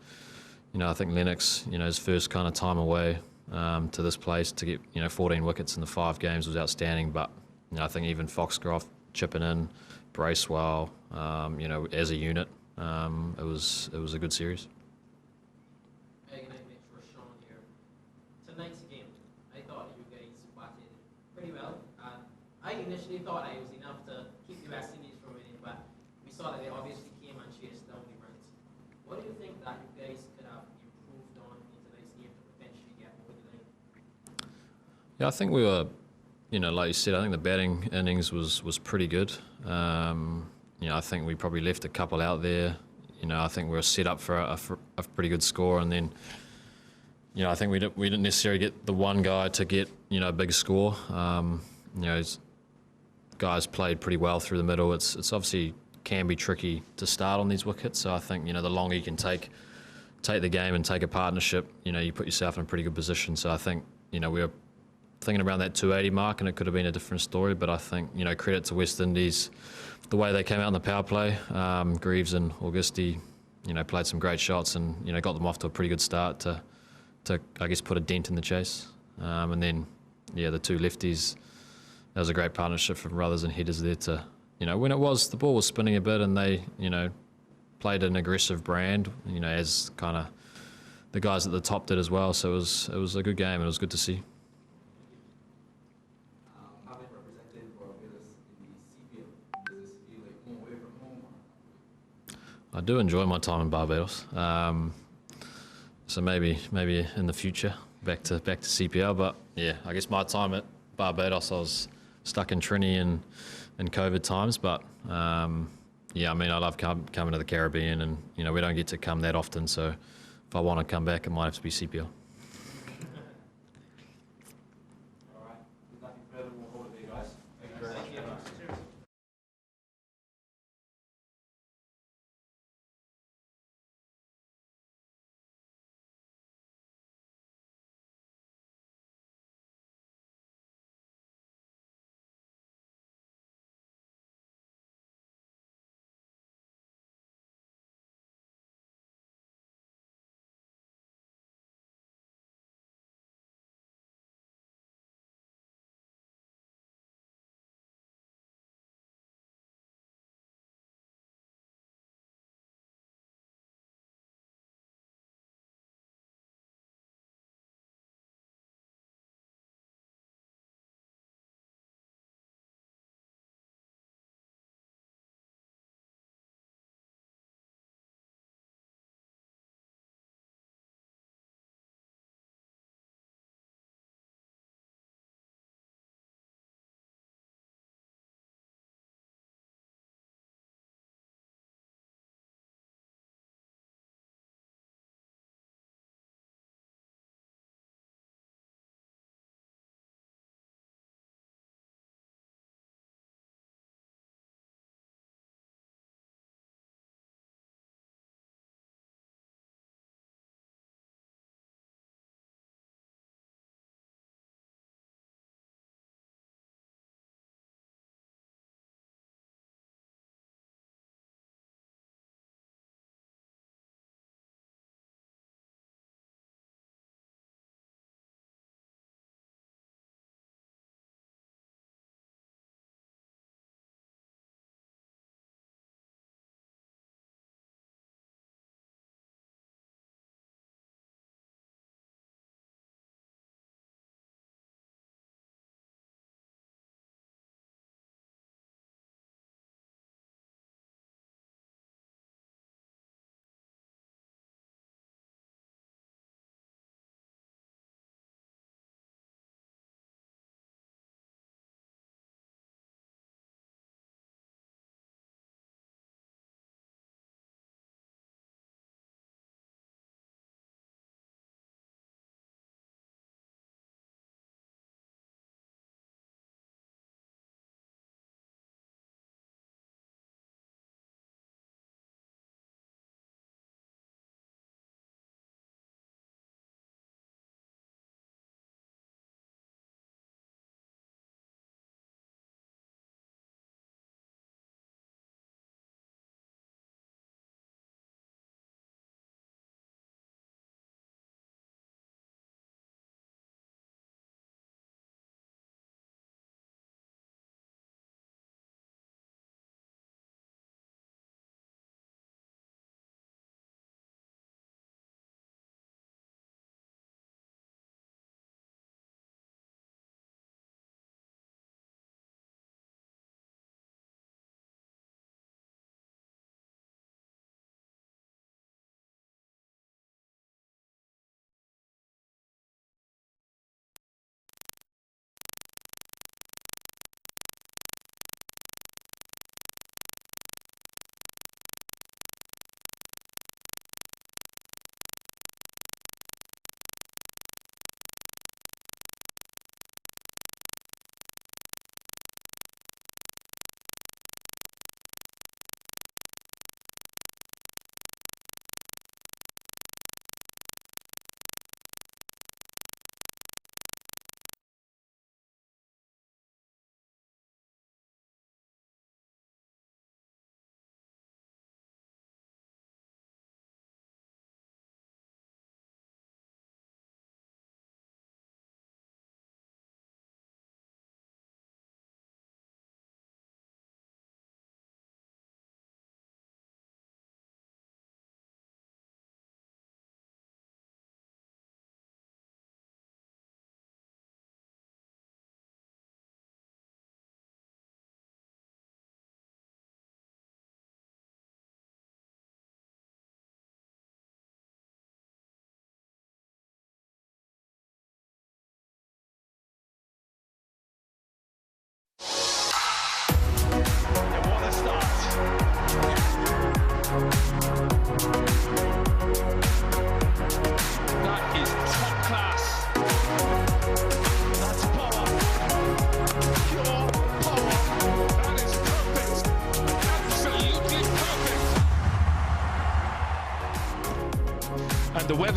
Speaker 11: I think Lennox, his first kind of time away to this place to get 14 wickets in the 5 games was outstanding. But I think even Foxcroft chipping in, Bracewell, as a unit, it was a good series.
Speaker 21: Hey, good night, Mitch. Rashawn here. Tonight's game, I thought you guys batted pretty well. I initially thought I was enough to keep the West Indies from winning, but we saw that they obviously came and chased down the runs. What do you think that you guys could have improved on in tonight's game to potentially get over the line?
Speaker 11: Yeah, I think we were, like you said, I think the batting innings was pretty good. I think we probably left a couple out there. I think we were set up for a pretty good score, and then, I think we didn't necessarily get the one guy to get a big score. Guys played pretty well through the middle. It's obviously can be tricky to start on these wickets. So I think the longer you can take the game and take a partnership, you put yourself in a pretty good position. So I think we were thinking around that 280 mark, and it could have been a different story. But I think credit to West Indies, the way they came out in the power play. Greaves and Augusti, played some great shots and got them off to a pretty good start to I guess put a dent in the chase. And then the two lefties. That was a great partnership from runners and headers there to, when the ball was spinning a bit, and they, played an aggressive brand, as kind of the guys at the top did as well. So it was a good game, and it was good to see.
Speaker 19: Having represented Barbados in the CPL, does this feel like home away from home?
Speaker 11: I do enjoy my time in Barbados. So maybe in the future back to CPL. But yeah, I guess my time at Barbados, I was stuck in Trini in COVID times, but I love coming to the Caribbean, and we don't get to come that often, so if I want to come back, it might have to be CPL.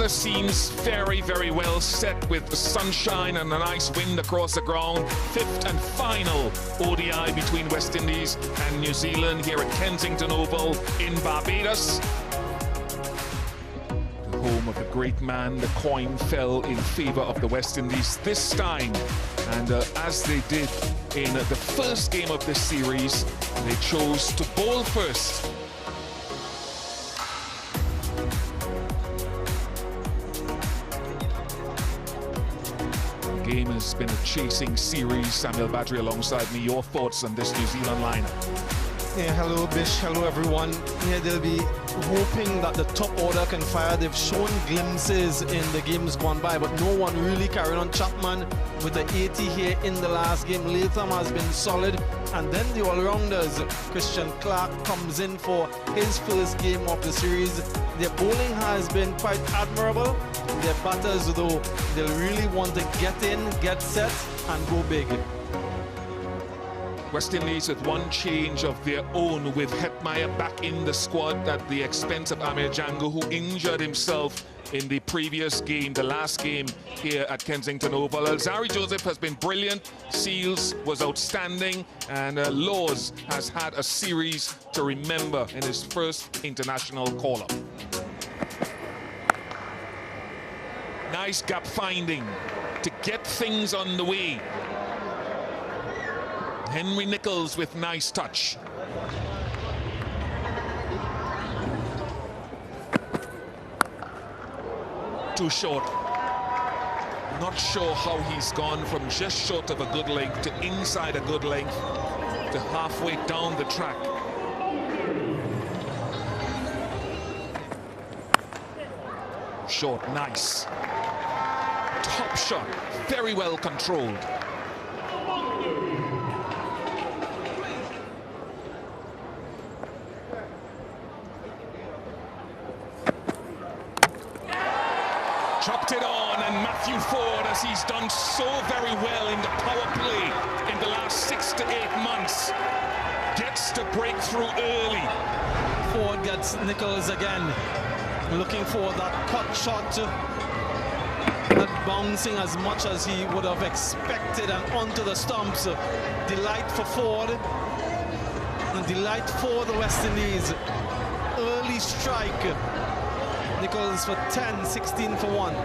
Speaker 2: weather seems very, very well set with the sunshine and a nice wind across the ground. Fifth and final ODI between West Indies and New Zealand here at Kensington Oval in Barbados. The home of the great man, the coin fell in favor of the West Indies this time. And as they did in the first game of this series, they chose to bowl first. The game has been a chasing series. Samuel Badri alongside me. Your thoughts on this New Zealand lineup?
Speaker 3: Yeah, hello Bish, hello everyone. Yeah, they'll be hoping that the top order can fire. They've shown glimpses in the games gone by, but no one really carried on. Chapman with the 80 here in the last game. Latham has been solid. And then the all-rounders, Christian Clark comes in for his first game of the series. Their bowling has been quite admirable. Their batters, though, they'll really want to get in, get set, and go big.
Speaker 2: West Indies with one change of their own, with Hetmeyer back in the squad at the expense of Amir Django, who injured himself in the previous game, the last game here at Kensington Oval. Alzari Joseph has been brilliant, Seals was outstanding, and Laws has had a series to remember in his first international call-up. Nice gap finding to get things on the way. Henry Nicholls with nice touch. Too short. Not sure how he's gone from just short of a good length to inside a good length to halfway down the track. Short, nice. Top shot, very well controlled. Chopped it on, and Matthew Ford, as he's done so very well in the power play in the last 6 to 8 months, gets to break through early.
Speaker 3: Ford gets Nicholls again, looking for that cut shot, not bouncing as much as he would have expected, and onto the stumps. Delight for Ford, and delight for the West Indies. Early strike. Nicholls for 10, 16 for 1.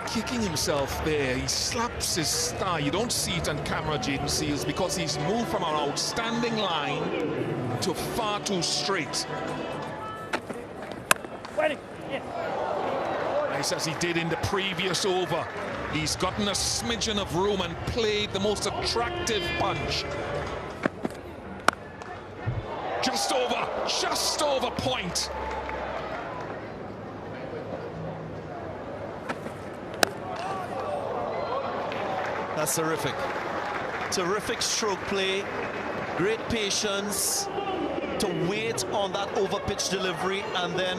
Speaker 2: Kicking himself there, he slaps his thigh. You don't see it on camera, Jaden Seals, because he's moved from an outstanding line to far too straight. Nice as he did in the previous over. He's gotten a smidgen of room and played the most attractive punch. Just over point.
Speaker 7: That's terrific. Terrific stroke play. Great patience to wait on that over-pitch delivery and then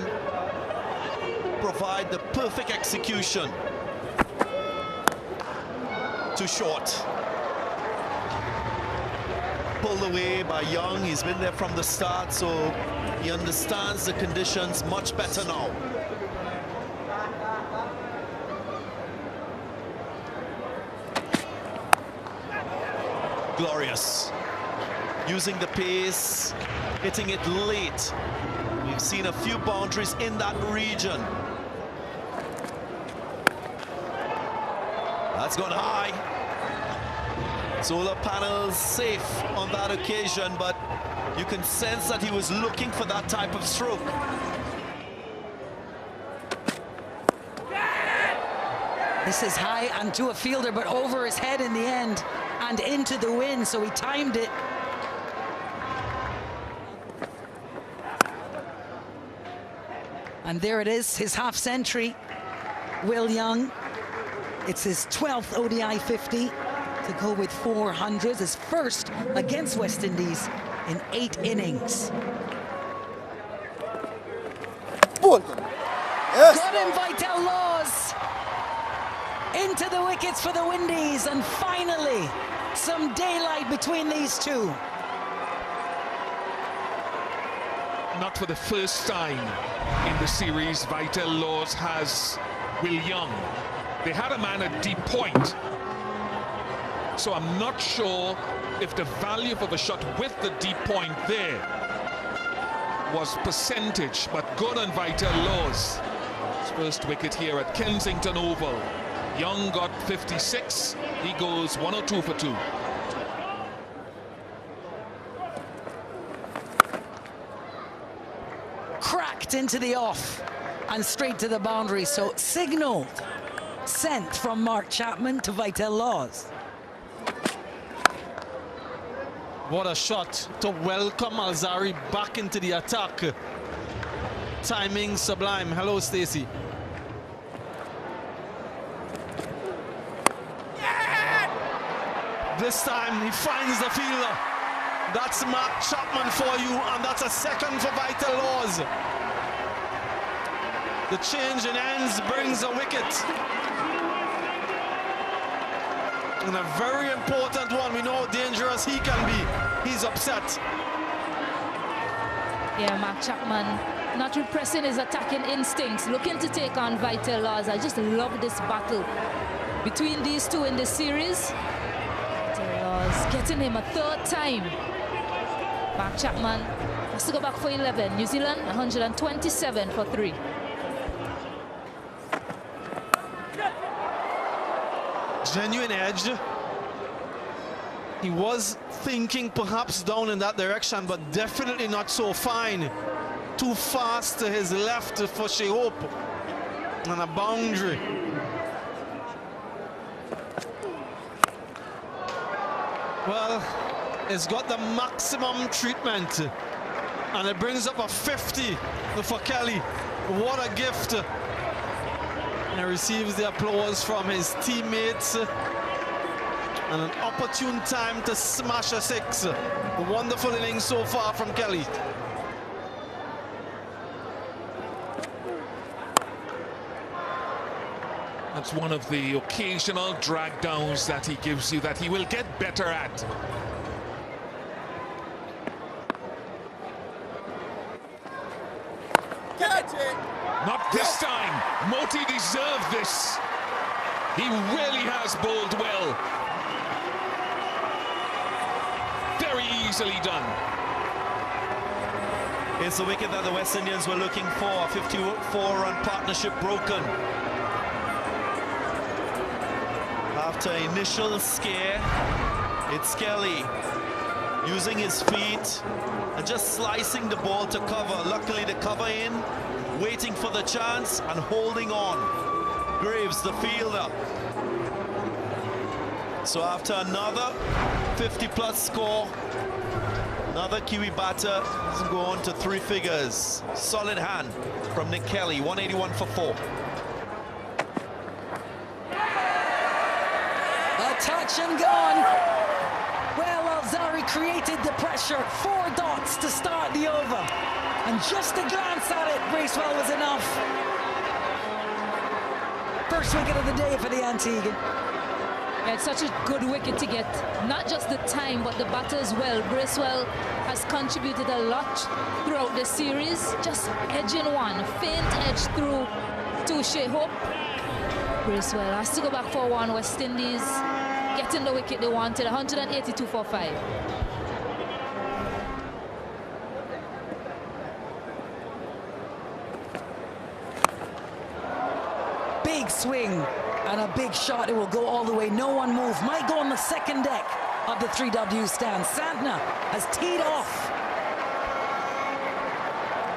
Speaker 7: provide the perfect execution. Too short. Pulled away by Young. He's been there from the start, so he understands the conditions much better now. Glorious. Using the pace, hitting it late. We've seen a few boundaries in that region. That's gone high. Solar panels safe on that occasion, but you can sense that he was looking for that type of stroke.
Speaker 1: This is high and to a fielder, but over his head in the end and into the wind, so he timed it. And there it is, his half century. Will Young. It's his 12th ODI 50 to go with 400s, his first against West Indies in 8 innings.
Speaker 14: Yes.
Speaker 1: Got him, Vital Laws. Into the wickets for the Windies, and finally some daylight between these two.
Speaker 2: Not for the first time in the series, Vital Laws has Will Young. They had a man at deep point. So I'm not sure if the value of a shot with the deep point there was percentage, but good on Vital Laws. His first wicket here at Kensington Oval. Young got 56. He goes 102 for 2.
Speaker 1: Cracked into the off and straight to the boundary. So signaled, sent from Mark Chapman to Vital Laws.
Speaker 3: What a shot to welcome Alzari back into the attack. Timing sublime. Hello, Stacey. This time he finds the fielder. That's Mark Chapman for you, and that's a second for Vital Laws. The change in ends brings a wicket. And a very important one. We know how dangerous he can be. He's upset.
Speaker 4: Yeah, Mark Chapman not repressing his attacking instincts, looking to take on Vital Laws. I just love this battle between these two in this series. Vital Laws getting him a third time. Mark Chapman has to go back for 11. New Zealand 127 for 3.
Speaker 3: Genuine edge. He was thinking perhaps down in that direction, but definitely not so fine. Too fast to his left for Shea Hope. And a boundary. Well, it's got the maximum treatment. And it brings up a 50 for Kelly. What a gift. And he receives the applause from his teammates. And an opportune time to smash a 6. A wonderful inning so far from Kelly.
Speaker 2: That's one of the occasional drag downs that he gives you that he will get better at.
Speaker 13: Catch it!
Speaker 2: Not this time. Moti deserved this. He really has bowled well. Very easily done.
Speaker 7: It's the wicket that the West Indians were looking for. 54-run partnership broken. After initial scare, it's Kelly using his feet and just slicing the ball to cover. Luckily the cover in, waiting for the chance and holding on. Graves, the fielder. So after another 50-plus score, another Kiwi batter doesn't go on to 3 figures. Solid hand from Nick Kelly, 181 for 4.
Speaker 1: A touch and gone. Well, Alzari created the pressure. 4 dots to start the over. And just a glance at it, Bracewell was enough. First wicket of the day for the Antiguan.
Speaker 4: Yeah, it's such a good wicket to get. Not just the time, but the batter as well. Bracewell has contributed a lot throughout the series. Just edging one, faint edge through to Shea Hope. Bracewell has to go back for 1. West Indies getting the wicket they wanted, 182 for 5.
Speaker 1: Big swing and a big shot. It will go all the way. No one move. Might go on the second deck of the 3W stand. Santner has teed off.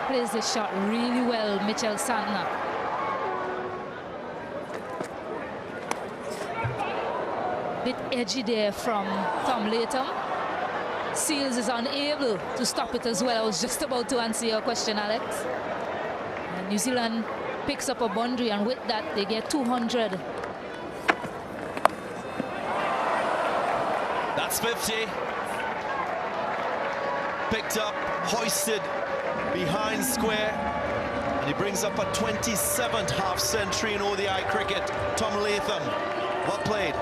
Speaker 4: Plays this shot really well, Mitchell Santner. Bit edgy there from Tom Latham. Seals is unable to stop it as well. I was just about to answer your question, Alex. And New Zealand picks up a boundary, and with that they get 200.
Speaker 7: That's 50. Picked up, hoisted behind square, and he brings up a 27th half century in ODI cricket. Tom Latham, well played.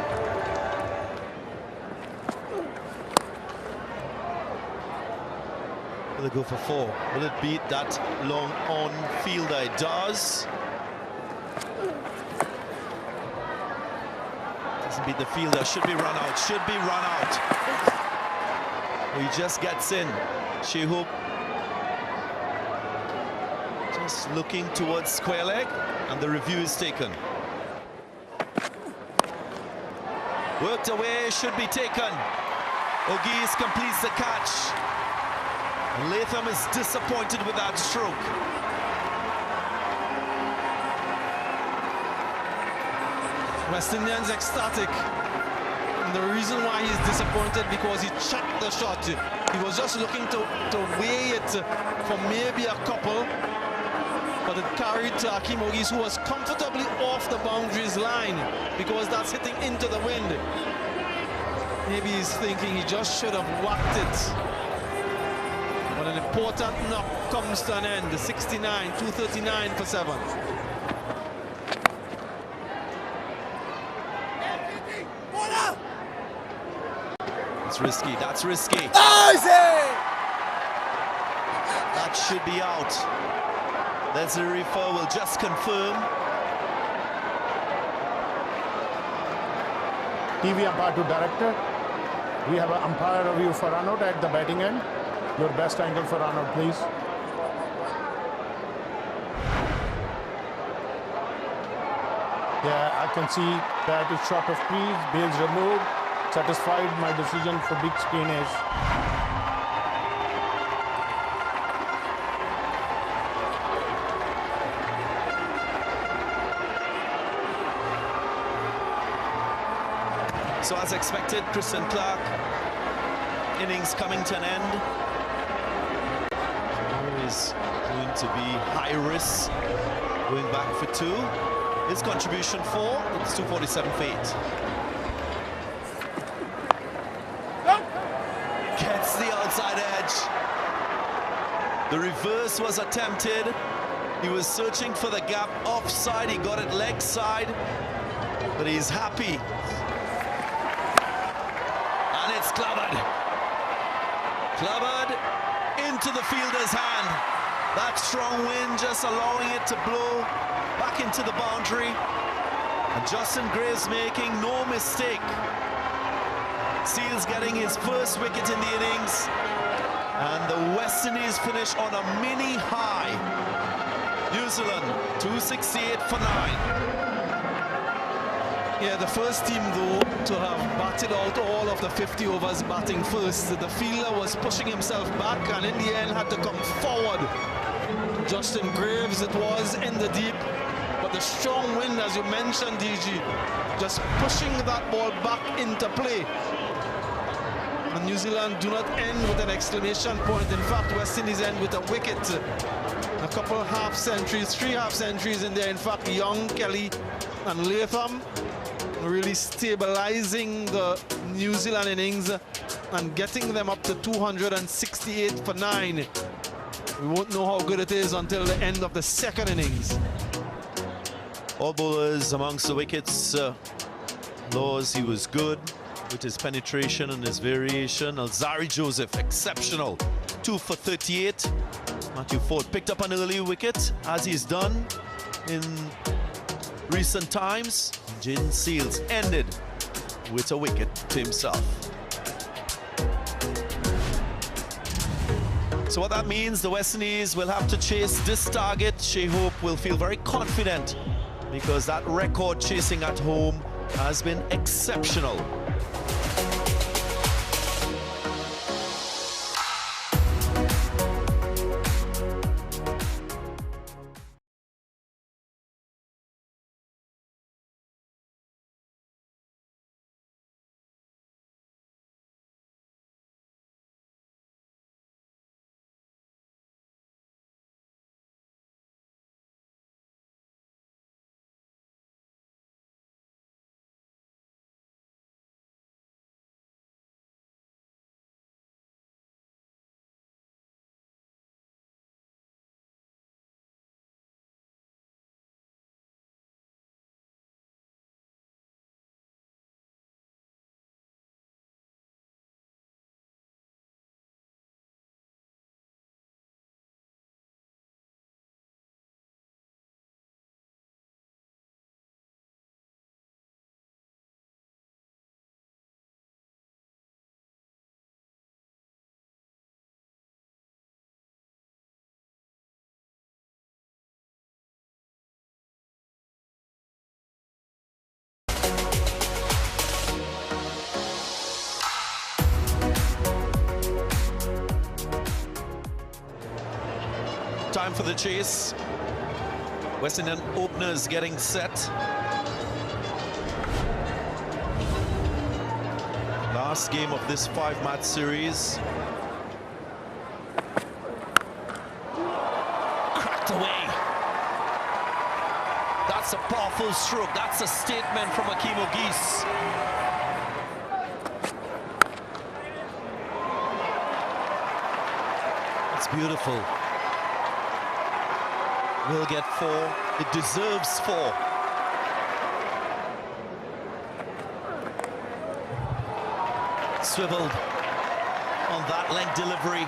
Speaker 12: Will it go for 4? Will it beat that long on fielder? It does. Doesn't beat the fielder. Should be run out. Should be run out. He just gets in. Shehoop just looking towards square leg, and the review is taken. Worked away, should be taken. Ogis completes the catch. And Latham is disappointed with that stroke.
Speaker 3: West Indians ecstatic. And the reason why he's disappointed because he checked the shot. He was just looking to weigh it for maybe a couple. But it carried to Hakeem Ogis, who was comfortably off the boundaries line because that's hitting into the wind. Maybe he's thinking he just should have whacked it. But an important knock comes to an end. 69, 239 for 7.
Speaker 12: It's risky, that's risky. That should be out. That's the referee will just confirm.
Speaker 20: TV umpire to director. We have an umpire review for run out at the batting end. Your best angle for run out, please. Yeah, I can see that is short of crease, bails removed. Satisfied, my decision for big screen is.
Speaker 12: So as expected, Christian Clark, innings coming to an end. Always going to be high risk, going back for 2. His contribution 4, it's 247 for 8. Gets the outside edge. The reverse was attempted. He was searching for the gap offside. He got it leg side, but he's happy. And it's clobbered. Clobbered into the fielder's hand. That strong wind just allowing it to blow back into the boundary. And Justin Graves making no mistake. Seals getting his first wicket in the innings. And the West Indies finish on a mini high. New Zealand 268 for 9.
Speaker 3: Yeah, the first team, though, to have batted out all of the 50 overs batting first. The fielder was pushing himself back and in the end had to come forward. Justin Graves, it was in the deep. But the strong wind, as you mentioned, DG, just pushing that ball back into play. And New Zealand do not end with an exclamation point. In fact, West Indies end with a wicket. A couple half centuries, 3 half centuries in there. In fact, Young, Kelly and Latham really stabilizing the New Zealand innings and getting them up to 268 for 9. We won't know how good it is until the end of the second innings.
Speaker 12: All bowlers amongst the wickets. Laws, he was good with his penetration and his variation. Alzari Joseph, exceptional. 2 for 38. Matthew Ford picked up an early wicket, as he's done in recent times. Jaden Seals ended with a wicket to himself. So what that means, the West Indies will have to chase this target. Shea Hope will feel very confident because that record chasing at home has been exceptional. Time for the chase. West Indian openers getting set. Last game of this 5-match series. Cracked away. That's a powerful stroke. That's a statement from Akeem Ogis. It's beautiful. Will get 4. It deserves 4. Swiveled on that length delivery.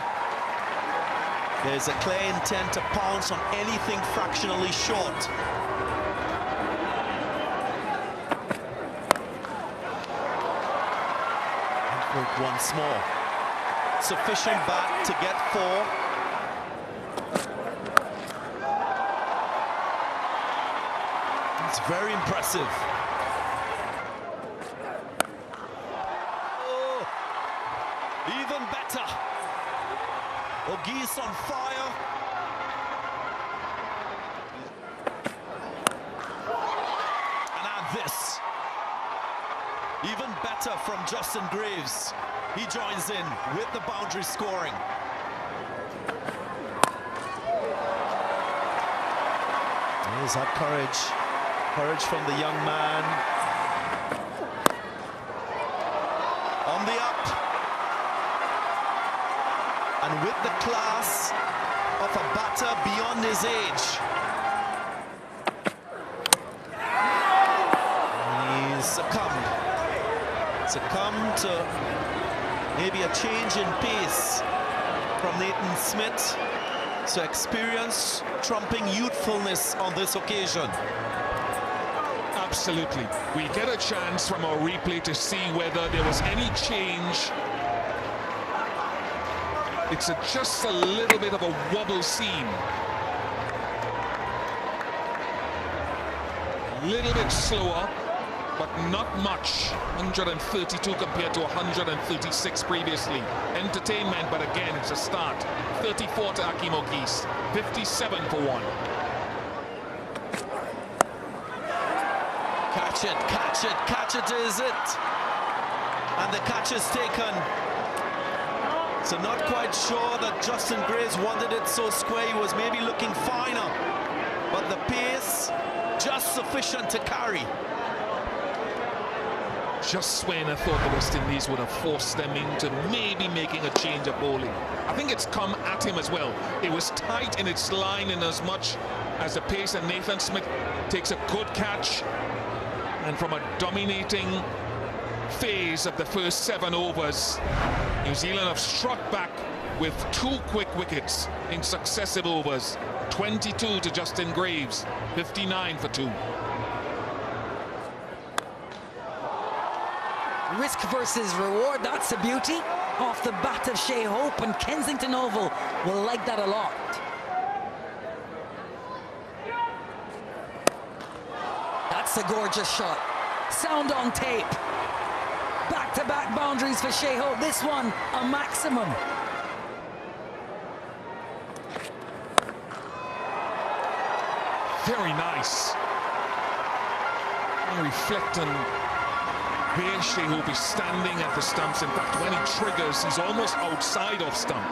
Speaker 12: There's a clear intent to pounce on anything fractionally short. Once more. Sufficient bat to get 4. It's very impressive. Oh, even better. Ogis on fire. And now this. Even better from Justin Graves. He joins in with the boundary scoring. There's that courage. Courage from the young man. On the up. And with the class of a batter beyond his age. He's succumbed to maybe a change in pace from Nathan Smith. So experience trumping youthfulness on this occasion.
Speaker 2: Absolutely. We get a chance from our replay to see whether there was any change. It's just a little bit of a wobble seam. A little bit slower, but not much. 132 compared to 136 previously. Entertainment, but again, it's a start. 34 to Akeem Ogis, 57 for 1.
Speaker 12: Catch it, is it? And the catch is taken. So not quite sure that Justin Graves wanted it so square. He was maybe looking finer. But the pace, just sufficient to carry.
Speaker 2: Just when I thought the West Indies would have forced them into maybe making a change of bowling. I think it's come at him as well. It was tight in its line in as much as the pace, and Nathan Smith takes a good catch. And from a dominating phase of the first 7 overs, New Zealand have struck back with 2 quick wickets in successive overs. 22 to Justin Graves, 59 for 2.
Speaker 1: Risk versus reward, that's a beauty. Off the bat of Shea Hope, and Kensington Oval will like that a lot. That's a gorgeous shot. Sound on tape. Back-to-back boundaries for Shea Hope. This one, a maximum.
Speaker 2: Very nice. I reflect on where Shea Hope is standing at the stumps. In fact, when he triggers, he's almost outside of stump.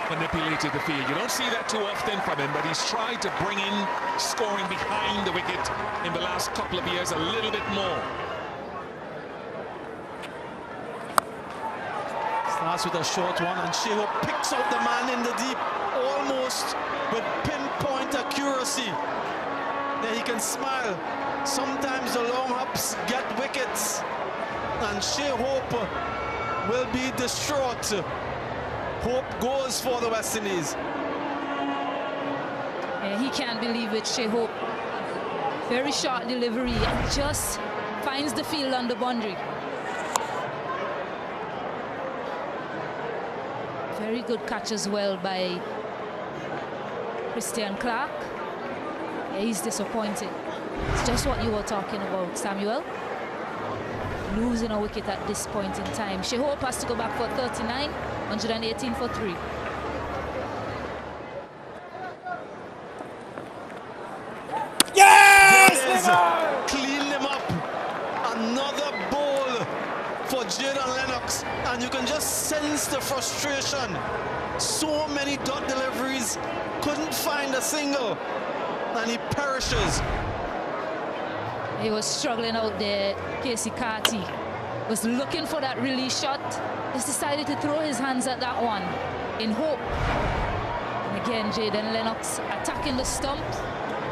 Speaker 2: Manipulated the field. You don't see that too often from him, but he's tried to bring in scoring behind the wicket in the last couple of years a little bit more.
Speaker 8: Starts with a short one, and Shea Hope picks out the man in the deep, almost with pinpoint accuracy. Then he can smile. Sometimes the long hops get wickets, and Shea Hope will be distraught. Hope goes for the West Indies.
Speaker 4: Yeah, he can't believe it, Shea Hope. Very short delivery and just finds the field on the boundary. Very good catch as well by Christian Clark. Yeah, he's disappointed. It's just what you were talking about, Samuel. losing a wicket at this point in time. Shea Hope has to go back for 39, 118 for 3.
Speaker 8: Yes! Clean them up. Another ball for Jaden Lennox, and you can just sense the frustration. So many dot deliveries, couldn't find a single, and he perishes.
Speaker 4: He was struggling out there. Casey Carty was looking for that release shot. Just decided to throw his hands at that one in hope. And again, Jaden Lennox attacking the stump.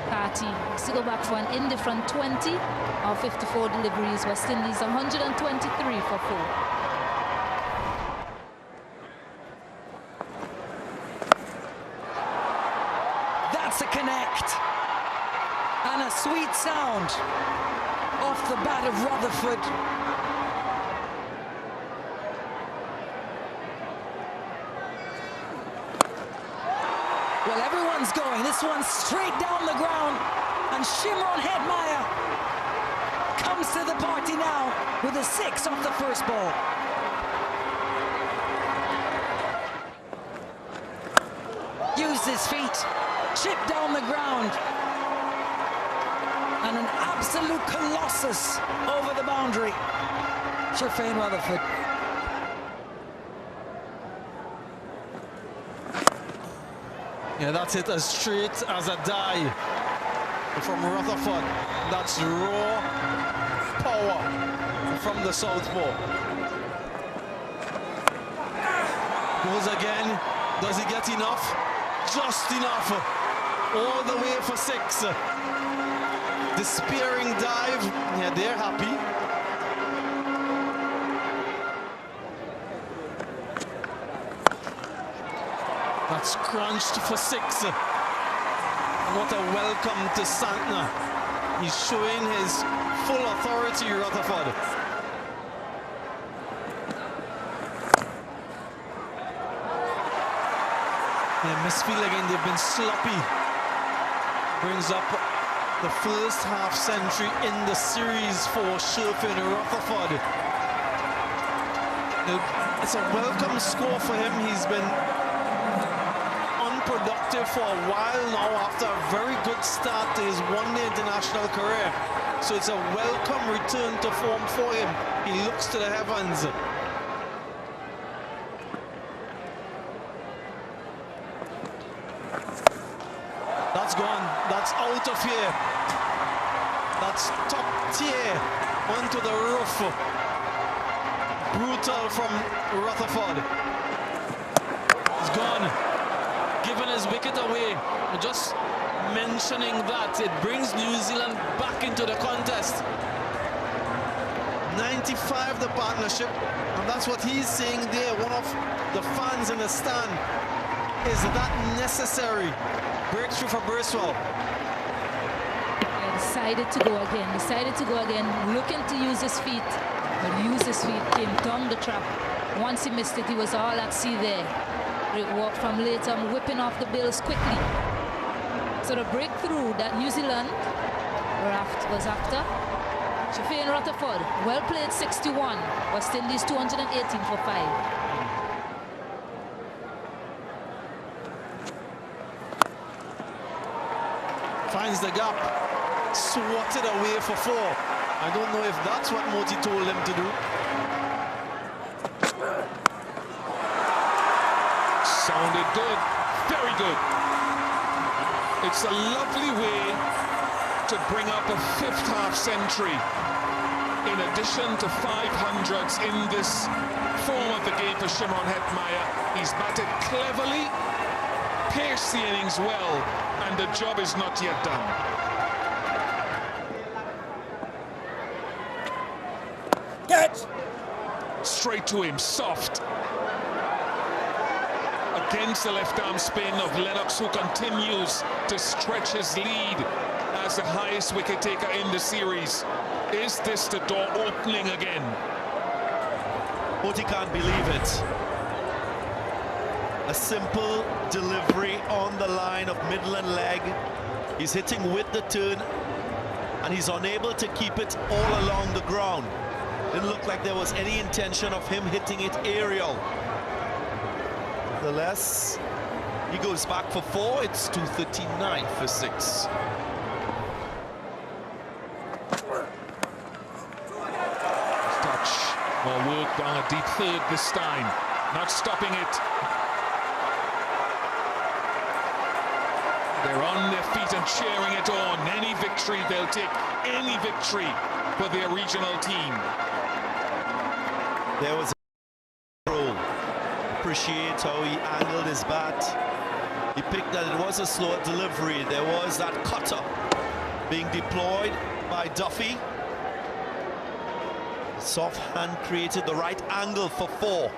Speaker 4: Carty has to go back for an indifferent 20 of 54 deliveries. West Indies 123 for 4.
Speaker 1: That's a connect. And a sweet sound off the bat of Rutherford. Well, everyone's going. This one's straight down the ground. And Shimron Hetmeyer comes to the party now with a 6 off the first ball. Used his feet, chipped down the ground. And an absolute colossus over the boundary. Sherfane Rutherford.
Speaker 8: Yeah, that's it, as straight as a die from Rutherford. That's raw power from the southpaw. Goes again. Does he get enough? Just enough. All the way for 6. Despairing dive. Yeah, they're happy. That's crunched for 6. What a welcome to Santner. He's showing his full authority, Rutherford. Yeah, misfield again, they've been sloppy. Brings up the first half century in the series for Sherfane Rutherford. It's a welcome score for him. He's been unproductive for a while now after a very good start to his one-day international career. So it's a welcome return to form for him. He looks to the heavens. That's gone. That's out of here. That's top tier onto the roof. Brutal from Rutherford. It's gone. Giving his wicket away. Just mentioning that, it brings New Zealand back into the contest. 95 the partnership, and that's what he's saying there. One of the fans in the stand. Is that necessary? Breakthrough for Burswell.
Speaker 4: Yeah, decided to go again, looking to use his feet, but used his feet, came down the trap. Once he missed it, he was all at sea there. Great work from Latham, whipping off the bills quickly. So the breakthrough that New Zealand was after. Sherfane Rutherford, well played, 61. West Indies 218 for 5.
Speaker 8: Finds the gap, swatted away for 4. I don't know if that's what Moti told him to do.
Speaker 2: Sounded good, very good. It's a lovely way to bring up a 5th half century in addition to 500s in this form of the game for Shimron Hetmeyer. He's batted cleverly, paced the innings well, and the job is not yet done.
Speaker 13: Catch!
Speaker 2: Straight to him, soft. Against the left-arm spin of Lennox, who continues to stretch his lead as the highest wicket taker in the series. Is this the door opening again?
Speaker 7: Moti can't believe it. A simple delivery on the line of Midland leg. He's hitting with the turn, and he's unable to keep it all along the ground. Didn't look like there was any intention of him hitting it aerial. Nevertheless, he goes back for 4. It's 239 for 6.
Speaker 2: Touch. More work down a deep third this time. Not stopping it. They're on their feet and cheering it on. Any victory, they'll take any victory for their regional team.
Speaker 7: There was a roll. Appreciate how he angled his bat. He picked that it was a slower delivery. There was that cutter being deployed by Duffy. The soft hand created the right angle for 4.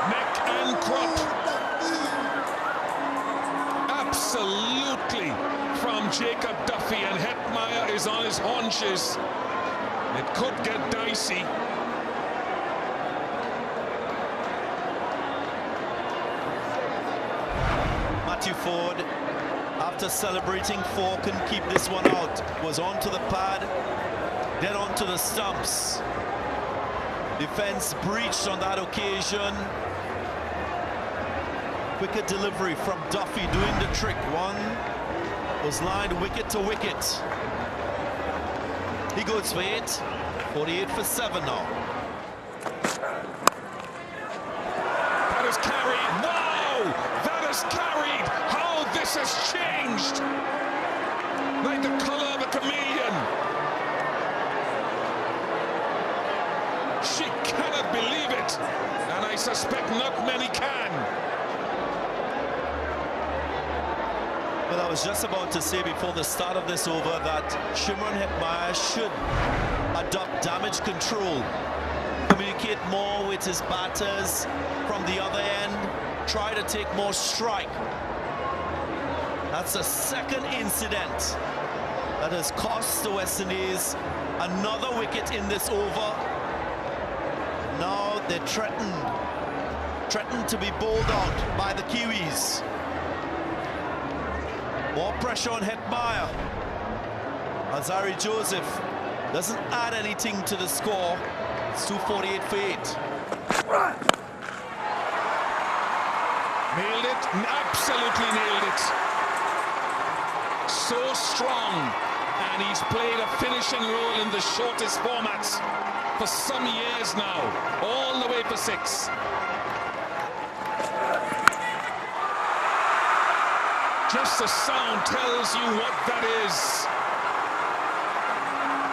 Speaker 2: Neck and crop. Absolutely from Jacob Duffy, and Hetmeyer is on his haunches. It could get dicey.
Speaker 7: Matthew Ford, after celebrating 4, couldn't keep this one out. Was onto the pad, then onto the stumps. Defense breached on that occasion. Quicker delivery from Duffy doing the trick. One was lined wicket to wicket. He goes for 8. 48 for 7 now.
Speaker 2: That is carried. Wow! That is carried. How this has changed. Like the color of a chameleon. She cannot believe it. And I suspect not many can.
Speaker 7: Well, I was just about to say before the start of this over that Shimron Hetmeyer should adopt damage control, communicate more with his batters from the other end, try to take more strike. That's the second incident that has cost the West Indies another wicket in this over. Now they're threatened to be bowled out by the Kiwis. More pressure on Hetmeyer. Alzari Joseph doesn't add anything to the score. It's 248 for 8.
Speaker 2: Nailed it. Absolutely nailed it. So strong. And he's played a finishing role in the shortest formats for some years now. All the way for 6. Just the sound tells you what that is.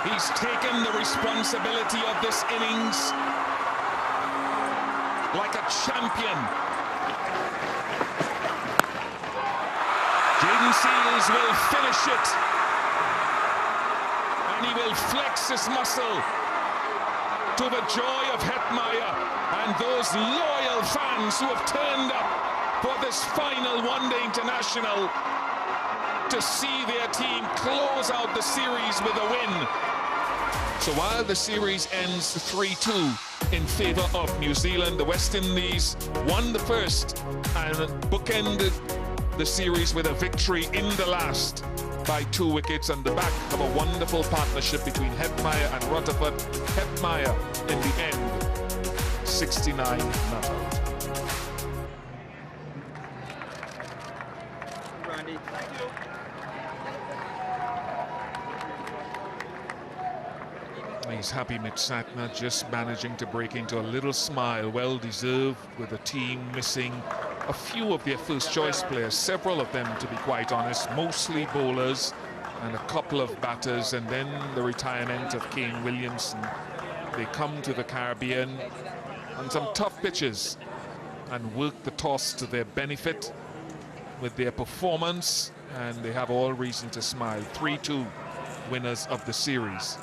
Speaker 2: He's taken the responsibility of this innings like a champion. Jaden Seals will finish it. And he will flex his muscle to the joy of Hetmeyer and those loyal fans who have turned up for this final one-day international to see their team close out the series with a win. So while the series ends 3-2 in favour of New Zealand, the West Indies won the first and bookended the series with a victory in the last by 2 wickets on the back of a wonderful partnership between Hetmeyer and Rutherford. Hetmeyer in the end, 69 not out. He's happy, Mitch Satner, just managing to break into a little smile, well deserved, with the team missing a few of their first choice players, several of them to be quite honest, mostly bowlers and a couple of batters, and then the retirement of Kane Williamson. They come to the Caribbean on some tough pitches and work the toss to their benefit with their performance, and they have all reason to smile. 3-2 winners of the series.